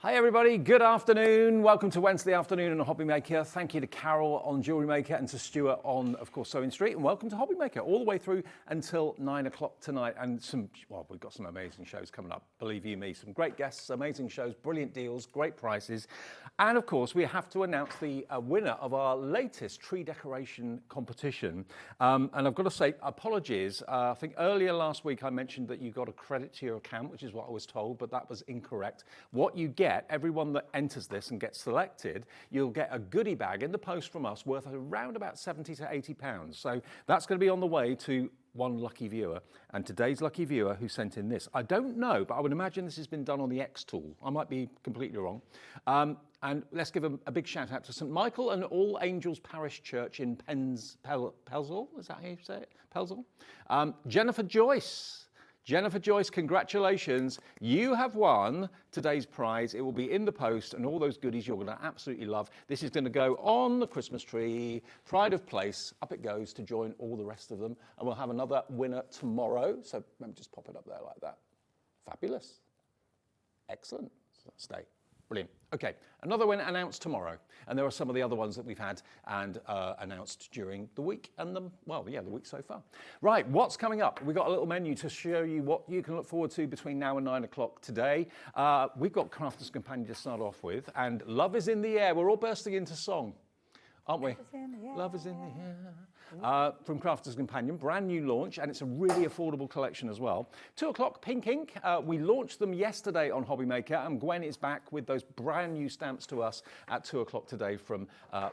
Hi everybody, good afternoon. Welcome to Wednesday afternoon on Hobby Maker. Thank you to Carol on Jewellery Maker and to Stuart on, of course, Sewing Street. And welcome to Hobby Maker all the way through until 9 o'clock tonight. And we've got some amazing shows coming up, believe you me. Some great guests, amazing shows, brilliant deals, great prices. And of course, we have to announce the winner of our latest tree decoration competition. And I've got to say, apologies. I think earlier last week I mentioned that you got a credit to your account, which is what I was told, but that was incorrect. What you get, everyone that enters this and gets selected, you'll get a goodie bag in the post from us worth around about 70 to 80 pounds. So that's going to be on the way to one lucky viewer. And today's lucky viewer who sent in this, I don't know, but I would imagine this has been done on the X tool. I might be completely wrong. And let's give a big shout out to St Michael and All Angels Parish Church in Pelzel. Is that how you say it? Pelzel? Jennifer Joyce. Jennifer Joyce, congratulations. You have won today's prize. It will be in the post and all those goodies you're going to absolutely love. This is going to go on the Christmas tree, pride of place. Up it goes to join all the rest of them. And we'll have another winner tomorrow. So let me just pop it up there like that. Fabulous. Excellent. Stay. Brilliant. Okay, another winner announced tomorrow. And there are some of the other ones that we've had and announced during the week and the week so far. Right, what's coming up? We've got a little menu to show you what you can look forward to between now and 9 o'clock today. We've got Crafter's Companion to start off with, and Love is in the Air. We're all bursting into song, aren't we? Love is in the air. From Crafter's Companion, brand new launch, and it's a really affordable collection as well. 2 o'clock, Pink Ink. We launched them yesterday on Hobby Maker, and Gwen is back with those brand new stamps to us at 2 o'clock today from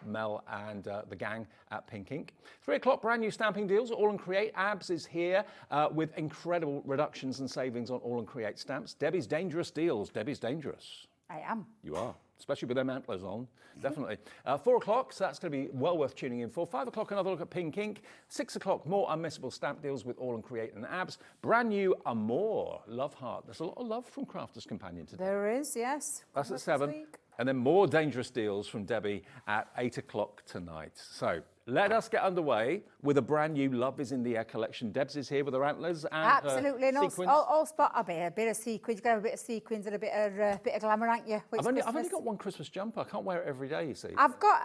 Mel and the gang at Pink Ink. 3 o'clock, brand new stamping deals. AALL Create. Abs is here with incredible reductions and savings on AALL Create stamps. Debbie's Dangerous Deals. Debbie's dangerous. I am. You are. Especially with them antlers on, definitely. 4 o'clock, so that's going to be well worth tuning in for. 5 o'clock, another look at Pink Ink. 6 o'clock, more unmissable stamp deals with AALL Create and Abs. Brand new Amour, Love Heart. There's a lot of love from Crafter's Companion today. There is, yes. That's at 7. And then more dangerous deals from Debbie at 8 o'clock tonight. So let us get underway with a brand new Love is in the Air collection. Debs is here with her antlers and absolutely, and sequins. all spot a bit of sequins. You got a bit of sequins and a bit of glamour, aren't you? I've only got one Christmas jumper. I can't wear it every day, you see. I've got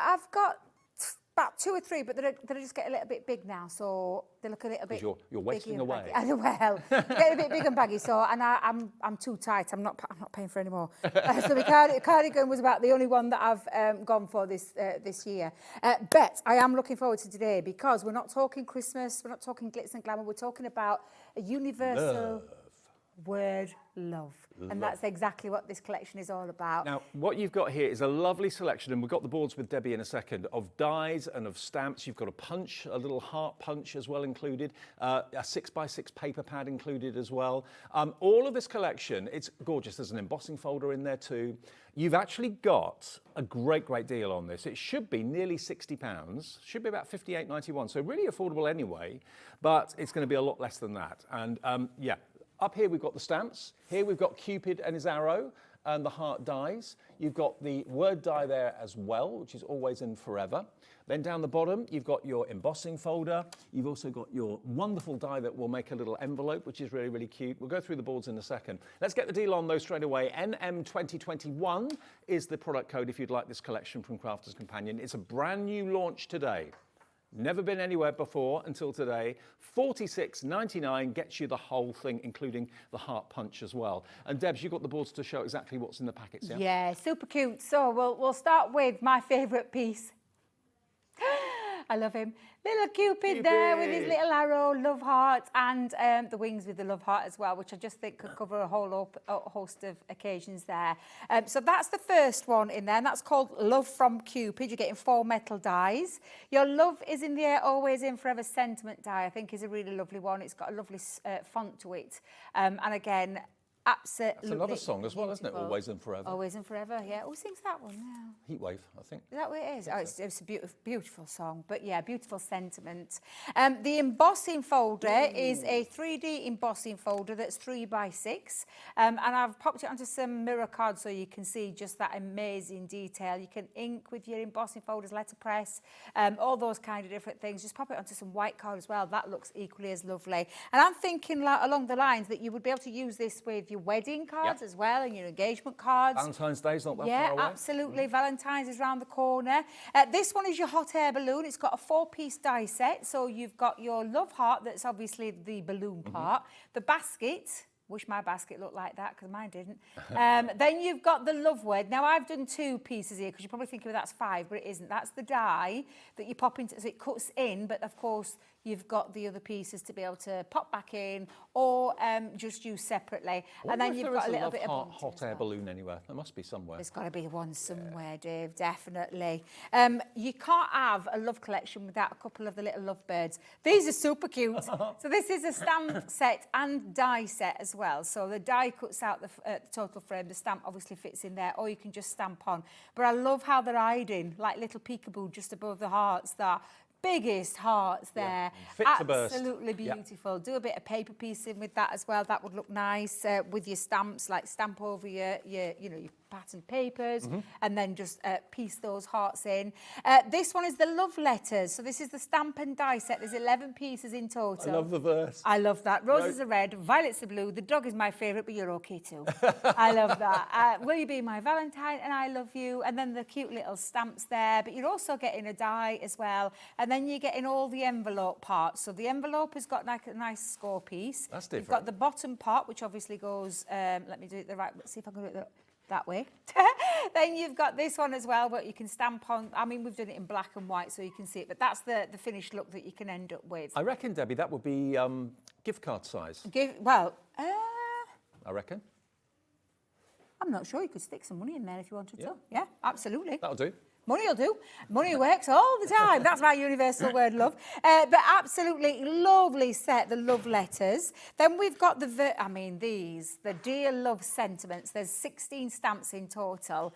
about 2 or 3, but they're just getting a little bit big now, so they look a little bit. You're wasting away. Well, getting a bit big and baggy. So, and I'm too tight. I'm not paying for any more. So the cardigan was about the only one that I've gone for this year. But I am looking forward to today because we're not talking Christmas. We're not talking glitz and glamour. We're talking about a universal word, love. And that's exactly what this collection is all about. Now, what you've got here is a lovely selection, and we've got the boards with Debbie in a second, of dies and of stamps. You've got a punch, a little heart punch as well included, a 6x6 paper pad included as well. All of this collection, it's gorgeous. There's an embossing folder in there too. You've actually got a great deal on this. It should be nearly £60, should be about £58.91, so really affordable anyway, but it's going to be a lot less than that. And yeah. Up here we've got the stamps. Here we've got Cupid and his arrow and the heart dies. You've got the word die there as well, which is always and forever. Then down the bottom, you've got your embossing folder. You've also got your wonderful die that will make a little envelope, which is really cute. We'll go through the boards in a second. Let's get the deal on those straight away. NM2021 is the product code if you'd like this collection from Crafter's Companion. It's a brand new launch today. Never been anywhere before until today. $46.99 gets you the whole thing, including the heart punch as well. And Debs, you've got the boards to show exactly what's in the packets, yeah? Yeah, super cute. So we'll start with my favourite piece. I love him. Little Cupid there with his little arrow, love heart, and the wings with the love heart as well, which I just think could cover a whole host of occasions there. So that's the first one in there, and that's called Love from Cupid. You're getting 4 metal dies. Your Love is in the Air, Always in Forever sentiment die, I think, is a really lovely one. It's got a lovely font to it. And again, absolutely. That's another song as well, isn't it? Always and Forever. Always and Forever, yeah. Who sings that one now? Heatwave, I think. Is that what it is? Oh, it's a beautiful song, but yeah, beautiful sentiment. The embossing folder is a 3D embossing folder that's 3x6, and I've popped it onto some mirror cards so you can see just that amazing detail. You can ink with your embossing folders, letterpress, all those kind of different things. Just pop it onto some white card as well. That looks equally as lovely. And I'm thinking along the lines that you would be able to use this with your wedding cards as well and your engagement cards. Valentine's Day's not that Yeah, far away. absolutely. Valentine's is round the corner. This one is your hot air balloon. It's got a 4-piece die set. So you've got your love heart, that's obviously the balloon part. The basket. Wish my basket looked like that because mine didn't. Then you've got the love word. Now, I've done 2 pieces here because you're probably thinking, well, that's 5, but it isn't. That's the die that you pop into, so it cuts in, but of course, you've got the other pieces to be able to pop back in or just use separately. And then you've got a little bit of hot air balloon anywhere. There must be somewhere. There's got to be one somewhere, Dave, definitely. You can't have a love collection without a couple of the little lovebirds. These are super cute. So this is a stamp set and die set as well. So the die cuts out the total frame. The stamp obviously fits in there, or you can just stamp on. But I love how they're hiding, like little peekaboo just above the hearts there. Biggest hearts there. Fit to burst. Absolutely beautiful. Do a bit of paper piecing with that as well. That would look nice with your stamps, like stamp over your pattern papers and then just piece those hearts in. This one is the love letters. So this is the stamp and die set. There's 11 pieces in total. I love the verse. I love that. Roses are red, violets are blue. The dog is my favourite, but you're okay too. I love that. Will you be my Valentine? And I love you. And then the cute little stamps there. But you're also getting a die as well. And then you're getting all the envelope parts. So the envelope has got like a nice score piece. That's different. You've got the bottom part, which obviously goes, let me do it the right, see if I can do it that way. Then you've got this one as well, but you can stamp on. I mean, we've done it in black and white so you can see it, but that's the finished look that you can end up with. I reckon, Debbie, that would be gift card size. I reckon. I'm not sure. You could stick some money in there if you wanted to. Yeah, absolutely. That'll do. Money will do. Money works all the time. That's my universal word, love. But absolutely lovely set, the love letters. Then we've got the dear love sentiments. There's 16 stamps in total.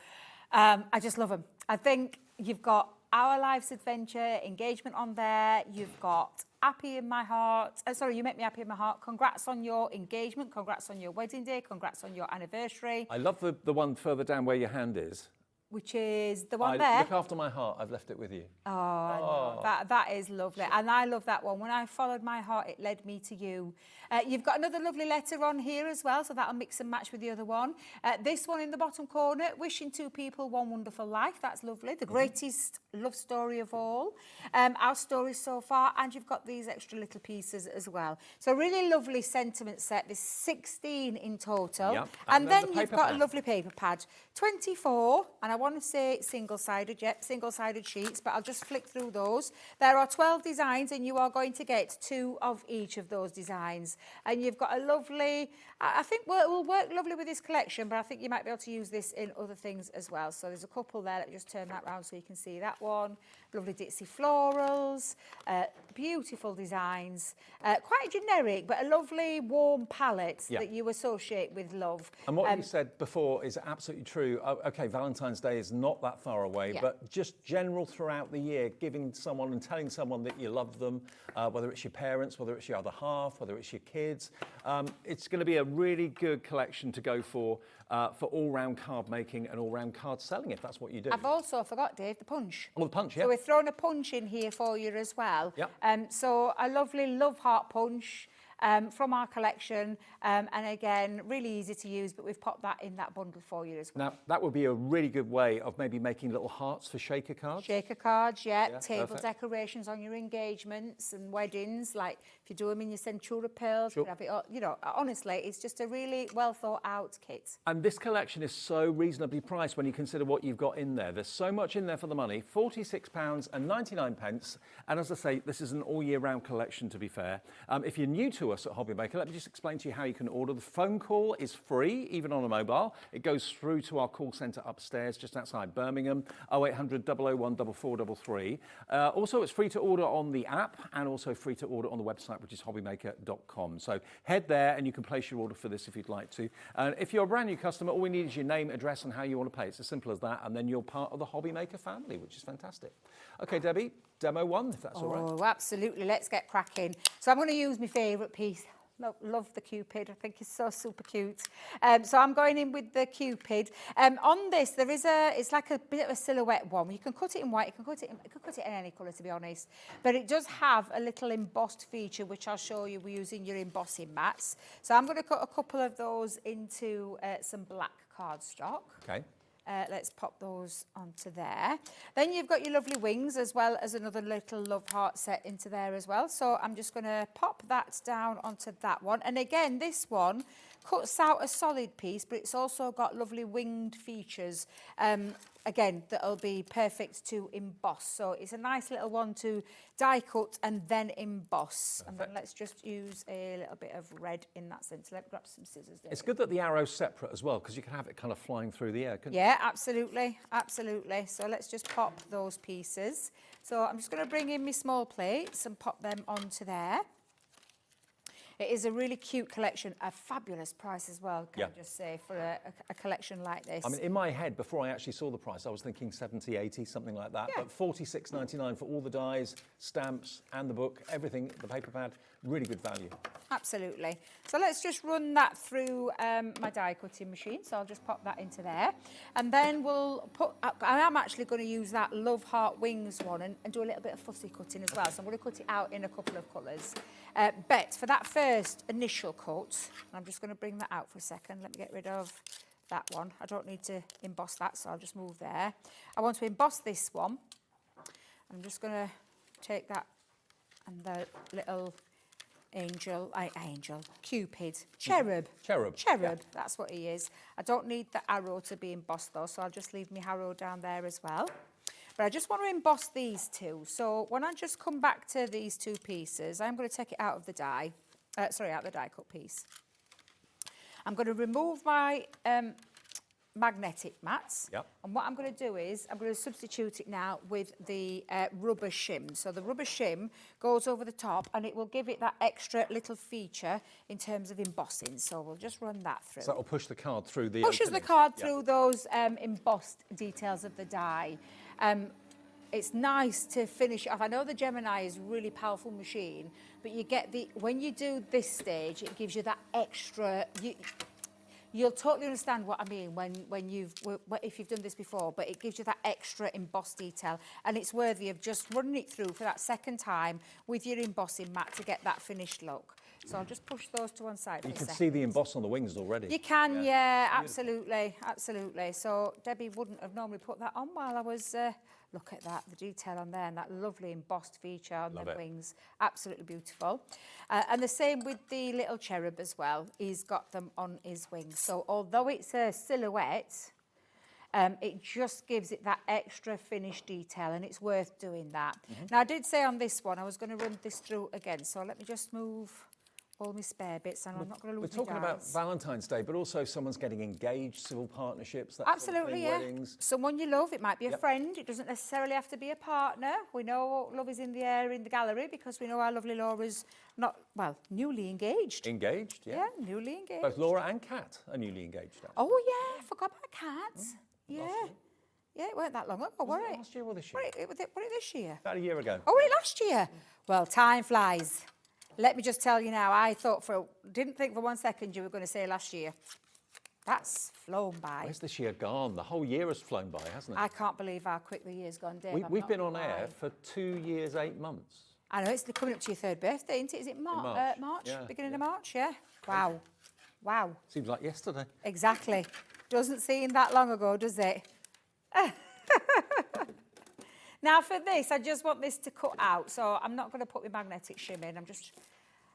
I just love them. I think you've got Our Life's Adventure, engagement on there. You've got Happy in My Heart. You make me happy in my heart. Congrats on your engagement. Congrats on your wedding day. Congrats on your anniversary. I love the one further down where your hand is. Which is the one there. Look after my heart. I've left it with you. No, that is lovely. And I love that one. When I followed my heart, it led me to you. You've got another lovely letter on here as well, so that'll mix and match with the other one. This one in the bottom corner, wishing 2 people one wonderful life. That's lovely. The greatest love story of all. Our story so far. And you've got these extra little pieces as well. So really lovely sentiment set. There's 16 in total. Yep. And then you've got a lovely paper pad. 24, and I want to say single-sided, single-sided sheets, but I'll just flick through those. There are 12 designs, and you are going to get 2 of each of those designs. And you've got a lovely, I think it will work lovely with this collection, but I think you might be able to use this in other things as well. So there's a couple there. Let me just turn that round so you can see that one. Lovely ditzy florals, beautiful designs, quite generic, but a lovely warm palette that you associate with love. And what you said before is absolutely true. Okay, Valentine's Day is not that far away, but just general throughout the year, giving someone and telling someone that you love them, whether it's your parents, whether it's your other half, whether it's your kids. It's going to be a really good collection to go for all-round card making and all-round card selling, if that's what you do. I've also forgot, Dave, the punch. Oh, the punch, yeah. So we're throwing a punch in here for you as well. Yep. So a lovely love heart punch. From our collection, and again, really easy to use, but we've popped that in that bundle for you as well. Now, that would be a really good way of maybe making little hearts for shaker cards. Shaker cards, table perfect. decorations on your engagements and weddings, like if you do them in your Centura pearls, you can have it all, honestly, it's just a really well thought out kit. And this collection is so reasonably priced when you consider what you've got in there. There's so much in there for the money, £46.99. And as I say, this is an all year round collection, to be fair. If you're new to us at Hobby Maker, let me just explain to you how you can order. The phone call is free, even on a mobile. It goes through to our call centre upstairs, just outside Birmingham, 0800 001 4433. Also, it's free to order on the app and also free to order on the website, which is hobbymaker.com. So head there and you can place your order for this if you'd like to. And if you're a brand new customer, all we need is your name, address and how you want to pay. It's as simple as that. And then you're part of the Hobby Maker family, which is fantastic. Okay, Debbie, demo 1, if that's all right. Oh, absolutely. Let's get cracking. So I'm going to use my favourite piece. Love the Cupid. I think he's so super cute. So I'm going in with the Cupid. On this, it's like a bit of a silhouette one. You can cut it in white. You can cut it in any colour, to be honest. But it does have a little embossed feature, which I'll show you using your embossing mats. So I'm going to cut a couple of those into some black cardstock. Okay. Let's pop those onto there. Then you've got your lovely wings, as well as another little love heart set into there as well. So I'm just going to pop that down onto that one. And again, this one cuts out a solid piece, but it's also got lovely winged features. Again, that'll be perfect to emboss. So it's a nice little one to die cut and then emboss. Perfect. And then let's just use a little bit of red in that sense. Let's grab some scissors there. It's good that the arrow's separate as well, because you can have it kind of flying through the air, couldn't you? Yeah, absolutely, absolutely. So let's just pop those pieces. So I'm just going to bring in my small plates and pop them onto there. It is a really cute collection, a fabulous price as well, can I just say, for a collection like this. I mean, in my head, before I actually saw the price, I was thinking 70, 80, something like that. Yeah. But $46.99 for all the dies, stamps, and the book, everything, the paper pad, really good value. Absolutely. So let's just run that through my die cutting machine. So I'll just pop that into there. And then we'll put, I am actually going to use that Love Heart Wings one and do a little bit of fussy cutting as well. So I'm going to cut it out in a couple of colours. But for that first initial cut, I'm just going to bring that out for a second. Let me get rid of that one. I don't need to emboss that, so I'll just move there. I want to emboss this one. I'm just going to take that and the little Cupid, cherub, yeah. That's what he is. I don't need the arrow to be embossed though, so I'll just leave my arrow down there as well. But I just want to emboss these two. So when I just come back to these two pieces, I'm going to take it out of the die, out of the die cut piece. I'm going to remove my magnetic mats. Yep. And what I'm going to do is I'm going to substitute it now with the rubber shim. So the rubber shim goes over the top and it will give it that extra little feature in terms of embossing. So we'll just run that through. So that'll push the card through the Pushes the card through those embossed details of the die. It's nice to finish it off. I know the Gemini is a really powerful machine, but you get when you do this stage, it gives you that extra. You'll totally understand what I mean if you've done this before, but it gives you that extra embossed detail, and it's worthy of just running it through for that second time with your embossing mat to get that finished look. So I'll just push those to one side. You can see the emboss on the wings already. You can, yeah, absolutely, absolutely. So Debbie wouldn't have normally put that on while I was. Look at that, the detail on there, and that lovely embossed feature on the wings. Absolutely beautiful. And the same with the little cherub as well. He's got them on his wings. So although it's a silhouette, it just gives it that extra finished detail, and it's worth doing that. Now, I did say on this one, I was going to run this through again. So let me just move all my spare bits, and I'm not going to lose my We're talking about Valentine's Day, but also someone's getting engaged, civil partnerships, that absolutely, sort of thing, yeah. weddings. Someone you love, it might be a friend, it doesn't necessarily have to be a partner. We know love is in the air in the gallery because we know our lovely Laura's newly engaged. Engaged, yeah. Yeah, newly engaged. Both Laura and Kat are newly engaged. Actually. Oh, yeah, I forgot about Kat. Yeah. Yeah, it weren't that long ago, was it? Last year or this year? Was it this year? About a year ago. Oh, was it last year? Well, time flies. Let me just tell you now, didn't think for 1 second you were going to say last year. That's flown by. Where's this year gone? The whole year has flown by, hasn't it? I can't believe how quick the year's gone, Dave. We've been on air for 2 years, 8 months. I know, it's coming up to your third birthday, isn't it? Is it March? Yeah, Beginning of March, yeah. Wow. Wow. Seems like yesterday. Exactly. Doesn't seem that long ago, does it? Now for this, I just want this to cut out, so I'm not going to put my magnetic shim in.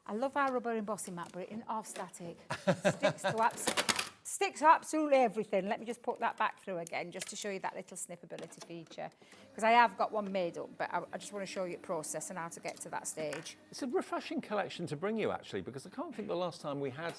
I love our rubber embossing mat, but it isn't half static. Sticks to absolutely everything. Let me just put that back through again, just to show you that little snippability feature. Because I have got one made up, but I just want to show you the process and how to get to that stage. It's a refreshing collection to bring you, actually, because I can't think the last time we had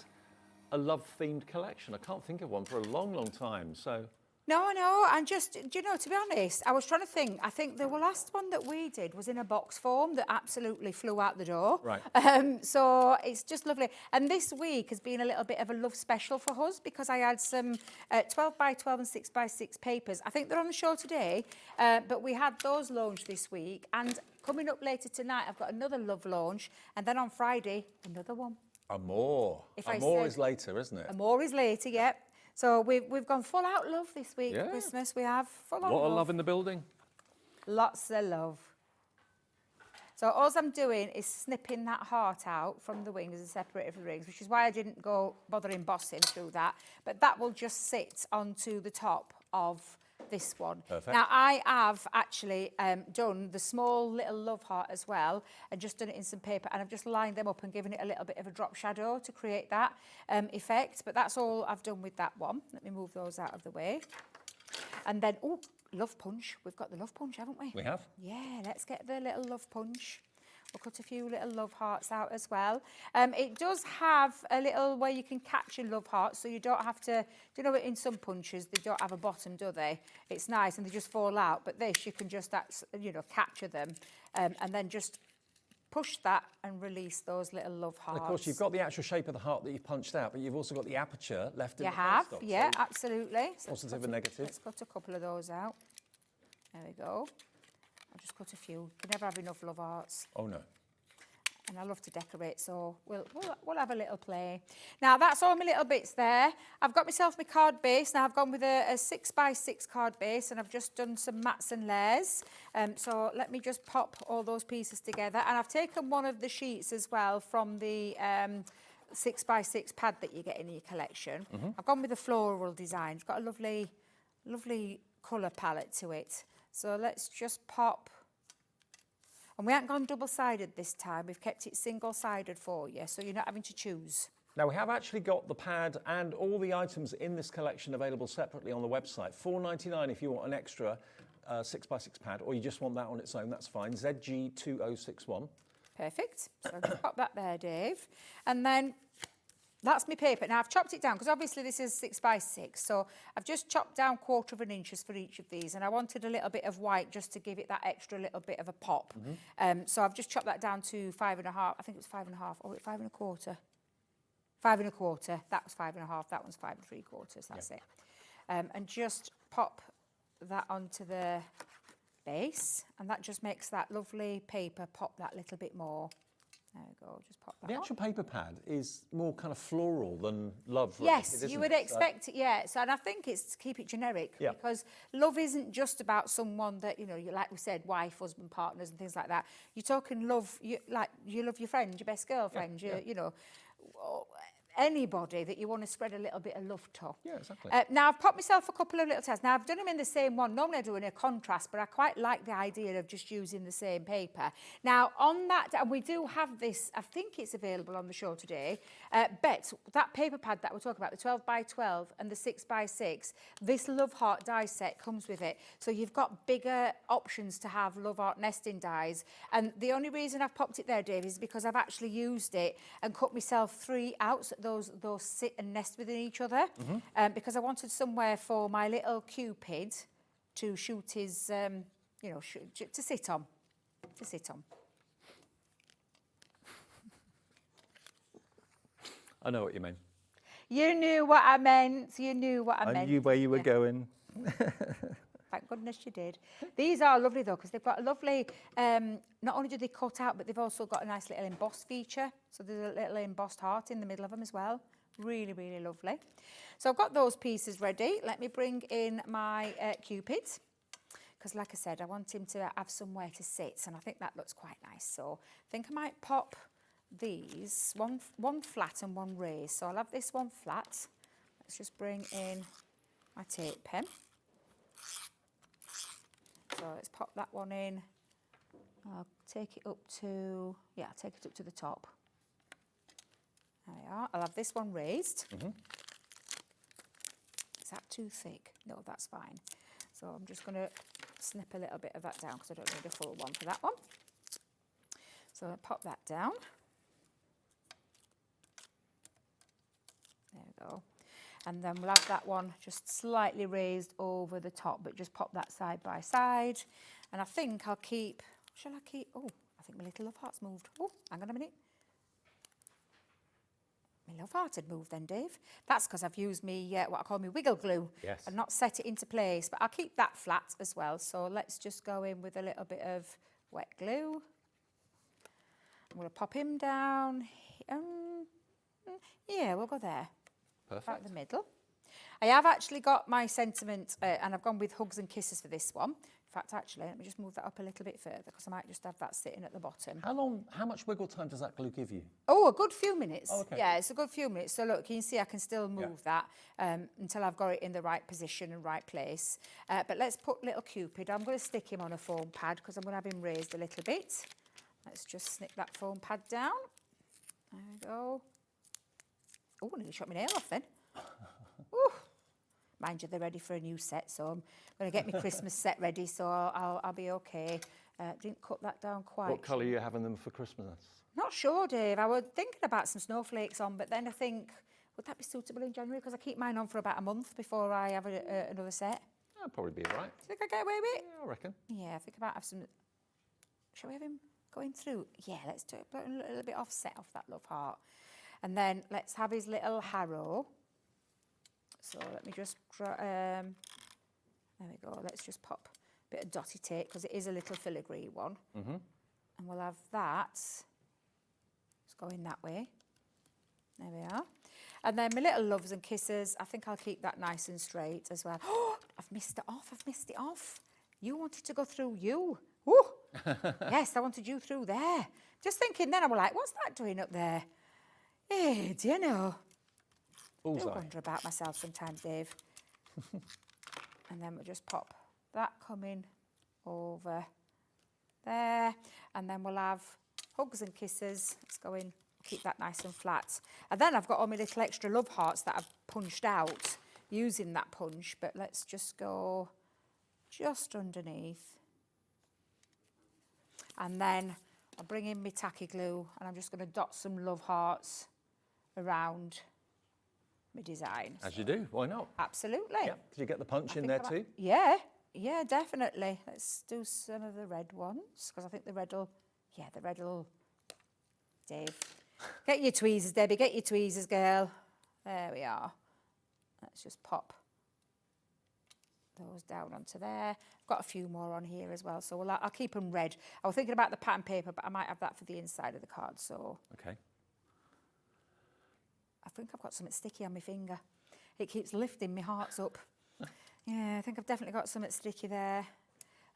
a love-themed collection. I can't think of one for a long, long time, so... No, and just, to be honest, I was trying to think. I think the last one that we did was in a box form that absolutely flew out the door. Right. So it's just lovely. And this week has been a little bit of a love special for us because I had some 12 by 12 and 6 by 6 papers. I think they're on the show today, but we had those launched this week. And coming up later tonight, I've got another love launch. And then on Friday, another one. Amore. If I Amore said- is later, isn't it? More is later, yep. So we've gone full out love this week Yeah. for Christmas. We have full A out lot of love in the building. Lots of love. So all I'm doing is snipping that heart out from the wings and separating from the rings, which is why I didn't go bother embossing through that. But that will just sit onto the top of this one. Perfect. Now I have actually done the small little love heart as well, and just done it in some paper, and I've just lined them up and given it a little bit of a drop shadow to create that effect. But that's all I've done with that one. Let me move those out of the way. And then, oh, love punch. We've got the love punch, haven't we? We have. Yeah, let's get the little love punch. We'll cut a few little love hearts out as well. It does have a little where you can catch your love heart, so you don't have to, do you know, in some punches, they don't have a bottom, do they? It's nice and they just fall out, but this, you can just, you know, capture them and then just push that and release those little love hearts. And of course, you've got the actual shape of the heart that you've punched out, but you've also got the aperture left in You the have, cardstock, yeah, so absolutely. So positive and negative. let's cut a couple of those out. There we go. I'll just cut a few. You can never have enough love hearts. Oh, no. And I love to decorate, so we'll have a little play. Now, that's all my little bits there. I've got myself my card base. Now, I've gone with a 6x6 card base, and I've just done some mats and layers. So let me just pop all those pieces together. And I've taken one of the sheets as well from the 6x6 pad that you get in your collection. I've gone with a floral design. It's got a lovely, lovely colour palette to it. So let's just pop. And we haven't gone double-sided this time. We've kept it single-sided for you, so you're not having to choose. Now, we have actually got the pad and all the items in this collection available separately on the website. $4.99 if you want an extra 6x6 pad, or you just want that on its own, that's fine. ZG2061. Perfect. So just pop that there, Dave. And then that's my paper. Now, I've chopped it down, because obviously this is 6x6, so I've just chopped down 1/4 inches for each of these, and I wanted a little bit of white just to give it that extra little bit of a pop. So I've just chopped that down to 5.5. I think it was 5.5. Oh, 5.25. 5.25. That was 5.5. That one's 5 3/4. That's it. And just pop that onto the base, and that just makes that lovely paper pop that little bit more. There we go, just pop that The on. actual paper pad is more kind of floral than love. Yes, related, you isn't would it? expect it, yeah. So, and I think it's to keep it generic, Yeah. because love isn't just about someone that, you know, you, like we said, wife, husband, partners and things like that. You're talking love, like you love your friend, your best girlfriend, you know, anybody that you want to spread a little bit of love to. Yeah, exactly. Now, I've popped myself a couple of little tests. Now, I've done them in the same one. Normally, I do in a contrast, but I quite like the idea of just using the same paper. Now, on that, and we do have this, I think it's available on the show today, but that paper pad that we're talking about, the 12x12 and the 6x6, this Love Heart die set comes with it. So you've got bigger options to have Love Heart nesting dies. And the only reason I've popped it there, Dave, is because I've actually used it and cut myself 3 out so those sit and nest within each other, because I wanted somewhere for my little Cupid to shoot his, you know, to sit on, I know what you mean. You knew what I meant. You knew what I meant. I knew where you were Yeah. going. Thank goodness you did. These are lovely though, because they've got a lovely, not only do they cut out, but they've also got a nice little emboss feature. So there's a little embossed heart in the middle of them as well. Really, really lovely. So I've got those pieces ready. Let me bring in my Cupid, because like I said, I want him to have somewhere to sit, and I think that looks quite nice. So I think I might pop these, one flat and one raised. So I'll have this one flat. Let's just bring in my tape pen. So let's pop that one in. I'll take it up to, yeah, I'll take it up to the top. There we are. I'll have this one raised. Is that too thick? No, that's fine. So I'm just going to snip a little bit of that down, because I don't need a full one for that one. So I'll pop that down. There we go. And then we'll have that one just slightly raised over the top, but just pop that side by side. And I think I'll keep, shall I keep, oh, I think my little love heart's moved. Oh, hang on a minute. My love heart had moved then, Dave. That's because I've used me, what I call me wiggle glue. Yes. And not set it into place, but I'll keep that flat as well. So let's just go in with a little bit of wet glue. I'm going to pop him down. Yeah, we'll go there. Perfect. Right in the middle. I have actually got my sentiment, and I've gone with hugs and kisses for this one. In fact, actually, let me just move that up a little bit further because I might just have that sitting at the bottom. How much wiggle time does that glue give you? Oh, a good few minutes. Oh, okay. Yeah, it's a good few minutes. So look, you can see I can still move that until I've got it in the right position and right place. But let's put little Cupid. I'm going to stick him on a foam pad because I'm going to have him raised a little bit. Let's just snip that foam pad down. There we go. Oh, I nearly shot my nail off then. Ooh. Mind you, they're ready for a new set, so I'm going to get my Christmas set ready, so I'll be okay. Didn't cut that down quite. What colour are you having them for Christmas? Not sure, Dave. I was thinking about some snowflakes on, but then I think, would that be suitable in January? Because I keep mine on for about a month before I have another set. That'll probably be all right. Think I get away with it? Yeah, I reckon. Yeah, I think about have some. Shall we have him going through? Yeah, let's do it. Put a little bit offset off that love heart. And then let's have his little harrow. So let me just draw, there we go, let's just pop a bit of dotty tape because it is a little filigree one. And we'll have that, it's going that way. There we are. And then my little loves and kisses, I think I'll keep that nice and straight as well. Oh, I've missed it off. You wanted to go through you. Ooh. Yes, I wanted you through there. Just thinking then, I was like, what's that doing up there? Hey, do you know? I do wonder about myself sometimes, Dave. And then we'll just pop that coming over there. And then we'll have hugs and kisses. Let's go in, keep that nice and flat. And then I've got all my little extra love hearts that I've punched out using that punch. But let's just go just underneath. And then I'll bring in my tacky glue and I'm just going to dot some love hearts around my design. As you do, why not? Absolutely. Yeah. Did you get the punch in there too? Yeah, definitely. Let's do some of the red ones because I think the red will, Dave. Get your tweezers, Debbie, get your tweezers, girl. There we are. Let's just pop those down onto there. I've got a few more on here as well, so I'll keep them red. I was thinking about the pattern paper, but I might have that for the inside of the card, so. Okay. I think I've got something sticky on my finger. It keeps lifting my hearts up. Yeah, I think I've definitely got something sticky there.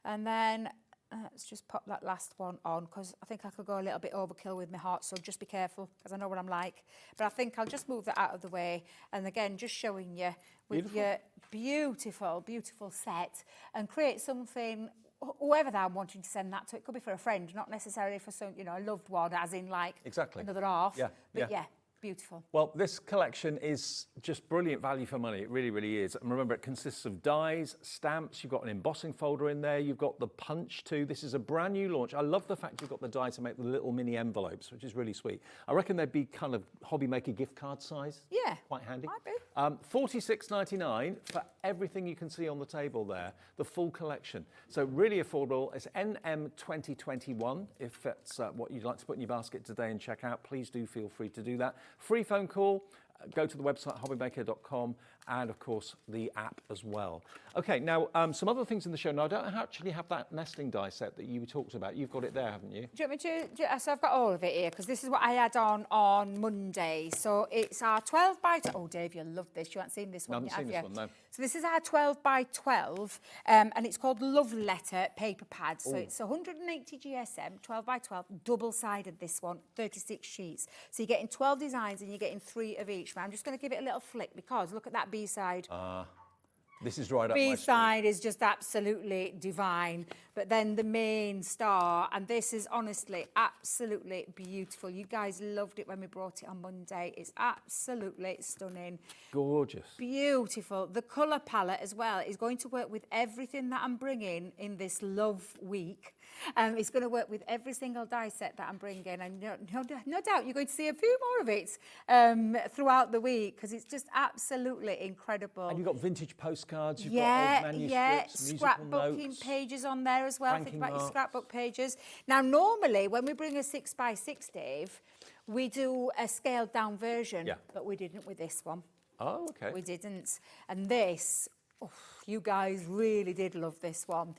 And then let's just pop that last one on because I think I could go a little bit overkill with my heart, so just be careful because I know what I'm like. But I think I'll just move that out of the way. And again, just showing you with your beautiful, beautiful set and create something, whoever that I'm wanting to send that to. It could be for a friend, not necessarily for some, a loved one, as in like another half. Yeah. But yeah. Beautiful. Well, this collection is just brilliant value for money. It really, really is. And remember, it consists of dies, stamps. You've got an embossing folder in there. You've got the punch too. This is a brand new launch. I love the fact you've got the die to make the little mini envelopes, which is really sweet. I reckon they'd be kind of hobby maker gift card size. Yeah. Quite handy. Might be. $46.99 for everything you can see on the table there, the full collection. So really affordable. It's NM 2021. If that's what you'd like to put in your basket today and check out, please do feel free to do that. Free phone call, go to the website hobbymaker.com and of course the app as well. Okay, now some other things in the show. Now I don't actually have that nesting die set that you talked about. You've got it there, haven't you? Do you want me to? So I've got all of it here because this is what I had on Monday. So it's our 12 by 12. Oh, Dave, you'll love this. You haven't seen this one yet, have you? I haven't seen this one, no. So this is our 12 by 12 and it's called Love Letter paper pad. So it's 180 GSM, 12 by 12, double-sided this one, 36 sheets. So you're getting 12 designs and you're getting 3 of each. But I'm just going to give it a little flick because look at that B-side. This is right up my street. B-side is just absolutely divine, but then the main star, and this is honestly absolutely beautiful. You guys loved it when we brought it on Monday. It's absolutely stunning. Gorgeous. Beautiful. The colour palette as well is going to work with everything that I'm bringing in this Love Week. It's going to work with every single die set that I'm bringing, and no doubt you're going to see a few more of it throughout the week because it's just absolutely incredible. And you've got vintage postcards, you've got old manuscripts, scrapbooking notes, pages on there as well. Think about marks. your scrapbook pages. Now, normally when we bring a 6x6, Dave, we do a scaled down version, but we didn't with this one. Oh, okay. We didn't. And this You guys really did love this one.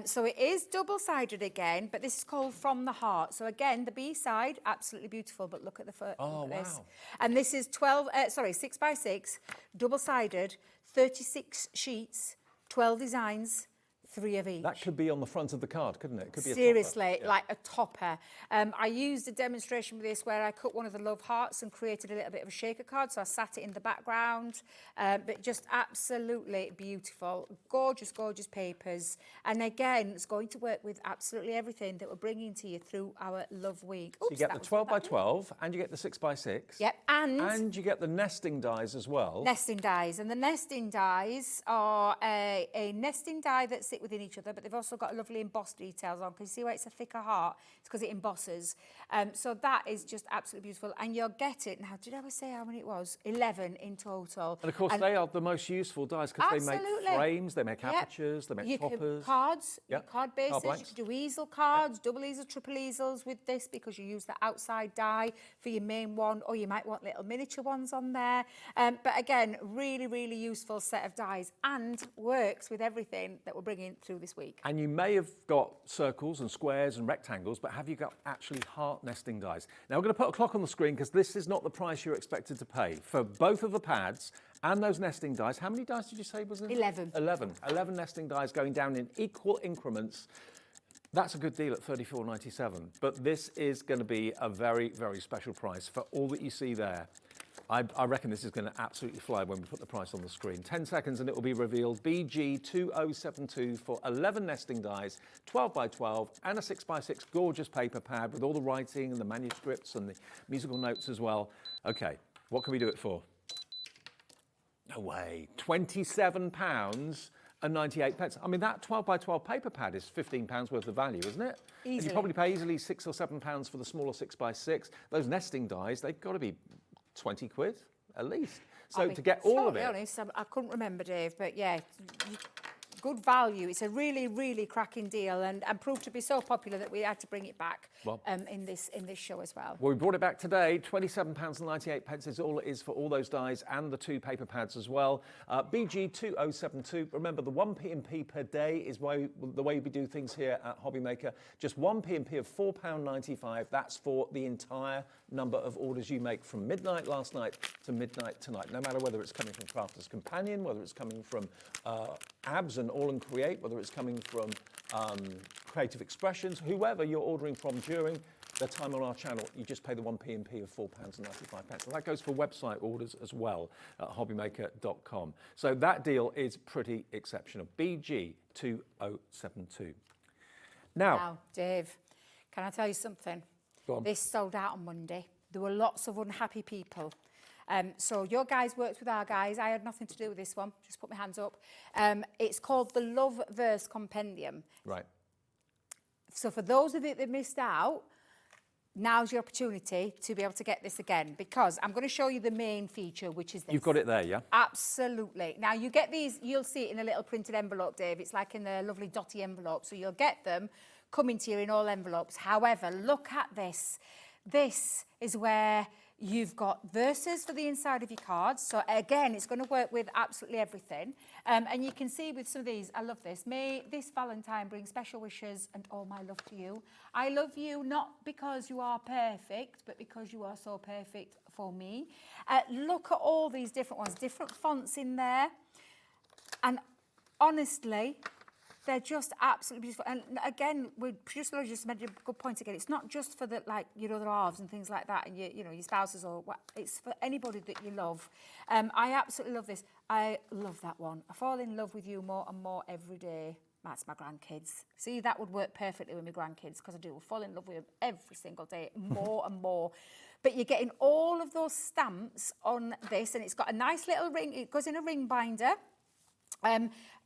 So it is double-sided again, but this is called From the Heart. So again, the B side, absolutely beautiful, but look at the first. Oh, this. wow. And this is 6 by 6, double-sided, 36 sheets, 12 designs, 3 of each. That could be on the front of the card, couldn't it? It could be Seriously, a topper. like a topper. I used a demonstration with this where I cut one of the love hearts and created a little bit of a shaker card, so I sat it in the background, but just absolutely beautiful. Gorgeous, gorgeous papers. And again, it's going to work with absolutely everything that we're bringing to you through our Love Week. So you get the 12 by 12 and you get the 6 by 6. Yep, and you get the nesting dies as well. Nesting dies, and the nesting dies are a nesting die that sit within each other, but they've also got lovely embossed details on. Can you see why it's a thicker heart? It's because it embosses. So that is just absolutely beautiful, and you'll get it. Now, did I ever say how many it was? 11 in total. And of course, they are the most useful dies because they make frames, they make apertures, they make toppers. Cards, card bases. Card blanks. You can do easel cards, double easel, triple easels with this because you use the outside die for your main one, or you might want little miniature ones on there. But again, really, really useful set of dies and works with everything that we're bringing through this week. And you may have got circles and squares and rectangles, but have you got actually heart nesting dies? Now we're going to put a clock on the screen because this is not the price you're expected to pay. For both of the pads and those nesting dies, how many dies did you say was in? 11. 11 nesting dies going down in equal increments. That's a good deal at $34.97, but this is going to be a very, very special price for all that you see there. I reckon this is going to absolutely fly when we put the price on the screen. 10 seconds and it will be revealed. BG2072 for 11 nesting dies, 12 by 12 and a 6 by 6 gorgeous paper pad with all the writing and the manuscripts and the musical notes as well. Okay, what can we do it for? No way, £27 and 98 pence. I mean, that 12 by 12 paper pad is £15 worth of value, isn't it? Easily. And you probably pay easily £6 or £7 for the smaller 6 by 6. Those nesting dies, they've got to be 20 quid at least. So to get all of it. To be honest, I couldn't remember, Dave, but yeah, good value. It's a really, really cracking deal and proved to be so popular that we had to bring it back in this show as well. Well, we brought it back today. £27.98 is all it is for all those dies and the 2 paper pads as well. BG2072. Remember, the 1 P&P per day is the way we do things here at Hobbymaker. Just 1 P&P of £4.95. That's for the entire number of orders you make from midnight last night to midnight tonight. No matter whether it's coming from Crafter's Companion, whether it's coming from AALL and AALL Create, whether it's coming from Creative Expressions, whoever you're ordering from during the time on our channel, you just pay the 1 P&P of £4.95. And that goes for website orders as well at hobbymaker.com. So that deal is pretty exceptional. BG2072. Now, Dave, can I tell you something? Go on. This sold out on Monday. There were lots of unhappy people. So your guys worked with our guys. I had nothing to do with this one. Just put my hands up. It's called the Love Verse Compendium. Right. So for those of you that missed out, now's your opportunity to be able to get this again, because I'm going to show you the main feature, which is this. You've got it there, yeah? Absolutely. Now, you get these, you'll see it in a little printed envelope, Dave. It's like in a lovely dotty envelope. So you'll get them coming to you in all envelopes. However, look at this. This is where you've got verses for the inside of your cards. So again, it's going to work with absolutely everything. And you can see with some of these, I love this. May this Valentine bring special wishes and all my love to you. I love you not because you are perfect, but because you are so perfect for me. Look at all these different ones, different fonts in there. And honestly, they're just absolutely beautiful. And again, Producer Laura just made a good point again. It's not just for the, like, your other halves and things like that and your spouses or what. It's for anybody that you love. I absolutely love this. I love that one. I fall in love with you more and more every day. That's my grandkids. See, that would work perfectly with my grandkids because I do fall in love with them every single day, more and more. But you're getting all of those stamps on this, and it's got a nice little ring. It goes in a ring binder.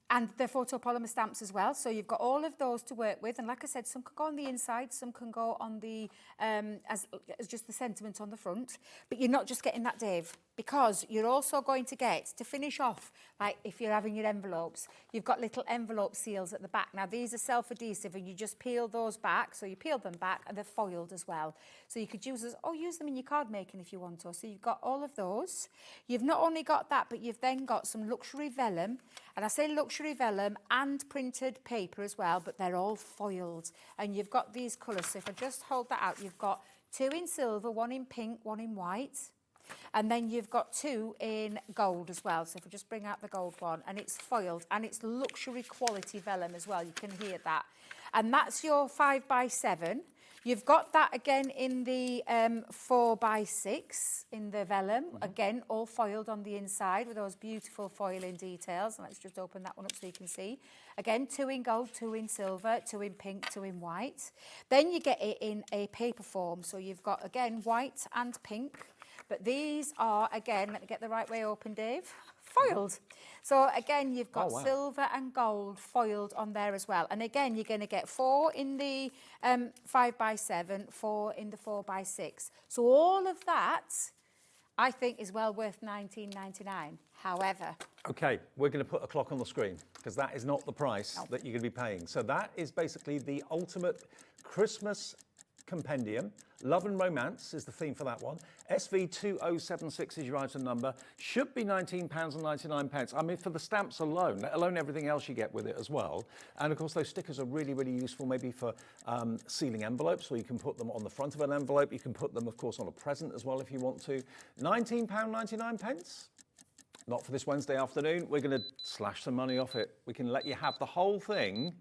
And they're photopolymer stamps as well. So you've got all of those to work with. And like I said, some can go on the inside, some can go on the, as just the sentiment on the front. But you're not just getting that, Dave. because you're also going to get, to finish off, like if you're having your envelopes, you've got little envelope seals at the back. Now, these are self-adhesive, and you just peel those back. So you peel them back, and they're foiled as well. So you could use those, or use them in your card making if you want to. So you've got all of those. You've not only got that, but you've then got some luxury vellum. And I say luxury vellum and printed paper as well, but they're all foiled. And you've got these colours. So if I just hold that out, you've got 2 in silver, 1 in pink, 1 in white. And then you've got 2 in gold as well. So if we just bring out the gold one, and it's foiled, and it's luxury quality vellum as well. You can hear that. And that's your 5x7. You've got that again in the 4x6 in the vellum. Again, all foiled on the inside with those beautiful foiling details. And let's just open that one up so you can see. Again, 2 in gold, 2 in silver, 2 in pink, 2 in white. Then you get it in a paper form. So you've got, again, white and pink. But these are, again, let me get the right way open, Dave, foiled. So, again, you've got silver and gold foiled on there as well. And, again, you're going to get 4 in the 5x7, 4 in the 4x6. So, all of that, I think, is well worth $19.99. However... OK, we're going to put a clock on the screen, because that is not the price that you're going to be paying. So that is basically the ultimate Christmas compendium. Love and Romance is the theme for that one. SV2076 is your item number. Should be £19.99. I mean, for the stamps alone, let alone everything else you get with it as well. And of course, those stickers are really, really useful maybe for sealing envelopes, or you can put them on the front of an envelope. You can put them, of course, on a present as well if you want to. £19.99. Not for this Wednesday afternoon. We're going to slash some money off it. We can let you have the whole thing.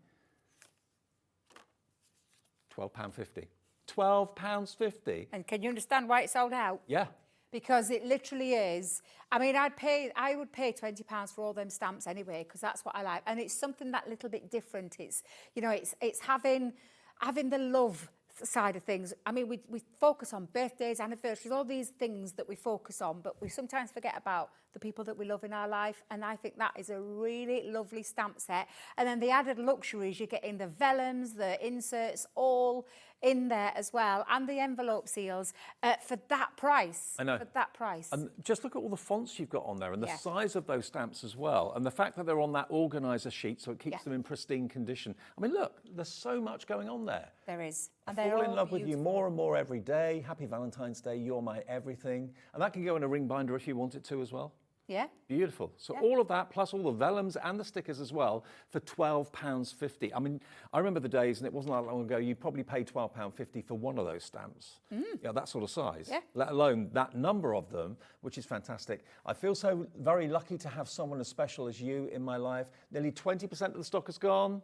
£12.50. £12.50. And can you understand why it's sold out? Yeah. Because it literally is. I mean, I would pay £20 for all them stamps anyway, because that's what I like. And it's something that little bit different. It's, you know, it's having the love side of things. I mean, we focus on birthdays, anniversaries, all these things that we focus on, but we sometimes forget about the people that we love in our life. And I think that is a really lovely stamp set. And then the added luxuries, you're getting the vellums, the inserts, all in there as well, and the envelope seals for that price. I know. For that price. And just look at all the fonts you've got on there, and the size of those stamps as well, and the fact that they're on that organiser sheet, so it keeps them in pristine condition. I mean, look, there's so much going on there. There is. And I fall in love with you more and more every day. Happy Valentine's Day. You're my everything. And that can go in a ring binder if you want it to as well. Yeah. Beautiful. So all of that, plus all the vellums and the stickers as well, for £12.50. I mean, I remember the days, and it wasn't that long ago, you probably paid £12.50 for one of those stamps. Yeah, that sort of size. Yeah. Let alone that number of them, which is fantastic. I feel so very lucky to have someone as special as you in my life. Nearly 20% of the stock is gone.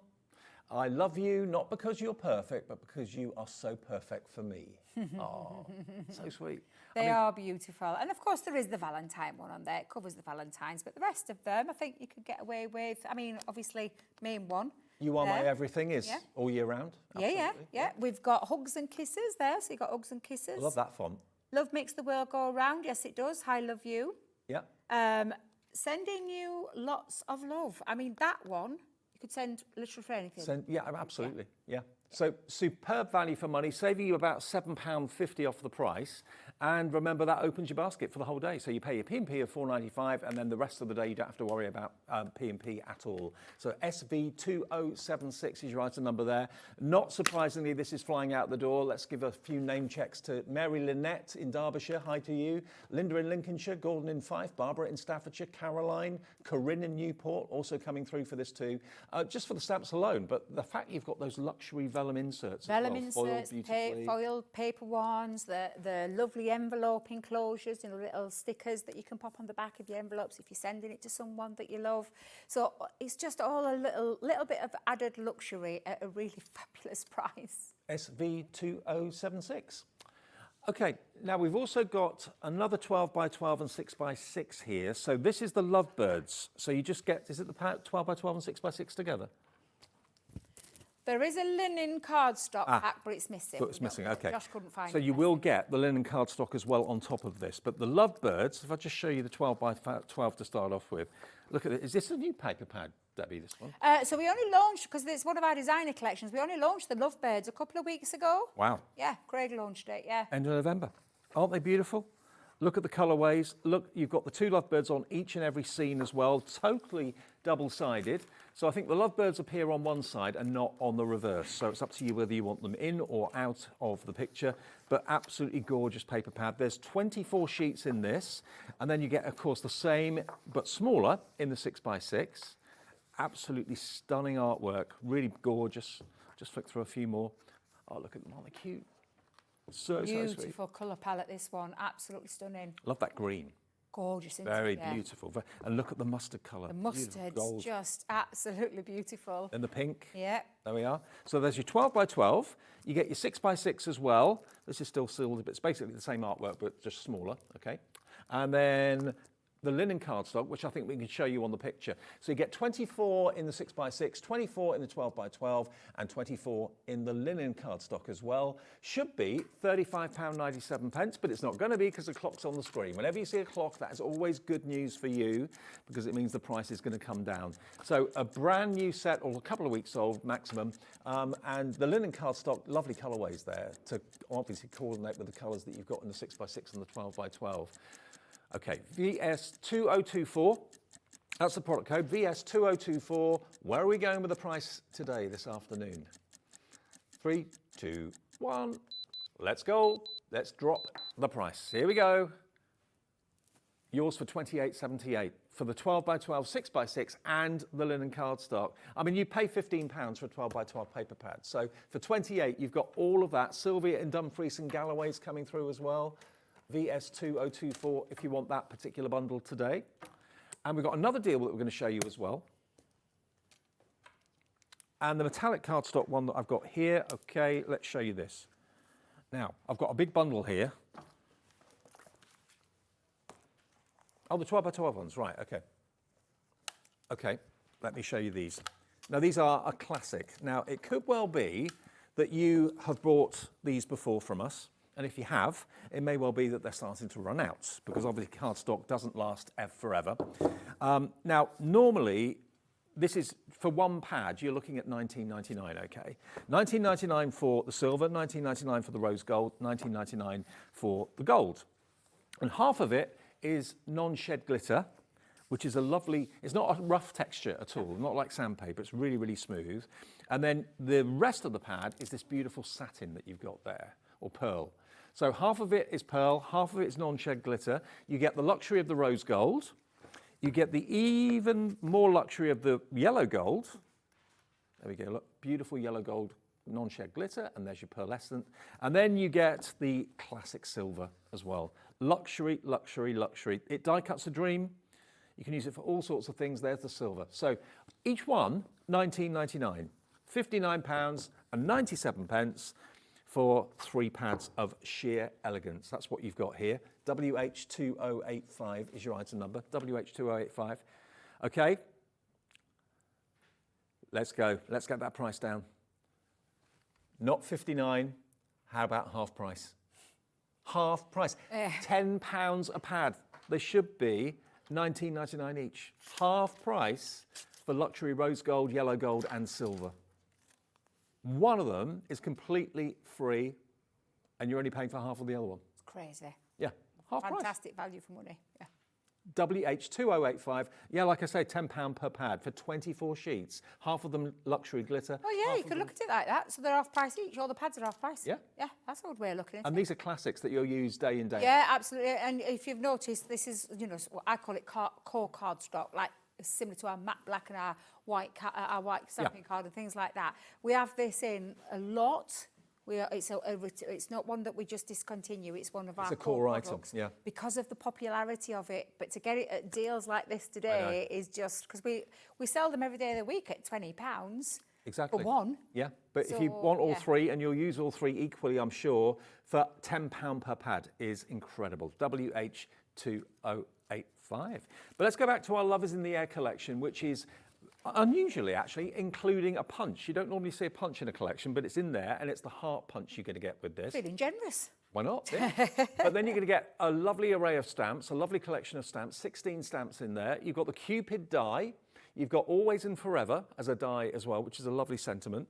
I love you, not because you're perfect, but because you are so perfect for me. Oh, so sweet. They are beautiful. And of course, there is the Valentine one on there. It covers the Valentines, but the rest of them, I think you could get away with. I mean, obviously, main one. You Are My Everything is all year round. Absolutely. Yeah. We've got Hugs and Kisses there. So you've got Hugs and Kisses. I love that font. Love makes the world go round. Yes, it does. I love you. Yeah. Sending you lots of love. I mean, that one, you could send literally for anything. Yeah, absolutely. Yeah. So superb value for money, saving you about £7.50 off the price. And remember, that opens your basket for the whole day. So you pay your P&P of $4.95, and then the rest of the day you don't have to worry about P&P at all. So SV2076 is your item number there. Not surprisingly, this is flying out the door. Let's give a few name checks to Mary Lynette in Derbyshire. Hi to you. Linda in Lincolnshire, Gordon in Fife, Barbara in Staffordshire, Caroline, Corinne in Newport, also coming through for this too. Just for the stamps alone, but the fact you've got those luxury vellum inserts Vellum as well, inserts, foiled paper ones, the lovely envelope enclosures, you know, little stickers that you can pop on the back of your envelopes if you're sending it to someone that you love. So it's just all a little bit of added luxury at a really fabulous price. SV2076. Okay, now we've also got another 12x12 and 6x6 here. So this is the Lovebirds. So you just get, is it the 12x12 and 6x6 together? There is a linen cardstock pack, but it's missing. But it's missing, okay. Josh couldn't find it. So you will get the linen cardstock as well on top of this. But the Lovebirds, if I just show you the 12x12 to start off with, look at it. Is this a new paper pad, Debbie, this one? So we only launched, because it's one of our designer collections, we only launched the Lovebirds a couple of weeks ago. Wow. Yeah, Craig launched it, yeah. End of November. Aren't they beautiful? Look at the colourways. Look, you've got the two lovebirds on each and every scene as well, totally double-sided. So I think the lovebirds appear on one side and not on the reverse. So it's up to you whether you want them in or out of the picture, but absolutely gorgeous paper pad. There's 24 sheets in this, and then you get, of course, the same but smaller in the 6x6. Absolutely stunning artwork, really gorgeous. Just flick through a few more. Oh, look at them, aren't they cute? So sweet. Beautiful colour palette, this one. Absolutely stunning. Love that green. Gorgeous, isn't Very it? Yeah. beautiful. And look at the mustard colour. The mustard's just absolutely beautiful. And the pink. Yeah. There we are. So there's your 12x12. You get your 6x6 as well. This is still sealed, but it's basically the same artwork, but just smaller, okay? And then the linen cardstock, which I think we can show you on the picture. So you get 24 in the 6x6, 24 in the 12x12, and 24 in the linen cardstock as well. Should be £35.97, but it's not going to be because the clock's on the screen. Whenever you see a clock, that is always good news for you because it means the price is going to come down. So a brand new set, or a couple of weeks old maximum, and the linen cardstock, lovely colourways there to obviously coordinate with the colours that you've got in the 6x6 and the 12x12. Okay, VS2024, that's the product code, VS2024. Where are we going with the price today, this afternoon? 3, 2, 1, let's go. Let's drop the price. Here we go. Yours for £28.78 for the 12x12, 6x6 and the linen cardstock. I mean, you pay £15 for a 12x12 paper pad. So for 28, you've got all of that. Sylvia and Dumfries and Galloway's coming through as well. VS2024 if you want that particular bundle today. And we've got another deal that we're going to show you as well. And the metallic cardstock one that I've got here, okay, let's show you this. Now, I've got a big bundle here. Oh, the 12x12 ones, right, okay. Okay, let me show you these. Now, these are a classic. Now, it could well be that you have bought these before from us. And if you have, it may well be that they're starting to run out because obviously cardstock doesn't last forever. Now, normally, this is for one pad, you're looking at £19.99, okay? £19.99 for the silver, £19.99 for the rose gold, £19.99 for the gold. And half of it is non-shed glitter, which is a lovely, it's not a rough texture at all, not like sandpaper, it's really, really smooth. And then the rest of the pad is this beautiful satin that you've got there, or pearl. So half of it is pearl, half of it is non-shed glitter. You get the luxury of the rose gold. You get the even more luxury of the yellow gold. There we go, look, beautiful yellow gold non-shed glitter, and there's your pearlescent. And then you get the classic silver as well. Luxury, luxury, luxury. It die cuts a dream. You can use it for all sorts of things. There's the silver. So each one, £19.99. £59.97 for 3 pads of sheer elegance. That's what you've got here. WH2085 is your item number, WH2085. Okay, let's go. Let's get that price down. Not 59, how about half price? Half price, £10 a pad. They should be £19.99 each. Half price for luxury rose gold, yellow gold and silver. One of them is completely free and you're only paying for half of the other one. It's crazy. Yeah, half price. Fantastic value for money. Yeah. WH2085, yeah, like I say, £10 per pad for 24 sheets. Half of them luxury glitter. Oh yeah, you could look at it like that. So they're half price each. All the pads are half price. Yeah. Yeah, that's a good way of looking at it. And these are classics that you'll use day in, day out. Yeah, absolutely. And if you've noticed, this is, you know, what I call it core cardstock, like similar to our matte black and our white stamping card and things like that. We have this in a lot. It's not one that we just discontinue. It's one of our core products item, yeah. because of the popularity of it. But to get it at deals like this today is just because we sell them every day of the week at £20. Exactly. For one. Yeah, but if you want all three, and you'll use all three equally, I'm sure, for £10 per pad is incredible. WH2085. But let's go back to our Lovers in the Air collection, which is unusually actually including a punch. You don't normally see a punch in a collection, but it's in there, and it's the heart punch you're going to get with this. Feeling generous. Why not? Yeah. But then you're going to get a lovely array of stamps, a lovely collection of stamps, 16 stamps in there. You've got the Cupid die. You've got Always and Forever as a die as well, which is a lovely sentiment.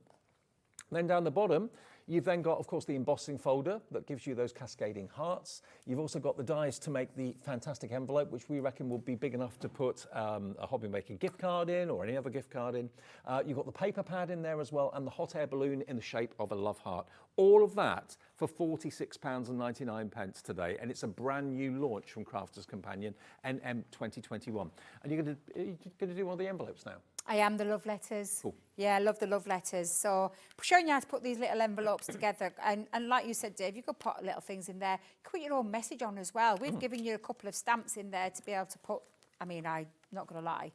Then down the bottom, You've then got, of course, the embossing folder that gives you those cascading hearts. You've also got the dies to make the fantastic envelope, which we reckon will be big enough to put a Hobby Maker gift card in or any other gift card in. You've got the paper pad in there as well and the hot air balloon in the shape of a love heart. All of that for £46.99 today, and it's a brand new launch from Crafters Companion NM 2021. And you're going to do one of the envelopes now. I am the love letters. Cool. Yeah, I love the love letters. So showing you how to put these little envelopes together. And like you said, Dave, you could put little things in there. You could put your own message on as well. We've given you a couple of stamps in there to be able to put, I mean, I'm not going to lie.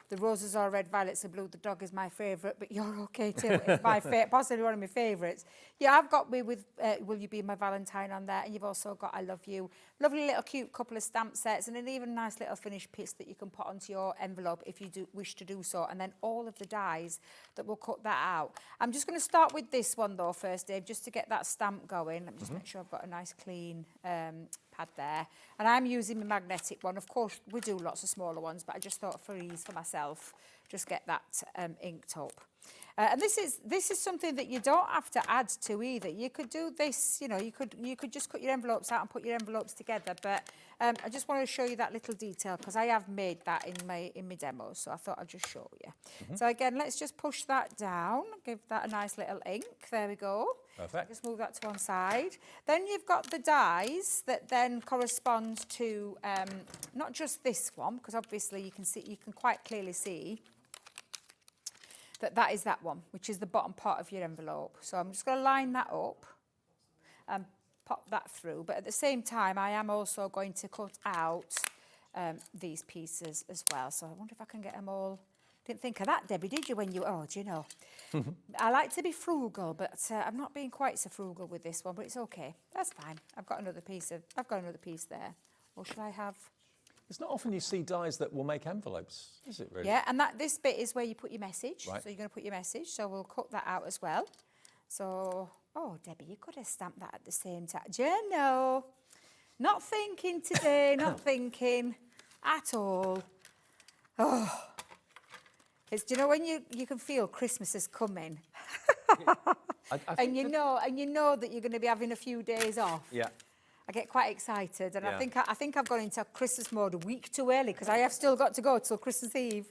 The roses are red, violets are blue. The dog is my favourite, but you're okay too. It's my possibly one of my favourites. Yeah, I've got me with Will You Be My Valentine on there, and you've also got I Love You. Lovely little cute couple of stamp sets, and an even nice little finished piece that you can put onto your envelope if you do wish to do so. And then all of the dies that will cut that out. I'm just going to start with this one though first, Dave, just to get that stamp going. Let me just make sure I've got a nice clean pad there, and I'm using my magnetic one. Of course we do lots of smaller ones, but I just thought for ease for myself just get that inked up. And this is something that you don't have to add to either. You could do this, you know, you could just cut your envelopes out and put your envelopes together, but I just want to show you that little detail because I have made that in my demo, so I thought I'd just show you. So again, let's just push that down, give that a nice little ink. There we go. Perfect. Just move that to one side. Then you've got the dies that then correspond to not just this one, because obviously you can quite clearly see that is that one, which is the bottom part of your envelope. So I'm just going to line that up and pop that through. But at the same time, I am also going to cut out these pieces as well. So I wonder if I can get them all. Didn't think of that, Debbie, did you? When you, oh, do you know? I like to be frugal, but I'm not being quite so frugal with this one. But it's okay. That's fine. I've got another piece there. Or should I have? It's not often you see dies that will make envelopes, is it really? Yeah, and this bit is where you put your message. Right. So you're going to put your message. So we'll cut that out as well. So, oh, Debbie, you could have stamped that at the same time. Do you know? Not thinking today, not thinking at all. Oh, it's, do you know when you can feel Christmas is coming? and you know that you're going to be having a few days off. Yeah. I get quite excited, and Yeah. I think I've gone into Christmas mode a week too early because I have still got to go till Christmas Eve.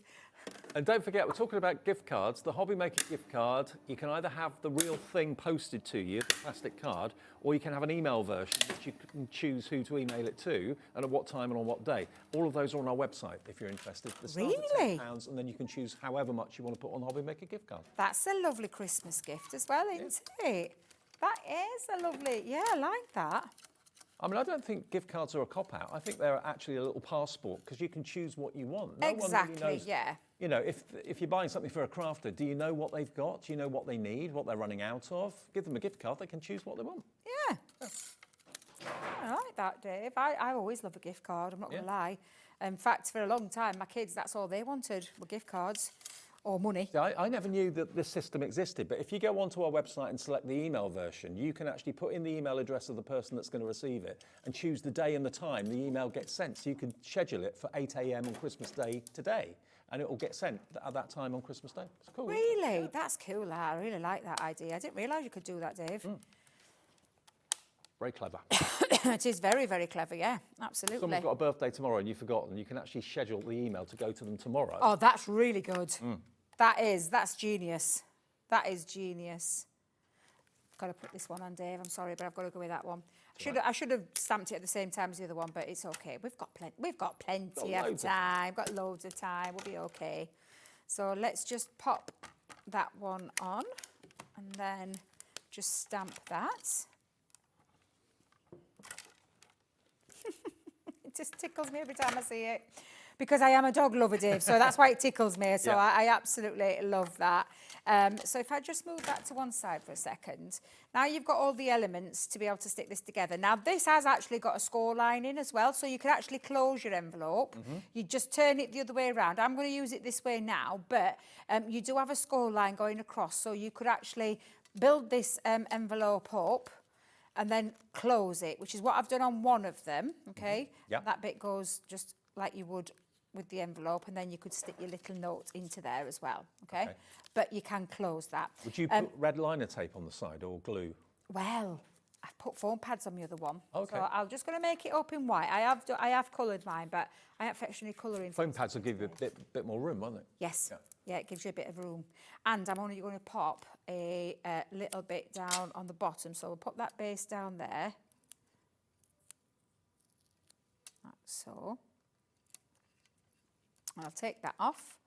And don't forget, we're talking about gift cards. The Hobby Maker gift card, you can either have the real thing posted to you, the plastic card, or you can have an email version, which you can choose who to email it to and at what time and on what day. All of those are on our website if you're interested. They start Really? at £10, and then you can choose however much you want to put on the Hobby Maker gift card. That's a lovely Christmas gift as well, isn't it? That is a lovely, yeah, I like that. I mean, I don't think gift cards are a cop-out. I think they're actually a little passport because you can choose what you want. No Exactly, one really knows, yeah. You know, if you're buying something for a crafter, do you know what they've got? Do you know what they need, what they're running out of? Give them a gift card, they can choose what they want. Yeah. I like that, Dave. I always love a gift card, I'm not going to lie. In fact, for a long time, my kids, that's all they wanted were gift cards. Or money. See, I never knew that this system existed, but if you go onto our website and select the email version, you can actually put in the email address of the person that's going to receive it and choose the day and the time the email gets sent. So you can schedule it for 8 a.m. on Christmas Day today, and it will get sent at that time on Christmas Day. It's cool. Really? Yeah. That's cool. I really like that idea. I didn't realise you could do that, Dave. Very clever. It is very, very clever, yeah, absolutely. Someone's got a birthday tomorrow and you've forgotten, you can actually schedule the email to go to them tomorrow. Oh, that's really good. That's genius. That is genius. Got to put this one on, Dave. I'm sorry, but I've got to go with that one. I should have stamped it at the same time as the other one, but it's okay. We've got plenty of time. Got loads of time. We'll be okay. So let's just pop that one on and then just stamp that. It just tickles me every time I see it. Because I am a dog lover, Dave, so that's why it tickles me. So I absolutely love that. So if I just move that to one side for a second. Now you've got all the elements to be able to stick this together. Now this has actually got a score line in as well, so you can actually close your envelope. You just turn it the other way around. I'm going to use it this way now, but you do have a score line going across, so you could actually build this envelope up and then close it, which is what I've done on one of them, okay? Yep. That bit goes just like you would with the envelope, and then you could stick your little note into there as well, okay? But you can close that. Would you put red liner tape on the side or glue? Well, I've put foam pads on the other one. Okay. So I'm just going to make it up in white. I have coloured mine, but I have actually colouring. Foam pads will give you a bit more room, won't they? Yes. Yeah, it gives you a bit of room. And I'm only going to pop a little bit down on the bottom. So we'll pop that base down there. Like so. I'll take that off.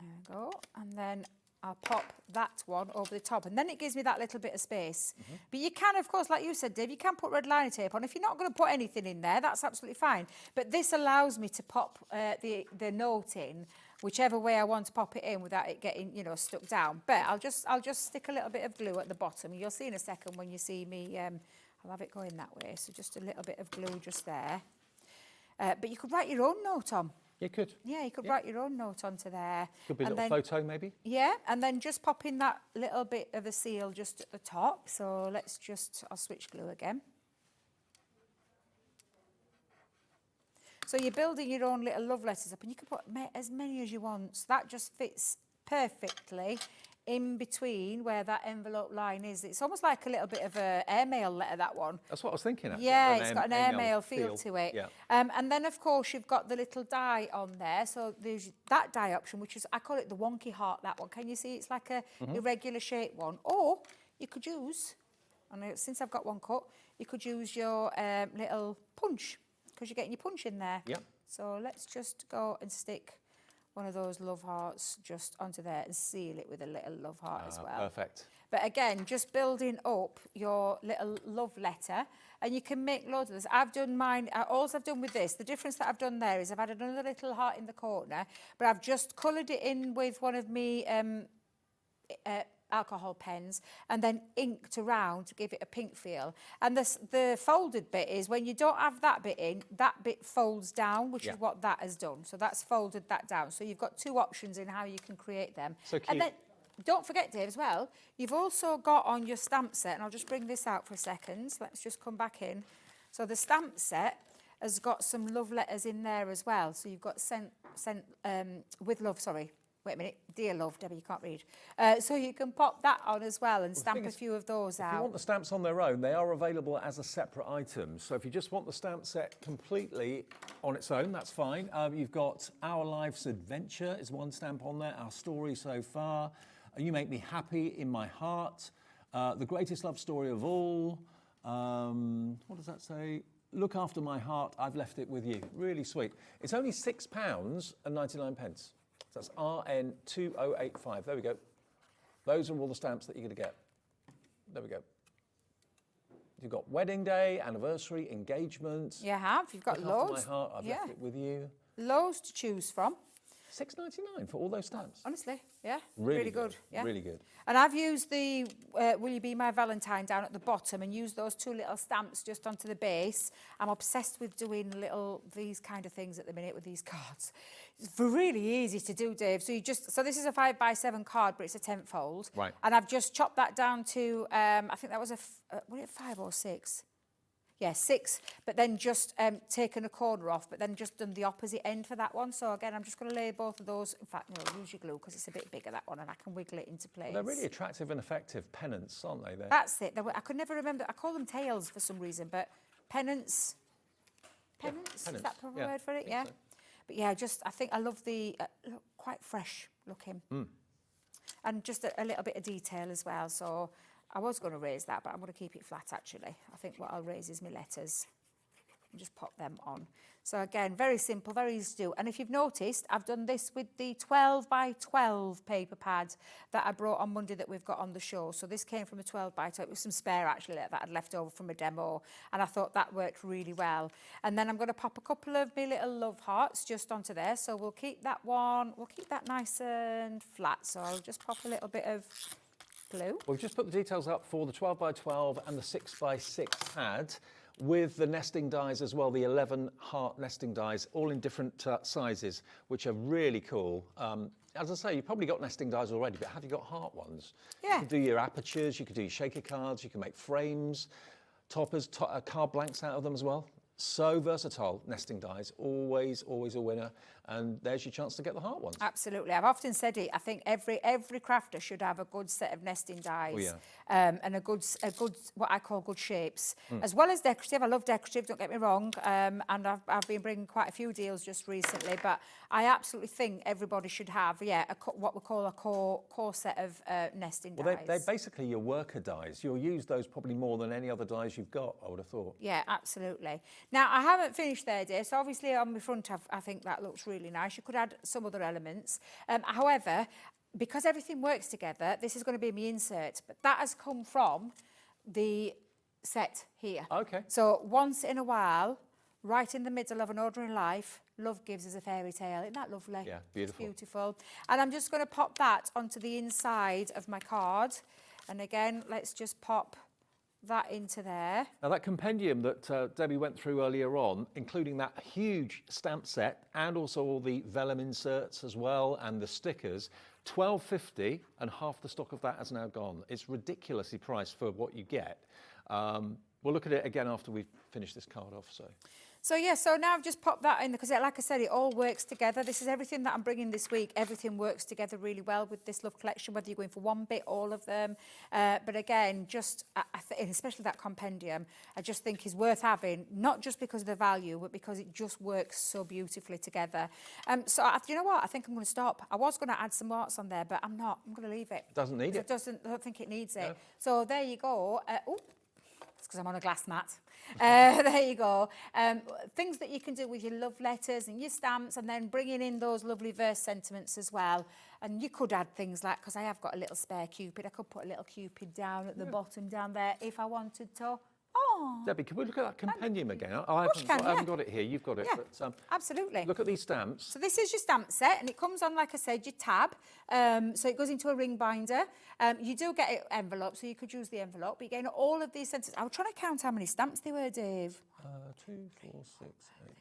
There we go. And then I'll pop that one over the top, and then it gives me that little bit of space. But you can, of course, like you said, Dave, you can put red liner tape on. If you're not going to put anything in there, that's absolutely fine. But this allows me to pop the note in whichever way I want to pop it in without it getting, you know, stuck down. But I'll just stick a little bit of glue at the bottom. You'll see in a second when you see me. I'll have it going that way. So just a little bit of glue just there. But you could write your own note on. You could. Yeah, you could write your own note onto there. Could be a little photo, maybe? Yeah, and then just pop in that little bit of a seal just at the top. So I'll switch glue again. So you're building your own little love letters up, and you can put as many as you want. So that just fits perfectly in between where that envelope line is. It's almost like a little bit of an airmail letter, that one. That's what I was thinking, actually. Yeah, it's got an airmail feel to it. Yeah. And then, of course, you've got the little die on there. So there's that die option, which is, I call it the wonky heart, that one. Can you see? It's like a irregular shaped one. Or you could use, and since I've got one cut, you could use your little punch, because you're getting your punch in there. Yeah. So let's just go and stick one of those love hearts just onto there and seal it with a little love heart as well. Perfect. But again, just building up your little love letter, and you can make loads of this. I've done mine, all I've done with this, the difference that I've done there is I've added another little heart in the corner, but I've just coloured it in with one of me alcohol pens and then inked around to give it a pink feel. And the folded bit is when you don't have that bit in, that bit folds down, which is what that has done. So that's folded that down. So you've got two options in how you can create them. So cute. And then don't forget, Dave, as well, you've also got on your stamp set, and I'll just bring this out for a second. Let's just come back in. So the stamp set has got some love letters in there as well. So you've got sent with love, sorry. Wait a minute, dear love, Debbie, you can't read. So you can pop that on as well and stamp a few of those out. If you want the stamps on their own, they are available as a separate item. So if you just want the stamp set completely on its own, that's fine. You've got Our Life's Adventure is one stamp on there, Our Story So Far, You Make Me Happy in My Heart, The Greatest Love Story of All, what does that say? Look After My Heart, I've Left It With You. Really sweet. It's only £6.99. That's RN2085. There we go. Those are all the stamps that you're going to get. There we go. You've got wedding day, anniversary, engagement. You have. You've got Look loads. After My Heart, I've left it with you. Loads to choose from. $6.99 for all those stamps. Honestly, yeah. Really good. Yeah. Really good. And I've used the Will You Be My Valentine down at the bottom and used those two little stamps just onto the base. I'm obsessed with doing these kind of things at the minute with these cards. It's really easy to do, Dave. So this is a 5x7 card, but it's a 10th fold. Right. And I've just chopped that down to, I think that was was it 5 or 6? Yeah, 6, but then just taken a corner off, but then just done the opposite end for that one. So again, I'm just going to lay both of those. In fact, no, use your glue because it's a bit bigger, that one, and I can wiggle it into place. Well, they're really attractive and effective pennants, aren't they? That's it. I could never remember. I call them tails for some reason, but pennants. Pennants? Is that the proper word for it? Yeah. So. But yeah, I think I love the look, quite fresh looking. And just a little bit of detail as well. So I was going to raise that, but I'm going to keep it flat, actually. I think what I'll raise is my letters and just pop them on. So again, very simple, very easy to do. And if you've noticed, I've done this with the 12x12 paper pad that I brought on Monday that we've got on the show. So this came from a 12x12. It was some spare, actually, that I'd left over from a demo. And I thought that worked really well. And then I'm going to pop a couple of my little love hearts just onto there. So we'll keep that nice and flat. So I'll just pop a little bit of glue. We've just put the details up for the 12x12 and the 6x6 pad with the nesting dies as well, the 11 heart nesting dies, all in different sizes, which are really cool. As I say, you've probably got nesting dies already, but have you got heart ones? Yeah. You can do your apertures, you can do your shaker cards, you can make frames, toppers, card blanks out of them as well. So versatile, nesting dies, always a winner. And there's your chance to get the heart ones. Absolutely. I've often said it. I think every crafter should have a good set of nesting dies. Oh, yeah. And a good, what I call good shapes, as well as decorative. I love decorative, don't get me wrong. And I've been bringing quite a few deals just recently, but I absolutely think everybody should have, what we call a core set of nesting dies. Well, they're basically your worker dies. You'll use those probably more than any other dies you've got, I would have thought. Yeah, absolutely. Now, I haven't finished there, Dave, so obviously on the front, I think that looks really nice. You could add some other elements. However, because everything works together, this is going to be my insert, but that has come from the set here. Okay. So once in a while, right in the middle of an ordinary life, love gives us a fairy tale. Isn't that lovely? Yeah, beautiful. It's beautiful. And I'm just going to pop that onto the inside of my card. And again, let's just pop that into there. Now that compendium that Debbie went through earlier on, including that huge stamp set and also all the vellum inserts as well and the stickers, $12.50, and half the stock of that has now gone. It's ridiculously priced for what you get. We'll look at it again after we finish this card off. So now I've just popped that in because, like I said, it all works together. This is everything that I'm bringing this week. Everything works together really well with this love collection, whether you're going for one bit, all of them. But again, just and especially that compendium, I just think is worth having, not just because of the value, but because it just works so beautifully together. So you know what? I think I'm going to stop. I was going to add some arts on there, but I'm not. I'm going to leave it. Doesn't need it. I don't think it needs it. No. So there you go. It's because I'm on a glass mat. There you go. Things that you can do with your love letters and your stamps, and then bringing in those lovely verse sentiments as well. And you could add things like, because I have got a little spare Cupid, I could put a little Cupid down at the bottom down there if I wanted to. Oh. Debbie, can we look at that compendium again? I haven't got it here. You've got it. Yeah, but, absolutely. Look at these stamps. So this is your stamp set, and it comes on, like I said, your tab. So it goes into a ring binder. You do get an envelope, so you could use the envelope. But you get all of these sentences. I was trying to count how many stamps there were, Dave. 2, 4, 6, 8,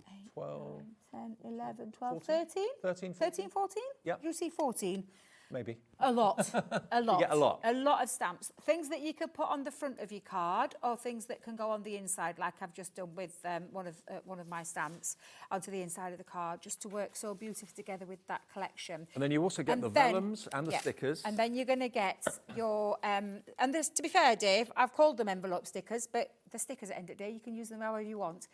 10, 12, 10, 11, 12, 14, 13? 13, 14? Yep. You see 14? Maybe. A lot, a lot. You get a lot. A lot of stamps. Things that you could put on the front of your card, or things that can go on the inside, like I've just done with one of my stamps onto the inside of the card, just to work so beautifully together with that collection. And then you also get the vellums and the stickers. And then you're going to get your and there's, to be fair, Dave, I've called them envelope stickers, but the stickers at the end of the day, you can use them however you want.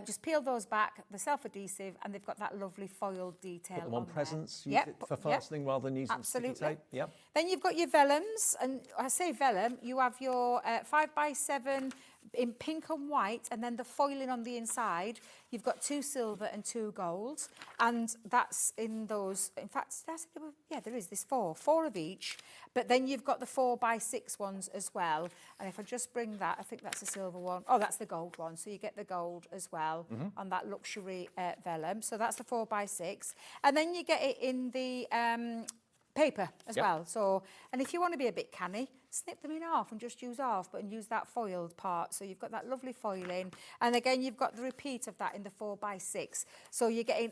Just peel those back, they're self-adhesive, and they've got that lovely foiled detail. Put them on presents, use yep. it for fastening rather than using sticky tape. Yep. Then you've got your vellums, and I say vellum, you have your 5x7 in pink and white, and then the foiling on the inside. You've got 2 silver and 2 gold, and that's in those. In fact, there is this 4 of each. But then you've got the 4x6 ones as well. And if I just bring that, I think that's a silver one. Oh, that's the gold one. So you get the gold as well on that luxury vellum. So that's the 4x6, and then you get it in the paper as well. So, and if you want to be a bit canny, snip them in half and just use half, but and use that foiled part. So you've got that lovely foiling, and again you've got the repeat of that in the 4x6. So you're getting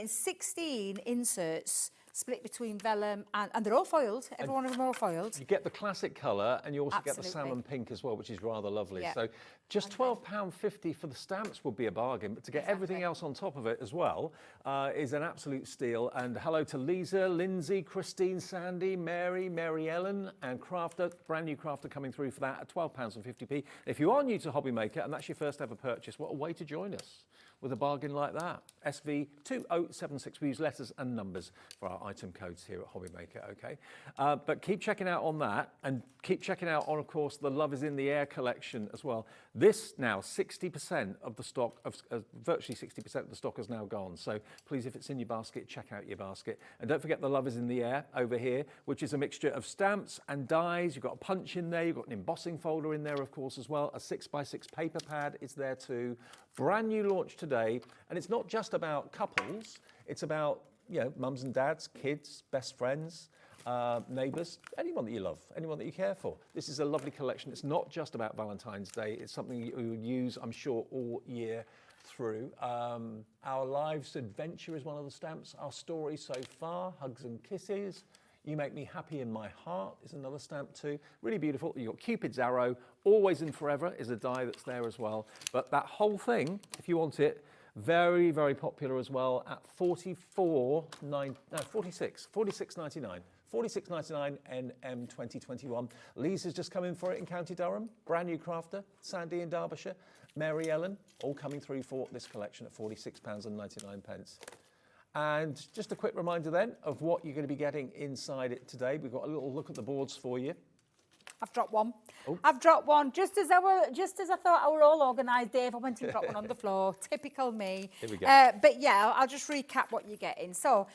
16 inserts split between vellum and they're all foiled. Every one of them are all foiled. You get the classic colour, and you also get the salmon pink as well, which is rather lovely. Yeah. So just £12.50 for the stamps would be a bargain, but to get everything else on top of it as well is an absolute steal. And hello to Lisa, Lindsay, Christine, Sandy, Mary Ellen, and Crafter, brand new Crafter coming through for that at £12.50. If you are new to Hobby Maker and that's your first ever purchase, what a way to join us with a bargain like that. SV2076, we use letters and numbers for our item codes here at Hobby Maker, okay? But keep checking out on that, and keep checking out on, of course, the Love is in the Air collection as well. This now, 60% of the stock, virtually 60% of the stock has now gone. So please, if it's in your basket, check out your basket. And don't forget the Love is in the Air over here, which is a mixture of stamps and dies. You've got a punch in there, you've got an embossing folder in there, of course, as well. A 6x6 paper pad is there too. Brand new launch today, and it's not just about couples, it's about, you know, mums and dads, kids, best friends, neighbours, anyone that you love, anyone that you care for. This is a lovely collection. It's not just about Valentine's Day, it's something you will use, I'm sure, all year through. Our Lives Adventure is one of the stamps, our story so far, hugs and kisses. You Make Me Happy in My Heart is another stamp too. Really beautiful. You've got Cupid's Arrow, Always and Forever is a die that's there as well. But that whole thing, if you want it, very, very popular as well at $46.99. $46.99 NM 2021. Lisa's just come in for it in County Durham. Brand new crafter. Sandy in Derbyshire. Mary Ellen, all coming through for this collection at £46.99. And just a quick reminder then of what you're going to be getting inside it today. We've got a little look at the boards for you. I've dropped one. Oh. I've dropped one. Just as I thought I were all organised, Dave, I went and dropped one on the floor. Typical me. Here we go. But yeah, I'll just recap what you're getting. So,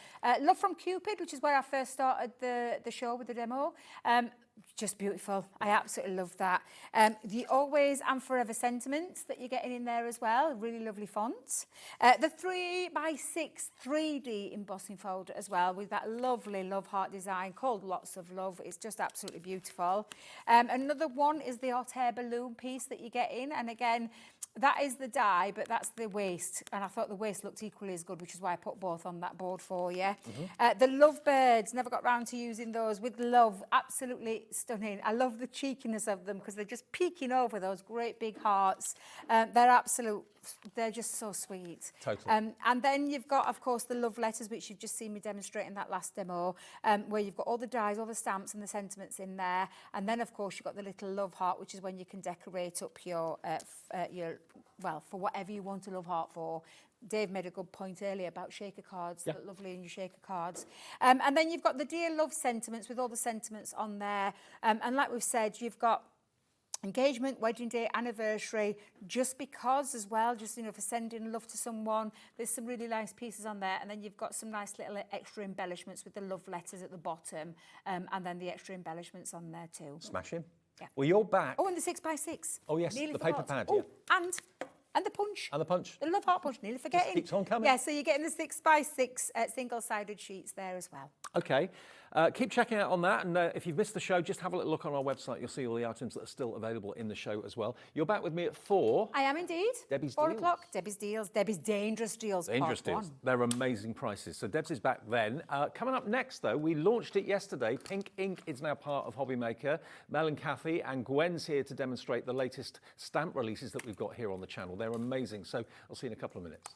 Love from Cupid, which is where I first started the show with the demo. Just beautiful. I absolutely love that. The Always and Forever sentiments that you're getting in there as well. Really lovely font. The 3x6 3D embossing folder as well with that lovely love heart design called Lots of Love. It's just absolutely beautiful. Another one is the hot air balloon piece that you get in. And again, that is the die, but that's the waist. And I thought the waist looked equally as good, which is why I put both on that board for you. The Lovebirds, never got round to using those with love. Absolutely stunning. I love the cheekiness of them because they're just peeking over those great big hearts. They're just so sweet. Totally. And then you've got, of course, the love letters, which you've just seen me demonstrate in that last demo, where you've got all the dies, all the stamps and the sentiments in there. And then, of course, you've got the little love heart, which is when you can decorate up your for whatever you want a love heart for. Dave made a good point earlier about shaker cards, that lovely in your shaker cards. And then you've got the Dear Love sentiments with all the sentiments on there. And like we've said, you've got engagement, wedding day, anniversary, just because as well, just, for sending love to someone. There's some really nice pieces on there. And then you've got some nice little extra embellishments with the love letters at the bottom. And then the extra embellishments on there too. Smashing. Yeah. Well, you're back. Oh, and the 6x6. Oh, yes, Nearly the forgot. paper pad. Oh, and the punch. And the punch. The love heart punch, nearly forgetting. Keeps on coming. Yeah, so you're getting the 6x6 single-sided sheets there as well. Okay, keep checking out on that, and if you've missed the show, just have a little look on our website. You'll see all the items that are still available in the show as well. You're back with me at 4. I am indeed. Debbie's 4 deals. o'clock, Debbie's deals, Debbie's dangerous deals. Dangerous part deals. one. They're amazing prices. So Debs is back then. Coming up next, though, we launched it yesterday. Pink Ink is now part of Hobby Maker. Mel and Cathie and Gwen's here to demonstrate the latest stamp releases that we've got here on the channel. They're amazing. So I'll see you in a couple of minutes.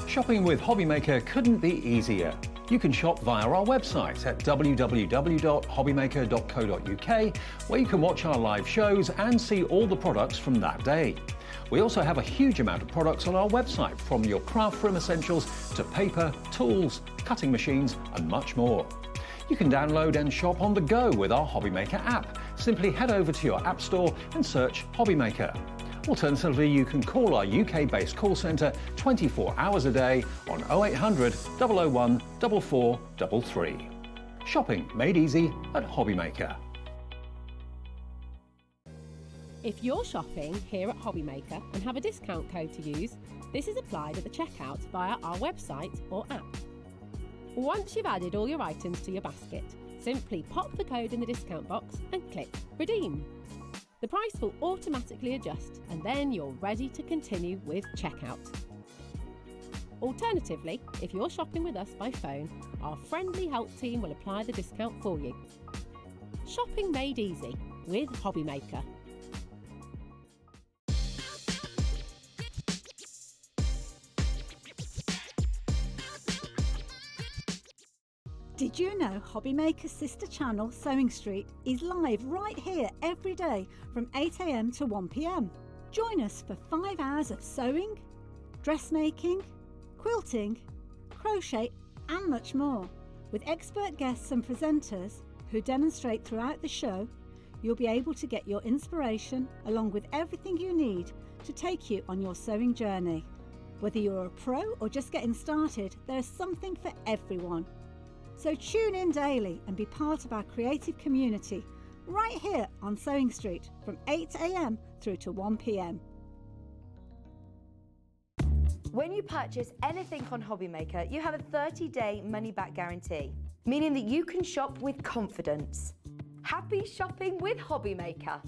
Shopping with Hobby Maker couldn't be easier. You can shop via our website at www.hobbymaker.co.uk, where you can watch our live shows and see all the products from that day. We also have a huge amount of products on our website, from your craft room essentials to paper, tools, cutting machines and much more. You can download and shop on the go with our Hobby Maker app. Simply head over to your app store and search Hobby Maker. Alternatively, you can call our UK-based call centre 24 hours a day on 0800 001 4433. Shopping made easy at Hobby Maker. If you're shopping here at Hobby Maker and have a discount code to use, this is applied at the checkout via our website or app. Once you've added all your items to your basket, simply pop the code in the discount box and click Redeem. The price will automatically adjust, and then you're ready to continue with checkout. Alternatively, if you're shopping with us by phone, our friendly help team will apply the discount for you. Shopping made easy with Hobby Maker. Did you know Hobby Maker's sister channel, Sewing Street, is live right here every day from 8 AM to 1 PM? Join us for 5 hours of sewing, dressmaking, quilting, crochet and much more. With expert guests and presenters who demonstrate throughout the show, you'll be able to get your inspiration along with everything you need to take you on your sewing journey. Whether you're a pro or just getting started, there's something for everyone. So tune in daily and be part of our creative community right here on Sewing Street from 8 AM through to 1 PM. When you purchase anything on Hobby Maker, you have a 30-day money-back guarantee, meaning that you can shop with confidence. Happy shopping with Hobby Maker.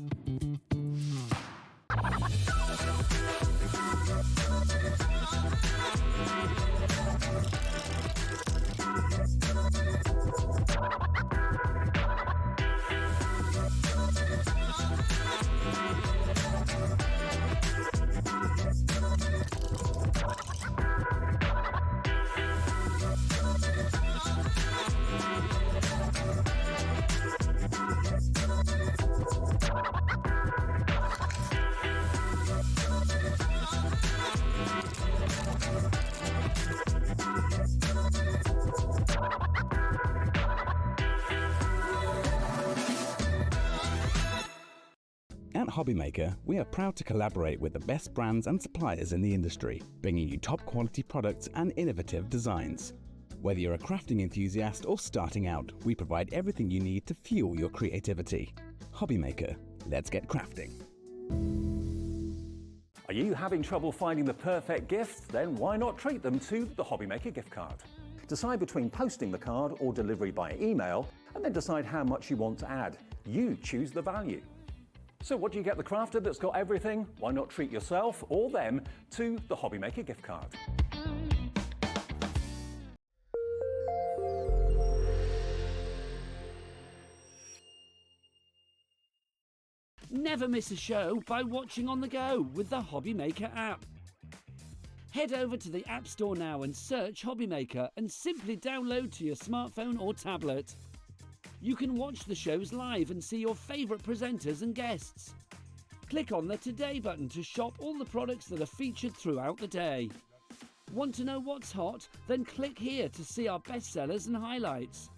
At Hobbymaker, we are proud to collaborate with the best brands and suppliers in the industry, bringing you top quality products and innovative designs. Whether you're a crafting enthusiast or starting out, we provide everything you need to fuel your creativity. Hobbymaker, let's get crafting. Are you having trouble finding the perfect gift? Then why not treat them to the Hobbymaker gift card? Decide between posting the card or delivery by email, and then decide how much you want to add. You choose the value. So what do you get the crafter that's got everything? Why not treat yourself or them to the Hobbymaker gift card? Never miss a show by watching on the go with the Hobbymaker app. Head over to the App Store now and search Hobbymaker and simply download to your smartphone or tablet. You can watch the shows live and see your favourite presenters and guests. Click on the Today button to shop all the products that are featured throughout the day. Want to know what's hot? Then click here to see our bestsellers and highlights.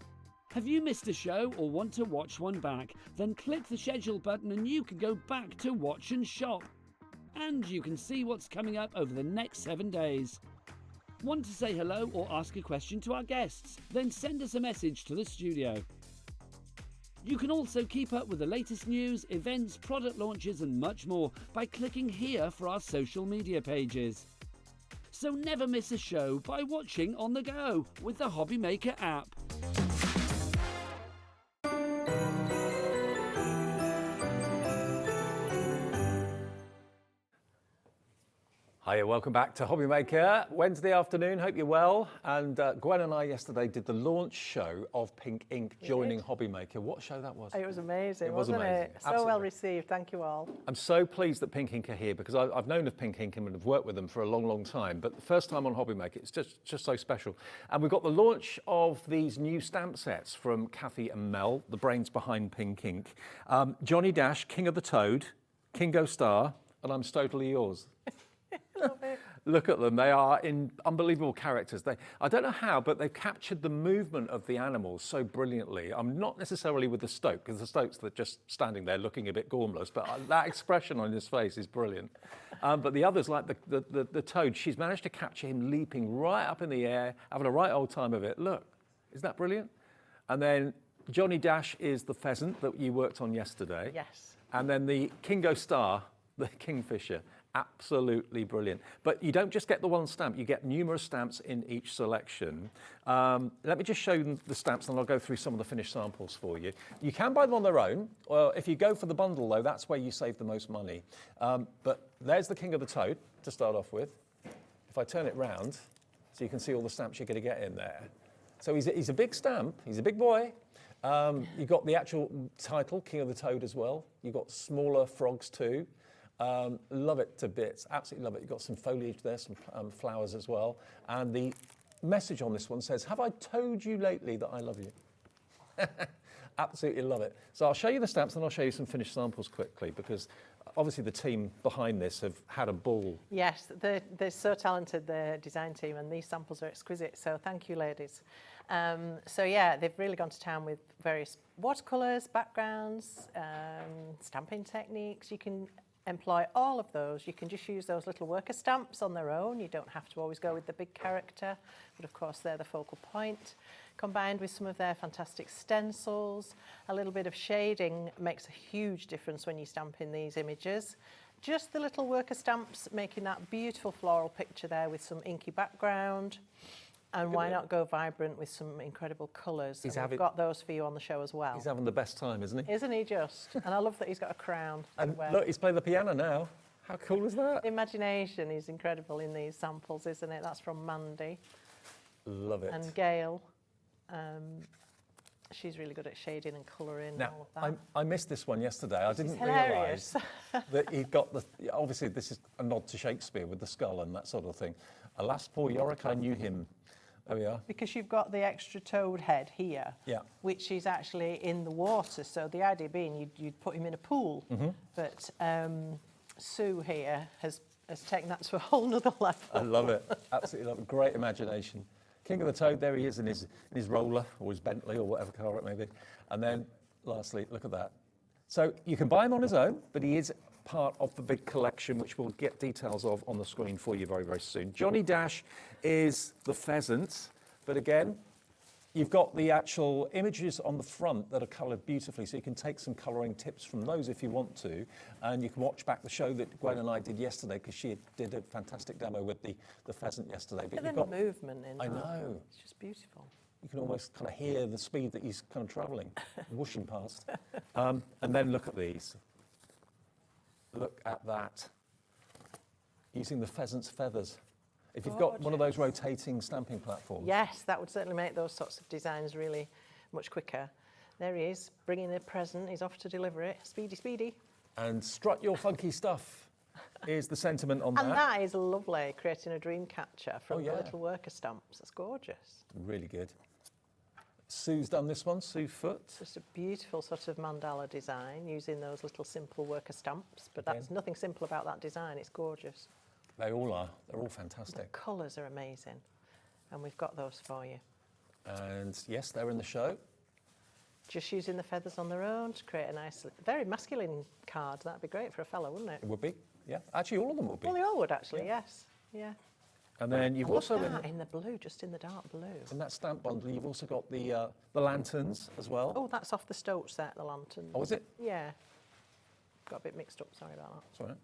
Have you missed a show or want to watch one back? Then click the schedule button and you can go back to watch and shop. And you can see what's coming up over the next 7 days. Want to say hello or ask a question to our guests? Then send us a message to the studio. You can also keep up with the latest news, events, product launches and much more by clicking here for our social media pages. So never miss a show by watching on the go with the Hobbymaker app. Hiya, welcome back to Hobbymaker. Wednesday afternoon, hope you're well. And Gwen and I yesterday did the launch show of Pink Ink joining Hobbymaker. What a show that was. It was amazing, was wasn't amazing. it? So Absolutely. well received, thank you all. I'm so pleased that Pink Ink are here because I've known of Pink Ink and have worked with them for a long, long time. But the first time on Hobbymaker, it's just so special. And we've got the launch of these new stamp sets from Cathie and Mel, the brains behind Pink Ink. Johnny Dash, King of the Toad, Kingo Star, and I'm Totally Yours. Love it. Look at them, they are in unbelievable characters. I don't know how, but they've captured the movement of the animals so brilliantly. I'm not necessarily with the Stoat, because the Stoats, they're just standing there looking a bit gormless, but that expression on his face is brilliant. But the others, like the Toad, she's managed to capture him leaping right up in the air, having a right old time of it. Look, isn't that brilliant? And then Johnny Dash is the pheasant that you worked on yesterday. Yes. And then the Kingo Star, the kingfisher. Absolutely brilliant. But you don't just get the one stamp, you get numerous stamps in each selection. Let me just show you the stamps and I'll go through some of the finished samples for you. You can buy them on their own. Well, if you go for the bundle though, that's where you save the most money. But there's the King of the Toad to start off with. If I turn it round, so you can see all the stamps you're going to get in there. So he's a big stamp, he's a big boy. You've got the actual title, King of the Toad as well. You've got smaller frogs too. Love it to bits, absolutely love it. You've got some foliage there, some flowers as well. And the message on this one says, have I told you lately that I love you? Absolutely love it. So I'll show you the stamps and I'll show you some finished samples quickly because obviously the team behind this have had a ball. Yes, they're so talented, the design team, and these samples are exquisite, so thank you, ladies. So yeah, they've really gone to town with various watercolours, backgrounds, stamping techniques. You can employ all of those. You can just use those little worker stamps on their own. You don't have to always go with the big character, but of course they're the focal point. Combined with some of their fantastic stencils, a little bit of shading makes a huge difference when you stamp in these images. Just the little worker stamps making that beautiful floral picture there with some inky background. And why not go vibrant with some incredible colours? And we've got those for you on the show as well. He's having the best time, isn't he? Isn't he just? And I love that he's got a crown. And look, he's playing the piano now. How cool is that? Imagination is incredible in these samples, isn't it? That's from Mandy Love it. and Gail. She's really good at shading and colouring and all of that. I missed this one yesterday. I didn't hilarious. realise that he'd got the... Obviously, this is a nod to Shakespeare with the skull and that sort of thing. Alas, poor Yorick, I knew him. There we are. Because you've got the extra toad head here, which is actually in the water. So the idea being you'd put him in a pool. But Sue here has taken that to a whole nother level. I love it. Absolutely love it. Great imagination. King of the Toad, there he is in his roller or his Bentley or whatever car it may be. And then lastly, look at that. So you can buy him on his own, but he is part of the big collection, which we'll get details of on the screen for you very, very soon. Johnny Dash is the pheasant, but again, you've got the actual images on the front that are coloured beautifully, so you can take some colouring tips from those if you want to, and you can watch back the show that Gwen and I did yesterday, because she did a fantastic demo with the pheasant yesterday. But Look at the movement in I that. know. It's just beautiful. You can almost kind of hear the speed that he's kind of travelling, whooshing past. And then look at these. Look at that. Using the pheasant's feathers. If you've got one of those rotating stamping platforms. Yes, that would certainly make those sorts of designs really much quicker. There he is, bringing a present. He's off to deliver it. Speedy, speedy. And strut your funky stuff is the sentiment on that. And that is lovely, creating a dream catcher from yeah. the little worker stamps. That's gorgeous. Really good. Sue's done this one, Sue Foot. Just a beautiful sort of mandala design using those little simple worker stamps. But that's nothing simple about that design. It's gorgeous. They all are. They're all The fantastic. colours are amazing. And we've got those for you. And yes, they're in the show. Just using the feathers on their own to create a nice, very masculine card. That'd be great for a fella, wouldn't it? It would be, yeah. Actually, all of them would be. Well, they all would actually, yes. Yeah. And then you've I love also that in the blue, just in the dark blue. in that stamp bundle, you've also got the lanterns as well. Oh, that's off the Stoach set, the lantern. Oh, is it? Yeah. Got a bit mixed up, sorry about that. That's all right.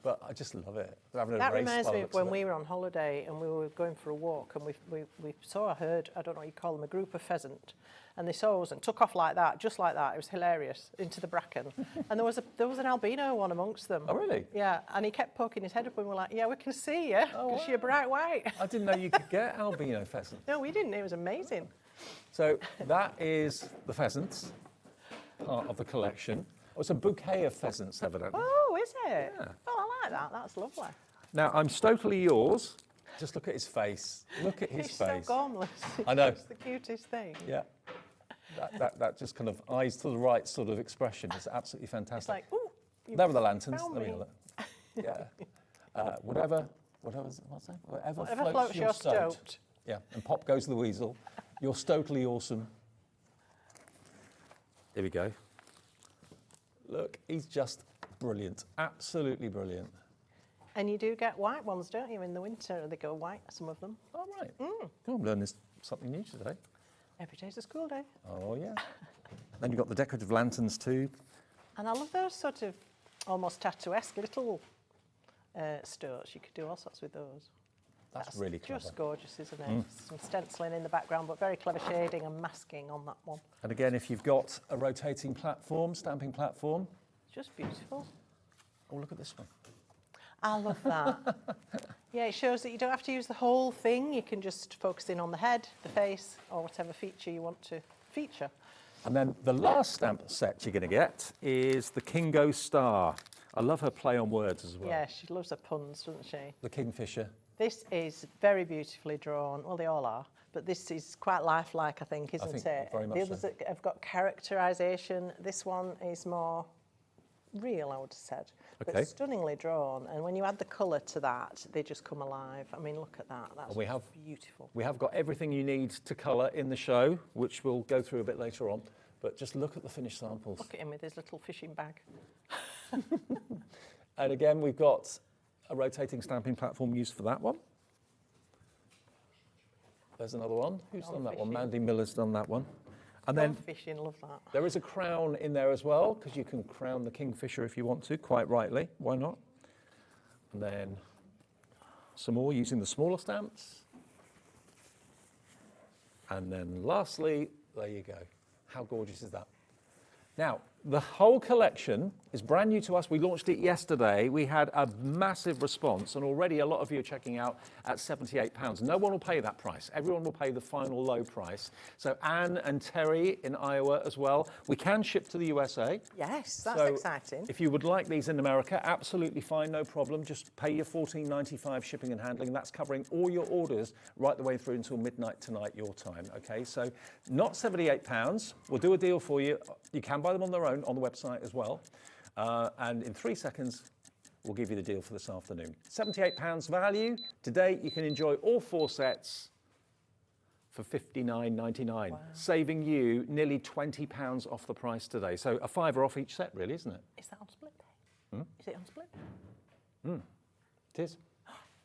But I just love it. They're having a That race reminds by the me of looks when it. we were on holiday and we were going for a walk and we saw a herd, I don't know what you call them, a group of pheasant, and they saw us and took off like that, just like that. It was hilarious, into the bracken. And there was an albino one amongst them. Oh, really? Yeah, and he kept poking his head up and we were like, yeah, we can see you, because you're bright white. I didn't know you could get albino pheasant. No, we didn't. It was amazing. So that is the pheasants, part of the collection. Oh, it's a bouquet of pheasants, evidently. Oh, is it? Yeah. Oh, I like that. That's lovely. Now, I'm totally yours. Just look at his face. Look at his He's face. so gormless. I know. It's the cutest thing. Yeah. That just kind of eyes to the right sort of expression is absolutely It's fantastic. like, ooh. There were the lanterns. found There we me. go. Yeah. Whatever Floats your stoat. Yeah, and pop goes the weasel. You're totally awesome. Here we go. Look, he's just brilliant. Absolutely brilliant. And you do get white ones, don't you, in the winter? They go white, some of them. All right. Oh, I'm learning something new today. Every day's a school day. Oh, yeah. Then you've got the decorative lanterns too. And I love those sort of almost tattoo-esque little stoats. You could do all sorts with those. That's really clever. Just gorgeous, isn't it? Some stenciling in the background, but very clever shading and masking on that one. And again, if you've got a rotating platform, stamping platform. It's just beautiful. Oh, look at this one. I love that. Yeah, it shows that you don't have to use the whole thing. You can just focus in on the head, the face, or whatever feature you want to feature. And then the last stamp set you're going to get is the Kingo Star. I love her play on words as well. Yeah, she loves her puns, doesn't she? The Kingfisher. This is very beautifully drawn. Well, they all are, but this is quite lifelike, I think, isn't it? Very much the others so. have got characterisation. This one is more real, I would have said, Okay. but stunningly drawn. And when you add the colour to that, they just come alive. I mean, look at that. That's we have- beautiful. We have got everything you need to colour in the show, which we'll go through a bit later on. But just look at the finished samples. Look at him with his little fishing bag. And again, we've got a rotating stamping platform used for that one. There's another one. Who's done that one? fishing. Mandy Miller's done that one. And then Fishing, love that. there is a crown in there as well, because you can crown the Kingfisher if you want to, quite rightly. Why not? And then some more using the smaller stamps. And then lastly, there you go. How gorgeous is that? Now, The whole collection is brand new to us. We launched it yesterday. We had a massive response, and already a lot of you are checking out at £78. No one will pay that price. Everyone will pay the final low price. So Anne and Terry in Iowa as well. We can ship to the USA. Yes, that's So exciting. if you would like these in America, absolutely fine, no problem. Just pay your $14.95 shipping and handling. That's covering all your orders right the way through until midnight tonight, your time. Okay, so not £78. We'll do a deal for you. You can buy them on their own on the website as well. And in 3 seconds, we'll give you the deal for this afternoon. £78 value. Today, you can enjoy all 4 sets for $59.99, saving you nearly £20 off the price today. So a £5 off each set, really, isn't it? Is that on split pay? Is it on split pay? It is.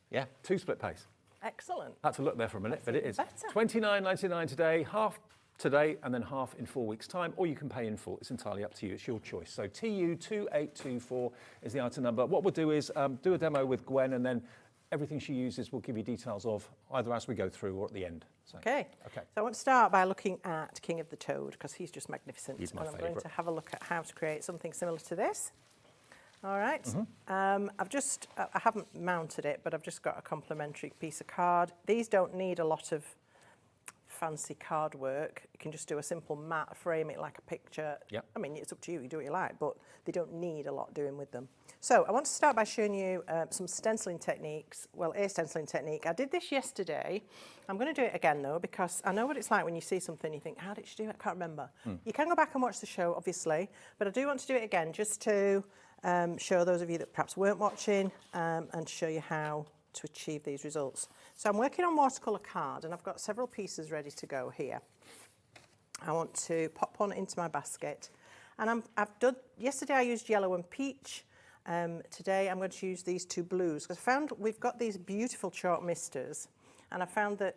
Yeah, 2 split pays. Excellent. Had to look there for a minute, but it is. better. $29.99 today, half today and then half in 4 weeks' time, or you can pay in full. It's entirely up to you. It's your choice. So TU2824 is the item number. What we'll do is do a demo with Gwen, and then everything she uses we'll give you details of either as we go through or at the end. So, Okay. Okay. So I want to start by looking at King of the Toad, because he's just magnificent. He's my and I'm going favourite. to have a look at how to create something similar to this. All right. Mm-hmm. I haven't mounted it, but I've just got a complimentary piece of card. These don't need a lot of fancy card work. You can just do a simple mat, frame it like a picture. Yep. I mean, it's up to you, you do what you like, but they don't need a lot doing with them. So I want to start by showing you some stenciling techniques. Well, a stenciling technique. I did this yesterday. I'm going to do it again though, because I know what it's like when you see something, you think, how did you do it? I can't remember. You can go back and watch the show, obviously, but I do want to do it again just to show those of you that perhaps weren't watching and show you how to achieve these results. So I'm working on watercolour card, and I've got several pieces ready to go here. I want to pop one into my basket, and yesterday I used yellow and peach. Today I'm going to use these 2 blues, because I found we've got these beautiful chalk misters, and I found that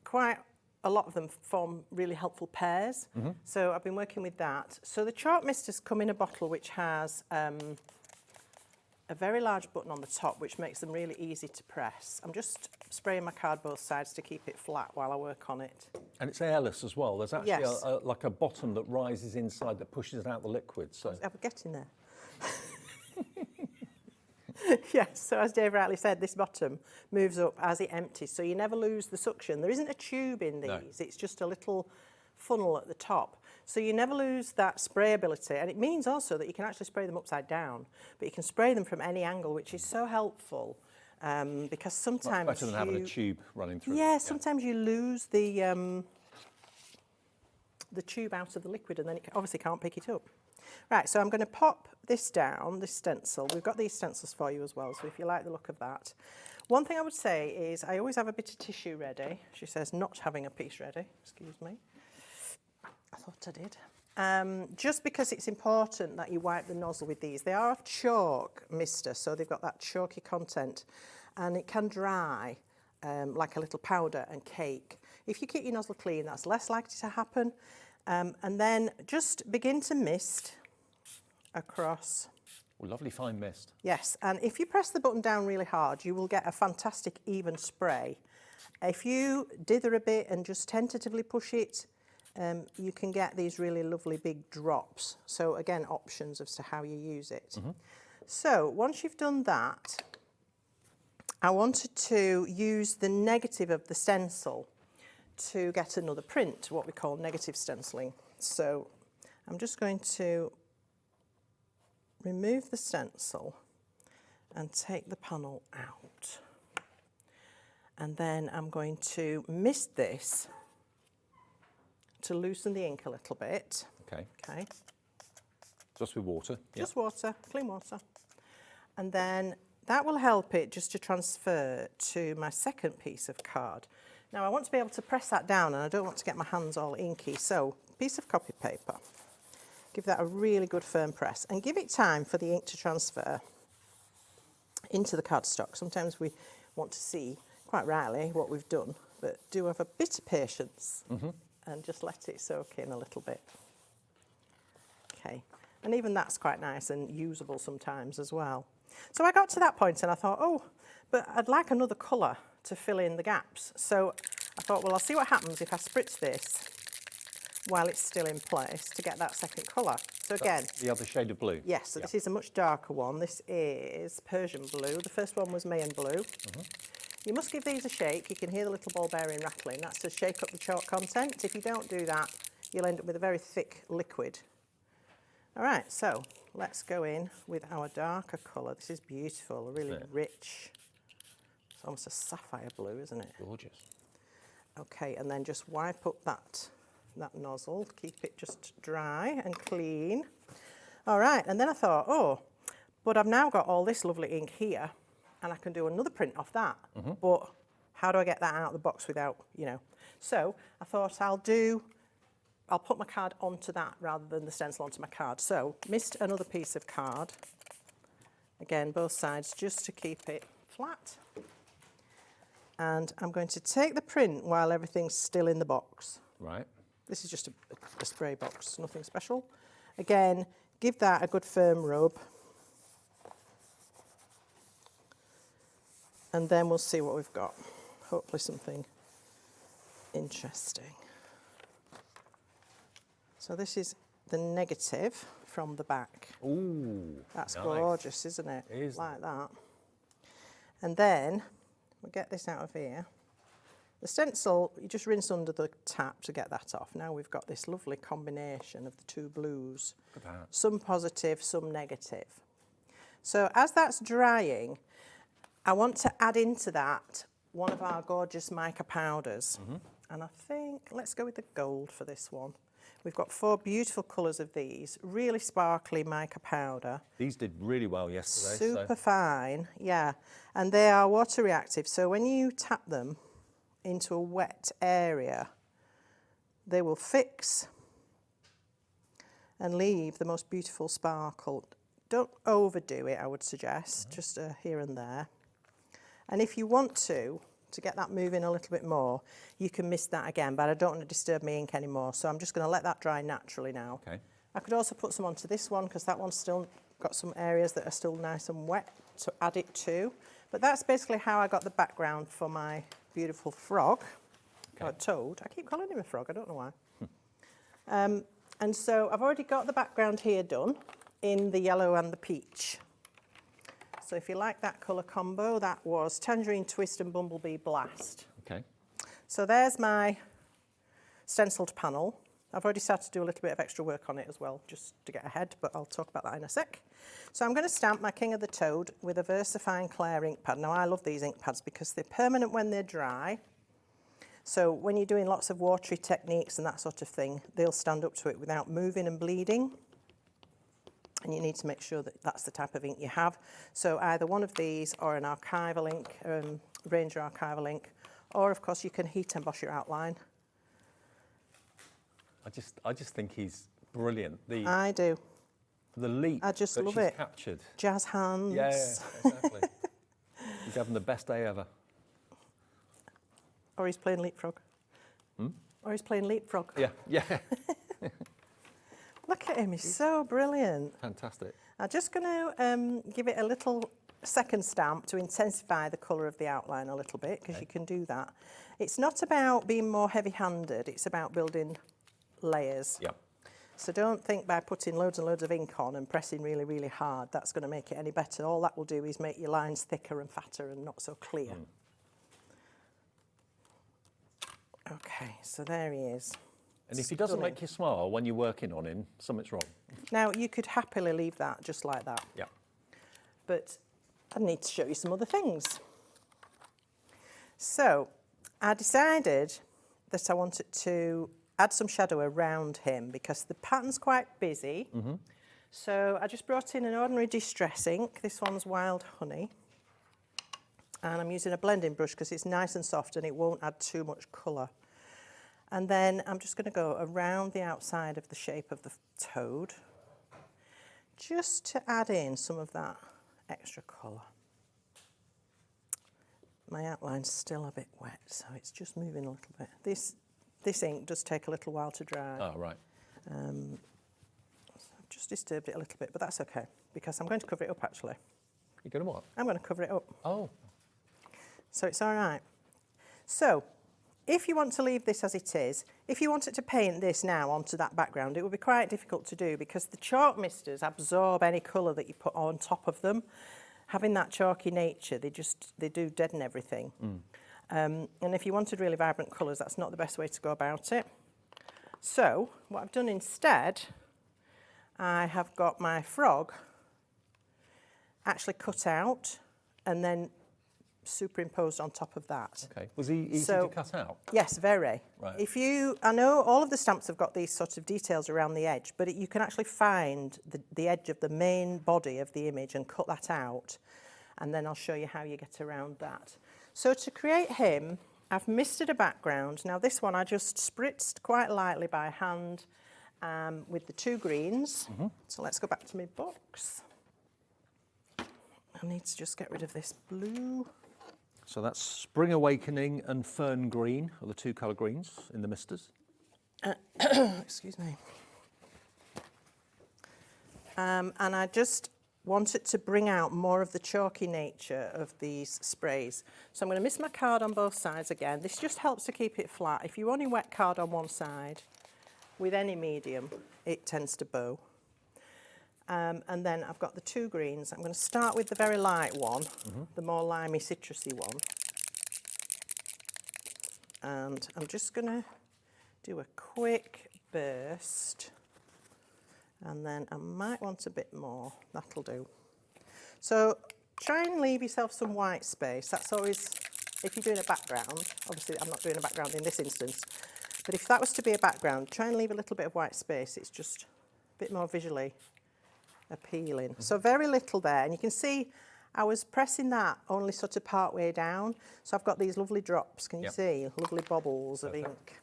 quite a lot of them form really helpful pairs. So I've been working with that. So the chalk misters come in a bottle which has a very large button on the top, which makes them really easy to press. I'm just spraying my card both sides to keep it flat while I work on it. And it's airless as well. There's actually Yes. like a bottom that rises inside that pushes out the liquid. So I'm getting there. Yes, so as Dave rightly said, this bottom moves up as it empties, so you never lose the suction. There isn't a tube in these, No. It's just a little funnel at the top. So you never lose that sprayability, and it means also that you can actually spray them upside down, but you can spray them from any angle, which is so helpful, because sometimes much better than having a tube running through. Yeah, sometimes you lose the tube out of the liquid, and then it obviously can't pick it up. Right, so I'm going to pop this down, this stencil. We've got these stencils for you as well, so if you like the look of that. One thing I would say is I always have a bit of tissue ready. She says not having a piece ready, excuse me. I thought I did. Just because it's important that you wipe the nozzle with these. They are chalk mister, so they've got that chalky content, and it can dry like a little powder and cake. If you keep your nozzle clean, that's less likely to happen. And then just begin to mist across. Well, lovely fine mist. Yes, and if you press the button down really hard, you will get a fantastic even spray. If you dither a bit and just tentatively push it, you can get these really lovely big drops. So again, options as to how you use it. So once you've done that, I wanted to use the negative of the stencil to get another print, what we call negative stenciling. So I'm just going to remove the stencil and take the panel out. And then I'm going to mist this to loosen the ink a little bit. Okay. Okay. Just with water. Just water, clean water. And then that will help it just to transfer to my second piece of card. Now I want to be able to press that down, and I don't want to get my hands all inky, so piece of copy paper. Give that a really good firm press and give it time for the ink to transfer into the cardstock. Sometimes we want to see, quite rarely, what we've done, but do have a bit of patience and just let it soak in a little bit. Okay, and even that's quite nice and usable sometimes as well. So I got to that point and I thought, oh, but I'd like another colour to fill in the gaps. So I thought, well, I'll see what happens if I spritz this while it's still in place to get that second colour. So again, The other shade of blue. yes, so this is a much darker one. This is Persian blue. The first one was Mayan blue. You must give these a shake. You can hear the little ball bearing rattling. That's to shake up the chalk content. If you don't do that, you'll end up with a very thick liquid. All right, so let's go in with our darker colour. This is beautiful, really rich. It's almost a sapphire blue, isn't it? Gorgeous. Okay, and then just wipe up that nozzle. Keep it just dry and clean. All right, and then I thought, oh, but I've now got all this lovely ink here, and I can do another print off that. But how do I get that out of the box without, you know? So I thought I'll put my card onto that rather than the stencil onto my card. So missed another piece of card. Again, both sides, just to keep it flat. And I'm going to take the print while everything's still in the box. Right. This is just a spray box, nothing special. Again, give that a good firm rub. And then we'll see what we've got. Hopefully something interesting. So this is the negative from the back. Ooh, That's nice. gorgeous, isn't it? It is. Like that. And then we'll get this out of here. The stencil, you just rinse under the tap to get that off. Now we've got this lovely combination of the two blues. Look at that. Some positive, some negative. So as that's drying, I want to add into that one of our gorgeous mica powders. And I think, let's go with the gold for this one. We've got 4 beautiful colours of these, really sparkly mica powder. These did really well yesterday. Super fine, yeah. And they are water reactive, so when you tap them into a wet area, they will fix and leave the most beautiful sparkle. Don't overdo it, I would suggest, just here and there. And if you want to get that moving a little bit more, you can mist that again, but I don't want to disturb my ink anymore, so I'm just going to let that dry naturally now. Okay. I could also put some onto this one because that one's still got some areas that are still nice and wet to add it to. But that's basically how I got the background for my beautiful frog, or toad. I keep calling him a frog, I don't know why. And so I've already got the background here done in the yellow and the peach. So if you like that colour combo, that was Tangerine Twist and Bumblebee Blast. Okay. So there's my stenciled panel. I've already started to do a little bit of extra work on it as well, just to get ahead, but I'll talk about that in a sec. So I'm going to stamp my King of the Toad with a VersaFine Clair ink pad. Now I love these ink pads because they're permanent when they're dry. So when you're doing lots of watery techniques and that sort of thing, they'll stand up to it without moving and bleeding. And you need to make sure that that's the type of ink you have. So either one of these or an archival ink, Ranger archival ink, or of course you can heat emboss your outline. I just think he's brilliant. I do. The leap I just that love she's it. captured. Jazz hands. Yeah, exactly. He's having the best day ever. Or he's playing leapfrog. Or he's playing leapfrog. Yeah. Look at him, he's so brilliant. Fantastic. I'm just going to give it a little second stamp to intensify the colour of the outline a little bit, because you can do that. It's not about being more heavy-handed, it's about building layers. Yep. So don't think by putting loads and loads of ink on and pressing really, really hard, that's going to make it any better. All that will do is make your lines thicker and fatter and not so clear. Okay, so there he is. And if he doesn't Stunning. make you smile when you're working on him, something's wrong. Now, you could happily leave that just like that. Yeah. But I need to show you some other things. So I decided that I wanted to add some shadow around him because the pattern's quite busy. So I just brought in an ordinary distress ink. This one's Wild Honey. And I'm using a blending brush because it's nice and soft and it won't add too much colour. And then I'm just going to go around the outside of the shape of the toad just to add in some of that extra colour. My outline's still a bit wet, so it's just moving a little bit. This ink does take a little while to dry. Oh, right. So I've just disturbed it a little bit, but that's okay, because I'm going to cover it up, actually. You're going to what? I'm going to cover it up. Oh. So it's all right. So if you want to leave this as it is, if you wanted to paint this now onto that background, it would be quite difficult to do because the chalk misters absorb any colour that you put on top of them. Having that chalky nature, they do deaden everything. And if you wanted really vibrant colours, that's not the best way to go about it. So what I've done instead, I have got my frog actually cut out and then superimposed on top of that. Okay. Was he easy to cut out? Yes, very. Right. I know all of the stamps have got these sort of details around the edge, but you can actually find the edge of the main body of the image and cut that out, and then I'll show you how you get around that. So to create him, I've misted a background. Now this one I just spritzed quite lightly by hand with the 2 greens. So let's go back to my box. I need to just get rid of this blue. So that's Spring Awakening and Fern Green, are the 2 colour greens in the misters. Excuse me. And I just wanted to bring out more of the chalky nature of these sprays. So I'm going to mist my card on both sides again. This just helps to keep it flat. If you only wet card on one side, with any medium, it tends to bow. And then I've got the 2 greens. I'm going to start with the very light one, the more limey, citrusy one. And I'm just going to do a quick burst. And then I might want a bit more. That'll do. So try and leave yourself some white space. That's always, if you're doing a background, obviously I'm not doing a background in this instance, but if that was to be a background, try and leave a little bit of white space. It's just a bit more visually appealing. So very little there, and you can see I was pressing that only sort of part way down, so I've got these lovely drops, can you see? Lovely bubbles of ink.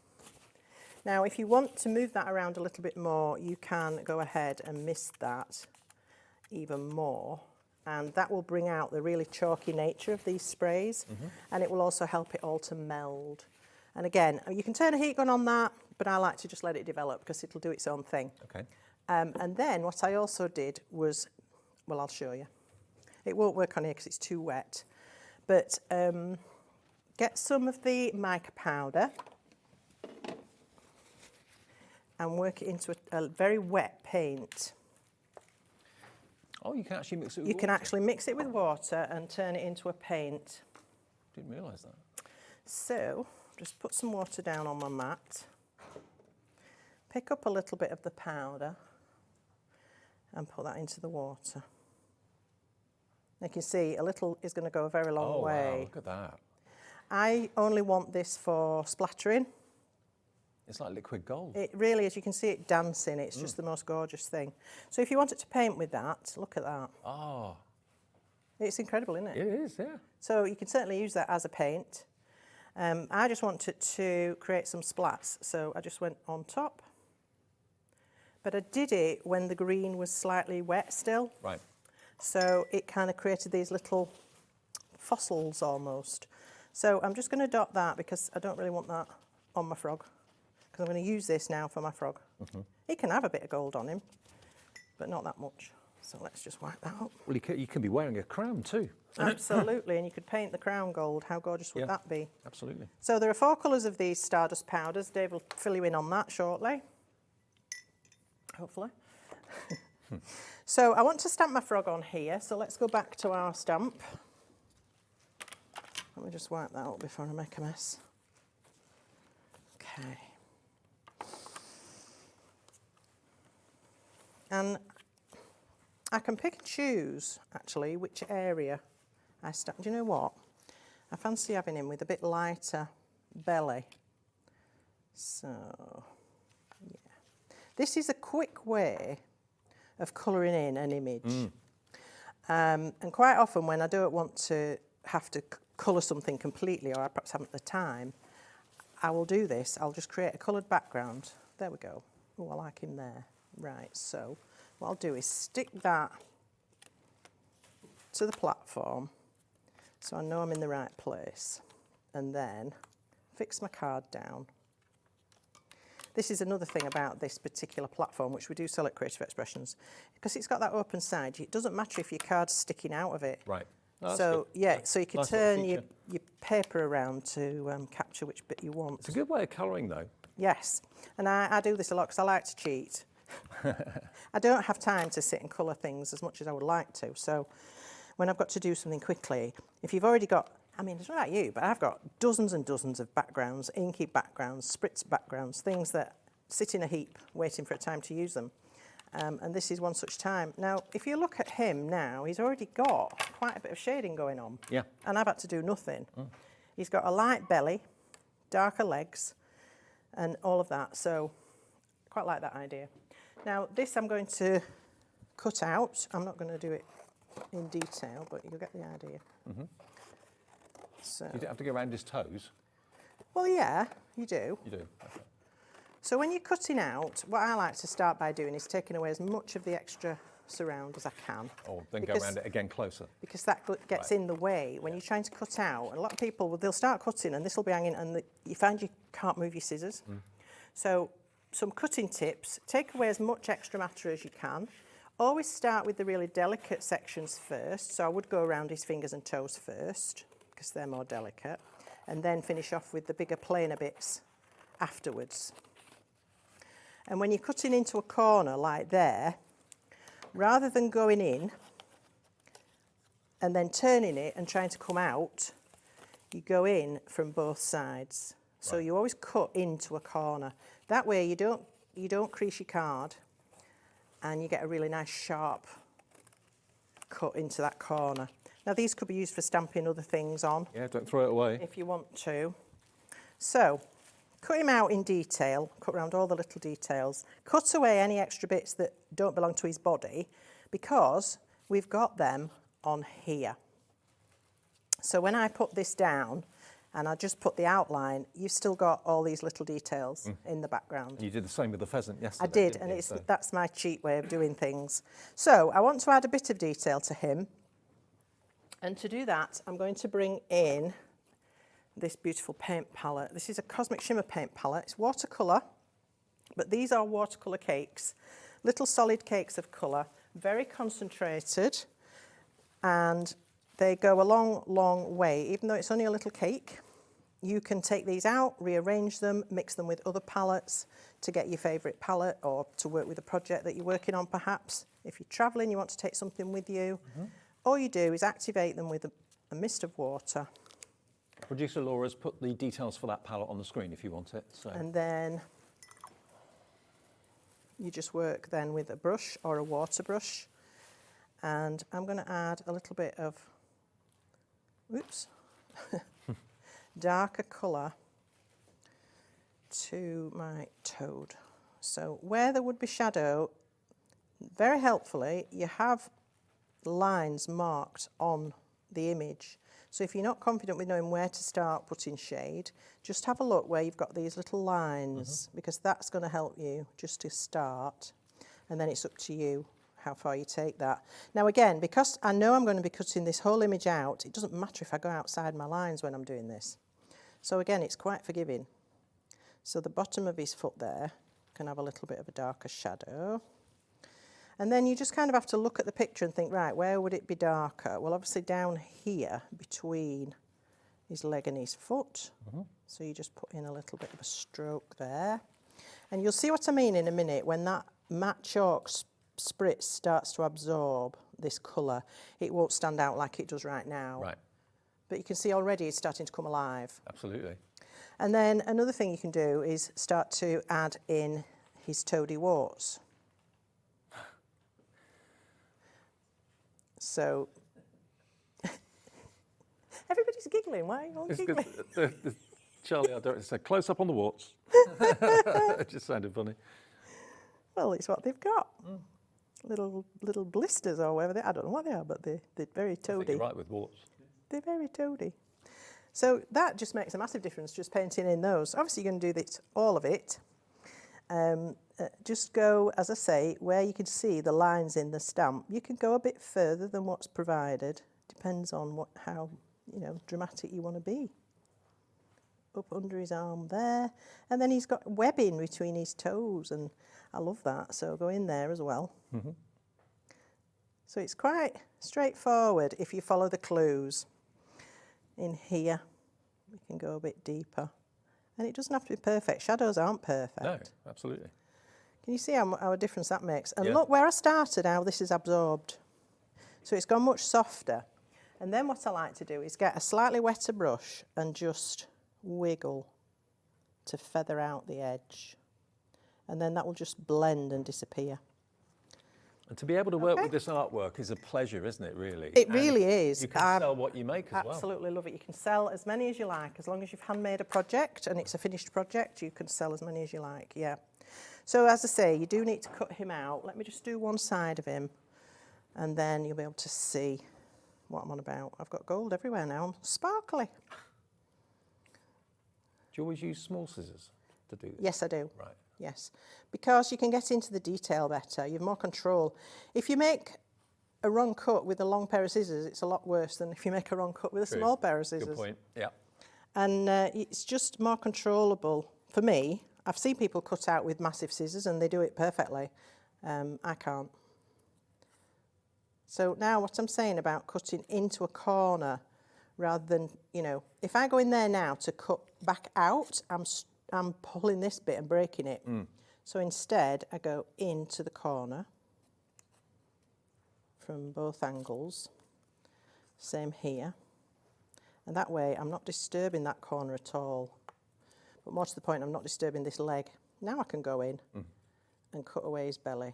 Now if you want to move that around a little bit more, you can go ahead and mist that even more, and that will bring out the really chalky nature of these sprays, and it will also help it all to meld. And again, you can turn a heat gun on that, but I like to just let it develop because it'll do its own thing. Okay. And then what I also did was, well, I'll show you. It won't work on here because it's too wet. But get some of the mica powder and work it into a very wet paint. Oh, you can actually mix it with You water? can actually mix it with water and turn it into a paint. Didn't realise that. So just put some water down on my mat. Pick up a little bit of the powder and put that into the water. You can see a little is going to go a very long way. Wow, look at that. I only want this for splattering. It's like liquid gold. It really is. You can see it dancing. It's just the most gorgeous thing. So if you wanted to paint with that, look at that. Oh. It's incredible, isn't it? It is, yeah. So you can certainly use that as a paint. I just wanted to create some splats, so I just went on top. But I did it when the green was slightly wet still. Right. So it kind of created these little fossils almost. So I'm just going to dot that because I don't really want that on my frog, because I'm going to use this now for my frog. He can have a bit of gold on him, but not that much. So let's just wipe that up. Well, you can be wearing a crown too. Absolutely, and you could paint the crown gold. How gorgeous would that be? Absolutely. So there are 4 colours of these Stardust powders. Dave will fill you in on that shortly, hopefully. So I want to stamp my frog on here, so let's go back to our stamp. Let me just wipe that up before I make a mess. Okay. And I can pick and choose, actually, which area I stamp. Do you know what? I fancy having him with a bit lighter belly. So, yeah. This is a quick way of colouring in an image. And quite often when I don't want to have to colour something completely, or I perhaps haven't the time, I will do this. I'll just create a coloured background. There we go. Oh, I like him there. Right, so what I'll do is stick that to the platform so I know I'm in the right place, and then fix my card down. This is another thing about this particular platform, which we do sell at Creative Expressions, because it's got that open side. It doesn't matter if your card's sticking out of it. Right. that's So good. yeah, so you can Nice little turn your feature. paper around to capture which bit you want. It's a good way of colouring, though. Yes, and I do this a lot because I like to cheat. I don't have time to sit and colour things as much as I would like to. So when I've got to do something quickly, if you've already got, I mean, it's not like you, but I've got dozens and dozens of backgrounds, inky backgrounds, spritz backgrounds, things that sit in a heap waiting for a time to use them. And this is one such time. Now, if you look at him now, he's already got quite a bit of shading going on. Yeah. And I've had to do nothing. He's got a light belly, darker legs, and all of that. So I quite like that idea. Now, this I'm going to cut out. I'm not going to do it in detail, but you'll get the idea. So, You don't have to go around his toes. well, yeah, you do. You do. Okay. So when you're cutting out, what I like to start by doing is taking away as much of the extra surround as I can. Or then Because- go around it again closer. Because that gets in the way when you're trying to cut out. And a lot of people, they'll start cutting and this will be hanging and you find you can't move your scissors. So some cutting tips, take away as much extra matter as you can. Always start with the really delicate sections first. So I would go around his fingers and toes first because they're more delicate. And then finish off with the bigger, plainer bits afterwards. And when you're cutting into a corner like there, rather than going in and then turning it and trying to come out, you go in from both sides. So you always cut into a corner. That way you don't crease your card and you get a really nice sharp cut into that corner. Now these could be used for stamping other things on Yeah, don't throw it away. if you want to. So cut him out in detail, cut around all the little details, cut away any extra bits that don't belong to his body because we've got them on here. So when I put this down and I just put the outline, you've still got all these little details in the background. You did the same with the pheasant yesterday. I did, didn't and you? it's, So- that's my cheat way of doing things. So I want to add a bit of detail to him. And to do that, I'm going to bring in this beautiful paint palette. This is a Cosmic Shimmer paint palette. It's watercolour, but these are watercolour cakes, little solid cakes of colour, very concentrated, and they go a long, long way. Even though it's only a little cake, you can take these out, rearrange them, mix them with other palettes to get your favourite palette or to work with a project that you're working on perhaps. If you're travelling, you want to take something with you, all you do is activate them with a mist of water. Producer Laura's put the details for that palette on the screen if you want it. So. And then you just work then with a brush or a water brush. And I'm going to add a little bit of, oops, darker colour to my toad. So where there would be shadow, very helpfully, you have lines marked on the image. So if you're not confident with knowing where to start putting shade, just have a look where you've got these little lines because that's going to help you just to start. And then it's up to you how far you take that. Now again, because I know I'm going to be cutting this whole image out, it doesn't matter if I go outside my lines when I'm doing this. So again, it's quite forgiving. So the bottom of his foot there can have a little bit of a darker shadow. And then you just kind of have to look at the picture and think, right, where would it be darker? Well, obviously down here between his leg and his foot. So you just put in a little bit of a stroke there. And you'll see what I mean in a minute when that matte chalk spritz starts to absorb this colour. It won't stand out like it does right now. Right. But you can see already it's starting to come alive. Absolutely. And then another thing you can do is start to add in his toady warts. So, everybody's giggling. Why are you all It's giggling? good. Charlie, I don't say close up on the warts. It just sounded funny. Well, it's what they've got. Little blisters or whatever. I don't know what they are, but they're very I think toady. you're right with warts. They're very toady. So that just makes a massive difference, just painting in those. Obviously, you're going to do this, all of it. Just go, as I say, where you can see the lines in the stamp. You can go a bit further than what's provided. Depends on how dramatic you want to be. Up under his arm there. And then he's got webbing between his toes, and I love that. So go in there as well. So So it's quite straightforward if you follow the clues. In here, we can go a bit deeper. And it doesn't have to be perfect. Shadows aren't perfect. No, absolutely. Can you see how a difference that makes? And Yeah. look, where I started, how this is absorbed. So it's gone much softer. And then what I like to do is get a slightly wetter brush and just wiggle to feather out the edge. And then that will just blend and disappear. And to be able to work with this artwork is a pleasure, isn't it, really? It And really is. You can sell what you make as well. Absolutely love it. You can sell as many as you like. As long as you've handmade a project and it's a finished project, you can sell as many as you like, yeah. So as I say, you do need to cut him out. Let me just do one side of him and then you'll be able to see what I'm on about. I've got gold everywhere now. I'm sparkly. Do you always use small scissors to do this? Yes, I do. Right. Yes, because you can get into the detail better. You have more control. If you make a wrong cut with a long pair of scissors, it's a lot worse than if you make a wrong cut with a True. small pair of scissors. Good point, yeah. And it's just more controllable. For me, I've seen people cut out with massive scissors and they do it perfectly. I can't. So now what I'm saying about cutting into a corner rather than, you know, if I go in there now to cut back out, I'm pulling this bit and breaking it. So instead, I go into the corner from both angles. Same here. And that way, I'm not disturbing that corner at all. But more to the point, I'm not disturbing this leg. Now I can go in and cut away his belly.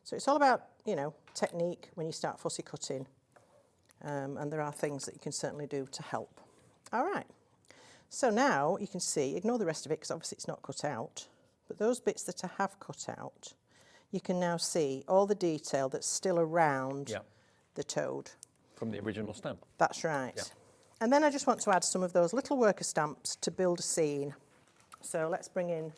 So it's all about, you know, technique when you start fussy cutting. And there are things that you can certainly do to help. All right. So now you can see, ignore the rest of it because obviously it's not cut out, but those bits that I have cut out, you can now see all the detail that's still around the toad. From the original stamp. That's right. Yeah. And then I just want to add some of those little worker stamps to build a scene. So let's bring in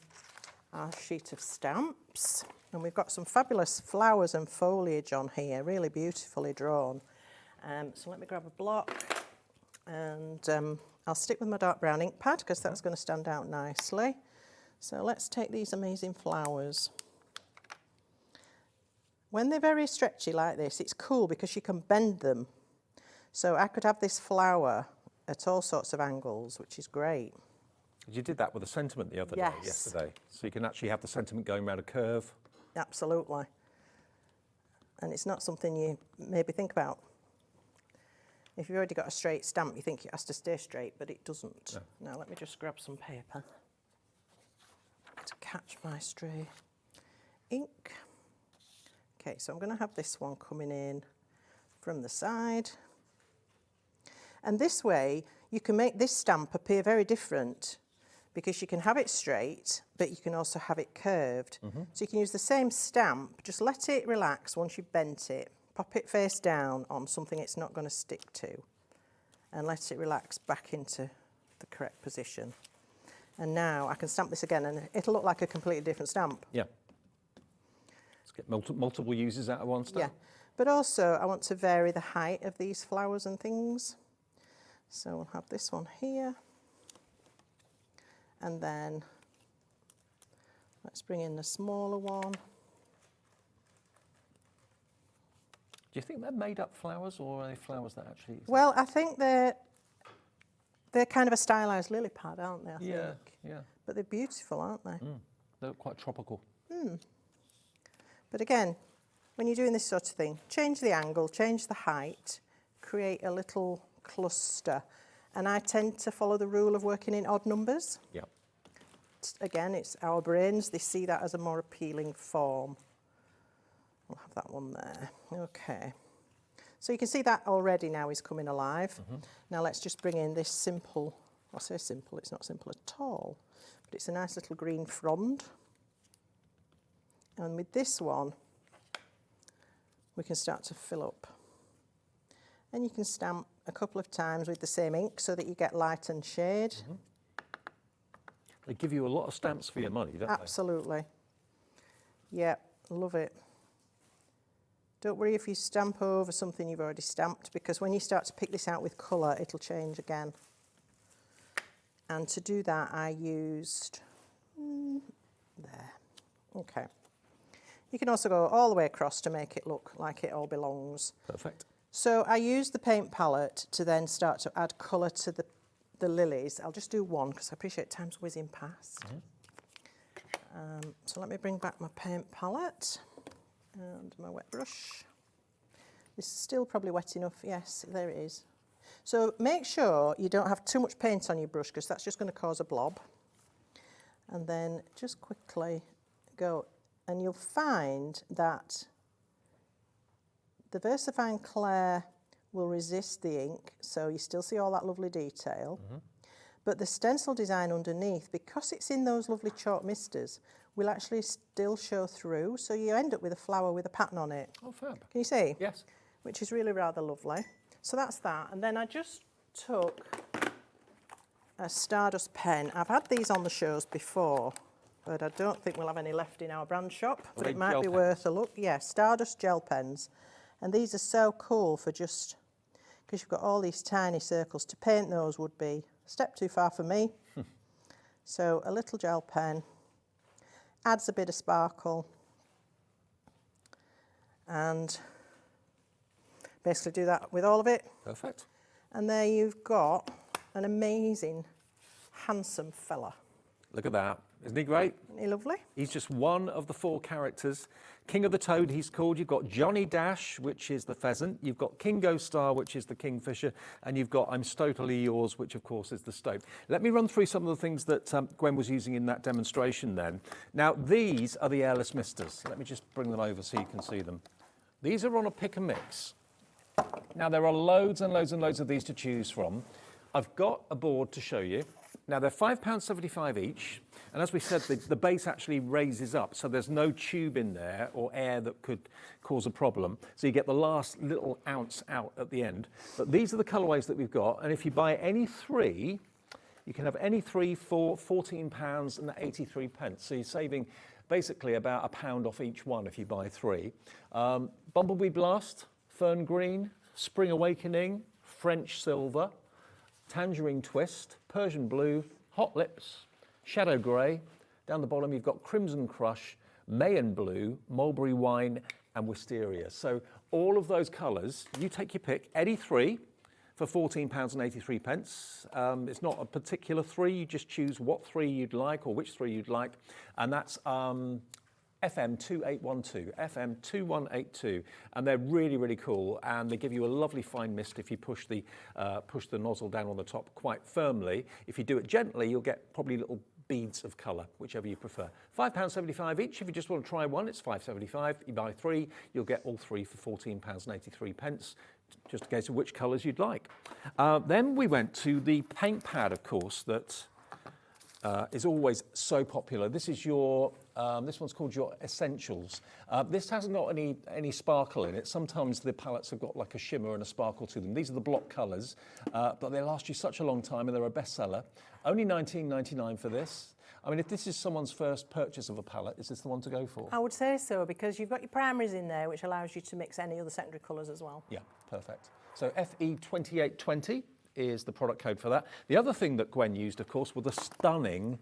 our sheet of stamps. And we've got some fabulous flowers and foliage on here, really beautifully drawn. So let me grab a block and I'll stick with my dark brown ink pad because that's going to stand out nicely. So let's take these amazing flowers. When they're very stretchy like this, it's cool because you can bend them. So I could have this flower at all sorts of angles, which is great. You did that with a sentiment the other day, yesterday. So you can actually have the sentiment going around a curve. Absolutely. And it's not something you maybe think about. If you've already got a straight stamp, you think it has to stay straight, but it doesn't. No. Now let me just grab some paper to catch my stray ink. Okay, so I'm going to have this one coming in from the side. And this way, you can make this stamp appear very different because you can have it straight, but you can also have it curved. So you can use the same stamp, just let it relax once you've bent it. Pop it face down on something it's not going to stick to and let it relax back into the correct position. And now I can stamp this again and it'll look like a completely different stamp. Yeah. Let's get multiple uses out of one stamp. Yeah, but also I want to vary the height of these flowers and things. So we'll have this one here. And then let's bring in the smaller one. Do you think they're made up flowers or are they flowers that actually exist? Well, I think they're kind of a stylised lily pad, aren't they? I think. Yeah. But they're beautiful, aren't they? They're quite tropical. But again, when you're doing this sort of thing, change the angle, change the height, create a little cluster. And I tend to follow the rule of working in odd numbers. Yeah. Again, it's our brains, they see that as a more appealing form. We'll have that one there. Okay. So you can see that already now is coming alive. Now let's just bring in this simple, I say simple, it's not simple at all, but it's a nice little green frond. And with this one, we can start to fill up. And you can stamp a couple of times with the same ink so that you get light and shade. They give you a lot of stamps for your money, don't Absolutely. Yeah, love it. Don't worry if you stamp over something you've already stamped, because when you start to pick this out with colour, it'll change again. And to do that, I used there. Okay. You can also go all the way across to make it look like it all belongs. Perfect. So I use the paint palette to then start to add colour to the lilies. I'll just do one because I appreciate time's whizzing past. So let me bring back my paint palette and my wet brush. This is still probably wet enough. Yes, there it is. So make sure you don't have too much paint on your brush because that's just going to cause a blob. And then just quickly go, and you'll find that the VersaFine Clair will resist the ink, so you still see all that lovely detail. But the stencil design underneath, because it's in those lovely chalk misters, will actually still show through, so you end up with a flower with a pattern on it. Oh, fab. Can you see? Yes. Which is really rather lovely. So that's that, and then I just took a Stardust pen. I've had these on the shows before, but I don't think we'll have any left in our brand shop, but it might be worth a look. Yeah, Stardust gel pens. And these are so cool for just, because you've got all these tiny circles. To paint those would be a step too far for me. So a little gel pen adds a bit of sparkle. And basically do that with all of it. Perfect. And there you've got an amazing, handsome fella. Look at that. Isn't he great? Isn't he lovely? He's just one of the 4 characters. King of the Toad, he's called. You've got Johnny Dash, which is the pheasant. You've got Kingo Star, which is the kingfisher. And you've got I'm Totally Yours, which, of course, is the stoat. Let me run through some of the things that Gwen was using in that demonstration then. Now, these are the airless misters. Let me just bring them over so you can see them. These are on a pick and mix. Now, there are loads and loads and loads of these to choose from. I've got a board to show you. Now, they're £5.75 each, and as we said, the base actually raises up, so there's no tube in there or air that could cause a problem. So you get the last little ounce out at the end. But these are the colourways that we've got, and if you buy any 3, you can have any 3 for £14.83. So you're saving basically about £1 off each one if you buy 3. Bumblebee Blast, Fern Green, Spring Awakening, French Silver, Tangerine Twist, Persian Blue, Hot Lips, Shadow Grey. Down the bottom you've got Crimson Crush, Mayan Blue, Mulberry Wine and Wisteria. So all of those colours, you take your pick, any 3 for £14.83. It's not a particular 3, you just choose what 3 you'd like or which 3 you'd like. And that's FM 2812, FM 2182, and they're really, really cool, and they give you a lovely fine mist if you push the nozzle down on the top quite firmly. If you do it gently, you'll get probably little beads of colour, whichever you prefer. £5.75 each. If you just want to try one, it's £5.75. You buy 3, you'll get all 3 for £14.83, just a case of which colours you'd like. Then we went to the paint pad, of course, that is always so popular. This is your, this one's called your Essentials. This hasn't got any sparkle in it. Sometimes the palettes have got like a shimmer and a sparkle to them. These are the block colours, but they last you such a long time and they're a bestseller. Only £19.99 for this. I mean, if this is someone's first purchase of a palette, is this the one to go for? I would say so, because you've got your primaries in there, which allows you to mix any other secondary colours as well. Yeah, perfect. So FE2820 is the product code for that. The other thing that Gwen used, of course, were the stunning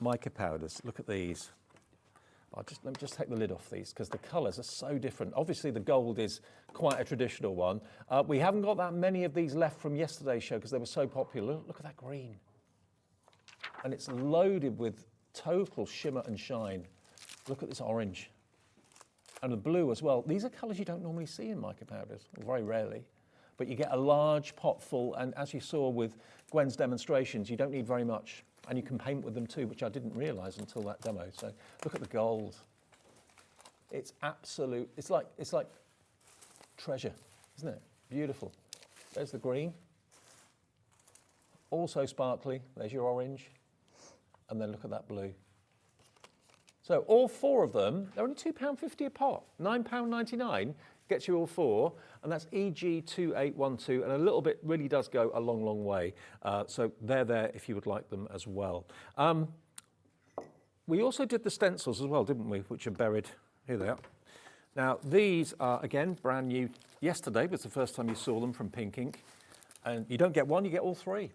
mica powders. Look at these. Let me just take the lid off these because the colours are so different. Obviously, the gold is quite a traditional one. We haven't got that many of these left from yesterday's show because they were so popular. Look at that green. And it's loaded with total shimmer and shine. Look at this orange. And the blue as well. These are colours you don't normally see in mica powders, very rarely. But you get a large pot full, and as you saw with Gwen's demonstrations, you don't need very much. And you can paint with them too, which I didn't realise until that demo. So look at the gold. It's absolute, it's like treasure, isn't it? Beautiful. There's the green. Also sparkly, there's your orange. And then look at that blue. So all 4 of them, they're only £2.50 a pot, £9.99. Gets you all 4, and that's EG2812, and a little bit really does go a long, long way. So they're there if you would like them as well. We also did the stencils as well, didn't we, which are buried. Here they are. Now, these are, again, brand new. Yesterday was the first time you saw them from Pink Ink, and you don't get one, you get all 3.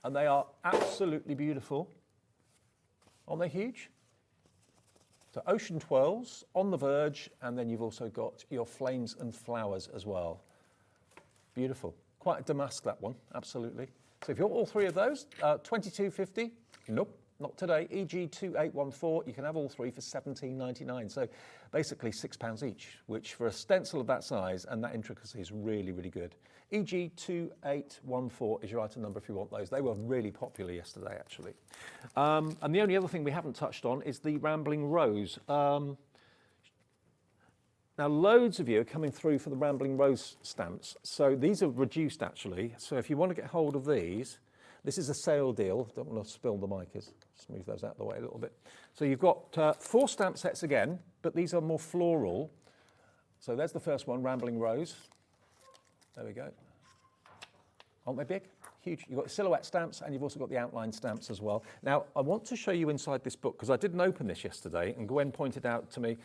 And they are absolutely beautiful. Aren't they huge? So ocean twirls, on the verge, and then you've also got your flames and flowers as well. Beautiful. Quite a damask, that one, absolutely. So if you want all three of those, $22.50. Nope, not today. EG2814, you can have all three for $17.99. So basically £6 each, which for a stencil of that size and that intricacy is really, really good. EG2814 is your item number if you want those. They were really popular yesterday, actually. And the only other thing we haven't touched on is the Rambling Rose. Now, loads of you are coming through for the Rambling Rose stamps. So these are reduced, actually. So if you want to get hold of these, this is a sale deal. Don't want to spill the micers. Just move those out of the way a little bit. So you've got 4 stamp sets again, but these are more floral. So there's the first one, Rambling Rose. There we go. Aren't they big? Huge. You've got silhouette stamps and you've also got the outline stamps as well. Now, I want to show you inside this book because I didn't open this yesterday and Gwen pointed out to me,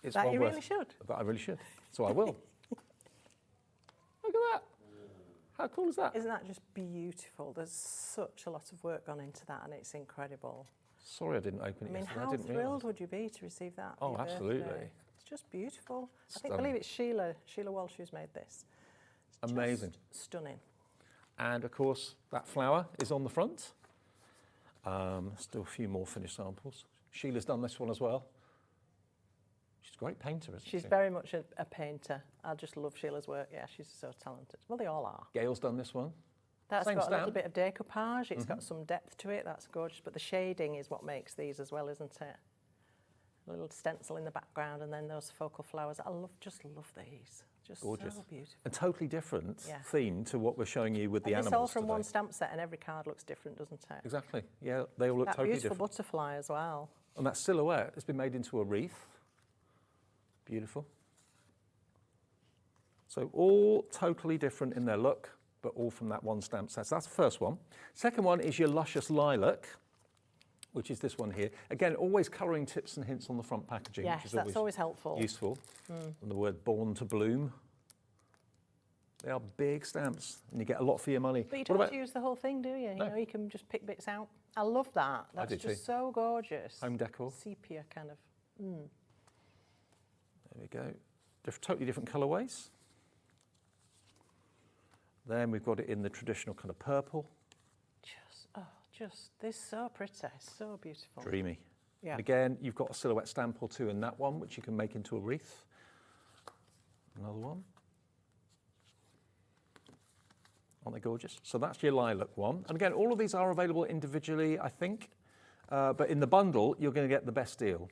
it's That well you worth, really should. That I really should. So I will. Look at that. How cool is that? Isn't that just beautiful? There's such a lot of work gone into that and it's incredible. Sorry I didn't open it I mean, yesterday. I how didn't thrilled realise. would you be to receive that? Oh, for your absolutely. birthday? It's just beautiful. I Stunning. believe it's Sheila Walsh who's made this. It's Amazing. just stunning. And of course, that flower is on the front. Still a few more finished samples. Sheila's done this one as well. She's a great painter, isn't she? She's very much a painter. I just love Sheila's work. Yeah, she's so talented. Well, they all are. Gail's done this one. That's Same got a little stamp. bit of decoupage. It's got some depth to it. That's gorgeous. But the shading is what makes these as well, isn't it? A little stencil in the background and then those focal flowers. Just love these. Just Gorgeous. so beautiful. A totally different Yeah. theme to what we're showing you with the And animals it's all from today. one stamp set and every card looks different, doesn't it? Exactly. Yeah, they all look That totally beautiful different. butterfly as well. And that silhouette has been made into a wreath. Beautiful. So all totally different in their look, but all from that one stamp set. So that's the first one. Second one is your Luscious Lilac, which is this one here. Again, always colouring tips and hints on the front packaging, Yes, which is that's always helpful. useful. And the word Born to Bloom. They are big stamps, and you get a lot for your money. But you What don't have about to use the whole thing, do you? No. You know, you can just pick bits out. I love that. That's do just too. so gorgeous. home decor? Sepia kind of. There we go. Totally different colourways. Then we've got it in the traditional kind of purple. This is so pretty, so beautiful. Dreamy. Yeah. And again, you've got a silhouette stamp or two in that one, which you can make into a wreath. Another one. Aren't they gorgeous? So that's your lilac one. And again, all of these are available individually, I think. But in the bundle, you're going to get the best deal.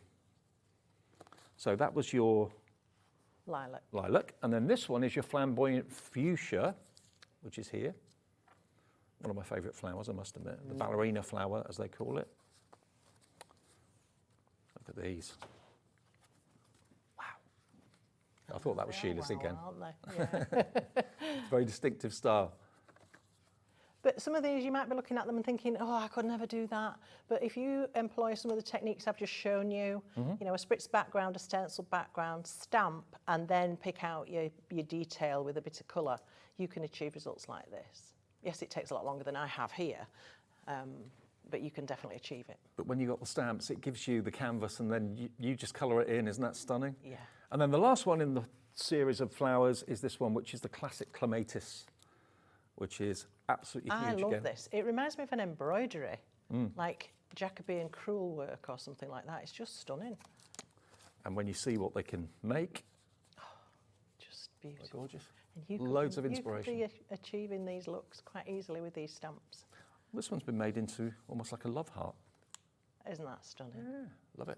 So that was your lilac. And then this one is your flamboyant fuchsia, which is here. One of my favourite flowers, I must admit. The ballerina flower, as they call it. Look at these. Wow. I thought that was Sheila's again. Aren't they? Yeah. Very distinctive style. But some of these, you might be looking at them and thinking, oh, I could never do that. But if you employ some of the techniques I've just shown you, you know, a spritz background, a stencil background, stamp, and then pick out your detail with a bit of colour, you can achieve results like this. Yes, it takes a lot longer than I have here, but you can definitely achieve it. But when you got the stamps, it gives you the canvas and then you just colour it in. Isn't that stunning? Yeah. And then the last one in the series of flowers is this one, which is the classic clematis, which is absolutely huge I love again. this. It reminds me of an embroidery, like Jacobean crewel work or something like that. It's just stunning. And when you see what they can make, Just they're beautiful. gorgeous. And you Loads of You inspiration. could be achieving these looks quite easily with these stamps. This one's been made into almost like a love heart. Isn't that stunning? Yeah, love it.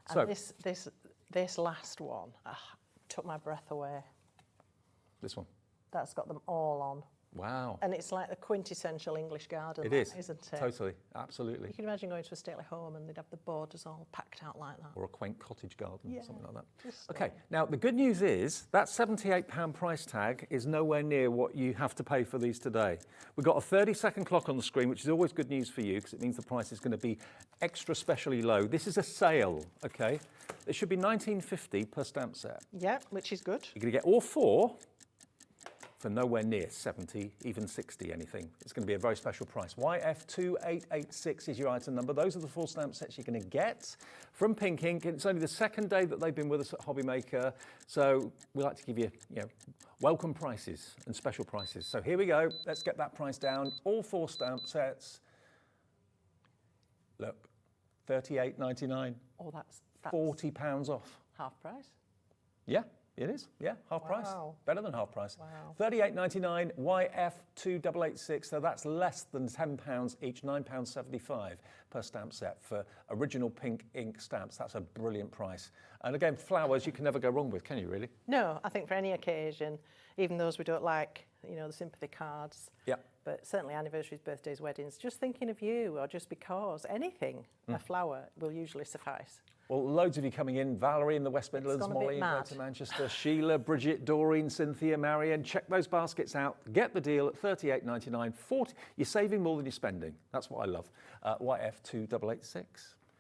And So this last one took my breath away. this one. That's got them all on. Wow. And it's like the quintessential English garden, It that, is. isn't it? Totally. Absolutely. You can imagine going to a stately home and they'd have the borders all packed out like that. Or a quaint cottage garden, Yeah, something like that. just Okay, stunning. now the good news is that £78 price tag is nowhere near what you have to pay for these today. We've got a 30-second clock on the screen, which is always good news for you because it means the price is going to be extra specially low. This is a sale, okay? It should be $19.50 per stamp set. Yeah, which is good. You're going to get all 4 for nowhere near 70, even 60 anything. It's going to be a very special price. YF2886 is your item number. Those are the 4 stamp sets you're going to get from Pink Ink. It's only the second day that they've been with us at Hobby Maker, so we like to give you, welcome prices and special prices. So here we go. Let's get that price down. All 4 stamp sets. Look, $38.99. Oh, that's £40 off. half price. Yeah, it is. Yeah, half price. Better than half price. Wow. $38.99, YF2886. So that's less than £10 each, £9.75 per stamp set for original Pink Ink stamps. That's a brilliant price. And again, flowers you can never go wrong with, can you really? No, I think for any occasion, even those we don't like, the sympathy cards. Yeah. But certainly anniversaries, birthdays, weddings, just thinking of you or just because, anything, a flower will usually suffice. Well, loads of you coming in. Valerie in the West Midlands, Molly in Greater Manchester, Sheila, Bridget, Doreen, Cynthia, Marion. Check those baskets out. Get the deal at $38.99. 40. You're saving more than you're spending. That's what I love. YF2886.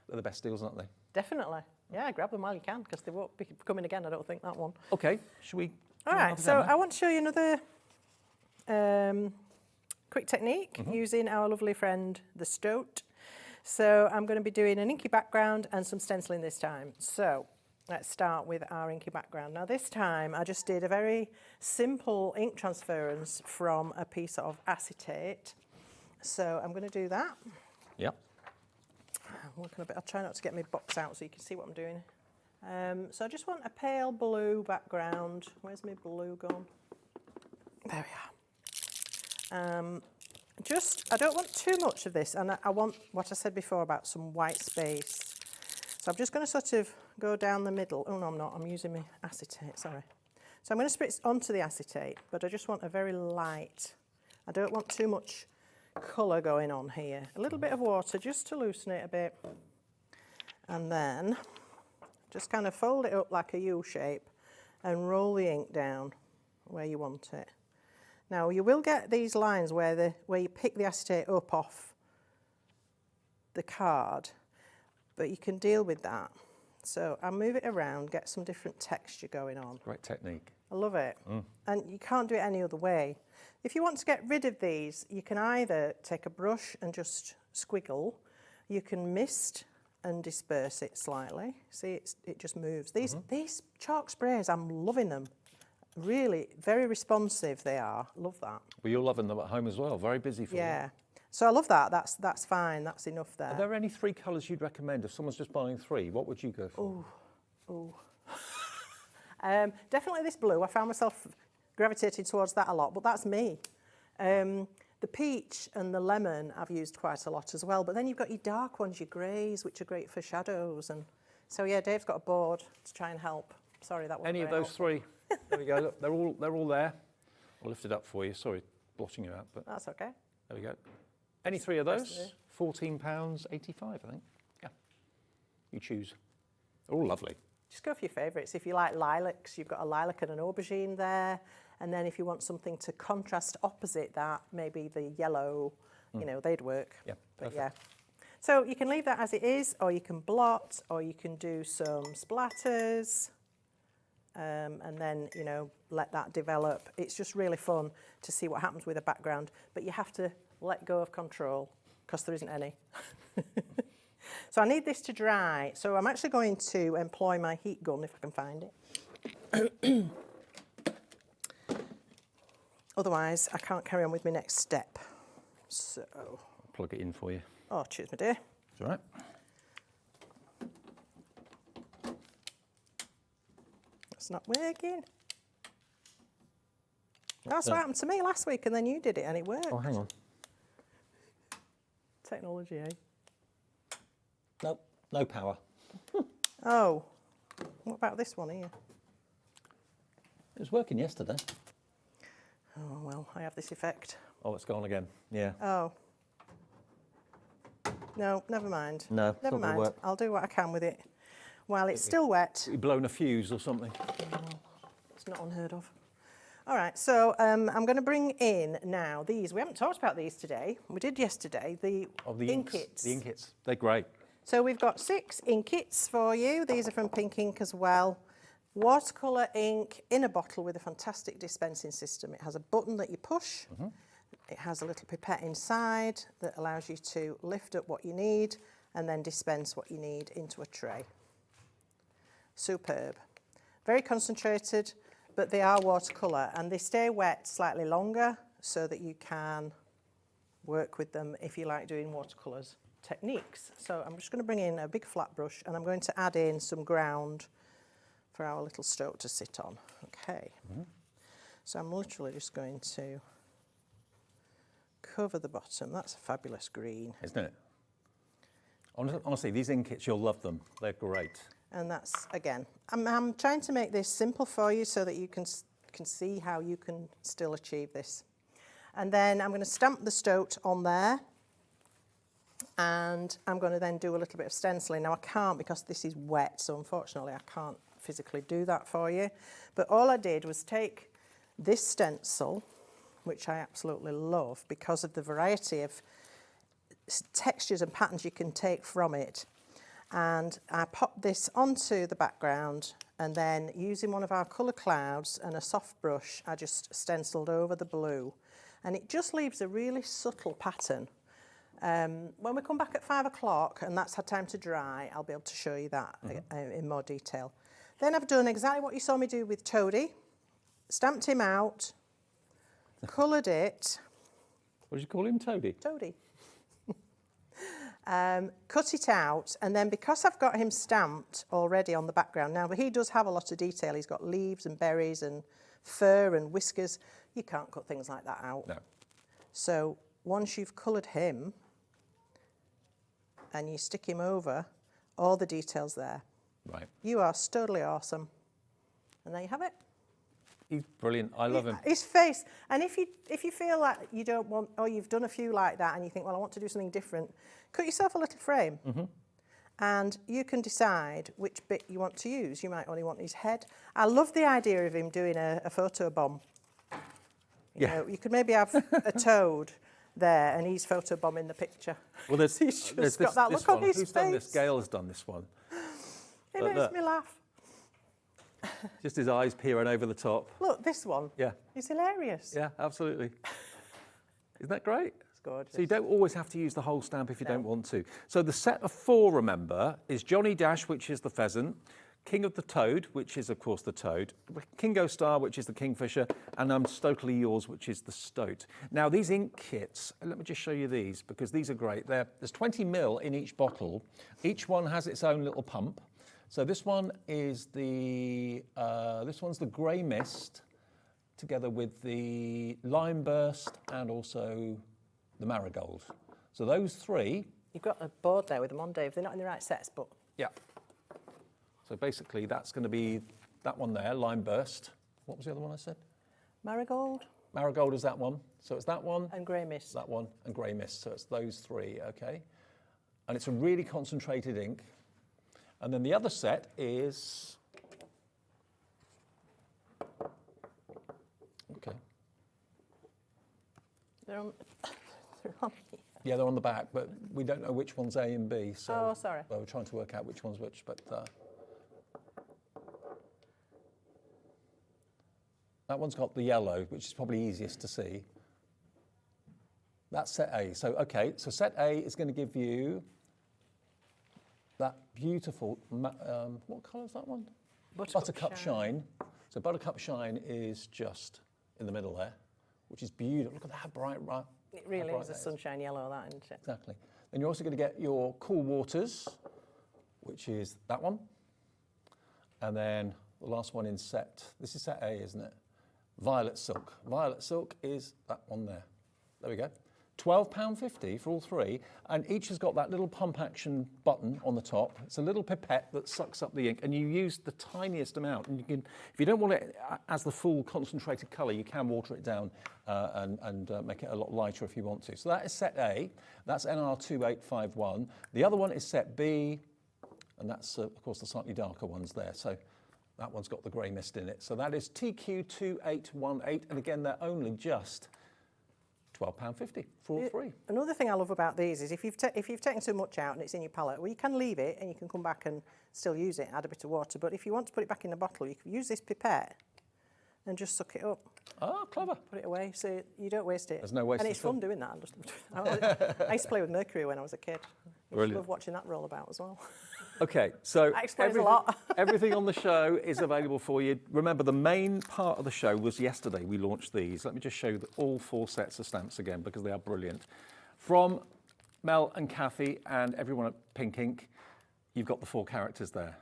They're the best deals, aren't they? Definitely. Yeah, grab them while you can because they won't be coming again, I don't think, that one. Okay, should we? All right, so I want to show you another quick technique using our lovely friend, the Stoat. So I'm going to be doing an inky background and some stenciling this time. So let's start with our inky background. Now this time I just did a very simple ink transference from a piece of acetate. So I'm going to do that. Yep. I'm looking a bit, I'll try not to get my box out so you can see what I'm doing. So I just want a pale blue background. Where's my blue gone? There we are. I don't want too much of this, and I want what I said before about some white space. So I'm just going to sort of go down the middle. Oh, no, I'm not. I'm using my acetate, sorry. So I'm going to spritz onto the acetate, but I just want a very light. I don't want too much colour going on here. A little bit of water just to loosen it a bit. And then just kind of fold it up like a U shape and roll the ink down where you want it. Now you will get these lines where you pick the acetate up off the card, but you can deal with that. So I'll move it around, get some different texture going on. Great technique. I love it. And you can't do it any other way. If you want to get rid of these, you can either take a brush and just squiggle, you can mist and disperse it slightly. See, it just moves. These chalk sprays, I'm loving them. Really, very responsive they are. Love that. Well, you're loving them at home as well. Very busy for you. Yeah. So I love that. That's fine. That's enough there. Are there any 3 colours you'd recommend? If someone's just buying 3, what would you go for? Definitely this blue. I found myself gravitating towards that a lot, but that's me. The peach and the lemon I've used quite a lot as well. But then you've got your dark ones, your greys, which are great for shadows. And so yeah, Dave's got a board to try and help. Sorry, that wasn't Any of very those helpful. 3? There we go. Look, they're all there. I'll lift it up for you. Sorry, blotting you out, but That's okay. there we go. Any 3 of those? £14.85, I think. Yeah. You choose. They're all lovely. Just go for your favourites. If you like lilacs, you've got a lilac and an aubergine there. And then if you want something to contrast opposite that, maybe the yellow, they'd work. Yeah, But perfect. yeah. So you can leave that as it is, or you can blot, or you can do some splatters. And then, let that develop. It's just really fun to see what happens with a background, but you have to let go of control because there isn't any. So I need this to dry. So I'm actually going to employ my heat gun if I can find it. Otherwise, I can't carry on with my next step. So, I'll plug it in for you. oh, cheers, my dear. It's all right. It's not working. That's what happened to me last week, and then you did it, and it worked. Oh, hang on. Technology, eh? Nope, no power. Oh, what about this one here? It was working yesterday. Oh, well, I have this effect. Oh, it's gone again. Yeah. Oh. No, never mind. No, it's never not gonna mind. work. I'll do what I can with it while it's still wet. You've blown a fuse or something. It's not unheard of. All right, so I'm going to bring in now these. We haven't talked about these today. We did yesterday, the ink kits. The ink kits. They're great. So we've got 6 ink kits for you. These are from Pink Ink as well. Watercolour ink in a bottle with a fantastic dispensing system. It has a button that you push. It has a little pipette inside that allows you to lift up what you need and then dispense what you need into a tray. Superb. Very concentrated, but they are watercolour and they stay wet slightly longer so that you can work with them if you like doing watercolours techniques. So I'm just going to bring in a big flat brush and I'm going to add in some ground for our little stoke to sit on. Okay. So I'm literally just going to cover the bottom. That's a fabulous green. Isn't it? Honestly, these ink kits, you'll love them. They're great. And that's, again, I'm trying to make this simple for you so that you can see how you can still achieve this. And then I'm going to stamp the stoat on there. And I'm going to then do a little bit of stenciling. Now I can't because this is wet, so unfortunately I can't physically do that for you. But all I did was take this stencil, which I absolutely love because of the variety of textures and patterns you can take from it. And I popped this onto the background and then using one of our colour clouds and a soft brush, I just stenciled over the blue. And it just leaves a really subtle pattern. When we come back at 5 o'clock and that's had time to dry, I'll be able to show you that in more detail. Then I've done exactly what you saw me do with Toadie. Stamped him out, coloured it. What did you call him, Toadie? Toadie. Cut it out, and then because I've got him stamped already on the background, now he does have a lot of detail. He's got leaves and berries and fur and whiskers. You can't cut things like that out. No. So once you've coloured him and you stick him over, all the details there. Right. You are totally awesome. And there you have it. He's brilliant. I love him. His face. And if you feel like you don't want, or you've done a few like that and you think, well, I want to do something different, cut yourself a little frame. And you can decide which bit you want to use. You might only want his head. I love the idea of him doing a photo bomb. You know, you could maybe have a toad there and he's photo bombing the picture. Well, there's, He's there's just got that look on his Who's face. done this? Gail's done this one. It Look, makes me laugh. Just his eyes peering over the top. Look, this one. Yeah. He's hilarious. Yeah, absolutely. Isn't that great? It's gorgeous. So you don't always have to use the whole stamp if you don't want to. So the set of 4, remember, is Johnny Dash, which is the pheasant, King of the Toad, which is, of course, the toad, Kingo Star, which is the kingfisher, and I'm Totally Yours, which is the stoat. Now, these ink kits, let me just show you these, because these are great. There's 20 ml in each bottle. Each one has its own little pump. So this one is this one's the Grey Mist, together with the Lime Burst and also the Marigold. So those 3. You've got a board there with them on, Dave. They're not in the right sets, but... Yeah. So basically that's going to be that one there, Lime Burst. What was the other one I said? Marigold. Marigold is that one. So it's that one. And Grey Mist. That one and Grey Mist. So it's those 3, okay? And it's a really concentrated ink. And then the other set is... Okay. They're on here. Yeah, they're on the back, but we don't know which one's A and B. So Oh, sorry. Well, we're trying to work out which one's which, but... that one's got the yellow, which is probably easiest to see. That's set A. So, okay, so set A is going to give you that beautiful, what colour is that one? Buttercup Shine. So Buttercup Shine is just in the middle there, which is beautiful. Look at that bright, right? It really is a sunshine yellow, that, isn't it? Exactly. Then you're also going to get your Cool Waters, which is that one. And then the last one in set, this is set A, isn't it? Violet Silk. Violet Silk is that one there. There we go. £12.50 for all 3, and each has got that little pump action button on the top. It's a little pipette that sucks up the ink, and you use the tiniest amount. And you can, if you don't want it as the full concentrated colour, you can water it down and make it a lot lighter if you want to. So that is set A. That's NR2851. The other one is set B, and that's of course the slightly darker ones there. So that one's got the grey mist in it. So that is TQ2818, and again they're only just £12.50 for all three. Another thing I love about these is if you've taken too much out and it's in your palette, well, you can leave it and you can come back and still use it, add a bit of water. But if you want to put it back in the bottle, you can use this pipette and just suck it up. Oh, clever. Put it away so you don't waste it. There's no waste And it's at all. fun doing that. I used to play with mercury when I was a kid. I Brilliant. love watching that roll about as well. Okay, so That explains a lot. everything on the show is available for you. Remember, the main part of the show was yesterday. We launched these. Let me just show you all 4 sets of stamps again because they are brilliant. From Mel and Cathie and everyone at Pink Ink, you've got the 4 characters there.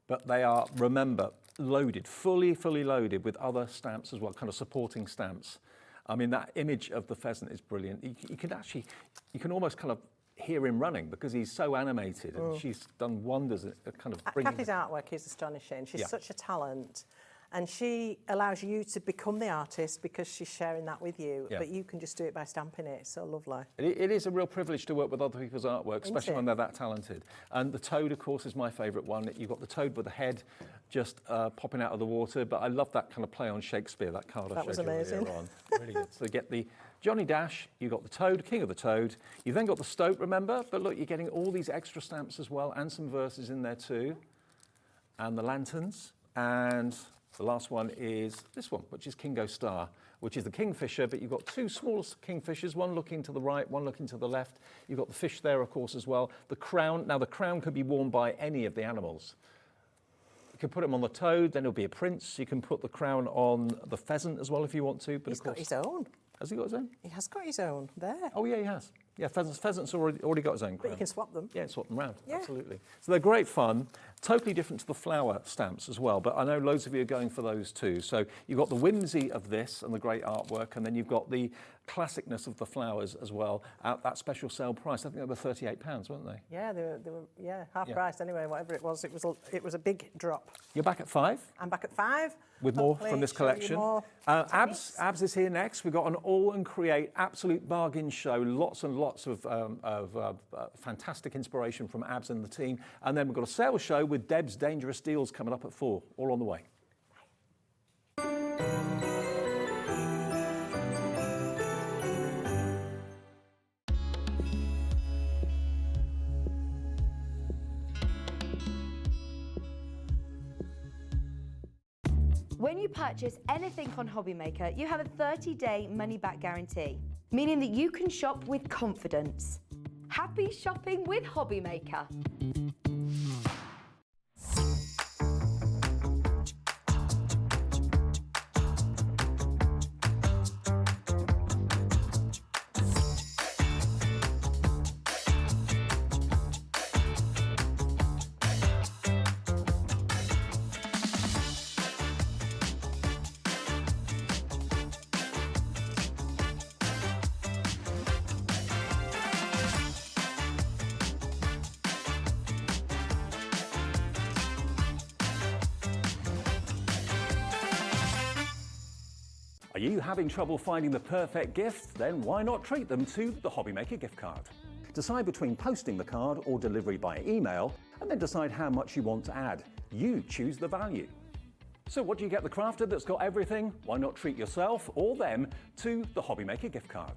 But they are, remember, loaded, fully loaded with other stamps as well, kind of supporting stamps. I mean, that image of the pheasant is brilliant. You can almost kind of hear him running because he's so animated, and she's done wonders at kind of bringing... Cathie's artwork is astonishing. She's Yeah. such a talent. And she allows you to become the artist because she's sharing that with you. Yeah. But you can just do it by stamping it. It's so lovely. It is a real privilege to work with other people's artwork, especially it? when they're that talented. And the toad, of course, is my favourite one. You've got the toad with the head just popping out of the water, but I love that kind of play on Shakespeare, that card I That was showed you amazing. earlier on. Really good. So you get the Johnny Dash, you've got the toad, king of the toad. You've then got the stoat, remember? But look, you're getting all these extra stamps as well, and some verses in there too. And the lanterns, and the last one is this one, which is Kingo Star, which is the kingfisher, but you've got 2 small kingfishers, one looking to the right, one looking to the left. You've got the fish there, of course, as well. The crown, now the crown could be worn by any of the animals. You can put them on the toad, then it'll be a prince. You can put the crown on the pheasant as well if you want to. But He's of course, got his own. has he got his own? He has got his own there. Oh yeah, he has. Yeah, pheasant's already got his own crown. But you can swap them. Yeah, swap them around, Yeah. absolutely. So they're great fun, totally different to the flower stamps as well, but I know loads of you are going for those too. So you've got the whimsy of this and the great artwork, and then you've got the classicness of the flowers as well at that special sale price. I think they were £38, weren't they? Yeah, they were half Yeah. price anyway, whatever it was. It was a big drop. You're back at 5 I'm back at 5. with more Hopefully from this show you collection. more Abs is here next. We've got an AALL Create absolute bargain show, lots and lots of fantastic inspiration from Abs and the team. And then we've got a sales show with Deb's Dangerous Deals coming up at 4, all on the way. When you purchase anything on Hobbymaker, you have a 30-day money-back guarantee, meaning that you can shop with confidence. Happy shopping with Hobbymaker. Are you having trouble finding the perfect gift? Then why not treat them to the Hobbymaker gift card? Decide between posting the card or delivery by email, and then decide how much you want to add. You choose the value. So what do you get the crafter that's got everything? Why not treat yourself or them to the Hobbymaker gift card?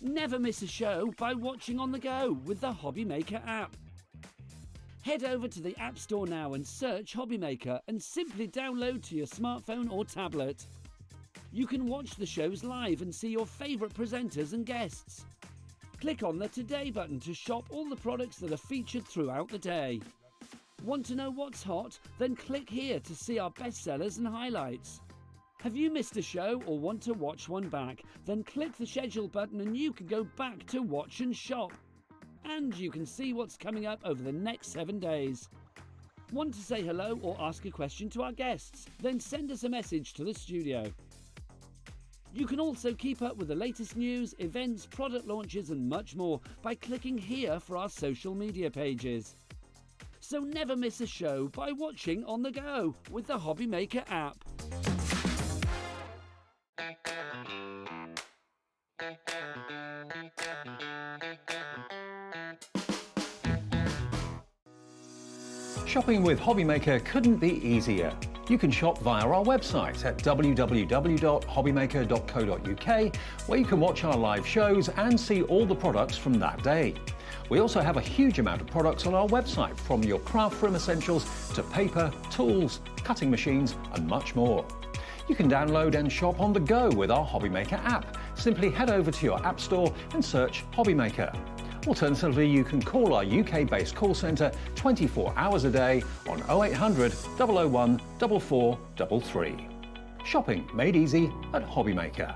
Never miss a show by watching on the go with the Hobbymaker app. Head over to the App Store now and search Hobbymaker and simply download to your smartphone or tablet. You can watch the shows live and see your favourite presenters and guests. Click on the Today button to shop all the products that are featured throughout the day. Want to know what's hot? Then click here to see our bestsellers and highlights. Have you missed a show or want to watch one back? Then click the schedule button and you can go back to watch and shop. And you can see what's coming up over the next 7 days. Want to say hello or ask a question to our guests? Then send us a message to the studio. You can also keep up with the latest news, events, product launches and much more by clicking here for our social media pages. So never miss a show by watching on the go with the Hobby Maker app. Shopping with Hobby Maker couldn't be easier. You can shop via our website at www.hobbymaker.co.uk, where you can watch our live shows and see all the products from that day. We also have a huge amount of products on our website, from your craft room essentials to paper, tools, cutting machines and much more. You can download and shop on the go with our Hobby Maker app. Simply head over to your app store and search Hobby Maker. Alternatively, you can call our UK-based call centre 24 hours a day on 0800 001 4433. Shopping made easy at Hobby Maker.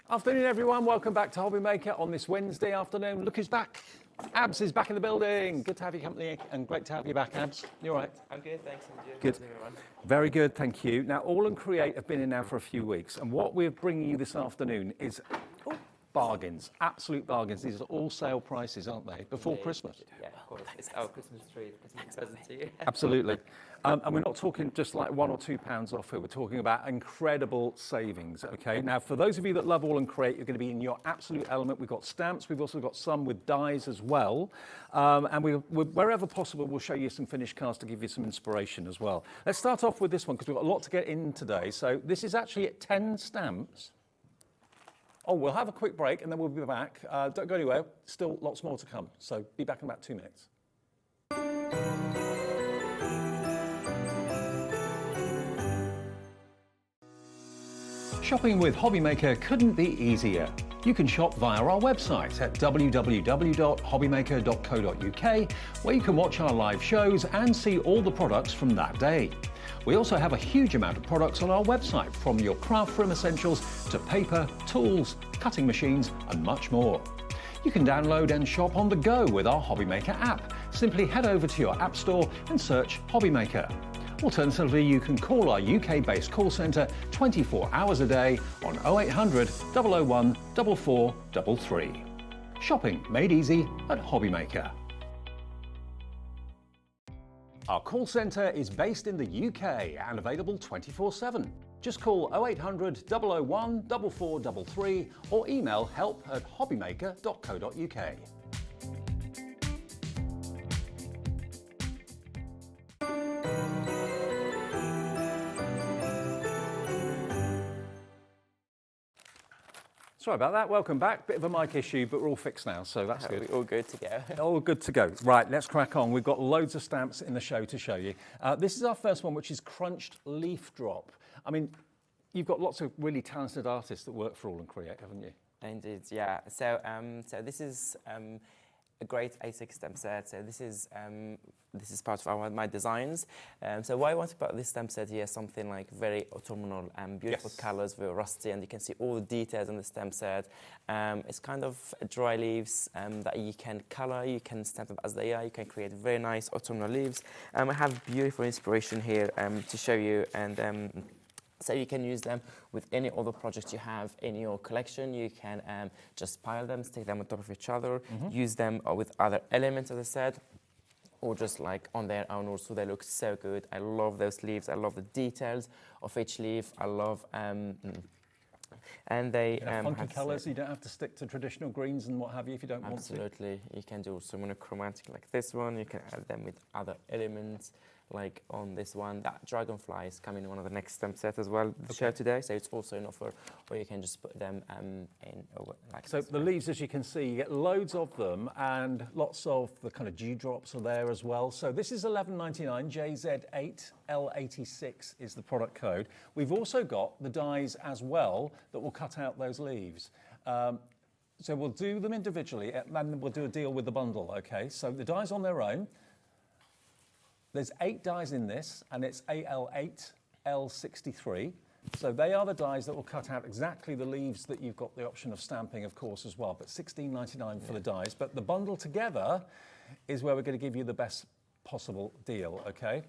Afternoon, everyone. Welcome back to Hobby Maker on this Wednesday afternoon. Look who's back. Abs is back in the building. Good to have you company and great to have you back, Abs. You all right? I'm good, thanks. I'm good. Good. Very good, thank you. Now, AALL Create have been in now for a few weeks, and what we're bringing you this afternoon is bargains, absolute bargains. These are all sale prices, aren't they? Before Christmas. Yeah, of course. It's our Christmas tree, Christmas present to you. Absolutely. And we're not talking just like £1 or £2 off here. We're talking about incredible savings, okay? Now, for those of you that love AALL Create, you're going to be in your absolute element. We've got stamps. We've also got some with dies as well. And wherever possible, we'll show you some finished cards to give you some inspiration as well. Let's start off with this one because we've got a lot to get in today. So this is actually 10 stamps. Oh, we'll have a quick break and then we'll be back. Don't go anywhere. Still lots more to come. So be back in about 2 minutes. Shopping with Hobby Maker couldn't be easier. You can shop via our website at www.hobbymaker.co.uk, where you can watch our live shows and see all the products from that day. We also have a huge amount of products on our website, from your craft room essentials to paper, tools, cutting machines and much more. You can download and shop on the go with our Hobby Maker app. Simply head over to your app store and search Hobby Maker. Alternatively, you can call our UK-based call centre 24 hours a day on 0800 001 4433. Shopping made easy at Hobby Maker. Our call centre is based in the UK and available 24/7. Just call 0800 001 4433 or email help@hobbymaker.co.uk. Sorry about that. Welcome back. Bit of a mic issue, but we're all fixed now, so that's good. We're all good to go. All good to go. Right, let's crack on. We've got loads of stamps in the show to show you. This is our first one, which is Crunched Leaf Drop. I mean, you've got lots of really talented artists that work for AALL Create, haven't you? Indeed, yeah. So this is a great A6 stamp set. So this is part of my designs. So why I want to put this stamp set here, something like very autumnal and beautiful colours, very rusty, and you can see all the details on the stamp set. It's kind of dry leaves that you can colour, you can stamp them as they are, you can create very nice autumnal leaves. I have beautiful inspiration here to show you, and so you can use them with any other projects you have in your collection. You can just pile them, stick them on top of each other, use them with other elements, as I said. or just like on their own also. They look so good. I love those leaves. I love the details of each leaf. I love, and they funky colours, so you don't have to stick to traditional greens and what have you if you don't want to. Absolutely. You can do also monochromatic like this one. You can add them with other elements. Like on this one, that dragonfly is coming in one of the next stamp set as well, the show today. So it's also an offer where you can just put them in over like so the leaves, as you can see, you get loads of them and lots of the kind of dewdrops are there as well. So this is $11.99, JZ8L86 is the product code. We've also got the dies as well that will cut out those leaves. So we'll do them individually and then we'll do a deal with the bundle, okay? So the dies on their own. There's 8 dies in this, and it's AAL8L63. So they are the dies that will cut out exactly the leaves that you've got the option of stamping, of course, as well. But $16.99 for the dies. But the bundle together is where we're going to give you the best possible deal, okay?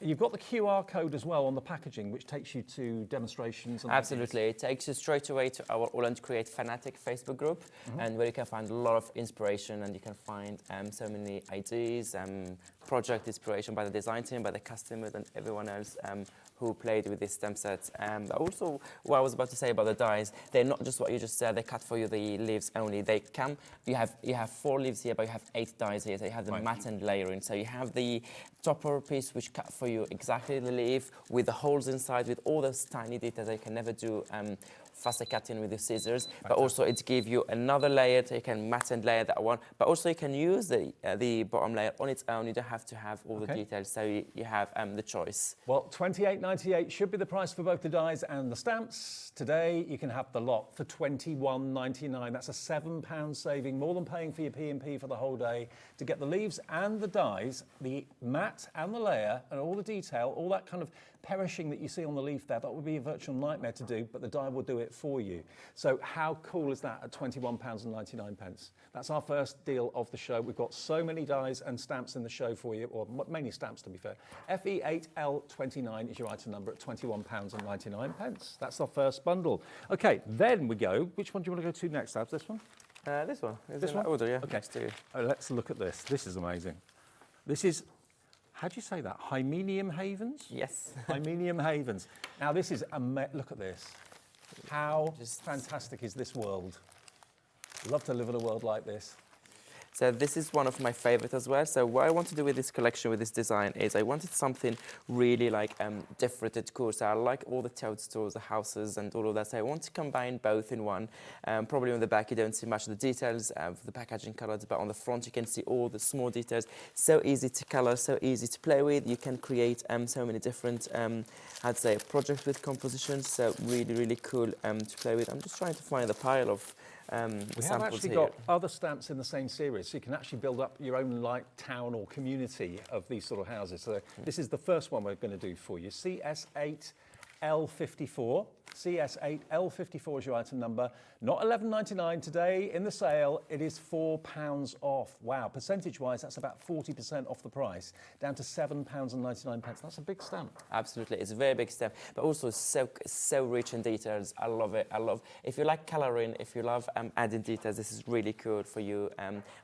You've got the QR code as well on the packaging, which takes you to demonstrations. And absolutely, it takes you straight away to our AALL Create fanatic Facebook group, and where you can find a lot of inspiration, and you can find so many ideas, project inspiration by the design team, by the customers, and everyone else who played with this stamp set. But also, what I was about to say about the dies, they're not just what you just said. They cut for you the leaves only. They come. You have 4 leaves here, but you have 8 dies here. So you have the matte and layering. So you have the topper piece, which cut for you exactly the leaf with the holes inside, with all those tiny details that you can never do faster cutting with the scissors. But also it gives you another layer, so you can matte and layer that one. But also you can use the bottom layer on its own. You don't have to have all the details, so you have the choice. Well, $28.98 should be the price for both the dies and the stamps. Today you can have the lot for $21.99. That's a £7 saving, more than paying for your P&P for the whole day. To get the leaves and the dies, the matte and the layer, and all the detail, all that kind of perishing that you see on the leaf there, that would be a virtual nightmare to do, but the die will do it for you. So how cool is that at £21.99? That's our first deal of the show. We've got so many dies and stamps in the show for you, or mainly stamps to be fair. FE8L29 is your item number at £21.99. That's our first bundle. Okay, then we go. Which one do you want to go to next, Abs? This one? This one. This one? Order, yeah. Okay. Oh, let's look at this. This is amazing. This is, how do you say that? Hymenium Havens? Yes. Hymenium Havens. Now this is, look at this. How fantastic is this world? Love to live in a world like this. So this is one of my favorites as well. So what I want to do with this collection, with this design, is I wanted something really like different and cool. So I like all the toadstools, the houses and all of that. So I want to combine both in one. Probably on the back you don't see much of the details of the packaging colored, but on the front you can see all the small details. So easy to color, so easy to play with. You can create so many different, I'd say, projects with compositions. So really, really cool to play with. I'm just trying to find the pile of we have actually got other stamps in the same series, so you can actually build up your own like town or community of these sort of houses. So this is the first one we're going to do for you. CS8L54. CS8L54 is your item number. Not $11.99 today in the sale. It is £4 off. Wow, percentage-wise, that's about 40% off the price, down to £7.99. That's a big stamp. Absolutely, it's a very big stamp, but also so rich in details. I love it. I love. If you like colouring, if you love adding details, this is really cool for you.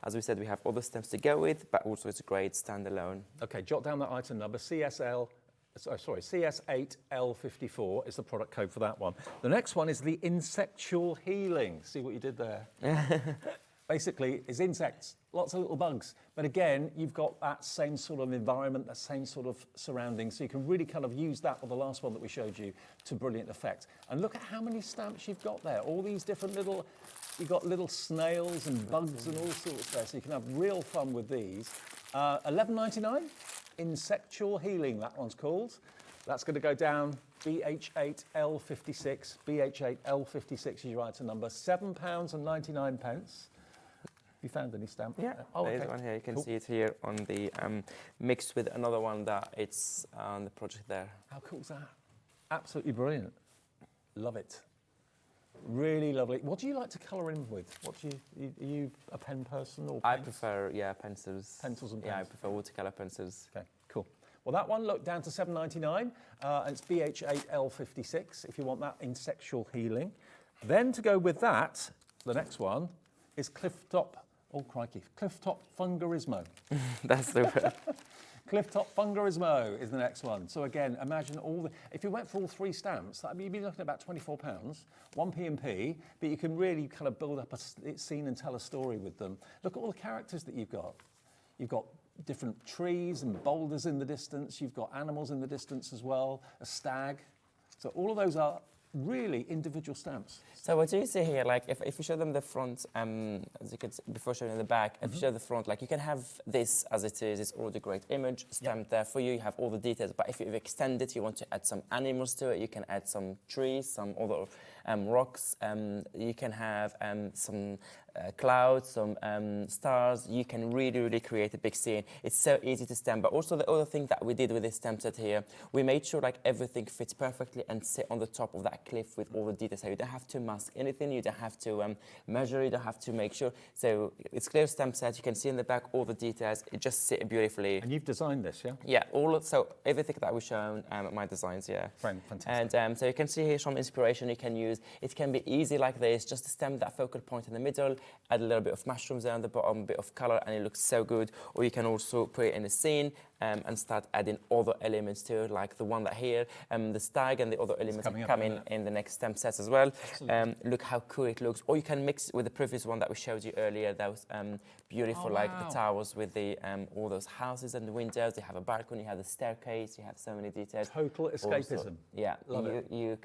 As we said, we have other stamps to go with, but also it's a great standalone. Okay, jot down that item number. CS8L54 is the product code for that one. The next one is the insectual healing. See what you did there? Basically, it's insects, lots of little bugs. But again, you've got that same sort of environment, that same sort of surroundings. So you can really kind of use that with the last one that we showed you to brilliant effect. And look at how many stamps you've got there. All these different little, you've got little snails and bugs and all sorts there. So you can have real fun with these. $11.99. Insectual healing, that one's called. That's going to go down BH8L56. BH8L56 is your item number. £7.99. You found any stamp? Yeah, there's one here. You can see it here on the mixed with another one that it's on the project there. How cool is that? Absolutely brilliant. Love it. Really lovely. What do you like to colour in with? What do you, are you a pen person or paints? I prefer, pencils. Pencils and pens? Yeah, I prefer watercolour pencils. Okay, cool. Well, that one, look, down to $7.99, and it's BH8L56 if you want that insectual healing. Then to go with that, the next one is Clifftop Oh, crikey. Clifftop Fungarismo. That's the word. Clifftop Fungarismo is the next one. So again, imagine if you went for all 3 stamps, you'd be looking at about £24, 1 P&P, but you can really kind of build up a scene and tell a story with them. Look at all the characters that you've got. You've got different trees and boulders in the distance. You've got animals in the distance as well, a stag. So all of those are really individual stamps. So what do you see here, like if you show them the front, as you could see, before showing the back, if you show the front, like you can have this as it is, it's already a great image stamped there for you, you have all the details, but if you extend it, you want to add some animals to it, you can add some trees, some other rocks, you can have some clouds, some stars. You can really create a big scene. It's so easy to stamp. But also the other thing that we did with this stamp set here, we made sure like everything fits perfectly and sit on the top of that cliff with all the details. So you don't have to mask anything, you don't have to measure, you don't have to make sure. So it's clear stamp set. You can see in the back all the details. It just sits beautifully. And you've designed this, yeah? Yeah, so everything that we've shown, my designs, yeah. Fantastic. And so you can see here some inspiration you can use. It can be easy like this, just to stamp that focal point in the middle, add a little bit of mushrooms there on the bottom, a bit of color, and it looks so good. Or you can also put it in a scene and start adding other elements to it, like the one that here, the stag and the other elements come in the next stamp sets as well. Look how cool it looks. Or you can mix it with the previous one that we showed you earlier. That was beautiful, like the towers with the all those houses and the windows. They have a balcony, you have the staircase, you have so many details. Total escapism. Also, yeah, you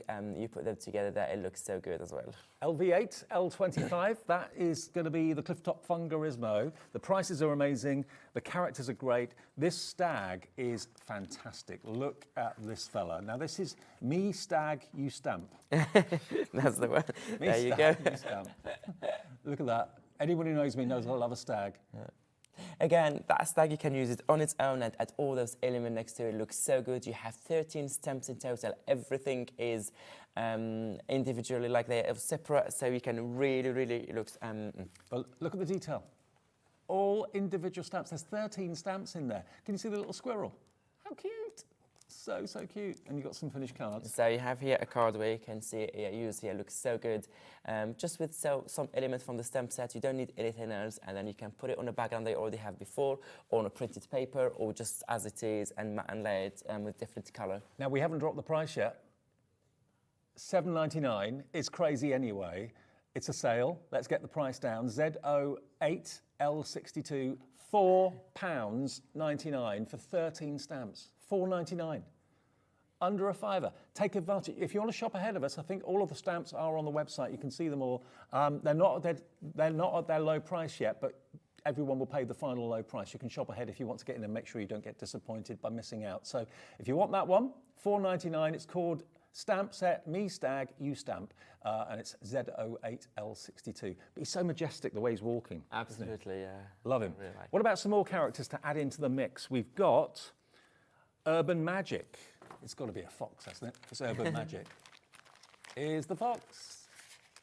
put them together there, it looks so good as well. LV8, L25, that is going to be the Clifftop Fungarismo. The prices are amazing, the characters are great. This stag is fantastic. Look at this fella. Now this is me stag, you stamp. That's the one. Me there you stag, go. you stamp. Look at that. Anyone who knows me knows I love a stag. Yeah. Again, that stag, you can use it on its own and add all those elements next to it. It looks so good. You have 13 stamps in total. Everything is individually, like they are separate, so you can really, it looks... But look at the detail. All individual stamps. There's 13 stamps in there. Can you see the little squirrel? How cute. So cute. And you've got some finished cards. So you have here a card where you can see it used here. It looks so good. Just with some elements from the stamp set, you don't need anything else, and then you can put it on a background they already have before, or on a printed paper, or just as it is, and lay it with different colour. Now, we haven't dropped the price yet. $7.99 is crazy anyway. It's a sale. Let's get the price down. ZO8L62, £4.99 for 13 stamps. $4.99. Under a £5. Take advantage. If you want to shop ahead of us, I think all of the stamps are on the website. You can see them all. They're not at their low price yet, but everyone will pay the final low price. You can shop ahead if you want to get in and make sure you don't get disappointed by missing out. So if you want that one, $4.99. It's called Stamp Set Me Stag You Stamp, and it's ZO8L62. But he's so majestic the way he's walking. Absolutely, yeah. Love him. Really like what about some more characters to add into the mix? We've got Urban Magic. It's got to be a fox, hasn't it? It's Urban Magic. Here's the fox.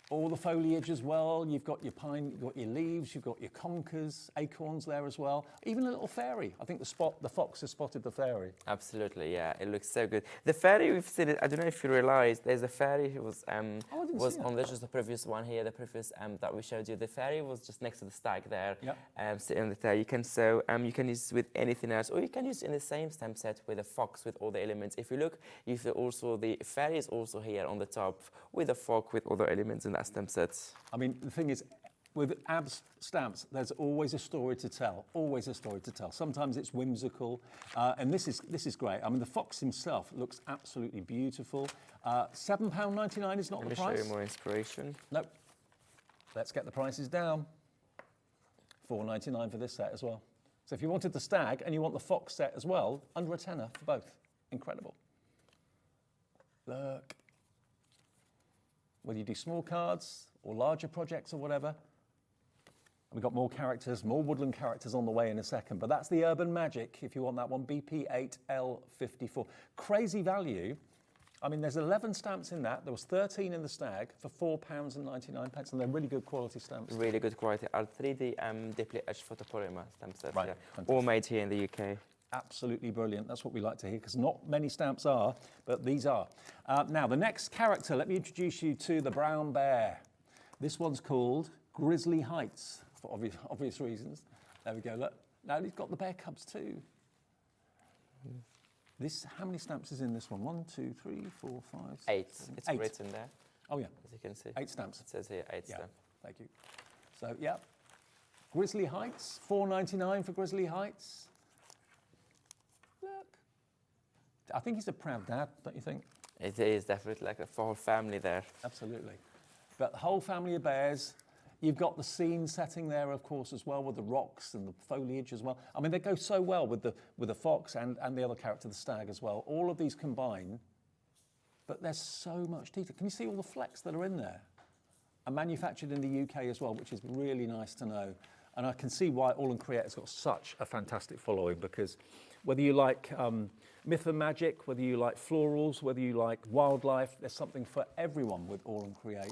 All the foliage as well. You've got your pine, you've got your leaves, you've got your conkers, acorns there as well. Even a little fairy. I think the fox has spotted the fairy. Absolutely, yeah. It looks so good. The fairy, we've seen it. I don't know if you realised, there's a fairy who was on this, just the previous one here, the previous that we showed you. The fairy was just next to the stag there, sitting on the tail. You can you can use it with anything else, or you can use it in the same stamp set with a fox with all the elements. If you look, you see also the fairy is also here on the top with a fox with other elements in that stamp set. I mean, the thing is, with ABS stamps, there's always a story to tell. Always a story to tell. Sometimes it's whimsical, and this is great. I mean, the fox himself looks absolutely beautiful. £7.99 is not the price. Let me show you more inspiration. Nope. Let's get the prices down. £4.99 for this set as well. So if you wanted the stag and you want the fox set as well, under a tenner for both. Incredible. Look. Whether you do small cards or larger projects or whatever. We've got more characters, more woodland characters on the way in a second, but that's the Urban Magic, if you want that one, BP8L54. Crazy value. I mean, there's 11 stamps in that. There was 13 in the stag for £4.99, and they're really good quality stamps. Really good quality. Are 3D deeply etched photopolymer stamp sets, right. Yeah. All made here in the UK. Absolutely brilliant. That's what we like to hear, because not many stamps are, but these are. Now, the next character, let me introduce you to the brown bear. This one's called Grizzly Heights. for obvious reasons. There we go, look. Now he's got the bear cubs too. This, how many stamps is in this one? 1, 2, 3, 4, 5, 6, 8. 7, It's 8. written there, Oh yeah, as you can see. 8 stamps. It says here 8 Yeah, stamps. thank you. So yeah, Grizzly Heights, $4.99 for Grizzly Heights. Look, I think he's a proud dad, don't you think? It is definitely like a whole family there. Absolutely. But the whole family of bears. You've got the scene setting there, of course, as well, with the rocks and the foliage as well. I mean, they go so well with the fox and the other character, the stag, as well. All of these combine, but there's so much detail. Can you see all the flecks that are in there? And manufactured in the UK as well, which is really nice to know. And I can see why AALL Create has got such a fantastic following, because whether you like myth and magic, whether you like florals, whether you like wildlife, there's something for everyone with AALL Create.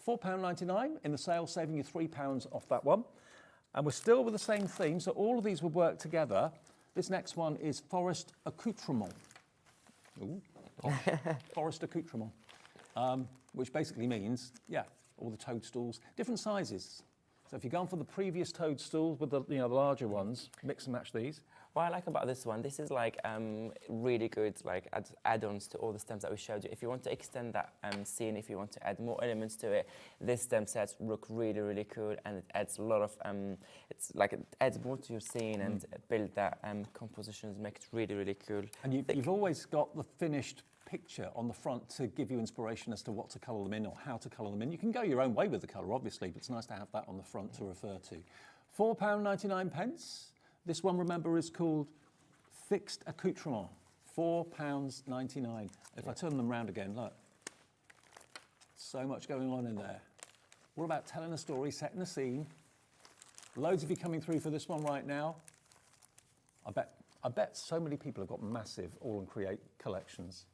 £4.99 in the sale, saving you £3 off that one. And we're still with the same theme, so all of these will work together. This next one is forest accoutrement. Ooh, forest accoutrement, which basically means, yeah, all the toadstools, different sizes. So if you're going for the previous toadstools with the the larger ones, mix and match these. What I like about this one, this is like really good like add-ons to all the stems that we showed you. If you want to extend that scene, if you want to add more elements to it, this stem sets look really, really cool, and it adds a lot of, it's like it adds more to your scene and build that compositions, make it really, really cool. And you've always got the finished picture on the front to give you inspiration as to what to colour them in or how to colour them in. You can go your own way with the colour, obviously, but it's nice to have that on the front to refer to. £4.99. This one, remember, is called Fixed Accoutrement, £4.99. If I turn them round again, look, so much going on in there. All about telling a story, setting a scene. Loads of you coming through for this one right now. I bet so many people have got massive AALL Create collections.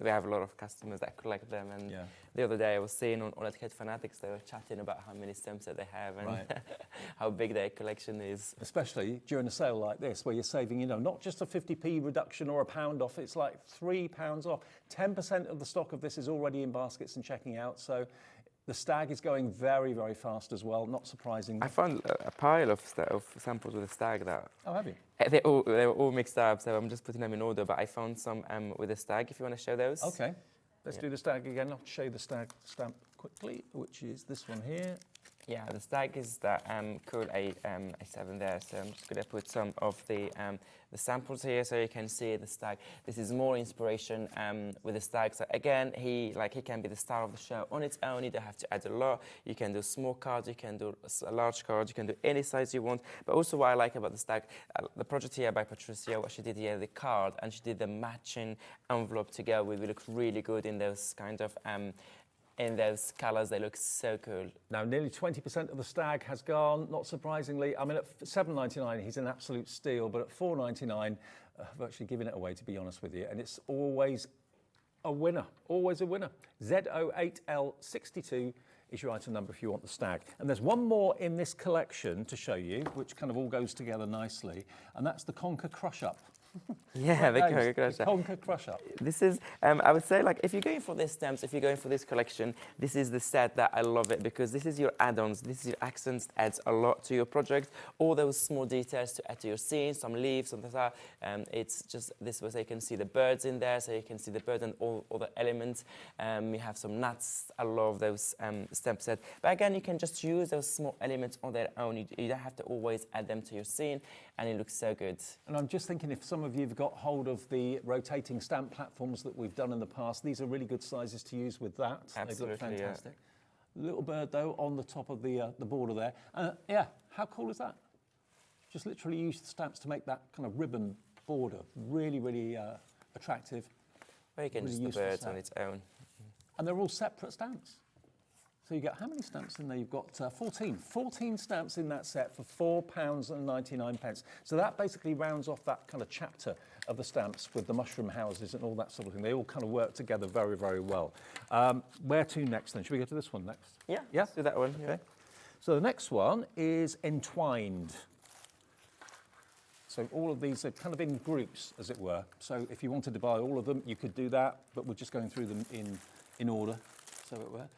We have a lot of customers that collect them, and the other day I was seeing on Etiquette Fanatics, they were chatting about how many stems that they have and how big their collection is. Especially during a sale like this, where you're saving, not just a 50p reduction or £1 off, it's like £3 off. 10% of the stock of this is already in baskets and checking out, so the stag is going very, very fast as well, not surprising. I found a pile of samples with a stag that... Oh, have you? They were all mixed up, so I'm just putting them in order, but I found some with a stag, if you want to show those. Okay, let's do the stag again. I'll show you the stag stamp quickly, which is this one here. Yeah, the stag is that cool A7 there, so I'm just going to put some of the samples here so you can see the stag. This is more inspiration with the stag. So again, he can be the star of the show on its own. You don't have to add a lot. You can do small cards, you can do a large card, you can do any size you want. But also what I like about the stag, the project here by Patricia, what she did here, the card, and she did the matching envelope to go with. We look really good in those kind of in those colours. They look so cool. Now, nearly 20% of the stag has gone, not surprisingly. I mean, at $7.99, he's an absolute steal, but at $4.99, virtually giving it away, to be honest with you. And it's always a winner, always a winner. Z08L62 is your item number if you want the stag. And there's one more in this collection to show you, which kind of all goes together nicely, and that's the Conker Crush Up. Yeah, the Conker Crush Up. Conker Crush Up. This is, I would say, like, if you're going for these stems, if you're going for this collection, this is the set that I love it, because this is your add-ons, this is your accents, adds a lot to your project. All those small details to add to your scene, some leaves, something like that. It's just this way so you can see the birds in there, so you can see the bird and all the elements. You have some nuts. I love those stem sets. But again, you can just use those small elements on their own. You don't have to always add them to your scene, and it looks so good. And I'm just thinking, if some of you have got hold of the rotating stamp platforms that we've done in the past, these are really good sizes to use with that. Absolutely, they look fantastic. Yeah. Little bird, though, on the top of the border there. Yeah, how cool is that? Just literally use the stamps to make that kind of ribbon border really, really attractive. Or you can really use the birds on its own. And they're all separate stamps. So you get how many stamps in there? You've got 14. 14 stamps in that set for £4.99. So that basically rounds off that kind of chapter of the stamps with the mushroom houses and all that sort of thing. They all kind of work together very, very well. Where to next then? Should we go to this one next? Yeah, yeah? Let's do that one. Okay. Yeah. So the next one is Entwined. So all of these are kind of in groups, as it were. So if you wanted to buy all of them, you could do that, but we're just going through them in order, so it were.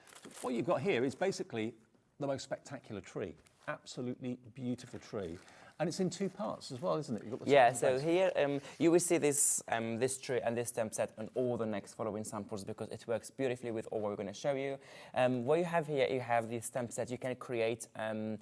What you've got here is basically the most spectacular tree. absolutely beautiful tree. And it's in two parts as well, isn't it? You've got the top Yeah, and so base. here you will see this this tree and this stem set on all the next following samples because it works beautifully with all what we're going to show you. What you have here, you have the stem set. You can create your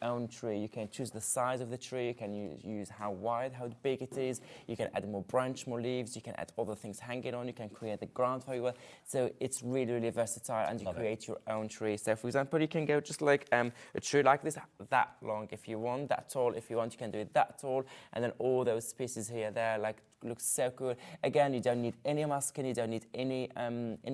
own tree. You can choose the size of the tree. You can use how wide, how big it is. You can add more branch, more leaves. You can add other things hanging on. You can create the ground very well. So it's really, really versatile, and you create your own tree. So for example, you can go just like a tree like this, that long if you want. That tall if you want, you can do it that tall, and then all those pieces here there like looks so cool. Again, you don't need any masking, you don't need any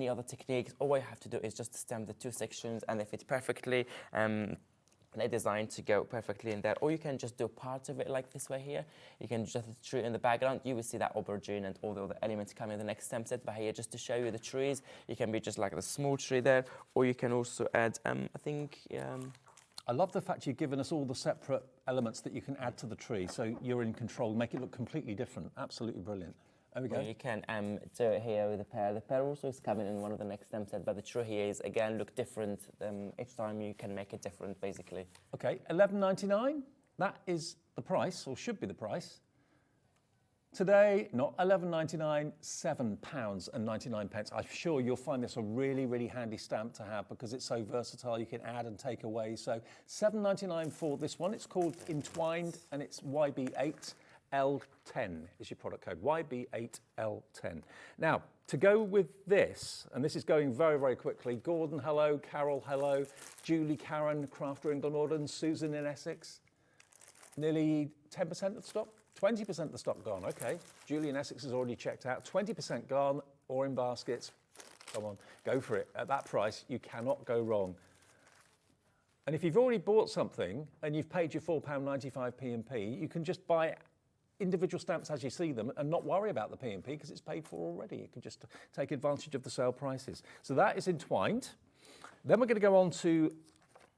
other techniques. All you have to do is just stem the two sections and they fit perfectly. They're designed to go perfectly in there, or you can just do part of it like this way here. You can just the tree in the background. You will see that aubergine and all the other elements come in the next stem set. But here, just to show you the trees, you can be just like the small tree there, or you can also add, I think. I love the fact you've given us all the separate elements that you can add to the tree, so you're in control, make it look completely different. Absolutely brilliant. There we go. Well, you can do it here with the pear. The pear also is coming in one of the next stem set, but the tree here is, again, look different. Each time you can make it different, basically. Okay, $11.99. That is the price, or should be the price. Today, not $11.99, £7.99. I'm sure you'll find this a really, really handy stamp to have because it's so versatile. You can add and take away. So $7.99 for this one. It's called Entwined and it's YB8L10 is your product code, YB8L10. Now, to go with this, and this is going very, very quickly, Gordon, hello, Carol, hello, Julie, Karen, Crafter in Glamorgan, Susan in Essex, nearly 10% of the stock. 20% of the stock gone, okay. Julie in Essex has already checked out. 20% gone or in baskets. Come on, go for it. At that price, you cannot go wrong. And if you've already bought something and you've paid your £4.95 P&P, you can just buy individual stamps as you see them and not worry about the P&P because it's paid for already. You can just take advantage of the sale prices. So that is Entwined. Then we're going to go on to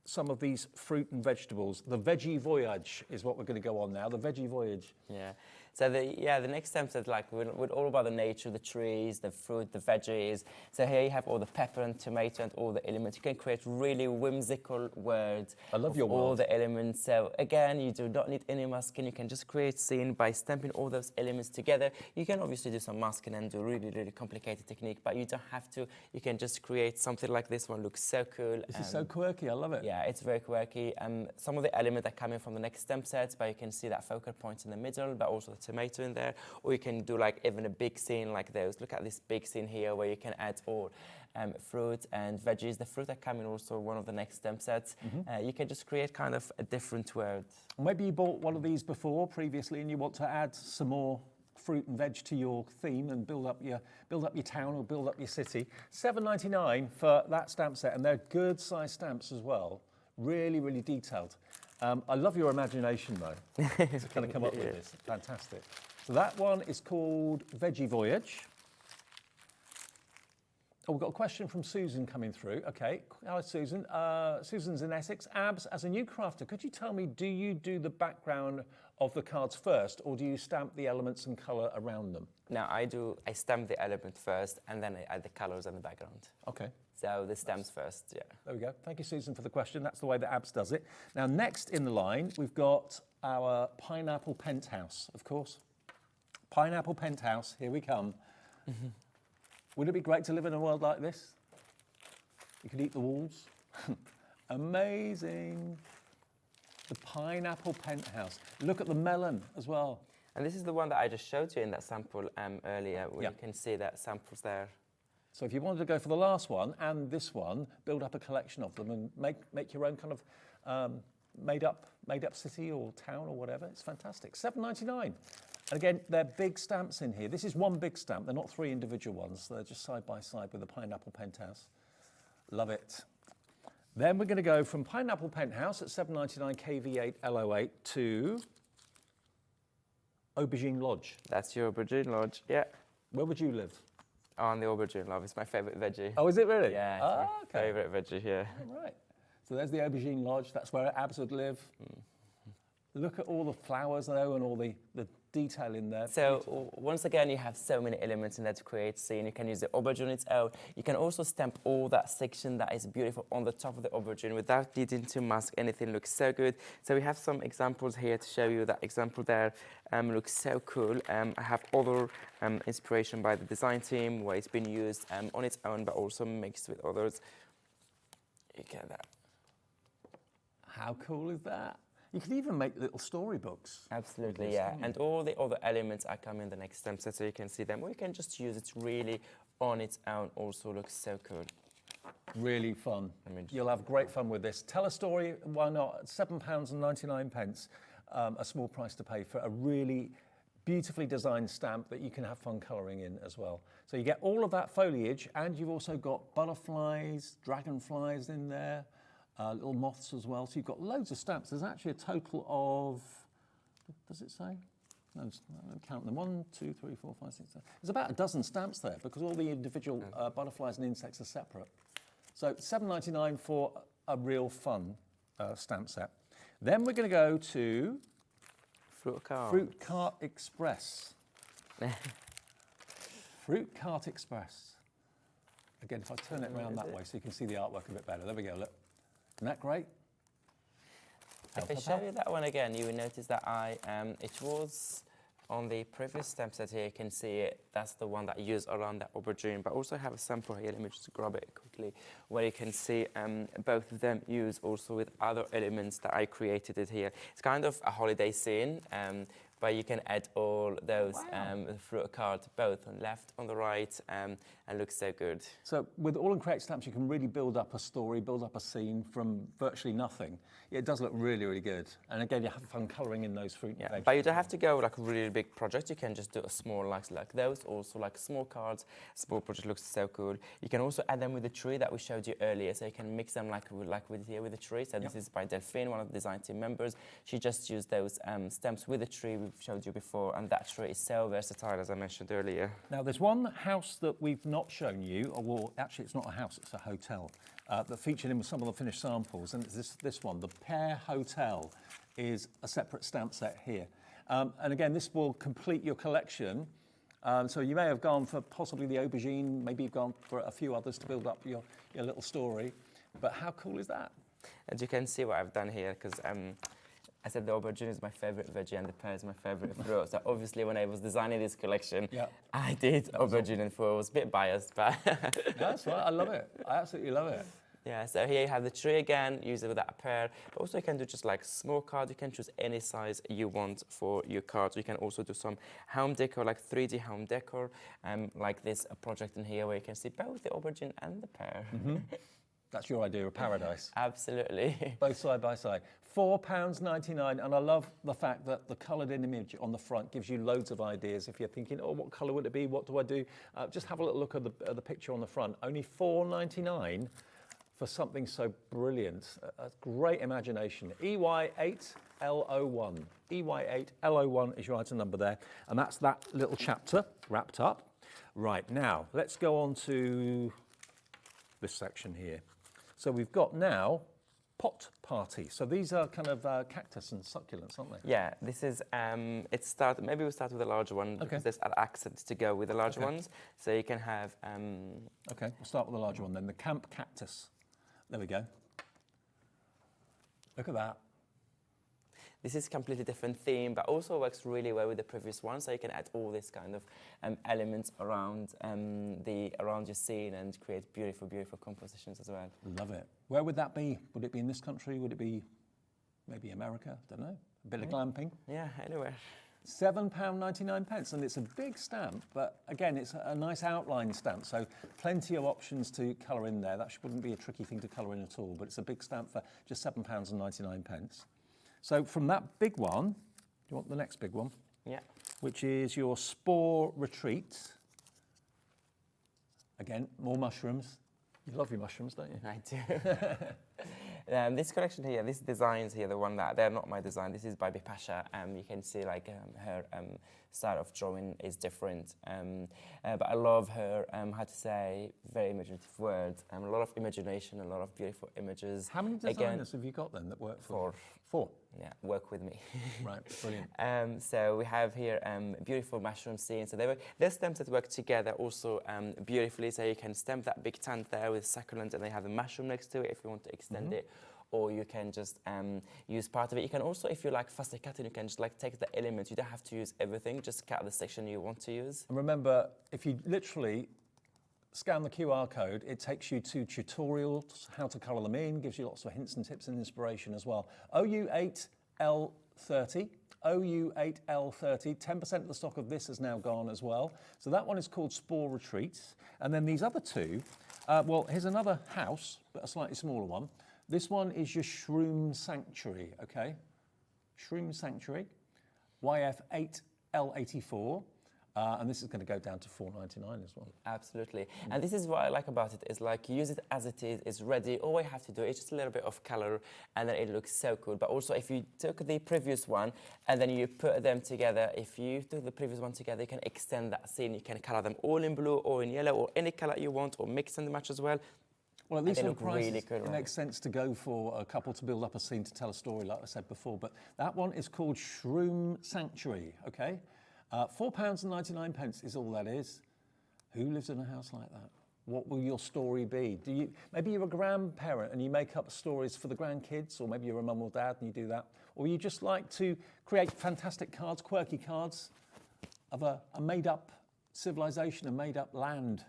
some of these fruit and vegetables. The Veggie Voyage is what we're going to go on now, the Veggie Voyage. Yeah. So the next stem set, like with all about the nature, the trees, the fruit, the veggies. So here you have all the pepper and tomato and all the elements. You can create really whimsical words. I love your all world. the elements. So again, you do not need any masking. You can just create scene by stamping all those elements together. You can obviously do some masking and do really, really complicated technique, but you don't have to. You can just create something like this one. Looks so cool. This is so quirky. I love it. Yeah, it's very quirky. Some of the elements are coming from the next stem sets, but you can see that focal point in the middle, but also the tomato in there. Or you can do like even a big scene like those. Look at this big scene here where you can add all fruit and veggies. The fruit are coming also one of the next stem sets. You can just create kind of a different word. Maybe you bought one of these before previously and you want to add some more fruit and veg to your theme and build up your town or build up your city. $7.99 for that stamp set, and they're good size stamps as well. Really, really detailed. I love your imagination though to kind of come up with this. Fantastic. So that one is called Veggie Voyage. Oh, we've got a question from Susan coming through. Okay, hello Susan. Susan's in Essex. Abs, as a new crafter, could you tell me, do you do the background of the cards first, or do you stamp the elements and colour around them? No, I stamp the element first, and then I add the colours and the background. Okay. So the stamps first, yeah. There we go. Thank you, Susan, for the question. That's the way that Abs does it. Now, next in the line, we've got our pineapple penthouse, of course. Pineapple penthouse, here we come. Wouldn't it be great to live in a world like this? You could eat the walls. Amazing. The pineapple penthouse. Look at the melon as well. And this is the one that I just showed you in that sample earlier, where you can see that samples there. So if you wanted to go for the last one and this one, build up a collection of them and make your own kind of made up city or town or whatever, it's fantastic. $7.99. And again, they're big stamps in here. This is one big stamp. They're not three individual ones. They're just side by side with the pineapple penthouse. Love it. Then we're going to go from pineapple penthouse at $7.99 KV8L08 to Aubergine Lodge. That's your Aubergine Lodge, yeah. Where would you live? On the Aubergine Lodge. It's my favourite veggie. Oh, is it really? Yeah, it's my favourite veggie, yeah. All right. So there's the Aubergine Lodge. That's where Abs would live. Look at all the flowers though and all the detail in there. So once again, you have so many elements in there to create scene. You can use the aubergine on its own. You can also stamp all that section that is beautiful on the top of the aubergine without needing to mask anything. Looks so good. So we have some examples here to show you. That example there looks so cool. I have other inspiration by the design team where it's been used on its own but also mixed with others. You get that. How cool is that? You can even make little storybooks. Absolutely, yeah. And all the other elements are coming in the next stamp set so you can see them. Or you can just use it really on its own. Also looks so cool. Really fun. You'll have great fun with this. Tell a story, why not? £7.99, a small price to pay for a really beautifully designed stamp that you can have fun colouring in as well. So you get all of that foliage and you've also got butterflies, dragonflies in there. Little moths as well. So you've got loads of stamps. There's actually a total of, does it say? No, let me count them. 1, 2, 3, 4, 5, 6, 7. There's about a dozen stamps there because all the individual butterflies and insects are separate. So £7.99 for a real fun stamp set. Then we're going to go to Fruit Cart Express. Fruit Cart Express. Again, if I turn it around that way so you can see the artwork a bit better. There we go, look. Isn't that great? If I show you that one again, you will notice that it was on the previous stamp set here. You can see it. That's the one that I used around that aubergine. But also have a sample here. Let me just grab it quickly, where you can see both of them used also with other elements that I created it here. It's kind of a holiday scene. Where you can add all those fruit cards, both on left, on the right, and looks so good. So with AALL Create stamps, you can really build up a story, build up a scene from virtually nothing. It does look really, really good. And again, you have fun colouring in those fruit and vegetables. But you don't have to go like a really big project. You can just do a small, like those, also like small cards. Small project looks so cool. You can also add them with the tree that we showed you earlier. So you can mix them like with here with the tree. So this is by Delphine, one of the design team members. She just used those stamps with the tree we've showed you before, and that tree is so versatile, as I mentioned earlier. Now, there's one house that we've not shown you, or well, actually it's not a house, it's a hotel, that featured in some of the finished samples, and it's this one. The Pear Hotel is a separate stamp set here. And again, this will complete your collection. So you may have gone for possibly the aubergine, maybe you've gone for a few others to build up your little story, but how cool is that? And you can see what I've done here, because I said the aubergine is my favourite veggie and the pear is my favourite fruit. So obviously when I was designing this collection, I did aubergine and fruit. I was a bit biased, but... That's right, I love it. I absolutely love it. Yeah, so here you have the tree again, use it with that pear. But also you can do just like small cards. You can choose any size you want for your cards. You can also do some home decor, like 3D home decor, like this project in here where you can see both the aubergine and the pear. Mm-hmm. That's your idea of paradise. Absolutely. Both side by side. £4.99, and I love the fact that the coloured in image on the front gives you loads of ideas. If you're thinking, oh, what colour would it be? What do I do? Just have a little look at the picture on the front. Only £4.99 for something so brilliant. A great imagination. EY8L01. EY8L01 is your item number there, and that's that little chapter wrapped up. Right, now, let's go on to this section here. So we've got now pot party. So these are kind of cactus and succulents, aren't they? Yeah, this is, maybe we'll start with the larger one because there's accents to go with the larger ones. So you can have... Okay, we'll start with the larger one then, the camp cactus. There we go. Look at that. This is a completely different theme, but also works really well with the previous one. So you can add all this kind of elements around around your scene and create beautiful, beautiful compositions as well. Love it. Where would that be? Would it be in this country? Would it be maybe America? Don't know. A bit of glamping. Yeah, anywhere. £7.99, and it's a big stamp, but again, it's a nice outline stamp, so plenty of options to colour in there. That wouldn't be a tricky thing to colour in at all, but it's a big stamp for just £7.99. So from that big one, do you want the next big one? Yeah. Which is your Spore Retreat. Again, more mushrooms. You love your mushrooms, don't you? I do. This collection here, these designs here, the one that, they're not my design, this is by Bipasha. You can see like her style of drawing is different. But I love her, how to say, very imaginative words. A lot of imagination, a lot of beautiful images. How many designers have you got then that work for? 4. Yeah, work with me. Right, brilliant. So we have here beautiful mushroom scene. So they're stems that work together also beautifully. So you can stamp that big tent there with succulent, and they have a mushroom next to it if you want to extend it. Or you can just use part of it. You can also, if you like fussy cutting, you can just like take the elements. You don't have to use everything. Just cut the section you want to use. And remember, if you literally scan the QR code, it takes you to tutorials, how to colour them in, gives you lots of hints and tips and inspiration as well. OU8L30, OU8L30, 10% of the stock of this has now gone as well. So that one is called Spore Retreats. And then these other two, well, here's another house, but a slightly smaller one. This one is your Shroom Sanctuary, okay? Shroom Sanctuary, YF8L84. And this is going to go down to $4.99 as well. Absolutely. And this is what I like about it, is like use it as it is, it's ready. All I have to do is just a little bit of color and then it looks so cool. But also if you took the previous one and then you put them together, if you took the previous one together, you can extend that scene. You can color them all in blue or in yellow or any color you want, or mix and match as well. Well, at least they for look the prices, really cool, it makes sense to go for a couple to build up a scene to tell a story, like I said before. But that one is called Shroom Sanctuary, okay? £4.99 is all that is. Who lives in a house like that? What will your story be? Maybe you're a grandparent and you make up stories for the grandkids, or maybe you're a mum or dad and you do that. Or you just like to create fantastic cards, quirky cards of a made-up civilization, a made-up land.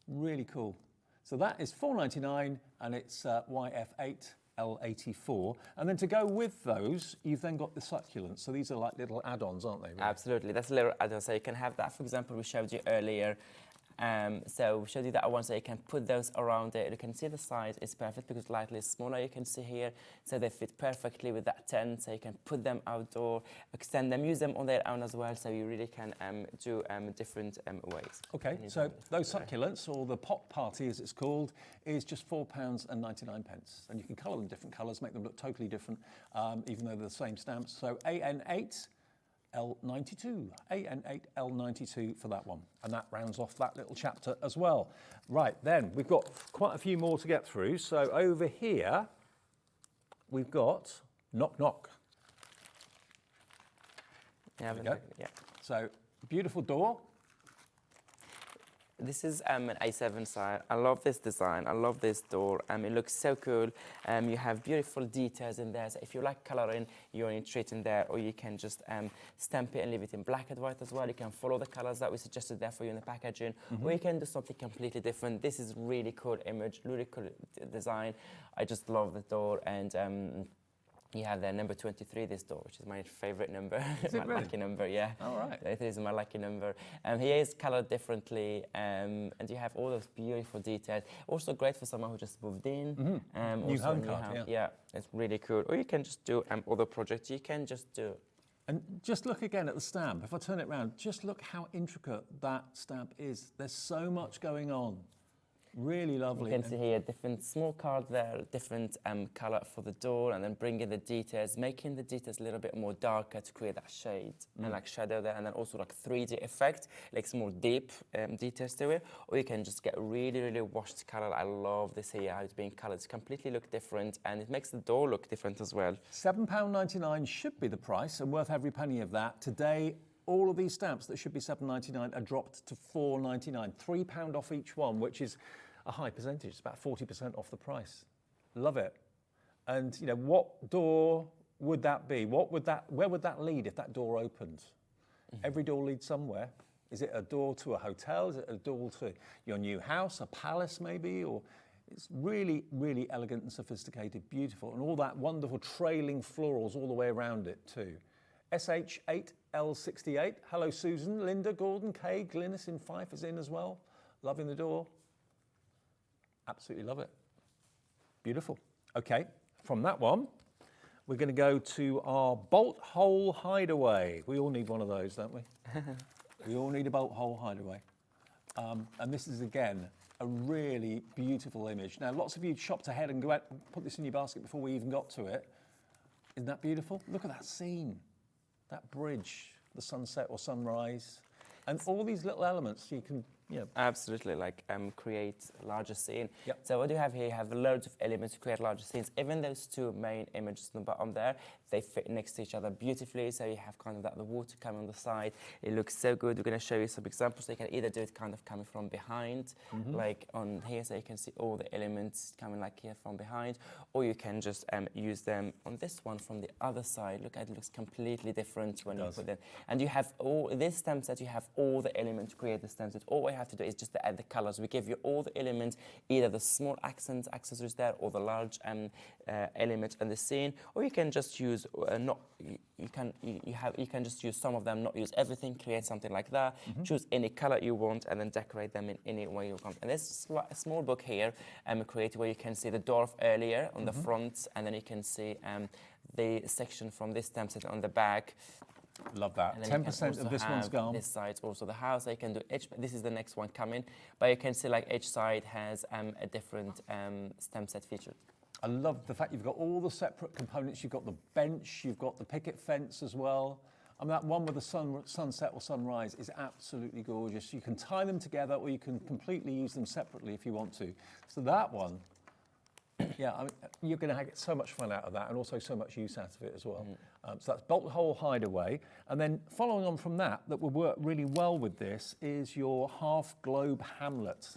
Really cool. So that is $4.99 and it's YF8L84. And then to go with those, you've then got the succulents. So these are like little add-ons, aren't they? Really? Absolutely, that's a little add-on. So you can have that, for example, we showed you earlier. So we showed you that one, so you can put those around it. You can see the size is perfect because lightly smaller, you can see here. So they fit perfectly with that tent. So you can put them outdoor, extend them, use them on their own as well. So you really can do different ways. Okay, so those succulents, or the pot party as it's called, is just £4.99. And you can colour them different colours, make them look totally different, even though they're the same stamps. So AN8L92, AN8L92 for that one. And that rounds off that little chapter as well. Right, then we've got quite a few more to get through. So over here, we've got Knock Knock. Yeah, There we go. Yeah. So beautiful door. This is an A7 side. I love this design. I love this door. It looks so cool. You have beautiful details in there. So if you like coloring, you only treat in there, or you can just stamp it and leave it in black and white as well. You can follow the colors that we suggested there for you in the packaging, or you can do something completely different. This is really cool image, really cool design. I just love the door, and you have the number 23, this door, which is my favorite number. Is it my really? lucky number, yeah. All right. It is my lucky number. Here is colored differently, and you have all those beautiful details. Also great for someone who just moved in. New home card, yeah, it's really cool. Or you can just do other projects. You can just do. And just look again at the stamp. If I turn it around, just look how intricate that stamp is. There's so much going on. Really lovely. You can see here different small cards there, different colour for the door, and then bringing the details, making the details a little bit more darker to create that shade and like shadow there, and then also like 3D effect, like some more deep details to it. Or you can just get really, really washed colour. I love this here, how it's being coloured. It's completely look different, and it makes the door look different as well. £7.99 should be the price, and worth every penny of that. Today, all of these stamps that should be £7.99 are dropped to £4.99, £3 off each one, which is a high percentage. It's about 40% off the price. Love it. And you know, what door would that be? Where would that lead if that door opened? Every door leads somewhere. Is it a door to a hotel? Is it a door to your new house, a palace maybe? Or it's really, really elegant and sophisticated, beautiful, and all that wonderful trailing florals all the way around it too. SH8L68. Hello, Susan, Linda, Gordon, Kay, Glynis in Fife is in as well. Loving the door. Absolutely love it. Beautiful. Okay, from that one, we're going to go to our bolt hole hideaway. We all need one of those, don't we? We all need a bolt hole hideaway. And this is, again, a really beautiful image. Now, lots of you shopped ahead and go out and put this in your basket before we even got to it. Isn't that beautiful? Look at that scene, that bridge, the sunset or sunrise, and all these little elements you can Yeah. Absolutely, like create a larger scene. Yep. So what you have here, you have loads of elements to create larger scenes. Even those two main images on the bottom there, they fit next to each other beautifully. So you have kind of that the water coming on the side. It looks so good. We're going to show you some examples. So you can either do it kind of coming from behind, like on here, so you can see all the elements coming like here from behind, or you can just use them on this one from the other side. Look, it looks completely different when you put them. And you have all this stem set. You have all the elements to create the stem set. All we have to do is just to add the colors. We give you all the elements, either the small accents, accessories there, or the large element in the scene, or you can just use you can just use some of them, not use everything. Create something like that. Choose any color you want, and then decorate them in any way you want. And there's a small book here, created where you can see the dwarf earlier on the front, and then you can see the section from this stem set on the back. Love that. 10% of this one's gone. This side's also the house. So you can do each. This is the next one coming, but you can see like each side has a different stem set feature. I love the fact you've got all the separate components. You've got the bench, you've got the picket fence as well. I mean, that one with the sunset or sunrise is absolutely gorgeous. You can tie them together, or you can completely use them separately if you want to. So that one, yeah, I mean, you're going to get so much fun out of that, and also so much use out of it as well. So that's bolt hole hideaway. And then following on from that will work really well with this is your half globe hamlet.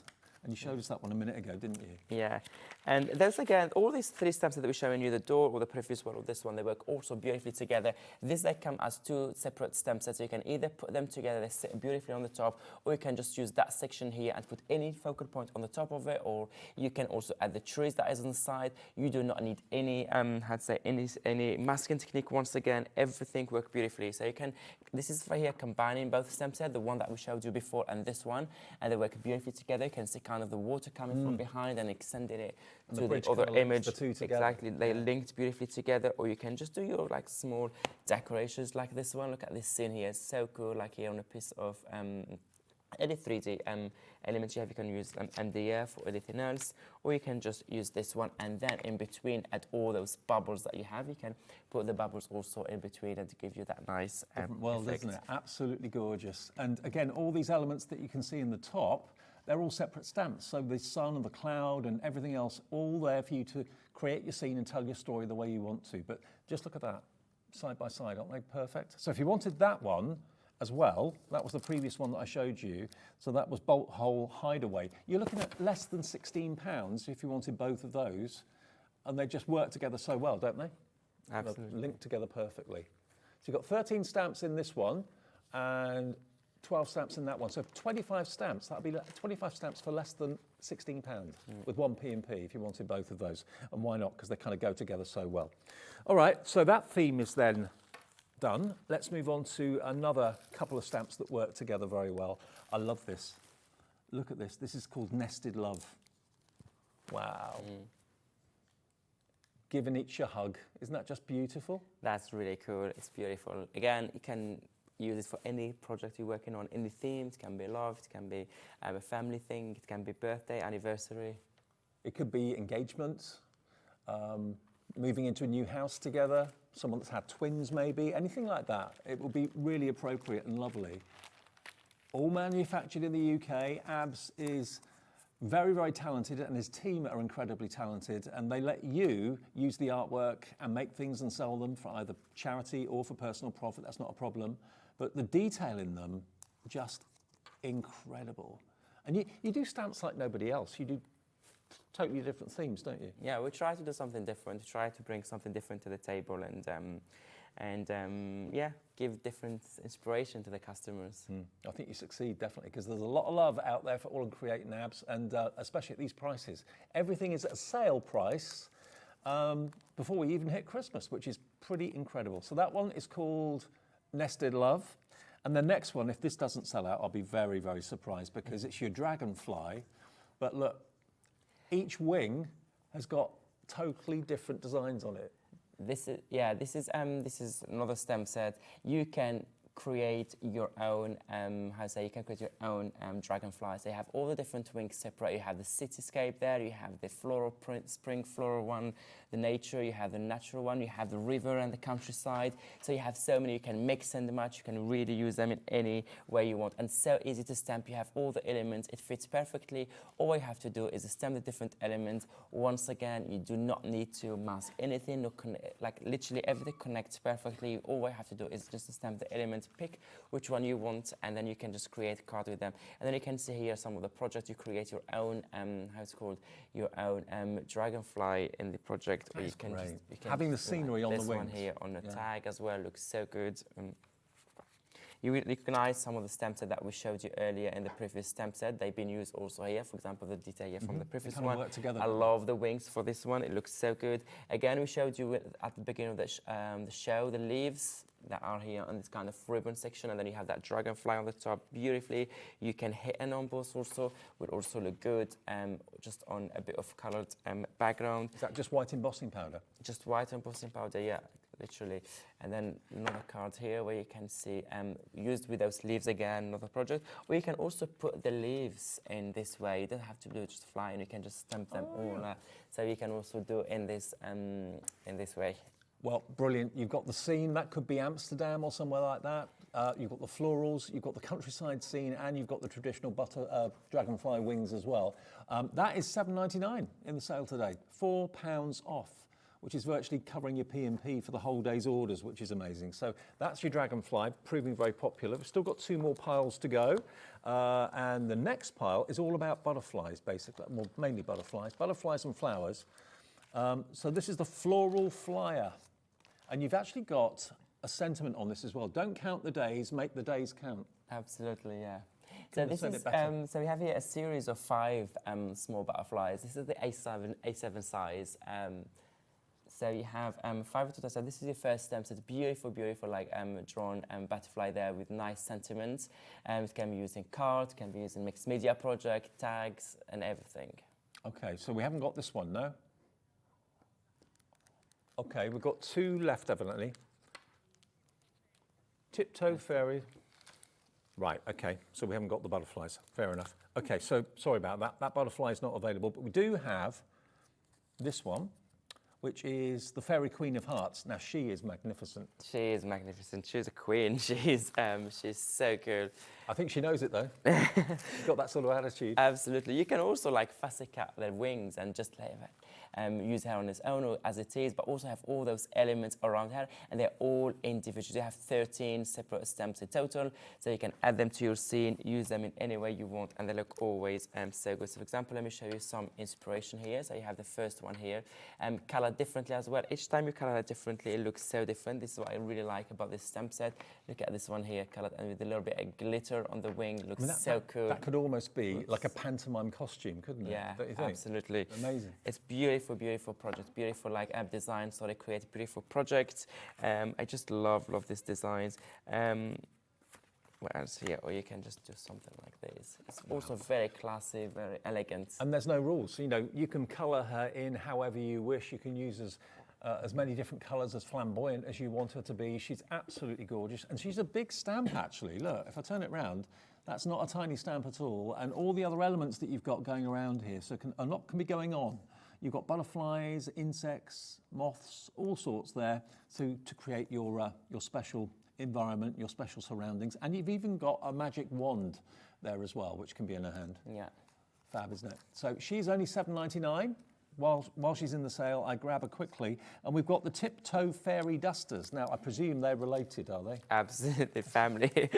And you showed us that one a minute ago, didn't you? Yeah, and there's again, all these three steps that we're showing you, the door or the previous one or this one, they work also beautifully together. This, they come as two separate stem sets, so you can either put them together, they sit beautifully on the top, or you can just use that section here and put any focal point on the top of it, or you can also add the trees that is on the side. You do not need any, any masking technique. Once again, everything works beautifully. So you can, this is right here combining both stem sets, the one that we showed you before and this one, and they work beautifully together. You can see kind of the water coming from behind and extending it to the other image. The two together. Exactly, they linked beautifully together. Or you can just do your like small decorations like this one. Look at this scene here, it's so cool. Like here on a piece of any 3D elements you have, you can use MDF or anything else, or you can just use this one, and then in between add all those bubbles that you have. You can put the bubbles also in between and to give you that nice world, effect. isn't it? Absolutely gorgeous. And again, all these elements that you can see in the top, they're all separate stamps. So the sun and the cloud and everything else, all there for you to create your scene and tell your story the way you want to. But just look at that, side by side, aren't they perfect? So if you wanted that one as well, that was the previous one that I showed you. So that was bolt hole hideaway. You're looking at less than £16 if you wanted both of those. And they just work together so well, don't they? Absolutely. They're linked together perfectly. So you've got 13 stamps in this one and 12 stamps in that one. So 25 stamps, that'll be 25 stamps for less than £16 with one P&P if you wanted both of those. And why not? Because they kind of go together so well. All right, so that theme is then done. Let's move on to another couple of stamps that work together very well. I love this. Look at this. This is called Nested Love. Wow. Giving each a hug. Isn't that just beautiful? That's really cool. It's beautiful. Again, you can use it for any project you're working on, any theme. It can be love, it can be a family thing, it can be birthday, anniversary. It could be engagement, moving into a new house together, someone that's had twins maybe, anything like that. It will be really appropriate and lovely. All manufactured in the UK. Abs is very, very talented, and his team are incredibly talented, and they let you use the artwork and make things and sell them for either charity or for personal profit. That's not a problem. But the detail in them, just incredible. And you do stamps like nobody else. You do totally different themes, don't you? Yeah, we try to do something different. We try to bring something different to the table and yeah, give different inspiration to the customers. I think you succeed, definitely, because there's a lot of love out there for AALL Create and Abs, and especially at these prices. Everything is at a sale price before we even hit Christmas, which is pretty incredible. So that one is called Nested Love. And the next one, if this doesn't sell out, I'll be very, very surprised, because it's your dragonfly. But look, each wing has got totally different designs on it. This is another stem set. You can create your own, you can create your own dragonflies. They have all the different wings separate. You have the cityscape there, you have the floral print, spring floral one, the nature, you have the natural one, you have the river and the countryside. So you have so many, you can mix and match, you can really use them in any way you want. And so easy to stamp, you have all the elements, it fits perfectly. All you have to do is stamp the different elements. Once again, you do not need to mask anything, like literally everything connects perfectly. All you have to do is just stamp the elements, pick which one you want, and then you can just create a card with them. And then you can see here some of the projects. You create your own, your own dragonfly in the project. Or you can great. just, you can Having the just, scenery on the this wings. one here on the tag as well looks so good. You will recognize some of the stamp set that we showed you earlier in the previous stamp set. They've been used also here. For example, the detail here from the previous one. Work together. I love the wings for this one. It looks so good. Again, we showed you at the beginning of the show the leaves that are here on this kind of ribbon section, and then you have that dragonfly on the top beautifully. You can hit an emboss also, would also look good just on a bit of colored background. Is that just white embossing powder? Just white embossing powder, yeah. Literally. And then another card here where you can see used with those leaves again, another project. Or you can also put the leaves in this way. You don't have to do just fly, and you can just stamp them all. So you can also do in this way. Well, brilliant. You've got the scene, that could be Amsterdam or somewhere like that. You've got the florals, you've got the countryside scene, and you've got the traditional dragonfly wings as well. That is $7.99 in the sale today, £4 off, which is virtually covering your P&P for the whole day's orders, which is amazing. So that's your dragonfly, proving very popular. We've still got 2 more piles to go. And the next pile is all about butterflies, basically. Well, mainly butterflies and flowers. So this is the floral flyer. And you've actually got a sentiment on this as well. Don't count the days, make the days count. Absolutely, yeah. So this is so we have here a series of 5 small butterflies. This is the A7 size. So you have 5 total. So this is your first stamp. So it's beautiful, like drawn butterfly there with nice sentiments. It can be used in cards, can be used in mixed media project, tags, and everything. Okay, so we haven't got this one, no? Okay, we've got 2 left, evidently. Tiptoe Fairy. Right, okay, so we haven't got the butterflies. Fair enough. Okay, so sorry about that. That butterfly is not available, but we do have this one, which is the Fairy Queen of Hearts. Now, she is magnificent. She is magnificent. She's a queen. She's so good. I think she knows it, though. She's got that sort of attitude. Absolutely. You can also like fussy cut their wings and just use her on its own or as it is, but also have all those elements around her, and they're all individual. You have 13 separate stamps in total, so you can add them to your scene, use them in any way you want, and they look always so good. So for example, let me show you some inspiration here. So you have the first one here, colored differently as well. Each time you color it differently, it looks so different. This is what I really like about this stamp set. Look at this one here, colored and with a little bit of glitter on the wing. Looks so cool. That could almost be like a pantomime costume, couldn't it? Yeah, Don't you think? absolutely. Amazing. It's beautiful project, beautiful like app design. So they create beautiful projects. I just love these designs. What else here? Or you can just do something like this. It's also very classy, very elegant. And there's no rules. You know, you can colour her in however you wish. You can use as many different colours, as flamboyant as you want her to be. She's absolutely gorgeous. And she's a big stamp, actually. Look, if I turn it round, that's not a tiny stamp at all. And all the other elements that you've got going around here, so a lot can be going on. You've got butterflies, insects, moths, all sorts there to create your special environment, your special surroundings. And you've even got a magic wand there as well, which can be in her hand. Yeah. Fab, isn't it? So she's only $7.99. While she's in the sale, I grab her quickly. And we've got the Tiptoe Fairy Dusters. Now, I presume they're related, are they? Absolutely, family.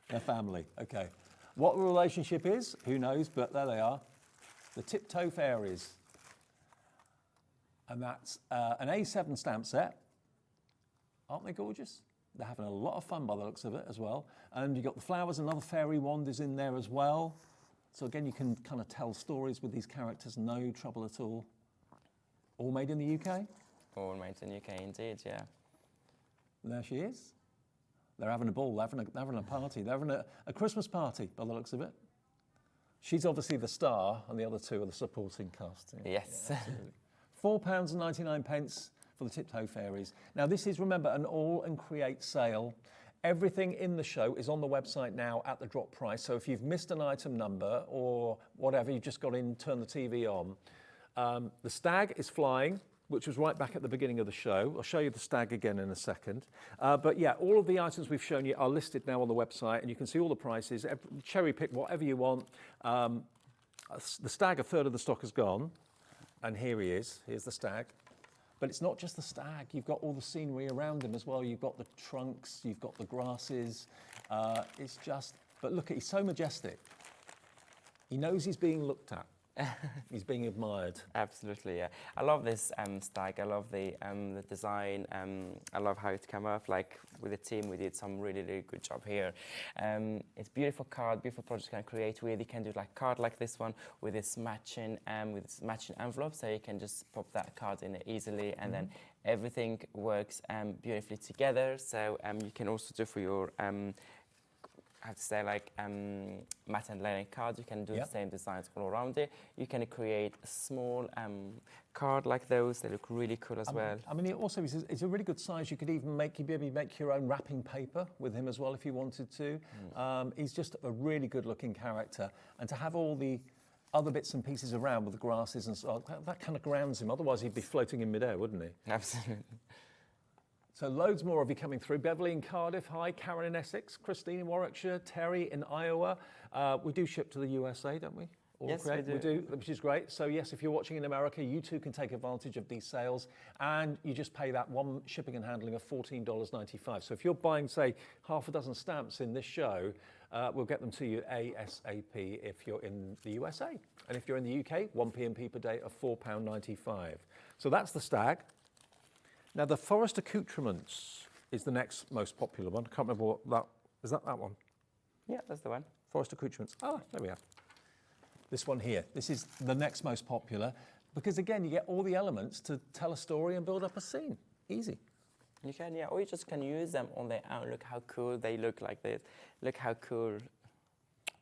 They're family, okay. What the relationship is, who knows, but there they are. The Tiptoe Fairies. And that's an A7 stamp set. Aren't they gorgeous? They're having a lot of fun by the looks of it as well. And you've got the flowers, another fairy wand is in there as well. So again, you can kind of tell stories with these characters, no trouble at all. All made in the UK? All made in the UK, indeed, yeah. And there she is. They're having a ball, they're having a party, they're having a Christmas party by the looks of it. She's obviously the star, and the other 2 are the supporting cast. Yes. Yeah, £4.99 for the Tiptoe Fairies. Now, this is, remember, an AALL Create sale. Everything in the show is on the website now at the drop price. So if you've missed an item number or whatever, you've just got in, turn the TV on. The stag is flying, which was right back at the beginning of the show. I'll show you the stag again in a second. But yeah, all of the items we've shown you are listed now on the website, and you can see all the prices. Cherry pick whatever you want. The stag, a third of the stock has gone. And here he is. Here's the stag. But it's not just the stag. You've got all the scenery around him as well. You've got the trunks. You've got the grasses. It's just, but look, he's so majestic. He knows he's being looked at. He's being admired. Absolutely, yeah. I love this stag. I love the design. I love how it came up. Like with the team, we did some really, really good job here. It's beautiful card, beautiful project you can create with. You can do like card like this one with this matching envelope, so you can just pop that card in easily, and then everything works beautifully together. So you can also do for your I have to say, like matte and layering cards, you can do the same designs all around it. You can create a small card like those. They look really cool as well. I mean, it also it's a really good size. You could even make your own wrapping paper with him as well if you wanted to. He's just a really good-looking character, and to have all the other bits and pieces around with the grasses and so on, that kind of grounds him. Otherwise, he'd be floating in midair, wouldn't he? Absolutely. So loads more of you coming through. Beverly in Cardiff, hi. Karen in Essex, Christine in Warwickshire, Terry in Iowa. We do ship to the USA, don't we? Yes, we do. We do, which is great. So yes, if you're watching in America, you too can take advantage of these sales, and you just pay that one shipping and handling of $14.95. So if you're buying, say, half a dozen stamps in this show, we'll get them to you ASAP if you're in the USA. And if you're in the UK, 1 P&P per day of £4.95. So that's the stag. Now, the forest accoutrements is the next most popular one. I can't remember what that is. That one? Yeah, that's the one. Forest accoutrements. Oh, there we are. This one here. This is the next most popular because, again, you get all the elements to tell a story and build up a scene. Easy. You can, yeah, or you just can use them on their own. Look how cool they look like this. Look how cool.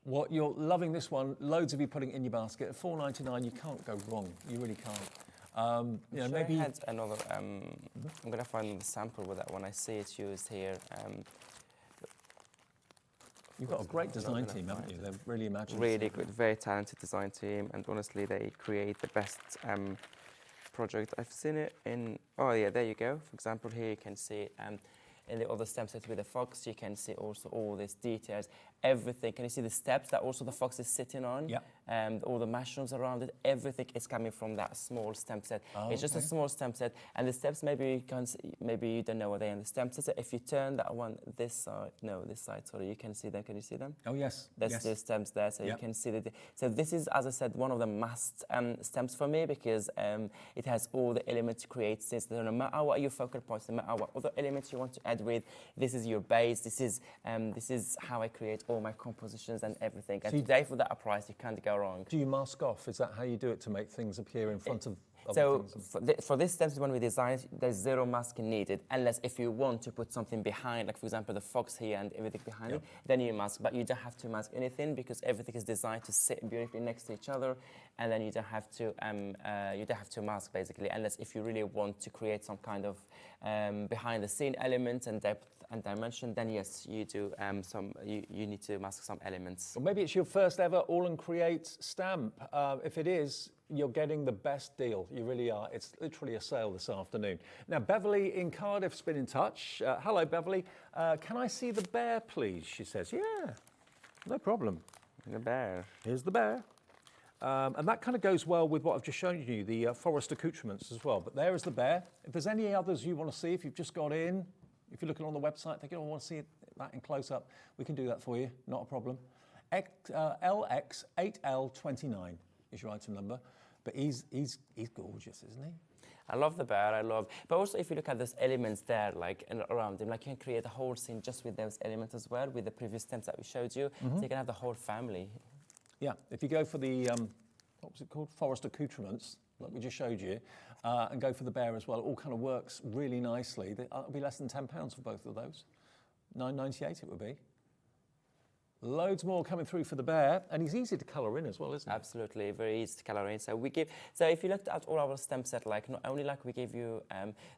Well, you're loving this one. Loads of you putting it in your basket. At $4.99, you can't go wrong. You really can't. You know, maybe I had another. I'm gonna find the sample with that one. I see it's used here. You've got a great design team, haven't you? They're really imaginative. Really good, very talented design team, and honestly, they create the best project. I've seen it in. Oh yeah, there you go. For example, here you can see it. In the other stem set with the fox, you can see also all these details, everything. Can you see the steps that also the fox is sitting on? Yeah. All the mushrooms around it, everything is coming from that small stem set. Oh, it's just a small stem set, and the steps maybe you can see, maybe you don't know what they are in the stem set. If you turn that one this side, sorry, you can see them. Can you see them? Oh yes. There's the stems there, so you can see that. So this is, as I said, one of the must stems for me because it has all the elements to create scenes. No matter what your focal points, no matter what other elements you want to add with, this is your base. This is how I create all my compositions and everything. And today, for that price, you can't go wrong. Do you mask off? Is that how you do it to make things appear in front of other so things? For this stems when we design, there's zero masking needed, unless if you want to put something behind, like for example the fox here and everything behind it, then you mask. But you don't have to mask anything because everything is designed to sit beautifully next to each other, and then you don't have to mask basically, unless if you really want to create some kind of behind the scene elements and depth and dimension, then yes, you do you need to mask some elements. Well, maybe it's your first ever AALL Create stamp. If it is, you're getting the best deal. You really are. It's literally a sale this afternoon. Now, Beverly in Cardiff's been in touch. Hello, Beverly. Can I see the bear, please? She says, yeah, no problem. The bear. Here's the bear. And that kind of goes well with what I've just shown you, the forest accoutrements as well. But there is the bear. If there's any others you want to see, if you've just got in, if you're looking on the website thinking, oh, I want to see that in close-up, we can do that for you, not a problem. LX8L29 is your item number. But he's gorgeous, isn't he? I love the bear, but also if you look at those elements there, like and around him, like you can create a whole scene just with those elements as well, with the previous stems that we showed you, so you can have the whole family. Yeah, if you go for the, what was it called? Forest accoutrements, like we just showed you, and go for the bear as well, it all kind of works really nicely. It'll be less than £10 for both of those. $9.98 it would be. Loads more coming through for the bear, and he's easy to colour in as well, isn't he? Absolutely, very easy to color in. So if you looked at all our stamp set, like not only like we give you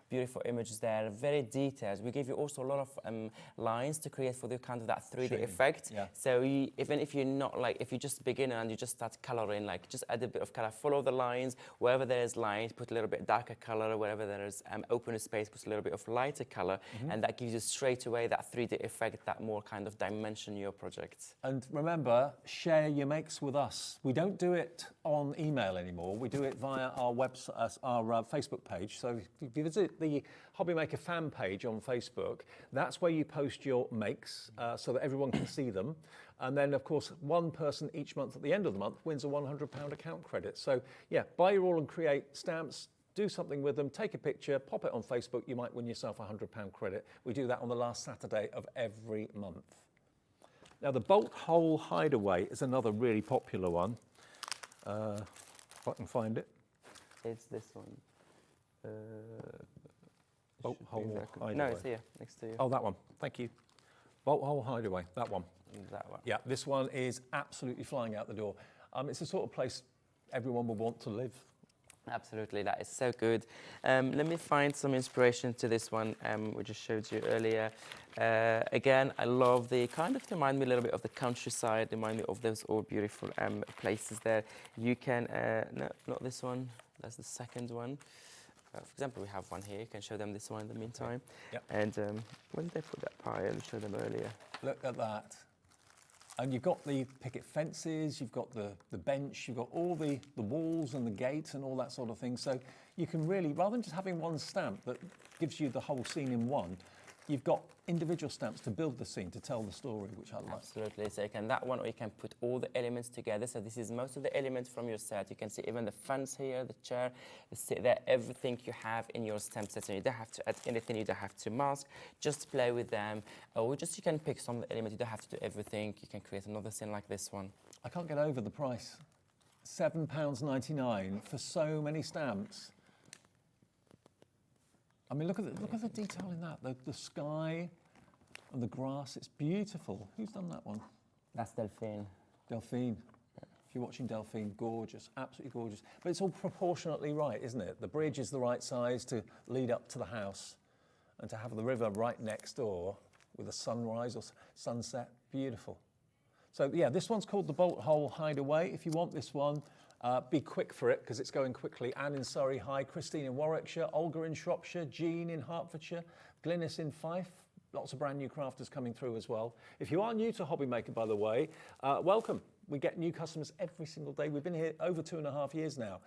beautiful images there, very detailed, we give you also a lot of lines to create for the kind of that 3D effect. Yeah. So even if you're not like, if you're just beginner and you just start coloring, like just add a bit of color, follow the lines, wherever there's lines, put a little bit darker color, wherever there's open space, put a little bit of lighter color, and that gives you straight away that 3D effect, that more kind of dimension in your project. And remember, share your makes with us. We don't do it on email anymore. We do it via our website, our Facebook page. So if you visit the Hobby Maker fan page on Facebook, that's where you post your makes so that everyone can see them. And then, of course, one person each month at the end of the month wins a £100 account credit. So yeah, buy your AALL Create stamps, do something with them, take a picture, pop it on Facebook. You might win yourself a £100 credit. We do that on the last Saturday of every month. Now, the bolt hole hideaway is another really popular one. If I can find it. It's this one. Bolt hole hideaway. No, it's here, next to you. Oh, that one. Thank you. Bolt hole hideaway, that one. That one. Yeah, this one is absolutely flying out the door. It's the sort of place everyone would want to live. Absolutely, that is so good. Let me find some inspiration to this one, we just showed you earlier. Again, I love the kind of remind me a little bit of the countryside, remind me of those all beautiful places there. You can, no, not this one, that's the second one. For example, we have one here, you can show them this one in the meantime. Yep. And when did they put that pie? I showed them earlier. Look at that. And you've got the picket fences, you've got the bench, you've got all the walls and the gates and all that sort of thing. So you can really, rather than just having one stamp that gives you the whole scene in one, you've got individual stamps to build the scene, to tell the story, which I like. Absolutely. So you can that one, or you can put all the elements together. So this is most of the elements from your set. You can see even the fence here, the chair, the seat there, everything you have in your stamp set. So you don't have to add anything, you don't have to mask, just play with them. Or just you can pick some of the elements, you don't have to do everything. You can create another scene like this one. I can't get over the price. £7.99 for so many stamps. I mean, look at the detail in that. The sky and the grass, it's beautiful. Who's done that one? That's Delphine. Delphine. If you're watching Delphine, gorgeous, absolutely gorgeous. But it's all proportionately right, isn't it? The bridge is the right size to lead up to the house, and to have the river right next door with a sunrise or sunset, beautiful. So yeah, this one's called the Bolt Hole Hideaway. If you want this one, be quick for it because it's going quickly. Anne in Surrey, hi. Christine in Warwickshire, Olga in Shropshire, Jean in Hertfordshire, Glynis in Fife. Lots of brand new crafters coming through as well. If you are new to Hobby Maker, by the way, welcome. We get new customers every single day. We've been here over 2.5 years now.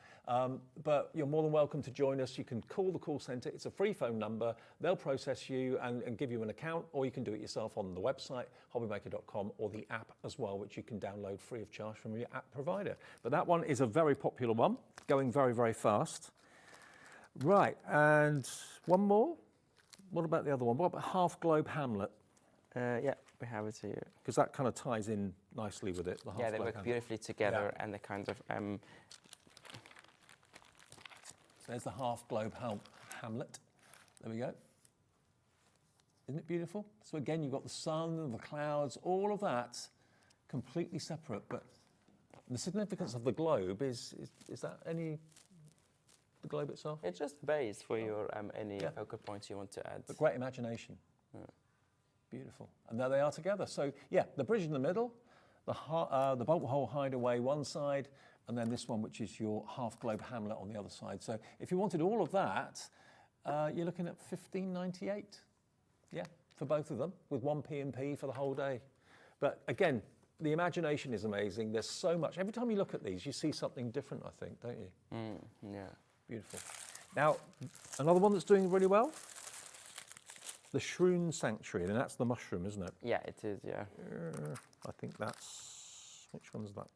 But you're more than welcome to join us. You can call the call centre. It's a free phone number. They'll process you and give you an account, or you can do it yourself on the website, hobbymaker.com, or the app as well, which you can download free of charge from your app provider. But that one is a very popular one, going very, very fast. Right, and one more. What about the other one? What about Half Globe Hamlet? Yeah, we have it here. Because that kind of ties in nicely with it. Yeah, they work beautifully together, and they kind of... So there's the Half Globe Hamlet. There we go. Isn't it beautiful? So again, you've got the sun and the clouds, all of that completely separate. But the significance of the globe is that any... the globe itself? It's just a base for your any focal points you want to add. But great imagination. Yeah. Beautiful. And there they are together. So yeah, the bridge in the middle, the Bolt Hole Hideaway one side, and then this one, which is your Half Globe Hamlet on the other side. So if you wanted all of that, you're looking at $15.98. Yeah, for both of them, with one P&P for the whole day. But again, the imagination is amazing. There's so much. Every time you look at these, you see something different, I think, don't you? Yeah. Beautiful. Now, another one that's doing really well, the Shroon Sanctuary, and that's the mushroom, isn't it? Yeah, it is, yeah. I think that's, which one's that?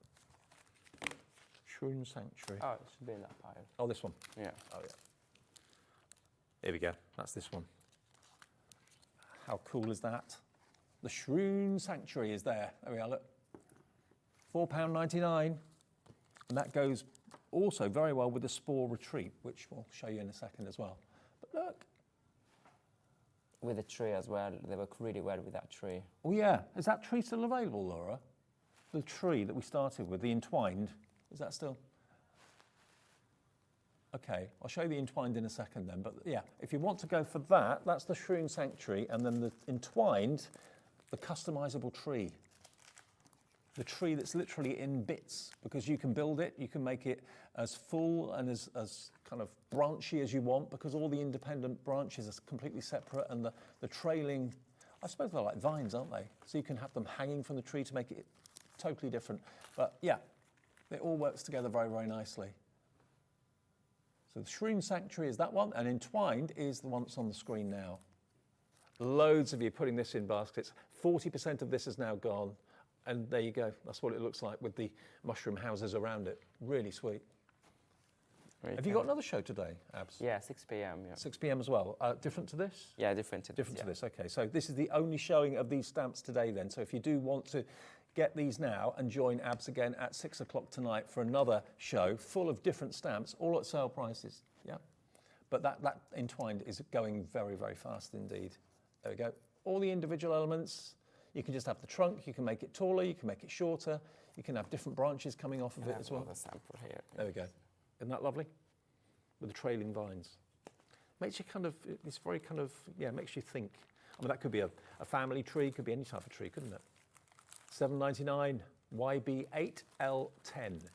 Shroon Sanctuary. Oh, it should be in that pile. Oh, this one? Yeah. Oh, yeah. Here we go, that's this one. How cool is that? The Shroon Sanctuary is there. There we are, look. £4.99, and that goes also very well with the Spore Retreat, which we'll show you in a second as well. But look, with the tree as well. They work really well with that tree. Oh yeah, is that tree still available, Laura? The tree that we started with, the entwined, is that still? Okay, I'll show you the entwined in a second then, but yeah, if you want to go for that, that's the Shroom Sanctuary, and then the entwined, the customizable tree. The tree that's literally in bits, because you can build it, you can make it as full and as kind of branchy as you want, because all the independent branches are completely separate, and the trailing, I suppose they're like vines, aren't they? So you can have them hanging from the tree to make it totally different. But yeah, it all works together very, very nicely. So the Shroom Sanctuary is that one, and entwined is the one that's on the screen now. Loads of you putting this in baskets. 40% of this is now gone. And there you go. That's what it looks like with the mushroom houses around it. Really sweet. Have you got another show today, Abs? Yeah, 6 p.m. Yeah. 6 p.m. as well. Different to this? Yeah, different to Different to this, okay. So this is the only showing of these stamps today then. So if you do want to get these now and join Abs again at 6 o'clock tonight for another show full of different stamps, all at sale prices, yeah? But that entwined is going very, very fast indeed. There we go. All the individual elements. You can just have the trunk, you can make it taller, you can make it shorter, you can have different branches coming off of it as well. Another sample here. There we go. Isn't that lovely? With the trailing vines. Makes you kind of, it's very kind of, yeah, makes you think. I mean, that could be a family tree, could be any type of tree, couldn't it? $7.99, YB8L10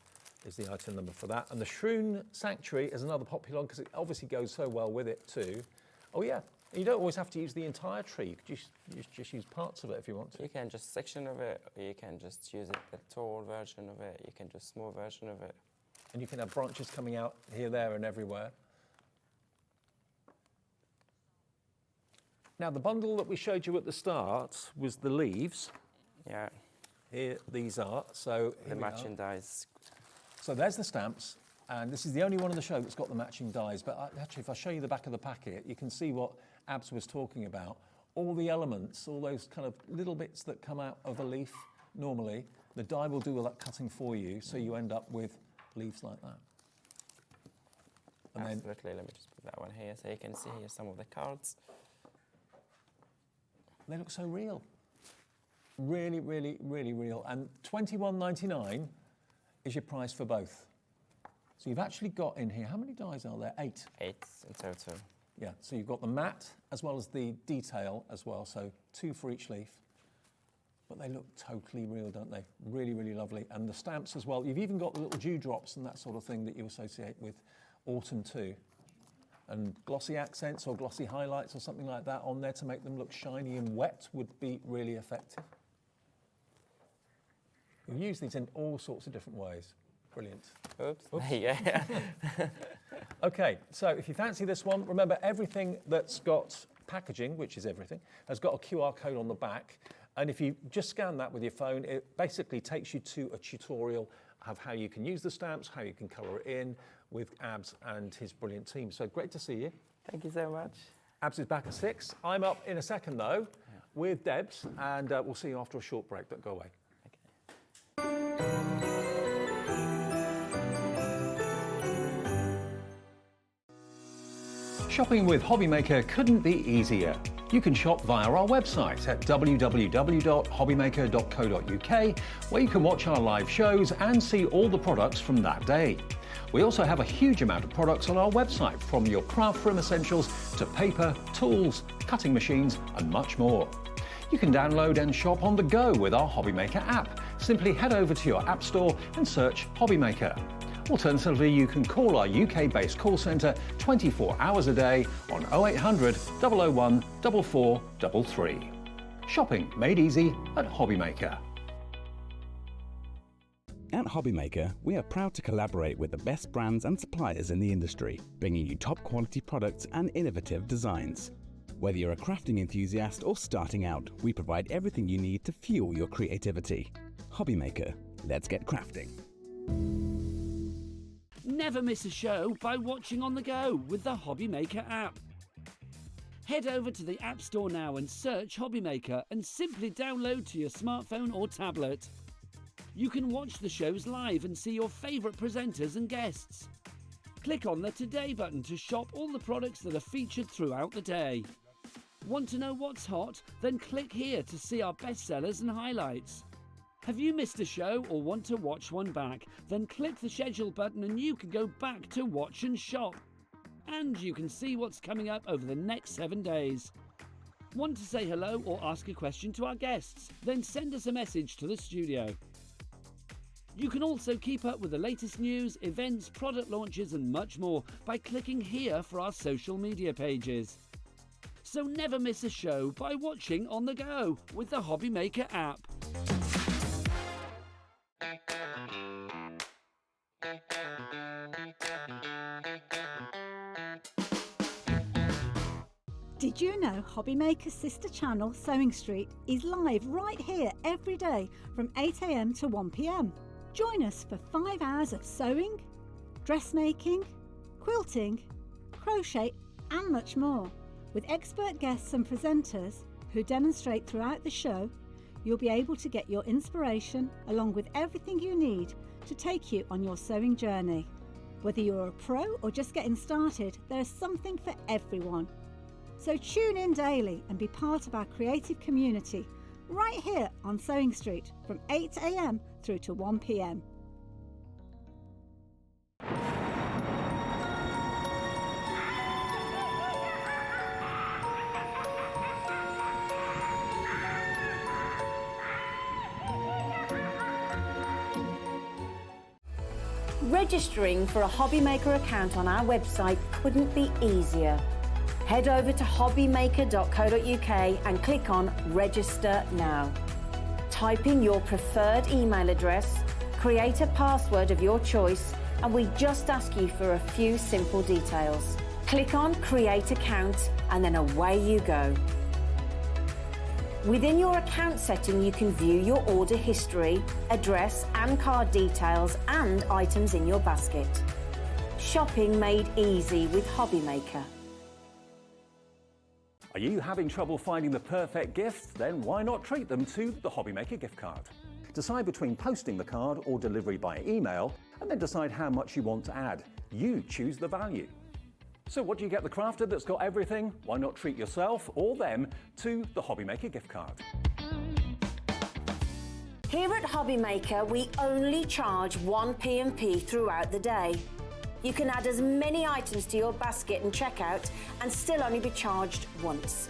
is the item number for that. And the Shroom Sanctuary is another popular one because it obviously goes so well with it too. Oh yeah. You don't always have to use the entire tree. You could just use parts of it if you want to. You can just section of it, or you can just use it, the tall version of it. You can just small version of it. And you can have branches coming out here, there, and everywhere. Now, the bundle that we showed you at the start was the leaves. Yeah. Here, these are. So the matching dies. So there's the stamps. And this is the only one in the show that's got the matching dies. But actually, if I show you the back of the packet, you can see what Abs was talking about. All the elements, all those kind of little bits that come out of a leaf normally, the die will do all that cutting for you, so you end up with leaves like that. And Absolutely. Let me just put that one here so you can see here some of the cards. They look so real. Really, really, really real. And $21.99 is your price for both. So you've actually got in here, how many dies are there? 8. 8 in total. Yeah, so you've got the matte as well as the detail as well, so 2 for each leaf. But they look totally real, don't they? Really, really lovely. And the stamps as well. You've even got the little dewdrops and that sort of thing that you associate with autumn too. And glossy accents or glossy highlights or something like that on there to make them look shiny and wet would be really effective. You use these in all sorts of different ways. Brilliant. Oops. Yeah. Okay, so if you fancy this one, remember everything that's got packaging, which is everything, has got a QR code on the back. And if you just scan that with your phone, it basically takes you to a tutorial of how you can use the stamps, how you can colour it in with Abs and his brilliant team. So great to see you. Thank you so much. Abs is back at 6. I'm up in a second though with Debs, and we'll see you after a short break. Don't go away. Shopping with Hobbymaker couldn't be easier. You can shop via our website at www.hobbymaker.co.uk, where you can watch our live shows and see all the products from that day. We also have a huge amount of products on our website, from your craft room essentials to paper, tools, cutting machines and much more. You can download and shop on the go with our Hobbymaker app. Simply head over to your app store and search Hobbymaker. Alternatively, you can call our UK-based call centre 24 hours a day on 0800 001 4433. Shopping made easy at Hobbymaker. At Hobbymaker, we are proud to collaborate with the best brands and suppliers in the industry, bringing you top quality products and innovative designs. Whether you're a crafting enthusiast or starting out, we provide everything you need to fuel your creativity. Hobbymaker, let's get crafting. Never miss a show by watching on the go with the Hobbymaker app. Head over to the App Store now and search Hobbymaker and simply download to your smartphone or tablet. You can watch the shows live and see your favourite presenters and guests. Click on the Today button to shop all the products that are featured throughout the day. Want to know what's hot? Then click here to see our bestsellers and highlights. Have you missed a show or want to watch one back? Then click the schedule button and you can go back to watch and shop. And you can see what's coming up over the next 7 days. Want to say hello or ask a question to our guests? Then send us a message to the studio. You can also keep up with the latest news, events, product launches and much more by clicking here for our social media pages. So never miss a show by watching on the go with the Hobby Maker app. Did you know Hobby Maker's sister channel, Sewing Street, is live right here every day from 8 AM to 1 PM? Join us for 5 hours of sewing, dressmaking, quilting, crochet and much more. With expert guests and presenters who demonstrate throughout the show, you'll be able to get your inspiration along with everything you need to take you on your sewing journey. Whether you're a pro or just getting started, there's something for everyone. So tune in daily and be part of our creative community right here on Sewing Street from 8 AM through to 1 PM. Registering for a Hobby Maker account on our website couldn't be easier. Head over to hobbymaker.co.uk and click on Register Now. Type in your preferred email address, create a password of your choice, and we just ask you for a few simple details. Click on Create Account and then away you go. Within your account setting, you can view your order history, address and card details and items in your basket. Shopping made easy with Hobby Maker. Are you having trouble finding the perfect gift? Then why not treat them to the Hobby Maker gift card? Decide between posting the card or delivery by email, and then decide how much you want to add. You choose the value. So what do you get the crafter that's got everything? Why not treat yourself or them to the Hobby Maker gift card? Here at Hobby Maker, we only charge 1 P&P throughout the day. You can add as many items to your basket and checkout and still only be charged once.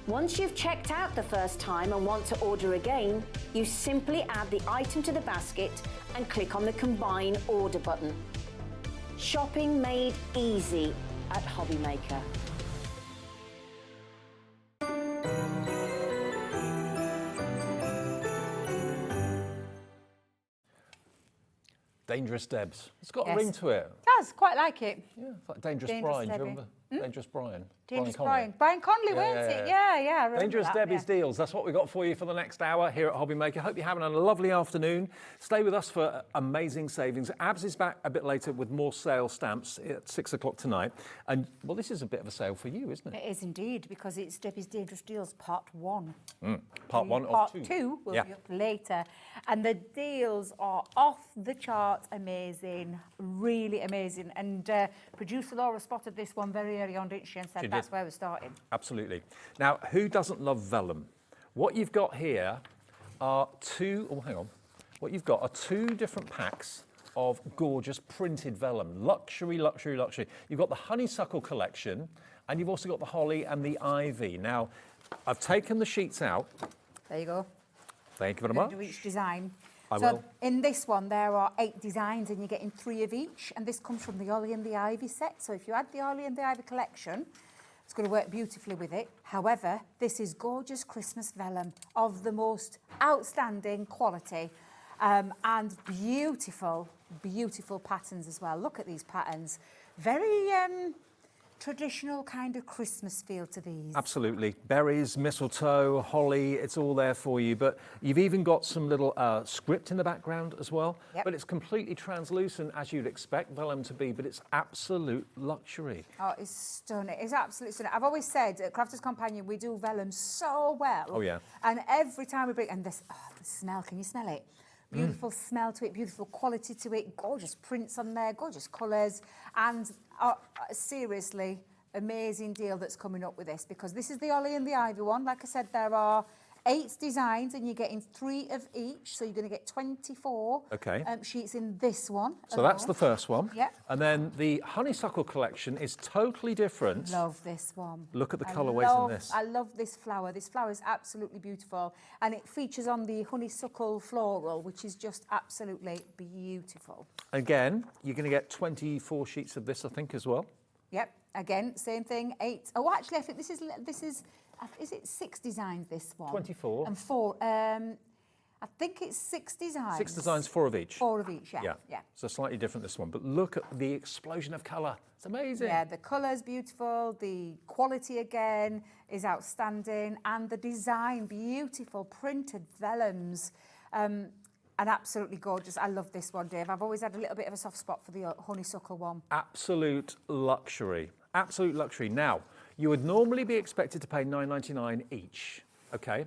Once you've checked out the first time and want to order again, you simply add the item to the basket and click on the Combine Order button. Shopping made easy at Hobby Maker. Dangerous Debs. It's got a Yes. ring to it. Does, quite like it. Yeah, it's like Dangerous, Dangerous Brian. Do you Debbie. remember? Dangerous Brian. Dangerous Conley. Brian. Brian Conley, weren't it? Yeah, I remember Dangerous that, Debbie's yeah. deals. That's what we've got for you for the next hour here at Hobby Maker. Hope you're having a lovely afternoon. Stay with us for amazing savings. Abs is back a bit later with more sale stamps at 6 o'clock tonight. And, well, this is a bit of a sale for you, isn't it? It is indeed, because it's Debbie's Dangerous Deals Part 1. Part 1 Part of 2. 2 will Yeah. be up later. And the deals are off the chart amazing, really amazing. And producer Laura spotted this one very early on, didn't she? And said She that's did. where we're starting. Absolutely. Now, who doesn't love vellum? What you've got here are What you've got are 2 different packs of gorgeous printed vellum. Luxury, luxury, luxury. You've got the honeysuckle collection, and you've also got the holly and the ivy. Now, I've taken the sheets out. There you go. Thank you very We'll much. do each design. I so will. in this one, there are 8 designs, and you're getting 3 of each. And this comes from the Holly and the Ivy set. So if you add the Holly and the Ivy collection, it's going to work beautifully with it. However, this is gorgeous Christmas vellum of the most outstanding quality, and beautiful, beautiful patterns as well. Look at these patterns. Very traditional kind of Christmas feel to these. Absolutely. Berries, mistletoe, holly, it's all there for you. But you've even got some little script in the background as well. Yep. But it's completely translucent, as you'd expect vellum to be, but it's absolute luxury. Oh, it's stunning. It's absolutely stunning. I've always said at Crafter's Companion, we do vellum so well. Oh, yeah. And every time we bring, and this, the smell, can you smell it? Beautiful smell to it, beautiful quality to it, gorgeous prints on there, gorgeous colours, and seriously, amazing deal that's coming up with this, because this is the Holly and the Ivy one. Like I said, there are 8 designs and you're getting 3 of each, so you're going to get 24 sheets in this one. So that's the first one. Yep. And then the honeysuckle collection is totally different. Love this one. Look at the colourways in this. I love this flower. This flower is absolutely beautiful, and it features on the honeysuckle floral, which is just absolutely beautiful. Again, you're going to get 24 sheets of this, I think, as well. Yep. Again, same thing. 8. Oh, actually, I think this is it 6 designs, this one? 24. And 4. I think it's 6 designs. 6 designs, 4 of each. 4 of each, yeah. Yeah. So slightly different, this one. But look at the explosion of colour. It's amazing. Yeah, the colour's beautiful. The quality, again, is outstanding. And the design, beautiful printed vellums. And absolutely gorgeous. I love this one, Dave. I've always had a little bit of a soft spot for the honeysuckle one. Absolute luxury. Absolute luxury. Now, you would normally be expected to pay $9.99 each, okay?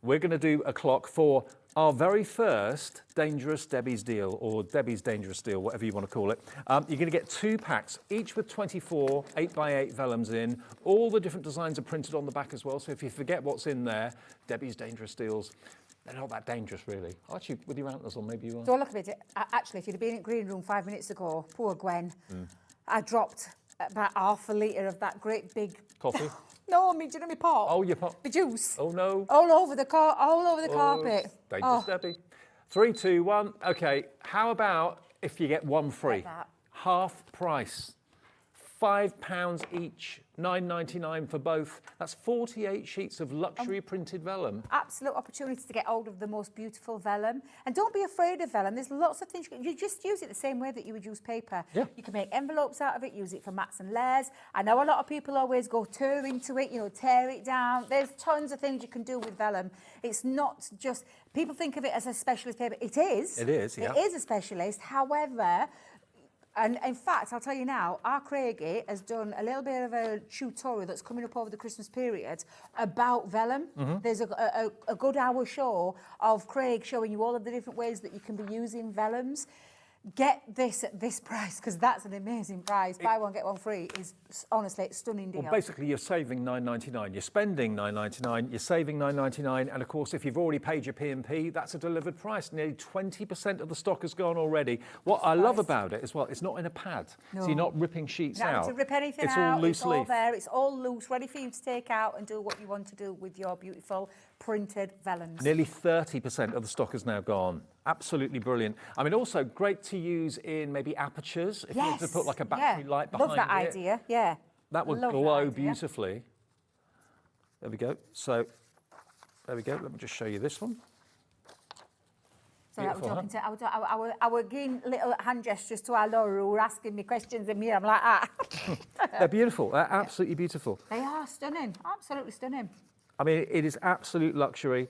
We're going to do a clock for our very first Dangerous Debbie's deal, or Debbie's Dangerous deal, whatever you want to call it. You're going to get 2 packs, each with 24 8x8 vellums in. All the different designs are printed on the back as well, so if you forget what's in there, Debbie's Dangerous deals, they're not that dangerous, really. Actually, with your antlers on, maybe you are. So look at it. Actually, if you'd have been in green room 5 minutes ago, poor Gwen, I dropped about half a litre of that great big... Coffee? No, do you know my pot? Oh, your pot. The juice. Oh, no. All over the carpet. Dangerous Debbie. 3, 2, 1. Okay, how about if you get 1 free? Like that. Half price. £5 each, $9.99 for both. That's 48 sheets of luxury printed vellum. Absolute opportunity to get hold of the most beautiful vellum. And don't be afraid of vellum. There's lots of things. You just use it the same way that you would use paper. Yeah. You can make envelopes out of it, use it for mats and layers. I know a lot of people always go tear into it, tear it down. There's tons of things you can do with vellum. It's not just, people think of it as a specialist paper. It is. It is, yeah. It is a specialist. However, and in fact, I'll tell you now, our Craigie has done a little bit of a tutorial that's coming up over the Christmas period about vellum. There's a good hour show of Craig showing you all of the different ways that you can be using vellums. Get this at this price, because that's an amazing price. Buy one, get one free is honestly a stunning deal. Well, basically, you're saving $9.99. You're spending $9.99. You're saving $9.99. And of course, if you've already paid your P&P, that's a delivered price. Nearly 20% of the stock has gone already. What I love about it as well, it's not in a pad. No. So you're not ripping sheets You don't out. have to rip anything it's out. all loose it's all leaf. there. It's all loose, ready for you to take out and do what you want to do with your beautiful printed vellums. Nearly 30% of the stock has now gone. Absolutely brilliant. I mean, also great to use in maybe apertures. If you want to put like a battery light behind it. Love that idea, yeah. That would glow beautifully. There we go. So, there we go. Let me just show you this one. So I was giving little hand gestures to our Laura who were asking me questions and me, I'm like, They're beautiful. They're absolutely beautiful. They are stunning. Absolutely stunning. I mean, it is absolute luxury.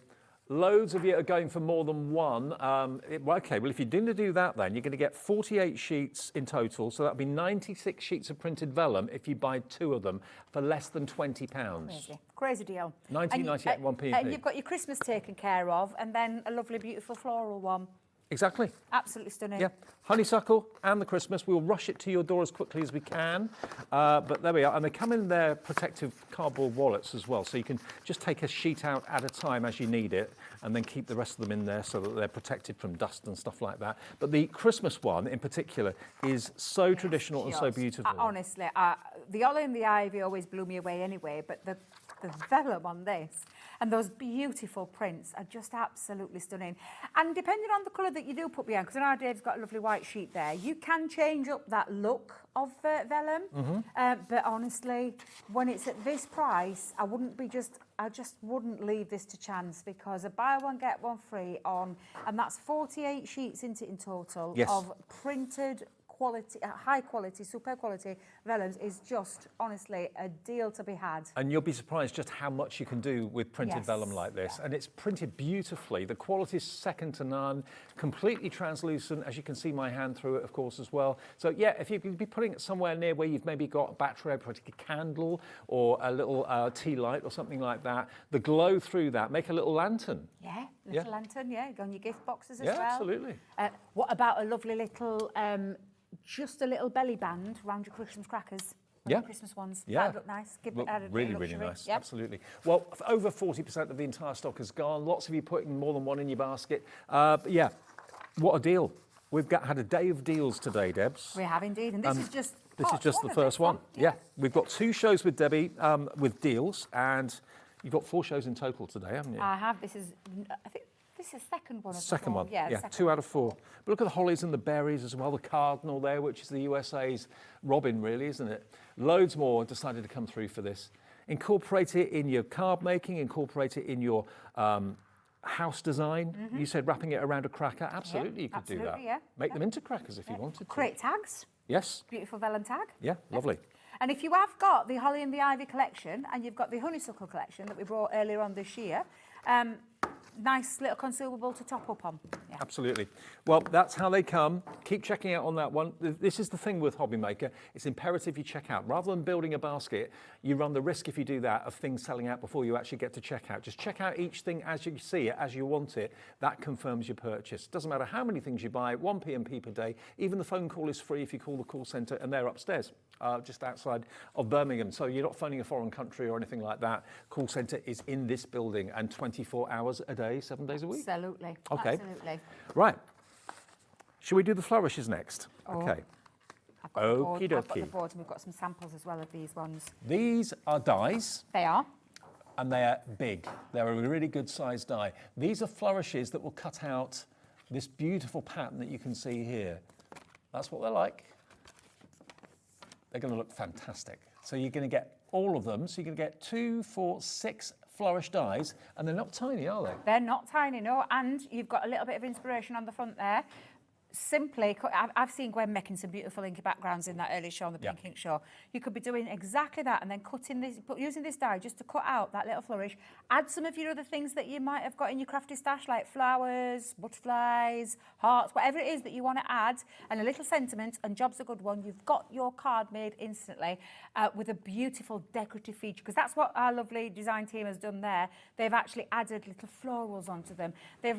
Loads of you are going for more than one. Okay, well, if you're going to do that, then you're going to get 48 sheets in total. So that'll be 96 sheets of printed vellum if you buy 2 of them for less than £20. Crazy deal. $19.98 one P&P. And you've got your Christmas taken care of, and then a lovely, beautiful floral one. Exactly. Absolutely stunning. Yeah, honeysuckle and the Christmas. We'll rush it to your door as quickly as we can. But there we are. And they come in their protective cardboard wallets as well. So you can just take a sheet out at a time as you need it and then keep the rest of them in there so that they're protected from dust and stuff like that. But the Christmas one in particular is so traditional and so beautiful. Honestly, the Holly and the Ivy always blew me away anyway, but the vellum on this and those beautiful prints are just absolutely stunning. And depending on the colour that you do put behind, because I know Dave's got a lovely white sheet there, you can change up that look of vellum. But honestly, when it's at this price, I just wouldn't leave this to chance, because a buy one, get one free on, and that's 48 sheets in total of printed quality, high quality, super quality vellums is just honestly a deal to be had. And you'll be surprised just how much you can do with printed vellum like this. And it's printed beautifully. The quality is second to none, completely translucent, as you can see my hand through it, of course, as well. So yeah, if you could be putting it somewhere near where you've maybe got a battery operated candle or a little tea light or something like that, the glow through that, make a little lantern. Yeah, little lantern, go on your gift boxes as well. Yeah, absolutely. What about a lovely little, just a little belly band around your Christmas crackers? One of the Christmas ones. Yeah. That'd look nice. Look added really, luxury. really nice. Yep. Absolutely. Well, over 40% of the entire stock has gone. Lots of you putting more than one in your basket. But yeah, what a deal. We've had a day of deals today, Debs. We have indeed, and this is just the first one. Yeah, we've got 2 shows with Debbie with deals, and you've got 4 shows in total today, haven't you? I have. This is, I think, this is the second one. Of the Second four. one, Yeah, yeah, 2 out of 4. But look at the hollies and the berries as well, the cardinal there, which is the USA's robin, really, isn't it? Loads more decided to come through for this. Incorporate it in your card making, incorporate it in your house design. You said wrapping it around a cracker. Absolutely, you could do that. Yeah. Make them into crackers if you wanted to. Create tags. Yes. Beautiful vellum tag. Yeah, lovely. And if you have got the holly and the ivy collection, and you've got the honeysuckle collection that we brought earlier on this year, nice little consumable to top up on. Yeah. Absolutely. Well, that's how they come. Keep checking out on that one. This is the thing with Hobby Maker. It's imperative you check out. Rather than building a basket, you run the risk if you do that of things selling out before you actually get to checkout. Just check out each thing as you see it, as you want it. That confirms your purchase. Doesn't matter how many things you buy, 1 P&P per day. Even the phone call is free if you call the call centre, and they're upstairs, just outside of Birmingham. So you're not phoning a foreign country or anything like that. Call centre is in this building and 24 hours a day, 7 days a week. Absolutely. Okay. Absolutely. Right. Should we do the flourishes next? Oh. Okay. I've got the board. Okie I've got the dokie. board, and we've got some samples as well of these ones. These are dies, They are. and they are big. They're a really good sized die. These are flourishes that will cut out this beautiful pattern that you can see here. That's what they're like. They're going to look fantastic. So you're going to get all of them. So you're going to get 2, 4, 6 flourish dies, and they're not tiny, are they? They're not tiny, no. And you've got a little bit of inspiration on the front there. Simply, I've seen Gwen making some beautiful inky backgrounds in that early show on the Pink Ink show. You could be doing exactly that and then cutting this, using this die just to cut out that little flourish. Add some of your other things that you might have got in your crafty stash, like flowers, butterflies, hearts, whatever it is that you want to add, and a little sentiment, and job's a good one. You've got your card made instantly with a beautiful decorative feature, because that's what our lovely design team has done there. They've actually added little florals onto them. They've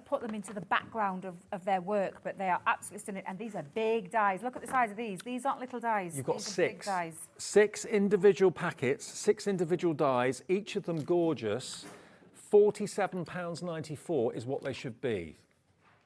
put them into the background of their work. But they are absolutely stunning, and these are big dies. Look at the size of these. These aren't little dies. You've got These are 6. big dies. 6 individual packets, 6 individual dies, each of them gorgeous. £47.94 is what they should be.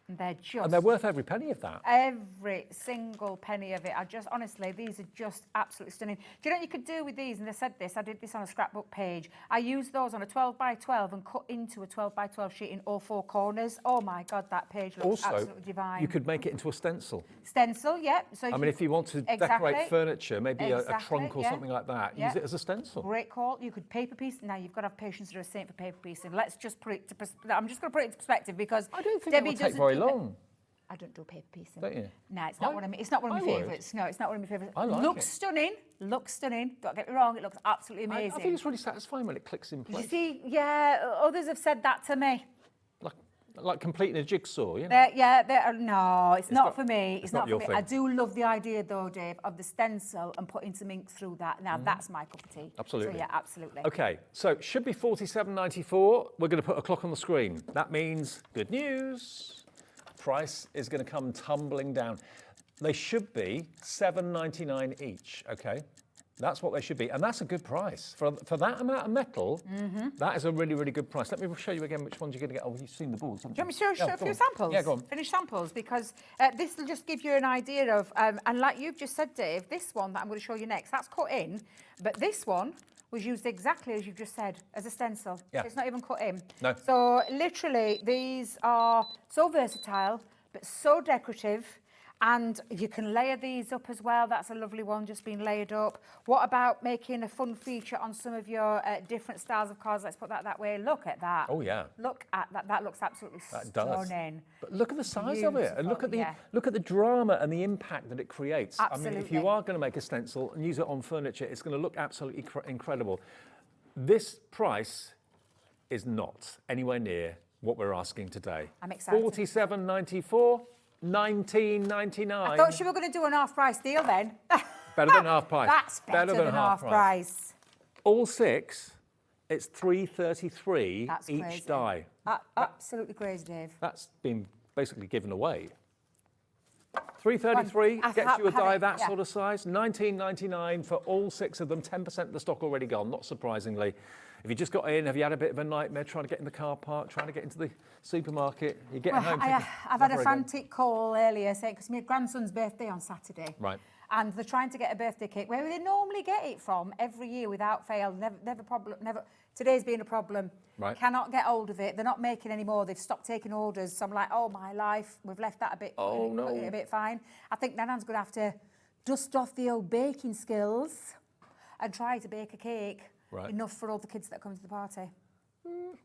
And they're just... And they're worth every penny of that. Every single penny of it. Honestly, these are just absolutely stunning. Do you know what you could do with these? And they said this, I did this on a scrapbook page. I used those on a 12 by 12 and cut into a 12 by 12 sheet in all 4 corners. Oh my God, that page looks absolutely divine. You could make it into a stencil. Stencil, yeah. So I mean, if you want to decorate furniture, maybe a trunk or something like that, use it as a stencil. Great call. You could paper piece. Now, you've got to have patience to a saint for paper piecing. Let's just put it to... I'm just going to put it into perspective, because I don't think Debbie it will take very long. I don't do paper piecing. Don't you? No, it's not one of my. It's not one of my favourites. No, it's not one of my favourites. I like looks it. stunning. Looks stunning. Don't get me wrong. It looks absolutely amazing. I think it's really satisfying when it clicks in place. You see, yeah, others have said that to me. Like completing a jigsaw, you know? No, it's not for me. It's not your for me. thing. I do love the idea, though, Dave, of the stencil and putting some ink through that. Now, that's my cup of tea. Absolutely. So, yeah, absolutely. Okay, so should be £47.94. We're going to put a clock on the screen. That means good news. Price is going to come tumbling down. They should be $7.99 each, okay? That's what they should be, and that's a good price. For that amount of metal, that is a really, really good price. Let me show you again which ones you're going to get. Oh, you've seen the boards, haven't you? Do you want me to show a few samples? Yeah, go on. Finish samples, because this will just give you an idea of, and like you've just said, Dave, this one that I'm going to show you next, that's cut in, but this one was used exactly as you've just said, as a stencil. Yeah. It's not even cut in. No. So literally, these are so versatile, but so decorative. And you can layer these up as well. That's a lovely one, just being layered up. What about making a fun feature on some of your different styles of cards? Let's put that way. Look at that. Oh, yeah. Look at that. That looks absolutely stunning. But look at the size of it, and look at the drama and the impact that it creates. Absolutely. I mean, if you are going to make a stencil and use it on furniture, it's going to look absolutely incredible. This price is not anywhere near what we're asking today. I'm excited. $47.94. $19.99. I thought you were going to do an half-price deal then. Better than half price. That's better than half price. All 6, it's $3.33 each crazy. die. Absolutely crazy, Dave. That's been basically given away. 333 I gets you a have die it, that yeah. sort of size. 19.99 for all 6 of them. 10% of the stock already gone, not surprisingly. If you just got in, have you had a bit of a nightmare trying to get in the car park, trying to get into the supermarket? You're getting home thinking, I've had a never again. frantic call earlier saying, because my grandson's birthday on Saturday. Right. And they're trying to get a birthday cake where they normally get it from every year without fail. Never problem. Never. Today's been a problem. Right. Cannot get hold of it. They're not making any more. They've stopped taking orders. So I'm like, oh my life, we've left that a bit. Oh, no. A bit fine. I think Nanan's going to have to dust off the old baking skills and try to bake a cake enough for all the kids that come to the party.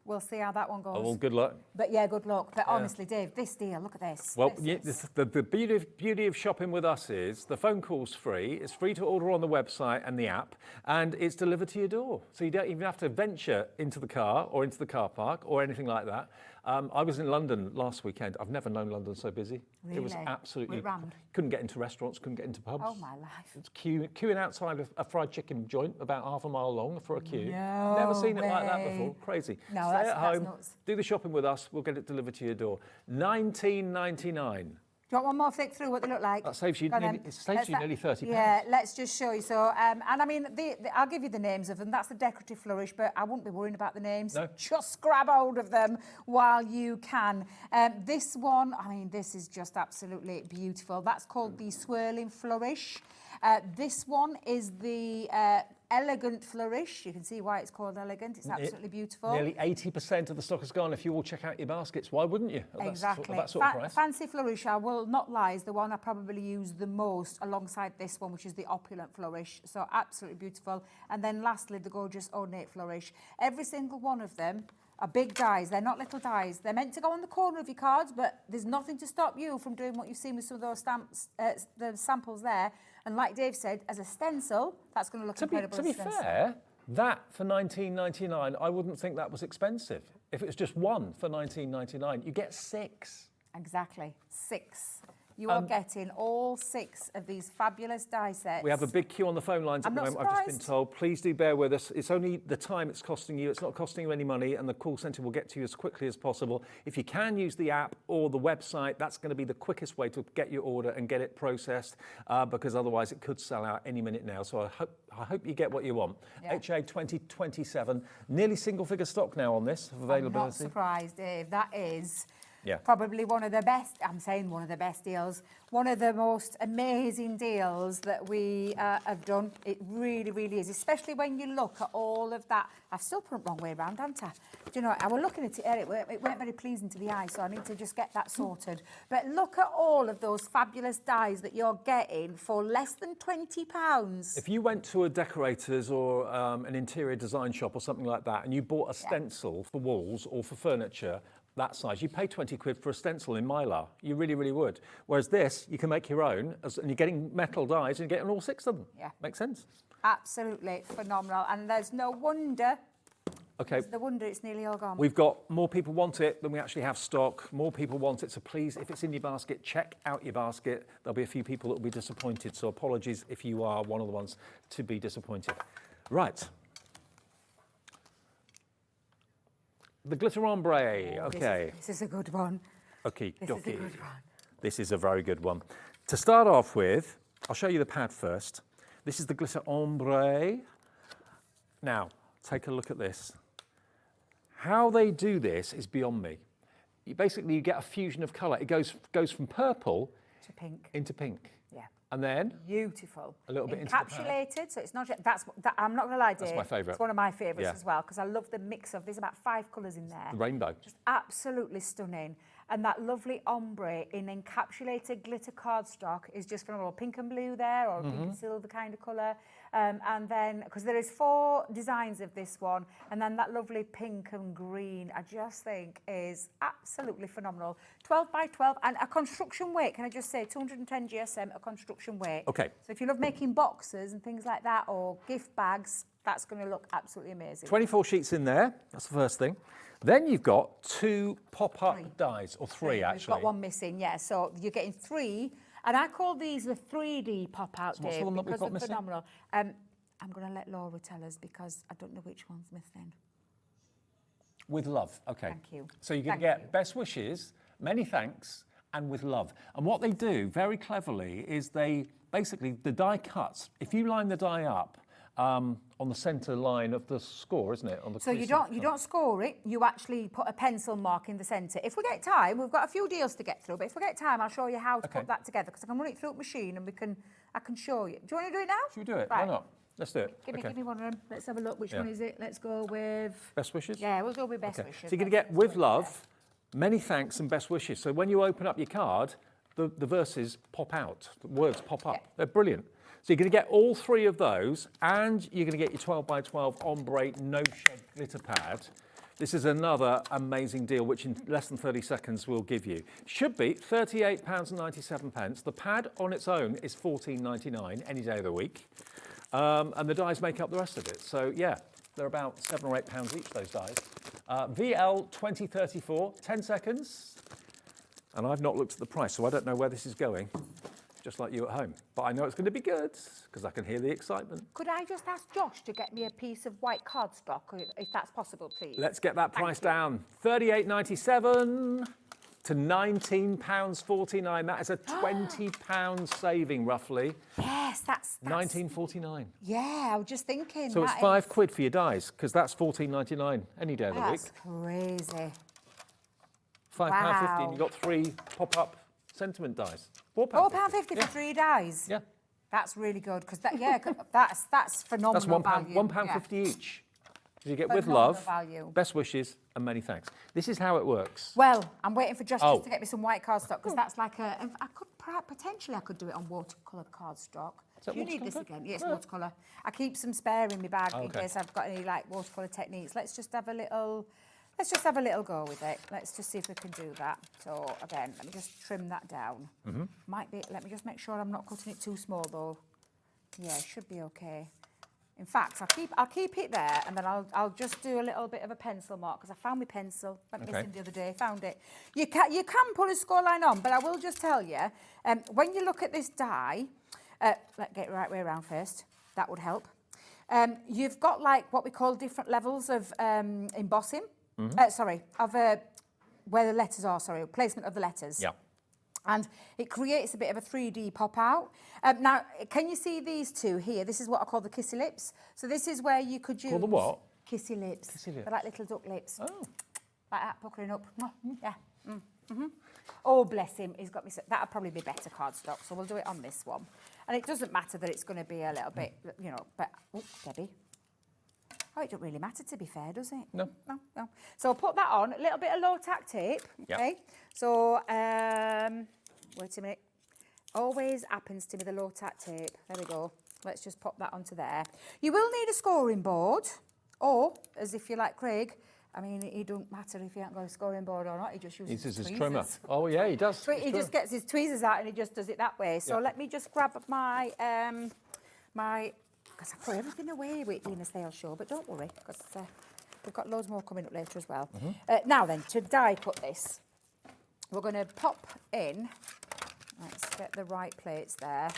We'll see how that one goes. Oh, well, good luck. But yeah, good luck. But honestly, Dave, this deal, look at this. Well, the beauty of shopping with us is the phone call's free. It's free to order on the website and the app, and it's delivered to your door. So you don't even have to venture into the car or into the car park or anything like that. I was in London last weekend. I've never known London so busy. It was Really? absolutely... Was it rammed? Couldn't get into restaurants, couldn't get into pubs. Oh, my life. It's queuing outside a fried chicken joint about half a mile long for a queue. No Never seen it like that way. before. Crazy. No, Stay that's at home, nuts. do the shopping with us. We'll get it delivered to your door. $19.99. Do you want one more flick through what they look like? That saves you Go on nearly, then. it saves you nearly £30. Yeah, let's just show you. So, and I mean, I'll give you the names of them. That's the decorative flourish, but I wouldn't be worrying about the names. No. Just grab hold of them while you can. This one, I mean, this is just absolutely beautiful. That's called the swirling flourish. This one is the elegant flourish. You can see why it's called elegant. It's absolutely beautiful. Nearly 80% of the stock is gone. If you all check out your baskets, why wouldn't you? At Exactly. That sort of price. Fancy flourish, I will not lie, is the one I probably use the most alongside this one, which is the opulent flourish. So absolutely beautiful. And then lastly, the gorgeous ornate flourish. Every single one of them are big dies. They're not little dies. They're meant to go on the corner of your cards, but there's nothing to stop you from doing what you've seen with some of those stamps, the samples there. And like Dave said, as a stencil, that's going to look incredible. To be fair, that for $19.99, I wouldn't think that was expensive. If it was just one for $19.99, you get 6. Exactly, 6. You are getting all 6 of these fabulous die sets. We have a big queue on the phone lines at the moment. I've just been told. Please do bear with us. It's only the time it's costing you. It's not costing you any money, and the call centre will get to you as quickly as possible. If you can use the app or the website, that's going to be the quickest way to get your order and get it processed, because otherwise it could sell out any minute now. So I hope you get what you want. Yeah. HA 2027, nearly single-figure stock now on this availability. I'm not surprised, Dave. That is... Yeah. Probably one of the best, I'm saying one of the best deals, one of the most amazing deals that we have done. It really, really is, especially when you look at all of that. I've still put it the wrong way around, haven't I? Do you know, I was looking at it earlier, it weren't very pleasing to the eye, so I need to just get that sorted. But look at all of those fabulous dies that you're getting for less than £20. If you went to a decorator's or an interior design shop or something like that, and you bought a stencil for walls or for furniture, that size, you pay 20 quid for a stencil in Mylar. You really, really would. Whereas this, you can make your own, and you're getting metal dies, and you're getting all 6 of them. Yeah. Makes sense? Absolutely phenomenal. And there's no wonder, it's nearly all gone. We've got more people want it than we actually have stock. More people want it, so please, if it's in your basket, check out your basket. There'll be a few people that will be disappointed, so apologies if you are one of the ones to be disappointed. Right. The glitter ombre, okay. This is a good one. Okay, This is a good one. This is a very good one. To start off with, I'll show you the pad first. This is the glitter ombre. Now, take a look at this. How they do this is beyond me. You get a fusion of colour. It goes from purple to pink. into pink. Yeah. And then beautiful. A little bit into the pad. Encapsulated, so it's not just, I'm not going to lie, Dave. That's my favourite. It's one of my favourites as well, because I love the mix of, there's about 5 colours in there. The rainbow. Just absolutely stunning. And that lovely ombre in encapsulated glitter cardstock is just phenomenal. Pink and blue there, or pink and silver kind of colour. And then, because there is 4 designs of this one, and then that lovely pink and green, I just think is absolutely phenomenal. 12 by 12, and a construction weight, can I just say, 210 GSM, a construction weight. Okay. So if you love making boxes and things like that, or gift bags, that's going to look absolutely amazing. 24 sheets in there, that's the first thing. Then you've got 2 pop-up dies, or 3 actually. We've got 1 missing, yeah. So you're getting 3, and I call these the 3D pop-out, So what's the Dave, one that we've because got they're missing? phenomenal. I'm going to let Laura tell us, because I don't know which one's missing. With love, okay. Thank you. So you're going to get best wishes, many thanks, and with love. And what they do very cleverly is basically the die cuts. If you line the die up on the centre line of the score, isn't it? On the so you don't score it, you actually put a pencil mark in the centre. If we get time, we've got a few deals to get through, but if we get time, I'll show you how to put that together, because I can run it through the machine and I can show you. Do you want to do it now? Should we do it? Right. Why not? Let's do it. Give me one of them. Let's have a look. Which one is it? Let's go with... Best wishes? Yeah, we'll go with best wishes. So you're going to get with love, many thanks and best wishes. So when you open up your card, the verses pop out, the words pop up. Yeah. They're brilliant. So you're going to get all 3 of those, and you're going to get your 12 by 12 ombre no shed glitter pad. This is another amazing deal, which in less than 30 seconds we'll give you. Should be £38.97. The pad on its own is £14.99 any day of the week. And the dies make up the rest of it. So yeah, they're about £7 or £8 each, those dies. VL 2034, 10 seconds. And I've not looked at the price, so I don't know where this is going, just like you at home. But I know it's going to be good, because I can hear the excitement. Could I just ask Josh to get me a piece of white cardstock, if that's possible, please? Let's get that price down. £38.97 to £19.49. That is a £20 saving, roughly. Yes, that's... £19.49. Yeah, I was just thinking. So it's £5 for your dies, because that's £14.99 any day of the week. That's crazy. £5.50, and you've got 3 pop-up sentiment dies. £4.50 for 3 dies? Yeah. That's really good, because that's phenomenal value. £1.50 each. So you get with Phenomenal love, value. best wishes, and many thanks. This is how it works. Well, I'm waiting for Josh just to get me some white cardstock, because that's like I could do it on watercolour cardstock. Is that Do you need this watercolour? again? Yes, watercolour. I keep some spare in my bag in case I've got any like watercolour techniques. Let's just have a little go with it. Let's just see if we can do that. So again, let me just trim that down. Let me just make sure I'm not cutting it too small though. Yeah, it should be okay. In fact, I'll keep it there, and then I'll just do a little bit of a pencil mark, because I found my pencil. Went missing the other day. Found it. You can put a score line on, but I will just tell you, when you look at this die, let's get it right way around first. That would help. You've got like what we call different levels of embossing. Where the letters are. Sorry, placement of the letters. Yeah. And it creates a bit of a 3D pop out. Now, can you see these two here? This is what I call the kissy lips. So this is where you could use... Call the what? Kissy lips. Kissy lips. They're like little duck lips. Oh. Like that, puckering up. Yeah. Oh, bless him. He's got me... That'll probably be better cardstock, so we'll do it on this one. And it doesn't matter that it's going to be a little bit, but... Oh, Debbie. Oh, it doesn't really matter, to be fair, does it? No. No. So I'll put that on. A little bit of low-tack tape, okay? Yep. So, wait a minute. Always happens to me, the low-tack tape. There we go. Let's just pop that onto there. You will need a scoring board, or, as if you like Craig, I mean, it don't matter if he hasn't got a scoring board or not, he just uses his trimmer. Oh, yeah, he does. He just gets his tweezers out and he just does it that way. So let me just grab my, because I put everything away with being a sales show, but don't worry, because we've got loads more coming up later as well. Now then, to die cut this, we're going to pop in, let's get the right plates there.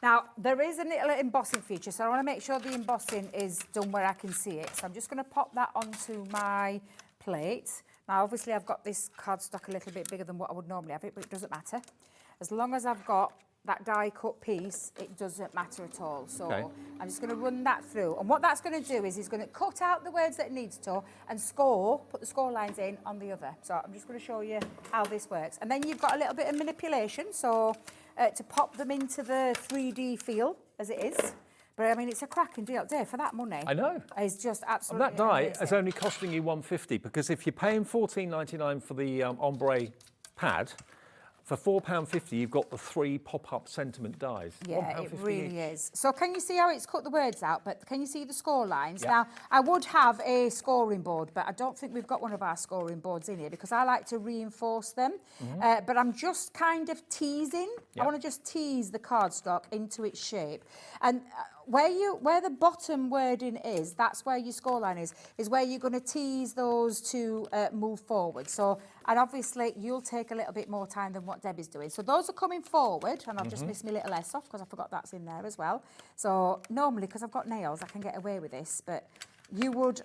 Now, there is a little embossing feature, so I want to make sure the embossing is done where I can see it. So I'm just going to pop that onto my plate. Now, obviously, I've got this cardstock a little bit bigger than what I would normally have it, but it doesn't matter. As long as I've got that die cut piece, it doesn't matter at all. So I'm just going to run that through. And what that's going to do is it's going to cut out the words that it needs to and put the score lines in on the other. So I'm just going to show you how this works. And then you've got a little bit of manipulation, so to pop them into the 3D feel as it is. But I mean, it's a cracking deal there for that money. I know. It's just absolutely And that die amazing. is only costing you £1.50, because if you're paying £14.99 for the ombre pad, for £4.50, you've got the 3 pop-up sentiment dies. Yeah, it really each. is. So can you see how it's cut the words out? But can you see the score lines? Yeah. Now, I would have a scoring board, but I don't think we've got one of our scoring boards in here because I like to reinforce them. But I'm just kind of teasing. Yeah. I want to just tease the cardstock into its shape. And where the bottom wording is, that's where your scoreline is where you're going to tease those to move forward. So, and obviously you'll take a little bit more time than what Debbie's doing. So those are coming forward, and I've just missed my little S off because I forgot that's in there as well. So normally, because I've got nails, I can get away with this, but you would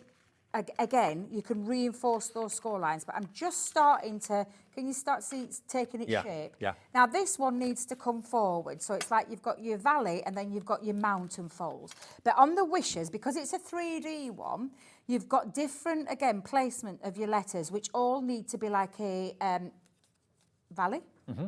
again, you can reinforce those score lines, but I'm just starting to, can you start see it's taking its shape? Yeah. Now this one needs to come forward, so it's like you've got your valley and then you've got your mountain fold. But on the wishes, because it's a 3D one, you've got different, again, placement of your letters, which all need to be like a valley.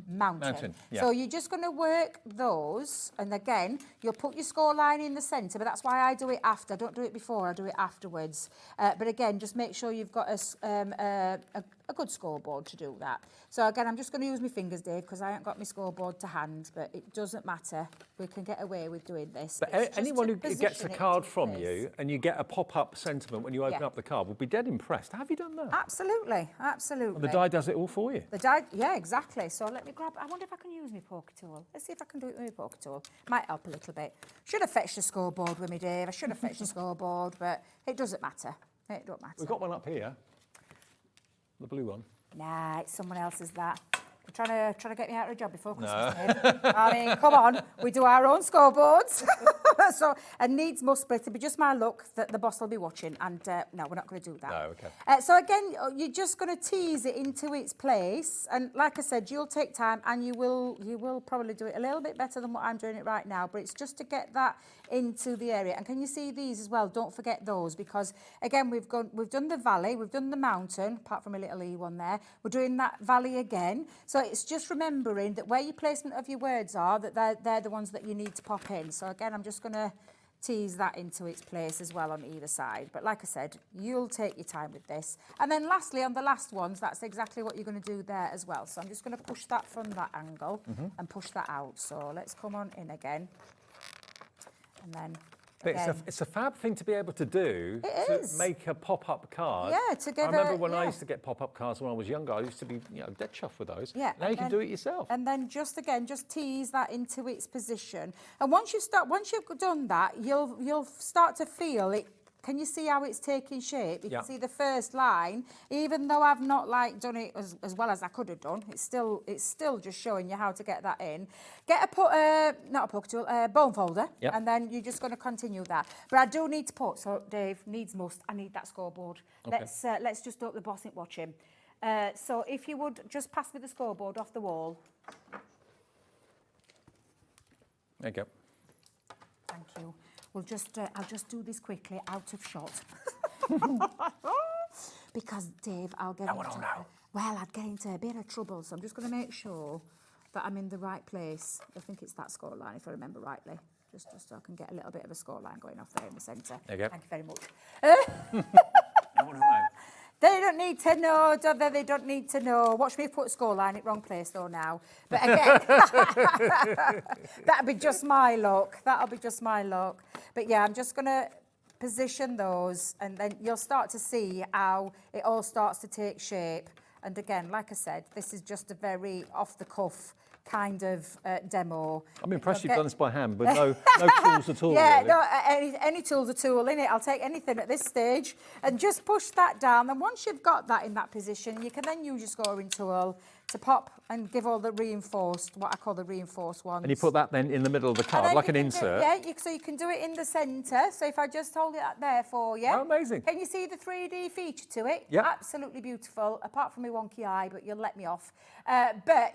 Mountain. Yeah. So you're just going to work those, and again, you'll put your score line in the centre, but that's why I do it after. I don't do it before, I do it afterwards. But again, just make sure you've got a good scoreboard to do that. So again, I'm just going to use my fingers, Dave, because I haven't got my scoreboard to hand, but it doesn't matter. We can get away with doing this. But anyone who gets a card from you and you get a pop-up sentiment when you open up the card will be dead impressed. Have you done that? Absolutely, absolutely. And the die does it all for you. The die, yeah, exactly. So let me grab, I wonder if I can use my poker tool. Let's see if I can do it with my poker tool. Might help a little bit. Should have fetched the scoreboard with me, Dave. I should have fetched the scoreboard, but it doesn't matter. It don't matter. We've got one up here. The blue one. Nah, it's someone else's that. You're trying to get me out of a job before Christmas, Dave. I mean, come on. We do our own scoreboards. So, and needs must, but it'll be just my luck that the boss will be watching. And no, we're not going to do that. No, okay. So again, you're just going to tease it into its place. And like I said, you'll take time and you will probably do it a little bit better than what I'm doing it right now. But it's just to get that into the area. And can you see these as well? Don't forget those, because again, we've done the valley, we've done the mountain, apart from a little E one there. We're doing that valley again. So it's just remembering that where your placement of your words are, that they're the ones that you need to pop in. So again, I'm just going to tease that into its place as well on either side. But like I said, you'll take your time with this. And then lastly, on the last ones, that's exactly what you're going to do there as well. So I'm just going to push that from that angle and push that out. So let's come on in again. And then It's a fab thing to be able to do, make a pop-up card. Yeah, to give I remember when I used to get pop-up cards when I was younger, I used to be dead chuffed with those. Yeah. Now you can do it yourself. And then just tease that into its position. And once you've done that, you'll start to feel it. Can you see how it's taking shape? You can see the first line, even though I've not done it as well as I could have done. It's still just showing you how to get that in. Get not a poker tool, a bone folder, and then you're just going to continue that. But I do need to put, so Dave, needs must, I need that scoreboard. Okay. Let's just hope the boss ain't watching. So if you would just pass me the scoreboard off the wall. There you go. Thank you. I'll just do this quickly, out of shot. Because, Dave, I'd get into a bit of trouble. So I'm just going to make sure that I'm in the right place. I think it's that score line, if I remember rightly. Just so I can get a little bit of a score line going off there in the centre. There you go. Thank you very much. They don't need to know, do they? They don't need to know. Watch me put a score line in wrong place though now. But again, that'll be just my luck. That'll be just my luck. But yeah, I'm just going to position those, and then you'll start to see how it all starts to take shape. And again, like I said, this is just a very off-the-cuff kind of demo. I'm impressed you've done this by hand, but no tools at all. Yeah, really. no, any tool's a tool, innit? I'll take anything at this stage. And just push that down. And once you've got that in that position, you can then use your scoring tool to pop and give all the reinforced, what I call the reinforced ones. And you put that then in the middle of the card, like an insert. So you can do it in the centre. So if I just hold it up there for you. Oh, amazing. Can you see the 3D feature to it? Yeah. Absolutely beautiful, apart from my wonky eye, but you'll let me off. But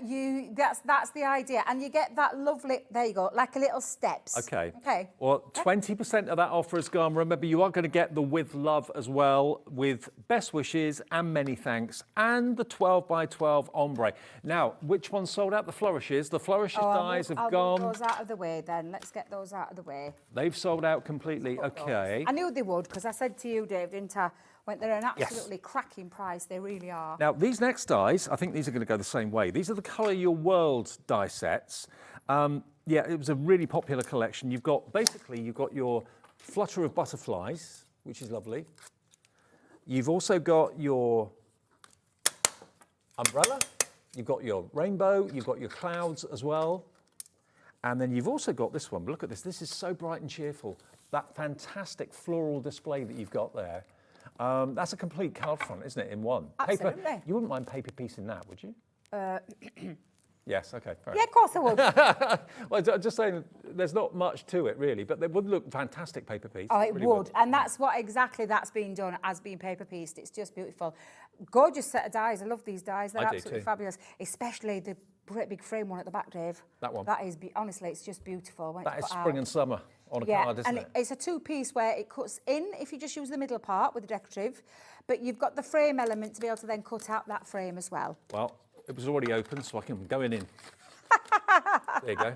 that's the idea. And you get that lovely, there you go, like a little steps. Okay. Okay. Well, 20% of that offer is gone. Remember, you are going to get the with love as well, with best wishes and many thanks, and the 12 by 12 ombre. Now, which one sold out? The flourishes. The flourishes dies have gone. I'll move those out of the way then. Let's get those out of the way. They've sold out completely. Okay. I knew they would, because I said to you, Dave, didn't I? They're an absolutely cracking price. They really are. Now, these next dies, I think these are going to go the same way. These are the Colour Your World die sets. Yeah, it was a really popular collection. You've got your flutter of butterflies, which is lovely. You've also got your umbrella. You've got your rainbow. You've got your clouds as well. And then you've also got this one. Look at this. This is so bright and cheerful. That fantastic floral display that you've got there. That's a complete card front, isn't it, in one? Absolutely. Paper, you wouldn't mind paper piecing that, would you? Yes, okay. Fair Yeah, of course I would. Well, I'm just saying, there's not much to it really, but it would look fantastic paper piece. Oh, it really would. And that's what exactly that's being done as being paper pieced. It's just beautiful. Gorgeous set of dies. I love these dies. They're I do absolutely too. fabulous. Especially the great big frame one at the back, Dave. That one. That is, honestly, it's just beautiful. When That it's is put spring out. and summer on a Yeah, card, isn't and it? it's a two-piece where it cuts in if you just use the middle part with the decorative, but you've got the frame element to be able to then cut out that frame as well. Well, it was already open, so I can go in. There you go.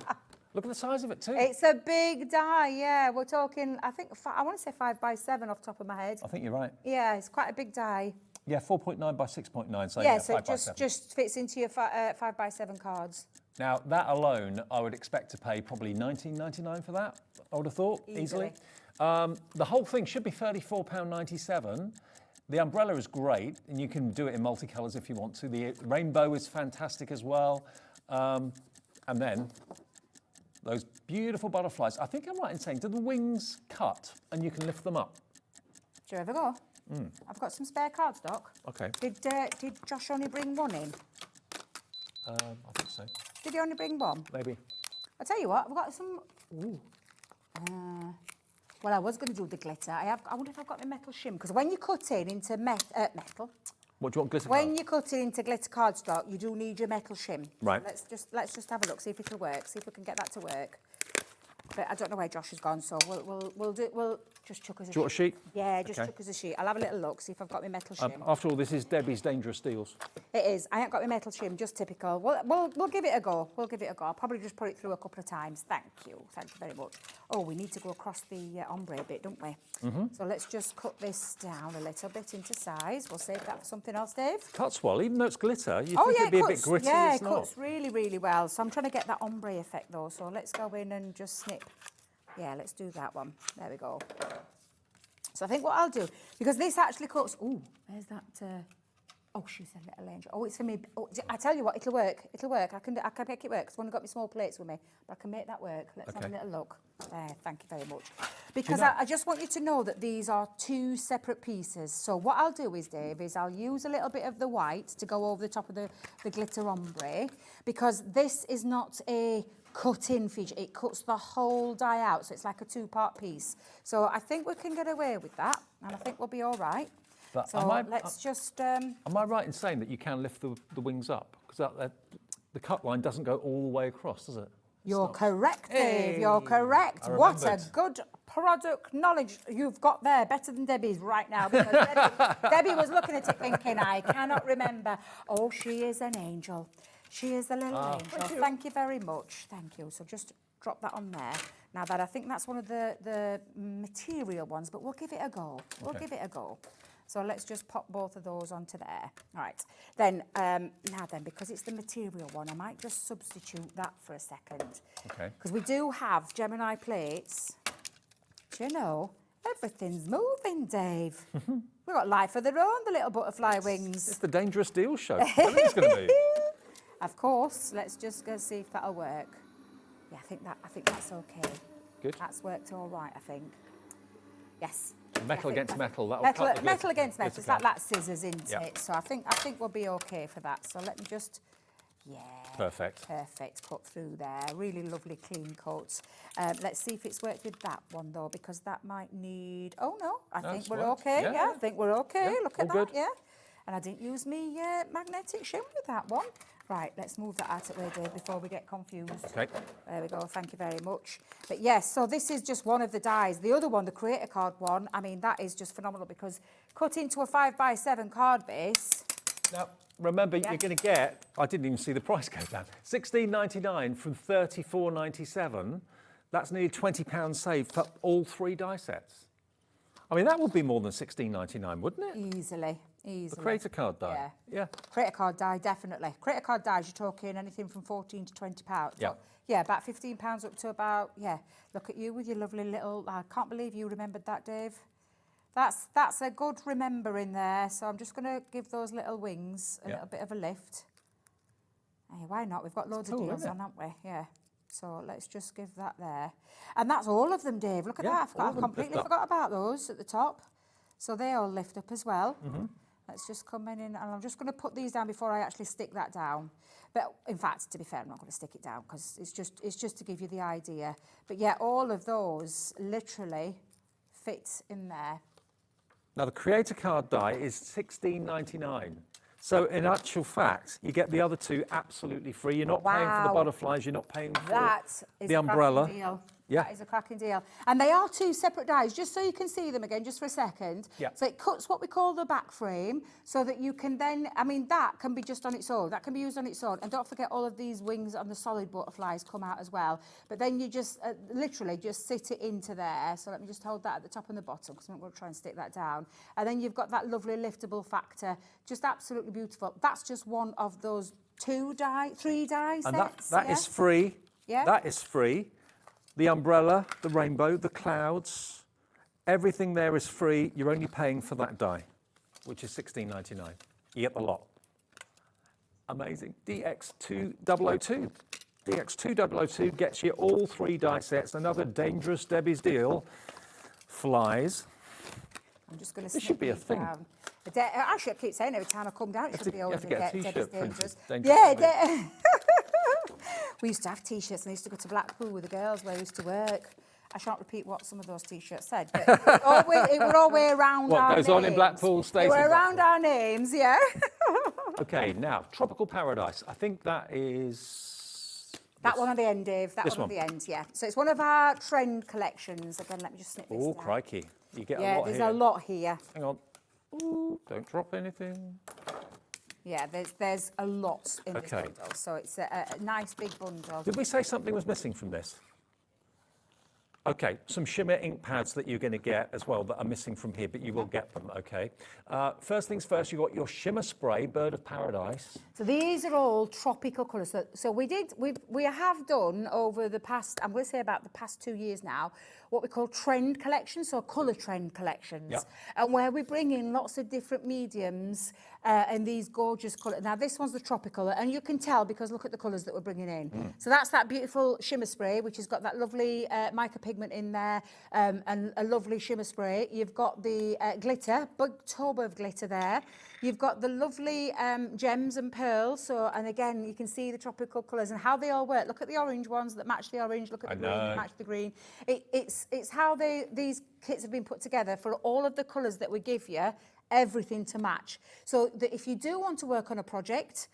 Look at the size of it too. It's a big die, yeah. We're talking, I think, I want to say 5 by 7 off the top of my head. I think you're right. Yeah, it's quite a big die. Yeah, 4.9 by 6.9, so Yeah, so 5 it by 7. just fits into your 5 by 7 cards. Now, that alone, I would expect to pay probably $19.99 for that, I would have thought, easily. The whole thing should be £34.97. The umbrella is great, and you can do it in multicolours if you want to. The rainbow is fantastic as well. And then those beautiful butterflies. I think I'm right in saying, do the wings cut and you can lift them up? Do you ever go? I've got some spare cardstock. Okay. Did Josh only bring one in? I think so. Did he only bring one? Maybe. I'll tell you what, I've got some... Ooh. Well, I was going to do the glitter. I wonder if I've got my metal shim, because when you cut it into metal... What do you want, glitter When card? you cut it into glitter cardstock, you do need your metal shim. Right. So let's just have a look, see if it'll work, see if we can get that to work. But I don't know where Josh has gone, so we'll just chuck us a sheet. Do you want a sheet? Yeah, just Okay. chuck us a sheet. I'll have a little look, see if I've got my metal shim. After all, this is Debbie's Dangerous Deals. It is. I ain't got my metal shim, just typical. We'll give it a go. We'll give it a go. I'll probably just put it through a couple of times. Thank you. Thank you very much. Oh, we need to go across the ombre bit, don't we? So let's just cut this down a little bit into size. We'll save that for something else, Dave. Cuts well, even though it's glitter, you Oh, think yeah, it'd be it a cuts, bit gritty, yeah, it's it not. cuts really, really well. So I'm trying to get that ombre effect, though. So let's go in and just snip. Yeah, let's do that one. There we go. So I think what I'll do, because this actually cuts... Ooh, there's that... Oh, she's a little angel. Oh, it's for me. Oh, I tell you what, it'll work. It'll work. I can make it work, because I've only got my small plates with me. But I can make that work. Let's have a little look. There, thank you very much. Because I just want you to know that these are two separate pieces. So what I'll do is, Dave, is I'll use a little bit of the white to go over the top of the glitter ombre, because this is not a cut-in feature. It cuts the whole die out, so it's like a two-part piece. So I think we can get away with that, and I think we'll be all right. But So let's just... Am I right in saying that you can lift the wings up? Because the cut line doesn't go all the way across, does it? You're correct, Dave. You're correct. I What a remembered. good product knowledge you've got there. Better than Debbie's right now. Because Debbie was looking at it thinking, I cannot remember. Oh, she is an angel. She is a little angel. Thank you very much. Thank you. So just drop that on there. Now that I think that's one of the material ones, but we'll give it a go. We'll give it a go. So let's just pop both of those onto there. All right. Then, now then, because it's the material one, I might just substitute that for a second. Okay. Because we do have Gemini plates. Do you know, everything's moving, Dave. We've got life of their own, the little butterfly wings. It's the Dangerous Deals show. Everything's going to be. Of course. Let's just go see if that'll work. Yeah, I think that's okay. Good. That's worked all right, I think. Yes. Metal against metal. That'll cut the glitter- Metal against metal. glitter It's like gap. that scissors, isn't Yeah. it? So I think we'll be okay for that. So let me just, yeah. Perfect. Perfect. Cut through there. Really lovely clean cuts. Let's see if it's worked with that one though, because that might need. Oh no, I think That's we're worked. okay. Yeah, Yeah, yeah. I think we're okay. Yeah, Look at all that. good. Yeah. And I didn't use me magnetic shim with that one. Right, let's move that out of the way, Dave, before we get confused. Okay. There we go, thank you very much. But yes, so this is just one of the dies. The other one, the creator card one, I mean, that is just phenomenal because cut into a 5x7 card base. Now, remember, you're going to get, I didn't even see the price go down, $16.99 from $34.97. That's nearly £20 saved for all three die sets. I mean, that would be more than $16.99, wouldn't it? Easily. The creator card die. Yeah. Creator card die, definitely. Creator card dies, you're talking anything from £14 to £20. Yeah. Yeah, about £15 up to about, yeah. Look at you with your lovely little, I can't believe you remembered that, Dave. That's a good remembering there. So I'm just going to give those little wings a little bit of a lift. Hey, why not? We've got loads of deals on, haven't we? Yeah. So let's just give that there. And that's all of them, Dave. Look at that. I completely forgot about those at the top. So they all lift up as well. Let's just come in and I'm just going to put these down before I actually stick that down. But in fact, to be fair, I'm not going to stick it down because it's just to give you the idea. But yeah, all of those literally fit in there. Now the creator card die is $16.99. So in actual fact, you get the other two absolutely free. You're not paying for the butterflies. You're not paying for That is the umbrella. A cracking deal. Yeah. That is a cracking deal. And they are two separate dies, just so you can see them again, just for a second. Yeah. So it cuts what we call the back frame, so that you can then, I mean, that can be just on its own. That can be used on its own. And don't forget all of these wings on the solid butterflies come out as well. But then you just literally just sit it into there. So let me just hold that at the top and the bottom, because I'm not going to try and stick that down. And then you've got that lovely liftable factor. Just absolutely beautiful. That's just one of those three die And sets. that is free. Yeah. That is free. The umbrella, the rainbow, the clouds, everything there is free. You're only paying for that die, which is $16.99. You get the lot. Amazing. DX2002. DX2002 gets you all 3 die sets. Another dangerous Debbie's deal. Flies. I'm just going to This should be a thing. down. Actually, I keep saying every time I come down, it should be You over have to get a Debbie's t-shirt Dangerous. printed. Yeah, we used to have t-shirts and I used to go to Blackpool with the girls where I used to work. I shan't repeat what some of those t-shirts said, but it were all way around What our goes names. on in Blackpool stays It in were Blackpool. around our names, yeah. Okay, now, Tropical Paradise. I think that is... That one on the end, Dave. That This one on one. the end, yeah. So it's one of our trend collections. Again, let me just snip this Oh, down. crikey. You get a Yeah, lot there's here. a lot here. Hang on. Ooh, don't drop anything. Yeah, there's a lot in this Okay. bundle. So it's a nice big bundle. Did we say something was missing from this? Okay, some shimmer ink pads that you're going to get as well that are missing from here, but you will get them, okay? First things first, you've got your shimmer spray, Bird of Paradise. So these are all tropical colours. So we have done over the past, I'm going to say about the past 2 years now, what we call trend collections, so colour trend collections. Yep. And where we bring in lots of different mediums and these gorgeous colours. Now this one's the tropical, and you can tell because look at the colours that we're bringing in. So that's that beautiful shimmer spray, which has got that lovely mica pigment in there and a lovely shimmer spray. You've got the glitter, big tub of glitter there. You've got the lovely gems and pearls. So, and again, you can see the tropical colours and how they all work. Look at the orange ones that match the orange. Look at the green that match the green. It's how these kits have been put together for all of the colours that we give you, everything to match. So that if you do want to work on a project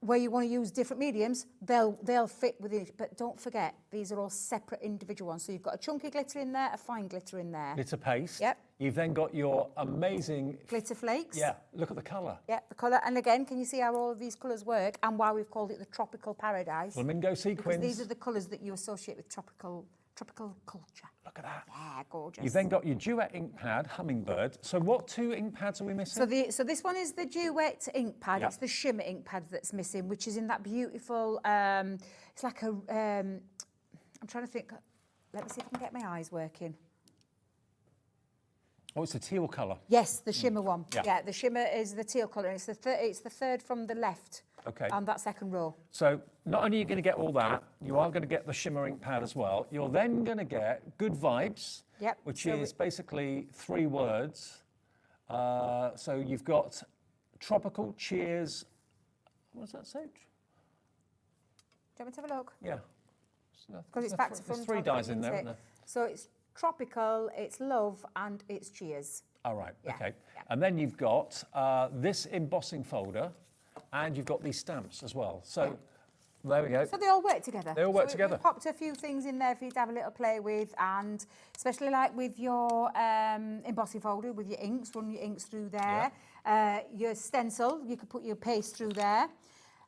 where you want to use different mediums, they'll fit within it. But don't forget, these are all separate individual ones. So you've got a chunky glitter in there, a fine glitter in there. Glitter paste. Yep. You've then got your amazing... Glitter flakes. Yeah, look at the colour. Yeah, the colour. And again, can you see how all of these colours work and why we've called it the Tropical Paradise? Flamingo Because sequins. these are the colours that you associate with tropical culture. Look at that. Yeah, gorgeous. You've then got your duet ink pad, Hummingbird. So what 2 ink pads are we missing? So this one is the Duet ink pad. Yeah. It's the shimmer ink pad that's missing, which is in that beautiful. It's like a. I'm trying to think. Let me see if I can get my eyes working. Oh, it's a teal colour. Yes, the shimmer one. Yeah. Yeah, the shimmer is the teal colour. It's the third from the left. Okay. On that second row. So not only are you going to get all that, you are going to get the shimmer ink pad as well. You're then going to get Good Vibes, Yep. which So is basically 3 words. So you've got tropical, cheers. What does that say? Do you want me to have a look? Yeah. Because it's back to front. There's 3 dies in isn't there, it? isn't there? So it's tropical, it's love, and it's cheers. All right, Yeah, okay. yeah. And then you've got this embossing folder, and you've got these stamps as well. So there we go. So they all work together. They all work So together. We popped a few things in there for you to have a little play with, and especially like with your embossing folder, with your inks, run your inks through there. Your stencil, you could put your paste through there.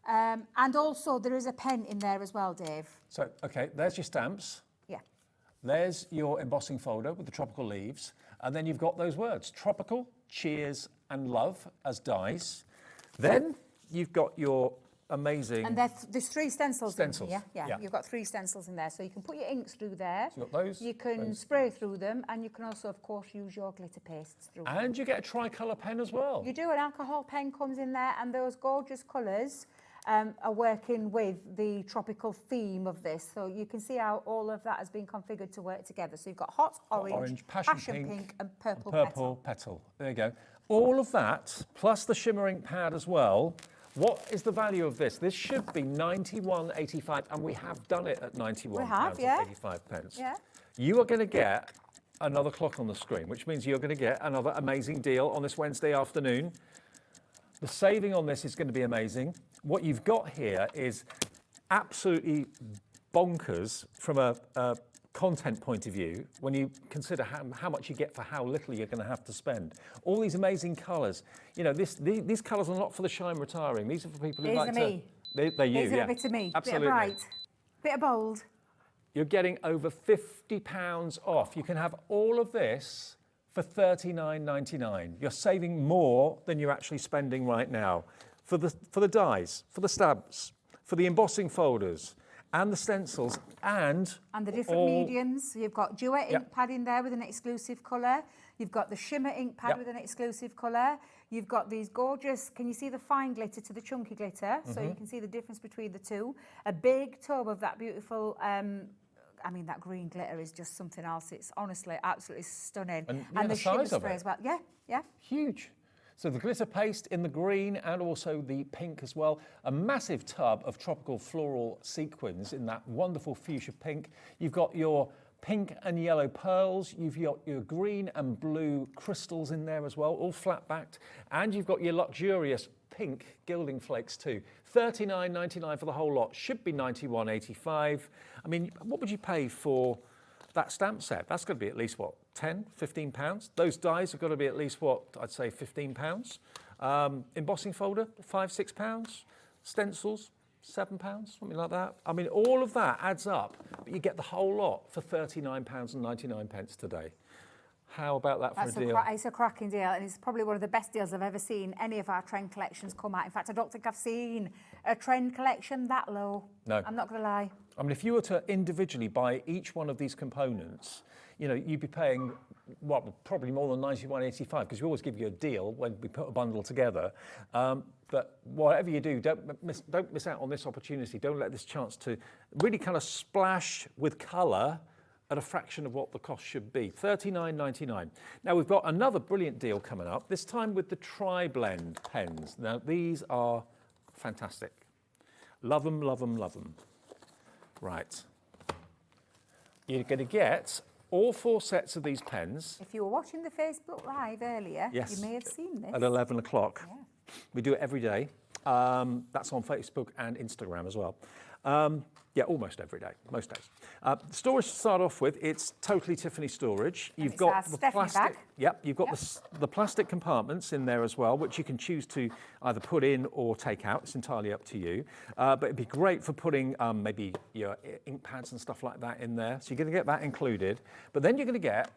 And also there is a pen in there as well, Dave. So, okay, there's your stamps. Yeah. There's your embossing folder with the tropical leaves. And then you've got those words, tropical, cheers, and love as dies. Then you've got your amazing... And there's 3 stencils. Stencils, In here. Yeah, yeah. you've got 3 stencils in there. So you can put your inks through there. So you've got those, You can spray through them, and you can also, of course, use your glitter pastes through them. And you get a tricolour pen as well. You do, an alcohol pen comes in there, and those gorgeous colours are working with the tropical theme of this. So you can see how all of that has been configured to work together. So you've got hot orange, passion pink, and purple petal. There you go. all of that, plus the shimmer ink pad as well. What is the value of this? This should be £91.85, and we have done it at £91.85. Yeah. You are going to get another clock on the screen, which means you're going to get another amazing deal on this Wednesday afternoon. The saving on this is going to be amazing. What you've got here is absolutely bonkers from a content point of view when you consider how much you get for how little you're going to have to spend. All these amazing colours. You know, these colours are not for the shy and retiring. These are for people who like to... They're you, These are a bit of me. Absolutely. Bit of bright, bit of bold. You're getting over £50 off. You can have all of this for $39.99. You're saving more than you're actually spending right now. For the dies, for the stamps, for the embossing folders, and the stencils, and the different mediums. You've got duet ink pad in there with an exclusive colour. You've got the shimmer ink pad with an exclusive colour. You've got these gorgeous, can you see the fine glitter to the chunky glitter? So you can see the difference between the two. A big tub of that beautiful, I mean, that green glitter is just something else. It's honestly absolutely stunning. And the size shimmer of spray it as well. Yeah, yeah. Huge. So the glitter paste in the green and also the pink as well. A massive tub of tropical floral sequins in that wonderful fuchsia pink. You've got your pink and yellow pearls. You've got your green and blue crystals in there as well, all flat backed. And you've got your luxurious pink gilding flakes too. $39.99 for the whole lot. Should be $91.85. I mean, what would you pay for that stamp set? That's going to be at least, what, 10, 15 pounds? Those dies have got to be at least, what, I'd say 15 pounds. Embossing folder, 5, 6 pounds. Stencils, 7 pounds, something like that. I mean, all of that adds up, but you get the whole lot for £39.99 today. How about that for a deal? It's a cracking deal, and it's probably one of the best deals I've ever seen any of our trend collections come out. In fact, I don't think I've seen a trend collection that low. No. I'm not going to lie. I mean, if you were to individually buy each one of these components, you know, you'd be paying, what, probably more than $91.85, because we always give you a deal when we put a bundle together. But whatever you do, don't miss out on this opportunity. Don't let this chance to really kind of splash with colour at a fraction of what the cost should be, $39.99. Now we've got another brilliant deal coming up, this time with the Tri-Blend pens. Now these are fantastic. Love them, love them, love them. Right. You're going to get all 4 sets of these pens. If you were watching the Facebook Live earlier, yes, you may have seen this. At 11 o'clock. Yeah. We do it every day. That's on Facebook and Instagram as well. Yeah, almost every day, most days. The storage to start off with, it's totally Tiffany storage. You've got the plastic. Bag. Yep, you've got the plastic compartments in there as well, which you can choose to either put in or take out. It's entirely up to you. But it'd be great for putting maybe your ink pads and stuff like that in there. So you're going to get that included. But then you're going to get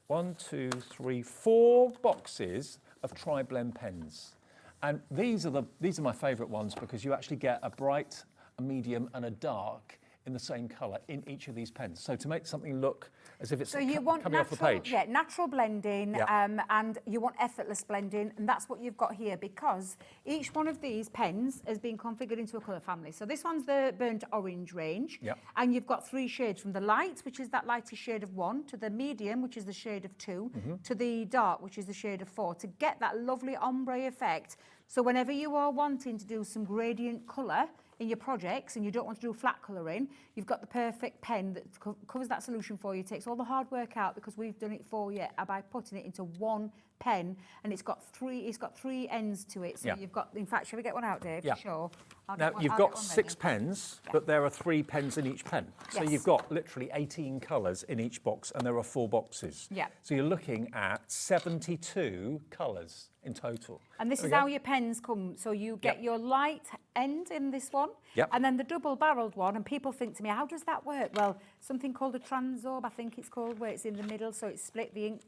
1, 2, 3, 4 boxes of Tri-Blend pens. And these are my favourite ones because you actually get a bright, a medium and a dark in the same colour in each of these pens. So to make something look as if it's coming off the page. Yeah, natural blending, and you want effortless blending, and that's what you've got here because each one of these pens has been configured into a colour family. So this one's the burnt orange range, and you've got 3 shades from the light, which is that lighter shade of 1, to the medium, which is the shade of 2, to the dark, which is the shade of 4, to get that lovely ombre effect. So whenever you are wanting to do some gradient colour in your projects and you don't want to do flat colouring, you've got the perfect pen that covers that solution for you. It takes all the hard work out because we've done it for you by putting it into one pen, and it's got 3 ends to it. So you've got, in fact, shall we get one out, Dave? Yeah. Sure. Now you've got 6 pens, but there are 3 pens in each pen. So you've got literally 18 colours in each box, and there are 4 boxes. Yeah. So you're looking at 72 colours in total. And this is how your pens come. So you get your light end in this one, and then the double-barreled one. And people think to me, how does that work? Well, something called a transorb, I think it's called, where it's in the middle, so it's split the ink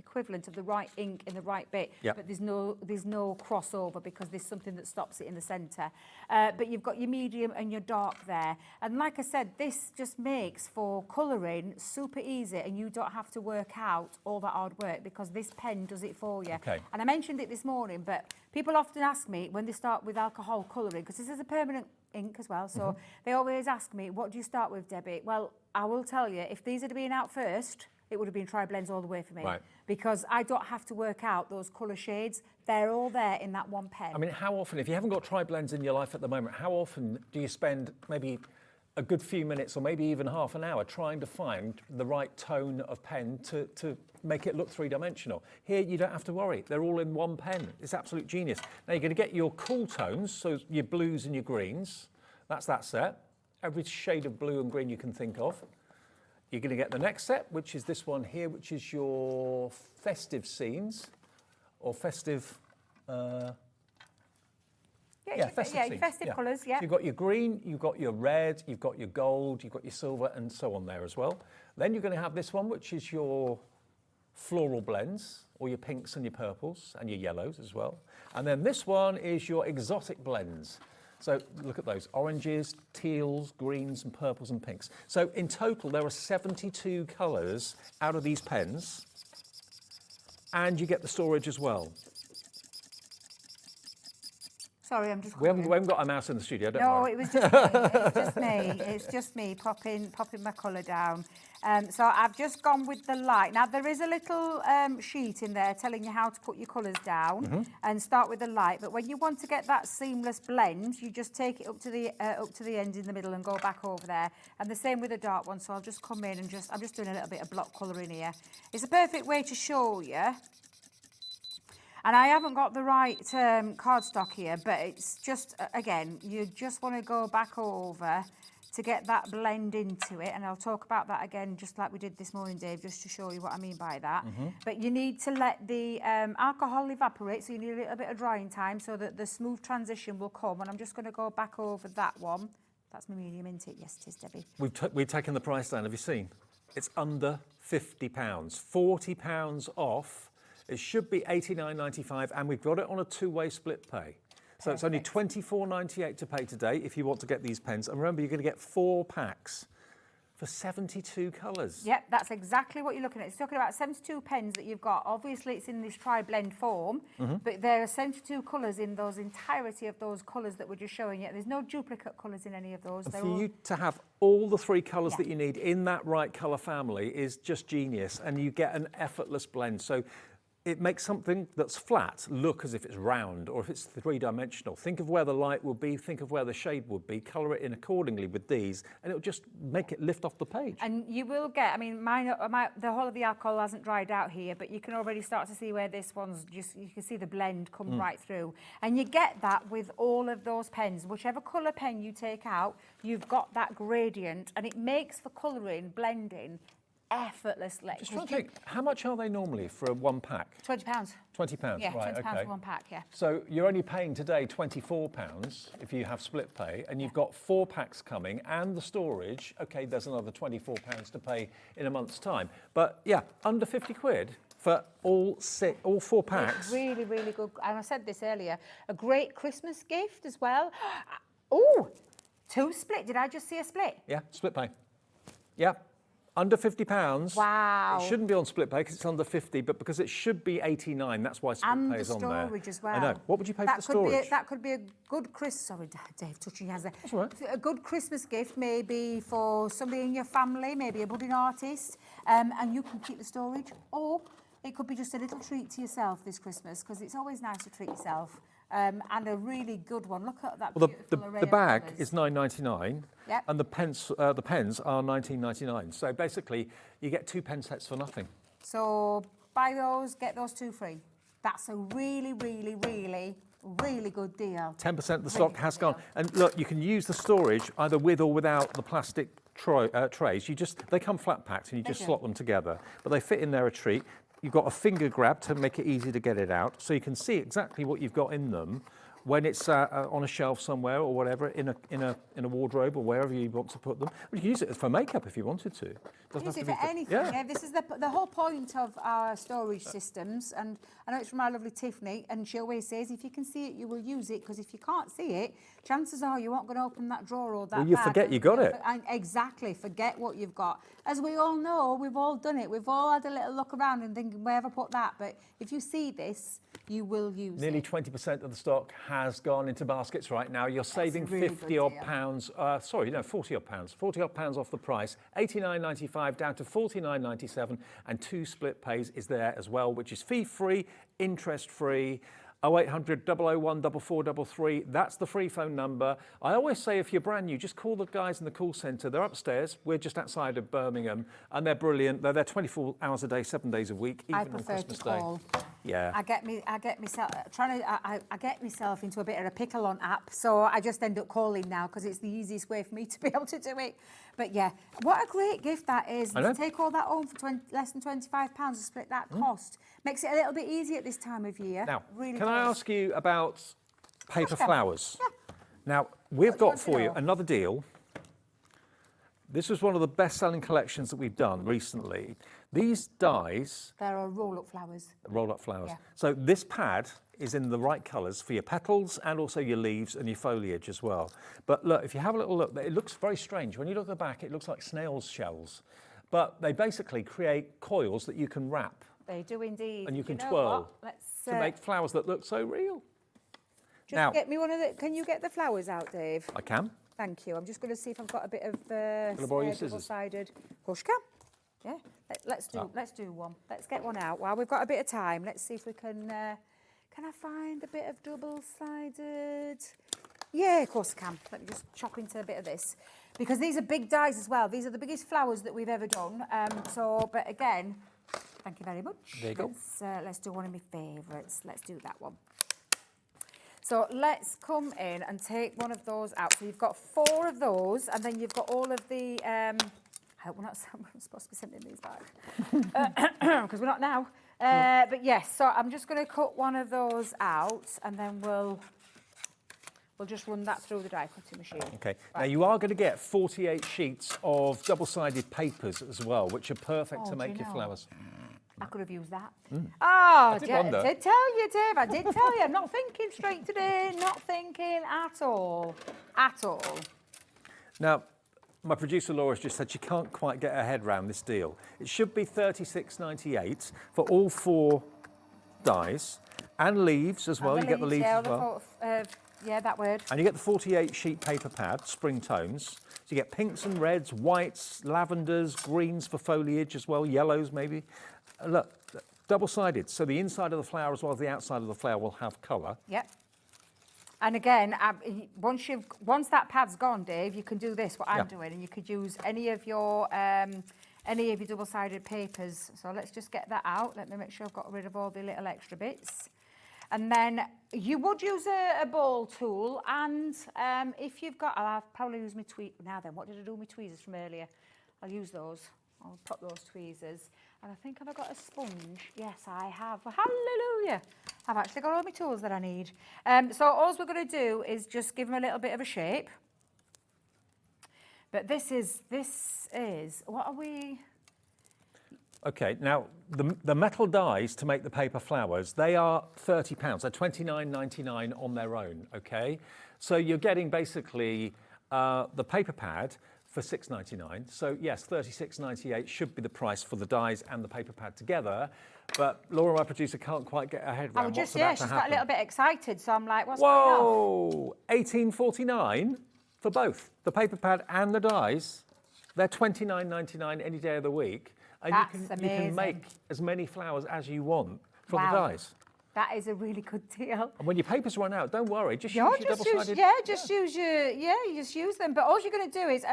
equivalent of the right ink in the right bit, but there's no crossover because there's something that stops it in the centre. But you've got your medium and your dark there. And like I said, this just makes for colouring super easy, and you don't have to work out all that hard work because this pen does it for you. Okay. And I mentioned it this morning, but people often ask me when they start with alcohol colouring, because this is a permanent ink as well, so they always ask me, what do you start with, Debbie? Well, I will tell you, if these are being out first, it would have been tri-blends all the way for me. Right. Because I don't have to work out those colour shades. They're all there in that one pen. I mean, how often, if you haven't got tri-blends in your life at the moment, how often do you spend maybe a good few minutes or maybe even half an hour trying to find the right tone of pen to make it look three-dimensional? Here, you don't have to worry. They're all in one pen. It's absolute genius. Now, you're going to get your cool tones, so your blues and your greens. That's that set. Every shade of blue and green you can think of. You're going to get the next set, which is this one here, which is your festive scenes or festive... festive colours, yeah. So you've got your green, you've got your red, you've got your gold, you've got your silver, and so on there as well. Then you're going to have this one, which is your floral blends, or your pinks and your purples, and your yellows as well. And then this one is your exotic blends. So look at those, oranges, teals, greens, and purples and pinks. So in total, there are 72 colours out of these pens, and you get the storage as well. Sorry, I'm just... We haven't got a mouse in the studio, don't No, worry. it was just me. It's just me. It's just me popping my colour down. So I've just gone with the light. Now, there is a little sheet in there telling you how to put your colours down and start with the light. But when you want to get that seamless blend, you just take it up to the end in the middle and go back over there. And the same with the dark one. So I'll just come in and I'm just doing a little bit of block colour in here. It's a perfect way to show you. And I haven't got the right cardstock here, but it's just, again, you just want to go back over to get that blend into it. And I'll talk about that again, just like we did this morning, Dave, just to show you what I mean by that. But you need to let the alcohol evaporate, so you need a little bit of drying time so that the smooth transition will come. And I'm just going to go back over that one. That's my medium, isn't it? Yes, it is, Debbie. We've taken the price down, have you seen? It's under £50, £40 off. It should be $89.95, and we've got it on a two-way split pay. So it's only $24.98 to pay today if you want to get these pens. And remember, you're going to get 4 packs for 72 colours. Yep, that's exactly what you're looking at. It's talking about 72 pens that you've got. Obviously, it's in this tri-blend form, but there are 72 colours in those entirety of those colours that we're just showing you. There's no duplicate colours in any of those. And for you to have all the 3 colours that you need in that right colour family is just genius, and you get an effortless blend. So it makes something that's flat look as if it's round, or if it's three-dimensional. Think of where the light would be, think of where the shade would be, colour it in accordingly with these, and it'll just make it lift off the page. And you will get, I mean, the whole of the alcohol hasn't dried out here, but you can already start to see where this one's just, you can see the blend come right through. And you get that with all of those pens. Whichever colour pen you take out, you've got that gradient, and it makes for colouring, blending, effortlessly. Just trying to think, how much are they normally for one pack? £20. £20, Yeah, right, £20 okay. for one pack, yeah. So you're only paying today £24 if you have split pay, and you've got 4 packs coming and the storage. Okay, there's another £24 to pay in a month's time. But yeah, under 50 quid for all 4 packs. It's really, really good. And I said this earlier, a great Christmas gift as well. Oh, 2 split. Did I just see a split? Yeah, split pay. Yeah. Under £50. Wow. It shouldn't be on split pay because it's under 50, but because it should be 89, that's why split and pay is on there. And the storage as well. I know. What would you pay for the storage? That could be a good Christmas... Sorry, Dave, touching your hands there. That's all right. A good Christmas gift, maybe for somebody in your family, maybe a budding artist, and you can keep the storage. Or it could be just a little treat to yourself this Christmas, because it's always nice to treat yourself. And a really good one. Look at that beautiful array the bag of colours. is $9.99, Yep. and the pens are $19.99. So basically, you get 2 pen sets for nothing. So buy those, get those 2 free. That's a really, really, really, really good deal. 10% of the stock has gone. And look, you can use the storage either with or without the plastic trays. They come flat packed, and you just slot them together. But they fit in there a treat. You've got a finger grab to make it easy to get it out, so you can see exactly what you've got in them when it's on a shelf somewhere or whatever, in a wardrobe or wherever you want to put them. You can use it for makeup if you wanted to. Use it for anything. Yeah, this is the whole point of our storage systems, and I know it's from our lovely Tiffany, and she always says if you can see it, you will use it, because if you can't see it, chances are you aren't going to open that drawer or that Well, you bag forget you got it. And exactly, forget what you've got. As we all know, we've all done it. We've all had a little look around and thinking, where have I put that? But if you see this, you will use Nearly it. 20% of the stock has gone into baskets right now. You're saving really good 50 odd deal. pounds, 40 odd pounds, 40 odd pounds off the price, 89.95 down to 49.97, and 2 split pays is there as well, which is fee-free, interest-free. 0800 001 4433, that's the free phone number. I always say if you're brand new, just call the guys in the call centre. They're upstairs. We're just outside of Birmingham, and they're brilliant. They're there 24 hours a day, 7 days a week, even I on prefer Christmas to Day. call. Yeah. I get myself into a bit of a pickle on app, so I just end up calling now because it's the easiest way for me to be able to do it. But yeah, what a great gift that is. I know. To take all that home for less than £25 and split that cost. Makes it a little bit easier at this time of year. Now, really can I does. ask you about paper Can. flowers? Yeah. Now, we've What do you got want to for you know? another deal. This was one of the best-selling collections that we've done recently. These dies, There are roll-up flowers. roll-up flowers. Yeah. So this pad is in the right colours for your petals and also your leaves and your foliage as well. But look, if you have a little look, it looks very strange. When you look at the back, it looks like snail's shells. But they basically create coils that you can wrap They do indeed. and you Do can know twirl what? Let's to make flowers that look so real. just now- get me one of the. Can you get the flowers out, Dave? I can. Thank you. I'm just going to see if I've got a bit of I borrow your scissors? double-sided pushka. Yeah, let's do one. Let's get one out while we've got a bit of time. Let's see if we can. Can I find a bit of double-sided? Yeah, of course I can. Let me just chop into a bit of this because these are big dies as well. These are the biggest flowers that we've ever done. But again, thank you very much. There you go. Let's do one of my favourites. Let's do that one. So let's come in and take one of those out. So you've got 4 of those, and then you've got all of the. I hope we're not supposed to be sending these back because we're not now. But yes, so I'm just going to cut one of those out, and then we'll just run that through the die cutting machine. Okay. Now you are going to get 48 sheets of double-sided papers as well, which are perfect to do make you your know? flowers. I could have used that. Oh, did wonder. I did tell you, Dave. I did tell you. I'm not thinking straight today. Not thinking at all. At all. Now, my producer Laura's just said she can't quite get her head round this deal. It should be $36.98 for all 4 dies and leaves as well. And You get the leaves yeah, as well. Yeah, that word. And you get the 48 sheet paper pad, spring tones. So you get pinks and reds, whites, lavenders, greens for foliage as well, yellows maybe. Look, double-sided. So the inside of the flower as well as the outside of the flower will have colour. Yep. And again, once that pad's gone, Dave, you can do this, what I'm doing, and you could use any of your double-sided papers. So let's just get that out. Let me make sure I've got rid of all the little extra bits. And then you would use a ball tool, and if you've got, I'll probably use my tweezers. Now then, what did I do with my tweezers from earlier? I'll use those. I'll pop those tweezers. And I think, have I got a sponge? Yes, I have. Hallelujah. I've actually got all my tools that I need. So all we're going to do is just give them a little bit of a shape. But this is, what are we? Okay, now the metal dies to make the paper flowers, they are £30. They're $29.99 on their own, okay? So you're getting basically the paper pad for $6.99. So yes, $36.98 should be the price for the dies and the paper pad together. But Laura, my producer, can't quite get her head around what's about to she's happen. got a little bit excited, so I'm like, what's going on? Whoa, $18.49 for both, the paper pad and the dies. They're $29.99 any day of the week. And That's you can amazing. make as many flowers as you want from Wow. the dies. That is a really good deal. And when your papers run out, don't worry, just use your double-sided. You just use them. But all you're going to do is,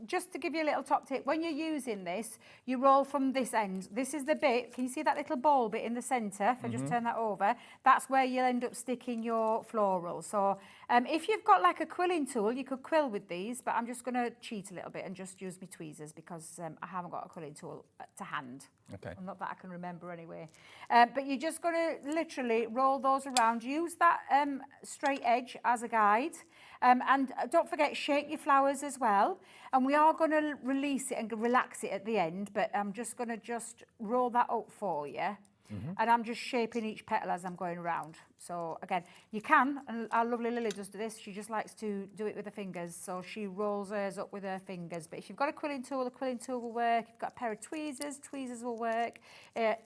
just to give you a little top tip, when you're using this, you roll from this end. This is the bit. Can you see that little ball bit in the centre? If I just turn that over, that's where you'll end up sticking your floral. So if you've got like a quilling tool, you could quill with these. But I'm just going to cheat a little bit and just use my tweezers because I haven't got a quilling tool to hand. Okay. Well, not that I can remember anyway. But you're just going to literally roll those around. Use that straight edge as a guide. And don't forget, shake your flowers as well. And we are going to release it and relax it at the end. But I'm just going to roll that up for you. And I'm just shaping each petal as I'm going around. So again, you can, and our lovely Lily does this, she just likes to do it with her fingers, so she rolls hers up with her fingers. But if you've got a quilling tool, a quilling tool will work. If you've got a pair of tweezers, tweezers will work.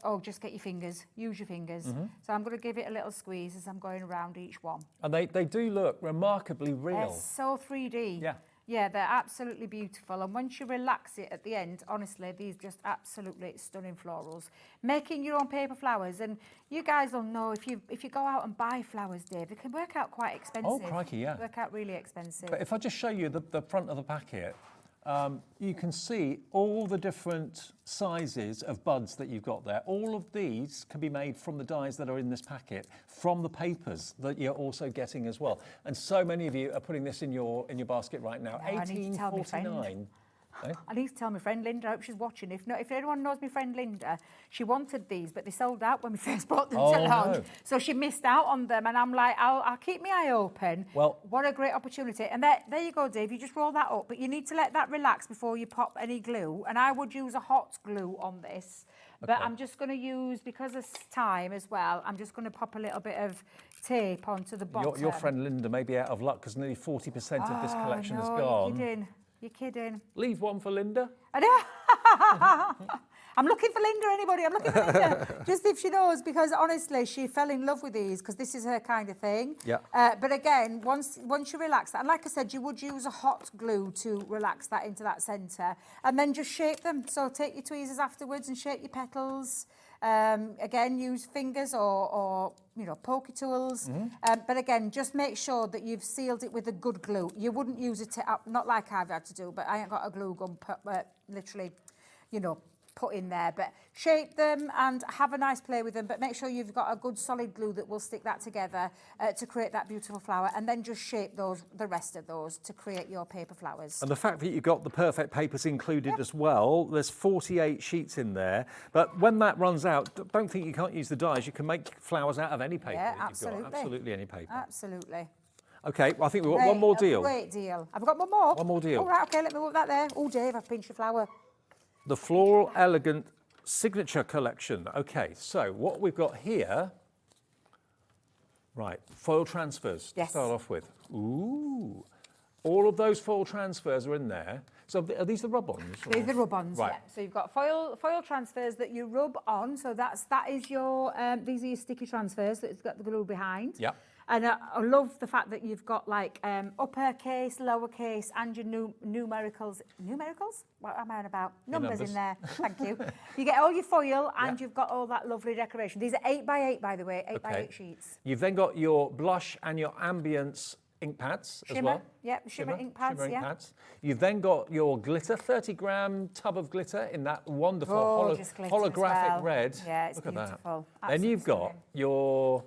Or just get your fingers, use your fingers. So I'm going to give it a little squeeze as I'm going around each one. And they do look remarkably real. They're so 3D. Yeah. Yeah, they're absolutely beautiful. And once you relax it at the end, honestly, these just absolutely stunning florals. Making your own paper flowers, and you guys will know if you go out and buy flowers, Dave, they can work out quite expensive. Oh, crikey, yeah. Work out really expensive. But if I just show you the front of the packet, you can see all the different sizes of buds that you've got there. All of these can be made from the dies that are in this packet, from the papers that you're also getting as well. And so many of you are putting this in your basket right now. No, I need to tell my friend. $18.49. Eh? I need to tell my friend Linda, I hope she's watching. If not, if anyone knows my friend Linda, she wanted these, but they sold out when we first brought them to launch. No. So she missed out on them, and I'm like, I'll keep my eye open. Well, what a great opportunity. And there you go, Dave, you just roll that up, but you need to let that relax before you pop any glue. And I would use a hot glue on this, but I'm just going to use, because of time as well, I'm just going to pop a little bit of tape onto the bottom. Your friend Linda may be out of luck because nearly 40% of this collection has no, gone. You're kidding. You're kidding. Leave one for Linda. I know. I'm looking for Linda, anybody. I'm looking for Linda. Just if she knows, because honestly, she fell in love with these because this is her kind of thing. Yeah. But again, once you relax that, and like I said, you would use a hot glue to relax that into that centre, and then just shape them. So take your tweezers afterwards and shape your petals. Again, use fingers or pokey tools. But again, just make sure that you've sealed it with a good glue. You wouldn't use it not like I've had to do, but I ain't got a glue gun literally, put in there. But shape them and have a nice play with them, but make sure you've got a good solid glue that will stick that together to create that beautiful flower, and then just shape the rest of those to create your paper flowers. And the fact that you've got the perfect papers included as well, there's 48 sheets in there, but when that runs out, don't think you can't use the dies. You can make flowers out of any paper that absolutely. you've got, absolutely any paper. Absolutely. Okay, well, I think we've got one more deal. Great deal. Have we got one more? One more deal. All right, okay, let me put that there. Oh, Dave, I've pinched your flower. The Floral Elegant Signature Collection. Okay, so what we've got here, right, foil transfers to start off with. Ooh, all of those foil transfers are in there. So are these the rub-ons? These are the rub-ons, right. yeah. So you've got foil transfers that you rub on. So that is your, these are your sticky transfers that it's got the glue behind. Yeah. And I love the fact that you've got like uppercase, lowercase, and your numericals. Numericals? What am I on about? Numbers in there. Thank you. You get all your foil and you've got all that lovely decoration. These are 8x8, by the way, 8x8 sheets. You've then got your blush and your ambience ink pads as well. Yeah, shimmer ink pads, ink pads. You've then got your glitter, 30-gram tub of glitter in that wonderful holographic red. Yeah, it's Look beautiful. At that. Then you've got your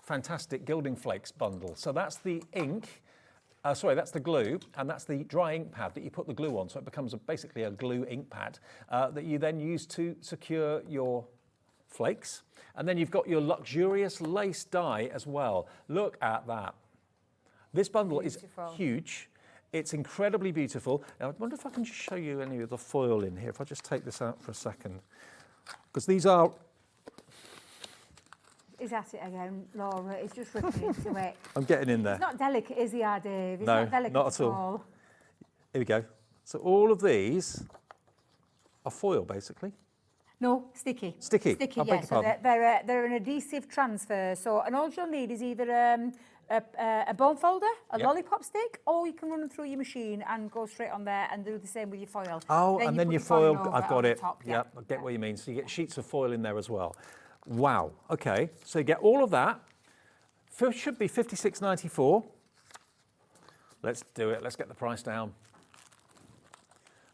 fantastic gilding flakes bundle. So that's the ink, that's the glue, and that's the dry ink pad that you put the glue on, so it becomes basically a glue ink pad that you then use to secure your flakes. And then you've got your luxurious lace dye as well. Look at that. This bundle is huge. It's incredibly beautiful. Now, I wonder if I can just show you any of the foil in here, if I just take this out for a second. Because these are... He's at it again, Laura. He's just ripping into it. I'm getting in there. It's not delicate, is he, Dave? He's no, not delicate not at all. Here we go. So all of these are foil, basically. No, sticky. Sticky. Sticky, yeah. So they're an adhesive transfer. So, and all you'll need is either a bone folder, a lollipop stick, or you can run them through your machine and go straight on there and do the same with your foil. Oh, and then your foil, I've got it. Top, yeah, I get what you mean. So you get sheets of foil in there as well. Wow. Okay. So you get all of that. Should be $56.94. Let's do it. Let's get the price down.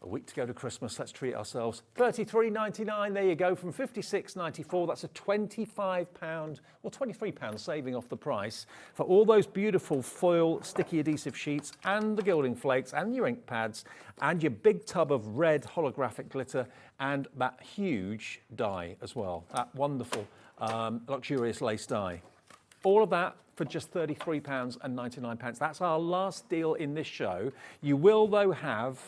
A week to go to Christmas. Let's treat ourselves. $33.99. There you go, from $56.94. That's a £25 or £23 saving off the price for all those beautiful foil sticky adhesive sheets and the gilding flakes and your ink pads and your big tub of red holographic glitter and that huge die as well. That wonderful luxurious lace die. All of that for just £33.99. That's our last deal in this show. You will, though, have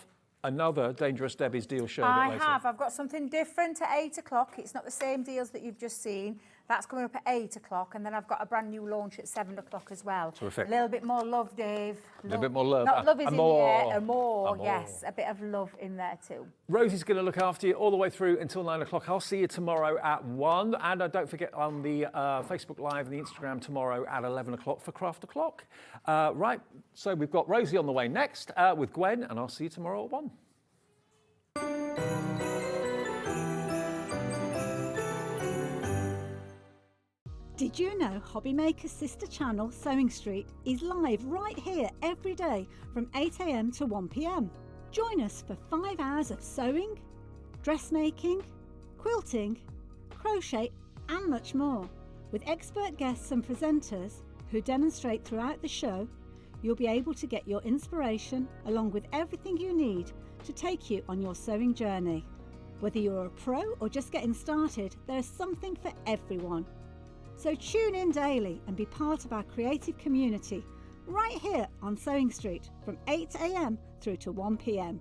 another Dangerous Debbie's deal show. I have. I've got something different at 8 o'clock. It's not the same deals that you've just seen. That's coming up at 8 o'clock, and then I've got a brand new launch at 7 o'clock as well. Terrific. A little bit more love, Dave. A little bit more love. Not love is in more. there, more, yes. A bit of love in there too. Rosie's going to look after you all the way through until 9 o'clock. I'll see you tomorrow at 1. And don't forget on the Facebook Live and the Instagram tomorrow at 11 o'clock for Craft O'Clock. Right, so we've got Rosie on the way next with Gwen, and I'll see you tomorrow at 1. Did you know Hobby Maker's sister channel, Sewing Street, is live right here every day from 8 AM to 1 PM? Join us for 5 hours of sewing, dressmaking, quilting, crochet and much more. With expert guests and presenters who demonstrate throughout the show, you'll be able to get your inspiration along with everything you need to take you on your sewing journey. Whether you're a pro or just getting started, there's something for everyone. So tune in daily and be part of our creative community right here on Sewing Street from 8 AM through to 1 PM.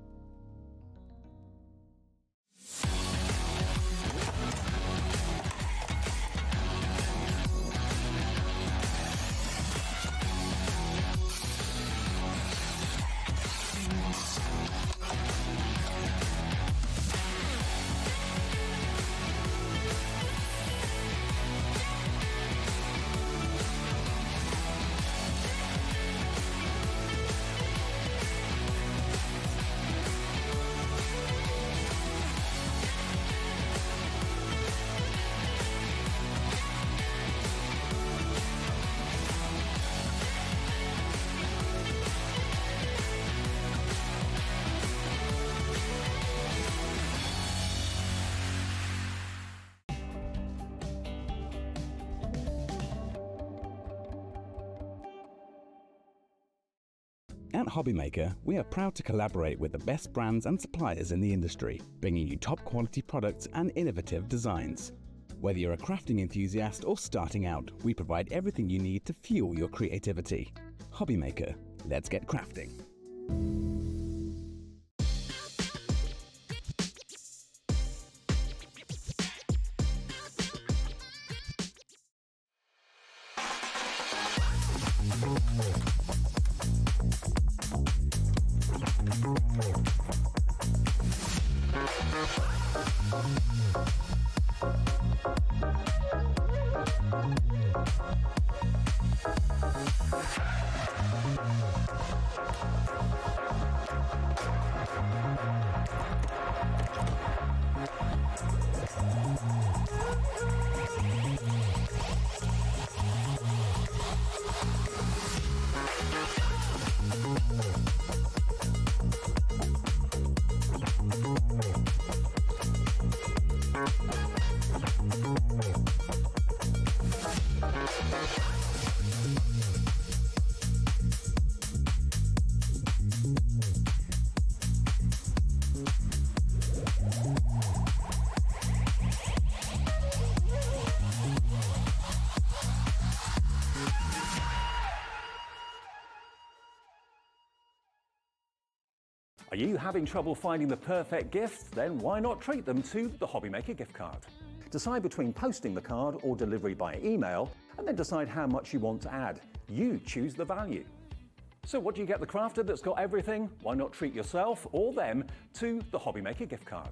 At Hobby Maker, we are proud to collaborate with the best brands and suppliers in the industry, bringing you top quality products and innovative designs. Whether you're a crafting enthusiast or starting out, we provide everything you need to fuel your creativity. Hobby Maker, let's get crafting. Are you having trouble finding the perfect gift? Then why not treat them to the Hobby Maker gift card? Decide between posting the card or delivery by email, and then decide how much you want to add. You choose the value. So what do you get the crafter that's got everything? Why not treat yourself or them to the Hobby Maker gift card?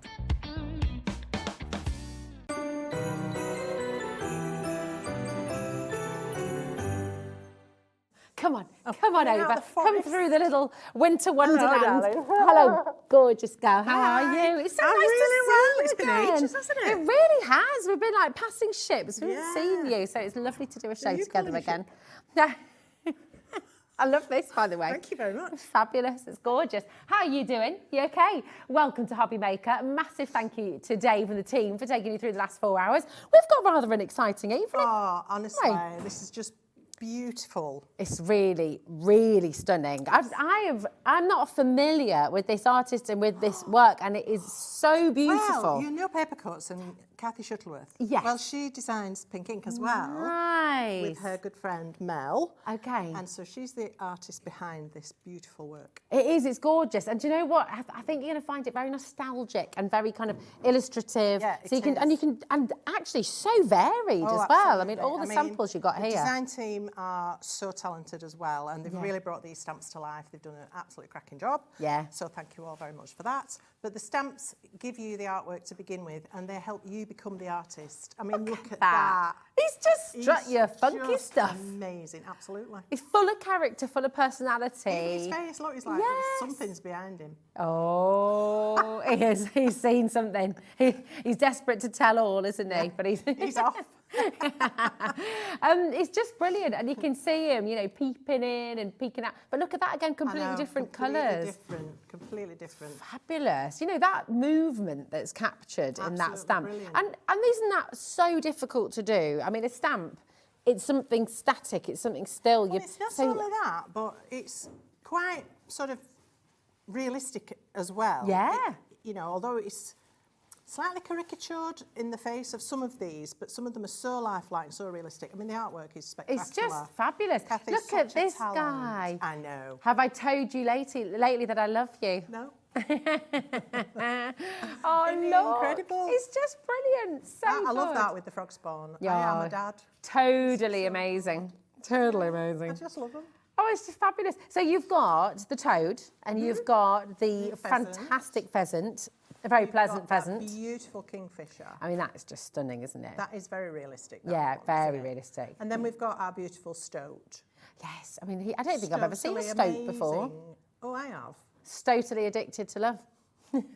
Come on, come on over. Come through the little winter wonderland. Hello, gorgeous girl. How are you? It's so nice to see you It's been again. ages, hasn't it? It really has. We've been like passing ships. We haven't seen you, so it's lovely to do a show together again. I love this, by the way. Thank you very much. It's fabulous. It's gorgeous. How are you doing? You okay? Welcome to Hobby Maker. A massive thank you to Dave and the team for taking you through the last 4 hours. We've got rather an exciting evening. Oh, honestly, Right. this is just beautiful. It's really, really stunning. I'm not familiar with this artist and with this work, and it is so beautiful. Well, you know paper cuts, and Cathie Shuttleworth. Yes. Well, she designs Pink Ink as well. Nice. With her good friend Mel. Okay. And so she's the artist behind this beautiful work. It is, it's gorgeous. And do you know what? I think you're going to find it very nostalgic and very kind of illustrative. Yeah, so you can, and actually so varied as well. I mean, all the samples you got the here. The design team are so talented as well, and they've really brought these stamps to life. They've done an absolutely cracking job. Yeah. So thank you all very much for that. But the stamps give you the artwork to begin with, and they help you become the artist. I mean, look at that. He's just strut your funky just stuff. Amazing, absolutely. He's full of character, full of personality. Even his face, look, he's like, something's behind him. Oh, he is. He's seen something. He's desperate to tell all, isn't he? But he's off. It's just brilliant, and you can see him, you know, peeping in and peeking out. But look at that again, completely different colours. Completely different. Fabulous. You know, that movement that's captured in that stamp. Brilliant. And isn't that so difficult to do? I mean, a stamp, it's something static, it's something still. Well, it's not only that, but it's quite sort of realistic as well. Yeah. You know, although it's slightly caricatured in the face of some of these, but some of them are so lifelike, so realistic. I mean, the artwork is spectacular. It's just fabulous. Cathie's Look at such a this talent. guy. I know. Have I told you lately that I love you? No. Oh, Isn't he Lord. incredible? It's just brilliant. So I love good. that with the frog spawn. Yeah. I am a dad. Totally amazing. Totally amazing. I just love them. Oh, it's just fabulous. So you've got the toad and you've got the fantastic pheasant, a very pleasant pheasant. Beautiful kingfisher. I mean, that is just stunning, isn't it? That is very realistic. Yeah, very realistic. And then we've got our beautiful stoat. Yes, I mean, I don't think I've ever seen a stoat Amazing. before. Oh, I have. Stotally addicted to love.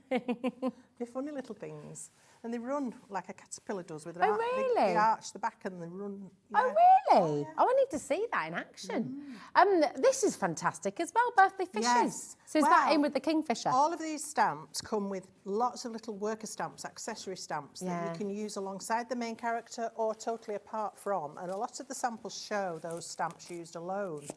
They're funny little things. And they run like a caterpillar does with Oh, really? They arch the back and they run. Oh, really? Oh, I need to see that in action. This is fantastic as well, birthday fishes. Yes. So is that in with the kingfisher? All of these stamps come with lots of little worker stamps, accessory stamps that you can use alongside the main character or totally apart from. And a lot of the samples show those stamps used alone.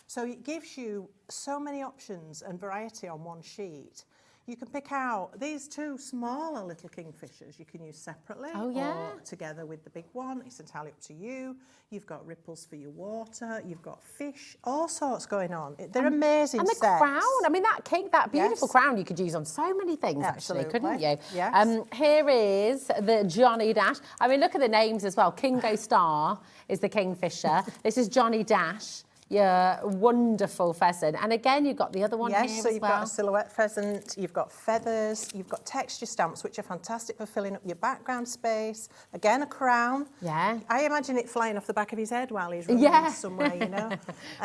So it gives you so many options and variety on one sheet. You can pick out these two smaller little kingfishers you can use separately or together with the big one. It's entirely up to you. You've got ripples for your water. You've got fish, all sorts going on. They're amazing And the sets. crown, I mean, that beautiful crown you could use on so many things, actually, couldn't you? Yes. Here is the Johnny Dash. I mean, look at the names as well. Kingo Star is the kingfisher. This is Johnny Dash. Yeah, wonderful pheasant. And again, you've got the other one here so as you've well. got a silhouette pheasant, you've got feathers, you've got texture stamps, which are fantastic for filling up your background space. Again, a crown. Yeah. I imagine it flying off the back of his head while he's running somewhere, you know.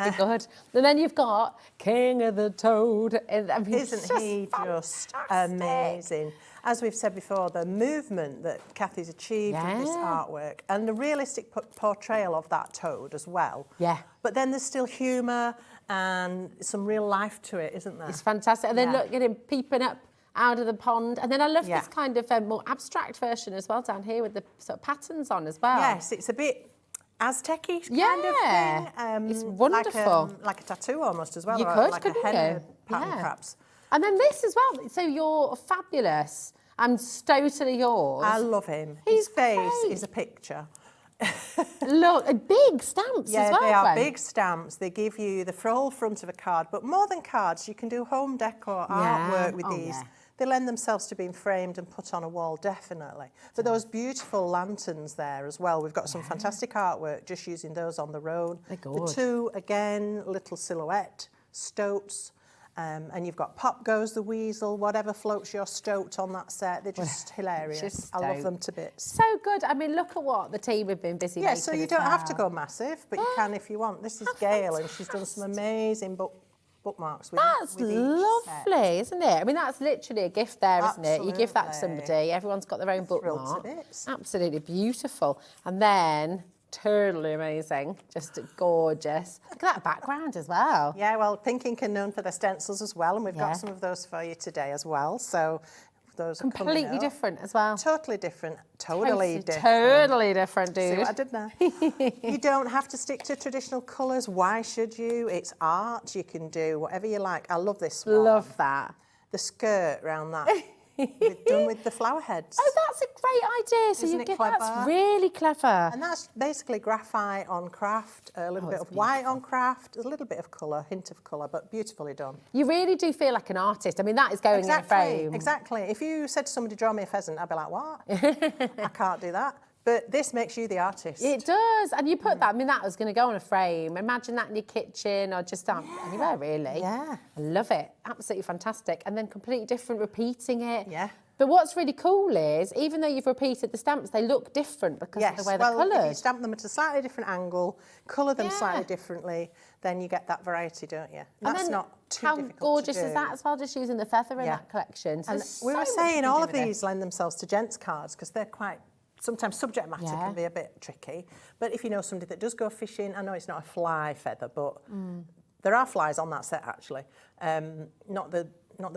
Be good. And then you've got King of the Toad. I mean, Isn't he just amazing? As we've said before, the movement that Cathie's achieved with this artwork and the realistic portrayal of that toad as well. Yeah. But then there's still humour and some real life to it, isn't there? It's fantastic. And then look at him peeping up out of the pond. And then I love this kind of more abstract version as well down here with the sort of patterns on as well. Yes, it's a bit Aztec-y kind of thing. It's wonderful. Like a tattoo almost as well. You or could, like couldn't a henna you? pattern perhaps. And then this as well. So you're fabulous and totally yours. I love him. His face is a picture. Look, big stamps as well. Yeah, they are big stamps. They give you the full front of a card, but more than cards, you can do home decor artwork with these. Yeah. They lend themselves to being framed and put on a wall, definitely. But those beautiful lanterns there as well. We've got some fantastic artwork just using those on their own. They're good. The two, again, little silhouette, stoats. And you've got Pop Goes the Weasel, whatever floats your stoat on that set. They're just hilarious. I love them to bits. So good. I mean, look at what the team have been busy making. So you don't have to go massive, but you can if you want. This is Gail, and she's done some amazing bookmarks with That's with each lovely, isn't it? I mean, that's literally a gift there, isn't it? You give that to Absolutely. somebody, everyone's got their own bookmark. to bits. Absolutely beautiful. And then, totally amazing, just gorgeous. Look at that background as well. Yeah, well, Pink Ink are known for their stencils as well, and we've got some of those for you today as well. So those are completely coming up. different as well. Totally different. Totally different. Totally different, dude. See what I did there? You don't have to stick to traditional colours. Why should you? It's art. You can do whatever you like. I love this one. Love that. The skirt round that done with the flower heads. Oh, that's a great idea. So Isn't you it get clever? that's really clever. And that's basically graphite on craft, a little bit of white on craft, a little bit of colour, hint of colour, but beautifully done. You really do feel like an artist. I mean, that is going in a frame. Exactly. If you said to somebody, draw me a pheasant, I'd be like, what? I can't do that. But this makes you the artist. It does. And you put that, I mean, that was going to go on a frame. Imagine that in your kitchen or just anywhere, really. Yeah. I love it. Absolutely fantastic. And then completely different, repeating it. Yeah. But what's really cool is, even though you've repeated the stamps, they look different because of the way they're coloured. If you stamp them at a slightly different angle, colour them slightly differently, then you get that variety, don't you? And that's not too difficult to do. How gorgeous is that as well, just using the feather in that collection? So and we were saying all of these lend themselves to gents' cards because they're quite, sometimes subject matter can be a bit tricky. But if you know somebody that does go fishing, I know it's not a fly feather, but there are flies on that set actually, not the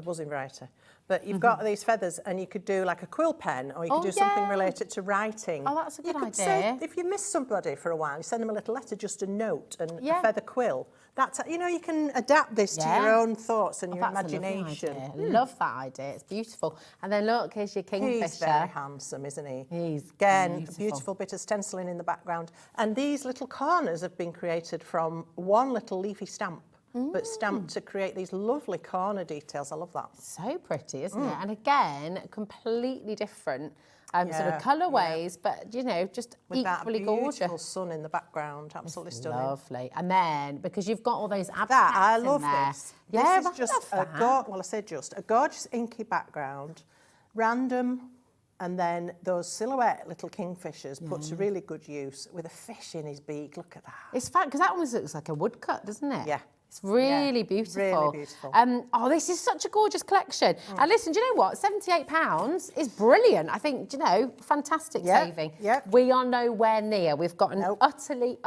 buzzing variety. But you've got these feathers and you could do like a quill pen or you could do something related to writing. Oh, that's a good idea. Say, if you miss somebody for a while, you send them a little letter, just a note and a feather quill. That's, you know, you can adapt this to your own thoughts and your imagination. Love that idea. It's beautiful. And then look, here's your kingfisher. He's very handsome, isn't he? He's Again, a beautiful bit of stenciling in the background. And these little corners have been created from one little leafy stamp. But stamped to create these lovely corner details. I love that. So pretty, isn't it? And again, completely different sort of colourways, but, you know, just with equally that gorgeous. beautiful sun in the background, absolutely stunning. Lovely. And then, because you've got all those abstracts I love in there. this. Yeah, this is just a gorgeous inky background, random, and then those silhouette little kingfishers put to really good use with a fish in his beak. Look at that. It's fun, because that almost looks like a woodcut, doesn't it? Yeah. It's really beautiful. Really beautiful. Oh, this is such a gorgeous collection. And listen, do you know what? £78 is brilliant. I think, do you know, fantastic saving. Yeah. We are nowhere near. We've got an utterly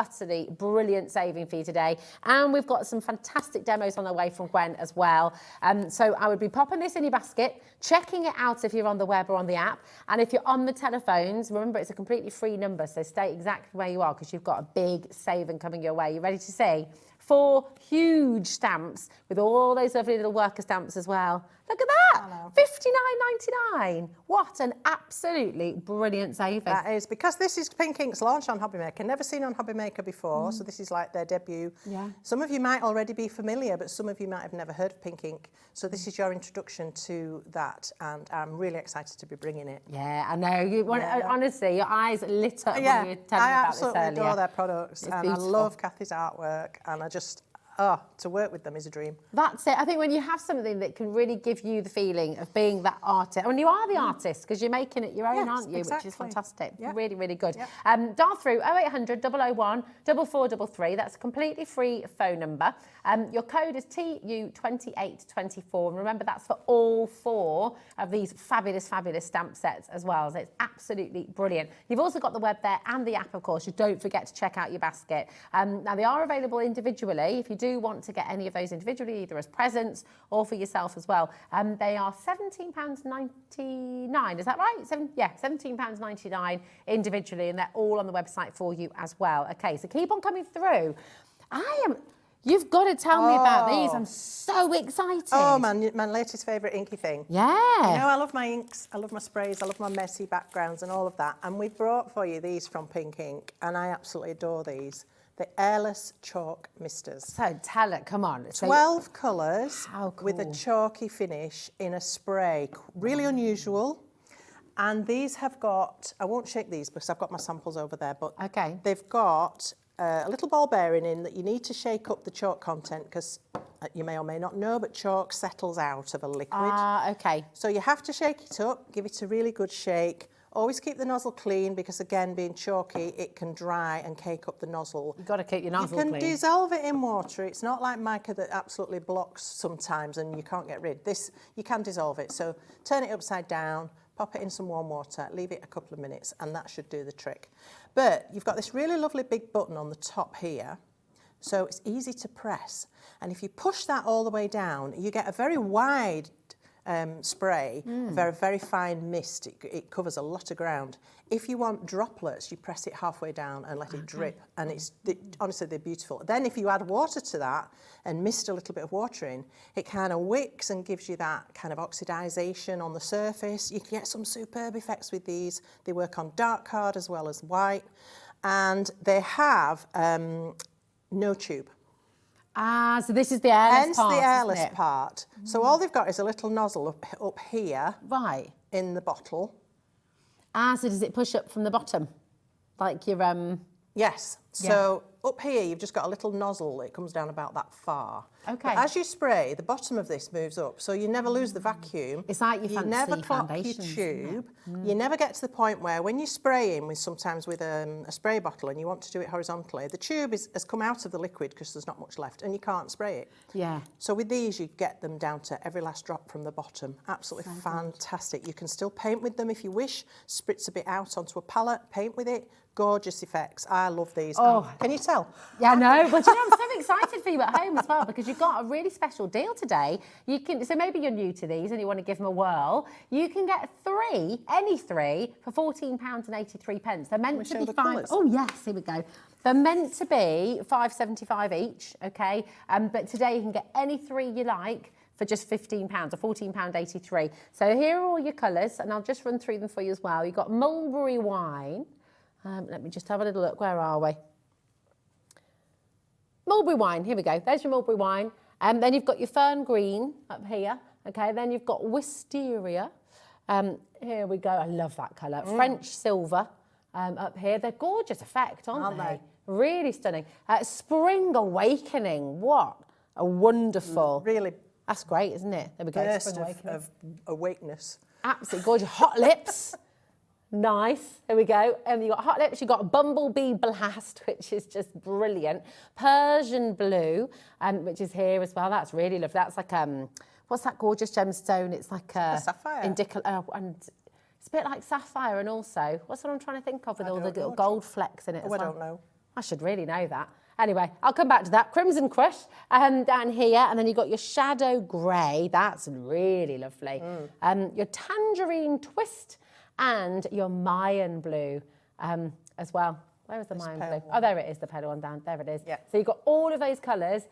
brilliant saving for you today. And we've got some fantastic demos on the way from Gwen as well. So I would be popping this in your basket, checking it out if you're on the web or on the app. And if you're on the telephones, remember it's a completely free number, so stay exactly where you are because you've got a big saving coming your way. You ready to see? 4 huge stamps with all those lovely little worker stamps as well. Look at that, $59.99. What an absolutely brilliant saving. That is, because this is Pink Ink's launch on Hobby Maker, never seen on Hobby Maker before, so this is like their debut. Yeah. Some of you might already be familiar, but some of you might have never heard of Pink Ink. So this is your introduction to that, and I'm really excited to be bringing it. Yeah, I know. You want, honestly, your eyes lit up when you were telling me about this earlier. I absolutely adore their products, and beautiful. I love Cathie's artwork, and I just, to work with them is a dream. That's it. I think when you have something that can really give you the feeling of being that artist, and you are the artist because you're making it your own, aren't you? Exactly. Which is fantastic. Yeah. Really, really good. Yeah. Dial through 0800 001 4433. That's a completely free phone number. Your code is TU2824. And remember, that's for all 4 of these fabulous, fabulous stamp sets as well. So it's absolutely brilliant. You've also got the web there and the app, of course. You don't forget to check out your basket. Now, they are available individually. If you do want to get any of those individually, either as presents or for yourself as well, they are £17.99. Is that right? £17.99 individually, and they're all on the website for you as well. Okay, so keep on coming through. You've got to tell me about these. I'm so excited. Oh, my latest favourite inky thing. Yeah. You know, I love my inks, I love my sprays, I love my messy backgrounds and all of that. And we brought for you these from Pink Ink, and I absolutely adore these. The airless chalk misters. So tell it, come on. 12 colours with a cool. chalky finish in a spray. Really unusual. And these have got, I won't shake these because I've got my samples over there, but they've got a little ball bearing in that you need to shake up the chalk content because you may or may not know, but chalk settles out of a liquid. Okay. So you have to shake it up, give it a really good shake. Always keep the nozzle clean because, again, being chalky, it can dry and cake up the nozzle. You've got to keep your nozzle clean. clean. You can dissolve it in water. It's not like mica that absolutely blocks sometimes and you can't get rid. This, you can dissolve it. So turn it upside down, pop it in some warm water, leave it a couple of minutes, and that should do the trick. But you've got this really lovely big button on the top here, so it's easy to press. And if you push that all the way down, you get a very wide spray, a very, very fine mist. It covers a lot of ground. If you want droplets, you press it halfway down and let it drip, and honestly, they're beautiful. Then if you add water to that and mist a little bit of water in, it kind of wicks and gives you that kind of oxidization on the surface. You can get some superb effects with these. They work on dark card as well as white, and they have no tube. Ah, so this is the airless part, Hence the airless isn't it? part. So all they've got is a little nozzle up here. Right. In the bottle. Ah, so does it push up from the bottom? Like your... Yes. So up here, you've just got a little nozzle that comes down about that far. Okay. But as you spray, the bottom of this moves up, so you never lose the vacuum. It's like your fancy never clog your foundations, tube. You never get to the point where when you're spraying with sometimes with a spray bottle and you want to do it horizontally, the tube has come out of the liquid because there's not much left and you can't spray it. Yeah. So with these, you get them down to every last drop from the bottom. Absolutely fantastic. You can still paint with them if you wish. Spritz a bit out onto a palette, paint with it. Gorgeous effects. I love these. Oh. Can you tell? Yeah, no, but you know, I'm so excited for you at home as well because you've got a really special deal today. You can, so maybe you're new to these and you want to give them a whirl. You can get any three, for £14.83. They're meant to be fine. Oh yes, here we go. They're meant to be £5.75 each, okay? But today you can get any three you like for just £15 or £14.83. So here are all your colours, and I'll just run through them for you as well. You've got mulberry wine. Let me just have a little look. Where are we? Mulberry wine. Here we go. There's your mulberry wine. Then you've got your fern green up here. Okay. Then you've got wisteria. Here we go. I love that colour. French silver up here. They're gorgeous effect, aren't they? Really stunning. Spring awakening. What a wonderful. Really. That's great, isn't it? There we go. Burst of awakeness. Absolutely gorgeous. Hot lips. Nice. Here we go. You've got hot lips. You've got bumblebee blast, which is just brilliant. Persian blue, which is here as well. That's really lovely. That's like what's that gorgeous gemstone? It's like a sapphire. and it's a bit like sapphire, and also what's what I'm trying to think of with all the little gold flecks in it. Oh, I don't know. I should really know that. Anyway, I'll come back to that. Crimson Crush down here, and then you've got your Shadow Grey. That's really lovely. Your Tangerine Twist. And your Mayan blue as well. Where is the Mayan blue? Oh, there it is, the pedal one down. There it is. Yeah. So you've got all of those colours.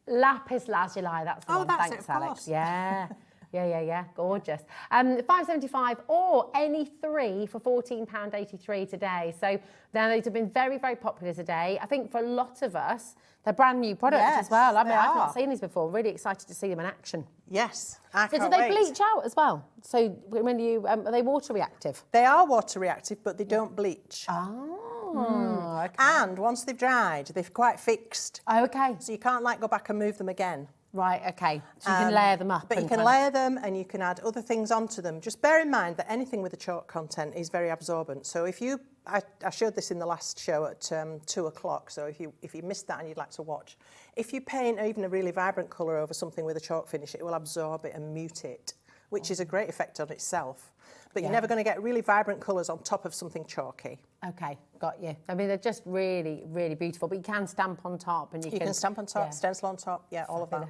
Lapis lazuli, that's the one. That's Thanks, it, of Alex. course. Yeah. Yeah. Gorgeous. £5.75 or any three for £14.83 today. So now these have been very, very popular today. I think for a lot of us, they're brand new products as well. I mean, I've not seen these before. Really excited to see them in action. Yes, So do they bleach out as well? So when you are they water reactive? They are water reactive, but they don't bleach. Oh, okay. And once they've dried, they're quite fixed. Oh, okay. So you can't like go back and move them again. Right, okay. So you can layer them up. But you can layer them and you can add other things onto them. Just bear in mind that anything with a chalk content is very absorbent. So if you, I showed this in the last show at 2 o'clock, so if you missed that and you'd like to watch, if you paint even a really vibrant colour over something with a chalk finish, it will absorb it and mute it, which is a great effect on itself. But you're never going to get really vibrant colours on top of something chalky. Okay, got you. I mean, they're just really, really beautiful, but you can stamp on top and you can stamp on top, stencil on top, all of that.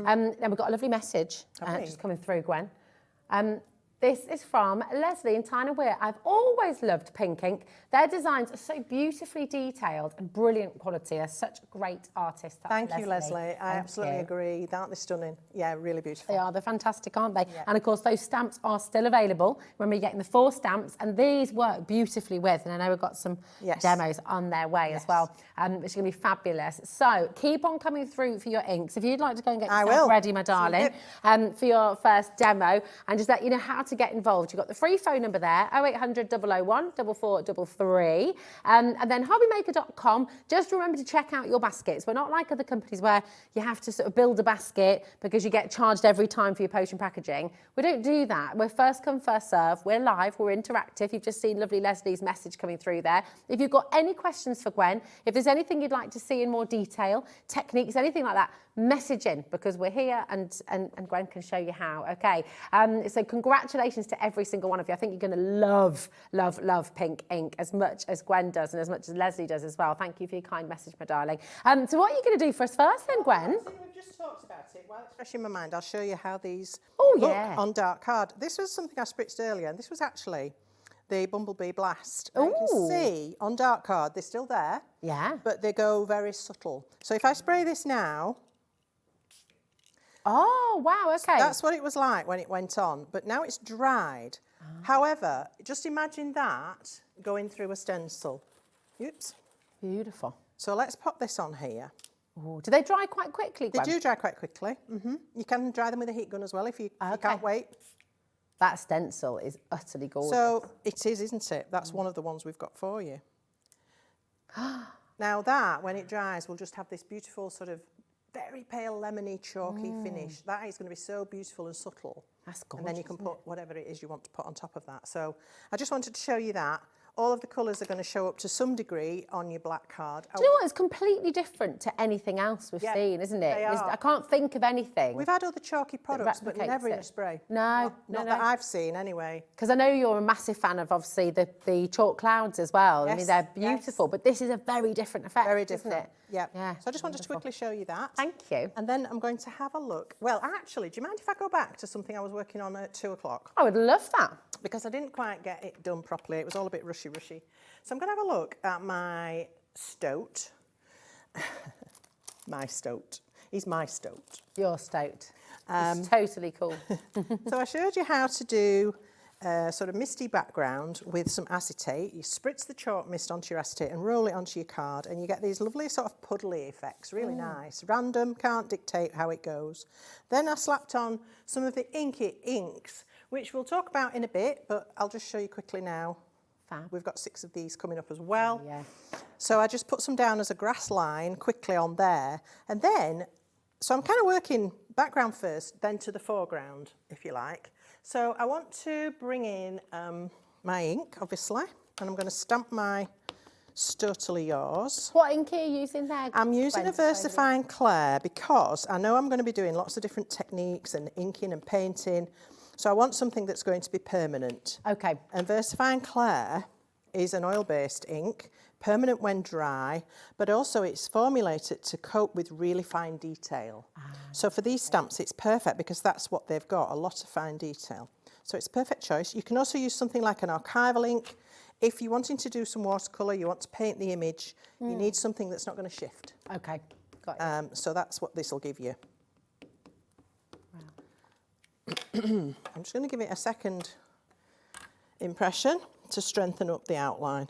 Then we've got a lovely message just coming through, Gwen. This is from Leslie in Tyne and Weir. I've always loved Pink Ink. Their designs are so beautifully detailed and brilliant quality. They're such great artists. Thank you, Leslie. I absolutely agree. Aren't they stunning? Yeah, really beautiful. They are. They're fantastic, aren't they? Yeah. And of course, those stamps are still available when we're getting the 4 stamps, and these work beautifully with. And I know we've got some demos on their way as well, which is going to be fabulous. So keep on coming through for your inks. If you'd like to go and get yourself ready, my darling, for your first demo, and just let you know how to get involved. You've got the free phone number there, 0800 001 4433, and then hobbymaker.com. Just remember to check out your baskets. We're not like other companies where you have to sort of build a basket because you get charged every time for your potion packaging. We don't do that. We're first come, first serve. We're live, we're interactive. You've just seen lovely Leslie's message coming through there. If you've got any questions for Gwen, if there's anything you'd like to see in more detail, techniques, anything like that, message in, because we're here and Gwen can show you how. Okay, so congratulations congratulations to every single one of you. I think you're going to love, love, love pink ink as much as Gwen does and as much as Leslie does as well. Thank you for your kind message, my darling. So what are you going to do for us first then, Gwen? We've just talked about it. While it's fresh in my mind, I'll show you how these look on dark card. This was something I spritzed earlier, and this was actually the Bumblebee Blast. Now you can see on dark card, they're still there. Yeah. But they go very subtle. So if I spray this now. Oh, wow, okay. That's what it was like when it went on, but now it's dried. However, just imagine that going through a stencil. Oops. Beautiful. So let's pop this on here. Ooh, do they dry quite quickly, Gwen? They do dry quite quickly. You can dry them with a heat gun as well if you can't wait. That stencil is utterly gorgeous. So it is, isn't it? That's one of the ones we've got for you. Now that, when it dries, will just have this beautiful sort of very pale lemony chalky finish. That is going to be so beautiful and subtle. That's gorgeous. And then you can put whatever it is you want to put on top of that. So I just wanted to show you that. All of the colours are going to show up to some degree on your black card. Do you know what? It's completely different to anything else we've seen, isn't it? They are. I can't think of anything. We've had other chalky products, but never in a spray. No, not that I've seen anyway. Because I know you're a massive fan of, obviously, the chalk clouds as well. Yes, I mean, they're beautiful, but this is a very different effect, Very different. isn't it? Yeah. So I just wanted to quickly show you that. Thank you. And then I'm going to have a look. Well, actually, do you mind if I go back to something I was working on at 2 o'clock? I would love that. Because I didn't quite get it done properly. It was all a bit rushy. So I'm going to have a look at my stoat. My stoat. He's my stoat. Your stoat. It's totally cool. So I showed you how to do a sort of misty background with some acetate. You spritz the chalk mist onto your acetate and roll it onto your card, and you get these lovely sort of puddly effects, really nice. Random, can't dictate how it goes. Then I slapped on some of the inky inks, which we'll talk about in a bit, but I'll just show you quickly now. Fab. We've got 6 of these coming up as well. Yeah. So I just put some down as a grass line quickly on there. And then, so I'm kind of working background first, then to the foreground, if you like. So I want to bring in my ink, obviously, and I'm going to stamp my Totally Yours. What ink are you using there? I'm using a VersaFine Clair because I know I'm going to be doing lots of different techniques and inking and painting. So I want something that's going to be permanent. Okay. And VersaFine Clair is an oil-based ink, permanent when dry, but also it's formulated to cope with really fine detail. So for these stamps, it's perfect because that's what they've got, a lot of fine detail. So it's a perfect choice. You can also use something like an archival ink. If you're wanting to do some watercolour, you want to paint the image, you need something that's not going to shift. Okay, got it. So that's what this will give you. I'm just going to give it a second impression to strengthen up the outline.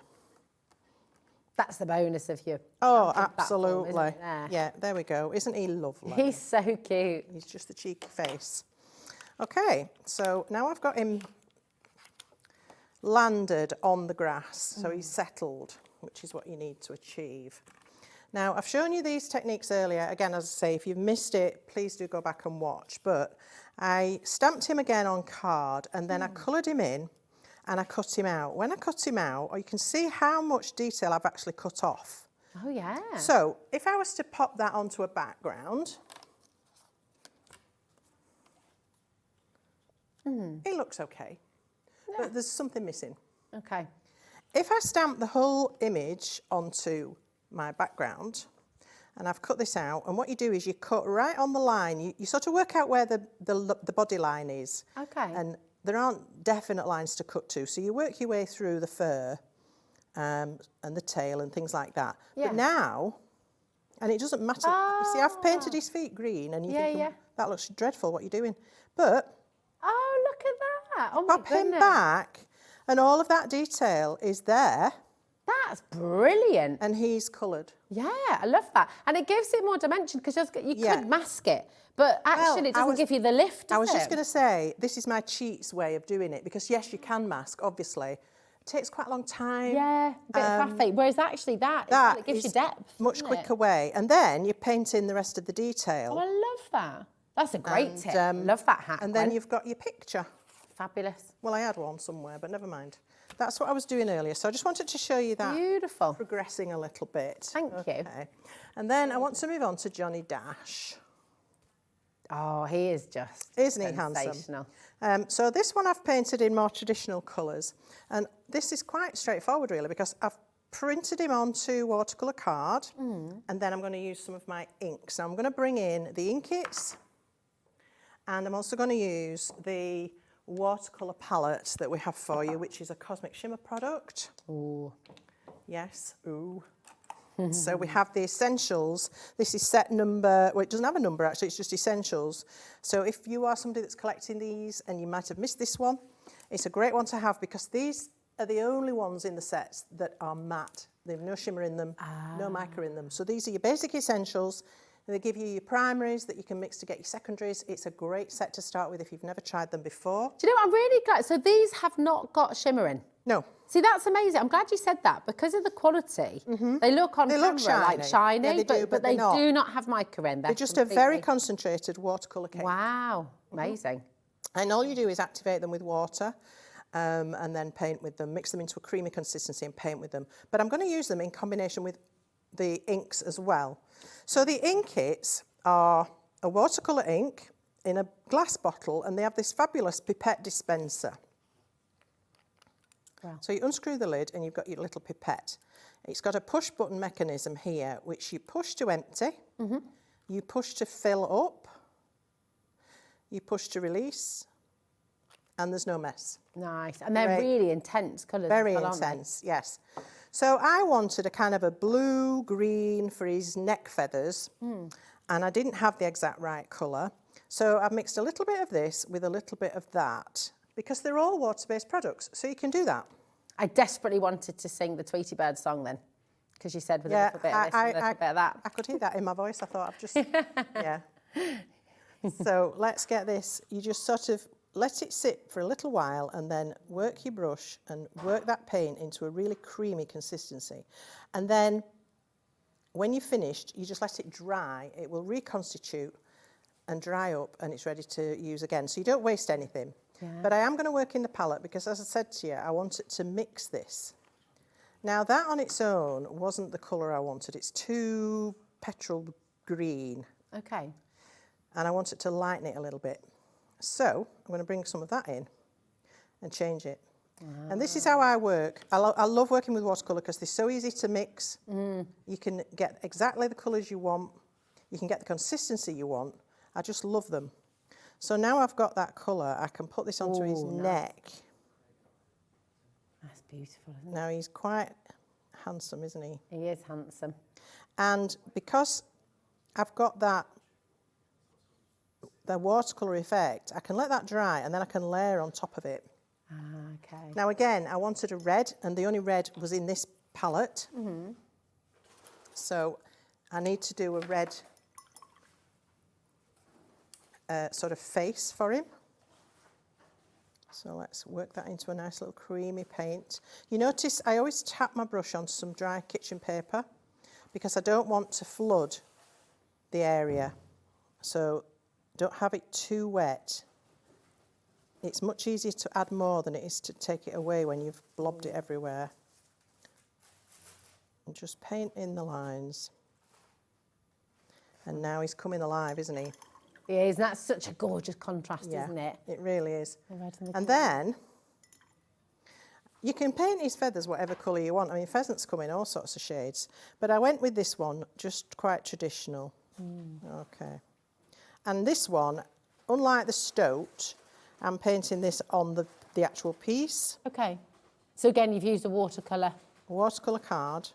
That's the bonus of you. Oh, platform, absolutely. isn't it, there? Yeah, there we go. Isn't he lovely? He's so cute. He's just a cheeky face. Okay, so now I've got him landed on the grass, so he's settled, which is what you need to achieve. Now, I've shown you these techniques earlier. Again, as I say, if you've missed it, please do go back and watch. But I stamped him again on card, and then I coloured him in, and I cut him out. When I cut him out, you can see how much detail I've actually cut off. Oh, yeah. So, if I was to pop that onto a background, it looks okay, but there's something missing. Okay. If I stamp the whole image onto my background, and I've cut this out, and what you do is you cut right on the line. You sort of work out where the body line is. Okay. And there aren't definite lines to cut to, so you work your way through the fur and the tail and things like that. Yeah. But now, and it doesn't matter. You see, I've painted his feet green, and you think, that looks dreadful, what you're doing. But oh, look at that. Oh, my pop him goodness. back, and all of that detail is there. That's brilliant. And he's coloured. Yeah, I love that. And it gives it more dimension because you could mask it, but actually it doesn't give you the lift, does I was it? just going to say, this is my cheats way of doing it, because yes, you can mask, obviously. It takes quite a long time. Yeah, a bit of crafty. Whereas actually it gives you depth. Much quicker way. And then you paint in the rest of the detail. Oh, I love that. That's a great tip. Love that hat. And then you've got your picture. Fabulous. Well, I had one somewhere, but never mind. That's what I was doing earlier. So I just wanted to show you that. Beautiful. Progressing a little bit. Thank you. And then I want to move on to Johnny Dash. Oh, he is just Isn't he handsome? sensational. So this one I've painted in more traditional colours, and this is quite straightforward really, because I've printed him onto watercolour card, and then I'm going to use some of my inks. Now I'm going to bring in the ink kits, and I'm also going to use the watercolour palette that we have for you, which is a Cosmic Shimmer product. Ooh. Yes, ooh. So we have the essentials. This is set number, well, it doesn't have a number actually, it's just essentials. So if you are somebody that's collecting these and you might have missed this one, it's a great one to have because these are the only ones in the sets that are matte. They have no shimmer in them, no mica in them. So these are your basic essentials. And they give you your primaries that you can mix to get your secondaries. It's a great set to start with if you've never tried them before. Do you know, I'm really glad. So these have not got shimmer in? No. See, that's amazing. I'm glad you said that because of the quality. They look on camera like shiny, yeah, they do, but they do not have mica in. They're just a very concentrated watercolour cake. Wow, amazing. And all you do is activate them with water and then paint with them, mix them into a creamy consistency and paint with them. But I'm going to use them in combination with the inks as well. So the ink kits are a watercolour ink in a glass bottle, and they have this fabulous pipette dispenser. Wow. So you unscrew the lid and you've got your little pipette. It's got a push button mechanism here, which you push to empty, you push to fill up, you push to release, and there's no mess. Nice. And they're really intense colours. Very intense, yes. So I wanted a kind of a blue-green for his neck feathers, and I didn't have the exact right colour. So I've mixed a little bit of this with a little bit of that, because they're all water-based products, so you can do that. I desperately wanted to sing the Tweety Bird song then, because you said with a little bit of this and a little bit of that. I could hear that in my voice. I thought I've just, yeah. So let's get this. You just sort of let it sit for a little while and then work your brush and work that paint into a really creamy consistency. And then when you're finished, you just let it dry. It will reconstitute and dry up and it's ready to use again. So you don't waste anything. Yeah. But I am going to work in the palette because, as I said to you, I want it to mix this. Now, that on its own wasn't the colour I wanted. It's too petrol green. Okay. And I want it to lighten it a little bit. So I'm going to bring some of that in and change it. And this is how I work. I love working with watercolour because they're so easy to mix. You can get exactly the colours you want. You can get the consistency you want. I just love them. So now I've got that colour, I can put this onto his neck. That's beautiful, isn't it? Now he's quite handsome, isn't he? He is handsome. And because I've got the watercolour effect, I can let that dry and then I can layer on top of it. Okay. Now again, I wanted a red, and the only red was in this palette. So I need to do a red sort of face for him. So let's work that into a nice little creamy paint. You notice I always tap my brush on some dry kitchen paper because I don't want to flood the area. So don't have it too wet. It's much easier to add more than it is to take it away when you've blobbed it everywhere. And just paint in the lines. And now he's coming alive, isn't he? He is, and that's such a gorgeous contrast, isn't it? It really is. And then you can paint his feathers whatever colour you want. I mean, pheasants come in all sorts of shades, but I went with this one, just quite traditional. Okay. And this one, unlike the stoat, I'm painting this on the actual piece. Okay. So again, you've used a watercolour. Watercolour card.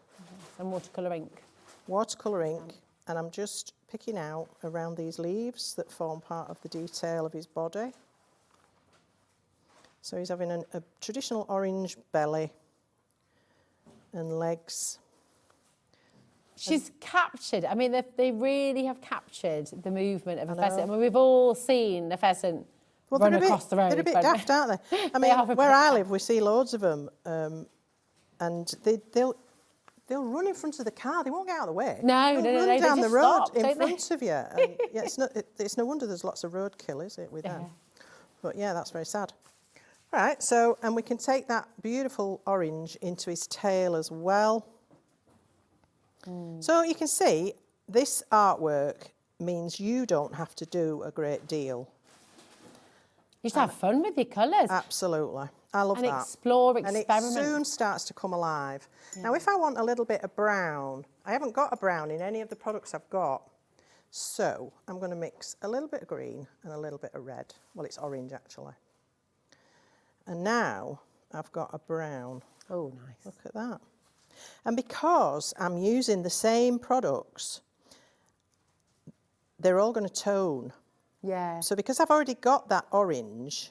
And watercolour ink. Watercolour ink. And I'm just picking out around these leaves that form part of the detail of his body. So he's having a traditional orange belly and legs. She's captured, I mean, they really have captured the movement of a pheasant. I mean, we've all seen a pheasant run across the road. They're a bit daft, aren't they? I mean, where I live, we see loads of them, and they'll run in front of the car. They won't get out of the way. No, they'll run down the road in front of you. And yeah, it's no wonder there's lots of roadkill, is it, with them? But yeah, that's very sad. All right, so, and we can take that beautiful orange into his tail as well. So you can see this artwork means you don't have to do a great deal. You just have fun with your colours. Absolutely. I love and that. Explore, and experiment. it soon starts to come alive. Now, if I want a little bit of brown, I haven't got a brown in any of the products I've got, so I'm going to mix a little bit of green and a little bit of red. Well, it's orange, actually. And now I've got a brown. Oh, nice. Look at that. And because I'm using the same products, they're all going to tone. Yeah. So because I've already got that orange,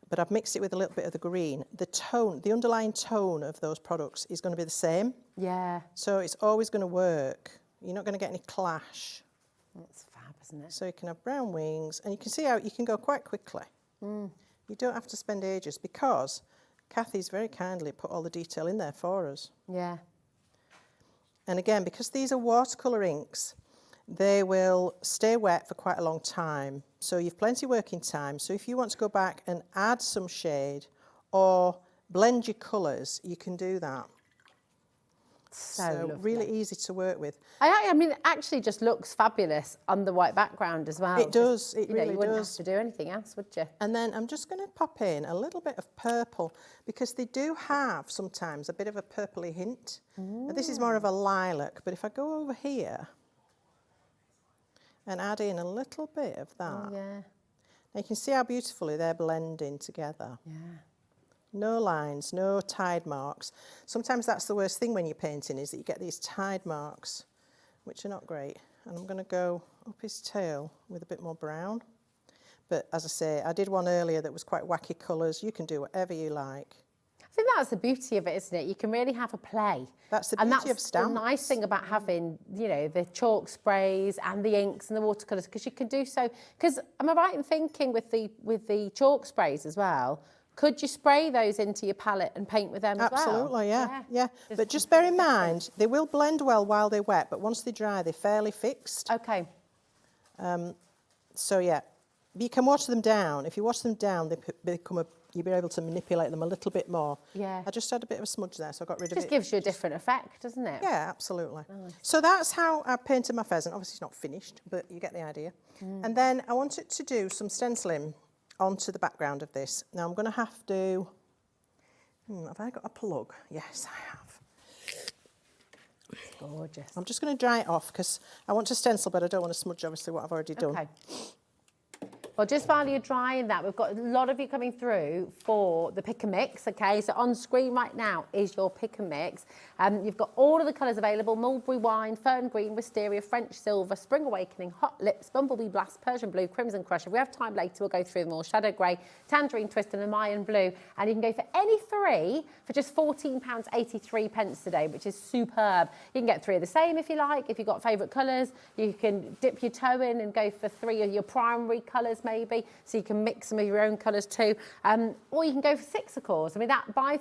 but I've mixed it with a little bit of the green, the tone, the underlying tone of those products is going to be the same. Yeah. So it's always going to work. You're not going to get any clash. That's fab, isn't it? So you can have brown wings, and you can see how you can go quite quickly. You don't have to spend ages because Cathie's very kindly put all the detail in there for us. Yeah. And again, because these are watercolour inks, they will stay wet for quite a long time. So you've plenty of working time. So if you want to go back and add some shade or blend your colours, you can do that. So really easy to work with. I mean, it actually just looks fabulous on the white background as well. It does, it really you wouldn't does. have to do anything else, would you? And then I'm just going to pop in a little bit of purple because they do have sometimes a bit of a purpley hint. Now, this is more of a lilac, but if I go over here and add in a little bit of that, now you can see how beautifully they're blending together. Yeah. No lines, no tide marks. Sometimes that's the worst thing when you're painting, is that you get these tide marks, which are not great. And I'm going to go up his tail with a bit more brown. But as I say, I did one earlier that was quite wacky colours. You can do whatever you like. I think that's the beauty of it, isn't it? You can really have a play. That's the beauty of stamps. And that's the nice thing about having, you know, the chalk sprays and the inks and the watercolours, because you can do so. Because am I right in thinking with the chalk sprays as well? Could you spray those into your palette and paint with them as well? Absolutely, yeah. But just bear in mind, they will blend well while they're wet, but once they dry, they're fairly fixed. Okay. So yeah, you can water them down. If you water them down, you'll be able to manipulate them a little bit more. Yeah. I just had a bit of a smudge there, so I got rid of it. Just gives you a different effect, doesn't it? Yeah, absolutely. Nice. So that's how I painted my pheasant. Obviously it's not finished, but you get the idea. And then I wanted to do some stenciling onto the background of this. Now I'm going to have to... have I got a plug? Yes, I have. It's gorgeous. I'm just going to dry it off because I want to stencil, but I don't want to smudge, obviously, what I've already done. Okay. Well, just while you're drying that, we've got a lot of you coming through for the pick and mix, okay? So on screen right now is your pick and mix. You've got all of the colours available: mulberry wine, fern green, wisteria, French silver, spring awakening, hot lips, bumblebee blast, Persian blue, crimson crush. If we have time later, we'll go through them all: shadow grey, tangerine twist and the Mayan blue. And you can go for any three for just £14.83 today, which is superb. You can get three of the same if you like. If you've got favourite colours, you can dip your toe in and go for three of your primary colours maybe, so you can mix some of your own colours too. Or you can go for six, of course. I mean, that buy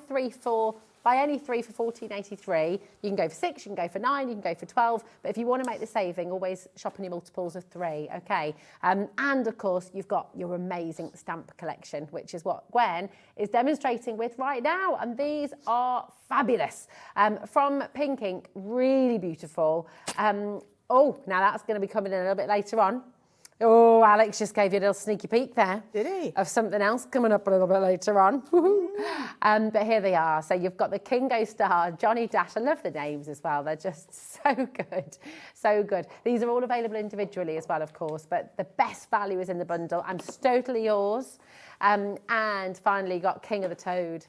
any three for £14.83. You can go for 6, you can go for 9, you can go for 12. But if you want to make the saving, always shop in your multiples of 3, okay? And of course, you've got your amazing stamp collection, which is what Gwen is demonstrating with right now. And these are fabulous. From Pink Ink, really beautiful. Oh, now that's going to be coming in a little bit later on. Oh, Alex just gave you a little sneaky peek there. Did he? Of something else coming up a little bit later on. But here they are. So you've got the Kingo Star, Johnny Dash. I love the names as well. They're just so good. So good. These are all available individually as well, of course, but the best value is in the bundle. I'm totally yours. And finally, you got King of the Toad,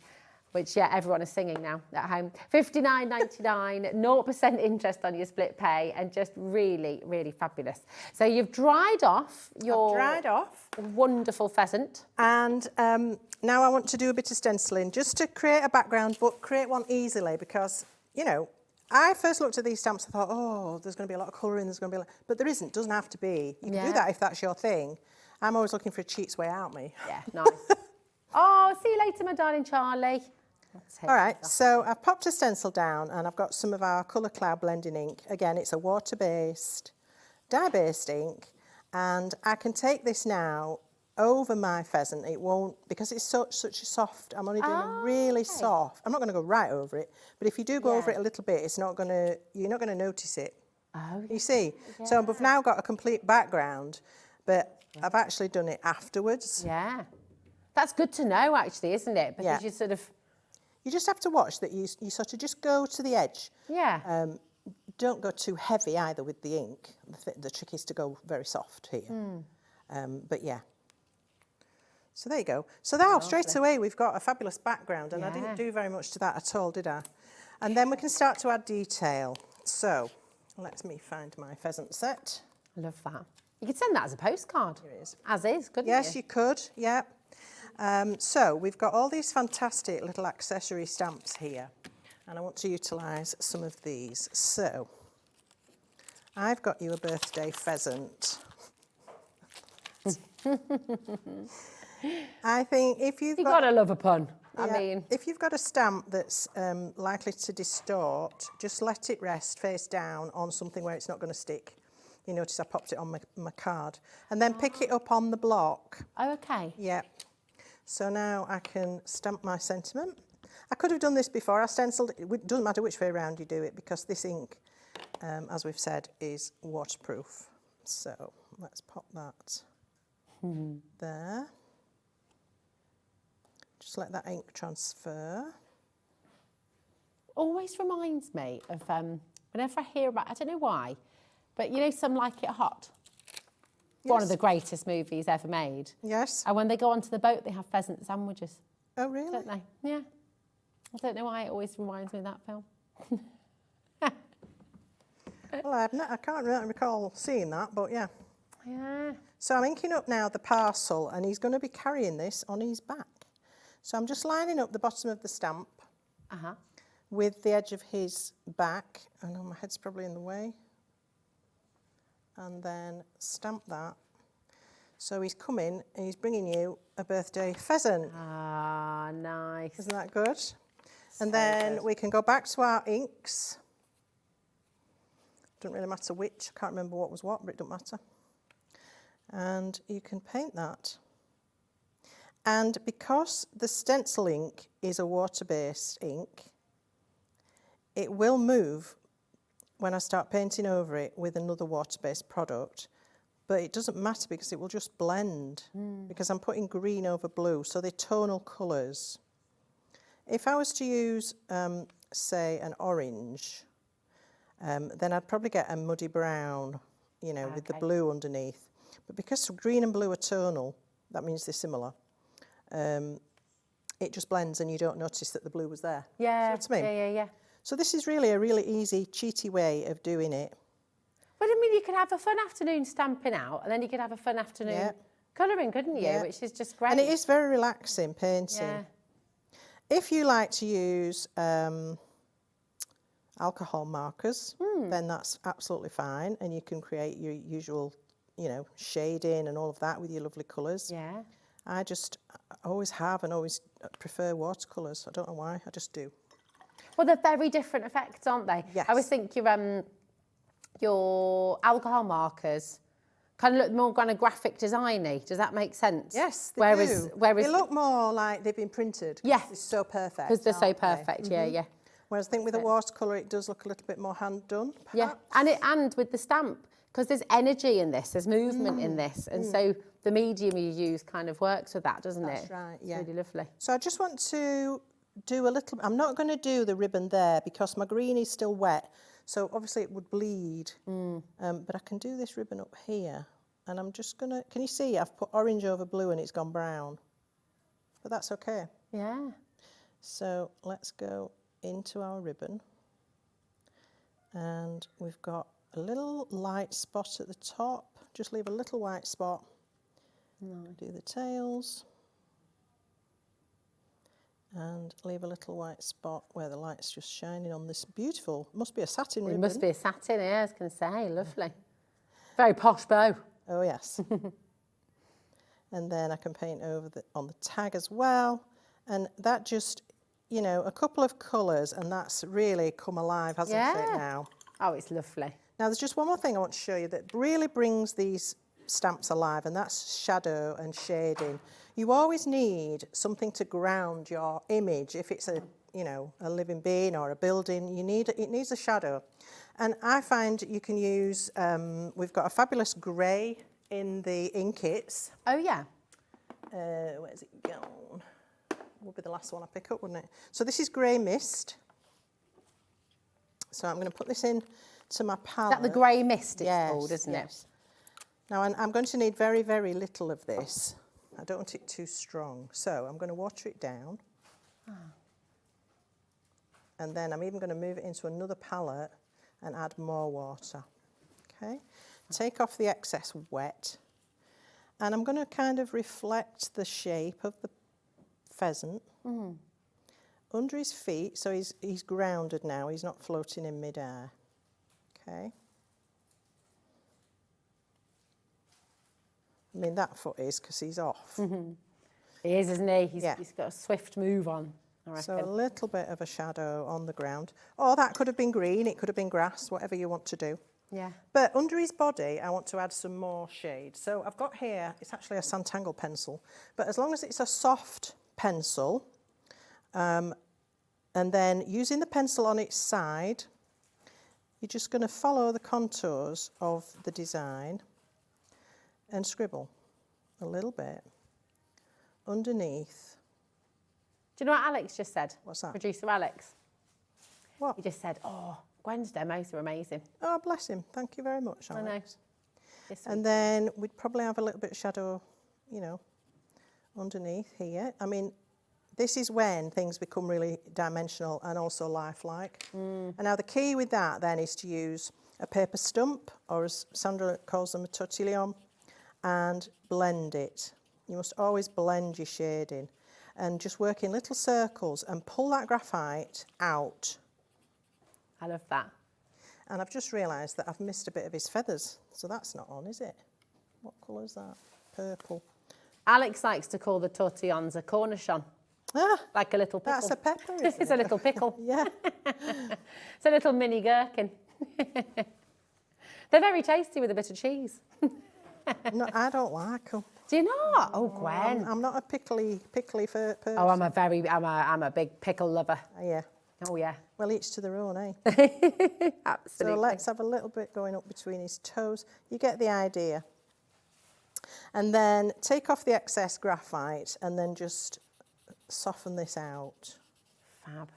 which, yeah, everyone is singing now at home. $59.99, 0% interest on your split pay, and just really, really fabulous. So you've dried off your wonderful pheasant. And now I want to do a bit of stenciling, just to create a background, but create one easily, because, you know, I first looked at these stamps and thought, oh, there's going to be a lot of colouring, there's going to be but there isn't, doesn't have to be. You can do that if that's your thing. I'm always looking for a cheat's way out, me. Yeah, nice. Oh, see you later, my darling Charlie. All right, so I've popped a stencil down and I've got some of our Colour Cloud blending ink. Again, it's a water-based, dye-based ink, and I can take this now over my pheasant. It won't, because it's such a soft, I'm only doing a really soft. I'm not going to go right over it, but if you do go over it a little bit, you're not going to notice it. Oh, You see? So we've now got a complete background, but I've actually done it afterwards. Yeah. That's good to know, actually, isn't it? Because you sort of... You just have to watch that you sort of just go to the edge. Yeah. Don't go too heavy either with the ink. The trick is to go very soft here. But yeah. So there you go. So now, straight away, we've got a fabulous background, and I didn't do very much to that at all, did I? And then we can start to add detail. So let me find my pheasant set. I love that. You could send that as a postcard. Here it is. As is, couldn't you? Yes, you could, yeah. So we've got all these fantastic little accessory stamps here, and I want to utilise some of these. So I've got you a birthday pheasant. I think if you've got to love a pun. I mean, if you've got a stamp that's likely to distort, just let it rest face down on something where it's not going to stick. You notice I popped it on my card, and then pick it up on the block. Oh, okay. Yeah. So now I can stamp my sentiment. I could have done this before. I stenciled it. It doesn't matter which way around you do it, because this ink, as we've said, is waterproof. So let's pop that there. Just let that ink transfer. Always reminds me of whenever I hear about, I don't know why, but you know, Some Like It Hot. Yes. One of the greatest movies ever made. Yes. And when they go onto the boat, they have pheasant sandwiches. Oh, really? Don't they? Yeah. I don't know why it always reminds me of that film. Well, I can't really recall seeing that, but yeah. Yeah. So I'm inking up now the parcel, and he's going to be carrying this on his back. So I'm just lining up the bottom of the stamp with the edge of his back. I know my head's probably in the way. And then stamp that. So he's coming and he's bringing you a birthday pheasant. Ah, nice. Isn't that good? And then we can go back to our inks. Doesn't really matter which. I can't remember what was what, but it doesn't matter. And you can paint that. And because the stencil ink is a water-based ink, it will move when I start painting over it with another water-based product, but it doesn't matter because it will just blend because I'm putting green over blue, so they're tonal colours. If I was to use, say, an orange, then I'd probably get a muddy brown, you know, with the blue underneath. But because green and blue are tonal, that means they're similar. It just blends and you don't notice that the blue was there. Yeah, See what I mean? yeah. So this is really a really easy, cheaty way of doing it. But I mean, you could have a fun afternoon stamping out, and then you could have a fun afternoon colouring, couldn't you? Yeah. Which is just great. And it is very relaxing painting. Yeah. If you like to use alcohol markers, then that's absolutely fine, and you can create your usual, you know, shading and all of that with your lovely colours. Yeah. I always have and always prefer watercolours. I don't know why, I just do. Well, they're very different effects, aren't they? Yes. I always think your alcohol markers kind of look more kind of graphic designy. Does that make sense? Yes, they whereas, do. Whereas they look more like they've been printed. Yeah. It's so perfect. Because they're so aren't they? perfect, yeah. Whereas I think with a watercolour it does look a little bit more hand done. Yeah, and with the stamp, because there's energy in this, there's movement in this, and so the medium you use kind of works with that, doesn't it? That's right, yeah. It's really lovely. So I just want to do a little, I'm not going to do the ribbon there because my green is still wet, so obviously it would bleed, but I can do this ribbon up here, and I'm just going to, can you see I've put orange over blue and it's gone brown, but that's okay. Yeah. So let's go into our ribbon, and we've got a little light spot at the top, just leave a little white spot, do the tails, and leave a little white spot where the light's just shining on this beautiful, must be a satin ribbon. It must be a satin, yeah, I was going to say, lovely. Very posh bow. Oh yes. And then I can paint over on the tag as well, and that just, you know, a couple of colours and that's really come alive, hasn't it now? Oh, it's lovely. Now there's just one more thing I want to show you that really brings these stamps alive, and that's shadow and shading. You always need something to ground your image. If it's a, you know, a living being or a building, it needs a shadow. And I find you can use, we've got a fabulous grey in the ink kits. Oh, yeah. Where's it gone? Will be the last one I pick up, wouldn't it? So this is Grey Mist. So I'm going to put this in to my palette. Is that the Grey Mist it's called, isn't it? Now I'm going to need very, very little of this. I don't want it too strong. So I'm going to water it down. And then I'm even going to move it into another palette and add more water. Okay. Take off the excess wet. And I'm going to kind of reflect the shape of the pheasant under his feet, so he's grounded now, he's not floating in midair. Okay. I mean, that foot is because he's off. He is, isn't he? He's got a swift move on, I reckon. So a little bit of a shadow on the ground. Or that could have been green, it could have been grass, whatever you want to do. Yeah. But under his body, I want to add some more shade. So I've got here, it's actually a Sanntangle pencil, but as long as it's a soft pencil, and then using the pencil on its side, you're just going to follow the contours of the design and scribble a little bit underneath. Do you know what Alex just said? What's that? Producer Alex. What? He just said, oh, Gwen's demos are amazing. Oh, bless him. Thank you very much, Alex. I know. Yes, and then we'd probably have a little bit of shadow, you know, underneath here. I mean, this is when things become really dimensional and also lifelike. And now the key with that then is to use a paper stump, or as Sandra calls them, a tortillon, and blend it. You must always blend your shading and just work in little circles and pull that graphite out. I love that. And I've just realised that I've missed a bit of his feathers, so that's not on, is it? What colour is that? Purple. Alex likes to call the tortillons a cornichon. Ah, like a little pickle. That's a pepper, isn't This is a little pickle. Yeah. It's a little mini gherkin. They're very tasty with a bit of cheese. No, I don't like them. Do you not? Oh, Gwen. I'm not a pickly person. Oh, I'm a big pickle lover. Yeah. Oh, yeah. Well, each to their own, eh? Absolutely. So let's have a little bit going up between his toes. You get the idea. And then take off the excess graphite and then just soften this out. Fab.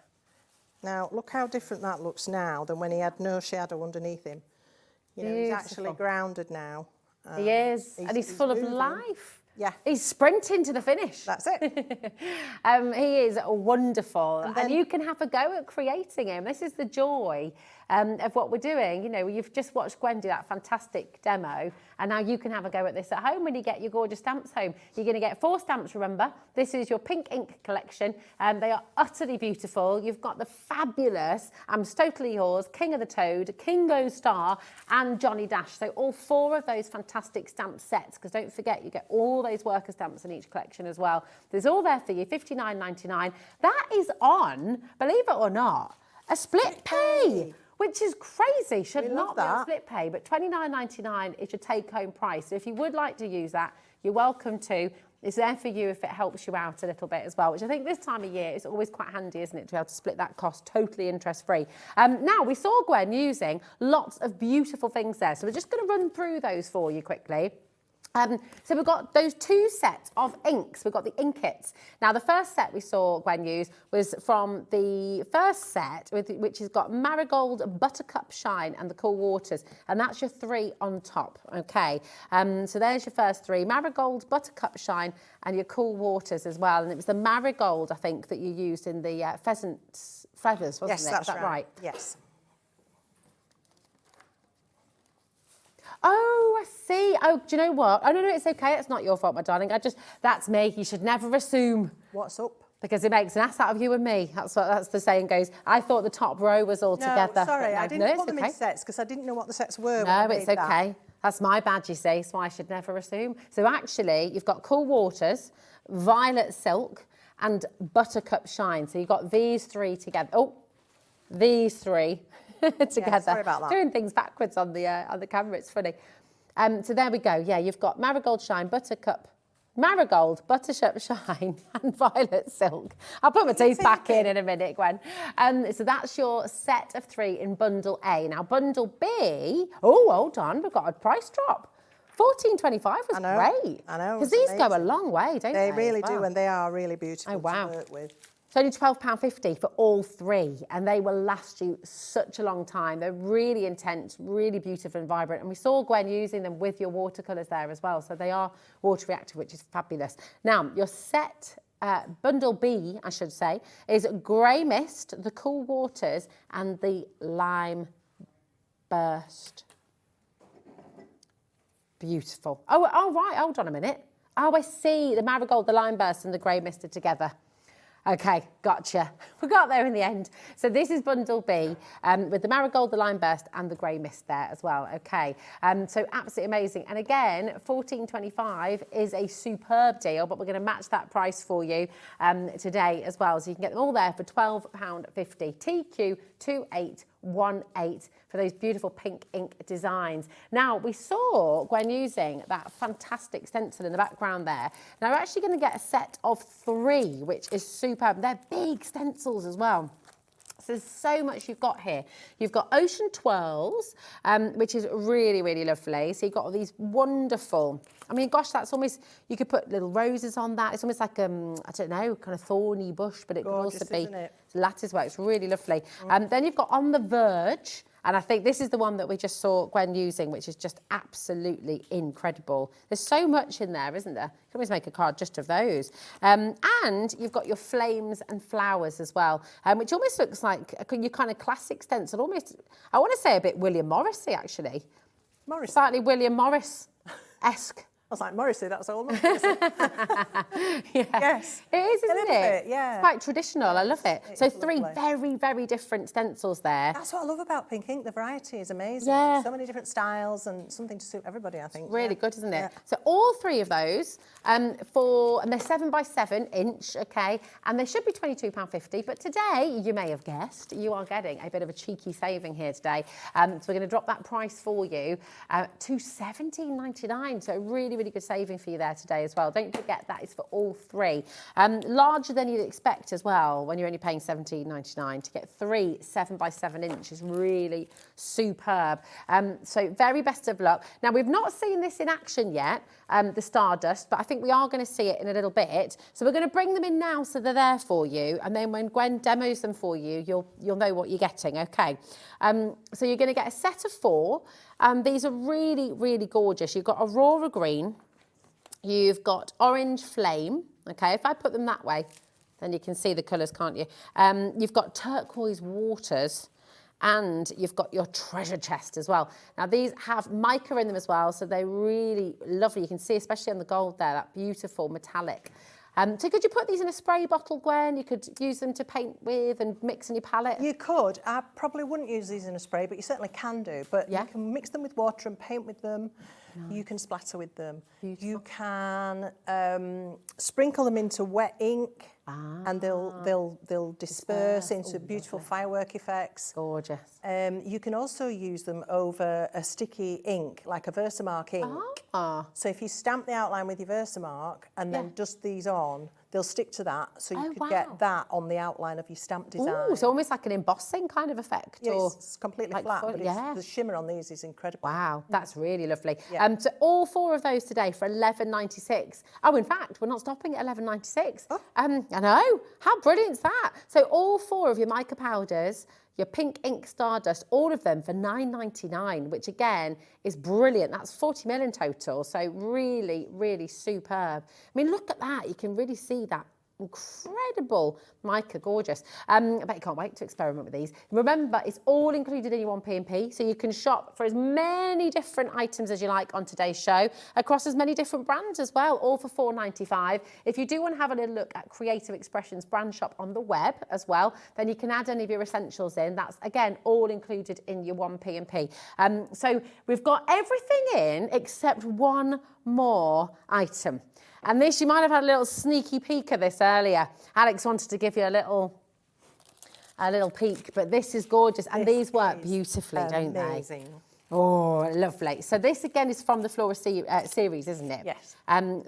Now, look how different that looks now than when he had no shadow underneath him. You know, he's actually grounded now. He is, and he's full moving. of life. Yeah. He's sprinting to the finish. That's it. He is wonderful. And you can have a go at creating him. This is the joy of what we're doing. You know, you've just watched Gwen do that fantastic demo, and now you can have a go at this at home when you get your gorgeous stamps home. You're going to get 4 stamps, remember. This is your pink ink collection. They are utterly beautiful. You've got the fabulous I'm Totally Yours, King of the Toad, Kingo Star, and Johnny Dash. So all 4 of those fantastic stamp sets, because don't forget, you get all those worker stamps in each collection as well. There's all there for you, $59.99. That is on, believe it or not, a split pay, which is crazy. Should not be on split pay, but $29.99 is your take-home price. So if you would like to use that, you're welcome to. It's there for you if it helps you out a little bit as well, which I think this time of year is always quite handy, isn't it, to be able to split that cost totally interest-free. Now, we saw Gwen using lots of beautiful things there, so we're just going to run through those for you quickly. So we've got those 2 sets of inks. We've got the ink kits. Now, the first set we saw Gwen use was from the first set, which has got Marigold, Buttercup Shine, and the Cool Waters. And that's your 3 on top, okay? So there's your first 3, Marigold, Buttercup Shine, and your Cool Waters as well. And it was the Marigold, I think, that you used in the pheasant's feathers, wasn't it? Yes, that's Is that right? Yes. Oh, I see. Oh, do you know what? Oh, no, it's okay. It's not your fault, my darling. That's me. You should never assume. What's up? Because it makes an ass out of you and me. That's the saying goes. I thought the top row was all together. No, sorry, I didn't put them okay. in sets because I didn't know what the sets were. No, it's okay. That's my bad, you see, so I should never assume. So actually, you've got Cool Waters, Violet Silk, and Buttercup Shine. So you've got these 3 together. Oh, these 3. Together. Yeah, sorry about that. Doing things backwards on the camera, it's funny. So there we go. Yeah, you've got Marigold Shine, Buttercup Marigold, Buttercup Shine and Violet Silk. I'll put my teeth back in a minute, Gwen. So that's your set of 3 in bundle A. Now bundle B, oh, hold on, we've got a price drop. $14.25 was great. I know. Because these go a long way, don't they? They really do, and they are really beautiful to work with. It's only £12.50 for all 3, and they will last you such a long time. They're really intense, really beautiful and vibrant. And we saw Gwen using them with your watercolours there as well. So they are water reactive, which is fabulous. Now, your set, bundle B, I should say, is Grey Mist, the Cool Waters, and the Lime Burst. Beautiful. Oh, right, hold on a minute. Oh, I see. The Marigold, the Lime Burst, and the Grey Mist are together. Okay, gotcha. We got there in the end. So this is bundle B with the Marigold, the Lime Burst and the Grey Mist there as well. Okay, so absolutely amazing. And again, $14.25 is a superb deal, but we're going to match that price for you today as well. So you can get them all there for £12.50. TQ2818 for those beautiful pink ink designs. Now, we saw Gwen using that fantastic stencil in the background there. Now, we're actually going to get a set of 3, which is superb. They're big stencils as well. So there's so much you've got here. You've got Ocean Twirls, which is really, really lovely. So you've got all these wonderful, I mean, gosh, that's almost, you could put little roses on that. It's almost like, I don't know, kind of thorny bush, but it could also be lattice work. It's really lovely. Then you've got On the Verge. And I think this is the one that we just saw Gwen using, which is just absolutely incredible. There's so much in there, isn't there? You can always make a card just of those. And you've got your flames and flowers as well, which almost looks like your kind of classic stencil, almost, I want to say a bit William Morrissey, actually. Morrissey? Slightly William Morris-esque. I was like, Morrissey, that's all Morrissey. Yes. It is, isn't it? Yeah. It's quite traditional. I love it. So 3 very, very different stencils there. That's what I love about pink ink. The variety is amazing. Yeah. So many different styles and something to suit everybody, I think. Really good, isn't it? Yeah. So all 3 of those and they're 7 by 7 inch, okay, and they should be £22.50. But today, you may have guessed, you are getting a bit of a cheeky saving here today. So we're going to drop that price for you to £17.99. So really, really good saving for you there today as well. Don't forget that is for all 3. Larger than you'd expect as well when you're only paying £17.99. To get 3 7 by 7 inch is really superb. So very best of luck. Now we've not seen this in action yet, the Stardust, but I think we are going to see it in a little bit. So we're going to bring them in now so they're there for you, and then when Gwen demos them for you, you'll know what you're getting. Okay. So you're going to get a set of 4. These are really, really gorgeous. You've got Aurora Green, you've got Orange Flame. Okay, if I put them that way, then you can see the colours, can't you? You've got Turquoise Waters, and you've got your Treasure Chest as well. Now, these have mica in them as well, so they're really lovely. You can see, especially on the gold there, that beautiful metallic. So could you put these in a spray bottle, Gwen? You could use them to paint with and mix in your palette? You could. I probably wouldn't use these in a spray, but you certainly can do. But you can mix them with water and paint with them. Nice. You can splatter with them. Beautiful. You can sprinkle them into wet ink, and they'll disperse into beautiful firework effects. Gorgeous. You can also use them over a sticky ink, like a Versamark ink. So if you stamp the outline with your Versamark and then dust these on, they'll stick to that, so you could get that on the outline of your stamp design. Ooh, so almost like an embossing kind of effect. Yeah, or it's completely like flat, but the shimmer on these is incredible. Wow, that's really lovely. So all 4 of those today for $11.96. Oh, in fact, we're not stopping at $11.96. I know. How brilliant is that? So all 4 of your mica powders, your pink ink Stardust, all of them for $9.99, which again is brilliant. That's 40 ml in total, so really, really superb. I mean, look at that. You can really see that incredible mica, gorgeous. I bet you can't wait to experiment with these. Remember, it's all included in your 1P&P, so you can shop for as many different items as you like on today's show, across as many different brands as well, all for $4.95. If you do want to have a little look at Creative Expressions brand shop on the web as well, then you can add any of your essentials in. That's, again, all included in your 1P&P. So we've got everything in except one more item. And this, you might have had a little sneaky peek of this earlier. Alex wanted to give you a little peek, but this is gorgeous. And these work beautifully, don't they? Oh, lovely. So this again is from the Flora series, isn't it? Yes.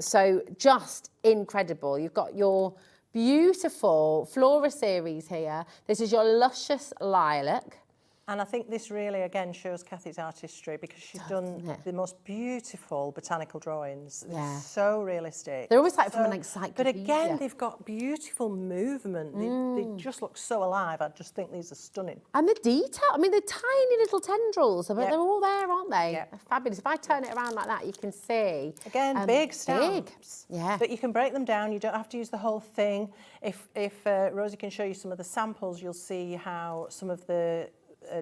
So just incredible. You've got your beautiful Flora series here. This is your luscious lilac. And I think this really, again, shows Cathie's artistry because she's done the most beautiful botanical drawings. Yeah. They're so realistic. They're almost like from an encyclopedia. But again, they've got beautiful movement. They just look so alive. I just think these are stunning. And the detail, I mean, the tiny little tendrils, but they're all there, aren't they? Yep. Fabulous. If I turn it around like that, you can see. Again, big stamps. Big. Yeah. But you can break them down. You don't have to use the whole thing. If Rosie can show you some of the samples, you'll see how some of the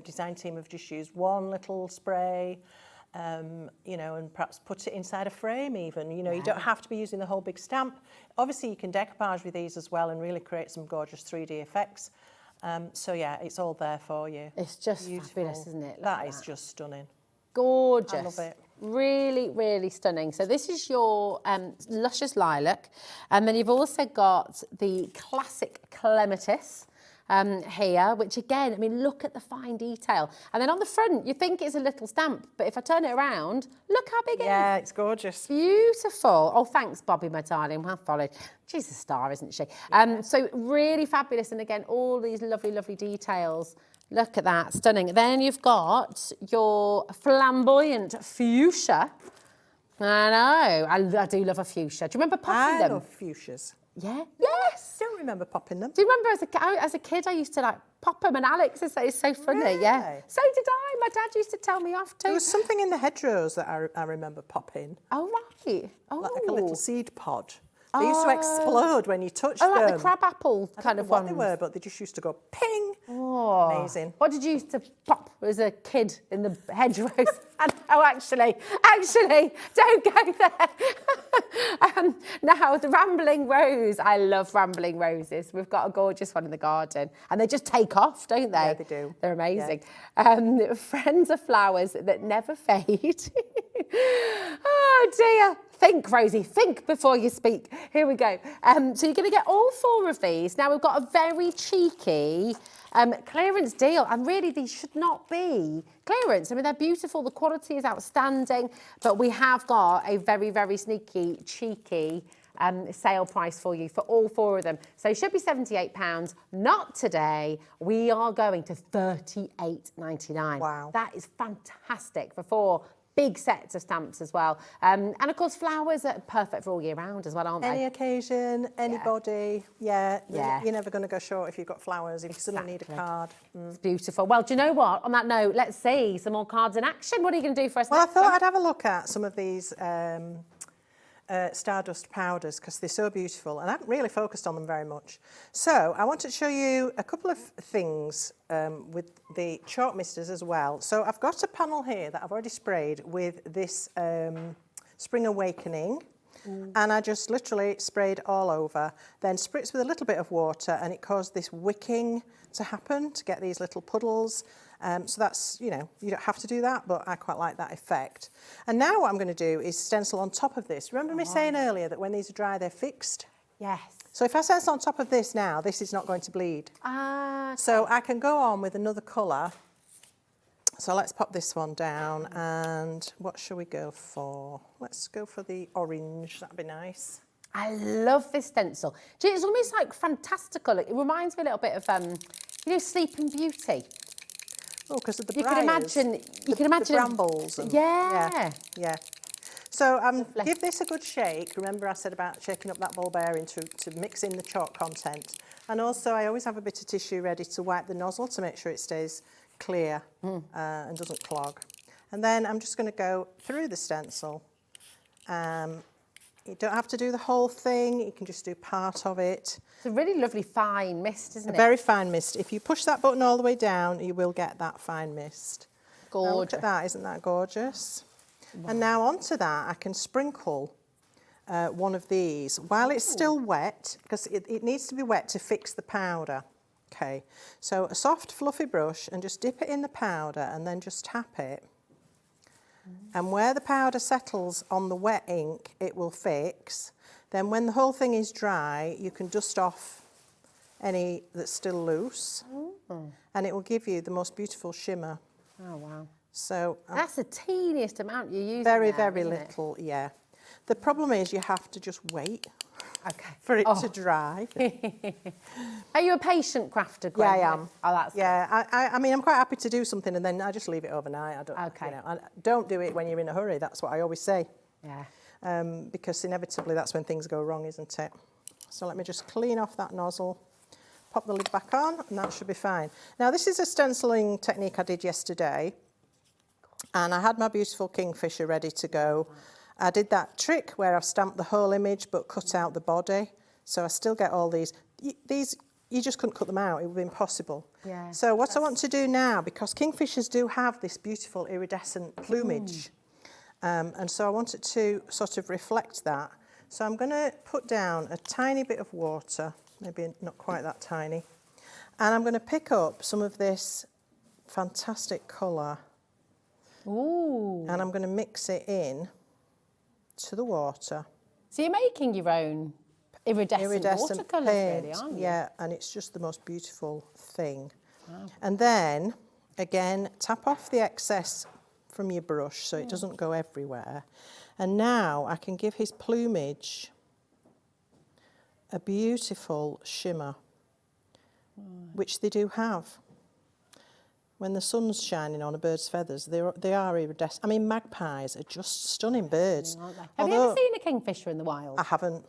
design team have just used one little spray, you know, and perhaps put it inside a frame even. You know, you don't have to be using the whole big stamp. Obviously, you can decoupage with these as well and really create some gorgeous 3D effects. So, yeah, it's all there for you. It's just fabulous, isn't it? That is just stunning. Gorgeous. I love it. Really, really stunning. So this is your luscious lilac. And then you've also got the classic clematis. Here, which again, I mean, look at the fine detail. And then on the front, you think it's a little stamp, but if I turn it around, look how big it is. Yeah, it's gorgeous. Beautiful. Oh, thanks, Bobby, my darling. Well followed. She's a star, isn't she? So really fabulous. And again, all these lovely, lovely details. Look at that, stunning. Then you've got your flamboyant fuchsia. I know, I do love a fuchsia. Do you remember popping them? I love fuchsias. Yeah. Yes. I don't remember popping them. Do you remember as a kid I used to like pop them, and Alex is so funny. Really? Yeah. So did I. My dad used to tell me off too. There was something in the hedgerows that I remember popping. Oh right. Oh. Like a little seed pod. They used to explode when you touched them. Oh, like the crab apple kind of ones. I don't know what they were, but they just used to go ping. Oh. Amazing. What did you used to pop as a kid in the hedgerows? Oh, actually, don't go there. Now, the rambling rose. I love rambling roses. We've got a gorgeous one in the garden. And they just take off, don't they? Yeah, they do. They're amazing. Yeah. Friends are flowers that never fade. Oh, dear. Think, Rosie, think before you speak. Here we go. So you're going to get all 4 of these. Now, we've got a very cheeky clearance deal, and really these should not be clearance. I mean, they're beautiful, the quality is outstanding, but we have got a very, very sneaky, cheeky sale price for you for all 4 of them. So it should be £78, not today. We are going to £38.99. Wow. That is fantastic for 4 big sets of stamps as well. And of course, flowers are perfect for all year round as well, aren't they? Any occasion, anybody. Yeah. Yeah. You're never going to go short if you've got flowers, if you suddenly need a card. It's beautiful. Well, do you know what? On that note, let's see some more cards in action. What are you going to do for us Well, I next thought time? I'd have a look at some of these Stardust powders because they're so beautiful, and I haven't really focused on them very much. So I wanted to show you a couple of things with the chalk misters as well. So I've got a panel here that I've already sprayed with this Spring Awakening, and I just literally sprayed all over, then spritzed with a little bit of water, and it caused this wicking to happen to get these little puddles. So that's, you know, you don't have to do that, but I quite like that effect. And now what I'm going to do is stencil on top of this. Remember me saying earlier that when these are dry, they're fixed? Yes. So if I stencil on top of this now, this is not going to bleed. So I can go on with another colour. So let's pop this one down, and what shall we go for? Let's go for the orange, that'd be nice. I love this stencil. It's almost like fantastical. It reminds me a little bit of, you know, Sleeping Beauty. Oh, because of the You briars, can imagine the brambles. And, yeah. So give this a good shake. Remember I said about shaking up that bulbarian to mix in the chalk content. And also I always have a bit of tissue ready to wipe the nozzle to make sure it stays clear and doesn't clog. And then I'm just going to go through the stencil. You don't have to do the whole thing, you can just do part of it. It's a really lovely fine mist, isn't it? A very fine mist. If you push that button all the way down, you will get that fine mist. Gorgeous. Now look at that, isn't that gorgeous? Wow. And now onto that, I can sprinkle one of these while it's still wet, because it needs to be wet to fix the powder. Okay, so a soft fluffy brush, and just dip it in the powder and then just tap it. And where the powder settles on the wet ink, it will fix. Then when the whole thing is dry, you can dust off any that's still loose. And it will give you the most beautiful shimmer. Oh, wow. So that's the teeniest amount you're using. very, there, very isn't it? little, yeah. The problem is you have to just wait Okay. for it to dry. Are you a patient crafter, Yeah, Gwen? I am. Oh, that's Yeah, I mean, I'm quite happy to do something and then I just leave it overnight. I don't, Okay. you know, I don't do it when you're in a hurry. That's what I always say. Yeah. Because inevitably that's when things go wrong, isn't it? So let me just clean off that nozzle, pop the lid back on, and that should be fine. Now, this is a stenciling technique I did yesterday, and I had my beautiful kingfisher ready to go. I did that trick where I've stamped the whole image but cut out the body, so I still get all these. These, you just couldn't cut them out, it would be impossible. Yeah, so what I want to do now, because kingfishers do have this beautiful iridescent plumage, and so I want it to sort of reflect that. So I'm going to put down a tiny bit of water, maybe not quite that tiny, and I'm going to pick up some of this fantastic colour. Ooh. And I'm going to mix it in to the water. So you're making your own iridescent watercolours, paint, really, aren't you? yeah, and it's just the most beautiful thing. Wow. And then, again, tap off the excess from your brush so it doesn't go everywhere. And now I can give his plumage a beautiful shimmer, which they do have. When the sun's shining on a bird's feathers, they are iridescent. I mean, magpies are just stunning birds. Have you ever seen a kingfisher in the wild? I haven't.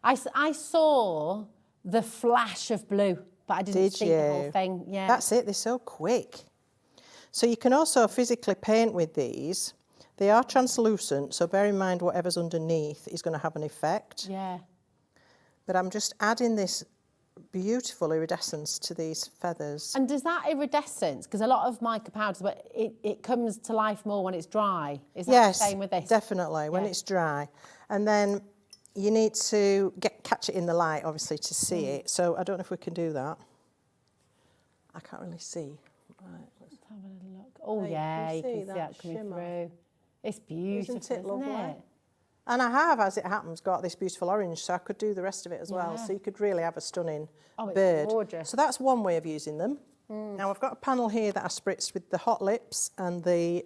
I saw the flash of blue, but I didn't see the whole thing. Yeah. That's it, they're so quick. So you can also physically paint with these. They are translucent, so bear in mind whatever's underneath is going to have an effect. Yeah. But I'm just adding this beautiful iridescence to these feathers. And does that iridescence, because a lot of mica powders, but it comes to life more when it's dry. Is that the same with this? Yes, definitely, when it's dry. And then you need to catch it in the light, obviously, to see it. So I don't know if we can do that. I can't really see. Right, let's have a little look. Oh, yeah, you can see that coming through. It's beautiful, isn't it lovely? Isn't it? And I have, as it happens, got this beautiful orange, so I could do the rest of it as well. So you could really have a stunning bird. Gorgeous. So that's one way of using them. Now I've got a panel here that I spritzed with the hot lips and the,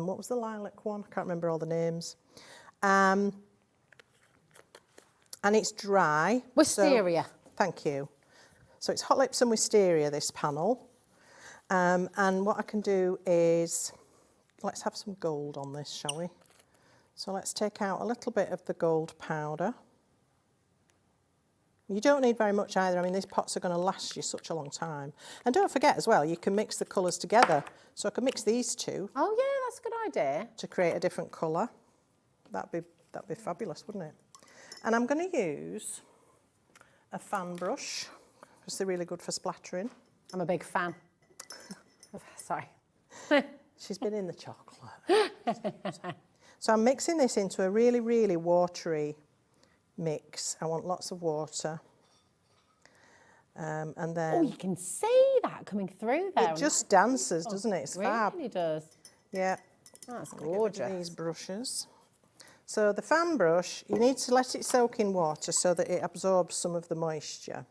what was the lilac one? I can't remember all the names. And it's dry. Wisteria. So, thank you. So it's hot lips and wisteria, this panel. And what I can do is, let's have some gold on this, shall we? So let's take out a little bit of the gold powder. You don't need very much either. I mean, these pots are going to last you such a long time. And don't forget as well, you can mix the colours together. So I can mix these two. Oh, yeah, that's a good idea. To create a different colour. That'd be fabulous, wouldn't it? And I'm going to use a fan brush, because they're really good for splattering. I'm a big fan. Sorry. She's been in the chocolate. So I'm mixing this into a really, really watery mix. I want lots of water. And then... Oh, you can see that coming through there. It just dances, doesn't it? It's fab. It really does. Yeah. That's gorgeous. Get rid of these brushes. So the fan brush, you need to let it soak in water so that it absorbs some of the moisture.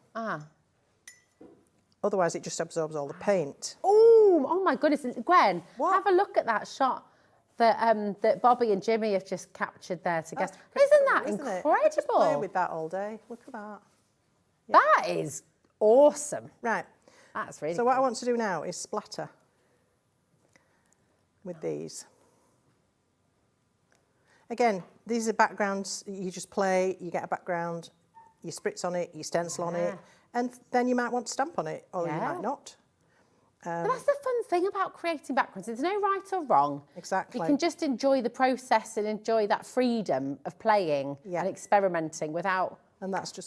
Otherwise, it just absorbs all the paint. Oh my goodness. Gwen, have a look at that shot that Bobby and Jimmy have just captured there together. Isn't that incredible? I could just play with that all day. Look at that. Yeah. That is awesome. Right. That's really So what I want to do now is splatter with these. Again, these are backgrounds. You just play, you get a background, you spritz on it, you stencil on it, and then you might want to stamp on it, or you might not. But that's the fun thing about creating backgrounds. There's no right or wrong. Exactly. You can just enjoy the process and enjoy that freedom of playing and experimenting without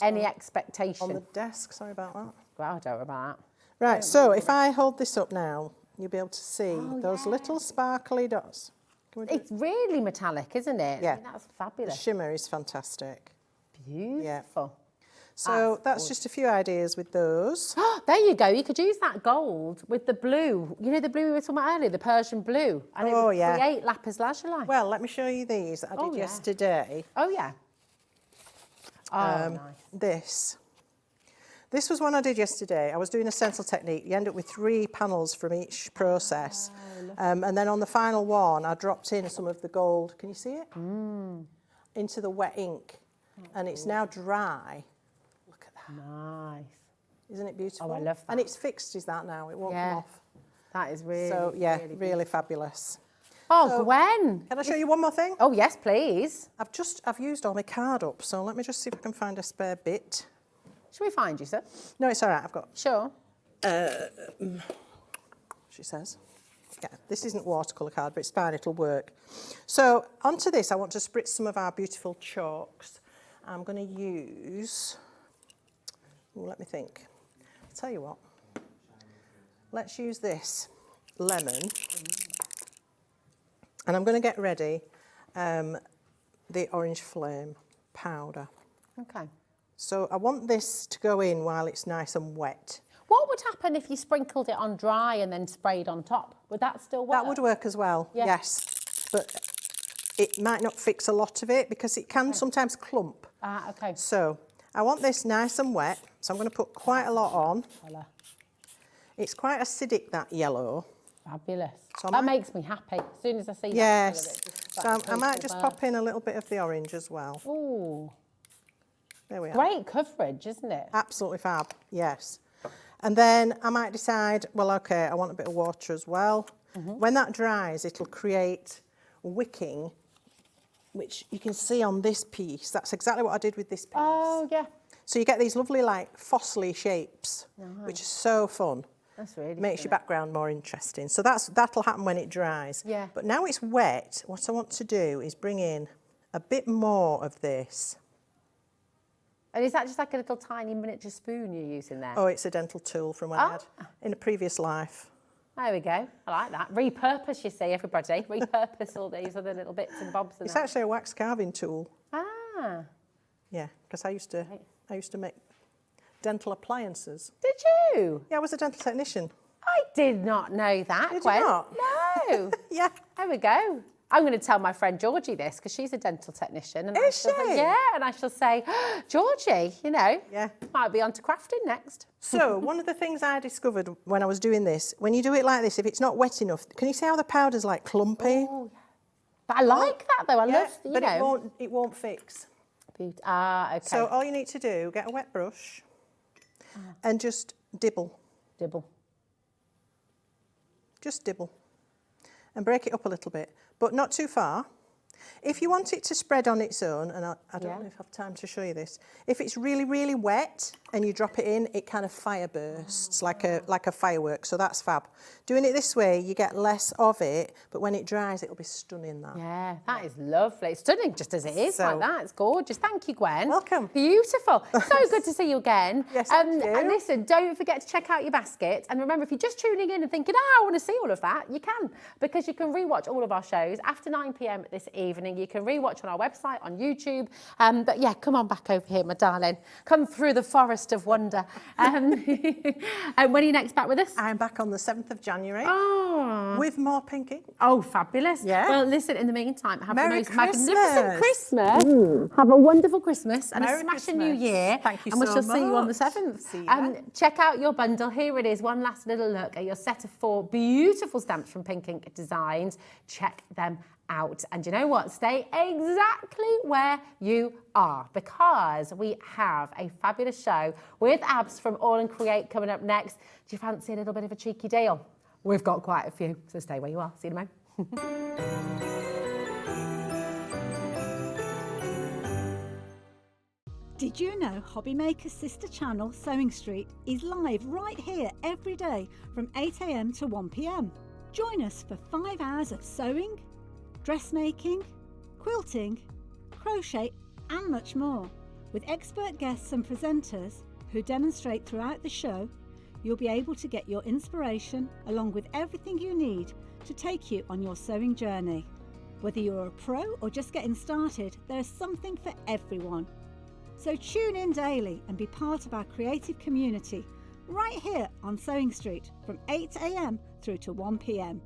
any expectation. On the desk, sorry about that. Well, don't worry about that. Right, so if I hold this up now, you'll be able to see those little sparkly dots. It's really metallic, isn't it? Yeah. I mean, that's fabulous. The shimmer is fantastic. Beautiful. Yeah. So that's just a few ideas with those. There you go. You could use that gold with the blue. You know the blue we were talking about earlier, the Persian blue. And it would create lapis lazuli. Well, let me show you these that I did yesterday. Oh, yeah. Oh, nice. This. This was one I did yesterday. I was doing a stencil technique. You end up with 3 panels from each process. And then on the final one, I dropped in some of the gold, can you see it? Into the wet ink. And it's now dry. Look at that. Nice. Isn't it beautiful? Oh, I love that. And it's fixed, is that now? It won't come off. That is really, So, yeah, really fabulous. Oh, So, Gwen. Can I show you one more thing? Oh, yes, please. I've used all my card up, so let me just see if I can find a spare bit. Shall we find you, sir? No, it's all right, I've got... Sure. She says. Yeah, this isn't watercolour card, but it's fine, it'll work. So onto this, I want to spritz some of our beautiful chalks. I'm going to use, let me think. I'll tell you what. Let's use this lemon. And I'm going to get ready the orange flame powder. Okay. So I want this to go in while it's nice and wet. What would happen if you sprinkled it on dry and then sprayed on top? Would that still work? That would work as well, yes. But it might not fix a lot of it because it can sometimes clump. Ah, okay. So I want this nice and wet, so I'm going to put quite a lot on. Voila. It's quite acidic, that yellow. Fabulous. So that makes me happy. As soon as I see yes. that colour, it So I might just pop in a little bit of the orange as well. Ooh. There we are. Great coverage, isn't it? Absolutely fab, yes. And then I might decide, well, okay, I want a bit of water as well. When that dries, it'll create wicking, which you can see on this piece. That's exactly what I did with this piece. Oh, yeah. So you get these lovely, like, fossily shapes, which is so fun. That's really Makes your background more interesting. So that'll happen when it dries. Yeah. But now it's wet, what I want to do is bring in a bit more of this. And is that just like a little tiny miniature spoon you're using there? Oh, it's a dental tool from when I had in a previous life. There we go. I like that. Repurpose, you see, everybody. Repurpose all these other little bits and bobs. It's actually a wax carving tool. Ah. Yeah, because I used to make dental appliances. Did you? Yeah, I was a dental technician. I did not know that, Did Gwen. you not? No. Yeah. There we go. I'm going to tell my friend Georgie this because she's a dental technician. And Is she? Yeah, and I shall say, Georgie, you know, Yeah. might be on to crafting next. So one of the things I discovered when I was doing this, when you do it like this, if it's not wet enough, can you see how the powder's like clumpy? Oh, yeah. But I like that though. I love, you but know. it won't fix. Ah, okay. So all you need to do, get a wet brush and just dibble. Dibble. Just dibble. And break it up a little bit, but not too far. If you want it to spread on its own, and I don't know if I have time to show you this, if it's really, really wet and you drop it in, it kind of fire bursts like a firework, so that's fab. Doing it this way, you get less of it, but when it dries, it'll be stunning, that. Yeah, that is lovely. It's stunning just as it is, So- like that. It's gorgeous. Thank you, Gwen. Welcome. Beautiful. So good to see you again. Yes, thank you. And listen, don't forget to check out your basket. And remember, if you're just tuning in and thinking, I want to see all of that, you can, because you can rewatch all of our shows after 9 p.m. this evening. You can rewatch on our website, on YouTube. But yeah, come on back over here, my darling. Come through the forest of wonder. And when are you next back with us? I'm back on the 7th of January Oh. with more pink ink. Oh, fabulous. Yeah. Well, listen, in the meantime, have Merry the most magnificent Christmas. Christmas. Have a wonderful Christmas and Merry a smashing Christmas. New Year. Thank you and we so shall see you on the much. 7th. See you then. Check out your bundle. Here it is. One last little look at your set of 4 beautiful stamps from Pink Ink Designs. Check them out. And you know what? Stay exactly where you are, because we have a fabulous show with Abs from AALL Create coming up next. Do you fancy a little bit of a cheeky deal? We've got quite a few, so stay where you are. See you in a moment. Did you know Hobbymaker's sister channel, Sewing Street, is live right here every day from 8 a.m. to 1 p.m. Join us for 5 hours of sewing, dressmaking, quilting, crochet and much more. With expert guests and presenters who demonstrate throughout the show, you'll be able to get your inspiration along with everything you need to take you on your sewing journey. Whether you're a pro or just getting started, there's something for everyone. So tune in daily and be part of our creative community right here on Sewing Street from 8 a.m. through to 1 p.m.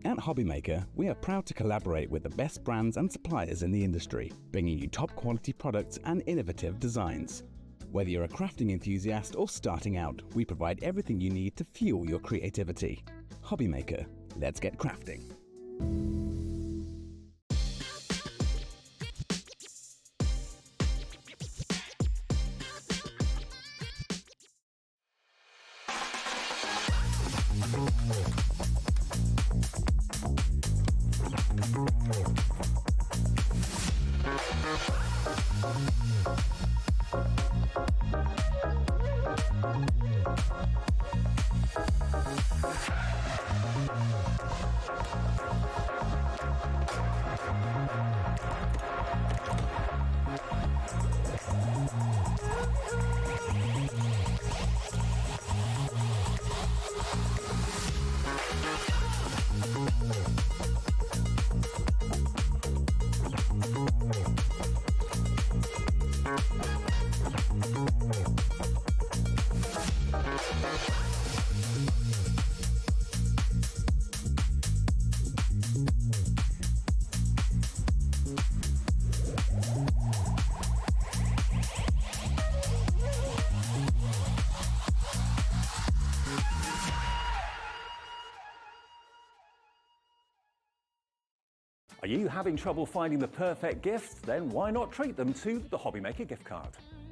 At Hobbymaker, we are proud to collaborate with the best brands and suppliers in the industry, bringing you top quality products and innovative designs. Whether you're a crafting enthusiast or starting out, we provide everything you need to fuel your creativity. Hobbymaker, let's get crafting. Are you having trouble finding the perfect gift? Then why not treat them to the Hobbymaker gift card?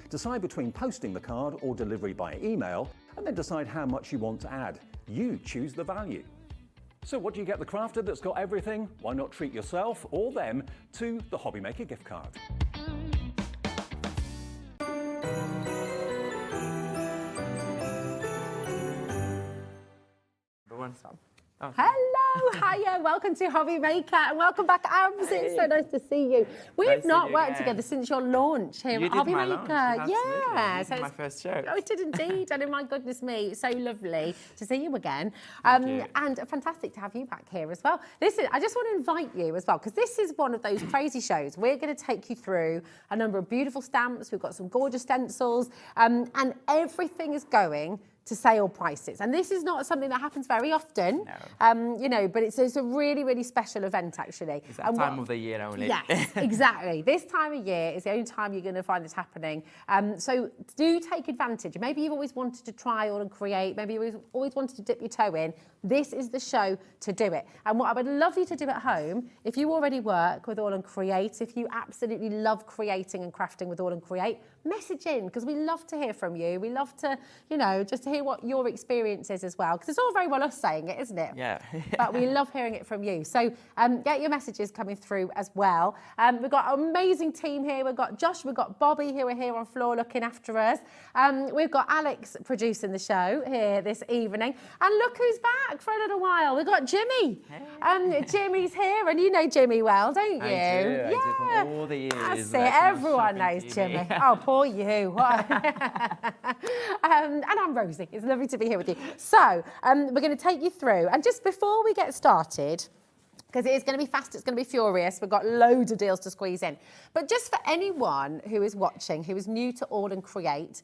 Decide between posting the card or delivery by email, and then decide how much you want to add. You choose the value. So what do you get the crafter that's got everything? Why not treat yourself or them to the Hobbymaker gift card? Hello, hiya, welcome to Hobbymaker and welcome back, Abs. It's so nice to see you. We've not worked together since your launch here at Hobbymaker. Yeah, so my first show. Oh, it did indeed. And my goodness me, it's so lovely to see you again. And fantastic to have you back here as well. Listen, I just want to invite you as well, because this is one of those crazy shows. We're going to take you through a number of beautiful stamps. We've got some gorgeous stencils, and everything is going to sale prices. And this is not something that happens very often, you know, but it's a really, really special event, actually. It's that time of the year only. Yes, exactly. This time of year is the only time you're going to find this happening. So do take advantage. Maybe you've always wanted to try All and Create. Maybe you've always wanted to dip your toe in. This is the show to do it. And what I would love you to do at home, if you already work with All and Create, if you absolutely love creating and crafting with All and Create, message in, because we love to hear from you. We love to, you know, just to hear what your experience is as well, because it's all very well us saying it, isn't it? Yeah. But we love hearing it from you. So get your messages coming through as well. We've got an amazing team here. We've got Josh, we've got Bobby, who are here on floor looking after us. We've got Alex producing the show here this evening. And look who's back for a little while. We've got Jimmy. Hey. Jimmy's here, and you know Jimmy well, don't you? I do. Yeah. I do for all the years. That's it. Everyone knows Jimmy. Oh, poor you. And I'm Rosie. It's lovely to be here with you. So we're going to take you through. And just before we get started, because it is going to be fast, it's going to be furious. We've got loads of deals to squeeze in. But just for anyone who is watching, who is new to All and Create,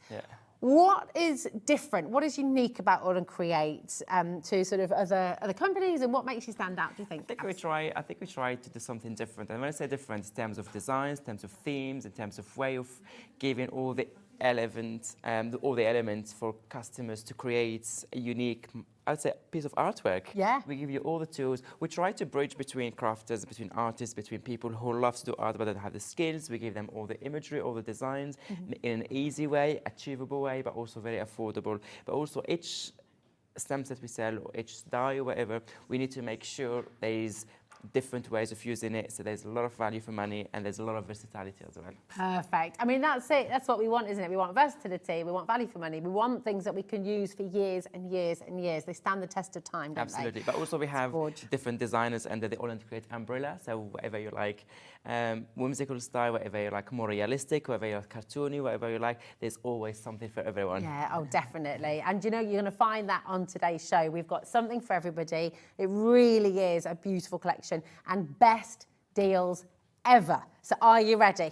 what is different? What is unique about All and Create to sort of other companies, and what makes you stand out, do you think? I think we try to do something different. And when I say different, in terms of designs, in terms of themes, in terms of way of giving all the elements for customers to create a unique, I would say, piece of artwork. Yeah. We give you all the tools. We try to bridge between crafters, between artists, between people who love to do art but don't have the skills. We give them all the imagery, all the designs in an easy way, achievable way, but also very affordable. But also each stamps that we sell, or each die or whatever, we need to make sure there is different ways of using it, so there's a lot of value for money and there's a lot of versatility as well. Perfect. I mean, that's it. That's what we want, isn't it? We want versatility, we want value for money, we want things that we can use for years and years and years. They stand the test of time, don't Absolutely. But also we have different designers under the All and Create umbrella, so whatever you like, whimsical style, whatever you like more realistic, whatever you like cartoony, whatever you like, there's always something for everyone. Yeah, oh, definitely. And you know, you're going to find that on today's show. We've got something for everybody. It really is a beautiful collection and best deals ever. So are you ready?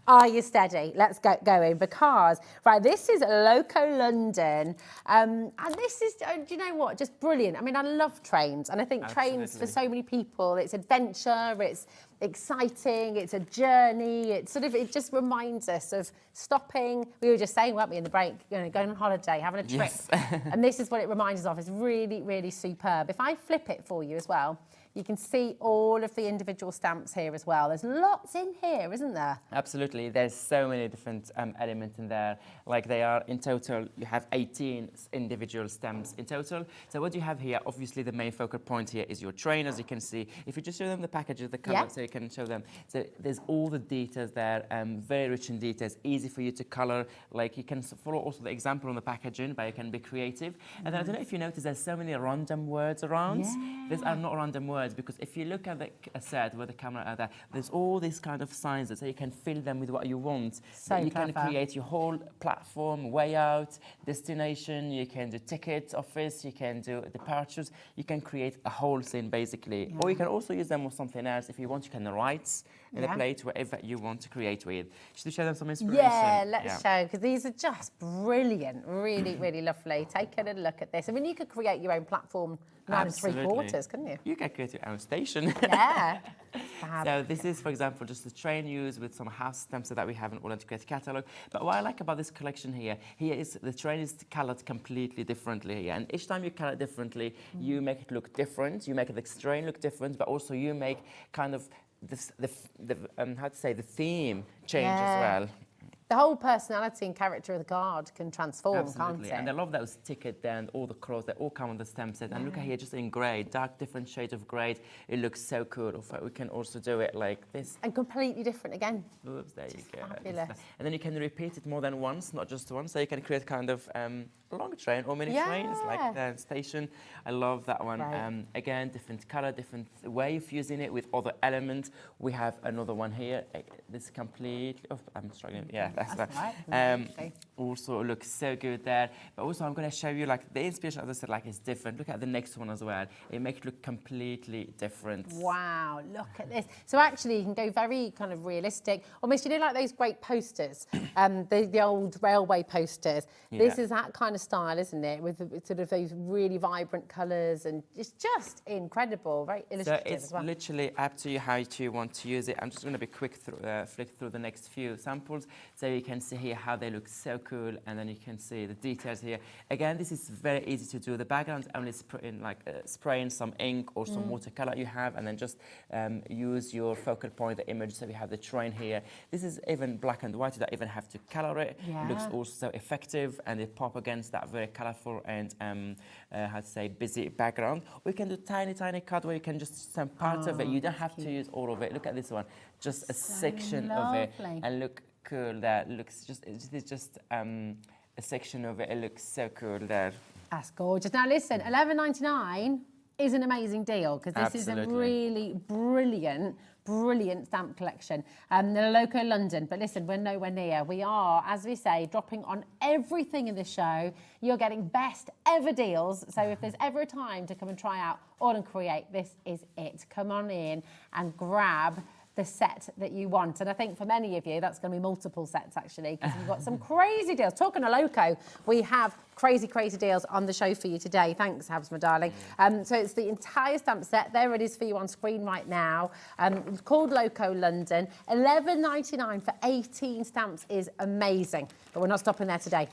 Are you steady? Let's get going because, right, this is Loco London. And this is, do you know what, just brilliant. I mean, I love trains. And I think trains for so many people, it's adventure, it's exciting, it's a journey, it's sort of, it just reminds us of stopping. We were just saying, weren't we, in the break, you know, going on holiday, having a trip. Yes. And this is what it reminds us of. It's really, really superb. If I flip it for you as well, you can see all of the individual stamps here as well. There's lots in here, isn't there? Absolutely. There's so many different elements in there. Like they are in total, you have 18 individual stamps in total. So what you have here, obviously the main focal point here is your train, as you can see. If you just show them the packages, the colour, so you can show them. So there's all the details there, very rich in details, easy for you to colour. Like you can follow also the example on the packaging, but you can be creative. And then I don't know if you notice there's so many random words around. These are not random words, because if you look at the set where the camera are there, there's all these kind of signs that so you can fill them with what you want. So you clever. can create your whole platform, way out, destination, you can do tickets, office, you can do departures, you can create a whole scene basically. Or you can also use them with something else. If you want, you can write in the plate wherever you want to create with. Should we show them some inspiration? Yeah, let's show, because these are just brilliant, really, really lovely. Take a little look at this. I mean, you could create your own platform 9 3/4, couldn't you? You can create your own station. Yeah. So this is, for example, just the train used with some house stamps that we have in AALL Create catalogue. But what I like about this collection here is the train is coloured completely differently here. And each time you colour it differently, you make it look different. You make the train look different, but also you make kind of the theme change as well. The whole personality and character of the guard can transform, can't it? And I love those ticket there and all the cross, they all come on the stamp set. And look at here, just in grey, dark, different shades of grey. It looks so cool. We can also do it like this. And completely different again. Oops, there you go. Fabulous. And then you can repeat it more than once, not just once. So you can create kind of long train or mini trains, like the station. I love that one. Right. Again, different colour, different way of using it with other elements. We have another one here. This completely, I'm struggling. Yeah, that's right. Also looks so good there. But also I'm going to show you like the inspiration, as I said, like is different. Look at the next one as well. It makes it look completely different. Wow, look at this. So actually you can go very kind of realistic. Almost, you know, like those great posters, the old railway posters. This is that kind of style, isn't it? With sort of those really vibrant colours, and it's just incredible, very illustrative as well. So it's literally up to you how you want to use it. I'm just going to be quick flick through the next few samples, so you can see here how they look so cool, and then you can see the details here. Again, this is very easy to do. The background only spraying some ink or some watercolor you have, and then just use your focal point, the image. So we have the train here. This is even black and white. You don't even have to color it. It looks also effective, and it pop against that very colorful and busy background. We can do tiny cut where you can just some parts of it. You don't have to use all of it. Look at this one, just a section of it, and look cool there. Looks it's just a section of it. It looks so cool there. That's gorgeous. Now listen, $11.99 is an amazing deal, because this is a really brilliant stamp collection. The Loco London, but listen, we're nowhere near. We are, as we say, dropping on everything in the show. You're getting best ever deals. So if there's ever a time to come and try out AALL Create, this is it. Come on in and grab the set that you want. And I think for many of you, that's going to be multiple sets, actually, because we've got some crazy deals. Talking of Loco, we have crazy deals on the show for you today. Thanks, Habs, my darling. So it's the entire stamp set. There it is for you on screen right now. It's called Loco London. $11.99 for 18 stamps is amazing. But we're not stopping there today.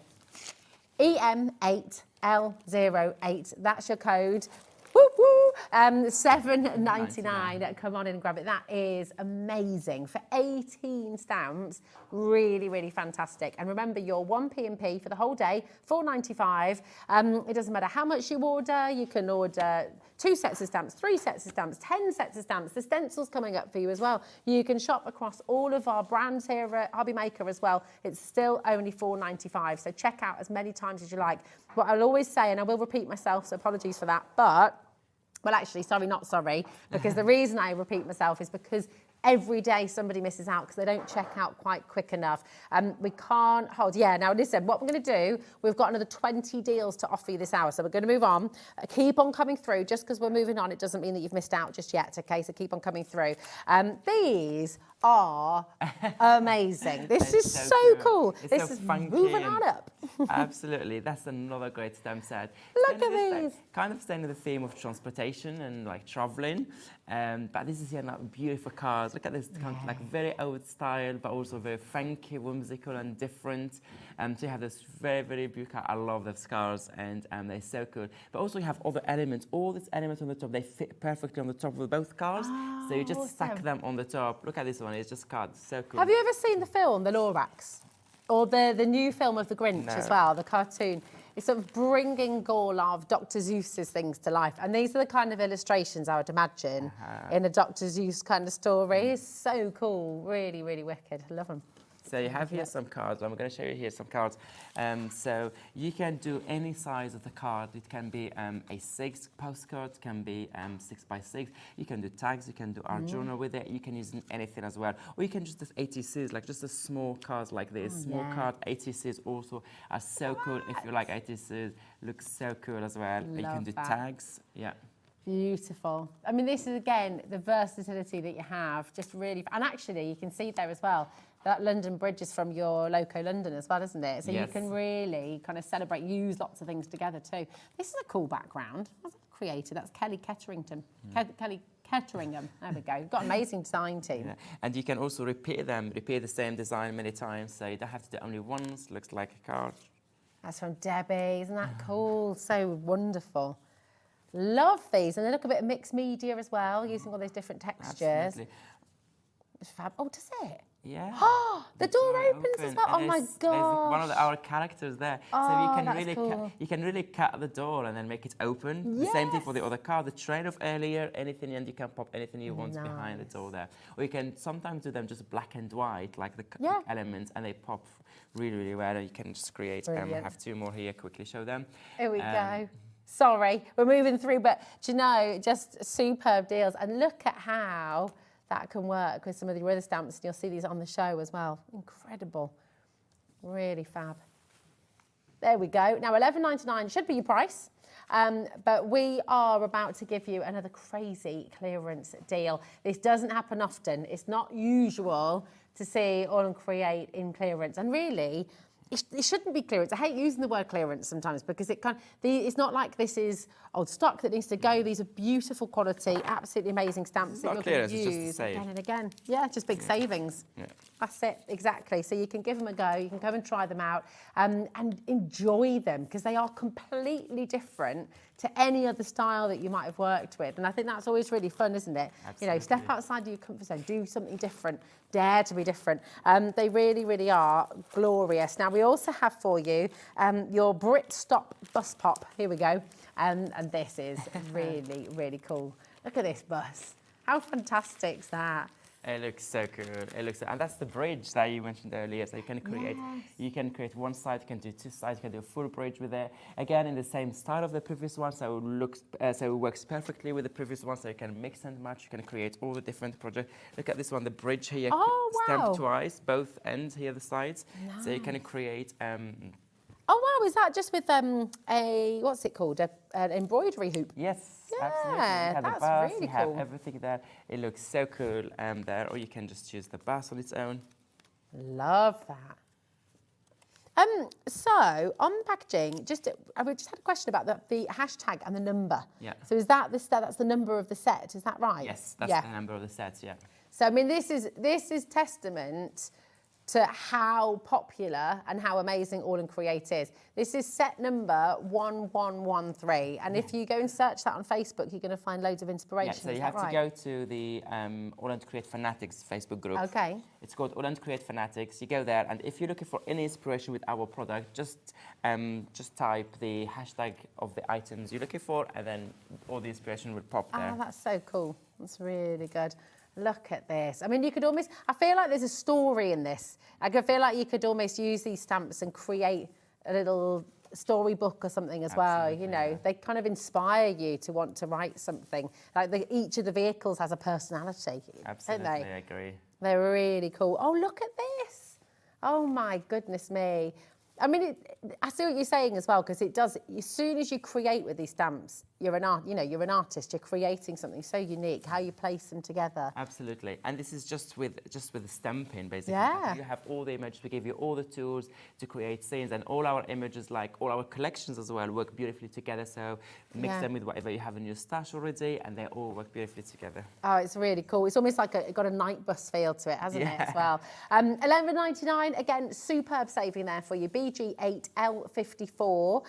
EM8L08, that's your code. Whoop, whoop. $7.99. Come on in and grab it. That is amazing. For 18 stamps, really fantastic. And remember, your 1 P&P for the whole day, $4.95. It doesn't matter how much you order. You can order 2 sets of stamps, 3 sets of stamps, 10 sets of stamps. The stencils coming up for you as well. You can shop across all of our brands here at Hobby Maker as well. It's still only $4.95. So check out as many times as you like. What I'll always say, and I will repeat myself, so apologies for that, but well, actually, sorry, not sorry, because the reason I repeat myself is because every day somebody misses out because they don't check out quite quick enough. We can't hold. Yeah, now listen, what we're going to do, we've got another 20 deals to offer you this hour, so we're going to move on. Keep on coming through. Just because we're moving on, it doesn't mean that you've missed out just yet, okay? So keep on coming through. These are amazing. This is so cool. This so is funky moving on up. Absolutely, that's another great stamp set. Look at these. Kind of staying in the theme of transportation and like traveling, but this is here now beautiful cars. Look at this, kind of like very old style, but also very funky, whimsical, and different. So you have this very, very beautiful. I love those cars, and they're so cool. But also you have other elements. All these elements on the top, they fit perfectly on the top of both cars. So you just stack them on the top. Look at this one. It's just cards. So cool. Have you ever seen the film, The Lorax? Or the new film of The Grinch as well, the cartoon? It's sort of bringing all of Dr. Seuss's things to life. And these are the kind of illustrations I would imagine in a Dr. Seuss kind of story. It's so cool. Really, really wicked. I love them. So you have here some cards. I'm going to show you here some cards. So you can do any size of the card. It can be a 6 postcard, it can be 6x6. You can do tags, you can do art journal with it. You can use anything as well. Or you can just do ATCs, like just a small cards like this. Small card ATCs also are so cool. If you like ATCs, looks so cool as well. You can do tags. Yeah. Beautiful. I mean, this is, again, the versatility that you have, just really... And actually, you can see there as well, that London Bridge is from your Loco London as well, isn't it? So you can really kind of celebrate, use lots of things together too. This is a cool background. That's created. That's Kelly Ketterington. Kelly Ketteringham. There we go. You've got an amazing design team. Yeah. And you can also repeat the same design many times, so you don't have to do only once. Looks like a card. That's from Debbie. Isn't that cool? So wonderful. Love these. And they look a bit of mixed media as well, using all those different textures. Absolutely. Oh, does it? Yeah. Oh, the door opens as well. Oh my god! There's one of our characters there, oh, so you can that's really cool. you can really cut the door and then make it open. Yes. The same thing for the other car, the train of earlier, anything, and you can pop anything you want behind the door there. Or you can sometimes do them just black and white, like the elements, and they pop really, really well. And you can just create. I have 2 more here. Quickly show them. Here we go. Sorry, we're moving through, but do you know, just superb deals. And look at how that can work with some of the other stamps, and you'll see these on the show as well. Incredible. Really fab. There we go. Now, $11.99 should be your price, but we are about to give you another crazy clearance deal. This doesn't happen often. It's not usual to see AALL Create in clearance, and really, it shouldn't be clearance. I hate using the word clearance sometimes because it's not like this is old stock that needs to go. These are beautiful quality, absolutely amazing stamps that you're going to use again and again. Yeah, just big savings. Yeah. That's it, exactly. So you can give them a go, you can come and try them out and enjoy them because they are completely different to any other style that you might have worked with. And I think that's always really fun, isn't it? Absolutely. You know, step outside your comfort zone, do something different, dare to be different. They really, really are glorious. Now, we also have for you your Brit Stop Bus Pop. Here we go. And this is really, really cool. Look at this bus. How fantastic is that? It looks so good. It looks, and that's the bridge that you mentioned earlier. So you can create one side, you can do 2 sides, you can do a full bridge with it. Again, in the same style of the previous one, so it works perfectly with the previous one. So you can mix and match. You can create all the different projects. Look at this one, the bridge here, stamped twice, both ends here, the sides. Nice. So you can create. Oh wow, is that just with a what's it called? An embroidery hoop? Yes. Yeah, absolutely. You have that's the bus, really you have cool. everything there. It looks so cool there, or you can just use the bus on its own. Love that. So on the packaging, we just had a question about the hashtag and the number. Yeah. So is that's the number of the set? Is that right? Yes, that's the number of the sets. Yeah. So I mean, this is testament to how popular and how amazing AALL Create is. This is set number 1113, and if you go and search that on Facebook, you're going to find loads of inspiration. Yeah, so you have to go to the AALL Create Fanatics Facebook group. Okay. It's called AALL Create Fanatics. You go there, and if you're looking for any inspiration with our product, just type the hashtag of the items you're looking for, and then all the inspiration will pop there. Oh, that's so cool. That's really good. Look at this. I mean, you could almost, I feel like there's a story in this. I feel like you could almost use these stamps and create a little storybook or something as well. You know, they kind of inspire you to want to write something. Like each of the vehicles has a personality, Absolutely, don't they? I agree. They're really cool. Oh, look at this. Oh my goodness me. I mean, I see what you're saying as well, because it does, as soon as you create with these stamps, you're an artist, you're creating something so unique, how you place them together. Absolutely. And this is just with the stamping, basically. Yeah. You have all the images, we give you all the tools to create scenes, and all our images, like all our collections as well, work beautifully together. So mix them with whatever you have in your stash already, and they all work beautifully together. Oh, it's really cool. It's almost like it got a night bus feel to it, hasn't it, as well? $11.99, again, superb saving there for you. BG8L54.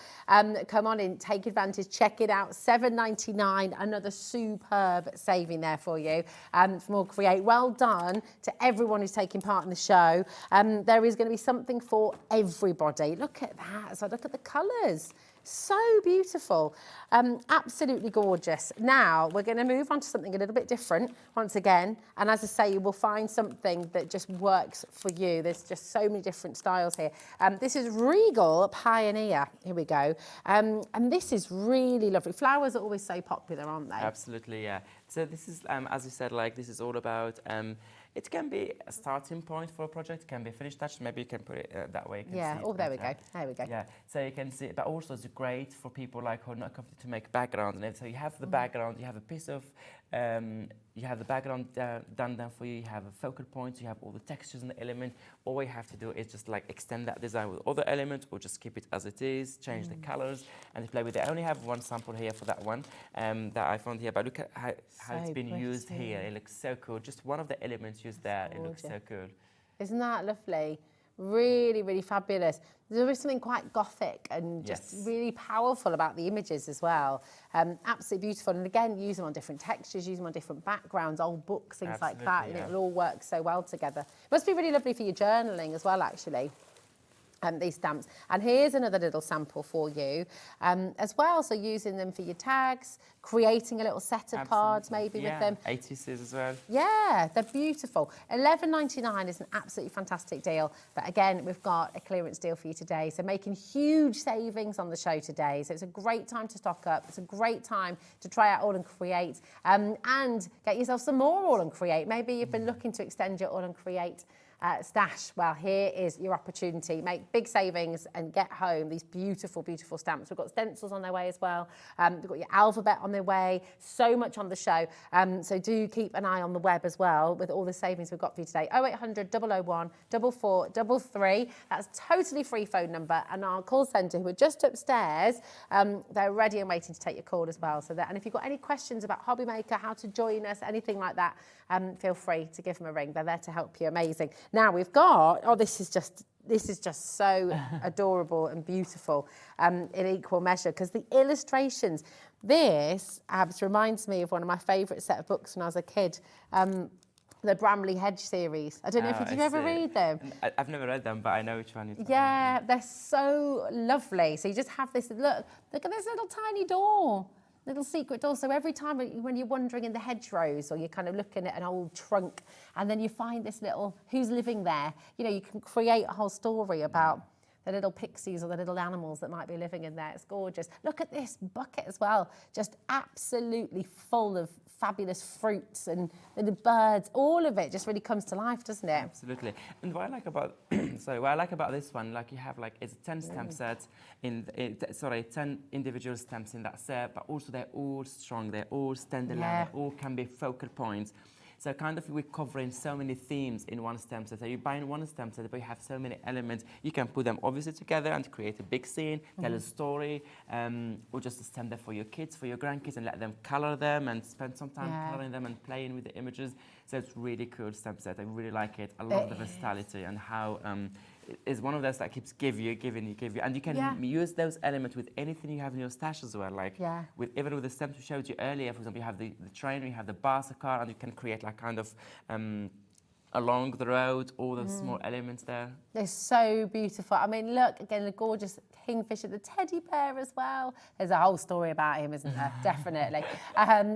Come on in, take advantage, check it out. $7.99, another superb saving there for you from AALL Create. Well done to everyone who's taking part in the show. There is going to be something for everybody. Look at that. So look at the colours. So beautiful. Absolutely gorgeous. Now we're going to move on to something a little bit different once again. And as I say, you will find something that just works for you. There's just so many different styles here. This is Regal Pioneer. Here we go. And this is really lovely. Flowers are always so popular, aren't they? Absolutely, yeah. So this is, as you said, like this is all about, it can be a starting point for a project, it can be a finished touch, maybe you can put it that way. Yeah, oh, there we go, there we go. Yeah, so you can see it, but also it's great for people like who are not confident to make backgrounds and everything. So you have the background, you have a piece of, you have the background done for you, you have a focal point, you have all the textures and the element. All you have to do is just like extend that design with other elements, or just keep it as it is, change the colors and play with it. I only have one sample here for that one that I found here, but look at how it's been used here. It looks so cool. Just one of the elements used there, it looks so cool. Isn't that lovely? Really, really fabulous. There is something quite gothic and just really powerful about the images as well. Absolutely beautiful. And again, use them on different textures, use them on different backgrounds, old books, things like that. You know, it'll all work so well together. Must be really lovely for your journaling as well, actually. These stamps. And here's another little sample for you as well. So using them for your tags, creating a little set of cards maybe with them. 80s as well. Yeah, they're beautiful. $11.99 is an absolutely fantastic deal. But again, we've got a clearance deal for you today. So making huge savings on the show today. So it's a great time to stock up. It's a great time to try out AALL Create and get yourself some more AALL Create. Maybe you've been looking to extend your AALL Create stash. Well, here is your opportunity. Make big savings and get home these beautiful, beautiful stamps. We've got stencils on their way as well. We've got your alphabet on their way. So much on the show. So do keep an eye on the web as well with all the savings we've got for you today. 0800 001 4433. That's a totally free phone number. And our call centre, who are just upstairs, they're ready and waiting to take your call as well. So and if you've got any questions about Hobby Maker, how to join us, anything like that, feel free to give them a ring. They're there to help you. Amazing. Now we've got, this is just so adorable and beautiful in equal measure, because the illustrations, this reminds me of one of my favourite set of books when I was a kid, the Bramley Hedge series. I don't know if did you ever read them? I've never read them, but I know which one you're talking about. They're so lovely. So you just have this, look at this little tiny door. Little secret door. So every time when you're wandering in the hedgerows, or you're kind of looking at an old trunk, and then you find this little, who's living there, you know, you can create a whole story about the little pixies or the little animals that might be living in there. It's gorgeous. Look at this bucket as well, just absolutely full of fabulous fruits and the birds. All of it just really comes to life, doesn't it? Absolutely. And what I like about what I like about this one, like you have it's a 10 stamp set 10 individual stamps in that set, but also they're all strong, they're all standalone, they all can be focal points. So kind of we're covering so many themes in one stamp set. So you're buying one stamp set, but you have so many elements. You can put them obviously together and create a big scene, tell a story, or just stand there for your kids, for your grandkids, and let them color them and spend some time coloring them and playing with the images. So it's really cool stamp set. I really like it. I love the versatility and how it's one of those that keeps giving you, and you can use those elements with anything you have in your stash as well. Like even with the stamps we showed you earlier, for example, you have the train, you have the bicycle car, and you can create like kind of along the road, all those small elements there. They're so beautiful. I mean, look, again, the gorgeous kingfisher, the teddy bear as well. There's a whole story about him, isn't there? Definitely.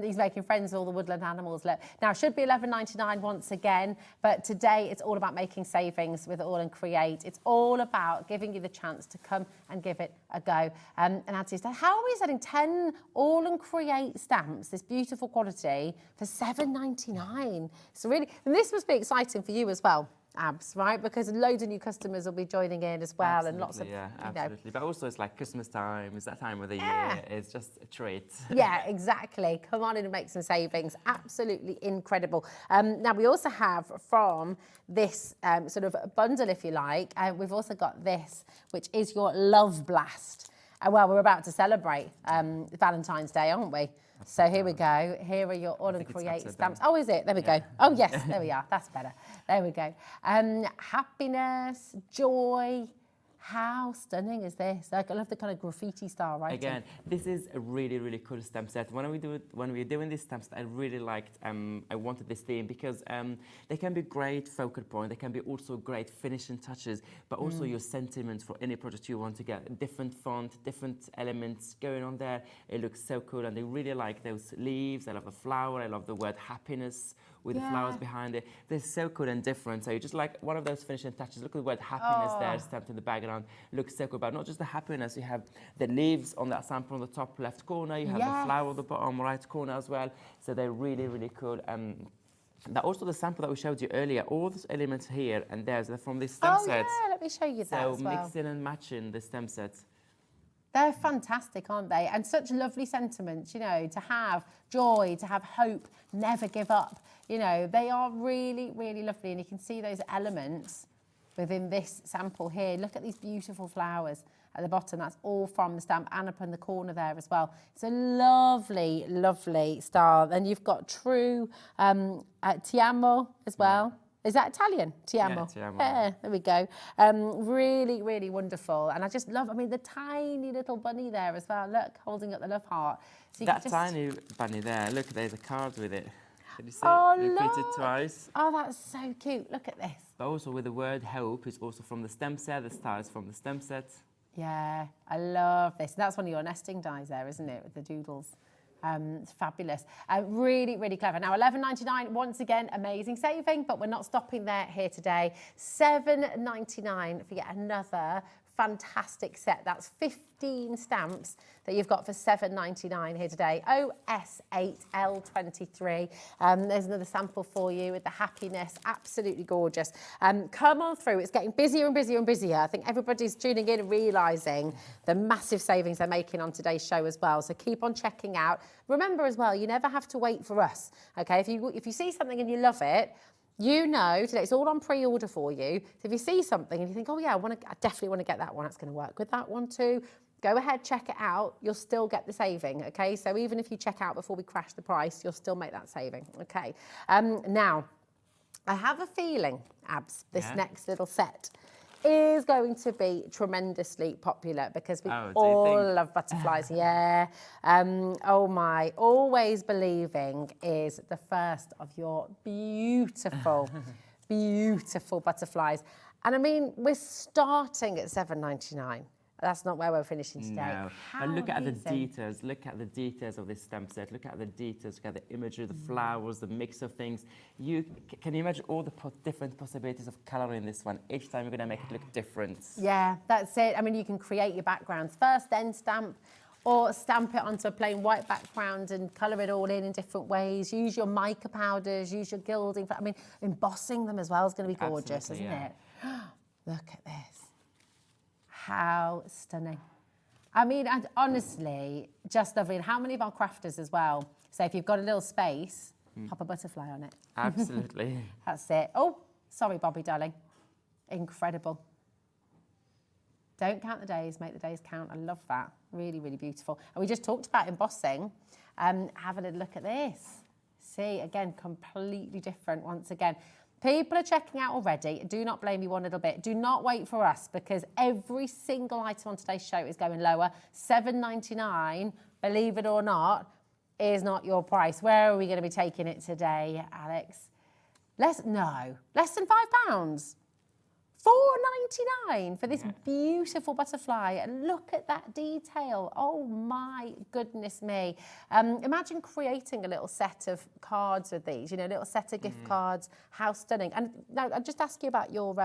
He's making friends with all the woodland animals. Look, now, it should be $11.99 once again, but today it's all about making savings with AALL Create. It's all about giving you the chance to come and give it a go. And add to your how are we selling 10 AALL Create stamps, this beautiful quality, for $7.99? It's really, and this must be exciting for you as well, Abs, right? Because loads of new customers will be joining in as well. Absolutely, and lots of, yeah, you absolutely. But also it's like Christmas time, it's that time of the year, it's just a treat. Yeah, exactly. Come on in and make some savings. Absolutely incredible. Now, we also have from this sort of bundle, if you like, we've also got this, which is your Love Blast. Well, we're about to celebrate Valentine's Day, aren't we? So here we go. Here are your AALL Create stamps. Oh, is it? There we go. Oh, yes, there we are. That's better. There we go. Happiness, joy. How stunning is this? Like, I love the kind of graffiti style writing. Again, this is a really, really cool stamp set. When we were doing this stamp set, I really liked, I wanted this theme because they can be great focal point. They can be also great finishing touches, but also your sentiments for any project you want to get. Different font, different elements going on there. It looks so cool, and they really like those leaves. I love the flower. I love the word happiness with the flowers behind it. They're so cool and different. So you just like one of those finishing touches. Look at the word happiness there stamped in the background. Looks so cool. But not just the happiness, you have the leaves on that sample on the top left corner. You have the flower on the bottom right corner as well. So they're really, really cool. But also the sample that we showed you earlier, all those elements here and there, they're from this stamp set. Oh, yeah, let me show you that as well. So mixing and matching the stamp sets. They're fantastic, aren't they? And such lovely sentiments, you know, to have joy, to have hope, never give up. You know, they are really, really lovely. And you can see those elements within this sample here. Look at these beautiful flowers at the bottom. That's all from the stamp, and up in the corner there as well. It's a lovely, lovely style. And you've got true Ti amo as well. Is that Italian? Ti amo. Yeah, Ti amo. Yeah, there we go. Really, really wonderful. And I just love, I mean, the tiny little bunny there as well. Look, holding up the love heart. So that tiny bunny there, look, there's a card with it. Did you see it? Repeated twice. Oh, that's so cute. Look at this. But also with the word hope, it's also from the stamp set. The star is from the stamp set. Yeah, I love this. That's one of your nesting dies there, isn't it, with the doodles? It's fabulous. Really, really clever. Now, $11.99, once again, amazing saving, but we're not stopping there here today. $7.99 for yet another fantastic set. That's 15 stamps that you've got for $7.99 here today. OS8L23. There's another sample for you with the happiness. Absolutely gorgeous. Come on through. It's getting busier and busier and busier. I think everybody's tuning in and realising the massive savings they're making on today's show as well. So keep on checking out. Remember as well, you never have to wait for us. Okay, if you see something and you love it, you know, today it's all on pre-order for you. So if you see something and you think, oh yeah, I definitely want to get that one, that's going to work with that one too, go ahead, check it out. You'll still get the saving, okay? So even if you check out before we crash the price, you'll still make that saving, okay? Now, I have a feeling, Abs, this next little set is going to be tremendously popular because we all love butterflies. Yeah. Oh my, always believing is the first of your beautiful, beautiful butterflies. And I mean, we're starting at $7.99. That's not where we're finishing today. No. But look at the details. Look at the details of this stamp set. Look at the details. Look at the imagery, the flowers, the mix of things. Can you imagine all the different possibilities of colour in this one? Each time you're going to make it look different. Yeah, that's it. I mean, you can create your backgrounds first, then stamp, or stamp it onto a plain white background and colour it all in different ways. Use your mica powders, use your gilding. I mean, embossing them as well is going to be gorgeous, isn't it? Look at this. How stunning. I mean, and honestly, just lovely. And how many of our crafters as well? So if you've got a little space, pop a butterfly on it. Absolutely. That's it. Oh, sorry, Bobby, darling. Incredible. Don't count the days, make the days count. I love that. Really, really beautiful. And we just talked about embossing. Have a little look at this. See, again, completely different once again. People are checking out already. Do not blame you one little bit. Do not wait for us because every single item on today's show is going lower. $7.99, believe it or not, is not your price. Where are we going to be taking it today, Alex? less than £5. $4.99 for this beautiful butterfly. And look at that detail. Oh my goodness me. Imagine creating a little set of cards with these, you know, a little set of gift cards. How stunning. And now I'll just ask you about your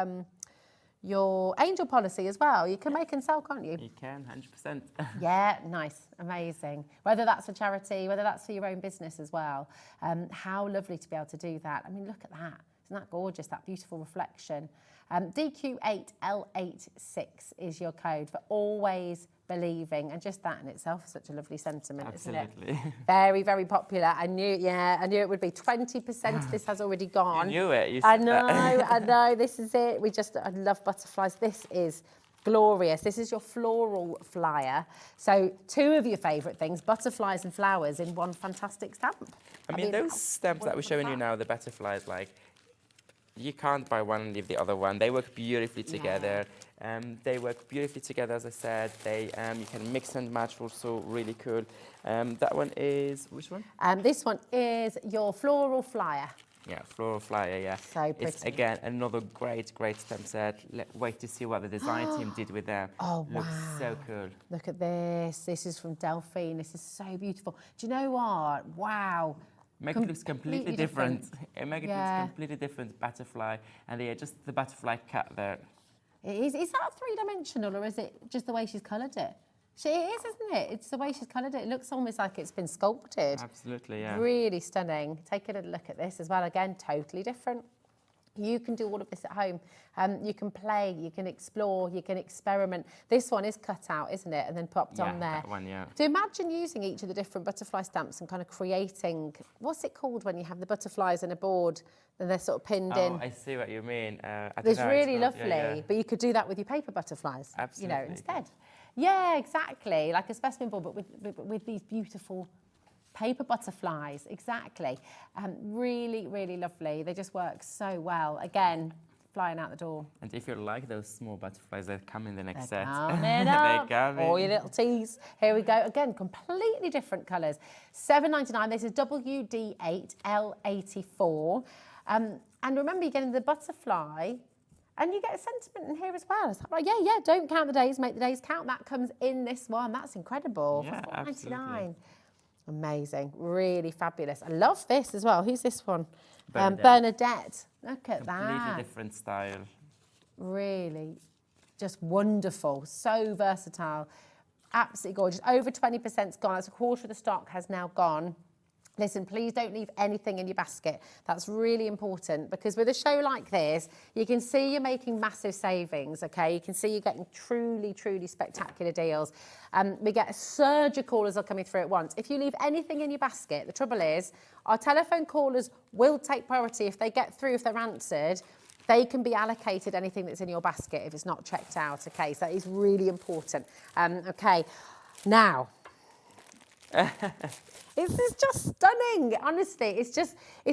angel policy as well. You can make and sell, can't you? You can, 100%. Yeah, nice, amazing. Whether that's for charity, whether that's for your own business as well. How lovely to be able to do that. I mean, look at that. Isn't that gorgeous, that beautiful reflection? DQ8L86 is your code for always believing, and just that in itself is such a lovely sentiment, isn't it? Very, very popular. I knew it would be. 20% of this has already gone. You knew it. You I said know, that. I know. This is it. I love butterflies. This is glorious. This is your floral flyer. So 2 of your favourite things, butterflies and flowers, in one fantastic stamp. I mean, those stamps that we're showing you now, the butterflies, like, you can't buy one and leave the other one. They work beautifully together. They work beautifully together, as I said. You can mix and match, also really cool. That one is, which one? This one is your floral flyer. Yeah, floral flyer, yeah. So pretty. It's, again, another great stamp set. Wait to see what the design team did with them. Oh, wow. Looks so cool. Look at this. This is from Delphine. This is so beautiful. Do you know what? Wow. Make it look completely different. Make it look completely different butterfly, and just the butterfly cut there. Is that 3-dimensional, or is it just the way she's coloured it? It is, isn't it? It's the way she's coloured it. It looks almost like it's been sculpted. Absolutely, yeah. Really stunning. Take a little look at this as well. Again, totally different. You can do all of this at home. You can play, you can explore, you can experiment. This one is cut out, isn't it? And then popped on there. That one, yeah. So imagine using each of the different butterfly stamps and kind of creating, what's it called when you have the butterflies in a board and they're sort of pinned in? Oh, I see what you mean. It's really lovely, but you could do that with your paper butterflies, Absolutely. you know, instead. Yeah, exactly, like a specimen board, but with these beautiful paper butterflies, exactly. Really, really lovely. They just work so well. Again, flying out the door. And if you like those small butterflies that come in the next set. They come in. All your little teas. Here we go. Again, completely different colours. $7.99. This is WD8L84. And remember, you're getting the butterfly, and you get a sentiment in here as well. It's like, yeah, don't count the days, make the days count. That comes in this one. That's incredible. Yeah, for $4.99. absolutely. Amazing, really fabulous. I love this as well. Who's this one? Bernadette. Bernadette. Look at that. Completely different style. Really, just wonderful. So versatile. Absolutely gorgeous. Over 20%'s gone. That's a quarter of the stock has now gone. Listen, please don't leave anything in your basket. That's really important, because with a show like this, you can see you're making massive savings, okay? You can see you're getting truly, truly spectacular deals. We get a surge of callers are coming through at once. If you leave anything in your basket, the trouble is, our telephone callers will take priority. If they get through, if they're answered, they can be allocated anything that's in your basket if it's not checked out, okay? So that is really important. Okay, now, this is just stunning, honestly. It's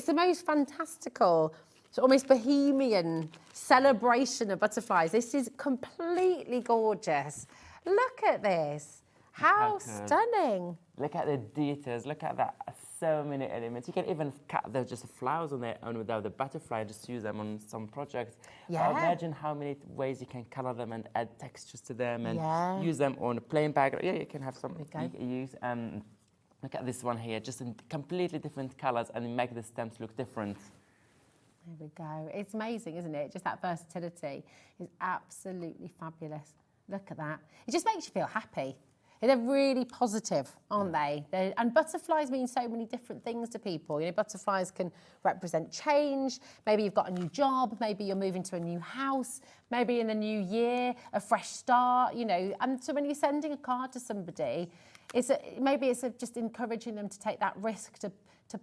the most fantastical, almost bohemian celebration of butterflies. This is completely gorgeous. Look at this. How stunning. Look at the details. Look at that. So many elements. You can even cut those just flowers on their own without the butterfly, just use them on some projects. Yeah. Imagine how many ways you can color them and add textures to them and use them on a plain background. Yeah, you can have some. Look at this one here, just in completely different colors, and make the stems look different. There we go. It's amazing, isn't it? Just that versatility is absolutely fabulous. Look at that. It just makes you feel happy. They're really positive, aren't they? And butterflies mean so many different things to people. You know, butterflies can represent change. Maybe you've got a new job. Maybe you're moving to a new house. Maybe in the new year, a fresh start, you know. And so when you're sending a card to somebody, maybe it's just encouraging them to take that risk, to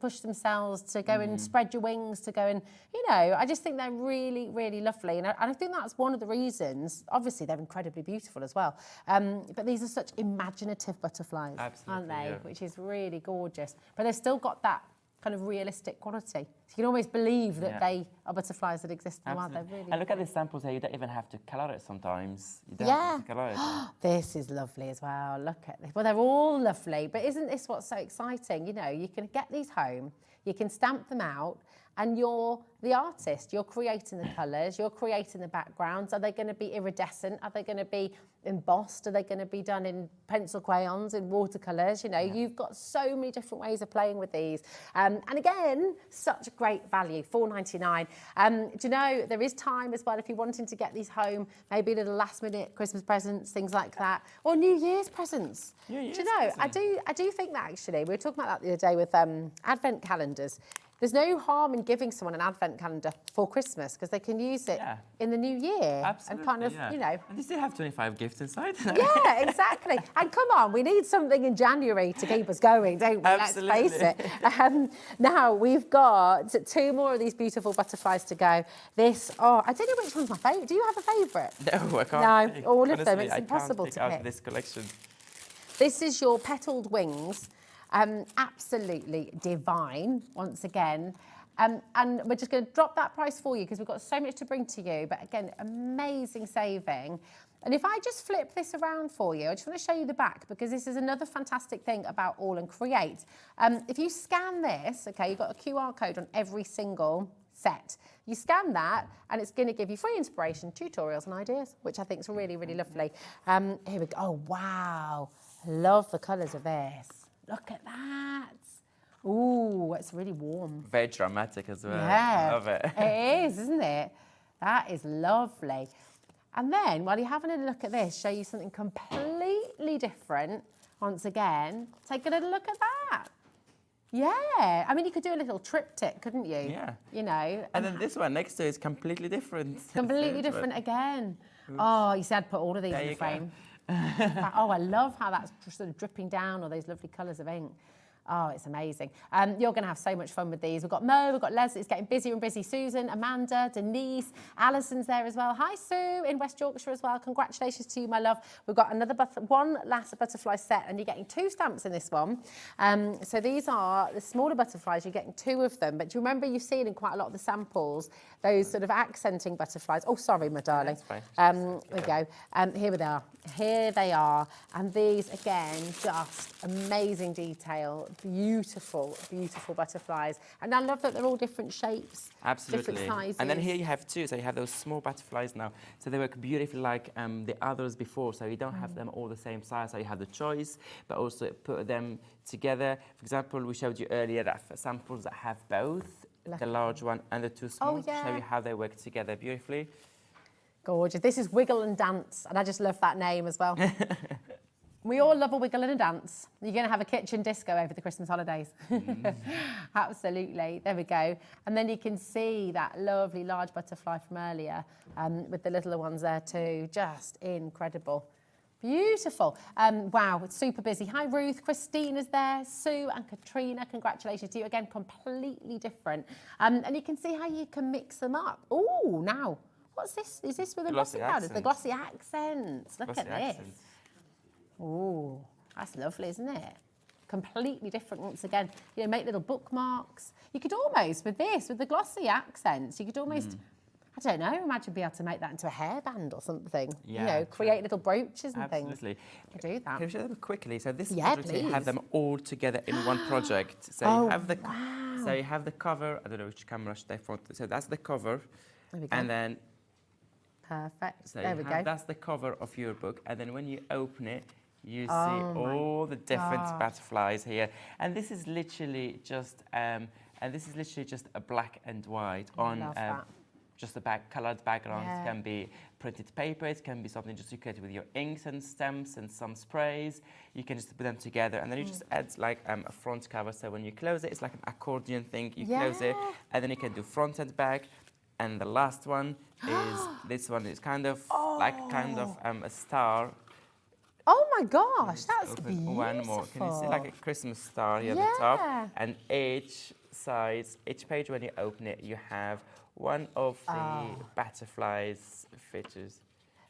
push themselves, to go and spread your wings, to go and, you know, I just think they're really, really lovely. And I think that's one of the reasons. Obviously, they're incredibly beautiful as well. But these are such imaginative butterflies, aren't they? Yeah. Which is really gorgeous. But they've still got that kind of realistic quality. So you can almost believe that they are butterflies that exist now, aren't they? Really. And look at the samples here. You don't even have to colour it sometimes. You don't have to colour it. This is lovely as well. Look at this. Well, they're all lovely, but isn't this what's so exciting? You know, you can get these home, you can stamp them out, and you're the artist. You're creating the colours, you're creating the backgrounds. Are they going to be iridescent? Are they going to be embossed? Are they going to be done in pencil crayons, in watercolours? You know, you've got so many different ways of playing with these. And again, such great value, $4.99. Do you know, there is time as well if you're wanting to get these home, maybe little last minute Christmas presents, things like that, or New Year's presents. Do you know, I do think that actually, we were talking about that the other day with advent calendars. There's no harm in giving someone an advent calendar for Christmas because they can use it in the new year. Absolutely, and kind of, you know. And they still have 25 gifts inside. Yeah, exactly. And come on, we need something in January to keep us going, don't we? Absolutely. Let's face it. Now, we've got 2 more of these beautiful butterflies to go. This, I don't know which one's my favourite. Do you have a favourite? No, I can't. No, all of Honestly, them. It's impossible to out pick. This collection. This is your petalled wings. Absolutely divine, once again. And we're just going to drop that price for you because we've got so much to bring to you. But again, amazing saving. And if I just flip this around for you, I just want to show you the back because this is another fantastic thing about AALL Create. If you scan this, okay, you've got a QR code on every single set. You scan that and it's going to give you free inspiration, tutorials and ideas, which I think is really, really lovely. Here we go. Oh, wow. Love the colours of this. Look at that. Ooh, it's really warm. Very dramatic as well. Yeah. I love it. It is, isn't it? That is lovely. And then, while you're having a look at this, show you something completely different. Once again, take a little look at that. Yeah. I mean, you could do a little triptych, couldn't you? Yeah. You know. And then this one next to it is completely different. Completely different again. Oh, you said put all of these in the frame. Oh, I love how that's sort of dripping down all those lovely colours of ink. Oh, it's amazing. You're going to have so much fun with these. We've got Mo, we've got Leslie, it's getting busier and busy. Susan, Amanda, Denise, Alison's there as well. Hi, Sue, in West Yorkshire as well. Congratulations to you, my love. We've got another one last butterfly set, and you're getting 2 stamps in this one. So these are the smaller butterflies. You're getting 2 of them. But do you remember you've seen in quite a lot of the samples those sort of accenting butterflies? Oh, sorry, my darling. That's fine. There we go. Here they are. Here they are. And these, again, just amazing detail. Beautiful, beautiful butterflies. And I love that they're all different shapes. Absolutely. Different sizes. And then here you have 2. So you have those small butterflies now. So they work beautifully like the others before. So you don't have them all the same size. So you have the choice, but also put them together. For example, we showed you earlier that samples that have both the large one and the 2 small. Oh, yeah. Show you how they work together beautifully. Gorgeous. This is Wiggle and Dance, and I just love that name as well. We all love a wiggle and a dance. You're going to have a kitchen disco over the Christmas holidays. Absolutely. There we go. And then you can see that lovely large butterfly from earlier with the littler ones there too. Just incredible. Beautiful. Wow, it's super busy. Hi, Ruth. Christina's there. Sue and Katrina. Congratulations to you. Again, completely different. And you can see how you can mix them up. Oh, now, what's this? Is this with the glossy powders? The glossy accents. Look at this. Oh, that's lovely, isn't it? Completely different once again. You know, make little bookmarks. You could almost, with this, with the glossy accents, you could almost, I don't know, imagine be able to make that into a hairband or something. Yeah, you know, create little brooches and things. Absolutely. Do that. Can you show them quickly? So this Yeah, project, you have them all together in one project. So you have the so you have the cover. I don't know which camera should I front. So that's the cover. There we go. And then perfect. so there we go. that's the cover of your book. And then when you open it, you see all the different butterflies here. And this is literally just a black and white on just a coloured background. It can be printed paper, it can be something just you create with your inks and stamps and some sprays. You can just put them together and then you just add like a front cover. So when you close it, it's like an accordion thing. You close it and then you can do front and back. And the last one is this one is kind of a star. Oh my gosh, that's beautiful. One more. Can you see like a Christmas star here at the top? And each page when you open it, you have one of the butterflies features.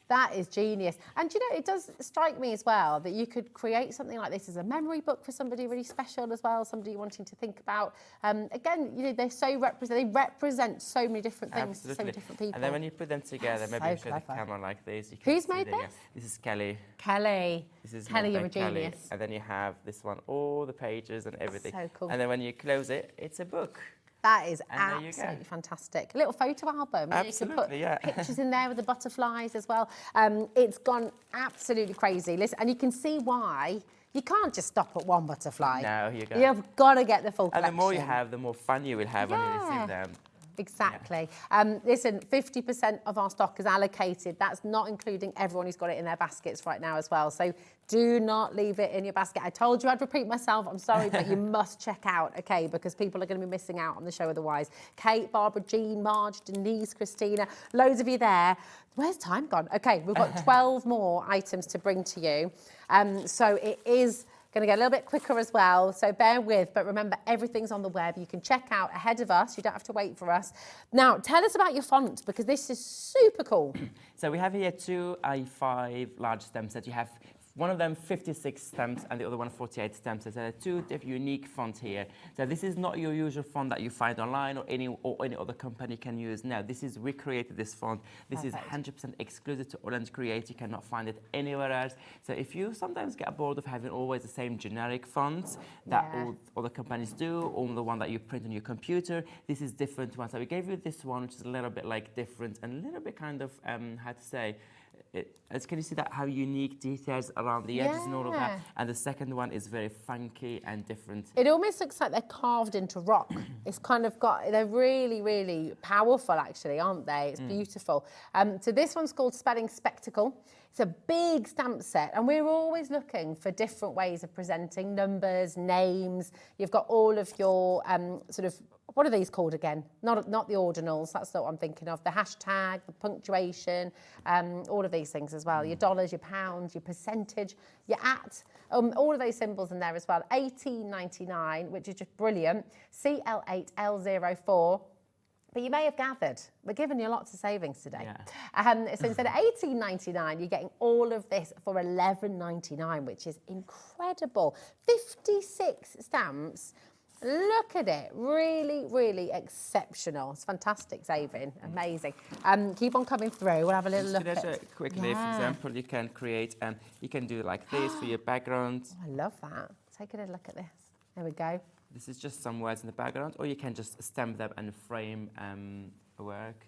That is genius. And you know, it does strike me as well that you could create something like this as a memory book for somebody really special as well, somebody wanting to think about. Again, you know, they represent so many different things to so many different people. And then when you put them together, maybe you show the camera like this. You Who's made this? This is Kelly. Kelly. This is Kelly, you're a Kelly. genius. And then you have this one, all the pages and everything. So cool. And then when you close it, it's a book. That is And there you go. absolutely fantastic. A little photo album. Absolutely, you can put yeah. pictures in there with the butterflies as well. It's gone absolutely crazy. Listen, and you can see why. You can't just stop at one butterfly. No, you go. You've got to get the full And collection. the more you have, the more fun you will have when you receive them. Exactly. Listen, 50% of our stock is allocated. That's not including everyone who's got it in their baskets right now as well. So do not leave it in your basket. I told you I'd repeat myself. I'm sorry, but you must check out, okay, because people are going to be missing out on the show otherwise. Kate, Barbara, Jean, Marge, Denise, Christina, loads of you there. Where's time gone? Okay, we've got 12 more items to bring to you. So it is going to get a little bit quicker as well, so bear with. But remember, everything's on the web. You can check out ahead of us. You don't have to wait for us. Now, tell us about your font, because this is super cool. So we have here 2 A5 large stem sets. You have one of them 56 stems and the other one 48 stems. So there are 2 unique fonts here. So this is not your usual font that you find online or any other company can use. No, we created this font. This is 100% exclusive to AALL Create. You cannot find it anywhere else. So if you sometimes get bored of having always the same generic fonts that all other companies do, or the one that you print on your computer, this is different one. So we gave you this one, which is a little bit like different and a little bit kind of, how to say, can you see that how unique details around the edges and all of that? And the second one is very funky and different. It almost looks like they're carved into rock. It's kind of they're really, really powerful actually, aren't they? It's beautiful. So this one's called Spelling Spectacle. It's a big stamp set, and we're always looking for different ways of presenting numbers, names. You've got all of your sort of, what are these called again? Not the ordinals, that's not what I'm thinking of. The hashtag, the punctuation, all of these things as well. Your dollars, your pounds, your percentage, your at, all of those symbols in there as well. $18.99, which is just brilliant. CL8L04. But you may have gathered, we're giving you lots of savings today. So instead of $18.99, you're getting all of this for $11.99, which is incredible. 56 stamps. Look at it, really, really exceptional. It's fantastic saving, amazing. Keep on coming through, we'll have a little look at it. Quickly, for example, you can create, you can do like this for your background. Oh, I love that. Take a little look at this. There we go. This is just some words in the background, or you can just stamp them and frame a work.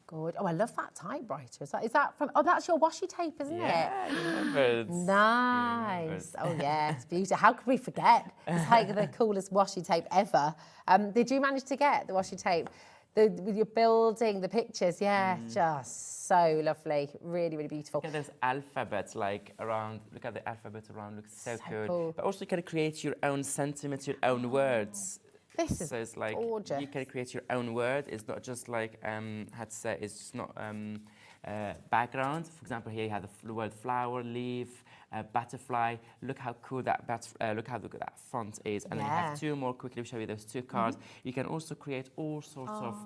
Good. Oh, I love that typewriter. Is that from, oh, that's your washi tape, isn't it? Yeah, you remember it. Nice. Oh, yeah, it's beautiful. How could we forget? It's like the coolest washi tape ever. Did you manage to get the washi tape? With your building, the pictures, just so lovely. Really, really beautiful. Look at those alphabets like around, look at the alphabet around, looks so cool. But also you can create your own sentiments, your own words. This is so it's like gorgeous. You can create your own word. It's not just like, how to say, it's not background. For example, here you have the word flower, leaf, butterfly. Look how cool that look how good that font is. And then you have 2 more. Quickly show you those 2 cards. You can also create all sorts of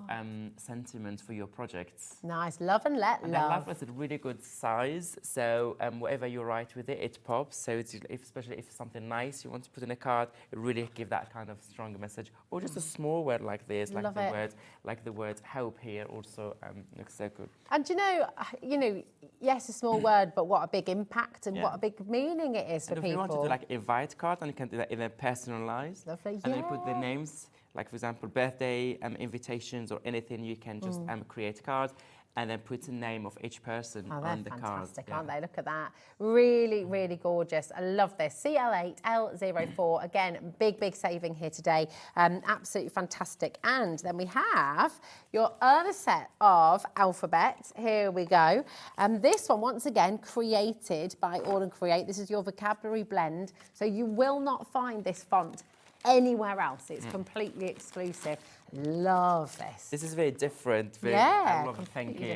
sentiments for your projects. Nice, love and let and love. I love it's a really good size. So whatever you write with it, it pops. So it's, especially if something nice you want to put in a card, it really give that kind of stronger message. Or just a small word like this, like the word hope here. Also looks so good. And you know, yes, a small word, but what a big impact and what a big meaning it is for people. If you want to do like invite card, and you can do that even personalized. Lovely, and then you put the names, like for example, birthday invitations or anything. You can just create cards and then put the name of each person on the card. Fantastic, aren't they? Look at that. Really, really gorgeous. I love this. CL8L04. Again, big saving here today. Absolutely fantastic. And then we have your other set of alphabets. Here we go. This one, once again, created by AALL Create. This is your vocabulary blend. So you will not find this font anywhere else. It's completely exclusive. Love this. This is very different. I love it. Thank you.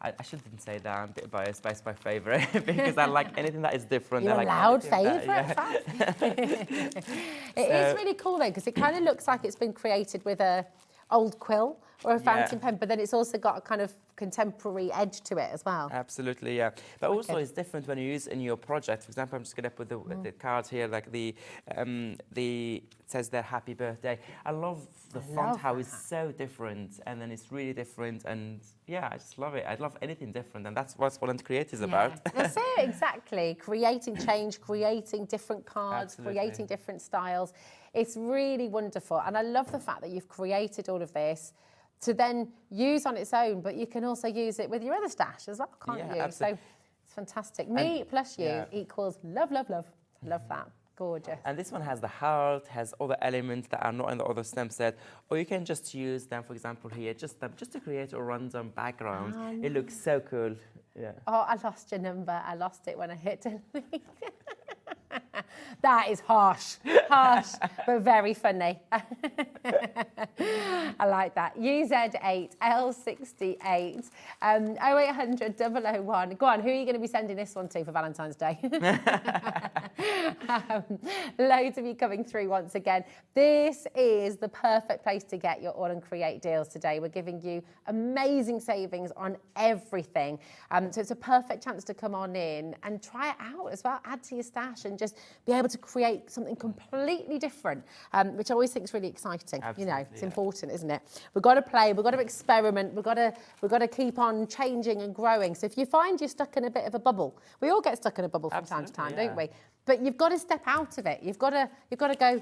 I shouldn't say that. I'm a bit biased, but it's my favourite because I like anything that is different. You're a loud favourite. It is really cool though because it kind of looks like it's been created with a old quill or a fountain pen, but then it's also got a kind of contemporary edge to it as well. Absolutely, yeah. But also it's different when you use in your project. For example, I'm just going to put the card here, like the it says there happy birthday. I love the font, how it's so different, and then it's really different, and yeah, I just love it. I love anything different, and that's what AALL Create is about. That's it, exactly. Creating change, creating different cards, creating different styles. It's really wonderful, and I love the fact that you've created all of this to then use on its own, but you can also use it with your other stash as well, can't you? Absolutely. So it's fantastic. Me plus you equals love, love, love. I love that. Gorgeous. And this one has the heart, has all the elements that are not in the other stem set, or you can just use them, for example, here, just to create a random background. It looks so cool. Yeah. Oh, I lost your number. I lost it when I hit delete. That is harsh, but very funny. I like that. UZ8, L68, 0800 001. Go on, who are you going to be sending this one to for Valentine's Day? Loads of you coming through once again. This is the perfect place to get your AALL Create deals today. We're giving you amazing savings on everything. So it's a perfect chance to come on in and try it out as well. Add to your stash and just be able to create something completely different, which I always think is really exciting. Absolutely, you know, it's important, isn't it? We've got to play, we've got to experiment, we've got to keep on changing and growing. So if you find you're stuck in a bit of a bubble, we all get stuck in a bubble from time to time, don't we? But you've got to step out of it. You've got to go,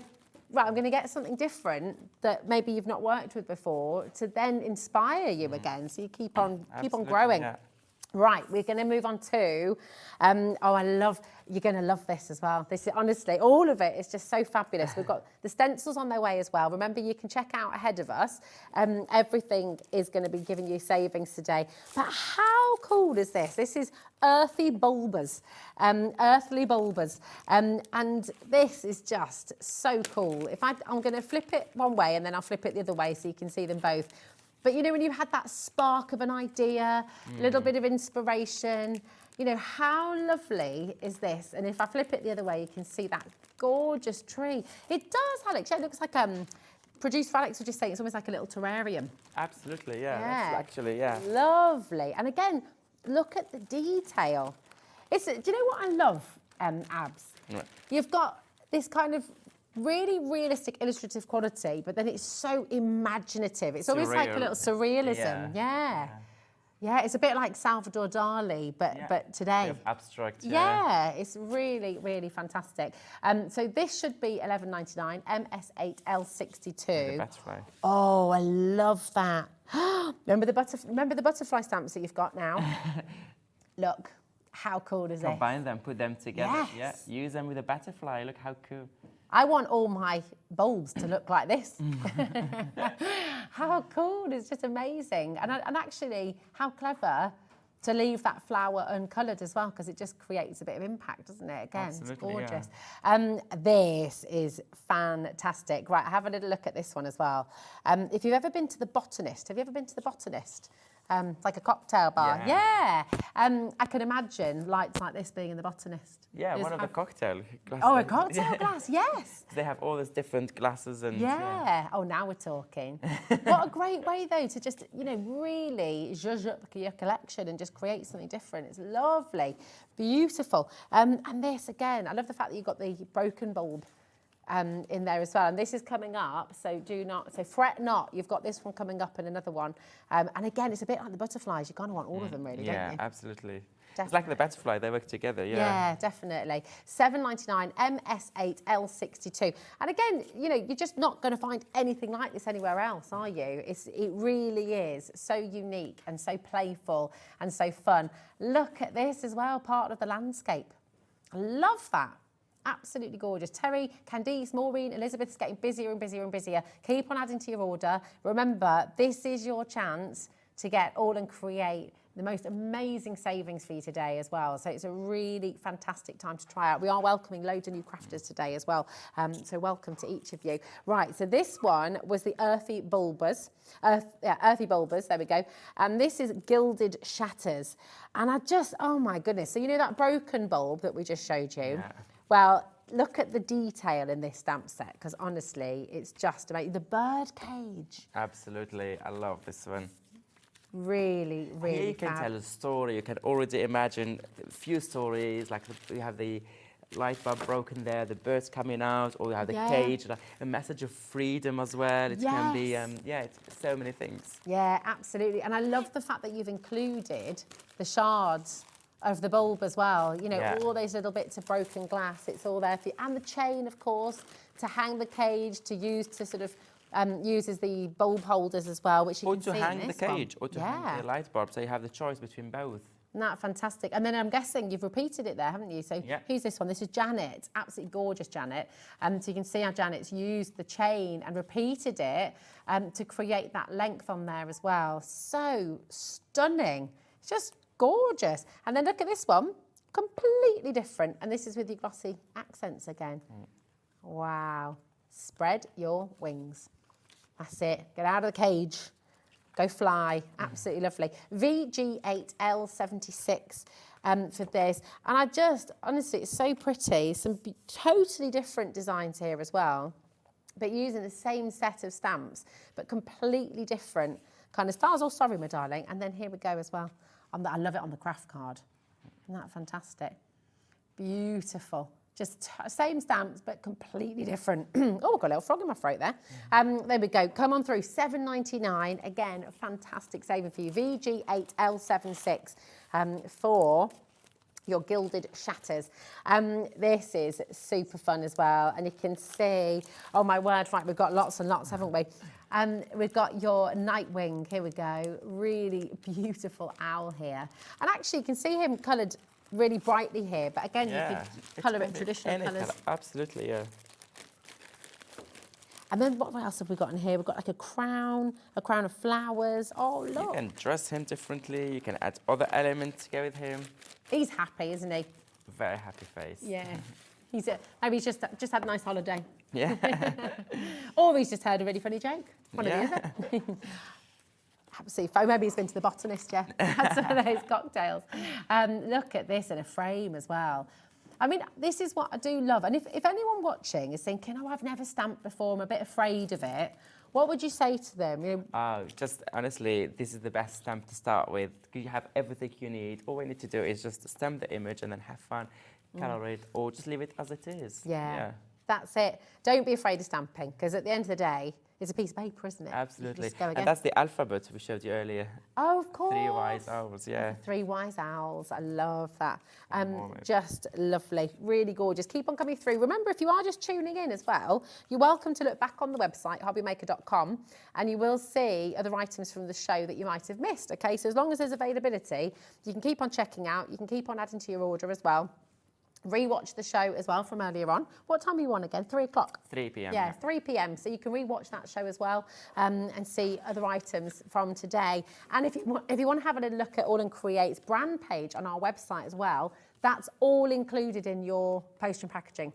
right, I'm going to get something different that maybe you've not worked with before to then inspire you again. So you keep on growing. Yeah. Right, we're going to move on to, you're going to love this as well. This is, honestly, all of it is just so fabulous. We've got the stencils on their way as well. Remember, you can check out ahead of us. Everything is going to be giving you savings today. But how cool is this? This is earthy bulbas, earthly bulbas. And this is just so cool. I'm going to flip it one way and then I'll flip it the other way so you can see them both. But, you know, when you had that spark of an idea, a little bit of inspiration, you know, how lovely is this? And if I flip it the other way, you can see that gorgeous tree. It does, Alex. Yeah, it looks like, producer Alex was just saying, it's almost like a little terrarium. Absolutely, yeah. That's actually, yeah. Lovely. And again, look at the detail. Do you know what I love, Abs? Right. You've got this kind of really realistic illustrative quality, but then it's so imaginative. It's almost like a little surrealism. Yeah, it's a bit like Salvador Dali, but today. Bit of abstract. Yeah, it's really, really fantastic. So this should be $11.99, MS8L62. The butterfly. Oh, I love that. Remember the butterfly stamps that you've got now? Look, how cool is this? Combine them, put them together. Yes. Yeah, use them with a butterfly. Look how cool. I want all my bulbs to look like this. How cool, it's just amazing. And actually, how clever to leave that flower uncoloured as well, because it just creates a bit of impact, doesn't it? Again, absolutely, it's gorgeous. Yeah. This is fantastic. Right, have a little look at this one as well. If you've ever been to The Botanist, have you ever been to The Botanist? Like a cocktail bar. Yeah. I can imagine lights like this being in The Botanist. Yeah, one of the cocktail glasses. Oh, a cocktail glass, yes. They have all these different glasses and... Yeah. Oh, now we're talking. What a great way, though, to just, you know, really zhuzh up your collection and just create something different. It's lovely, beautiful. And this, again, I love the fact that you've got the broken bulb in there as well, and this is coming up, so fret not. You've got this one coming up and another one, and again, it's a bit like the butterflies. You kind of want all of them, really, don't you? Yeah, absolutely. Definitely. It's like the butterfly; they work together. Yeah, definitely. $7.99, MS8L62, and again, you know, you're just not going to find anything like this anywhere else, are you? It really is so unique and so playful and so fun. Look at this as well, part of the landscape. I love that. Absolutely gorgeous. Terry, Candice, Maureen, Elizabeth's getting busier and busier and busier. Keep on adding to your order. Remember, this is your chance to get AALL Create the most amazing savings for you today as well. So it's a really fantastic time to try out. We are welcoming loads of new crafters today as well. So welcome to each of you. Right, so this one was the Earthy Bulbas. Earthy Bulbas, there we go. And this is Gilded Shatters. And oh my goodness. So you know that broken bulb that we just showed you? Yeah. Well, look at the detail in this stamp set, because honestly, it's just amazing. The bird cage. Absolutely, I love this one. Really, really Here you can tell a story. You can already imagine a few stories, like you have the light bulb broken there, the birds coming out, or you have the cage, like a message of freedom as well. It can be, it's so many things. Yeah, absolutely. And I love the fact that you've included the shards of the bulb as well. You know, all those little bits of broken glass, it's all there for you. And the chain, of course, to hang the cage, to use to sort of use as the bulb holders as well, which you can see in this one. Or to hang the cage, or to hang the light bulb, so you have the choice between both. Isn't that fantastic? And then I'm guessing you've repeated it there, haven't you? So who's this one? This is Janet, absolutely gorgeous Janet. So you can see how Janet's used the chain and repeated it to create that length on there as well. So stunning. It's just gorgeous. And then look at this one, completely different. And this is with your glossy accents again. Wow. Spread your wings. That's it. Get out of the cage. Go fly. Absolutely lovely. VG8L76 for this. And I just, honestly, it's so pretty. Some totally different designs here as well, but using the same set of stamps, but completely different kind of styles. Oh, sorry, my darling. And then here we go as well. I love it on the craft card. Isn't that fantastic? Beautiful. Just same stamps, but completely different. Oh, I've got a little frog in my throat there. There we go. Come on through. $7.99. Again, a fantastic saving for you. VG8L76 for your gilded shatters. This is super fun as well. And you can see, oh my word, right, we've got lots and lots, haven't we? We've got your Nightwing. Here we go. Really beautiful owl here. And actually, you can see him coloured really brightly here, but again, you could colour it traditional colours. Absolutely, yeah. And then what else have we got in here? We've got like a crown of flowers. Oh, look. You can dress him differently. You can add other elements to go with him. He's happy, isn't he? Very happy face. Yeah. Maybe he's just had a nice holiday. Yeah. Or he's just heard a really funny joke. One of the other. Absolutely. Maybe he's been to the botanist, had some of those cocktails. Look at this in a frame as well. I mean, this is what I do love. And if anyone watching is thinking, oh, I've never stamped before, I'm a bit afraid of it, what would you say to them? Just honestly, this is the best stamp to start with. You have everything you need. All we need to do is just stamp the image and then have fun, colour it, or just leave it as it is. Yeah. That's it. Don't be afraid of stamping, because at the end of the day, it's a piece of paper, isn't it? Absolutely. And that's the alphabet we showed you earlier. Oh, of course. 3 wise owls, yeah. 3 wise owls. I love that. Just lovely. Really gorgeous. Keep on coming through. Remember, if you are just tuning in as well, you're welcome to look back on the website, hobbymaker.com, and you will see other items from the show that you might have missed, OK? So as long as there's availability, you can keep on checking out. You can keep on adding to your order as well. Rewatch the show as well from earlier on. What time are you on again? 3 o'clock? 3 p.m. Yeah, 3 p.m. So you can rewatch that show as well and see other items from today. And if you want to have a little look at AALL Create's brand page on our website as well, that's all included in your poster and packaging.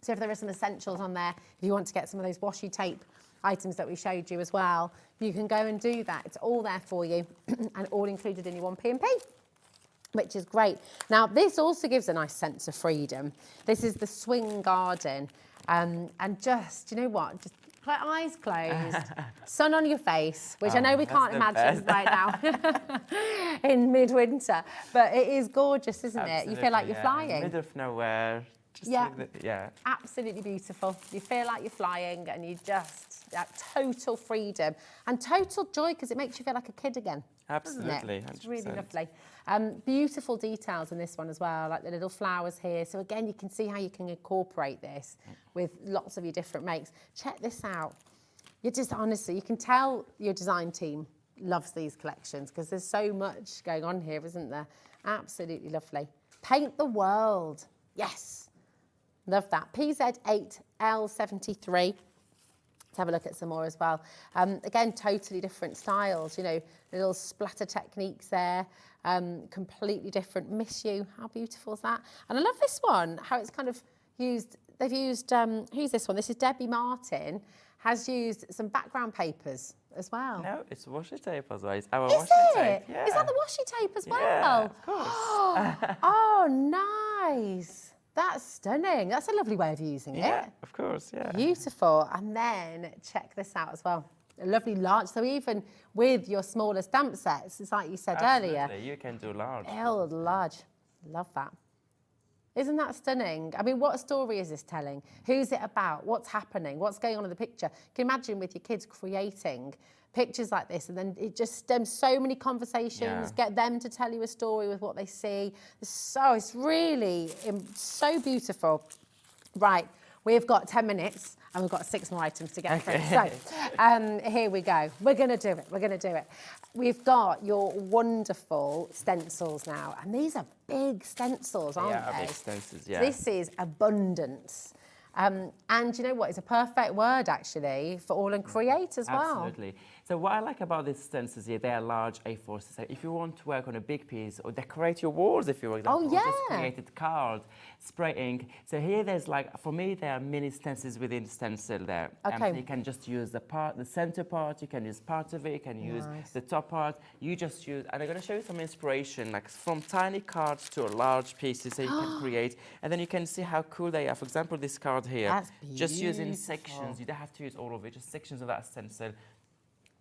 So if there are some essentials on there, if you want to get some of those washi tape items that we showed you as well, you can go and do that. It's all there for you and all included in your 1p&p. Which is great. Now, this also gives a nice sense of freedom. This is the swing garden. And just, you know what? Just eyes closed, sun on your face, which I know we can't imagine right now in midwinter. But it is gorgeous, isn't it? You feel like you're flying. Middle of nowhere. Just Absolutely beautiful. You feel like you're flying and you just, that total freedom and total joy because it makes you feel like a kid again. Absolutely, It's really lovely. Beautiful details in this one as well, like the little flowers here. So again, you can see how you can incorporate this with lots of your different makes. Check this out. You just honestly, you can tell your design team loves these collections because there's so much going on here, isn't there? Absolutely lovely. Paint the world. Yes. Love that. PZ8L73. Let's have a look at some more as well. Again, totally different styles, you know, little splatter techniques there, completely different. Miss You, how beautiful is that? And I love this one, how it's kind of used, they've used, who's this one? This is Debbie Martin, has used some background papers as well. No, it's washi tape as well. It's our washi tape. Yeah. Is that the washi tape as well? Yeah, of course. Oh, nice. That's stunning. That's a lovely way of using it. Yeah, of course, yeah. Beautiful. And then check this out as well. A lovely large. So even with your smaller stamp sets, it's like you said earlier. Absolutely, you can do large. Build large. Love that. Isn't that stunning? I mean, what story is this telling? Who's it about? What's happening? What's going on in the picture? You can imagine with your kids creating pictures like this, and then it just stems so many conversations, get them to tell you a story with what they see. It's really so beautiful. Right, we've got 10 minutes and we've got 6 more items to get through. So here we go. We're going to do it. We're going to do it. We've got your wonderful stencils now, and these are big stencils, aren't they? Yeah, big stencils, yeah. This is abundance. And you know what? It's a perfect word, actually, for AALL Create as well. Absolutely. So what I like about these stencils here, they are large A4. So if you want to work on a big piece or decorate your walls, if you want, or just create a card, spray ink. So here there's like, for me, there are mini stencils within the stencil there. Okay. So you can just use the center part, you can use part of it, you can use the top part. You just use, and I'm going to show you some inspiration, like from tiny cards to large pieces that you can create. And then you can see how cool they are. For example, this card here. That's just using beautiful. sections. You don't have to use all of it, just sections of that stencil.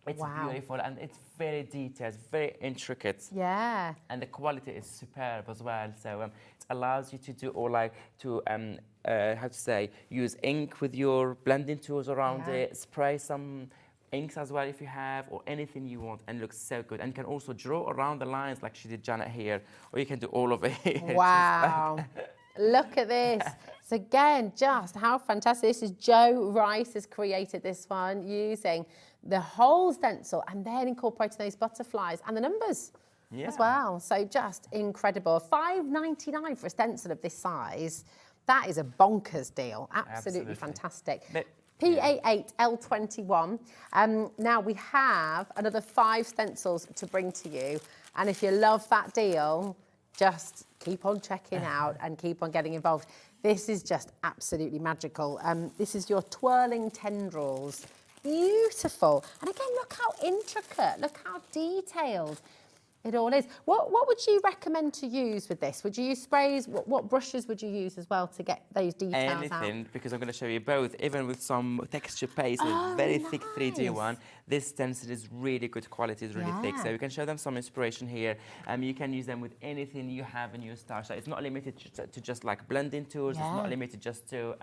It's Wow. beautiful and it's very detailed, very intricate. Yeah. And the quality is superb as well. So it allows you to do all like to how to say, use ink with your blending tools around it, spray some inks as well if you have, or anything you want, and it looks so good. And you can also draw around the lines like she did Janet here, or you can do all of it. Wow. Look at this. So again, just how fantastic. This is Joe Rice has created this one using the whole stencil and then incorporating those butterflies and the numbers as well. So just incredible. $5.99 for a stencil of this size. That is a bonkers deal. Absolutely fantastic. PA8L21. Now we have another 5 stencils to bring to you. And if you love that deal, just keep on checking out and keep on getting involved. This is just absolutely magical. This is your twirling tendrils. Beautiful. And again, look how intricate, look how detailed it all is. What would you recommend to use with this? Would you use sprays? What brushes would you use as well to get those details out? Anything, because I'm going to show you both, even with some texture paste, a very thick 3D one. This stencil is really good quality, it's really thick. So you can show them some inspiration here. You can use them with anything you have in your stash. So it's not limited to just like blending tools. It's not limited just to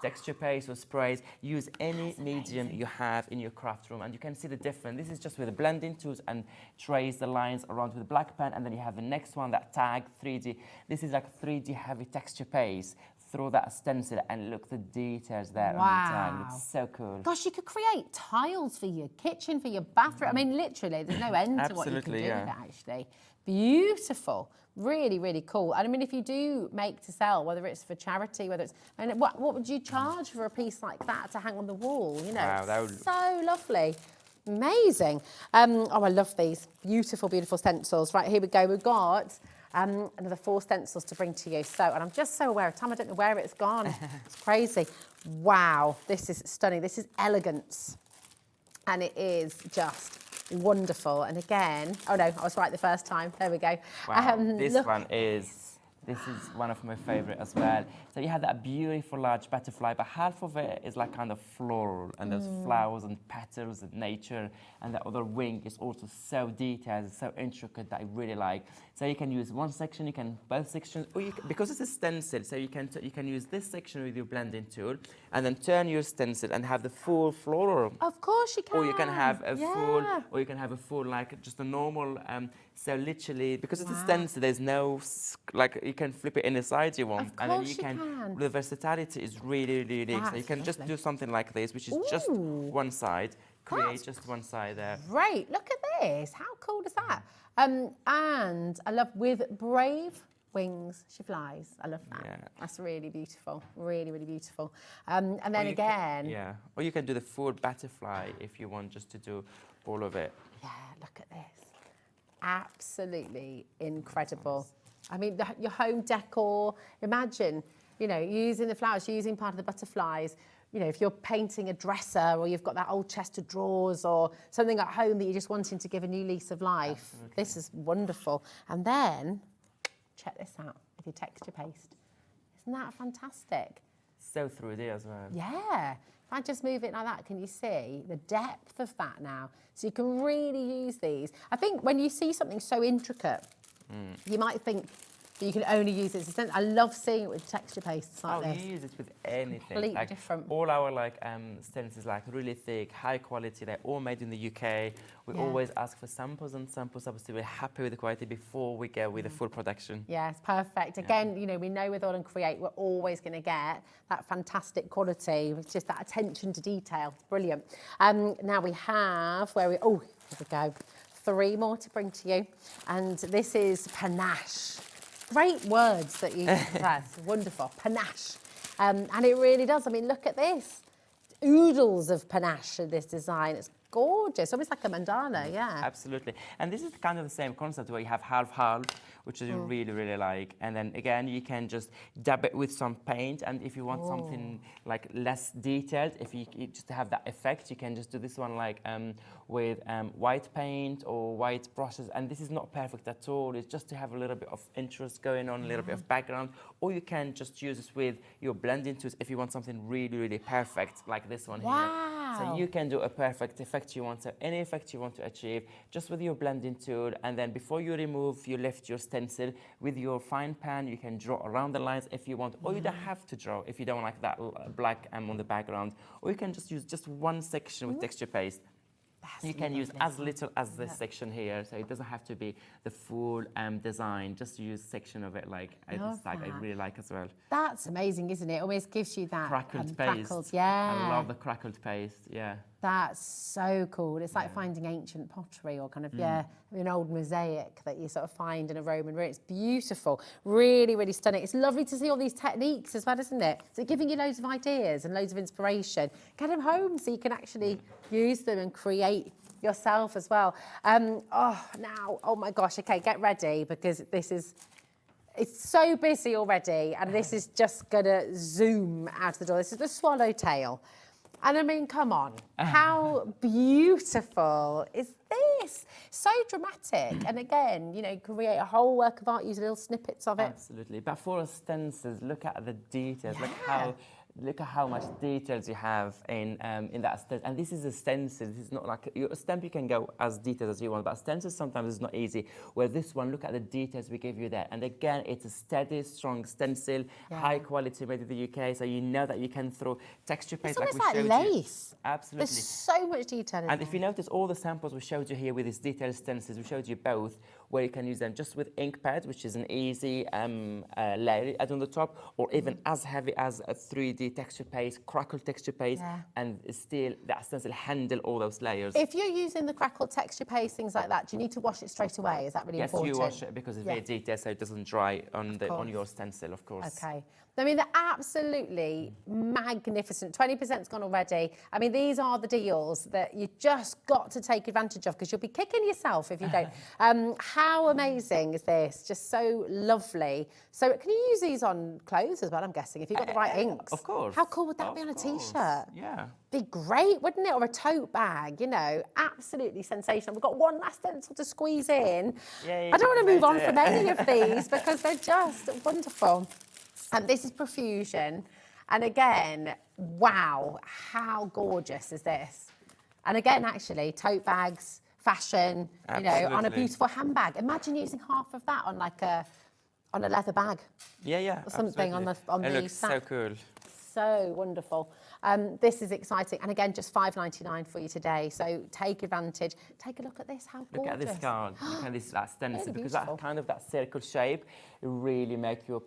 texture paste or sprays. Use any medium you have in your craft room, and you can see the difference. This is just with the blending tools and trace the lines around with a black pen, and then you have the next one, that tag 3D. This is like 3D heavy texture paste through that stencil, and look the details there on the tag. It's so cool. Gosh, you could create tiles for your kitchen, for your bathroom. I mean, literally, there's no end to what you can do with it, actually. Beautiful. Really, really cool. And I mean, if you do make to sell, whether it's for charity, whether it's, I mean, what would you charge for a piece like that to hang on the wall? You know, that would... so lovely. Amazing. Oh, I love these. Beautiful, beautiful stencils. Right, here we go. We've got another 4 stencils to bring to you. So, and I'm just so aware of time, I don't know where it's gone. It's crazy. Wow, this is stunning. This is elegance. And it is just wonderful. And again, oh no, I was right the first time. There we go. Wow, this is one of my favorite as well. So you have that beautiful large butterfly, but half of it is like kind of floral, and there's flowers and petals and nature, and the other wing is also so detailed, so intricate that I really like. So you can use one section, you can both sections, or you can, because it's a stencil, so you can use this section with your blending tool, and then turn your stencil and have the full floral. Of course you can. Or you can have a full, like just a normal. So literally, because it's a stencil, there's no, like, you can flip it any side you want. And then you can. The versatility is really, really big. So you can just do something like this, which is just one side, create just one side there. Great, look at this. How cool is that? And I love with brave wings, she flies. I love that. Yeah. That's really beautiful. Really, really beautiful. And then again. Or you can do the full butterfly if you want just to do all of it. Yeah, look at this. Absolutely incredible. I mean, your home decor, imagine, you know, using the flowers, using part of the butterflies. You know, if you're painting a dresser, or you've got that old chest of drawers, or something at home that you're just wanting to give a new lease of life. Absolutely. This is wonderful. And then, check this out with your texture paste. Isn't that fantastic? So 3D as well. Yeah. If I just move it like that, can you see the depth of that now? So you can really use these. I think when you see something so intricate, you might think that you can only use it as a stencil. I love seeing it with texture pastes like this. You use it with anything. Completely like different. All our stencils like really thick, high quality. They're all made in the UK. We always ask for samples and samples. Obviously, we're happy with the quality before we go with the full production. Yes, perfect. Again, you know, we know with AALL Create, we're always going to get that fantastic quality. It's just that attention to detail. It's brilliant. Now we have here we go. 3 more to bring to you. And this is panache. Great words that you press. Wonderful. Panache. And it really does. I mean, look at this. Oodles of panache in this design. It's gorgeous. Almost like a mandala, yeah. Absolutely. And this is kind of the same concept where you have half-half, which is really, really like. And then again, you can just dab it with some paint. And if you want something like less detailed, if you just have that effect, you can just do this one like with white paint or white brushes. And this is not perfect at all. It's just to have a little bit of interest going on, a little bit of background. Or you can just use this with your blending tools if you want something really, really perfect, like this one here. So you can do a perfect effect you want, so any effect you want to achieve, just with your blending tool. And then before you remove, you lift your stencil with your fine pan. You can draw around the lines if you want, or you don't have to draw if you don't like that black on the background. Or you can just use just one section with texture paste. You can use as little as this section here, so it doesn't have to be the full design. Just use a section of it, like I really like as well. That's amazing, isn't it? Almost gives you that crackled paste. Yeah, I love the crackled paste. Yeah. That's so cool. It's like finding ancient pottery or kind of, an old mosaic that you sort of find in a Roman ruin. It's beautiful. Really, really stunning. It's lovely to see all these techniques as well, isn't it? So giving you loads of ideas and loads of inspiration. Get them home so you can actually use them and create yourself as well. Oh my gosh. Okay, get ready because it's so busy already and this is just gonna zoom out the door. This is the swallowtail. And I mean, come on, how beautiful is this? So dramatic. And again, you know, create a whole work of art, use little snippets of it. Absolutely. But for a stencils, look at the details. Look at how much details you have in that stencil. And this is a stencil. This is not like a stamp. You can go as detailed as you want, but a stencil sometimes is not easy. Where this one, look at the details we give you there. And again, it's a steady, strong stencil, high quality, made in the UK. So you know that you can throw texture paste like we showed you. It's almost like lace. Absolutely. There's so much detail in And there. if you notice, all the samples we showed you here with these detailed stencils, we showed you both, where you can use them just with ink pads, which is an easy layer add on the top, or even as heavy as a 3D texture paste, crackle texture paste, and still that stencil handle all those layers. If you're using the crackle texture paste, things like that, do you need to wash it straight away? Is that really important? Yes, you wash it because it's very detailed, so it doesn't dry on your stencil, of course. Okay. I mean, they're absolutely magnificent. 20%'s gone already. I mean, these are the deals that you just got to take advantage of because you'll be kicking yourself if you don't. How amazing is this? Just so lovely. So can you use these on clothes as well, I'm guessing, if you've got the right inks? Of course. How cool would that be on a T-shirt? Yeah. Be great, wouldn't it? Or a tote bag, you know, absolutely sensational. We've got one last stencil to squeeze in. I don't want to move on from any of these because they're just wonderful. And this is profusion. And again, wow, how gorgeous is this? And again, actually, tote bags, fashion, you know, on a beautiful handbag. Imagine using half of that on like a leather bag. Yeah, or something absolutely. on the It looks sack. so cool. So wonderful. This is exciting. And again, just $5.99 for you today. So take advantage. Take a look at this. How gorgeous. Look at this card. Look at this stencil. Really because beautiful. that kind of that circle shape, it really makes you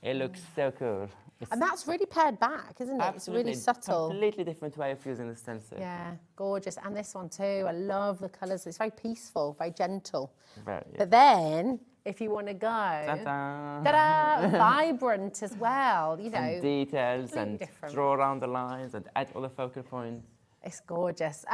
it looks so cool. And that's really pared back, isn't it? Absolutely. It's really subtle. Completely different way of using the stencil. Yeah, gorgeous. And this one too. I love the colours. It's very peaceful, very gentle. Very, But then, if you want to go, ta-da. ta-da, vibrant as well, you know. And details and different. draw around the lines and add all the focal points. It's gorgeous.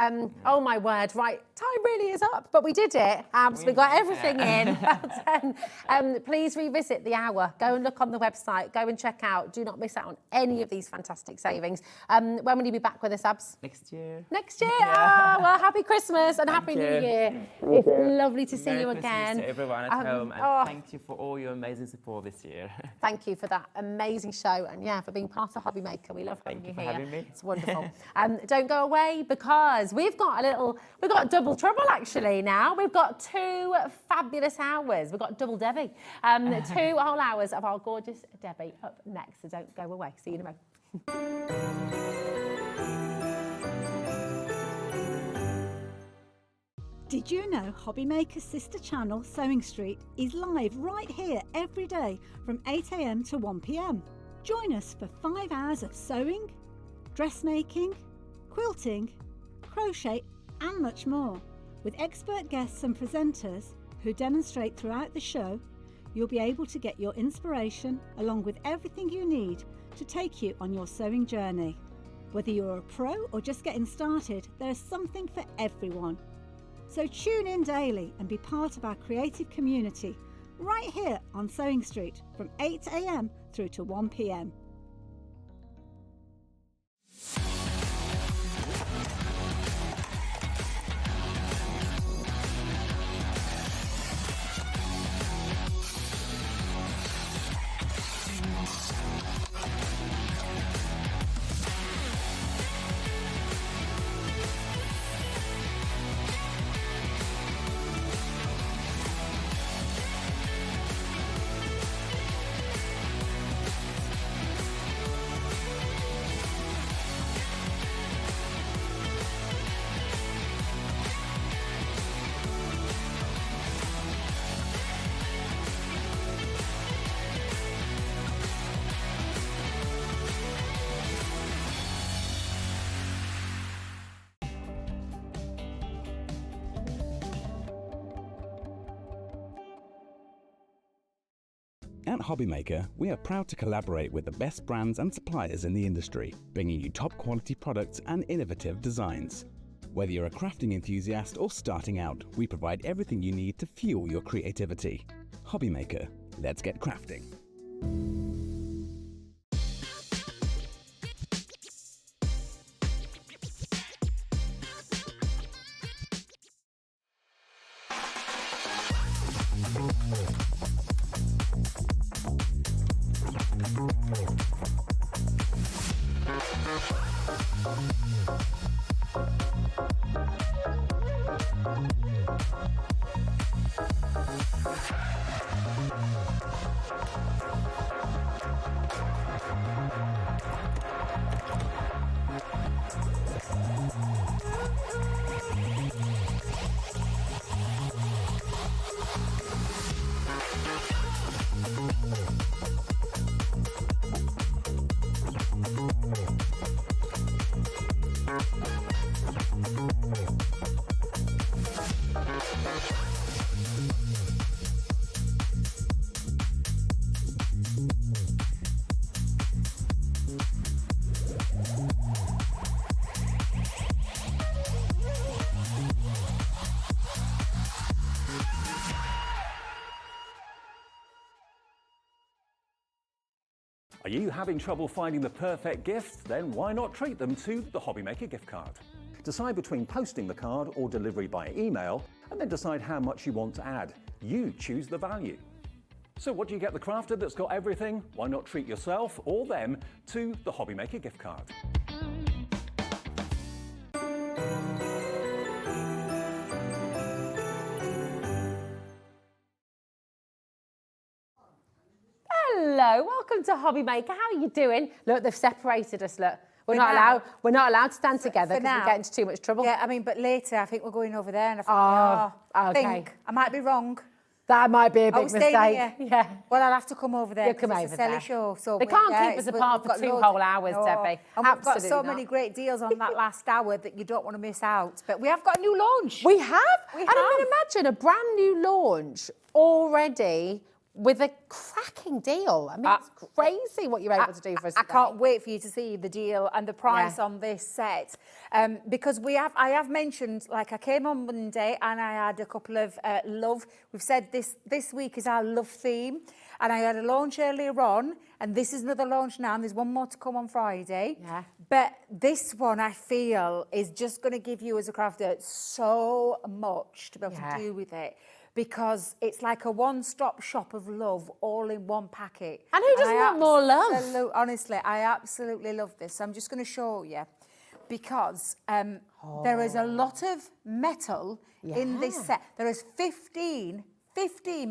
Oh my word, right, time really is up, but we did it. So we got everything in. Well done. Please revisit the hour. Go and look on the website. Go and check out. Do not miss out on any of these fantastic savings. When will you be back with us, Abs? Next year. Next year? Oh, well, happy Christmas and Happy New Year. It's lovely to see you Merry again. Christmas to everyone at home, and thank you for all your amazing support this year. Thank you for that amazing show and yeah, for being part of Hobby Maker. We love having you here. Having me. It's wonderful. Don't go away because we've got double trouble actually now. We've got 2 fabulous hours. We've got double Debbie. 2 whole hours of our gorgeous Debbie up next. So don't go away. See you in a moment. Did you know Hobby Maker's sister channel, Sewing Street, is live right here every day from 8 AM to 1 PM? Join us for 5 hours of sewing, dressmaking, quilting, crochet and much more. With expert guests and presenters who demonstrate throughout the show, you'll be able to get your inspiration along with everything you need to take you on your sewing journey. Whether you're a pro or just getting started, there's something for everyone. So tune in daily and be part of our creative community right here on Sewing Street from 8 AM through to 1 PM. At Hobby Maker, we are proud to collaborate with the best brands and suppliers in the industry, bringing you top quality products and innovative designs. Whether you're a crafting enthusiast or starting out, we provide everything you need to fuel your creativity. Hobby Maker, let's get crafting. Are you having trouble finding the perfect gift? Then why not treat them to the Hobby Maker gift card? Decide between posting the card or delivery by email, and then decide how much you want to add. You choose the value. So what do you get the crafter that's got everything? Why not treat yourself or them to the Hobby Maker gift card? Hello, welcome to Hobby Maker. How are you doing? Look, they've separated us. Look, we're not allowed to stand together because we get into too much trouble. Yeah, I mean, but later I think we're going over there, and I think I might be wrong. That might be a big mistake. Here. Yeah. Well, I'll have to come over there. You'll come over it's a selly there. show, so they can't keep us apart for 2 whole hours, Debbie. And we've got so many great deals on that last hour that you don't want to miss out. But we have got a new launch. We have? I mean, imagine a brand new launch already with a cracking deal. I mean, it's crazy what you're able to do for us I today. can't wait for you to see the deal and the price on this set. Because I have mentioned, like I came on Monday and I had a couple of love. We've said this week is our love theme. And I had a launch earlier on, and this is another launch now, and there's one more to come on Friday. Yeah. But this one, I feel, is just going to give you as a crafter so much to be able to do with it. Because it's like a one-stop shop of love all in one packet. And who doesn't want more love? Honestly, I absolutely love this. So I'm just going to show you. Because there is a lot of metal in this set. There is 15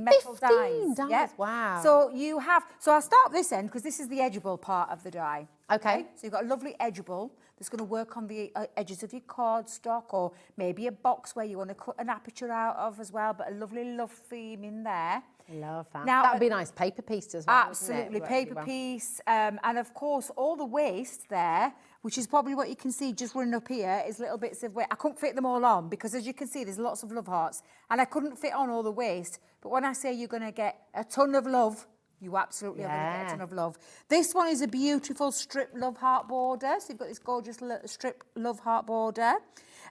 metal dies. Yep. Wow. So you have, so I'll start this end because this is the edgeable part of the die. Okay. So you've got a lovely edgeable that's going to work on the edges of your cardstock, or maybe a box where you want to cut an aperture out of as well, but a lovely love theme in there. Love that. Now, That would be a nice paper piece as well. Absolutely, paper piece. And of course, all the waste there, which is probably what you can see just running up here, is little bits of waste. I couldn't fit them all on because, as you can see, there's lots of love hearts. And I couldn't fit on all the waste. But when I say you're going to get a ton of love, you absolutely are going to get a ton of love. This one is a beautiful strip love heart border. So you've got this gorgeous strip love heart border.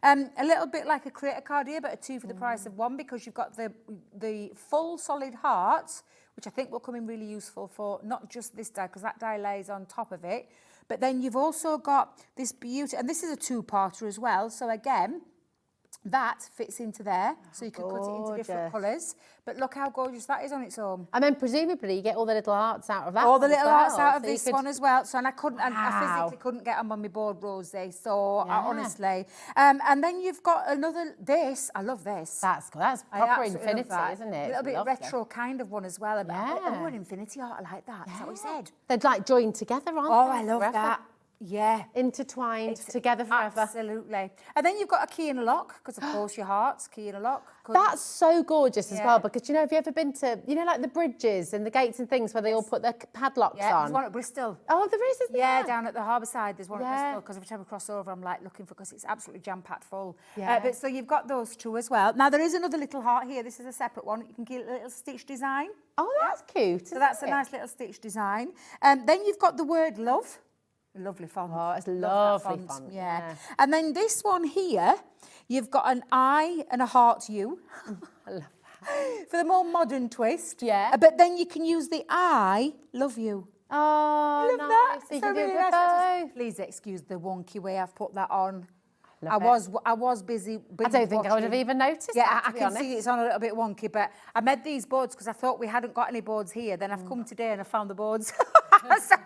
A little bit like a creator card here, but a 2 for the price of 1, because you've got the full solid heart, which I think will come in really useful for not just this die, because that die lays on top of it, but then you've also got this beauty, and this is a 2-parter as well. So again, that fits into there, so you can cut it into different colours. But look how gorgeous that is on its own. And then presumably you get all the little hearts out of that. All the little hearts out of so this one as well. So, and I couldn't, and I physically couldn't get them on my board, Rosie. So honestly, and then you've got another. This, I love this. That's proper infinity, isn't it? A little bit Lovely. retro kind of one as well. Oh, an infinity heart, I like that. Is that what you said? They're like joined together, aren't they? Oh, I love Forever. that. Yeah. Intertwined together forever. Absolutely. And then you've got a key and a lock, because of course your heart's key and a lock. That's so gorgeous as well, because you know, have you ever been to, you know, like the bridges and the gates and things where they all put their padlocks on? There's one at Bristol. Oh, there is, isn't there? Yeah, down at the harbour side, there's one at Bristol, because every time I cross over, I'm like looking for, because it's absolutely jam-packed full. But so you've got those two as well. Now, there is another little heart here. This is a separate one. You can get a little stitch design. Oh, that's cute. So that's a nice little stitch design. Then you've got the word love. Lovely font. Oh, it's lovely font. Yeah. And then this one here, you've got an I and a heart U. I love that. For the more modern twist. Yeah. But then you can use the I love you. Oh, love that. So you So can do really it nice. both. Please excuse the wonky way I've put that on. I was busy. I don't think I would have even noticed that, I can see it's on a little bit wonky, but I made these boards because I thought we hadn't got any boards here. Then I've come today and I found the boards. so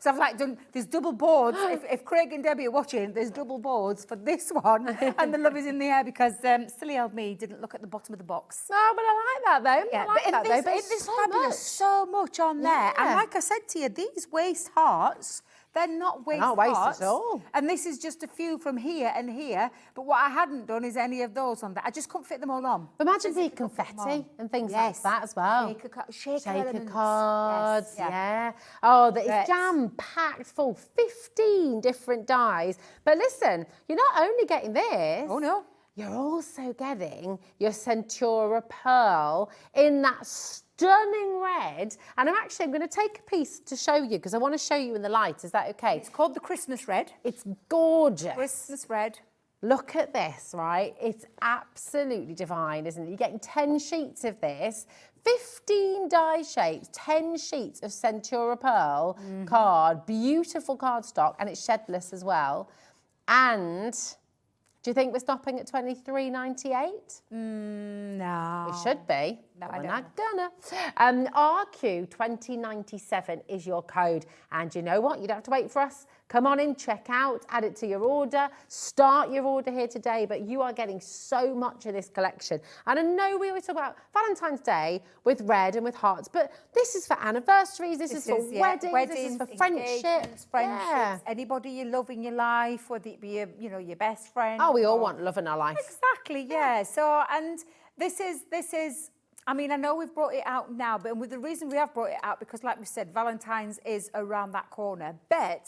I've like done, there's double boards. If Craig and Debbie are watching, there's double boards for this one. And the love is in the air because silly old me didn't look at the bottom of the box. No, but I like that though. Yeah, I like that though. But it's fabulous. So much on there. And like I said to you, these waist hearts, they're not waist hearts. At all. And this is just a few from here and here. But what I hadn't done is any of those on there. I just couldn't fit them all on. Imagine the confetti and things like that as well. Shaker cards, yeah. Oh, it's jam-packed full, 15 different dies. But listen, you're not only getting this. Oh, no. You're also getting your Centura Pearl in that stunning red. And I'm going to take a piece to show you because I want to show you in the light. Is that okay? It's called the Christmas red. It's gorgeous. Christmas red. Look at this, right? It's absolutely divine, isn't it? You're getting 10 sheets of this, 15 die shapes, 10 sheets of Centura Pearl card, beautiful cardstock, and it's shedless as well. And do you think we're stopping at $23.98? No. We should be. No, but we're not gonna. RQ2097 is your code. And you know what? You don't have to wait for us. Come on in, check out, add it to your order, start your order here today, but you are getting so much of this collection. And I know we always talk about Valentine's Day with red and with hearts, but this is for anniversaries, this is for weddings, this is for friendships. Anybody you love in your life, whether it be your best friend. Oh, we all want love in our life. Exactly, yeah. So, and this is, I mean, I know we've brought it out now, but the reason we have brought it out, because like we said, Valentine's is around that corner, but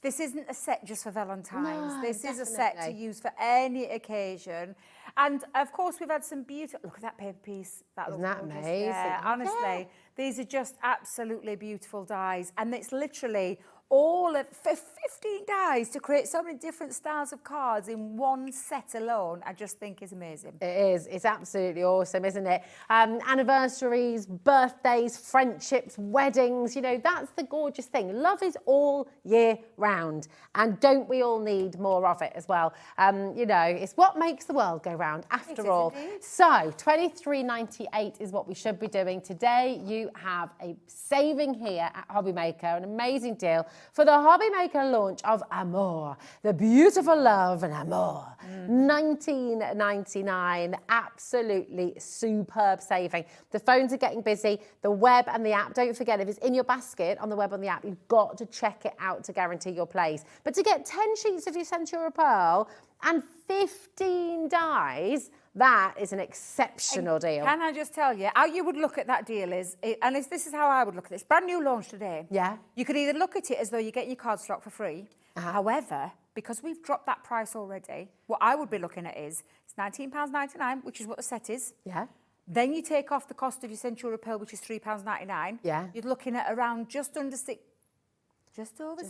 this isn't a set just for Valentine's. No, this is a set to use for any occasion. And of course, we've had some beautiful, look at that paper piece. Isn't that amazing? Yeah, honestly, These are just absolutely beautiful dies, and it's literally all of 15 dies to create so many different styles of cards in one set alone. I just think is amazing. It is. It's absolutely awesome, isn't it? Anniversaries, birthdays, friendships, weddings, you know, that's the gorgeous thing. Love is all year round. And don't we all need more of it as well? You know, it's what makes the world go round after all. Indeed. So £23.98 is what we should be doing. Today you have a saving here at Hobby Maker, an amazing deal for the Hobby Maker launch of Amour, the beautiful love and Amour. $19.99, absolutely superb saving. The phones are getting busy, the web and the app. Don't forget, if it's in your basket on the web on the app, you've got to check it out to guarantee your place. But to get 10 sheets of your Centura Pearl and 15 dies, that is an exceptional deal. Can I just tell you, how you would look at that deal is, this is how I would look at it. It's brand new launch today. Yeah. You could either look at it as though you're getting your card stock for free. However, because we've dropped that price already, what I would be looking at is, it's £19.99, which is what the set is. Yeah. Then you take off the cost of your Centura Pearl, which is £3.99. Yeah. You're looking at around just under Just under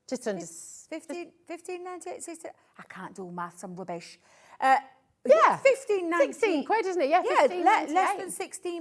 15.98, 16. I can't do maths, I'm rubbish. Yeah. 15.90. 16 quid, isn't it? Yeah, less than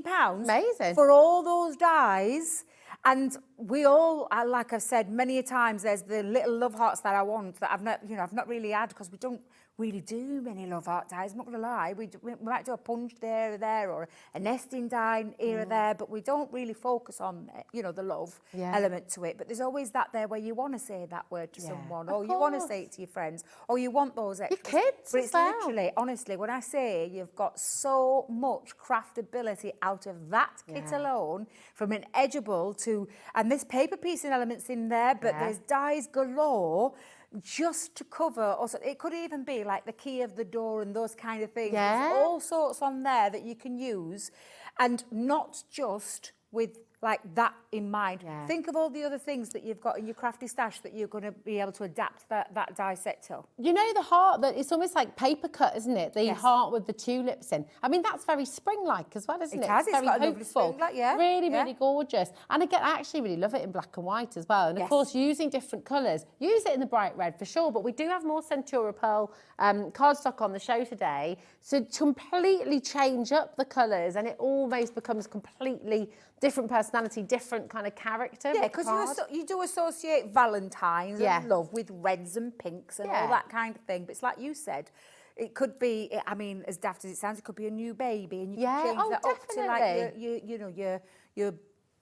£16. Amazing. For all those dies. And we all, like I've said many a times, there's the little love hearts that I want that I've not really had, because we don't really do many love heart dies. I'm not going to lie. We might do a punch there or there, or a nesting die here or there, but we don't really focus on, you know, the love element to it. But there's always that there where you want to say that word to someone, or you want to say it to your friends, or you want those extras. Your kids But as it's well. literally, honestly, when I say you've got so much craftability out of that kit alone, from an edgeable to, and this paper piecing elements in there, but there's dies galore, just to cover. Also, it could even be like the key of the door and those kind of things. There's all sorts on there that you can use, and not just with like that in mind. Think of all the other things that you've got in your crafty stash that you're going to be able to adapt that die set to. You know, the heart, that it's almost like paper cut, isn't it? The heart with the tulips in. I mean, that's very spring-like as well, isn't it? It has. It's very got a lovely hopeful. spring-like, yeah. Really, really gorgeous. And again, I actually really love it in black and white as well. And of course, using different colours. Use it in the bright red for sure, but we do have more Centura Pearl cardstock on the show today. So to completely change up the colours, and it almost becomes completely different personality, different kind of character. Yeah, because you do associate Valentine's and love with reds and pinks and all that kind of thing. But it's like you said, it could be, I mean, as daft as it sounds, it could be a new baby, and you can change that up to like your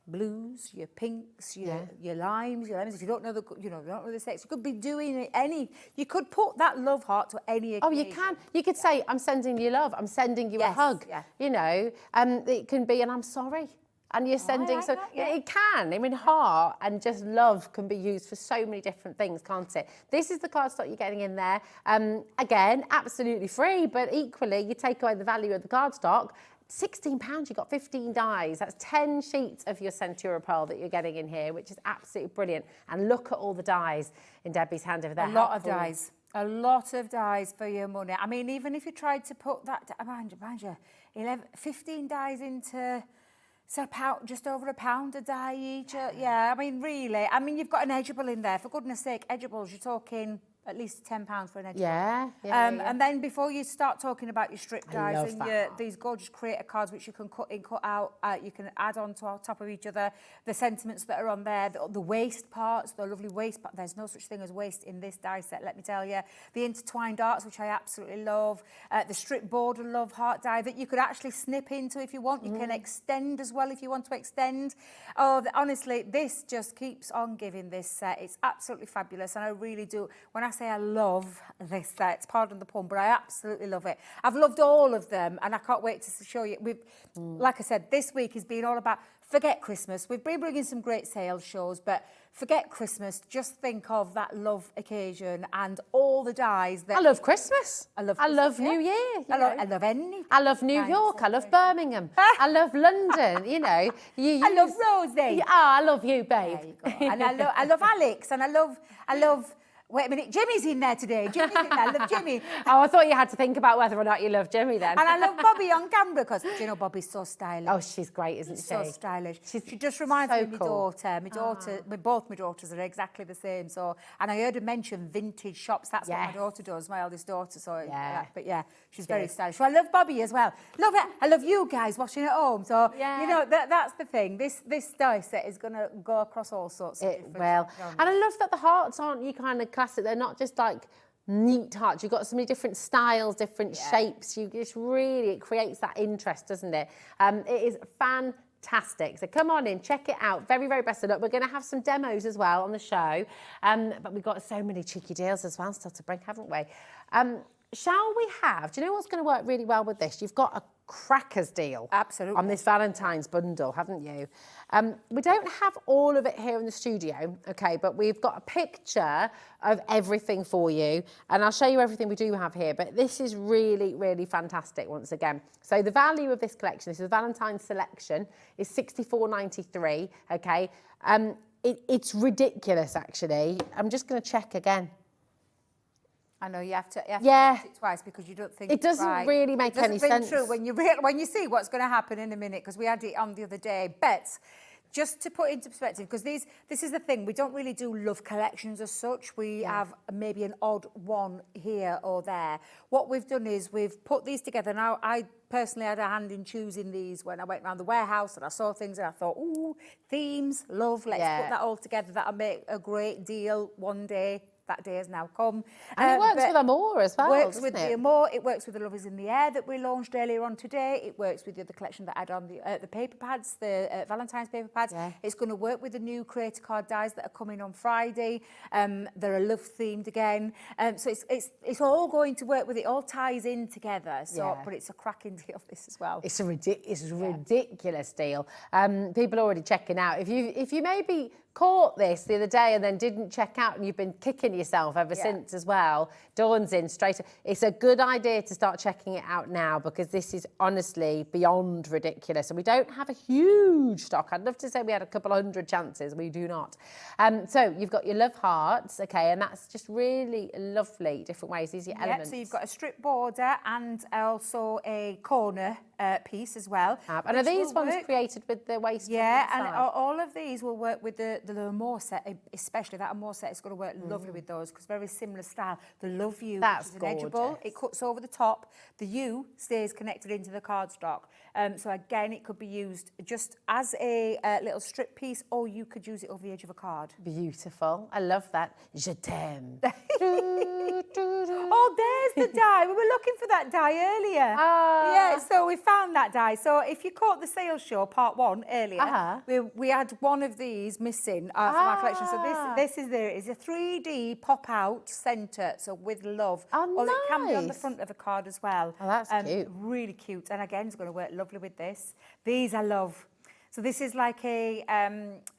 blues, your pinks, your limes, your lemons. If you don't know the sex, you could be doing you could put that love heart to any occasion. Oh, you can. You could say, I'm sending you love, I'm sending you a hug. You know, it can be, and I'm sorry. And you're sending, it can. I mean, heart and just love can be used for so many different things, can't it? This is the cardstock you're getting in there. Again, absolutely free, but equally, you take away the value of the cardstock. £16, you've got 15 dies. That's 10 sheets of your Centura Pearl that you're getting in here, which is absolutely brilliant. And look at all the dies in Debbie's hand over there. A lot of dies. A lot of dies for your money. I mean, even if you tried to put that, mind you, 15 dies into... So just over £1 a die each. I mean, really. I mean, you've got an edgeable in there. For goodness sake, edgeables, you're talking at least £10 for an edgeable. And then before you start talking about your strip dies and these gorgeous creator cards, which you can cut in, cut out, you can add on to top of each other, the sentiments that are on there, the waist parts, the lovely waist part. There's no such thing as waste in this die set, let me tell you. The intertwined arts, which I absolutely love. The strip border love heart die that you could actually snip into if you want. You can extend as well if you want to extend. Oh, honestly, this just keeps on giving, this set. It's absolutely fabulous, and I really do. When I say I love this set, pardon the pun, but I absolutely love it. I've loved all of them, and I can't wait to show you. Like I said, this week has been all about forget Christmas. We've been bringing some great sales shows, but forget Christmas. Just think of that love occasion and all the dies that... I love Christmas. I love New Year. I love any... I love New York. I love Birmingham. I love London, you know. I love Rosie. I love you, babe. There you go. And I love Alex, and I love Wait a minute, Jimmy's in there today. Jimmy's in there. I love Jimmy. Oh, I thought you had to think about whether or not you love Jimmy then. And I love Bobby on camera because, do you know, Bobby's so stylish. Oh, she's great, isn't she? So stylish. She just reminds me of my cool. daughter. Both my daughters are exactly the same. So, and I heard her mention vintage shops. That's what my daughter does, my eldest daughter. So, but yeah, she's very stylish. So I love Bobby as well. Love it. I love you guys watching at home. So, you know, that's the thing. This die set is going to go across all sorts of different genres. And I love that the hearts aren't you kind of classic. They're not just like neat hearts. You've got so many different styles, different shapes. You just really, it creates that interest, doesn't it? It is fantastic. So come on in, check it out. Very, very best of luck. We're going to have some demos as well on the show. But we've got so many cheeky deals as well still to bring, haven't we? Shall we have, do you know what's going to work really well with this? You've got a crackers deal. Absolutely. On this Valentine's bundle, haven't you? We don't have all of it here in the studio, okay, but we've got a picture of everything for you, and I'll show you everything we do have here, but this is really, really fantastic once again. So the value of this collection, this is the Valentine's selection, is $64.93, okay? It's ridiculous, actually. I'm just going to check again. I know you have to watch it twice because you don't think it doesn't really make any sense. True when you see what's going to happen in a minute, because we had it on the other day. But just to put into perspective, because this is the thing, we don't really do love collections as such. We have maybe an odd one here or there. What we've done is we've put these together. Now, I personally had a hand in choosing these when I went around the warehouse and I saw things and I thought, ooh, themes, love, let's put that all together. That'll make a great deal one day. That day has now come. And it works with Amore as well, Works with the Amore. It works with the Love is in the Air that we launched earlier on today. It works with the other collection that I had on the paper pads, the Valentine's paper pads. Yeah. It's going to work with the new creator card dies that are coming on Friday. They're love themed again. So it's all going to work with it. All ties in together. So, but it's a cracking deal this as well. It's a ridiculous deal. People are already checking out. If you maybe caught this the other day and then didn't check out and you've been kicking yourself ever since as well, Dawn's in straight. It's a good idea to start checking it out now because this is honestly beyond ridiculous and we don't have a huge stock. I'd love to say we had a couple of hundred chances. We do not. So you've got your love hearts, okay, and that's just really lovely different ways. These are your elements. So you've got a strip border and also a corner piece as well. And are these ones created with the waist? Yeah, and all of these will work with the Amore set, especially that Amore set is going to work lovely with those because very similar style. The Love You, which is an edgeable, it cuts over the top. The U stays connected into the cardstock. So again, it could be used just as a little strip piece, or you could use it over the edge of a card. Beautiful. I love that. Je t'aime. Oh, there's the die. We were looking for that die earlier. Yeah, so we found that die. So if you caught the sales show part 1 earlier, we had one of these missing from our collection. So this is there. It's a 3D pop out centre, so with love. Oh, It can be on the front of a card as well. Oh, that's cute. Really cute. And again, it's going to work lovely with this. These I love. So this is like a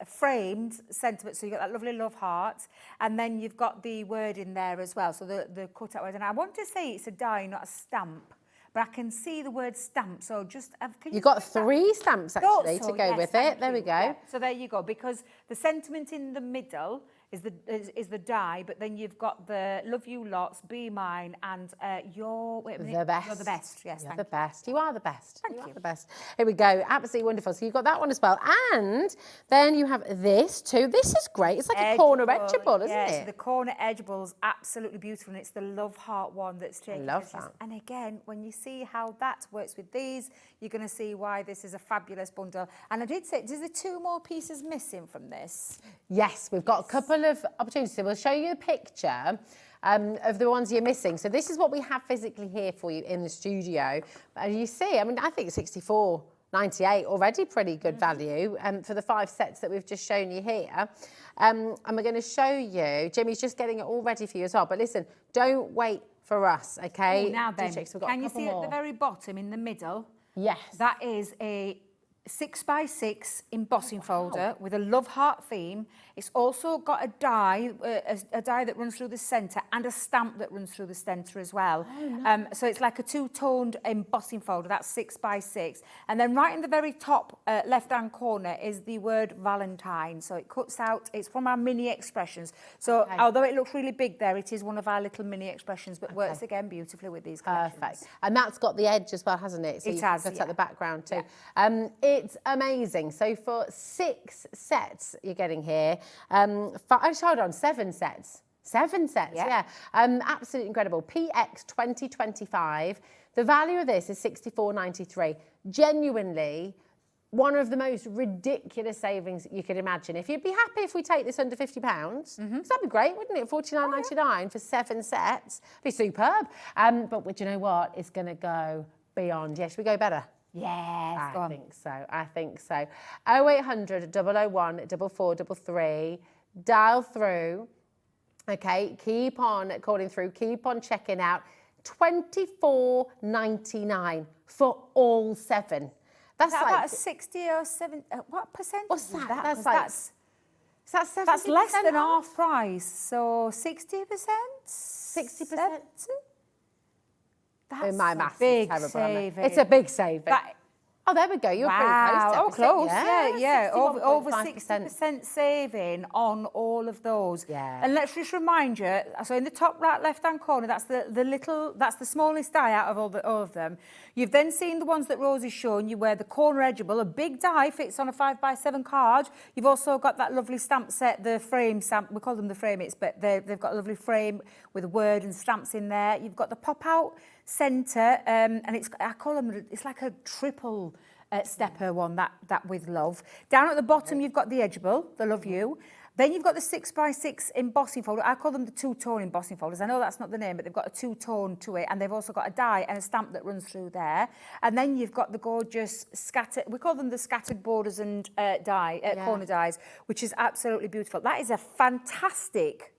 framed sentiment. So you've got that lovely love heart. And then you've got the word in there as well. So the cut-out word. And I want to say it's a die, not a stamp. But I can see the word stamp. So just... You've got 3 stamps, actually, to go with it. There we go. Yeah. So there you go. Because the sentiment in the middle is the die, but then you've got the love you lots, be mine, and you're the best. You're the best. Yes, you're the best. You are the best. Thank you. Are the best. Here we go. Absolutely wonderful. So you've got that one as well, and then you have this too. This is great. It's like a corner edgeable, isn't it? So the corner edgeable is absolutely beautiful, and it's the love heart one that's taken. I love that. And again, when you see how that works with these, you're going to see why this is a fabulous bundle. And I did say, is there 2 more pieces missing from this? Yes, we've got a couple of opportunities. So we'll show you a picture of the ones you're missing. So this is what we have physically here for you in the studio. As you see, I mean, I think $64.98 already pretty good value for the 5 sets that we've just shown you here. And we're going to show you, Jimmy's just getting it all ready for you as well. But listen, don't wait for us, okay? Now then, can you see at the very bottom in the middle? Yes. That is a 6x6 embossing folder with a love heart theme. It's also got a die that runs through the centre and a stamp that runs through the centre as well. Oh, nice. So it's like a two-toned embossing folder. That's 6x6. And then right in the very top left-hand corner is the word Valentine. So it cuts out, it's from our mini expressions. So although it looks really big there, it is one of our little mini expressions, but works again beautifully with these collections. Perfect. And that's got the edge as well, hasn't it? So It you has, can cut yeah. out the background too. Yeah. It's amazing. So for 6 sets you're getting here, actually, hold on, 7 sets. 7 sets, yeah. Absolutely incredible. PX 2025. The value of this is £64.93. Genuinely, one of the most ridiculous savings you could imagine. If you'd be happy if we take this under £50, because that'd be great, wouldn't it? £49.99 for 7 sets. Be superb. But do you know what? It's going to go beyond. Yeah, should we go better? Yes, I think so. 0800 001 4433. Dial through. Okay, keep on calling through. Keep on checking out. £24.99 for all 7. That's like like about 60 or 70. What percent? What's that? That's like. That's, Is that 70%? that's less than off? half price. So 60%. 60%. That's My a maths big is terrible. saving. It's a big saving. That, Oh, there we go. You're pretty wow. close. Oh, close. Yeah. Over 61.5%. 60% saving on all of those. Yeah. And let's just remind you. So in the top right left-hand corner, that's that's the smallest die out of all of them. You've then seen the ones that Rosie's shown you, where the corner edgeable, a big die fits on a 5x7 card. You've also got that lovely stamp set, the frame stamp. We call them the frame-its, but they've got a lovely frame with a word and stamps in there. You've got the pop-out centre, and I call them, it's like a triple stepper one, that with love. Down at the bottom, you've got the edgeable, the love you. Then you've got the 6x6 embossing folder. I call them the two-tone embossing folders. I know that's not the name, but they've got a two-tone to it, and they've also got a die and a stamp that runs through there. And then you've got the gorgeous scattered, we call them the scattered borders and corner dies, which is absolutely beautiful. That is a fantastic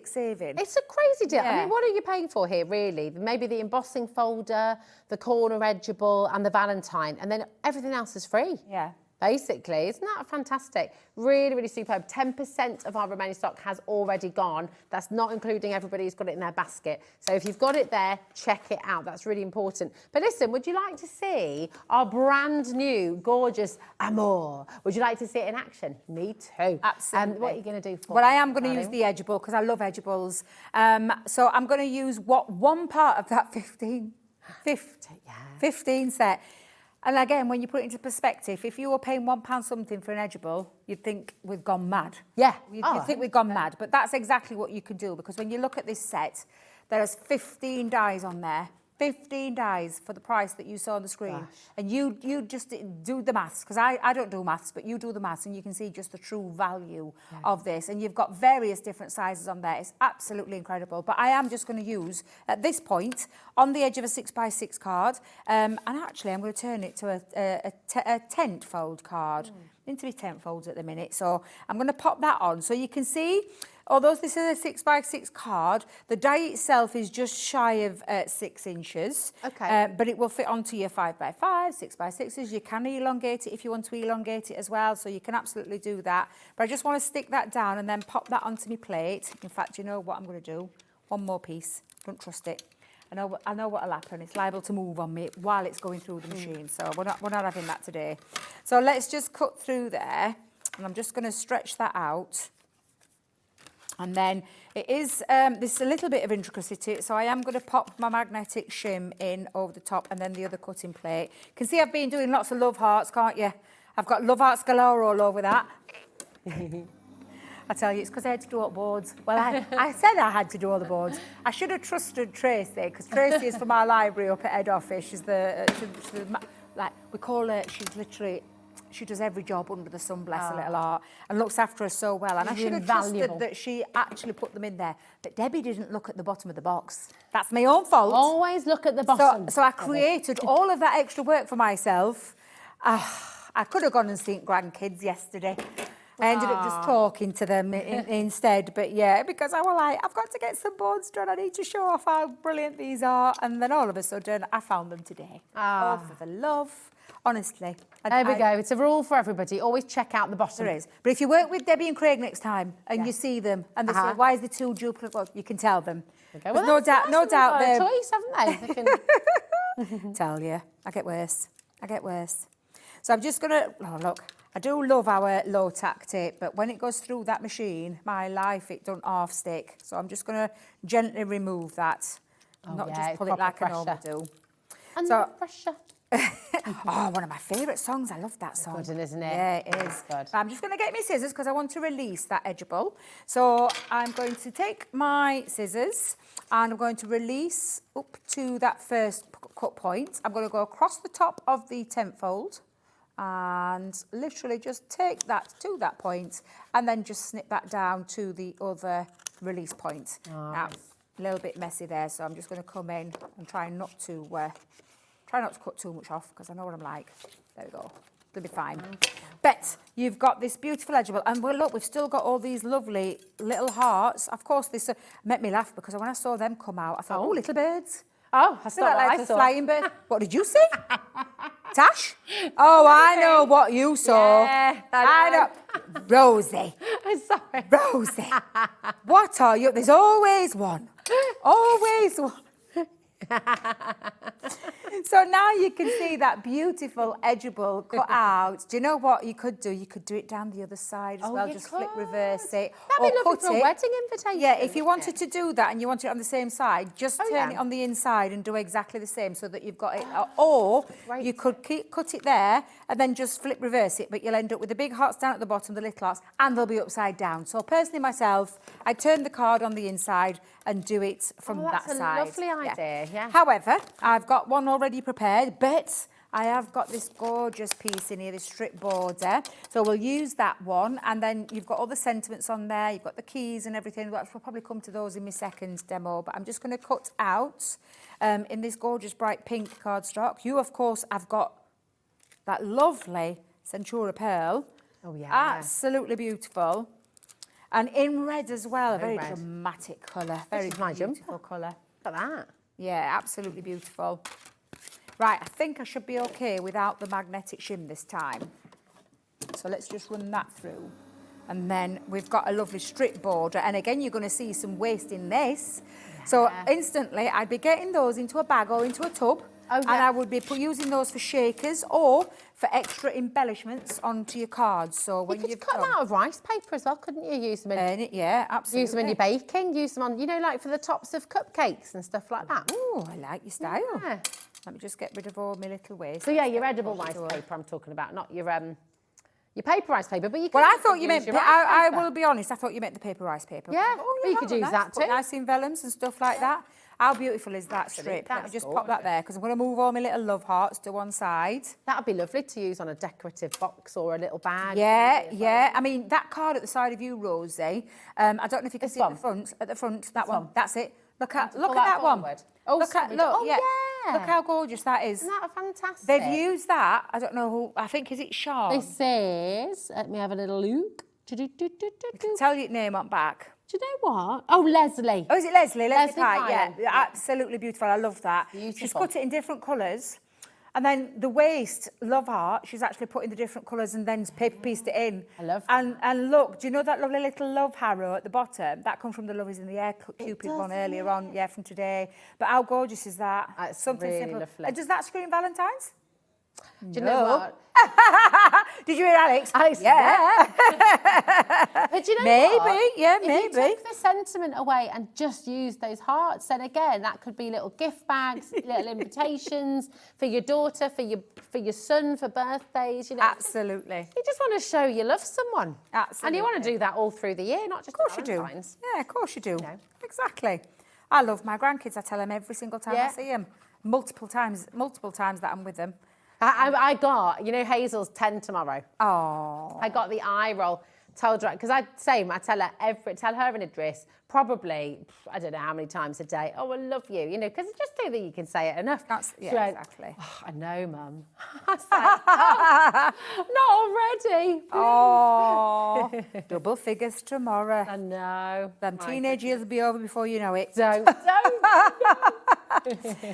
saving. It's a crazy deal. I Yeah. mean, what are you paying for here, really? Maybe the embossing folder, the corner edgeable, and the Valentine, and then everything else is free. Yeah. Basically, isn't that fantastic? Really, really superb. 10% of our remaining stock has already gone. That's not including everybody who's got it in their basket. So if you've got it there, check it out. That's really important. But listen, would you like to see our brand new, gorgeous Amour? Would you like to see it in action? Me too. Absolutely. What are you going to do for Well, I us, am going to use darling? the edgeable because I love edgeables. So I'm going to use one part of that 15 set. And again, when you put it into perspective, if you were paying £1 something for an edgeable, you'd think we've gone mad. Yeah. You'd think we've gone mad. But that's exactly what you can do, because when you look at this set, there's 15 dies on there. 15 dies for the price that you saw on the screen. Gosh. And you just do the maths, because I don't do maths, but you do the maths and you can see just the true value of this. And you've got various different sizes on there. It's absolutely incredible. But I am just going to use, at this point, on the edge of a 6x6 card, and actually I'm going to turn it to a tent fold card. Into my tent folds at the minute. So I'm going to pop that on so you can see. Although this is a 6x6 card, the die itself is just shy of 6 inches. Okay. But it will fit onto your 5x5, 6x6s. You can elongate it if you want to elongate it as well, so you can absolutely do that. But I just want to stick that down and then pop that onto my plate. In fact, you know what I'm going to do? One more piece. Don't trust it. I know what'll happen. It's liable to move on me while it's going through the machine, so we're not having that today. So let's just cut through there, and I'm just going to stretch that out. And then it is, this is a little bit of intricacy to it, so I am going to pop my magnetic shim in over the top and then the other cutting plate. You can see I've been doing lots of love hearts, can't you? I've got love hearts galore all over that. I tell you, it's because I had to do all the boards. Well, I said I had to do all the boards. I should have trusted Tracy, because Tracy is from our library up at head office. She's like, we call her, she does every job under the sun, bless her little heart, and looks after us so well. And I should have trusted that she actually put them in there. But Debbie didn't look at the bottom of the box. That's my own fault. Always look at the bottom. So I created all of that extra work for myself. I could have gone and seen grandkids yesterday. I ended up just talking to them instead. But yeah, because I was like, I've got to get some boards done. I need to show off how brilliant these are. And then all of a sudden, I found them today. Oh, for the love Honestly. There we go. It's a rule for everybody. Always check out the bottom. There is. But if you work with Debbie and Craig next time and you see them and they say, why is the two duplicate? Well, you can tell them. Okay. Well, Well, no doubt they've they're... got a choice, haven't they? They can... Tell you. I get worse. So I'm just going to... Oh, look. I do love our low-tack tape, but when it goes through that machine, my life, it don't half-stick. So I'm just going to gently remove that. Not just pull it like I normally do. Under pressure. Oh, one of my favourite songs. I love that song. Good one, isn't it? Yeah, it is. Good. I'm just going to get my scissors because I want to release that edgeable. So I'm going to take my scissors and I'm going to release up to that first cut point. I'm going to go across the top of the tent fold and literally just take that to that point and then just snip that down to the other release point. Now, a little bit messy there, so I'm just going to come in and try not to cut too much off because I know what I'm like. There we go. It'll be fine. But you've got this beautiful edgeable, and well, look, we've still got all these lovely little hearts. Of course, this made me laugh because when I saw them come out, I thought, oh, little birds. Oh, that's not like what a I saw. flying bird. What did you see? Tash? Oh, I know what you saw. Yeah, I know. Rosie. I'm sorry. Rosie. What are you? There's always one. Always one. So now you can see that beautiful edgeable cut out. Do you know what you could do? You could do it down the other side as well. Just flip reverse it. That'd be lovely for a wedding invitation. Yeah, if you wanted to do that and you want it on the same side, just turn it yeah. on the inside and do exactly the same so that you've got it. Or you could cut it there and then just flip reverse it, but you'll end up with the big hearts down at the bottom, the little hearts, and they'll be upside down. So personally myself, I turn the card on the inside and do it from that side. That's a lovely idea, yeah. However, I've got one already prepared, but I have got this gorgeous piece in here, this strip border. So we'll use that one, and then you've got all the sentiments on there, you've got the keys and everything. We'll probably come to those in my second demo, but I'm just going to cut out in this gorgeous bright pink cardstock. You, of course, have got that lovely Centura pearl. Oh, yeah. Absolutely beautiful. And in red as well, a very red. dramatic colour, very beautiful colour. Look at that. Yeah, absolutely beautiful. Right, I think I should be okay without the magnetic shim this time. So let's just run that through. And then we've got a lovely strip border. And again, you're going to see some waste in this. Yeah. So instantly, I'd be getting those into a bag or into a tub. Oh, yeah. And I would be using those for shakers or for extra embellishments onto your cards. So when you could cut them out of rice paper as well, couldn't you? Use them in yeah, absolutely. Use them in your baking. Use them on, you know, like for the tops of cupcakes and stuff like that. Oh, I like your style. Yeah. Let me just get rid of all my little waste. So yeah, your edible rice paper I'm talking about, not your paper rice paper. But you can. Well, I thought you meant. I will be honest. I thought you meant the paper rice paper. Yeah, but you could use that too. Nice in vellums and stuff like that. How beautiful is that strip? Let me just pop that there because I'm going to move all my little love hearts to one side. That would be lovely to use on a decorative box or a little bag. Yeah, yeah. I mean, that card at the side of you, Rosie. I don't know if you can see at the front. That one. That's it. Look at that one. Oh, look, yeah. Look how gorgeous that is. Isn't that fantastic? They've used that. I don't know who. I think is it Sean. This says. Let me have a little look. Tell your name on back. Do you know what? Oh, Leslie. Oh, is it Leslie? Leslie Pye, Pye, yeah. Absolutely beautiful. I love that. Beautiful. She's cut it in different colours. And then the waist, love heart, she's actually put in the different colours and then paper pieced it in. I love that. And look, do you know that lovely little love harrow at the bottom? That comes from the Love is in the Air Cupid one earlier on, yeah, from today. But how gorgeous is that? That's something really simple. lovely. And does that scream Valentine's? Do you know what? Did you hear Alex? Alex, yeah. But do you know maybe, what? yeah, if maybe. you took the sentiment away and just use those hearts, then again, that could be little gift bags, little invitations for your daughter, for your son, for birthdays. You know, absolutely. You just want to show you love someone. Absolutely. And you want to do that all through the year, not just Of course you do. Yeah, of course you do. Exactly. I love my grandkids. I tell them every single time I see them. Multiple times that I'm with them. I got, you know, Hazel's 10 tomorrow. Oh. I got the eye roll. Told her, because I tell her in a dress, probably, I don't know how many times a day, oh, I love you, you know, because I just don't think you can say it enough. Yeah, exactly. Oh, I know, Mum. I said, not already. Oh, double figures tomorrow. I know. Them teenage years will be over before you know it. Don't.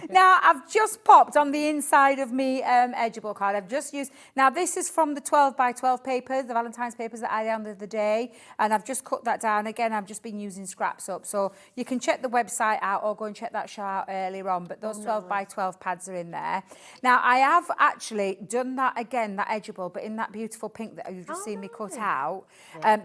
Now, I've just popped on the inside of me edgeable card. I've just used, now this is from the 12 by 12 paper, the Valentine's papers that I had the other day, and I've just cut that down. Again, I've just been using scraps up, so you can check the website out or go and check that show out earlier on, but those 12 by 12 pads are in there. Now, I have actually done that again, that edgeable, but in that beautiful pink that you've just seen me cut out,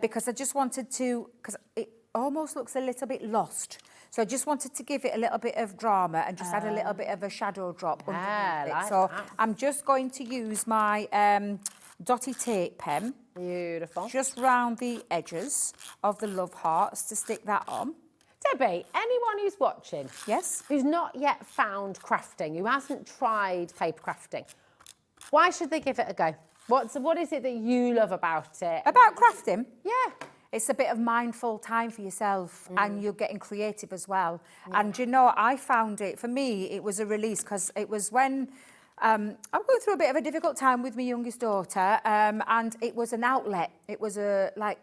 because I just wanted to, because it almost looks a little bit lost. So I just wanted to give it a little bit of drama and just add a little bit of a shadow drop underneath it. So I'm just going to use my dotty tape pen. Beautiful. Just round the edges of the love hearts to stick that on. Debbie, anyone who's watching, yes, who's not yet found crafting, who hasn't tried paper crafting, why should they give it a go? What is it that you love about it? About crafting? Yeah. It's a bit of mindful time for yourself and you're getting creative as well. And you know, I found it, for me, it was a release because it was when I'm going through a bit of a difficult time with my youngest daughter and it was an outlet. It was like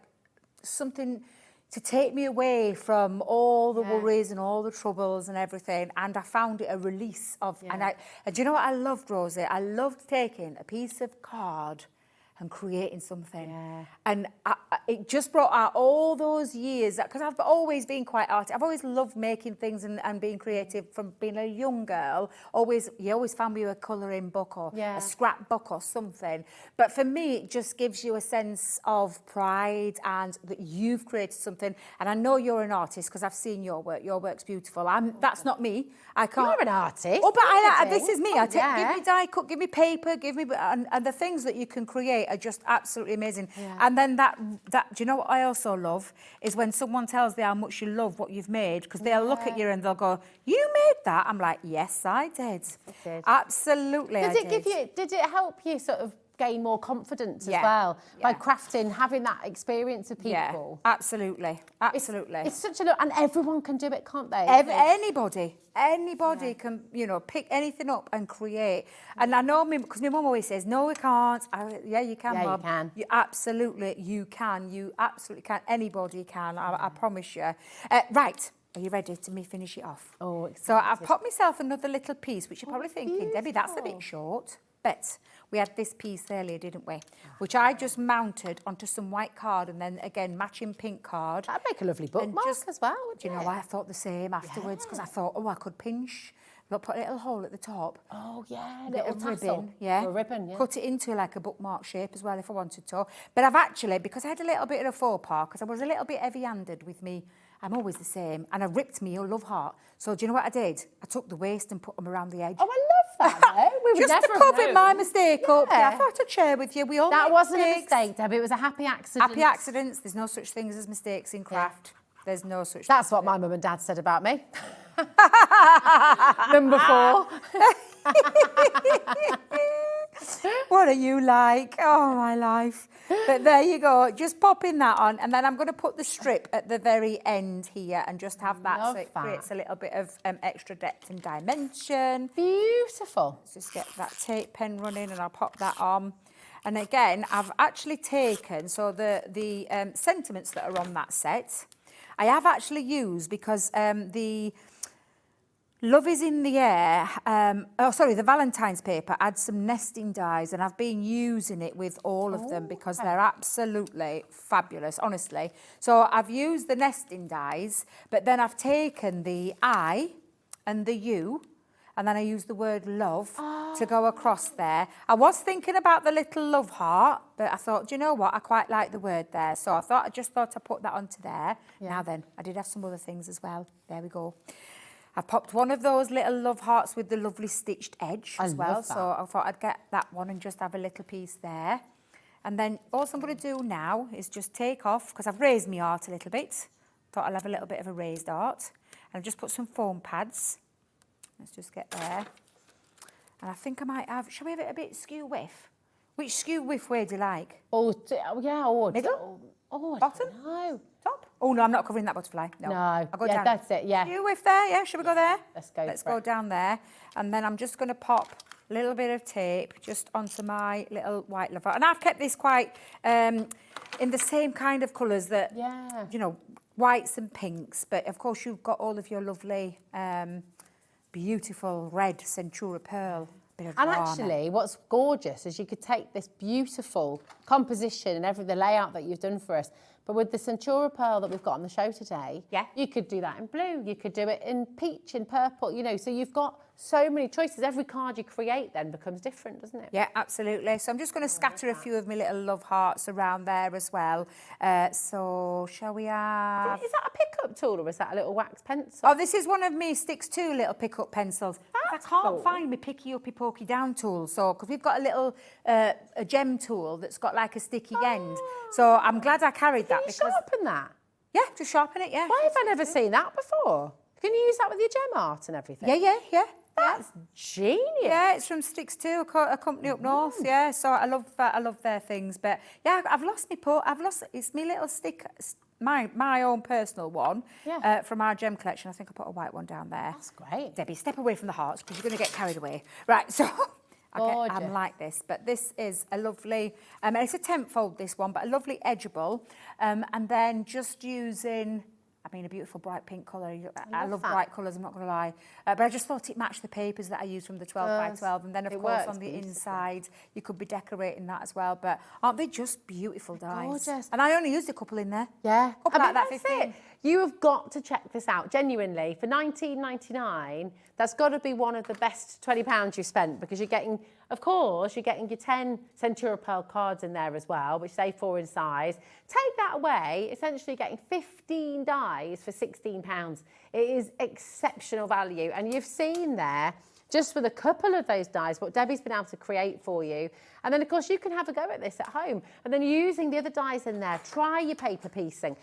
something to take me away from all the worries and all the troubles and everything. And I found it a release of, and do you know what I loved, Rosie? I loved taking a piece of card and creating something. Yeah. And it just brought out all those years, because I've always been quite arty. I've always loved making things and being creative from being a young girl. You always found me a colouring book or a scrapbook or something. But for me, it just gives you a sense of pride and that you've created something. And I know you're an artist because I've seen your work. Your work's beautiful. That's not me. I can't. You're an artist. Oh, but this is me. Give me die cut, give me paper, give me... And the things that you can create are just absolutely amazing. Yeah. And then that, do you know what I also love? Is when someone tells you how much you love what you've made, because they'll look at you and they'll go, you made that? I'm like, yes, I did. Absolutely, Did it help you sort of gain more confidence as well by crafting, having that experience with people? Yeah, absolutely. It's such a... And everyone can do it, can't they? Anybody can, pick anything up and create. And I know, because my mum always says, no, we can't. Yeah, you can, Mum. You can. You absolutely can. Anybody can, I promise you. Right. Are you ready to me finish it off? Oh, excited. So I've popped myself another little piece, which you're probably thinking, Debbie, that's a bit short. But we had this piece earlier, didn't we? Which I just mounted onto some white card and then, again, matching pink card. That'd make a lovely bookmark as well, do you know, I thought the same afterwards because I thought, I could pinch, put a little hole at the top. Oh, yeah, little ribbon. Yeah. A ribbon, yeah. Cut it into like a bookmark shape as well if I wanted to. But I've actually, because I had a little bit of a faux pas, because I was a little bit heavy-handed with me, I'm always the same, and I ripped me a love heart. So do you know what I did? I took the waist and put them around the edge. Oh, I love that, though. We would just to cover my mistake up. Yeah, I thought I'd share with you. We all that make wasn't mistakes. a mistake, Debbie. It was a happy accident. Happy accidents. There's no such things as mistakes in craft. There's no such. That's what my mum and dad said about me. Number 4. What are you like? Oh, my life. But there you go. Just popping that on. And then I'm going to put the strip at the very end here and just have that so it creates a little bit of extra depth and dimension. Beautiful. Let's just get that tape pen running and I'll pop that on. And again, I've actually taken, so the sentiments that are on that set, I have actually used because the Love is in the air. The Valentine's paper adds some nesting dies, and I've been using it with all of them because they're absolutely fabulous, honestly. So I've used the nesting dies, but then I've taken the I and the U, and then I used the word love to go across there. I was thinking about the little love heart, but I thought, do you know what? I quite like the word there. So I just thought I'd put that onto there. Yeah. Now then, I did have some other things as well. There we go. I popped one of those little love hearts with the lovely stitched edge as well. So I thought I'd get that one and just have a little piece there. And then all I'm going to do now is just take off, because I've raised my art a little bit. Thought I'll have a little bit of a raised art. And I've just put some foam pads. Let's just get there. And I think I might have, shall we have it a bit skew whiff? Which skew whiff way do you like? Middle? Bottom? No. Top? Oh, no, I'm not covering that butterfly. No. I'll go down. That's it, yeah. Skew whiff there, yeah? Should we go there? Let's go down there. And then I'm just going to pop a little bit of tape just onto my little white love heart. And I've kept this quite in the same kind of colours that, you know, whites and pinks. But, of course, you've got all of your lovely beautiful red Centura pearl. Bit of And drama. actually, what's gorgeous is you could take this beautiful composition and the layout that you've done for us, but with the Centura pearl that we've got on the show today, you could do that in blue, you could do it in peach, in purple, you know, so you've got so many choices. Every card you create then becomes different, doesn't it? Yeah, absolutely. So I'm just going to scatter a few of my little love hearts around there as well. So shall we have... Is that a pickup tool or is that a little wax pencil? Oh, this is one of me Sticks 2 little pickup pencils. I can't find my picky uppy pokey down tool, so because we've got a little a gem tool that's got like a sticky end. So I'm glad I carried that. Can you sharpen that? Yeah, to sharpen it, yeah. Why have I never seen that before? Can you use that with your gem art and everything? Yeah. That's genius. Yeah, it's from Sticks 2, a company up north. Yeah, so I love their things. But yeah, I've lost it's my little stick, my own personal one from our gem collection. I think I put a white one down there. That's great. Debbie, step away from the hearts because you're going to get carried away. Right, so I'm like this, but this is a lovely, it's a 10th fold this one, but a lovely edgeable. And then just using... I mean, a beautiful bright pink colour. I love bright colours, I'm not going to lie. But I just thought it matched the papers that I used from the 12 by 12. And then, of course, on the inside, you could be decorating that as well. But aren't they just beautiful dies? Gorgeous. And I only used a couple in there. Yeah. Couple like that, that's 15. it. You have got to check this out, genuinely. For $19.99, that's got to be one of the best £20 you've spent because you're getting, of course, you're getting your 10 Centura Pearl cards in there as well, which say 4 in size. Take that away, essentially getting 15 dies for £16. It is exceptional value. And you've seen there, just with a couple of those dies, what Debbie's been able to create for you. And then, of course, you can have a go at this at home. And then using the other dies in there, try your paper piecing.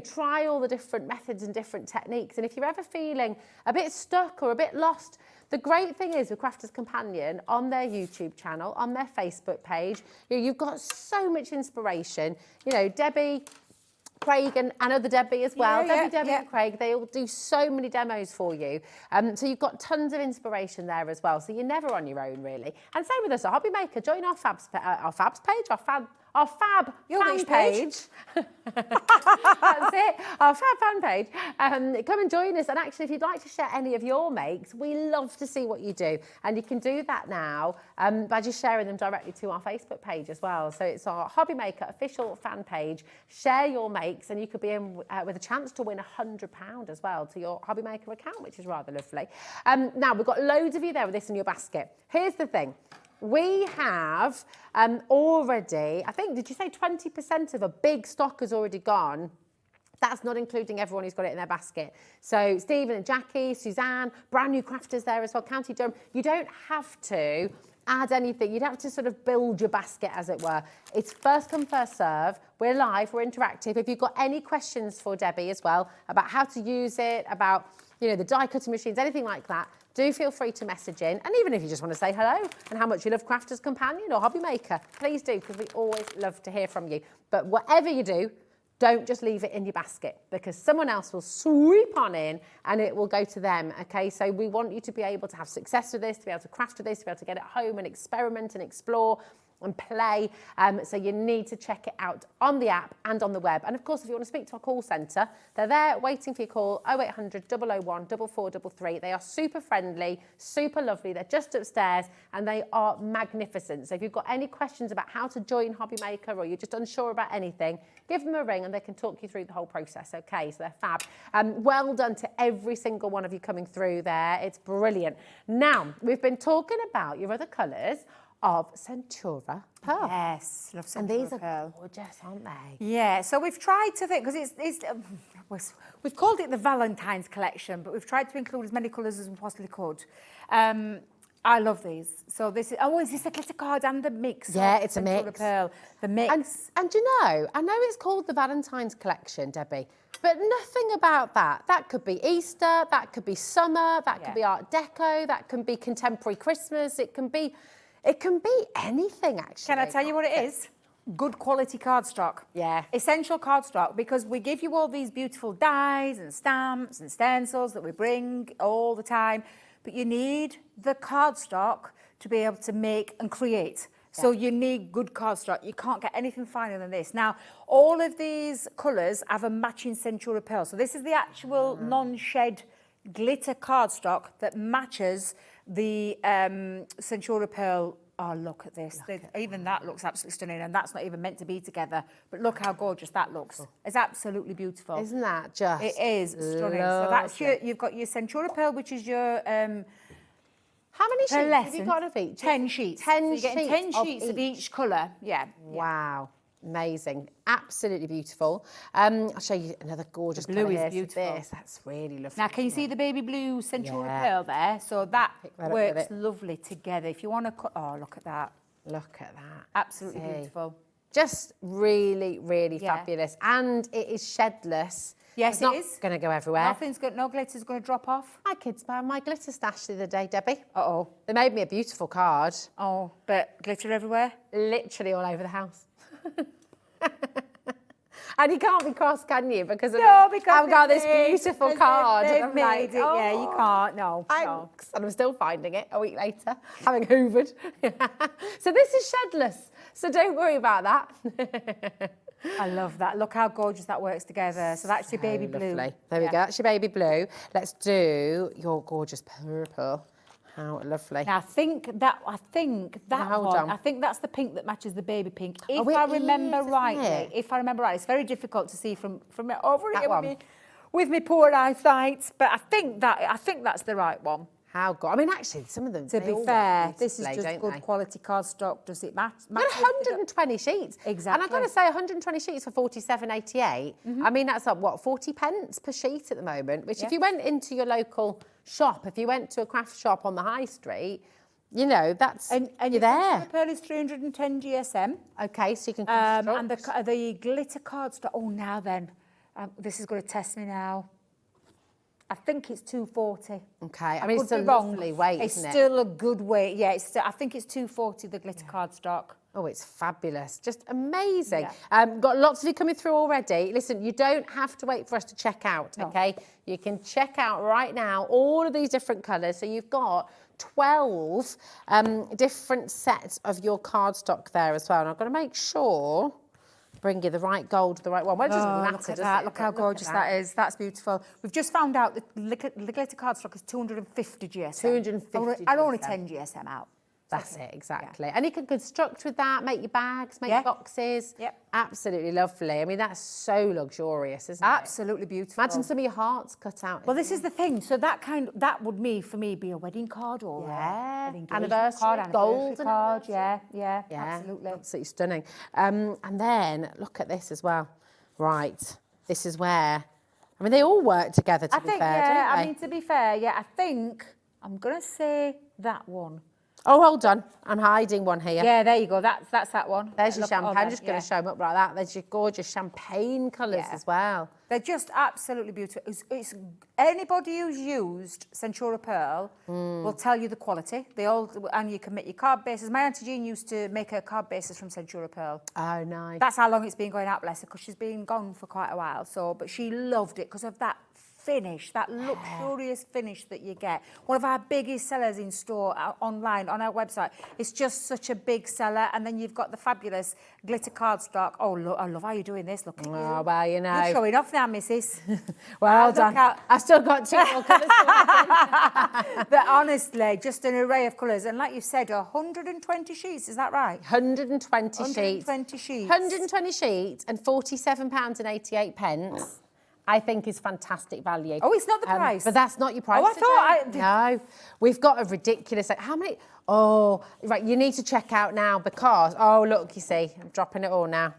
Try all the different methods and different techniques. And if you're ever feeling a bit stuck or a bit lost, the great thing is with Crafters Companion on their YouTube channel, on their Facebook page, you've got so much inspiration. You know, Debbie, Craig and other Debbie as well. Debbie and Craig, they all do so many demos for you. So you've got tons of inspiration there as well. So you're never on your own, really. And same with us at Hobby Maker. Join our Fab fan page. That's it, our Fab fan page. Come and join us. And actually, if you'd like to share any of your makes, we love to see what you do. And you can do that now by just sharing them directly to our Facebook page as well. So it's our Hobby Maker official fan page. Share your makes and you could be in with a chance to win £100 as well to your Hobby Maker account, which is rather lovely. Now, we've got loads of you there with this in your basket. Here's the thing. We have already, I think, did you say 20% of a big stock has already gone? That's not including everyone who's got it in their basket. So Stephen and Jackie, Suzanne, brand new crafters there as well, County Durham. You don't have to add anything. You'd have to sort of build your basket, as it were. It's first come, first serve. We're live, we're interactive. If you've got any questions for Debbie as well about how to use it, about, you know, the die cutting machines, anything like that, do feel free to message in. And even if you just want to say hello and how much you love Crafters Companion or Hobby Maker, please do, because we always love to hear from you. But whatever you do, don't just leave it in your basket because someone else will sweep on in and it will go to them, okay? So we want you to be able to have success with this, to be able to craft with this, to be able to get it home and experiment and explore and play. So you need to check it out on the app and on the web. And of course, if you want to speak to our call centre, they're there waiting for your call, 0800 001 4433. They are super friendly, super lovely. They're just upstairs and they are magnificent. So if you've got any questions about how to join Hobby Maker or you're just unsure about anything, give them a ring and they can talk you through the whole process, okay? So they're fab. Well done to every single one of you coming through there. It's brilliant. Now, we've been talking about your other colours of Centura Pearl. Yes, love Centura And these Pearl. are gorgeous, aren't they? Yeah, so we've tried to think, because we've called it the Valentine's collection, but we've tried to include as many colours as we possibly could. I love these. So this is, is this a glitter card and the mix? Yeah, it's a Centura mix. Pearl, the mix. And you know, I know it's called the Valentine's collection, Debbie, but nothing about that. That could be Easter, that could be summer, that could be Art Deco, that can be contemporary Christmas, it can be anything, actually. Can I tell you what it is? Good quality cardstock. Yeah. Essential cardstock, because we give you all these beautiful dies and stamps and stencils that we bring all the time, but you need the cardstock to be able to make and create. So you need good cardstock. You can't get anything finer than this. Now, all of these colours have a matching Centura Pearl. So this is the actual non-shed glitter cardstock that matches the Centura Pearl. Oh, look at this. Even that looks absolutely stunning, and that's not even meant to be together. But look how gorgeous that looks. It's absolutely beautiful. Isn't that just It is stunning. So that's you've got your Centura Pearl, which is your... how many sheets have you got of each? 10 sheets. 10 so you're getting 10 sheets sheets of each colour. Yeah. Wow. Amazing. Absolutely beautiful. I'll show you another gorgeous blue colour is here. So beautiful. that's really lovely. Now, can you see the baby blue Centura Yeah. Pearl there? So that that up works with it. lovely together. If you want to cut... Oh, look at that. Look at that. Absolutely See. beautiful. Just really, really Yeah. fabulous. And it is shedless. Yes, it's it not is. going to go everywhere. No glitter's going to drop off. My kids found my glitter stash the other day, Debbie. Uh-oh. They made me a beautiful card. Oh, but glitter everywhere? Literally all over the house. And you can't be cross, can you? Because I've got this beautiful card. They've and I'm made like, it. Yeah, you can't. No. Thanks. And I'm still finding it a week later, having hoovered. So this is shedless. So don't worry about that. I love that. Look how gorgeous that works together. So that's your baby blue. Lovely. There we go. That's your baby blue. Let's do your gorgeous purple. How lovely. Now, I think that hold one, on. I think that's the pink that matches the baby pink. If Oh, it I remember is, isn't rightly, it? it's very difficult to see from over That here one. with me poor eyesight, but I think that's the right one. How good. I mean, actually, some of them. To they be all fair, work this is beautifully, just don't good they? quality cardstock. Does it match? Got 120 sheets. Exactly. And I've got to say, 120 sheets for 47.88. I mean, that's up, what, 40 pence per sheet at the moment, which if you went into your local shop, if you went to a craft shop on the high street, you know, that's, and you're there. The pearl is 310 GSM. Okay, so you can construct. And the glitter cardstock, oh, now then, this is going to test me now. I think it's 240. Okay, I mean, could it's a be wrong. lovely weight, It's isn't it? still a good weight. Yeah, I think it's 240, the glitter cardstock. Oh, it's fabulous. Just amazing. Yeah. Got lots of you coming through already. Listen, you don't have to wait for us to check out, okay? You can check out right now all of these different colours. So you've got 12 different sets of your cardstock there as well. And I've got to make sure... bring you the right gold, the right one. Well, it doesn't matter, Look at does that. it? Look how gorgeous that is. That's beautiful. We've just found out that the glitter cardstock is 250 GSM. 250 I'd only GSM. 10 GSM out. That's it, exactly. And you can construct with that, make your bags, make your boxes. Yep. Absolutely lovely. I mean, that's so luxurious, isn't it? Absolutely beautiful. Imagine some of your hearts cut out. Well, this is the thing. So that would for me be a wedding card or Yeah. an engagement Anniversary, card, golden card. anniversary. Yeah, absolutely. Absolutely stunning. And then look at this as well. Right, this is where, I mean, they all work together, to be fair, don't they? I mean, to be fair, I think I'm going to say that one. Oh, hold on. I'm hiding one here. Yeah, there you go. That's that one. There's your Look at all champagne. I'm that, just going to show them up like that. There's your gorgeous champagne colours as well. They're just absolutely beautiful. It's anybody who's used Centura Pearl will tell you the quality. And you can make your card bases. My Auntie Jean used to make her card bases from Centura Pearl. Oh, nice. That's how long it's been going out, bless her, because she's been gone for quite a while. But she loved it because of that finish, that luxurious finish that you get. One of our biggest sellers in store, online, on our website. It's just such a big seller. And then you've got the fabulous glitter cardstock. Oh, look, I love how you're doing this. Look at you. Oh, well, you know. You're showing off now, missus. Well done. I've still got 2 more colours. But honestly, just an array of colours. And like you said, 120 sheets, is that right? 120 sheets. 120 sheets. 120 sheets and £47.88. I think is fantastic value. Oh, it's not the price. But that's not your price. Oh, I thought No, we've got a ridiculous. How many? Oh, right. You need to check out now because. Oh, look, you see, I'm dropping it all now.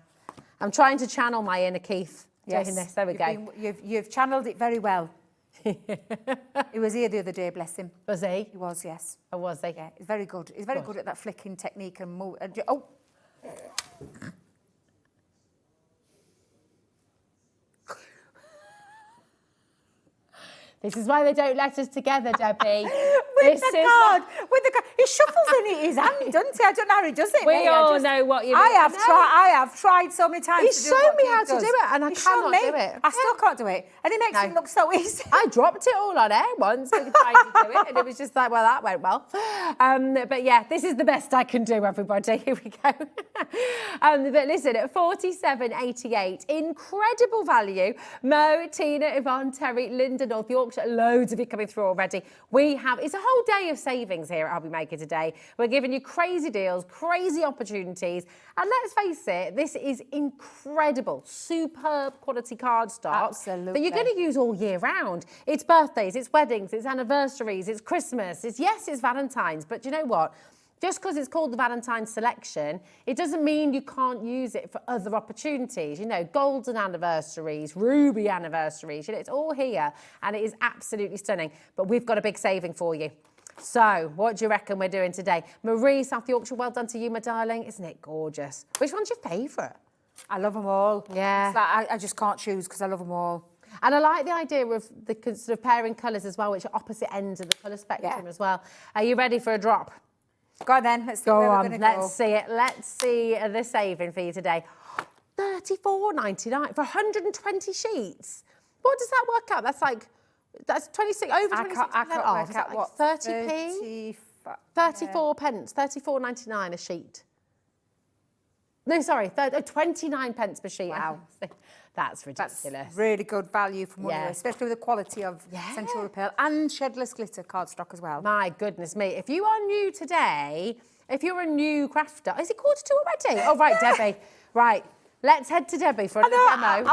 I'm trying to channel my inner Keith. Yes, Doing this. There we go. You've channeled it very well. He was here the other day, bless him. Was he? He was, yes. Oh, was he? Yeah, he's very good. He's very good at that flicking technique and move. Oh. This is why they don't let us together, Debbie. With the card. He shuffles in his hand, doesn't he? I don't know how he does it. We all know what you mean. I have tried so many times. He's shown me how to do it, and I He's shown cannot me. do it. I still can't do it, and it makes it look so easy. I dropped it all on air once, trying to do it, and it was just like, well, that went well. But yeah, this is the best I can do, everybody. Here we go. But listen, at £47.88, incredible value. Mo, Tina, Yvonne, Terry, Linda, North Yorkshire, loads of you coming through already. It's a whole day of savings here at Hobby Maker today. We're giving you crazy deals, crazy opportunities, and let's face it, this is incredible, superb quality cardstock that you're going to use all year round. It's birthdays, it's weddings, it's anniversaries, it's Christmas, it's Valentine's, but you know what? Just because it's called the Valentine's Selection, it doesn't mean you can't use it for other opportunities. You know, golden anniversaries, ruby anniversaries, it's all here, and it is absolutely stunning. But we've got a big saving for you. So, what do you reckon we're doing today? Marie, South Yorkshire, well done to you, my darling. Isn't it gorgeous? Which one's your favourite? I love them all. Yeah. It's like I just can't choose because I love them all. And I like the idea of the sort of pairing colours as well, which are opposite ends of the colour spectrum as well. Are you ready for a drop? Go on then, let's see where we're going to go. Let's see it. Let's see the saving for you today. $34.99 for 120 sheets. What does that work out? That's 26 over 26% off. I can't work out what 30p? 34 pence, 34.99 a sheet. No, sorry, 29 pence per sheet. Wow. That's ridiculous. That's really good value for money, especially with the quality of Central Repel and Shedless Glitter cardstock as well. My goodness me. If you are new today, if you're a new crafter, is it 1:45 already? Oh, right, Debbie. Right. Let's head to Debbie for a demo.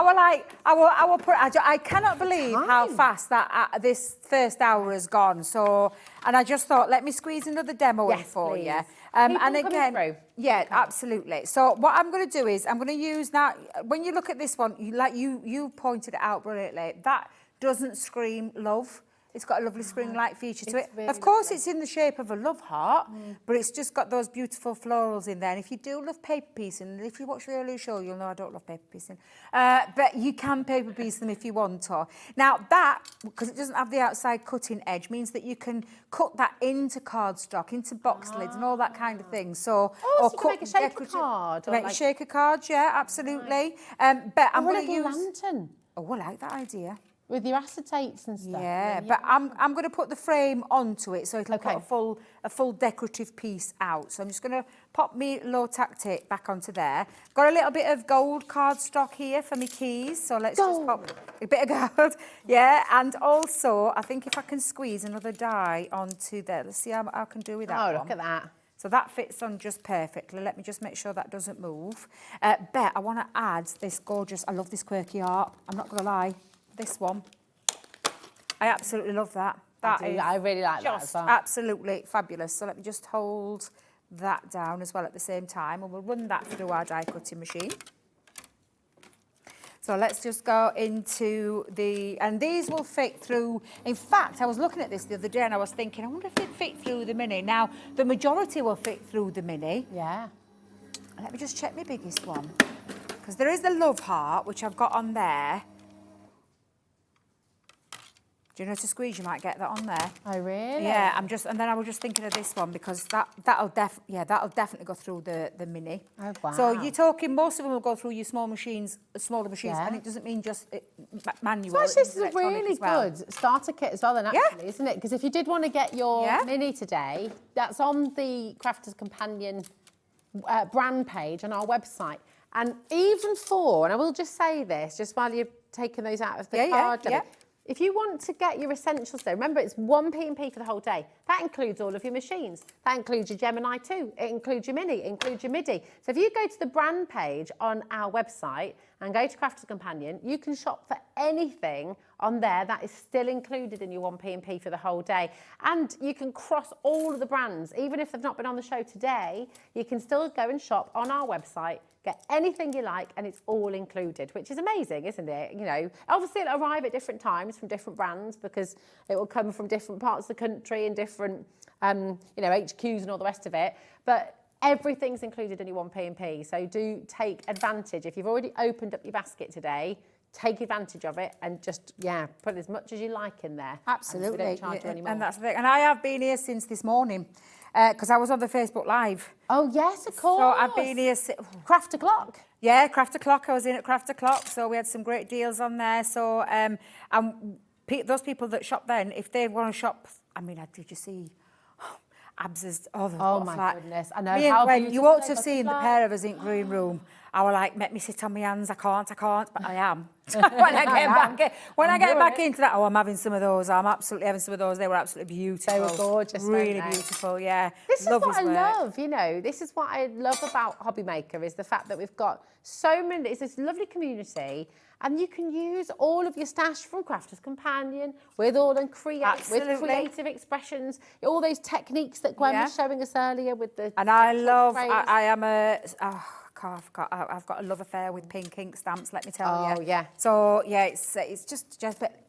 I cannot believe how fast that this first hour has gone. So, and I just thought, let me squeeze another demo in for you. And again, yeah, absolutely. So what I'm going to do is I'm going to use that. When you look at this one, you pointed it out brilliantly. That doesn't scream love. It's got a lovely spring-like feature to it. Really of course, it's in the shape of a love heart, but it's just got those beautiful florals in there. And if you do love paper piecing, and if you watch the earlier show, you'll know I don't love paper piecing. But you can paper piece them if you want to. Now that, because it doesn't have the outside cutting edge, means that you can cut that into cardstock, into box lids and all that kind of thing. So, so you can make a shaker card. Make a shaker card, yeah, absolutely. But I'm going to use... lantern. Oh, I like that idea. With your acetates and stuff. Yeah, but I'm going to put the frame onto it so it'll put a full decorative piece out. So I'm just going to pop me low tack tape back onto there. Got a little bit of gold cardstock here for my keys. So let's just pop a bit of gold. Yeah, and also I think if I can squeeze another die onto there. Let's see how I can do with that one. Oh, look at that. So that fits on just perfectly. Let me just make sure that doesn't move. But I want to add this gorgeous, I love this quirky art. I'm not going to lie. This one, I absolutely love that. I really like that as well. Absolutely fabulous. So let me just hold that down as well at the same time, and we'll run that through our die cutting machine. So let's just go into and these will fit through. In fact, I was looking at this the other day and I was thinking, I wonder if it'd fit through the mini. Now, the majority will fit through the mini. Yeah. Let me just check my biggest one, because there is the love heart, which I've got on there. Do you know to squeeze? You might get that on there. Oh, really? Yeah, and then I was just thinking of this one because that'll definitely go through the mini. Oh, wow. So you're talking, most of them will go through your smaller machines, and it doesn't mean just manual. So actually, this is a really good starter kit as well, then, actually, isn't it? Because if you did want to get your mini today, that's on the Crafter's Companion brand page on our website. And even and I will just say this, just while you're taking those out of the card, if you want to get your essentials though, remember it's 1p&p for the whole day. That includes all of your machines. That includes your Gemini 2. It includes your Mini. It includes your MIDI. So if you go to the brand page on our website and go to Crafter's Companion, you can shop for anything on there that is still included in your 1p&p for the whole day. And you can cross all of the brands. Even if they've not been on the show today, you can still go and shop on our website, get anything you like, and it's all included, which is amazing, isn't it? You know, obviously it'll arrive at different times from different brands because it will come from different parts of the country and different, HQs and all the rest of it. But everything's included in your 1p&p, so do take advantage. If you've already opened up your basket today, take advantage of it and just, put as much as you like in there. Absolutely. We don't charge you anymore. And that's the thing. And I have been here since this morning. because I was on the Facebook Live. Oh, yes, of course. So I've been here... Craft O'Clock. Yeah, Craft O'Clock. I was in at Craft O'Clock, so we had some great deals on there. So those people that shop then, if they want to shop... I mean, did you see... Abs oh my goodness, I know. Me how when you ought to have beautiful seen they the look. pair of us in green room. I was like, make me sit on my hands. I can't, but I am. when I get back into that, I'm having some of those. I'm absolutely having some of those. They were absolutely beautiful. They were gorgeous, really weren't they? beautiful. Yeah. This is what I work. love, you know. This is what I love about Hobby Maker is the fact that we've got so many. It's this lovely community, and you can use all of your stash from Crafter's Companion with all and create with creative expressions, all those techniques that Gwen was showing us earlier with the. And I love. I am a. I've got a love affair with pink ink stamps. Let me tell you. Oh yeah. So yeah, it's just but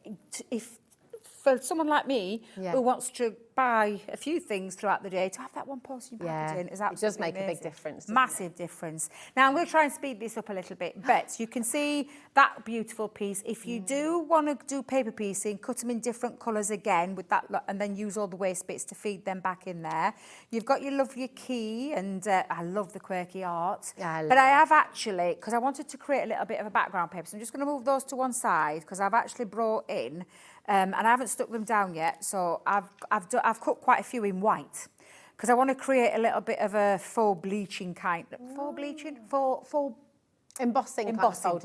if for someone like me who wants to buy a few things throughout the day, to have that one postage packaging is absolutely it does make amazing. a big difference. Massive difference. Now I'm going to try and speed this up a little bit, but you can see that beautiful piece. If you do want to do paper piecing, cut them in different colours again with that, and then use all the waste bits to feed them back in there. You've got your lovely key, and I love the quirky art. But I have actually, because I wanted to create a little bit of a background paper, so I'm just going to move those to one side because I've actually brought in. And I haven't stuck them down yet, so I've cut quite a few in white because I want to create a little bit of a faux bleaching kind. Faux embossing.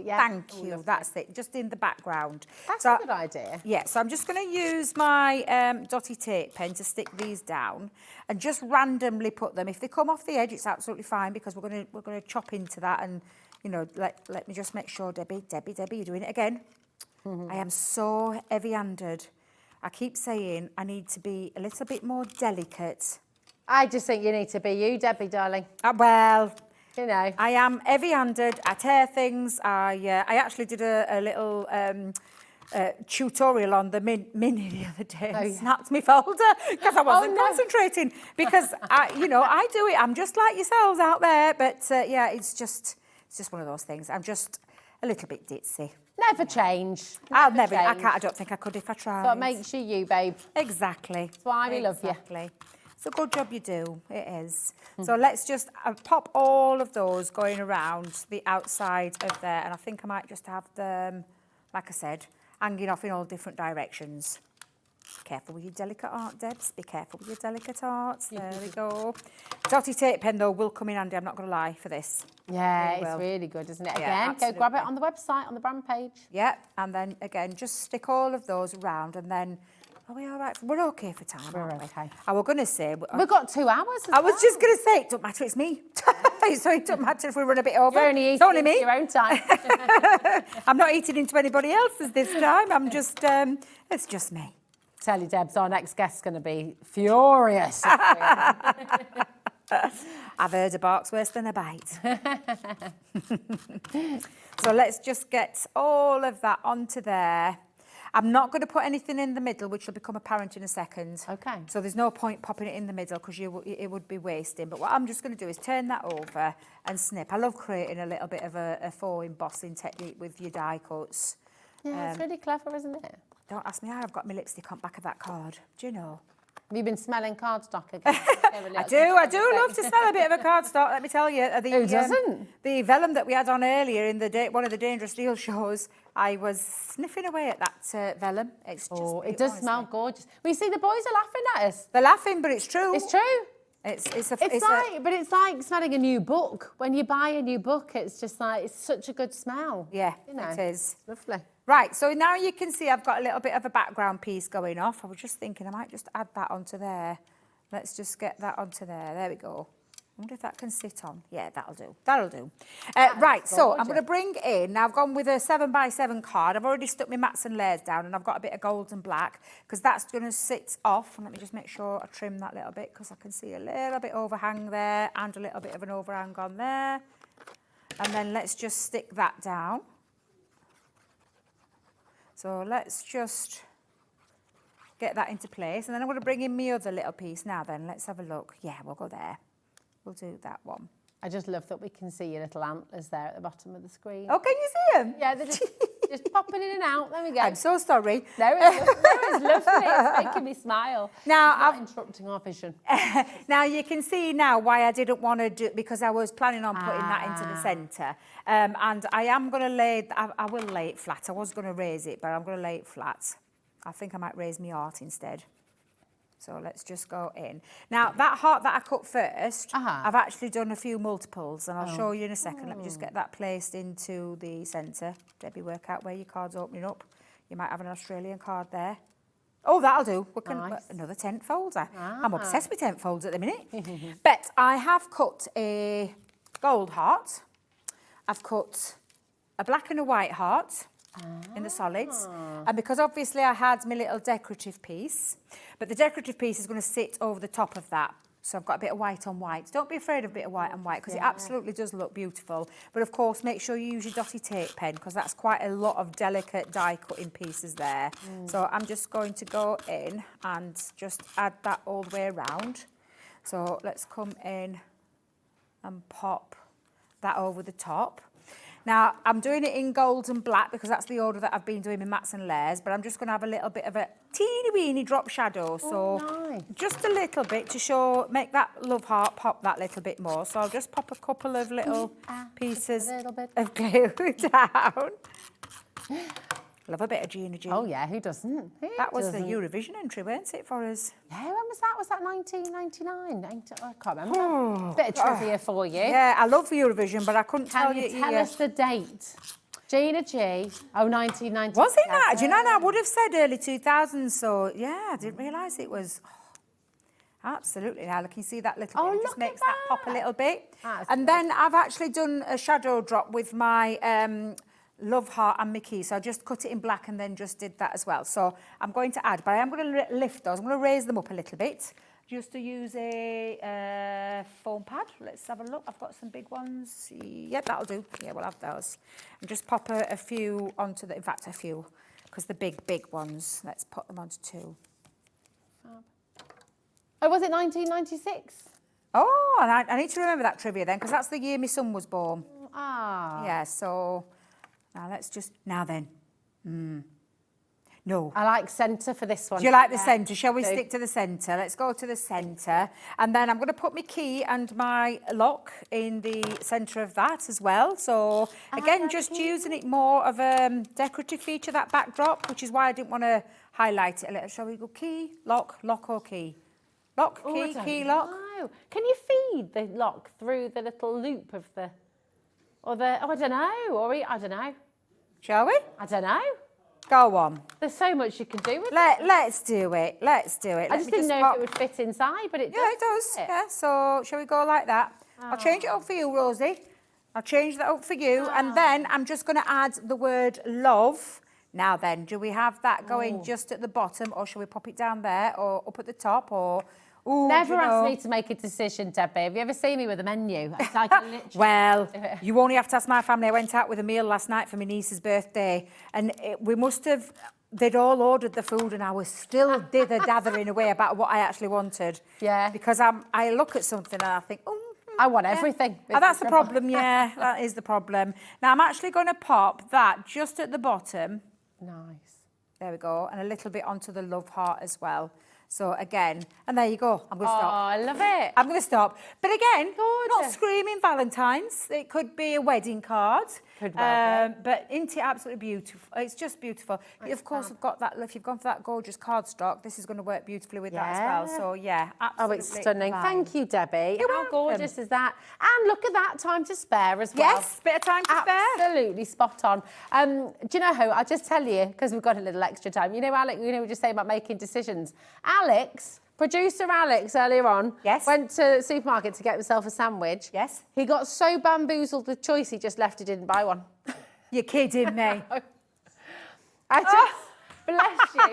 Yeah. Thank you. Lovely. That's it. Just in the background. That's a good idea. Yeah. So I'm just going to use my dotty tape pen to stick these down and just randomly put them. If they come off the edge, it's absolutely fine because we're going to chop into that and let me just make sure, Debbie, you're doing it again. I am so heavy-handed. I keep saying I need to be a little bit more delicate. I just think you need to be you, Debbie, darling. Well, you know. I am heavy-handed. I tear things. I actually did a little tutorial on the Mini the other day. I snapped my folder because I wasn't concentrating. Because I do it. I'm just like yourselves out there. But it's just one of those things. I'm just a little bit ditzy. Never change. I don't think I could if I tried. What makes you, babe. Exactly. That's why we love you. It's a good job you do. It is. So let's just pop all of those going around the outside of there. And I think I might just have them, like I said, hanging off in all different directions. Careful with your delicate art, Debs. Be careful with your delicate arts. There we go. Dotty tape pen, though, will come in handy. I'm not going to lie for this. Yeah, it's really good, isn't it? Again, go grab it on the website, on the brand page. Yeah, and then, again, just stick all of those around and then... Are we all right? We're okay for time, aren't we? Okay. I was going to say... We've got 2 hours I was just going to say, it don't matter, it's me. So it don't matter if we run a bit over. You're only it's only me. your own time. I'm not eating into anybody else's this time. I'm just... it's just me. Tell you, Debs, our next guest's going to be furious. I've heard a bark's worse than a bite. So let's just get all of that onto there. I'm not going to put anything in the middle, which will become apparent in a second. Okay. So there's no point popping it in the middle because it would be wasting. But what I'm just going to do is turn that over and snip. I love creating a little bit of a faux embossing technique with your die cuts. Yeah, it's really clever, isn't it? Don't ask me how I've got my lipstick on the back of that card. Do you know? Have you been smelling cardstock again? I do love to smell a bit of a cardstock, let me tell you. Who doesn't? The vellum that we had on earlier in one of the Dangerous Deal shows, I was sniffing away at that vellum. It's just it does smell gorgeous. We see the boys are laughing at us. They're laughing, but it's true. It's true. It's like smelling a new book. When you buy a new book, it's just like, it's such a good smell. Yeah, it is. It's lovely. Right, so now you can see I've got a little bit of a background piece going off. I was just thinking I might just add that onto there. Let's just get that onto there. There we go. I wonder if that can sit on. Yeah, that'll do. That'll do. Right, so I'm going to bring in, now I've gone with a 7x7 card. I've already stuck my mats and layers down and I've got a bit of gold and black because that's going to sit off. And let me just make sure I trim that little bit because I can see a little bit overhang there and a little bit of an overhang on there. And then let's just stick that down. So let's just get that into place. And then I'm going to bring in my other little piece now then. Let's have a look. Yeah, we'll go there. We'll do that one. I just love that we can see your little antlers there at the bottom of the screen. Oh, can you see them? Yeah, they're just Just popping in and out. There we go. I'm so sorry. No, it's lovely. It's making me smile. Now, It's not interrupting our vision. Now you can see now why I didn't want to do, because I was planning on putting that into the centre. And I am going to lay, I will lay it flat. I was going to raise it, but I'm going to lay it flat. I think I might raise my heart instead. So let's just go in. Now, that heart that I cut first, I've actually done a few multiples, and I'll show you in a second. Let me just get that placed into the centre. Debbie, work out where your card's opening up. You might have an Australian card there. Oh, that'll do. We can, another tent folder. I'm obsessed with tent folds at the minute. But I have cut a gold heart. I've cut a black and a white heart in the solids. And because obviously I had my little decorative piece, but the decorative piece is going to sit over the top of that. So I've got a bit of white on white. Don't be afraid of a bit of white on white, because it absolutely does look beautiful. But of course, make sure you use your dotty tape pen, because that's quite a lot of delicate die cutting pieces there. So I'm just going to go in and just add that all the way around. So let's come in and pop that over the top. Now, I'm doing it in gold and black because that's the order that I've been doing my mats and layers, but I'm just going to have a little bit of a teeny weeny drop shadow. So just a little bit to show, make that love heart pop that little bit more. So I'll just pop a couple of little pieces of glue down. Love a bit of Gina G. Oh yeah, who doesn't? That was the Eurovision entry, weren't it, for us? Yeah, when was that? Was that 1999? I can't remember. Bit of trivia for you. Yeah, I love Eurovision, but I couldn't tell you. Can you tell us the date? Gina G. Oh, 1997. Was it that? Do you know, I would have said early 2000s, so yeah, I didn't realise it was. Absolutely. Now, look, you see that little bit? It just makes that pop a little bit. And then I've actually done a shadow drop with my love heart and Mickey, so I just cut it in black and then just did that as well. So I'm going to add, but I am going to lift those. I'm going to raise them up a little bit just to use a foam pad. Let's have a look. I've got some big ones. Yeah, that'll do. Yeah, we'll have those. And just pop a few onto the, in fact, a few, because the big ones, let's put them onto two. Oh, was it 1996? Oh, and I need to remember that trivia then, because that's the year my son was born. Yeah, so now let's just, now then. No. I like centre for this one. Do you like the centre? Shall we stick to the centre? Let's go to the centre. And then I'm going to put my key and my lock in the centre of that as well. So again, just using it more of a decorative feature, that backdrop, which is why I didn't want to highlight it a little. Shall we go key, lock or key? Lock, key, key, lock. Can you feed the lock through the little loop of the, or the, oh, I don't know, or I don't know. Shall we? I don't know. Go on. There's so much you can do with it. Let's do it. Let's do it. I just didn't know if it would fit inside, but it does. Yeah, it does. Yeah, so shall we go like that? I'll change it up for you, Rosie. I'll change that up for you. And then I'm just going to add the word love. Now then, do we have that going just at the bottom, or shall we pop it down there, or up at the top, or... Ooh, never asked me to make a decision, Debbie. Have you ever seen me with a menu? It's like well, you only have to ask my family. I went out with a meal last night for my niece's birthday, and we must have, they'd all ordered the food, and I was still dither-dathering away about what I actually wanted. Yeah. Because I look at something and I think, I want everything. That's the problem, yeah. That is the problem. Now, I'm actually going to pop that just at the bottom. Nice. There we go. And a little bit onto the love heart as well. So again, and there you go. I'm going to stop. Oh, I love it. I'm going to stop. But again, not screaming Valentine's. It could be a wedding card. Could well be. But isn't it absolutely beautiful? It's just beautiful. Of course, I've got that. If you've gone for that gorgeous cardstock, this is going to work beautifully with that as well. So yeah, absolutely. Oh, it's stunning. Fine. Thank you, Debbie. You're How welcome. gorgeous is that? And look at that, time to spare as well. Yes, bit of time to spare. Absolutely spot on. Do you know who? I'll just tell you, because we've got a little extra time. You know, Alex, we were just saying about making decisions. Producer Alex, earlier on, went to the supermarket to get himself a sandwich. Yes. He got so bamboozled with choice, he just left, he didn't buy one. You're kidding me. I just, bless you.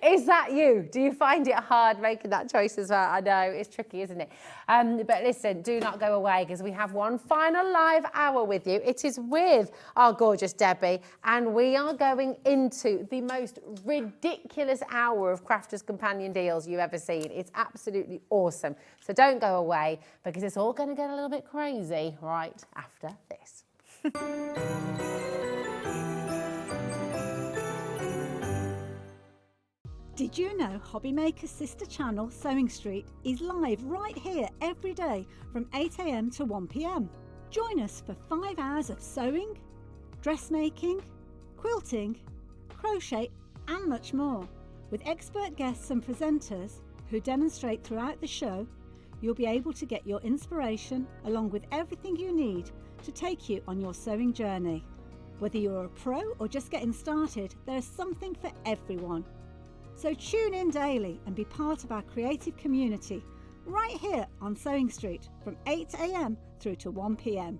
Is that you? Do you find it hard making that choice as well? I know, it's tricky, isn't it? But listen, do not go away, because we have one final live hour with you. It is with our gorgeous Debbie, and we are going into the most ridiculous hour of Crafters Companion deals you've ever seen. It's absolutely awesome. So don't go away, because it's all going to get a little bit crazy right after this. Did you know Hobbymaker's sister channel, Sewing Street, is live right here every day from 8 a.m. to 1 p.m. Join us for 5 hours of sewing, dressmaking, quilting, crochet and much more. With expert guests and presenters who demonstrate throughout the show, you'll be able to get your inspiration along with everything you need to take you on your sewing journey. Whether you're a pro or just getting started, there's something for everyone. So tune in daily and be part of our creative community right here on Sewing Street from 8 a.m. through to 1 p.m.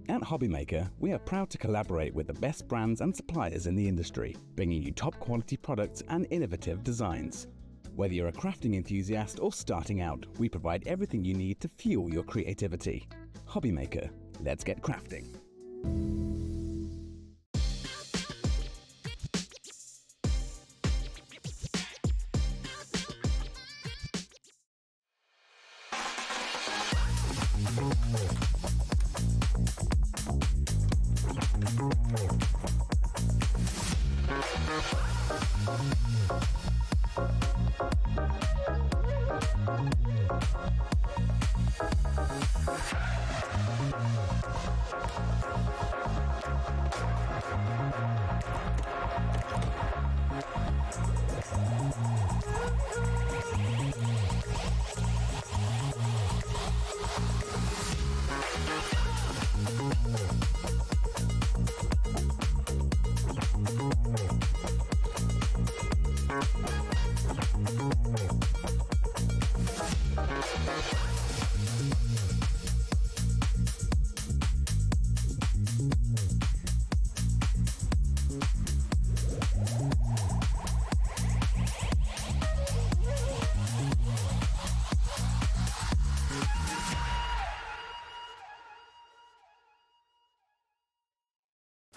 At Hobbymaker, we are proud to collaborate with the best brands and suppliers in the industry, bringing you top quality products and innovative designs. Whether you're a crafting enthusiast or starting out, we provide everything you need to fuel your creativity. Hobbymaker, let's get crafting.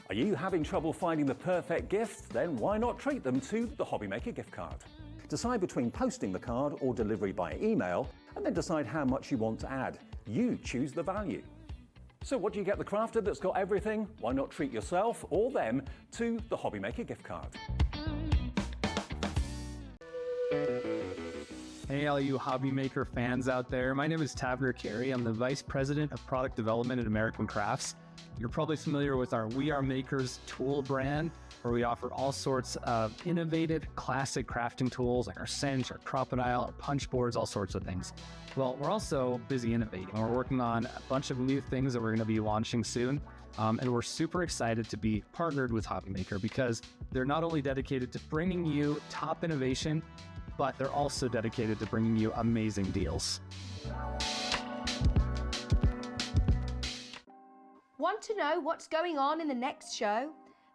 Are you having trouble finding the perfect gift? Then why not treat them to the Hobbymaker gift card? Decide between posting the card or delivery by email, and then decide how much you want to add. You choose the value. So what do you get the crafter that's got everything? Why not treat yourself or them to the Hobbymaker gift card? Hey, all you Hobbymaker fans out there. My name is Tavner Carey. I'm the Vice President of Product Development at American Crafts. You're probably familiar with our We Are Makers tool brand, where we offer all sorts of innovative, classic crafting tools like our cinch, our crocodile, our punch boards, all sorts of things. Well, we're also busy innovating. We're working on a bunch of new things that we're going to be launching soon. And we're super excited to be partnered with Hobbymaker because they're not only dedicated to bringing you top innovation, but they're also dedicated to bringing you amazing deals. Want to know what's going on in the next show?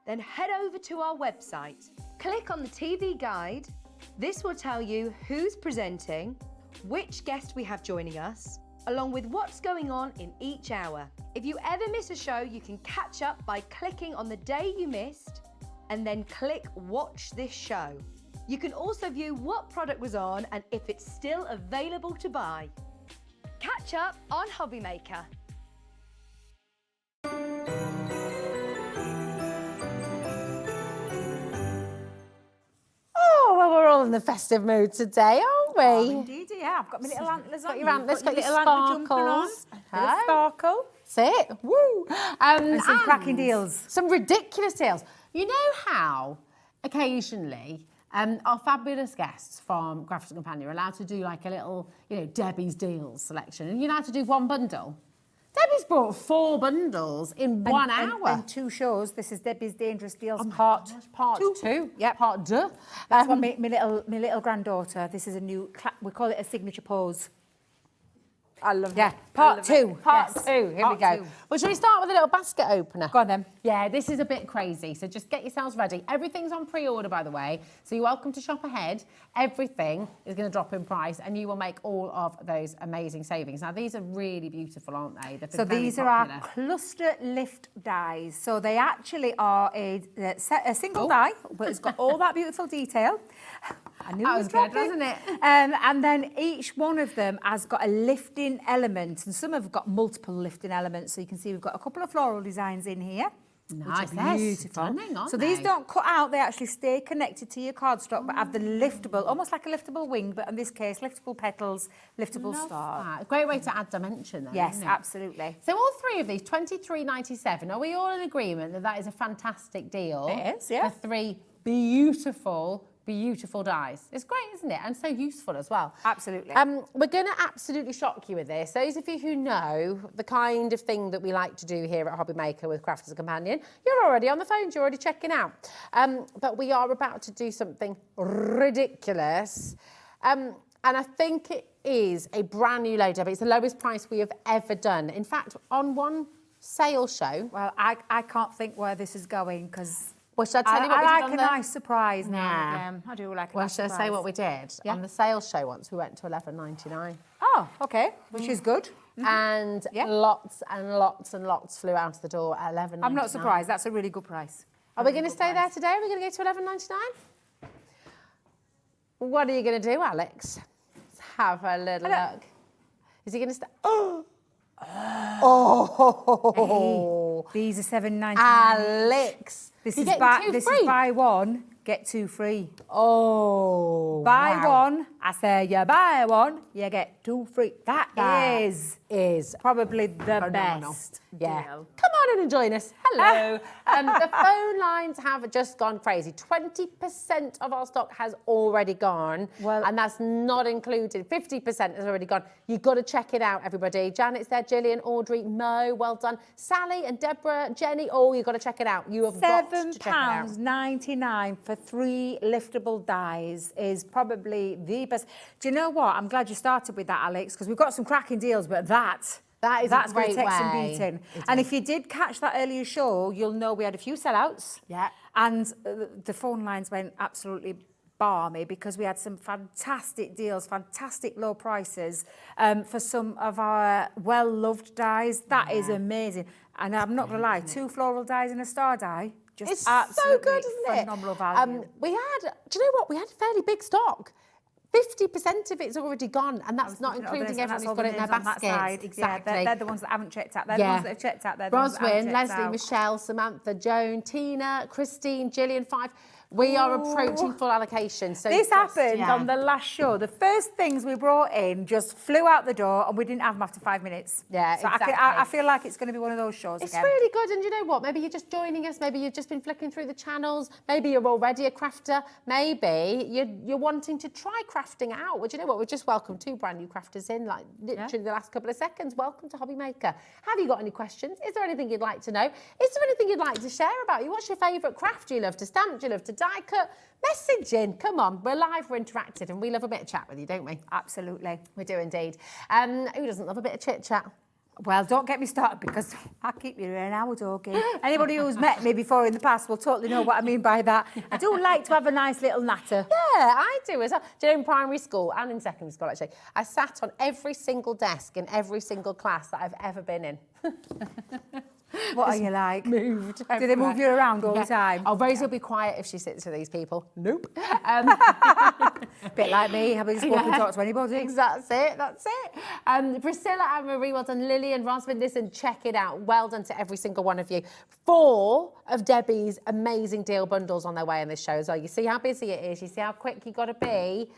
Then head over to our website. Click on the TV guide. This will tell you who's presenting, which guest we have joining us, along with what's going on in each hour. If you ever miss a show, you can catch up by clicking on the day you missed and then click Watch This Show. You can also view what product was on and if it's still available to buy. Catch up on Hobbymaker. Oh, well, we're all in the festive mood today, aren't we? Oh, indeed, yeah. I've got my little antlers on. Got your antlers, got your little sparkles. Bit of sparkle. That's it. Woo! And some cracking deals. Some ridiculous deals. You know how occasionally Our fabulous guests from Crafty Companion are allowed to do like a little, Debbie's Deals selection. And you're allowed to do one bundle. Debbie's brought 4 bundles in 1 hour. And 2 shows. This is Debbie's Dangerous Deals part 2. Yep. Part 2. That's what my little granddaughter, this is a new, we call it a signature pose. I love Yeah, it. part 2. Part 2. Here we Part go. 2. Well, shall we start with a little basket opener? Go on then. Yeah, this is a bit crazy, so just get yourselves ready. Everything's on pre-order, by the way, so you're welcome to shop ahead. Everything is going to drop in price, and you will make all of those amazing savings. Now, these are really beautiful, aren't they? So these are our cluster lift dies. So they actually are a single die, but it's got all that beautiful detail. I knew that it was good, wasn't it? And then each one of them has got a lifting element, and some have got multiple lifting elements. So you can see we've got a couple of floral designs in here. Nice, which are beautiful. Stunning, aren't so they? these don't cut out; they actually stay connected to your cardstock, but have the liftable, almost like a liftable wing, but in this case, liftable petals, liftable star. That. A great way to add dimension, then. Yes, isn't it? absolutely. So all 3 of these, $23.97. Are we all in agreement that that is a fantastic deal? It is, yeah. For 3 beautiful dies. It's great, isn't it? And so useful as well. Absolutely. We're going to absolutely shock you with this. Those of you who know the kind of thing that we like to do here at Hobby Maker with Craft as a Companion, you're already on the phones, you're already checking out. But we are about to do something ridiculous. And I think it is a brand new load of it. It's the lowest price we have ever done. In fact, on one sale show... Well, I can't think where this is going, because... Well, should I tell you what we I did like on a nice surprise now and Yeah. again. I do like a Well, nice should I surprise. say what we did? Yeah. On the sales show once, we went to $11.99. Oh, okay, which is good. And lots and lots and lots flew out of the door at $11.99. I'm not surprised. That's a really good price. Are we going to stay there today? Are we going to go to $11.99? What are you going to do, Alex? Let's have a little look. Is he going to stay? Oh! Hey, these are $7.99. Alex! This You is get buy. two This free. is buy 1, get 2 free. Oh! Buy wow. 1. I say you buy 1, you get 2 free. That is probably the phenomenal. best Yeah. deal. Come on and join us. Hello. The phone lines have just gone crazy. 20% of our stock has already gone. Well- and that's not included. 50% has already gone. You've got to check it out, everybody. Janet's there, Gillian, Audrey, Mo, well done. Sally and Deborah, Jenny, you've got to check it out. You have got to check it out. £7.99 for 3 liftable dies is probably the best. Do you know what? I'm glad you started with that, Alex, because we've got some cracking deals, but that's That is that's a going great to take some way. beating. It And is. if you did catch that earlier show, you'll know we had a few sellouts. Yeah. And the phone lines went absolutely balmy because we had some fantastic deals, fantastic low prices for some of our well-loved dies. That is amazing. And I'm not going to lie, 2 floral dies and a star die, just It's absolutely so good, isn't it? phenomenal value. We had, do you know what? We had fairly big stock. 50% of it's already gone, and that's not including everyone who's got it in their baskets. Exactly. Yeah, they're the ones that haven't checked out. They're the ones that have checked out. They're the ones that haven't Roswyn, checked Leslie, out. Michelle, Samantha, Joan, Tina, Christine, Gillian, 5. We are approaching full allocation. So This just- happened yeah. on the last show. The first things we brought in just flew out the door, and we didn't have them after 5 minutes. Yeah, so exactly. I feel like it's going to be one of those shows It's again. really good, and you know what? Maybe you're just joining us. Maybe you've just been flicking through the channels. Maybe you're already a crafter. Maybe you're wanting to try crafting out. Well, do you know what? We've just welcomed 2 brand new crafters in, like literally the last couple of seconds. Welcome to Hobby Maker. Have you got any questions? Is there anything you'd like to know? Is there anything you'd like to share about you? What's your favourite craft? Do you love to stamp? Do you love to die cut? Message in. Come on. We're live, we're interactive, and we love a bit of chat with you, don't we? Absolutely. We do indeed. Who doesn't love a bit of chit chat? Well, don't get me started because I keep you an hour talking. Anybody who's met me before in the past will totally know what I mean by that. I do like to have a nice little natter. Yeah, I do as well. Do you know, in primary school and in secondary school, actually, I sat on every single desk in every single class that I've ever been in. What are you like? Moved. Do they move you around all the time? Oh, Rosie will be quiet if she sits with these people. Nope. Bit like me, I just walk and talk to anybody. That's it, that's it. Priscilla and Marie, well done. Lillian, Rosman, listen, check it out. Well done to every single one of you. 4 of Debbie's amazing deal bundles on their way in this show as well. You see how busy it is, you see how quick you got to be.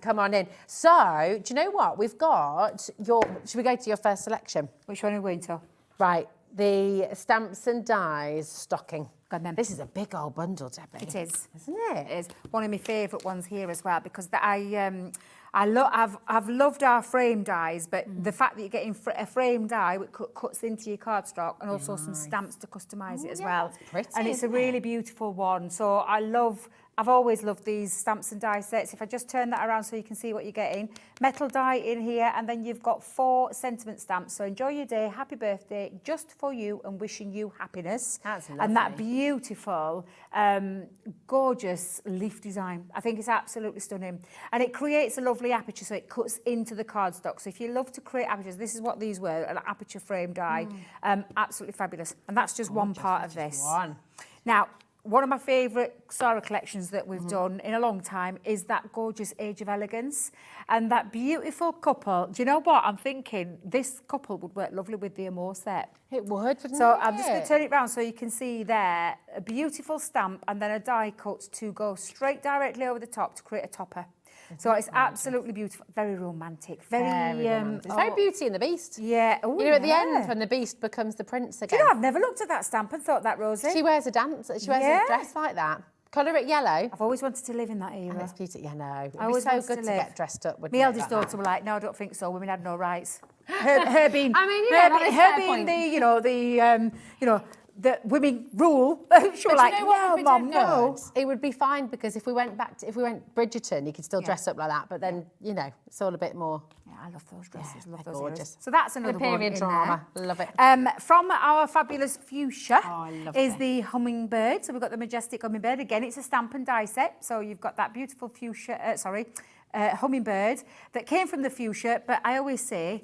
Come on in. So, do you know what? We've got your, should we go to your first selection? Which one are we going to? Right, the stamps and dies stocking. Got them. This is a big old bundle, Debbie. It is, isn't it? It is one of my favourite ones here as well because I've loved our frame dies, but the fact that you're getting a frame die which cuts into your cardstock and also some stamps to customise it as well. That's pretty, and it's a isn't really it? beautiful one. So I've always loved these stamps and die sets. If I just turn that around so you can see what you're getting. Metal die in here, and then you've got 4 sentiment stamps. So enjoy your day, happy birthday, just for you and wishing you happiness. That's lovely. And that beautiful, gorgeous leaf design. I think it's absolutely stunning. And it creates a lovely aperture, so it cuts into the cardstock. So if you love to create apertures, this is what these were, an aperture frame die. Absolutely fabulous. And that's just one part of this. Now, one of my favourite Sarah collections that we've done in a long time is that gorgeous Age of Elegance and that beautiful couple. Do you know what? I'm thinking this couple would work lovely with the Amour set. It would, wouldn't So it? I'm just going to turn it round so you can see there a beautiful stamp and then a die cut to go straight directly over the top to create a topper. So it's absolutely beautiful, very romantic, very It's very Beauty and the Beast. Yeah. Ooh, You know, at the end when the Beast becomes the prince Do again. you know, I've never looked at that stamp and thought that, Rosie. She wears a dance. She wears a dress like that. Colour it yellow. I've always wanted to live in that era. And it's beautiful. Yeah, no. It'd I be always so wanted good to live. get dressed up with. My eldest daughter were like, no, I don't think so. Women had no rights. Her being, I mean, yeah, that is her fair being point. the women rule. She was But like, you know what no, would be Mum, good? no. It would be fine because if we went Bridgerton, you could still dress up like that. But then, it's all a bit more. Yeah, I love those dresses. Yeah, love they're those gorgeous. eras. So that's another The period one in drama. there. Love it. From our fabulous fuchsia love is it. the hummingbird. So we've got the majestic hummingbird. Again, it's a stamp and die set. So you've got that beautiful fuchsia, hummingbird that came from the fuchsia. But I always say,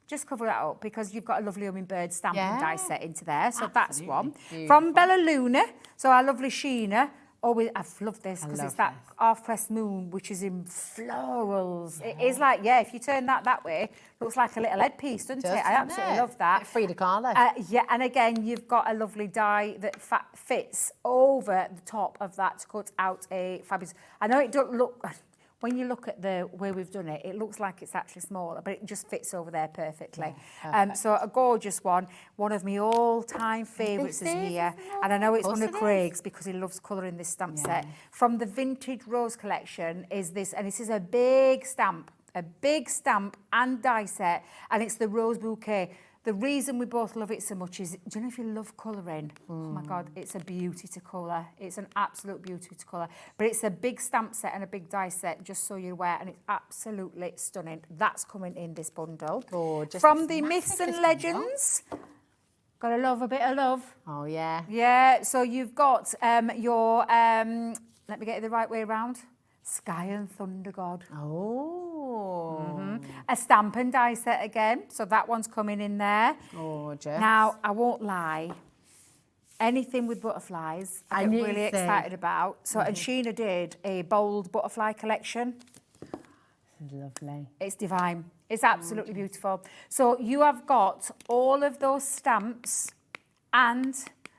just cover it up because you've got a lovely hummingbird stamp and die set into there. So that's one. Beautiful. From Bella Luna, so our lovely Sheena. I've loved this because it's that half-pressed moon, which is in florals. It is like, if you turn that way, looks like a little headpiece, doesn't it? I absolutely love that. Frida Kahlo. Yeah, and again, you've got a lovely die that fits over the top of that to cut out a fabulous... I know it don't look... When you look at the way we've done it, it looks like it's actually smaller, but it just fits over there perfectly. So a gorgeous one. One of my all-time favourites is here. And I know it's one of Craig's because he loves colouring this stamp set. From the Vintage Rose collection is this, and this is a big stamp and die set, and it's the Rose Bouquet. The reason we both love it so much is, do you know if you love colouring? Oh my God, it's a beauty to colour. It's an absolute beauty to colour. But it's a big stamp set and a big die set, just so you're aware, and it's absolutely stunning. That's coming in this bundle. Gorgeous. From the Myths and Legends, gotta love a bit of love. Oh, yeah. Yeah, so you've got your, let me get it the right way around. Sky and Thunder God. Oh. A stamp and die set again. So that one's coming in there. Gorgeous. Now, I won't lie. Anything with butterflies, I'm really excited about. So, and Sheena did a bold butterfly collection. Lovely. It's divine. It's absolutely beautiful. So you have got all of those stamps and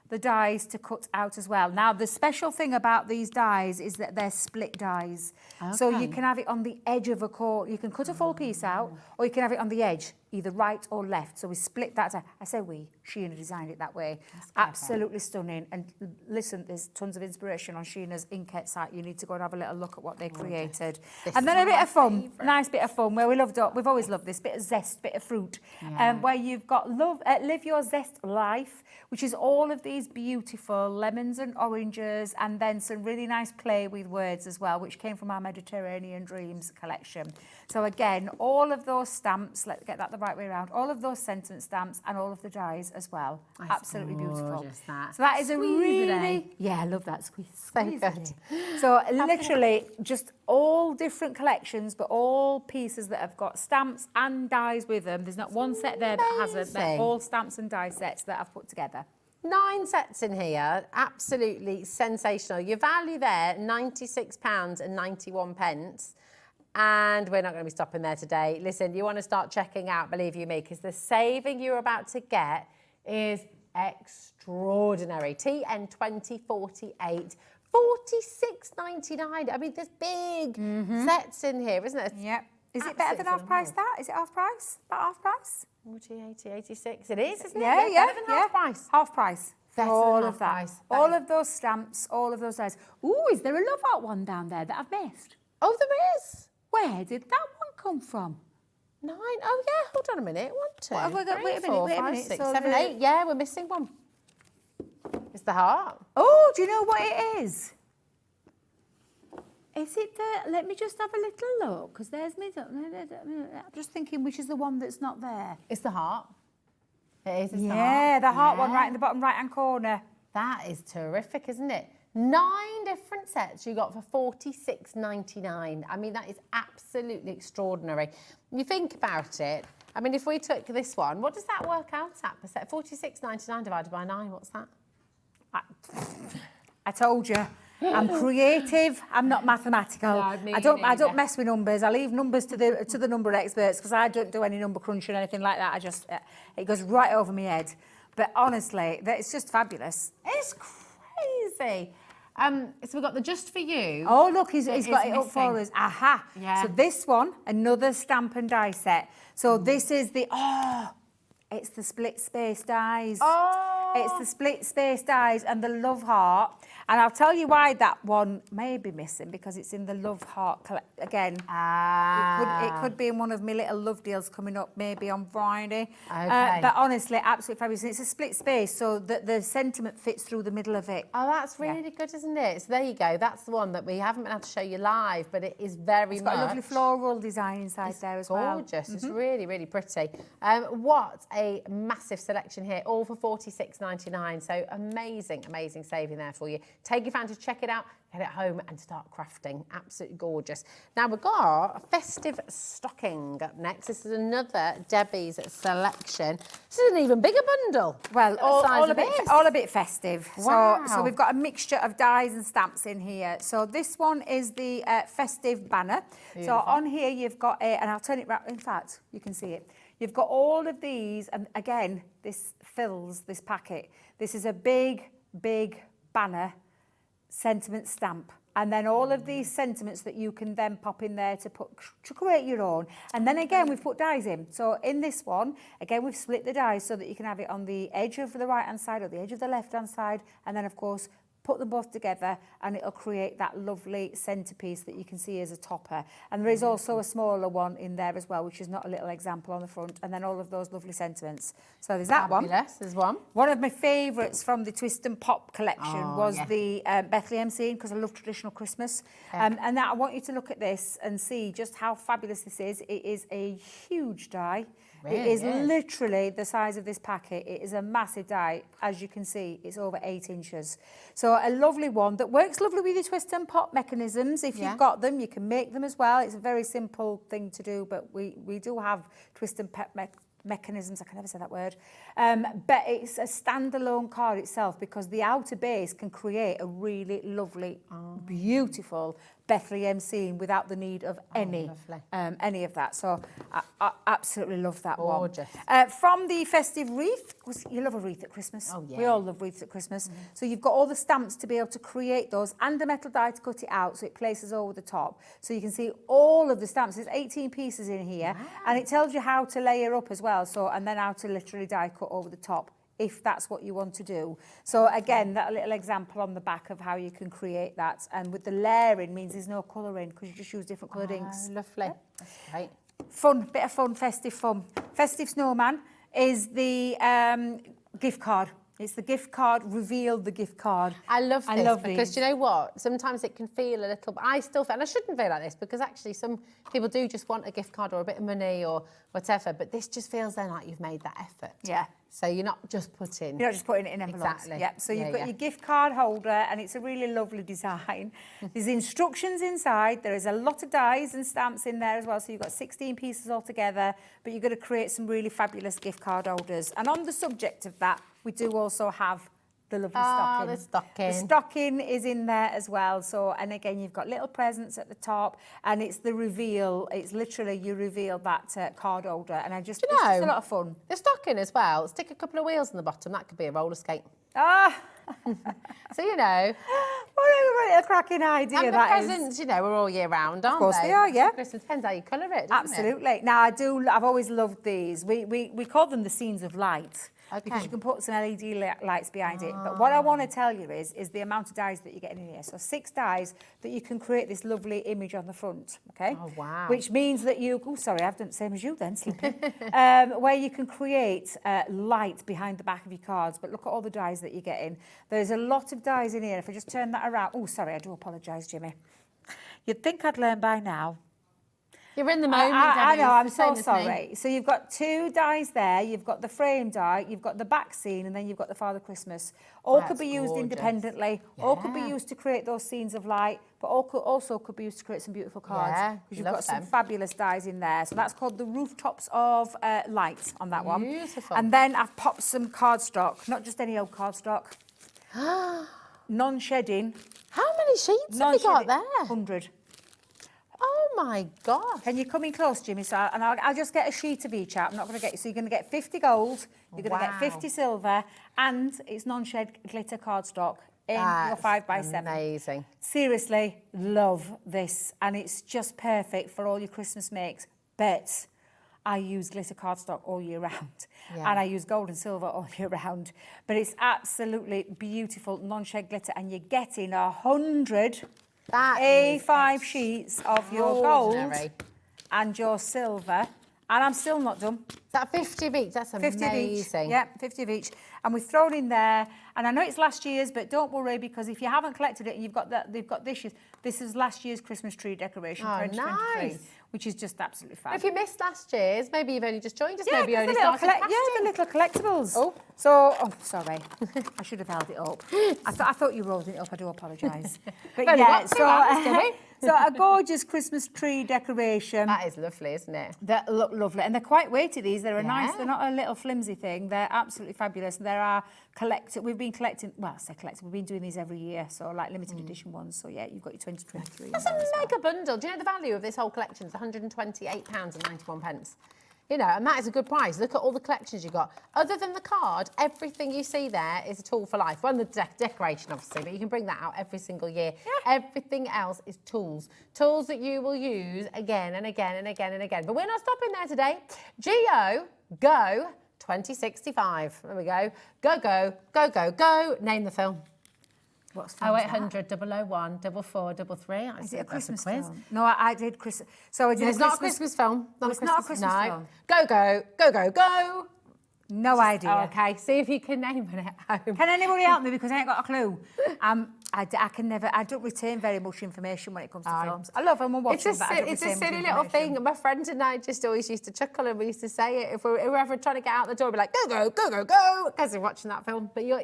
the dies to cut out as well. Now, the special thing about these dies is that they're split dies. So you can have it on the edge of a cord. You can cut a full piece out, or you can have it on the edge, either right or left. So we split that. I say we, Sheena designed it that way. Absolutely stunning. And listen, there's tons of inspiration on Sheena's Inkjet site. You need to go and have a little look at what they created. And then a bit of fun, nice bit of fun, where we've always loved this, bit of zest, bit of fruit, where you've got Live Your Zest Life, which is all of these beautiful lemons and oranges, and then some really nice play with words as well, which came from our Mediterranean Dreams collection. So again, all of those stamps, let's get that the right way around, all of those sentiment stamps and all of the dies as well. That's absolutely beautiful. gorgeous, that. So that is a Squeeze really, it, eh? yeah, I love that squeeze. So Squeeze good. it. So literally just all different collections, but all pieces that have got stamps and dies with them. There's not one set there that hasn't. They're Amazing. all stamps and die sets that I've put together. 9 sets in here, absolutely sensational. Your value there, £96.91. And we're not going to be stopping there today. Listen, you want to start checking out, believe you me, because the saving you're about to get is extraordinary. TN2048, £46.99. I mean, there's big sets in here, isn't it? Yep. Is it better than half price that? Is it half price? About half price? 40, 80, 86. It is, isn't it? Yeah, Better than half price. Half price. Better all than of half that. price. All of those stamps, all of those dies. Ooh, is there a love heart one down there that I've missed? Oh, there is. Where did that one come from? 9. Oh, yeah. Hold on a minute. 1, 2, What have we got? 3, Wait a minute, 4, wait a 5, minute. 6, So 7, the- 8. Yeah, we're missing one. It's the heart. Oh, do you know what it is? Is it the... Let me just have a little look, because there's me... I'm just thinking which is the one that's not there. It's the heart. It is. It's Yeah, the heart one Yeah. right in the bottom right-hand corner. That is terrific, isn't it? 9 different sets you got for $46.99. I mean, that is absolutely extraordinary. You think about it. I mean, if we took this one, what does that work out at per set? $46.99 divided by 9, what's that? I told you, I'm creative. I'm not mathematical. No, me I don't neither. mess with numbers. I leave numbers to the number experts because I don't do any number crunching or anything like that. I just it goes right over my head. But honestly, it's just fabulous. It's crazy. So we've got the Just For You. Oh, look, he's that got is it up for missing. us. Aha. Yeah. So this one, another stamp and die set. So this is the, it's the split space dies. Oh. It's the split space dies and the love heart. And I'll tell you why that one may be missing, because it's in the love heart again. It could be in one of my little love deals coming up maybe on Friday. Okay. But honestly, absolutely fabulous. It's a split space, so that the sentiment fits through the middle of it. Oh, that's really good, isn't it? So there you go. That's the one that we haven't been able to show you live, but it is very It's got much... a lovely floral design inside there as well. Gorgeous. It's really, really pretty. What a massive selection here, all for $46.99. So amazing, amazing saving there for you. Take advantage, check it out, get it home and start crafting. Absolutely gorgeous. Now we've got a festive stocking up next. This is another Debbie's selection. This is an even bigger bundle. Well, all a bit festive. Wow. So we've got a mixture of dies and stamps in here. So this one is the festive banner. Beautiful. So on here you've got and I'll turn it round. In fact, you can see it. You've got all of these, and again, this fills this packet. This is a big, big banner sentiment stamp. And then all of these sentiments that you can then pop in there to create your own. And then again, we've put dies in. So in this one, again, we've split the dies so that you can have it on the edge of the right-hand side or the edge of the left-hand side. And then, of course, put them both together and it'll create that lovely centerpiece that you can see as a topper. And there is also a smaller one in there as well, which is not a little example on the front. And then all of those lovely sentiments. So there's that one. There's one. One of my favourites from the Twist and Pop collection was the Bethlehem scene, because I love traditional Christmas. And now I want you to look at this and see just how fabulous this is. It is a huge die. Really it is is. literally the size of this packet. It is a massive die. As you can see, it's over 8 inches. So a lovely one that works lovely with your Twist and Pop mechanisms. If you've got them, you can make them as well. It's a very simple thing to do, but we do have Twist and Pop mechanisms, I can never say that word, but it's a standalone card itself, because the outer base can create a really lovely, beautiful Bethlehem scene without the need of any of that. So I absolutely love that Gorgeous. one. From the festive wreath, you love a wreath at Christmas. Oh, yeah. We all love wreaths at Christmas. So you've got all the stamps to be able to create those and a metal die to cut it out so it places over the top. So you can see all of the stamps. There's 18 pieces in here, and it tells you how to layer up as well. So, and then how to literally die cut over the top, if that's what you want to do. So again, that little example on the back of how you can create that. And with the layering means there's no colouring, because you just use different coloured inks. Lovely. That's great. Fun, bit of fun, festive fun. Festive Snowman is the gift card. It's the gift card, reveal the gift card. I love this because these. you know what? Sometimes it can feel a little, I still feel, and I shouldn't feel like this, because actually some people do just want a gift card or a bit of money or whatever, but this just feels then like you've made that effort. Yeah. So you're not just putting... You're not just putting it in envelopes. Exactly. Yeah. So you've got your gift card holder, and it's a really lovely design. There's instructions inside. There is a lot of dies and stamps in there as well. So you've got 16 pieces altogether, but you're going to create some really fabulous gift card holders. And on the subject of that, we do also have the lovely stocking. The stocking. The stocking is in there as well. So, and again, you've got little presents at the top, and it's the reveal. It's literally, you reveal that card holder, and it's just a lot of fun. The stocking as well, stick a couple of wheels in the bottom, that could be a roller skate. So, you know. What a cracking idea and the that is. presents, you know, are all year round, aren't they? Of course they are, yeah. Christmas depends how you colour it, doesn't Absolutely. Now, I've always loved these. We call them the scenes of light. because you can put some LED lights behind it. But what I want to tell you is the amount of dies that you're getting in here. So 6 dies that you can create this lovely image on the front, okay? Oh, wow. Which means that you, oh, sorry, I've done the same as you then, slipping. Where you can create light behind the back of your cards. But look at all the dies that you're getting. There's a lot of dies in here. If I just turn that around, oh, sorry, I do apologise, Jimmy. You'd think I'd learn by now. You're in the moment, I know, I'm It's the so same as sorry. me. So you've got 2 dies there, you've got the frame die, you've got the back scene, and then you've got the Father Christmas. All could That's be used gorgeous. independently, all could be Yeah. used to create those scenes of light, but also could be used to create some beautiful cards. Yeah, Because you've love got some them. fabulous dies in there. So that's called the Rooftops of Light on that one. Beautiful. And then I've popped some cardstock, not just any old cardstock. Non-shedding. How many sheets have you got there? 100. Oh my gosh. Can you come in close, Jimmy? So, and I'll just get a sheet of each out. I'm not going to get you. So you're going to get 50 gold, you're going to get 50 silver, and it's non-shed glitter cardstock in your 5x7. Amazing. Seriously, love this. And it's just perfect for all your Christmas makes. But I use glitter cardstock all year round. Yeah. And I use gold and silver all year round. But it's absolutely beautiful non-shed glitter. And you're getting 100 A5 sheets of your gold extraordinary. and your silver. And I'm still not done. Is that 50 of each? That's 50 of each. amazing. Yeah, 50 of each. And we've thrown in there, and I know it's last year's, but don't worry, because if you haven't collected it and you've got that, they've got this year's. This is last year's Christmas tree decoration, Oh, 2023, nice. which is just absolutely fab. If you missed last year's, maybe you've only just joined us, Yeah, maybe you 'cause only the little started the little collectibles. Oh. So, oh, sorry. I should have held it up. I thought you rolled it up. I do apologise. But Well, yeah, what? 2 hours, didn't so a gorgeous Christmas tree decoration. That is lovely, isn't it? That look lovely, and they're quite weighty. These, they're a nice. Yeah. They're not a little flimsy thing. They're absolutely fabulous. There are collected. We've been collecting. Well, I say collected. We've been doing these every year, so like limited edition ones. So yeah, you've got your 2023. That's a mega bundle. Do you know the value of this whole collection? It's £128.91. You know, and that is a good price. Look at all the collections you got. Other than the card, everything you see there is a tool for life. Well, the decoration, obviously, but you can bring that out every single year. Yeah. Everything else is tools. Tools that you will use again and again and again and again. But we're not stopping there today. Go 2065. There we go. Go. Name the film. What's 0800 001 4433. Is it a Christmas quiz. film? No, I did Christmas. So I did. It's not a Christmas film. It's not a Christmas film. Go. No idea. Oh, okay, see if you can name it at home. Can anybody help me, because I ain't got a clue? I can never. I don't retain very much information when it comes to films. I love them and watch them, but I don't It's a retain much silly little information. thing. My friend and I just always used to chuckle, and we used to say it if we were ever trying to get out the door. We'd be like, go, because we're watching that film. But you're.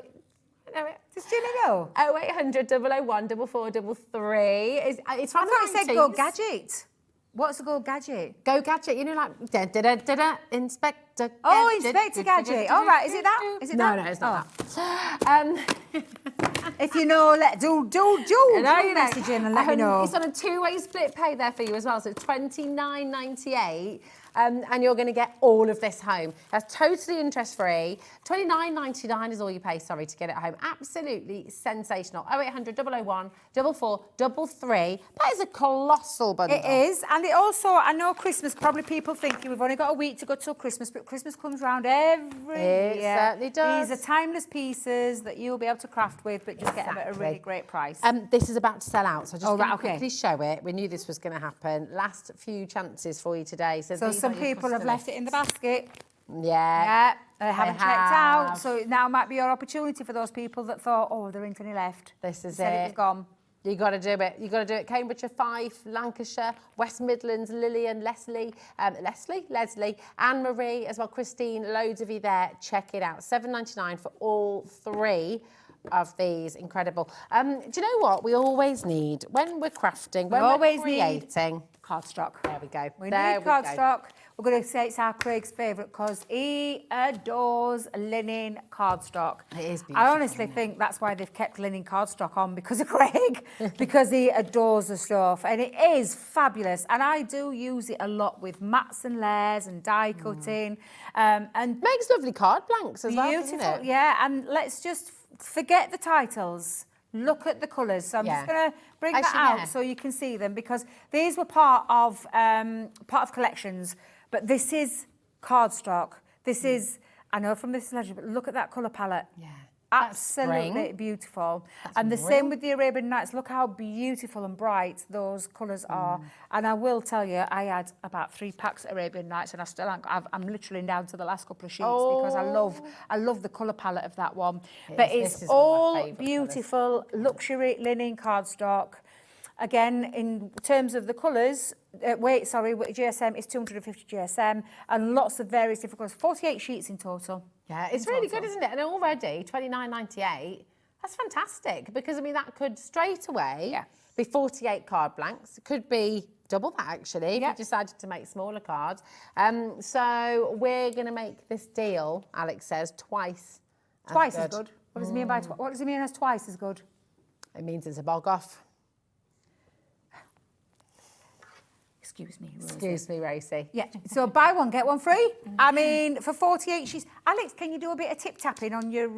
Know it. Does Jimmy know? 0800 001 4433. It's from I thought the it said Go Gadget. What's a Go Gadget? Go Gadget, you know, like Inspector. Oh, Inspector Gadget. All right, is it that? Is it that? No, it's not that. If you know, do message in and let me know. It's on a 2-way split pay there for you as well, so it's £29.98. And you're going to get all of this home. That's totally interest-free. £29.99 is all you pay, to get it home. Absolutely sensational. 0800 001 4433. That is a colossal bundle. It is. And it also, I know Christmas, probably people thinking we've only got a week to go till Christmas, but Christmas comes round every year. It certainly does. These are timeless pieces that you'll be able to craft with, but just get them at a really great price. This is about to sell out, so just right, quickly show it. We knew this was going to happen. Last few chances for you today. So some people have left it in the basket. Yeah. They haven't checked out. So now might be your opportunity for those people that thought, oh, there ain't any left. This is Said it was gone. You got to do it. You got to do it. Cambridgeshire, Fife, Lancashire, West Midlands, Lillian, Leslie, Anne Marie, as well, Christine. Loads of you there. Check it out. £7.99 for all 3 of these. Incredible. Do you know what we always need when we're crafting, when we're creating? Cardstock. There we go. We need cardstock. We're going to say it's our Craig's favourite because he adores linen cardstock. It is beautiful. I honestly think that's why they've kept linen cardstock on, because of Craig, because he adores the stuff. And it is fabulous. And I do use it a lot with mats and layers and die cutting. And makes lovely card blanks as well, beautiful, doesn't it? yeah. And let's just forget the titles. Look at the colours. So I'm just going to bring that out so you can see them, because these were part of collections, but this is cardstock. This is I know from this legend, but look at that colour palette. Yeah. Absolutely spring. beautiful. That's And the real. same with the Arabian Nights. Look how beautiful and bright those colours are. And I will tell you, I had about 3 packs of Arabian Nights, and I still I'm literally down to the last couple of sheets because I love the colour palette of that one. But this it's is one of my all favourite beautiful, luxury linen cardstock. Again, in terms of the colours, GSM is 250 GSM and lots of various different colours. 48 sheets in total. Yeah, it's really good, isn't it? And already $29.98. That's fantastic because I mean that could straight away be 48 card blanks. It could be double that actually if you decided to make smaller cards. So we're going to make this deal, Alex says, twice. Twice as good. What does it mean by what does it mean as twice as good? It means it's a bog off. Excuse me, Rosie. Excuse me, Rosie. Yeah, so buy one, get one free. I mean, for 48 sheets. Alex, can you do a bit of tip-tapping on your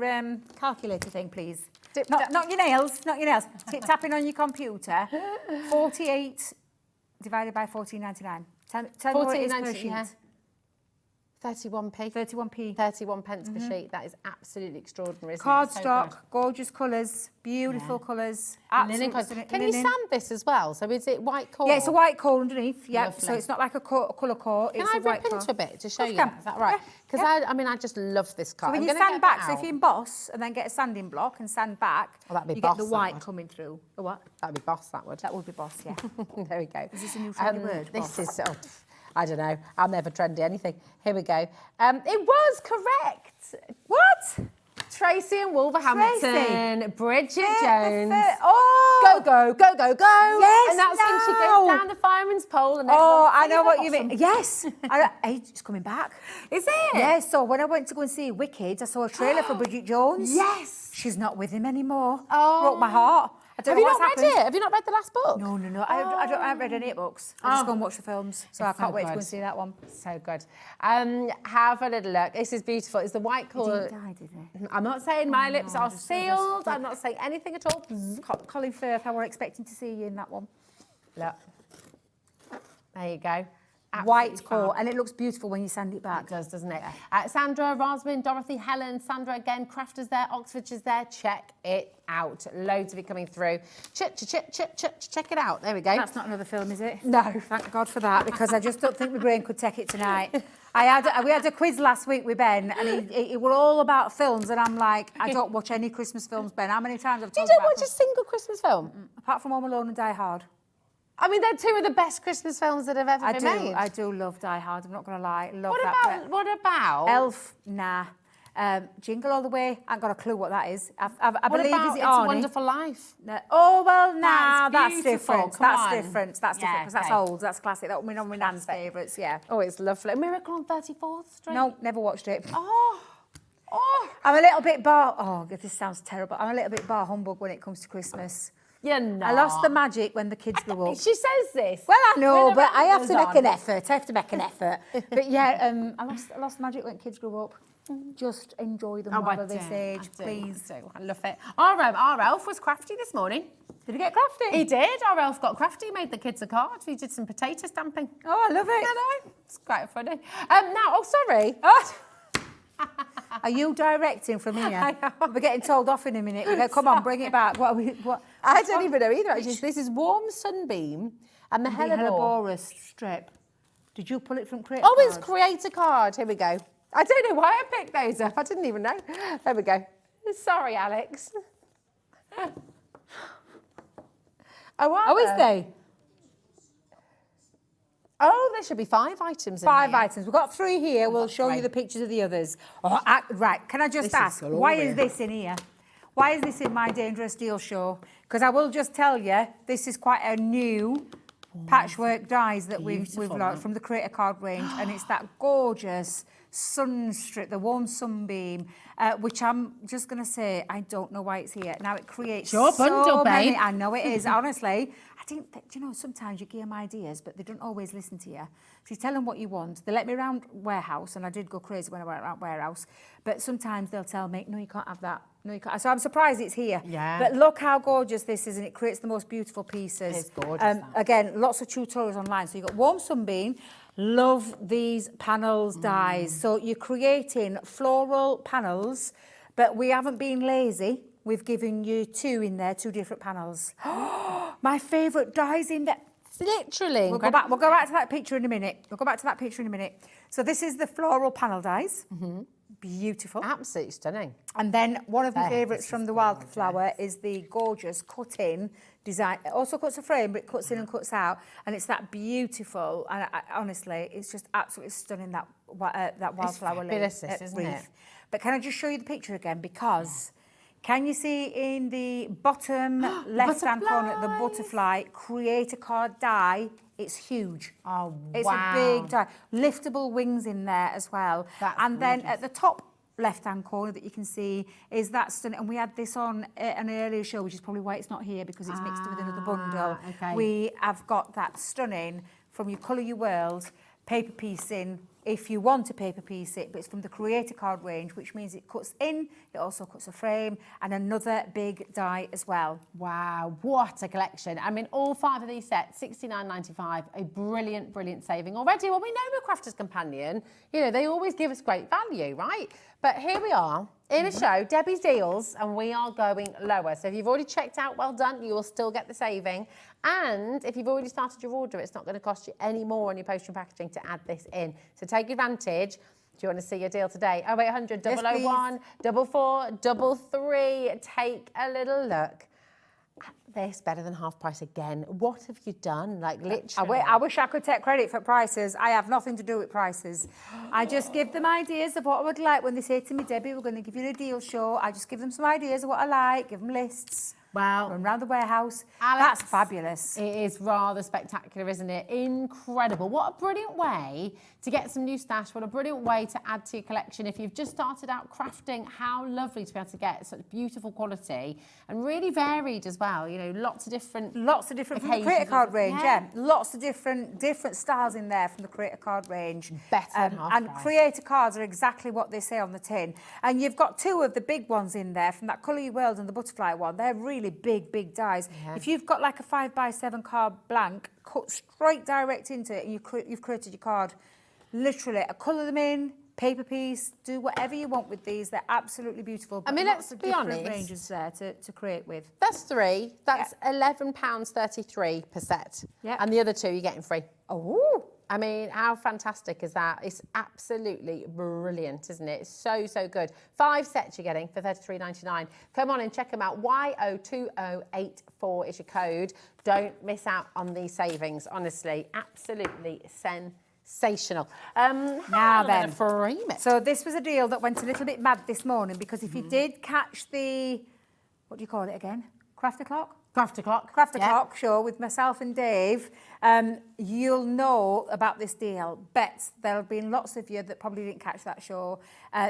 calculator thing, please? Not your nails, not your nails. Tip-tapping on your computer. 48 divided by 14.99. Tell me what it is per sheet. Yeah. 31p. 31p. 31 pence per sheet. That is absolutely extraordinary, isn't it? Cardstock, So gorgeous colours, beautiful colours. linen colours. Can you sand this as well? So is it white core? Yeah, it's a white core underneath. Yeah, Lovely. so it's not like a colour core. Can It's I a white rip core. into a bit to show Of you course that? Is that right? Because I just love this So card. when I'm you gonna sand get back, that so if you emboss and then get a sanding block and sand back, that'd be you boss, get the that white would. coming through. The what? That'd be boss, that would. That would be boss, yeah. There we go. Is this a new trendy word? This Boss? is, I don't know. I'm never trendy anything. Here we go. It was correct. What? Tracy and Wolverhampton, Bridget Jones. Oh! Go, go, go, go, go. Yes, And that's when she goes down the fireman's pole. And Oh, everyone I know sings what it. you mean. Awesome. Yes. It's coming back. Is it? Yeah, so when I went to go and see Wicked, I saw a trailer for Bridget Jones. Yes. She's not with him anymore. Oh. Broke my heart. I don't Have know you what's not read happened. it? Have you not read the last book? No. I haven't read any books. I just go and watch the films. So I It's can't so wait to go good. and see that one. So good. Have a little look. This is beautiful. It's the white He colour. didn't die, did he? I'm not saying my lips are just- sealed. I'm not saying anything at all. Colin Firth, I were expecting to see you in that one. Look. There you go. White Absolutely core, fab. and it looks beautiful when you sand it back. It does, doesn't it? Sandra, Rosalind, Dorothy, Helen, Sandra again, Crafters there, Oxfordshire's there. Check it out. Loads of it coming through. Check it out. There we go. That's not another film, is it? No. Thank God for that, because I just don't think my brain could take it tonight. We had a quiz last week with Ben, and it were all about films, and I'm like, I don't watch any Christmas films, Ben. How many times I've You told don't about watch a single Christmas film? apart from Home Alone and Die Hard. I mean, they're two of the best Christmas films that have ever been made. I do love Die Hard. I'm not going to lie. Love What that. about, what about? Elf? Nah. Jingle All the Way? I ain't got a clue what that is. I What believe about is it It's a Arnie? Wonderful Life? No. Oh, well, nah, that's beautiful. different. Come That's on. different. That's different, Yeah, because that's okay. old. That's classic. That was one of my nan's favourites, yeah. Oh, it's lovely. Miracle on 34th Street? No, never watched it. Oh. I'm a little bit this sounds terrible. I'm a little bit bar humbug when it comes to Christmas. You're not. I lost the magic when the kids grew up. She says this. Well, I know, When but I have goes to make on. an effort. I have to make an effort. But yeah, I lost the magic when kids grew up. Just enjoy them while they're this age, please. I love it. Our elf was crafty this morning. Did he get crafty? He did. Our elf got crafty. He made the kids a card. He did some potato stamping. Oh, I love it. I know. It's quite funny. Sorry. Are you directing from here? I am. We're getting told off in a minute. We go, come on, bring it back. What? I don't even know either. Actually, this is Warm Sunbeam and the Hellebore. strip. Did you pull it from Create? Oh, it's Create a Card. Here we go. I don't know why I picked those up. I didn't even know. There we go. Sorry, Alex. Oh, is they? Oh, there should be 5 items in 5 here. items. We've got 3 here. We'll show you the pictures of the others. Right, can I just ask, why is this in here? Why is this in my Dangerous Deal show? Because I will just tell you, this is quite a new patchwork dies that we've launched from the Create a Card range, and it's that gorgeous sun strip, the Warm Sunbeam, which I'm just going to say, I don't know why it's here. Now, it creates Your bundle, so many. babe. I know it is, honestly. I do you know, sometimes you give them ideas, but they don't always listen to you. So you tell them what you want. They let me around warehouse, and I did go crazy when I went around warehouse. But sometimes they'll tell me, no, you can't have that. No, you can't. So I'm surprised it's here. Yeah. But look how gorgeous this is, and it creates the most beautiful pieces. It's gorgeous. Again, lots of tutorials online. So you've got warm sunbeam. Love these panels dies. So you're creating floral panels, but we haven't been lazy. We've given you 2 in there, 2 different panels. My favourite dies in there. Literally. We'll go back to that picture in a minute. So this is the floral panel dies. Beautiful. Absolutely stunning. And then one of my favourites from the wildflower is the gorgeous cut-in design. It also cuts a frame, but it cuts in and cuts out. And it's that beautiful, and honestly, it's just absolutely stunning, that wildflower fabulous, isn't wreath. it? But can I just show you the picture again? Because can you see in the bottom left-hand corner, the butterfly, create a card die? It's huge. Oh, it's a big die. Liftable wings in there as well. That's then at the top left-hand corner that you can see is that stunning. And we had this on an earlier show, which is probably why it's not here, because it's mixed with another bundle. Okay. We have got that stunning from your Colour Your World paper piecing. If you want to paper piece it, but it's from the Creator card range, which means it cuts in, it also cuts a frame, and another big die as well. Wow, what a collection. I mean, all 5 of these sets, $69.95, a brilliant, brilliant saving already. Well, we know we're Crafter's Companion. You know, they always give us great value, right? But here we are in a show, Debbie's Deals, and we are going lower. So if you've already checked out, well done, you will still get the saving. And if you've already started your order, it's not going to cost you any more on your postage and packaging to add this in. So take advantage. Do you want to see your deal today? 0800 001 44 33. Take a little look. This better than half price again. What have you done? Like literally. I wish I could take credit for prices. I have nothing to do with prices. I just give them ideas of what I would like when they say to me, Debbie, we're going to give you a deal show. I just give them some ideas of what I like, give them lists. Well, run around the warehouse. Alex, that's fabulous. It is rather spectacular, isn't it? Incredible. What a brilliant way to get some new stash. What a brilliant way to add to your collection. If you've just started out crafting, how lovely to be able to get such beautiful quality and really varied as well. You know, lots of different from the Creator card range. Yeah, lots of different styles in there from the Creator card range. Better than half and price. Creator cards are exactly what they say on the tin. And you've got 2 of the big ones in there from that Colour Your World and the butterfly one. They're really big dies. Yeah. If you've got like a 5x7 card blank, cut straight direct into it, and you've created your card. Literally, colour them in, paper piece, do whatever you want with these. They're absolutely beautiful. I mean, let's be honest. Ranges there to create with. That's 3. That's £11.33 per set. Yeah. And the other 2 you're getting free. Oh. I mean, how fantastic is that? It's absolutely brilliant, isn't it? It's so, so good. 5 sets you're getting for $33.99. Come on and check them out. YO2084 is your code. Don't miss out on these savings. Honestly, absolutely sensational. Now then, frame it. So this was a deal that went a little bit mad this morning, because if you did catch the, what do you call it again? Crafter Clock? Crafter Clock. Crafter Clock show with myself and Dave, you'll know about this deal. Bet there'll have been lots of you that probably didn't catch that show.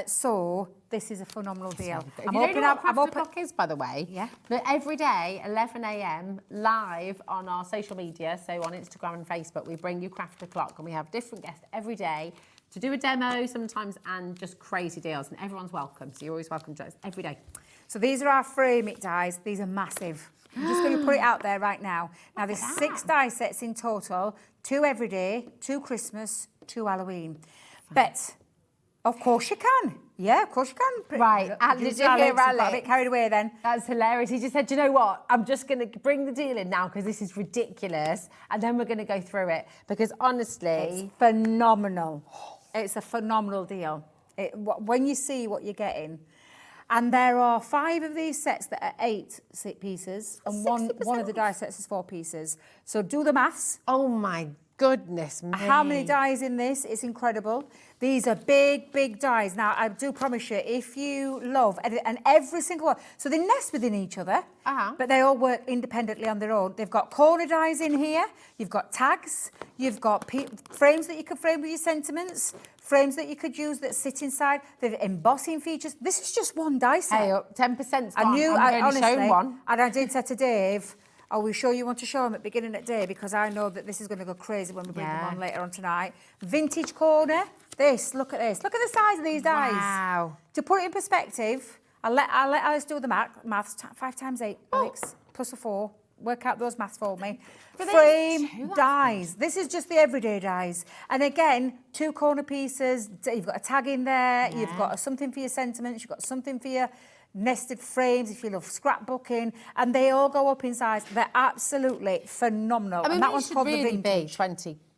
So this is a phenomenal deal. You don't know what Crafter Clock is, by the way? Yeah. But every day, 11 a.m, live on our social media, so on Instagram and Facebook, we bring you Crafter Clock, and we have different guests every day to do a demo sometimes, and just crazy deals, and everyone's welcome. So you're always welcome to us every day. So these are our frame it dies. These are massive. I'm just going to put it out there right now. Now, there's 6 die sets in total, 2 every day, 2 Christmas, 2 Halloween. Bet, of course you can. Yeah, of course you can. Right, did you hear Alex? Got a bit carried away then. That's hilarious. He just said, you know what? I'm just going to bring the deal in now because this is ridiculous. And then we're going to go through it. Because honestly... It's phenomenal. It's a phenomenal deal. When you see what you're getting... And there are 5 of these sets that are 8 pieces, and one of the die sets is 4 pieces. So do the maths. Oh my goodness me. How many dies in this? It's incredible. These are big dies. Now, I do promise you, if you love, and every single one, so they nest within each other, but they all work independently on their own. They've got corner dies in here, you've got tags, you've got frames that you can frame with your sentiments, frames that you could use that sit inside. They've embossing features. This is just one die set. Hey, 10%'s gone. I knew, I'm honestly, shown one. and I did say to Dave, I will show you want to show them at beginning of the day because I know that this is going to go crazy when we bring them on later on tonight. Vintage corner. Look at this. Look at the size of these dies. Wow. To put it in perspective, I'll let Alice do the maths. 5 times 8, Alex, plus a 4. Work out those maths for me. Frame dies. This is just the everyday dies. And again, 2 corner pieces. You've got a tag in there. Yeah. You've got something for your sentiments. You've got something for your nested frames if you love scrapbooking. And they all go up in size. They're absolutely phenomenal. I mean, and that these one's should called really the vintage. be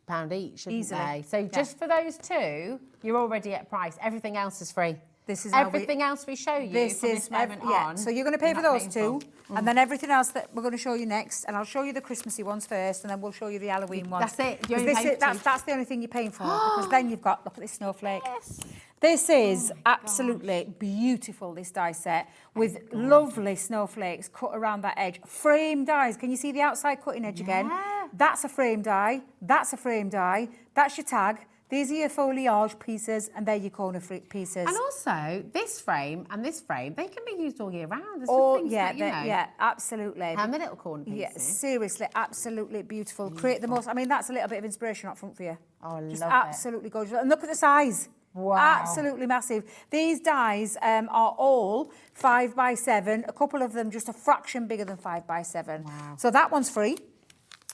£20 each, shouldn't Easily. they? So just for those 2, you're already at price. Everything else is free. This is everything else we show you this from is this moment on. So you're going to pay for those 2, and then everything else that we're going to show you next, and I'll show you the Christmassy ones first, and then we'll show you the Halloween ones. That's it. That's the only thing you're paying for, because then you've got, look at this snowflake. Yes. This is absolutely beautiful, this die set, with lovely snowflakes cut around that edge. Frame dies. Can you see the outside cutting edge again? That's a frame die. That's a frame die. That's your tag. These are your foliage pieces, and they're your corner pieces. And also, this frame and this frame, they can be used all year round. Yeah, absolutely. And the little corner pieces. Yeah, seriously, absolutely beautiful. Create the most. I mean, that's a little bit of inspiration up front for you. Oh, I Just love absolutely gorgeous. And look at the size. Wow. Absolutely massive. These dies are all 5 by 7. A couple of them just a fraction bigger than 5 by 7. Wow. So that one's free.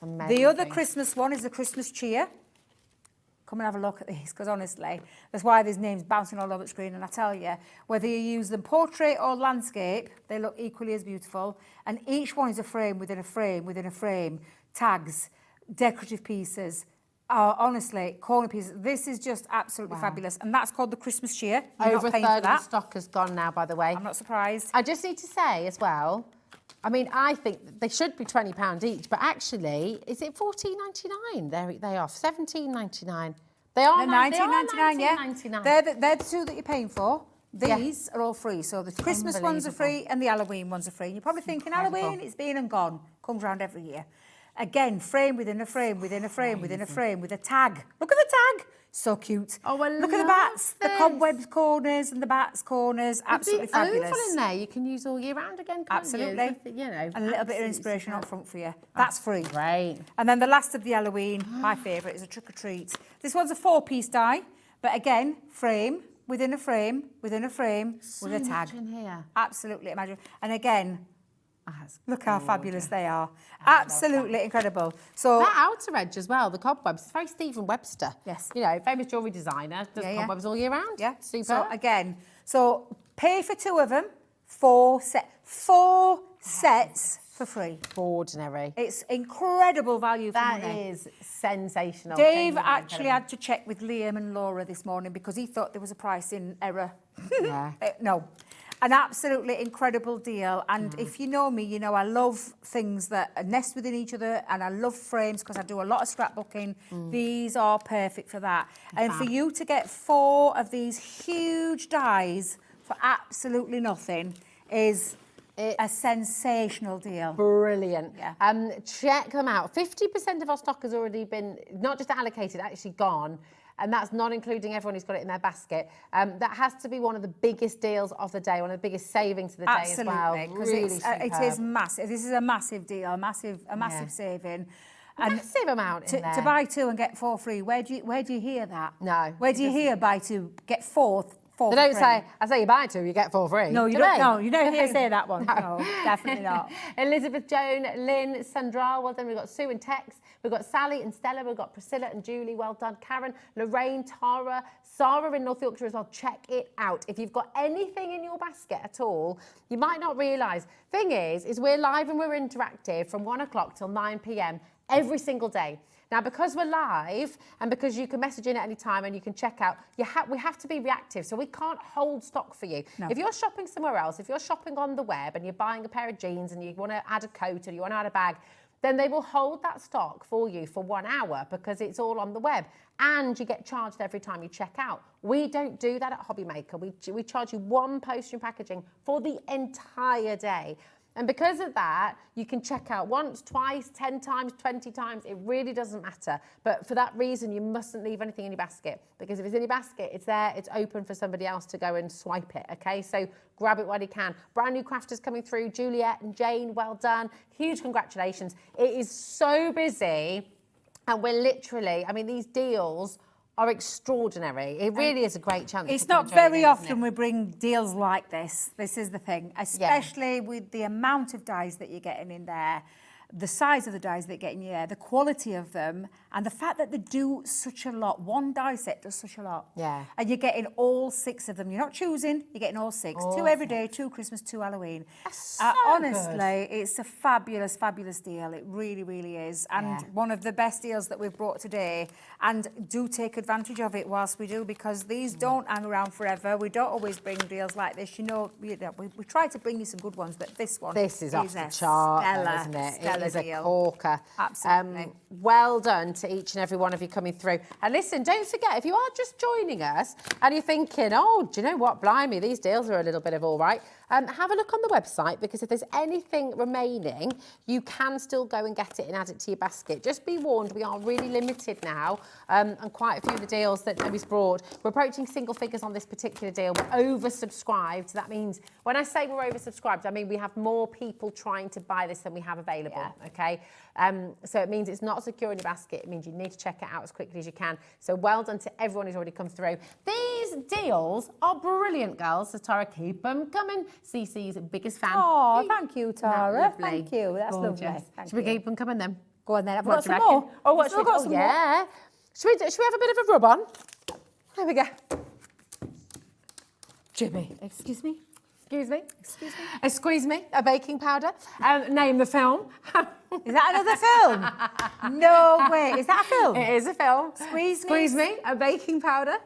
Amazing. The other Christmas one is the Christmas cheer. Come and have a look at these, because honestly, that's why there's names bouncing all over the screen. And I tell you, whether you use them portrait or landscape, they look equally as beautiful. And each one is a frame within a frame within a frame. Tags, decorative pieces, honestly, corner pieces. This is just absolutely fabulous. And that's called the Christmas cheer. You're Over not a paying third for of the that. stock has gone now, by the way. I'm not surprised. I just need to say as well, I mean, I think they should be £20 each, but actually, is it $14.99? There they are, $17.99. They're $19.99, yeah. $19.99. They're the 2 that you're paying for. These are all free. So the Christmas ones are free and the Halloween ones are free. And you're probably thinking, Halloween, it's been and gone. Comes round every year. Again, frame within a frame, within a frame, within a frame, with a tag. Look at the tag. So cute. Oh, I Look at the bats, the cobwebs corners and the bats corners. Absolutely fabulous. Oval in there you can use all year round again, can't Absolutely. you? You know, and a little bit of inspiration up front for you. That's free. Great. And then the last of the Halloween, my favourite, is a trick or treat. This one's a 4-piece die, but again, frame within a frame, within a frame, with a tag. Much in here. Absolutely imagine. And again, look how fabulous they are. Absolutely incredible. So that outer edge as well, the cobwebs, it's very Stephen Webster. Yes. You know, famous jewellery designer, does cobwebs all year round. Yeah. Super. So again, pay for 2 of them, 4 sets for free. Ordinary. It's incredible value for money. That is sensational. Dave actually had to check with Liam and Laura this morning because he thought there was a pricing error. Yeah. No. An absolutely incredible deal. And if you know me, you know I love things that nest within each other, and I love frames because I do a lot of scrapbooking. These are perfect for that. And for you to get 4 of these huge dies for absolutely nothing is a sensational deal. Brilliant. Yeah. Check them out. 50% of our stock has already been, not just allocated, actually gone. And that's not including everyone who's got it in their basket. That has to be one of the biggest deals of the day, one of the biggest savings of the day as well. Absolutely, because it is massive. This is a massive deal, a massive saving. And massive amount in there. To buy 2 and get 4 free, where do you hear that? No. Where do you hear buy 2, get 4 They don't say, I say you buy 2, you get 4 free. No, you don't. No, you don't hear say that one. No, definitely not. Elizabeth, Joan, Lynn, Sandra, well done. We've got Sue and Tex. We've got Sally and Stella. We've got Priscilla and Julie, well done. Karen, Lorraine, Tara, Sarah in North Yorkshire as well. Check it out. If you've got anything in your basket at all, you might not realise. Thing is we're live and we're interactive from 1 o'clock till 9 p.m. every single day. Now, because we're live and because you can message in at any time and you can check out, we have to be reactive, so we can't hold stock for you. No. If you're shopping somewhere else, if you're shopping on the web and you're buying a pair of jeans and you want to add a coat or you want to add a bag, then they will hold that stock for you for 1 hour because it's all on the web and you get charged every time you check out. We don't do that at Hobbymaker. We charge you 1 postage and packaging for the entire day. And because of that, you can check out once, twice, 10 times, 20 times. It really doesn't matter. But for that reason, you mustn't leave anything in your basket, because if it's in your basket, it's there, it's open for somebody else to go and swipe it, okay? So grab it while you can. Brand new crafters coming through. Juliet and Jane, well done. Huge congratulations. It is so busy, and we're literally, I mean, these deals are extraordinary. It really is a great chance. It's not very often we bring deals like this. This is the thing, especially with the amount of dies that you're getting in there, the size of the dies that you're getting in there, the quality of them, and the fact that they do such a lot. One die set does such a lot. Yeah. And you're getting all 6 of them. You're not choosing, you're getting all 6. 2 every day, 2 Christmas, 2 Halloween. That's so honestly, good. it's a fabulous, fabulous deal. It really, really is. And one of the best deals that we've brought today. And do take advantage of it whilst we do, because these don't hang around forever. We don't always bring deals like this. You know, we try to bring you some good ones, but this one This is off the a chart, stellar, isn't it? stellar It is a deal. corker. Absolutely. Well done to each and every one of you coming through. And listen, don't forget, if you are just joining us and you're thinking, oh, do you know what, blimey, these deals are a little bit of all right, have a look on the website, because if there's anything remaining, you can still go and get it and add it to your basket. Just be warned, we are really limited now, and quite a few of the deals that Debbie's brought. We're approaching single figures on this particular deal. We're oversubscribed. So that means, when I say we're oversubscribed, I mean we have more people trying to buy this than we have available, okay? So it means it's not secure in your basket. It means you need to check it out as quickly as you can. So well done to everyone who's already come through. These deals are brilliant, girls. So Tara, keep them coming. CC's biggest fan. Oh, thank you, Tara. Lovely. Thank you. That's Gorgeous. lovely. Thank Should we you. keep them coming then? Go on then. Have we What got do you some more? reckon? Oh, what Still should we got do? some Yeah. Should we have a bit of a rub on? There we go. Jimmy. Excuse me? Excuse me? Excuse me? Squeeze me, a baking powder. Name the film. Is that another film? No way. Is that a film? It is a film. Squeeze me, a baking powder.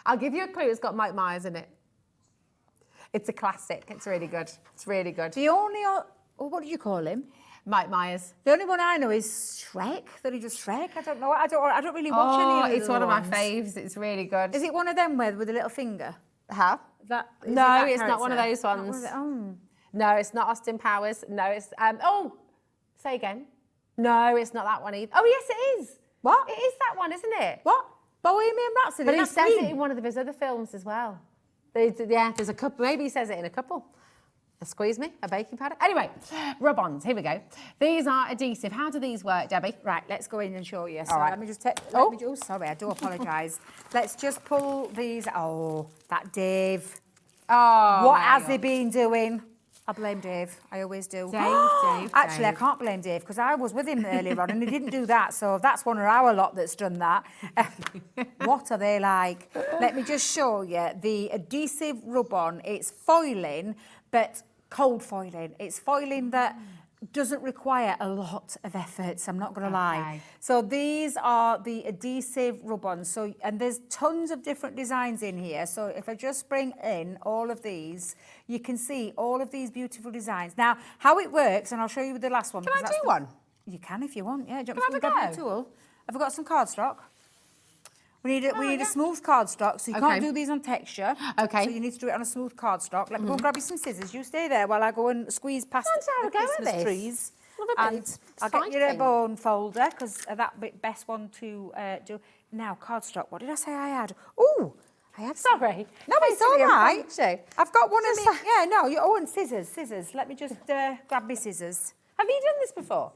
I'll give you a clue. It's got Mike Myers in it. It's a classic. It's really good. It's really good. The only, what did you call him? Mike Myers. The only one I know is Shrek. That he does Shrek. I don't know. I don't really watch any of the it's one of my ones. faves. It's really good. Is it one of them with a little finger? Huh? No, it's not one of those ones. No, it's not Austin Powers. No, it's say again. No, it's not that one either. Oh yes, it is. What? It is that one, isn't it? What? Bohemian Rhapsody. But he says it in one of his other films as well. There's a couple. Maybe he says it in a couple. A squeeze me, a baking powder. Anyway, rub-ons. Here we go. These are adhesive. How do these work, Debbie? Right, let's go in and show you. So All right. let me just take. Sorry, I do apologise. Let's just pull these. Oh, that Dave. Oh, what has he been doing? I blame Dave. I always do. Dave. Actually, I can't blame Dave because I was with him earlier on and he didn't do that. So that's one of our lot that's done that. What are they like? Let me just show you the adhesive rub-on. It's foiling, but cold foiling. It's foiling that doesn't require a lot of effort, so I'm not going to lie. So these are the adhesive rub-ons. So, and there's tons of different designs in here. So if I just bring in all of these, you can see all of these beautiful designs. Now, how it works, and I'll show you with the last one. Can I do one? You can if you want, yeah. Do you Can want me to I have a grab your tool? Have we got some cardstock? We need yeah. a smooth cardstock, so you Okay. can't do these on texture. Okay. So you need to do it on a smooth cardstock. Let me go and grab you some scissors. You stay there while I go and squeeze past Let's have the a go at Christmas this. trees. Love a bit And I'll get you a exciting. bone folder, because that bit best one to do. Now, cardstock. What did I say I had? Ooh, I had some. Sorry. No, it's all Hastily right. approaching. I've got one Just of the... Yeah, no, and scissors. Let me just grab my scissors. Have you done this before?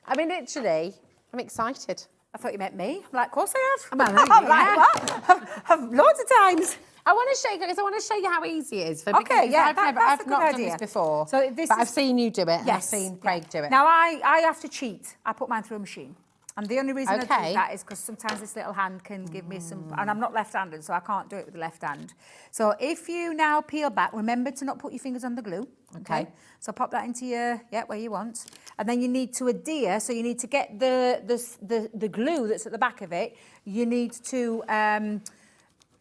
I mean, literally, I'm excited. I thought you meant me. I'm like, of course I have. Well, I'm yeah. like, what? I've loads of times. I want to show you because I want to show you how easy it is. For Okay, because yeah, I've that's a I've good not done idea. this before. So this but is- I've seen you do it. And I've Yes. seen Craig do it. Now, I have to cheat. I put mine through a machine. And the only reason I do Okay. that is because sometimes this little hand can give me some... And I'm not left-handed, so I can't do it with the left hand. So if you now peel back, remember to not put your fingers on the glue. Okay. So pop that into your... Yeah, where you want. And then you need to adhere. So you need to get the glue that's at the back of it. You need to...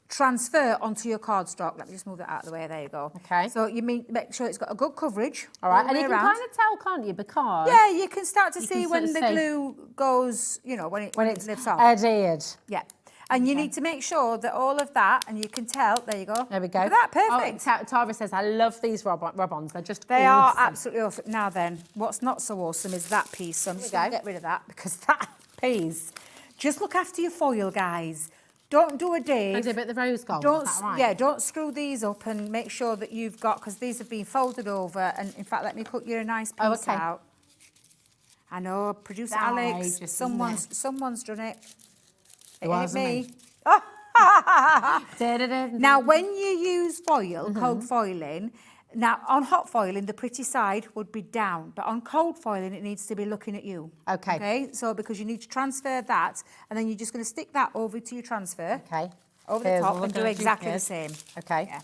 transfer onto your cardstock. Let me just move that out of the way. There you go. Okay. So you make sure it's got a good coverage. All right, the and way you can around. kind of tell, can't you? Because Yeah, you can start to You see can when sort the of see. glue goes, when it lifts off. adhered. Yeah. And you need to make sure that all of that, and you can tell, there you go. There we go. Look at that, perfect. Oh, Tara says, I love these rub-ons. They're just They are awesome. absolutely awesome. Now then, what's not so awesome is that piece. So I'm just going to get rid of that because that piece. Just look after your foil, guys. Don't do a Dave. And do a bit of the rose gold, Don't, is that right? Yeah, don't screw these up and make sure that you've got, because these have been folded over. And in fact, let me cut you a nice piece out. I know, producer Alex, someone's done it. It ain't me. Now, when you use foil, cold foiling, now on hot foiling, the pretty side would be down, but on cold foiling, it needs to be looking at you. Okay. So because you need to transfer that, and then you're just going to stick that over to your transfer. Okay. Over the top and do exactly the same. Okay. Yeah.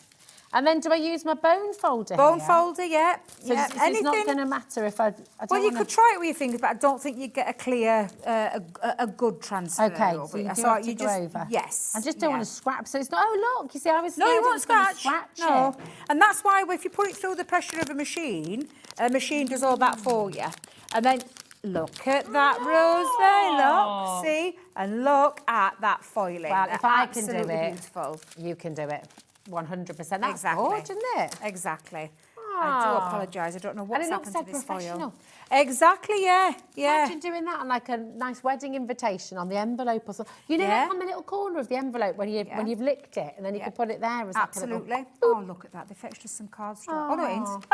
And then do I use my bone folder Bone here? folder, yeah. So it's not going to matter if I don't Well, you could try it with your fingers, but I don't think you'd get a clear, a good transfer. Okay, over so it. you do So have to you go just, over. yes. I just don't want to scrap. So it's not, oh, look, you see, I was No, scared you it won't was gonna scratch. No. No. And that's why if you put it through the pressure of a machine does all that for you. And then look at that rose there, look, see? And look at that foiling. Well, if I can do Absolutely it, beautiful. you can do it. 100%. That's Exactly. gorgeous, isn't it? Exactly. I do apologise. I don't know what's And it looks happened to so this foil. professional. Exactly, yeah. Imagine doing that on like a nice wedding invitation on the envelope or something. You know, like on the little corner of the envelope when you've licked it, and then you can put it there as Absolutely. like a little... Oh, look at that. They fetched us some cardstock. Oh, no, it ain't.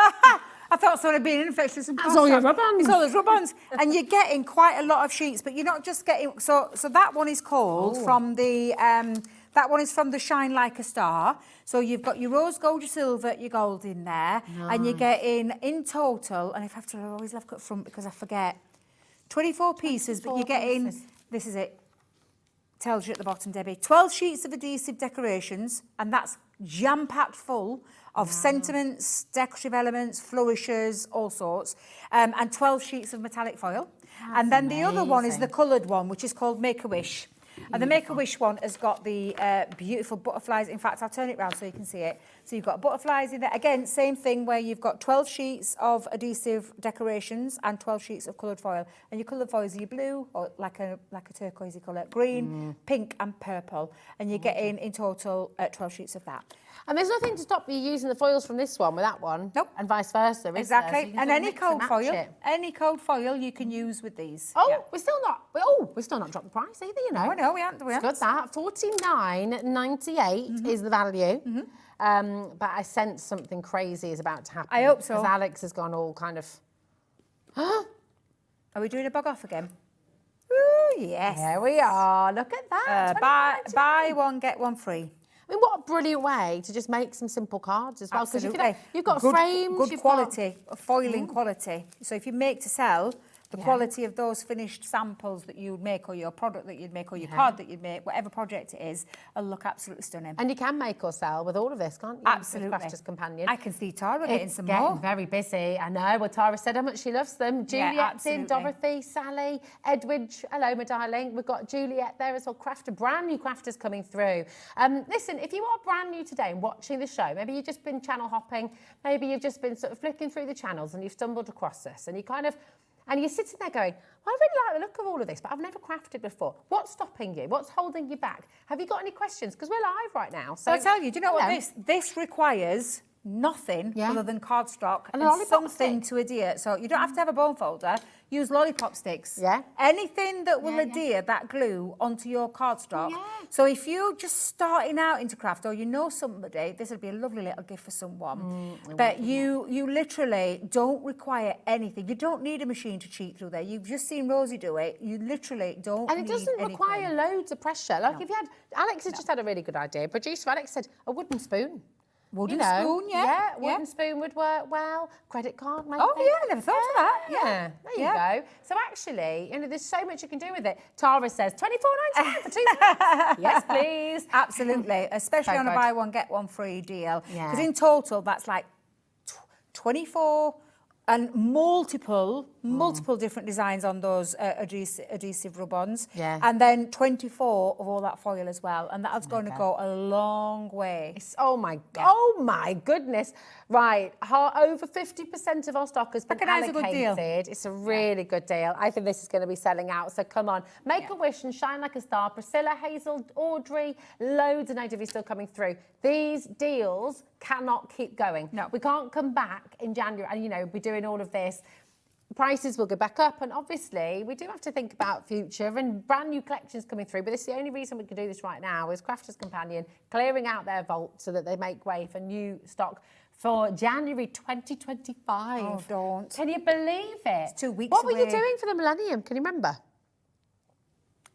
I thought someone had been in and fetched us some cardstock. That's all your rub-ons. It's all those rub-ons. And you're getting quite a lot of sheets, but you're not just getting... So that one is called from the... that one is from the Shine Like a Star. So you've got your rose gold, your silver, your gold in there. And you're getting, in total, and if I have to, I always love cut front because I forget, 24 pieces, but you're getting... This is it. Tells you at the bottom, Debbie. 12 sheets of adhesive decorations, and that's jam-packed full of sentiments, decorative elements, flourishes, all sorts, and 12 sheets of metallic foil. And then the other one is the coloured one, which is called Make-A-Wish. And the Make-A-Wish one has got the beautiful butterflies. In fact, I'll turn it round so you can see it. So you've got butterflies in there. Again, same thing where you've got 12 sheets of adhesive decorations and 12 sheets of coloured foil. And your coloured foils are your blue, or like a turquoisey colour, green, pink and purple. And you're getting, in total, 12 sheets of that. And there's nothing to stop you using the foils from this one with that one. Nope. And vice versa, Exactly. So and any cold foil you can use with these. Oh, we're still not dropped the price either, you know. I know, we haven't. It's good that. $49.98 is the value. But I sense something crazy is about to happen. I hope so. Because Alex has gone all kind of... Are we doing a bug off again? Ooh, yes. There we are. Look at that. Buy one, get one free. I mean, what a brilliant way to just make some simple cards as well. Absolutely. You've got good, frames. Good quality, foiling quality. So if you make to sell, the quality of those finished samples that you'd make, or your product that you'd make, or your card that you'd make, whatever project it is, will look absolutely stunning. And you can make or sell with all of this, can't you? Absolutely. With Crafter's Companion. I can see Tara getting some getting more. very busy. I know. Well, Tara said how much she loves them. Juliet's in, Dorothy, Sally, Edwidge. Hello, my darling. We've got Juliet there as well. Crafter, brand new Crafters coming through. Listen, if you are brand new today and watching the show, maybe you've just been channel hopping, maybe you've just been sort of flicking through the channels and you've stumbled across us, and you kind of... And you're sitting there going, well, I really like the look of all of this, but I've never crafted before. What's stopping you? What's holding you back? Have you got any questions? Because we're live right now. So I'll tell you, do you know what this requires? Nothing other than cardstock and something to adhere. So you don't have to have a bone folder. Use lollipop sticks. Yeah. Anything that will adhere that glue onto your cardstock. Yeah. So if you're just starting out into craft, or you know somebody, this would be a lovely little gift for someone. But you literally don't require anything. You don't need a machine to cheat through there. You've just seen Rosie do it. You literally don't. And it doesn't require loads of pressure. Like if you had, Alex has just had a really good idea. Producer Alex said a wooden spoon. Wooden spoon, wooden spoon would work well. Credit card, maybe. Oh, yeah, I never thought of that. Yeah, there you go. So actually, you know, there's so much you can do with it. Tara says $24.99 for 2 months. Yes, please. Absolutely, especially So on a good. buy one, get one free deal. Yeah. Because in total, that's like 24 and multiple multiple different designs on those adhesive rub-ons. Yeah. And then 24 of all that foil as well. And that's going to go a long way. Oh my goodness. Right, over 50% of our stock has been Recognise a good deal. allocated. It's a really good deal. I think this is going to be selling out, so come on. Make a wish and shine like a star. Priscilla, Hazel, Audrey, loads and loads of you still coming through. These deals cannot keep going. No. We can't come back in January and, you know, be doing all of this. Prices will go back up, and obviously we do have to think about future and brand new collections coming through, but this is the only reason we can do this right now is Crafters Companion clearing out their vault so that they make way for new stock for January 2025. Oh, don't. Can you believe it? It's 2 weeks What were you away. doing for the millennium? Can you remember?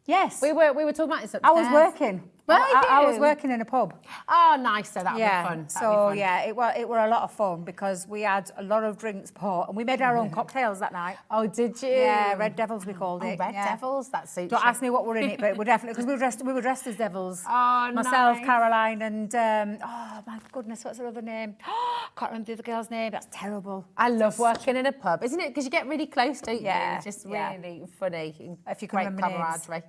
Yes. We were talking about this upstairs. I was working. Were I was you? working in a pub. Oh, nice. So that'll be fun. So yeah, it were a lot of fun because we had a lot of drinks poured and we made our own cocktails that night. Oh, did you? Yeah, Red Devils we called it. Red yeah. Devils, that suits Don't you. ask me what were in it, but we're definitely because we were dressed as devils. Oh, Myself, nice. Caroline, and oh my goodness, what's her other name? Can't remember the other girl's name. That's terrible. I love working in a pub, isn't it? Because you get really close, don't you? Yeah, It's just yeah. really funny. If you can Great remember names. camaraderie.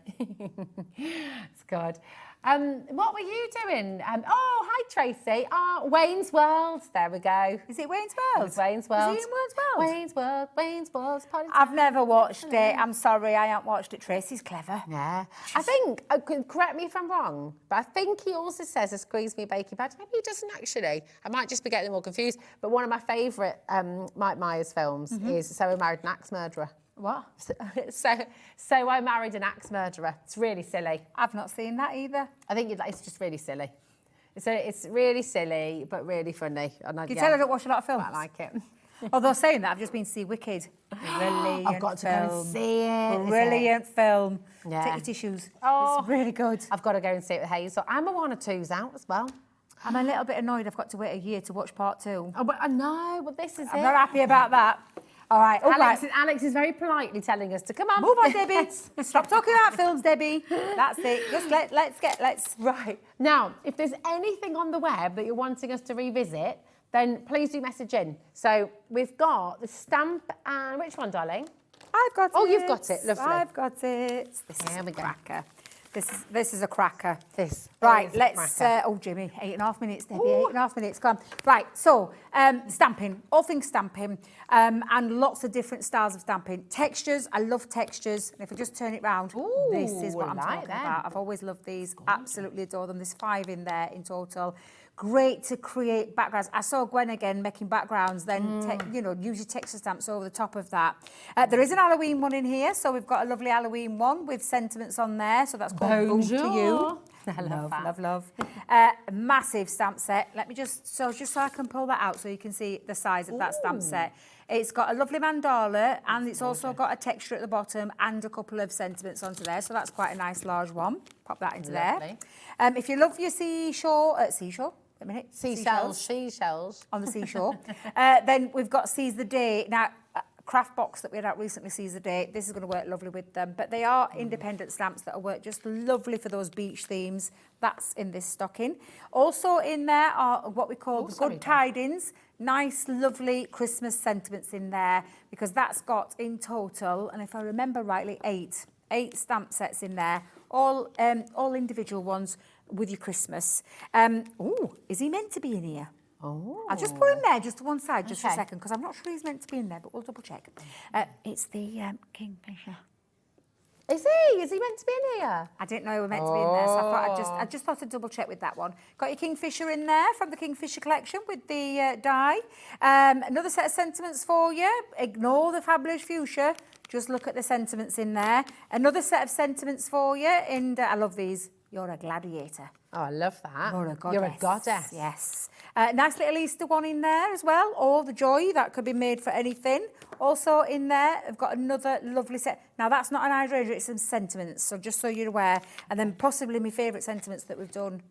It's good. What were you doing? Oh, hi, Tracy. Wayne's World. There we go. Is it Wayne's World? It's Wayne's World. Is it in Wayne's World? Wayne's World. Wayne's World. I've never watched it. I'm sorry, I haven't watched it. Tracy's clever. Yeah. I think, correct me if I'm wrong, but I think he also says a squeeze me baking powder. Maybe he doesn't actually. I might just be getting them all confused. But one of my favourite Mike Myers films is So I Married an Axe Murderer. What? So I Married an Axe Murderer. It's really silly. I've not seen that either. I think it's just really silly. It's really silly, but really funny. And Can you tell I don't watch a lot of films? I like it. Although saying that, I've just been to see Wicked. Brilliant I've got to film. go and see it. Brilliant film. Yeah. Take your tissues. Oh. It's really good. I've got to go and see it with Hazel. I'm a 1 or 2's out as well. I'm a little bit annoyed I've got to wait a year to watch part 2. Oh, but I know, but this is I'm it. not happy about that. All right, Alex is very politely telling us to come on. Move on, Debbie. Stop talking about films, Debbie. That's it. Just let's. Right. Now, if there's anything on the web that you're wanting us to revisit, then please do message in. So we've got the stamp and which one, darling? I've got it. Oh, you've got it. Lovely. I've got it. This is a cracker. This is a cracker. This. Right, is a let's. cracker. Oh, Jimmy, 8.5 minutes, Debbie. 8.5 minutes. Come on. Right. So, stamping, all things stamping, and lots of different styles of stamping. Textures. I love textures. And if I just turn it round, this is what I'm talking about. I've always loved these. Absolutely adore them. There's 5 in there in total. Great to create backgrounds. I saw Gwen again making backgrounds, then, use your texture stamps over the top of that. There is an Halloween one in here, so we've got a lovely Halloween one with sentiments on there, so that's called Boom to You. I love. Massive stamp set. Let me just so I can pull that out so you can see the size of that stamp set. It's got a lovely mandala and it's also got a texture at the bottom and a couple of sentiments onto there, so that's quite a nice large one. Pop that into there. If you love your seashell, Seashells. on the seashore. Then we've got Seize the Day. Now, craft box that we had out recently, Seize the Day. This is going to work lovely with them. But they are independent stamps that will work just lovely for those beach themes. That's in this stocking. Also in there are what we call the Good Tidings. Nice, lovely Christmas sentiments in there because that's got in total, and if I remember rightly, 8 stamp sets in there. All individual ones with your Christmas. Is he meant to be in here? Oh. I'll just put him there, just to one side, just for a second, because I'm not sure he's meant to be in there, but we'll double check. It's the Kingfisher. Is he? Is he meant to be in here? I didn't know he was meant to be in there, so I just thought I'd double check with that one. Got your Kingfisher in there from the Kingfisher collection with the die. Another set of sentiments for you. Ignore the fabulous fuchsia. Just look at the sentiments in there. Another set of sentiments for you. And I love these. You're a gladiator. Oh, I love that. You're a goddess. You're a goddess. Yes. Nice little Easter one in there as well. All the joy that could be made for anything. Also in there, I've got another lovely set. Now, that's not an hydrangea, it's some sentiments. So just so you're aware. And then possibly my favourite sentiments that we've done.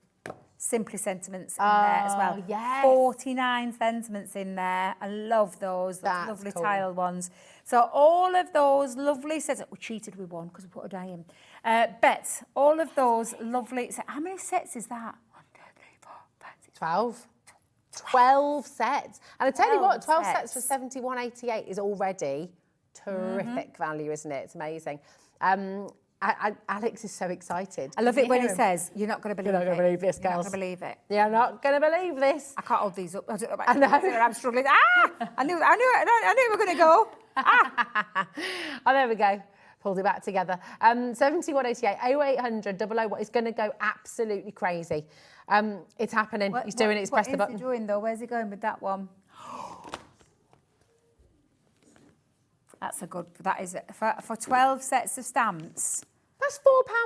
Simply sentiments in there as well. Yes. 49 sentiments in there. I love those. That's lovely cool. tile ones. So all of those lovely sets. We cheated with one because we put a die in. But all of those lovely. How many sets is that? 1, 2, 3, 4, 5, 6, 12. 12 sets. And I tell you what, 12 sets sets for 71.88 is already Terrific value, isn't it? It's amazing. Alex is so excited. I love it when he him? says, "You're not going to believe it." You're not going to believe this, You're not girls. going to believe it. You're not going to believe this. I can't hold these up. I don't know about I know. I'm struggling. I knew we were going to go. Oh, there we go. Pulled it back together. 7188 0800 001 is going to go absolutely crazy. It's happening. He's doing it. He's pressed the button. What is he doing though? Where's he going with that one? That's a good. That is it for 12 sets of stamps. That's £4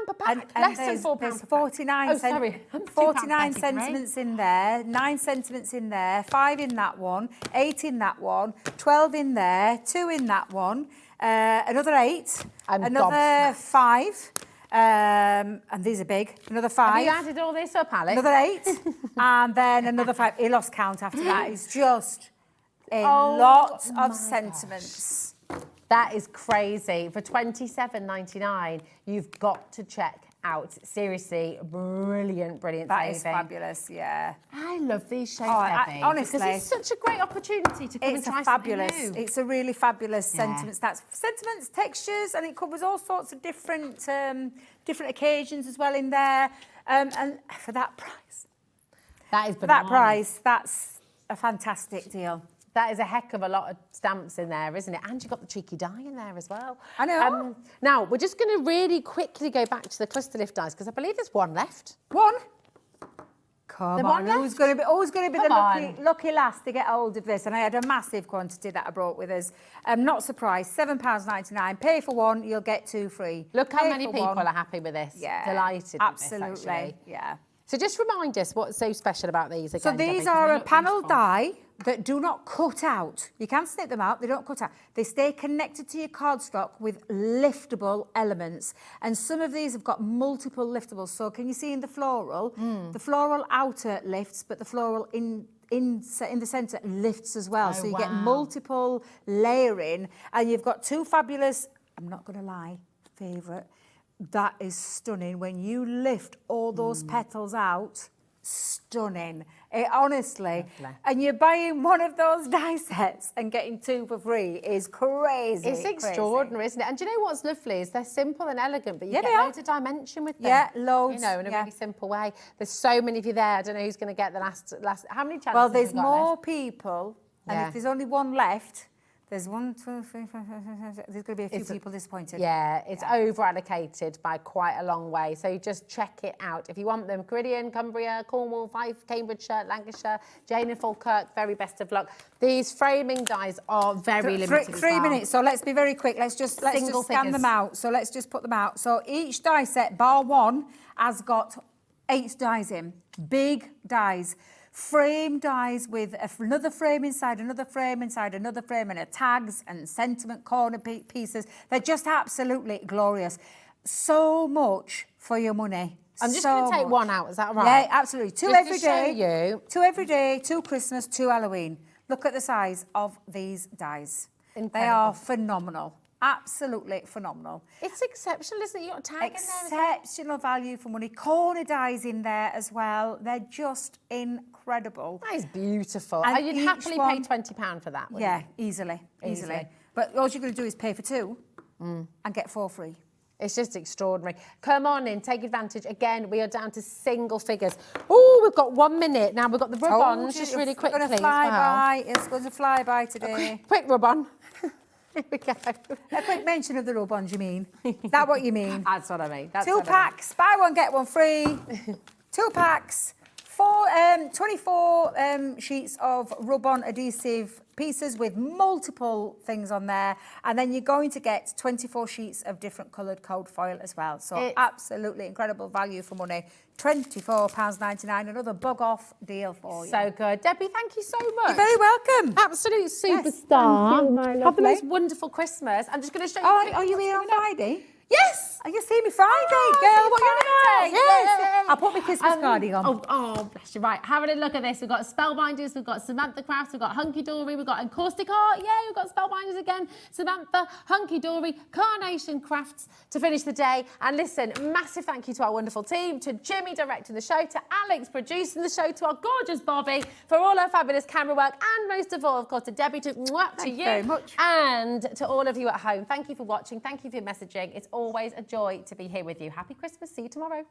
per pack. Less than £4 there's per 49 pack. Oh, sorry. 49 £2 sentiments in there, 9 sentiments in there, 5 in that one, 8 in that one, 12 in there, 2 in that one, another 8, another 5, and these are big, another 5. Have you added all this up, Alex? Another 8, and then another 5. He lost count after that. It's just a lot of sentiments. That is crazy. For $27.99, you've got to check out. Seriously, brilliant saving. That is fabulous, yeah. I love these shapes, honestly, because it's such a great opportunity to come and try something new. It's a really fabulous sentiments. That's sentiments, textures, and it covers all sorts of different occasions as well in there. And for that price, that's a fantastic deal. That is a heck of a lot of stamps in there, isn't it? And you've got the cheeky die in there as well. I know. Now, we're just going to really quickly go back to the cluster lift dies, because I believe there's one left. One? Come on, who's going to be the lucky last to get hold of this? And I had a massive quantity that I brought with us. I'm not surprised. £7.99. Pay for one, you'll get 2 free. Look how many people are happy with this. Yeah. Delighted absolutely. with this, actually. Yeah. So just remind us what's so special about these again. So these are a panel die that do not cut out. You can snip them out, they don't cut out. They stay connected to your cardstock with liftable elements. And some of these have got multiple liftables. So can you see in the floral outer lifts, but the floral in the centre lifts as well. So you get multiple layering, and you've got 2 fabulous, I'm not going to lie, favourite. That is stunning. When you lift all those petals out, stunning. Honestly. Lovely. And you're buying one of those die sets and getting 2 for free is crazy. It's extraordinary, isn't it? And do you know what's lovely is they're simple and elegant, but you get loads of dimension with them. Yeah, loads. You know, in a really simple way. There's so many of you there. I don't know who's going to get the last. How many chances? Well, there's have we got more left? people, and if there's only one left, there's 1, 2, 3, 4, 5, 6, 7. There's going to be a few people disappointed. Yeah, it's over allocated by quite a long way. So just check it out. If you want them, Ceridian, Cumbria, Cornwall, Fife, Cambridgeshire, Lancashire, Jane and Falkirk, very best of luck. These framing dies are very limited. 3 minutes, so let's be very quick. Let's just scan them out. So let's just put them out. So each die set, bar one, has got 8 dies in. Big dies. Frame dies with another frame inside, another frame inside, another frame, and tags and sentiment corner pieces. They're just absolutely glorious. So much for your money. I'm just going to take one out, is that right? Yeah, absolutely. 2 just every day. You. 2 every day, 2 Christmas, 2 Halloween. Look at the size of these dies. Incredible. They are phenomenal. Absolutely phenomenal. It's exceptional, isn't it? You've got a tag in there. Exceptional value for money. Corner dies in there as well. They're just incredible. That is beautiful. And you'd happily pay £20 for that, wouldn't you? Easily. But all you're going to do is pay for 2 and get 4 free. It's just extraordinary. Come on in, take advantage. Again, we are down to single figures. Oh, we've got 1 minute. Now we've got the rub-ons just really quickly. It's going to fly by. It's going to fly by today. Quick rub-on. Here we go. A quick mention of the rub-ons, you mean? Is that what you mean? That's what I mean. 2 packs, buy one, get one free. 2 packs, 24 sheets of rub-on adhesive pieces with multiple things on there, and then you're going to get 24 sheets of different coloured cold foil as well. So absolutely incredible value for money. £24.99, another bug-off deal for you. So good. Debbie, thank you so much. You're very welcome. Absolute superstar. Have a most wonderful Christmas. I'm just going to show you. Are you here on Friday? Yes. Are you seeing me Friday, girl? What are you doing? Yes. I'll put my Christmas carding on. Oh, bless you. Right, having a look at this. We've got Spellbinders, we've got Samantha Crafts, we've got Hunky Dory, we've got Encaustic Art. Yeah, we've got Spellbinders again. Samantha, Hunky Dory, Carnation Crafts to finish the day. And listen, massive thank you to our wonderful team, to Jimmy directing the show, to Alex producing the show, to our gorgeous Bobby for all her fabulous camera work, and most of all, of course, to Debbie, to you very much. and to all of you at home. Thank you for watching. Thank you for your messaging. It's always a joy to be here with you. Happy Christmas. See you tomorrow.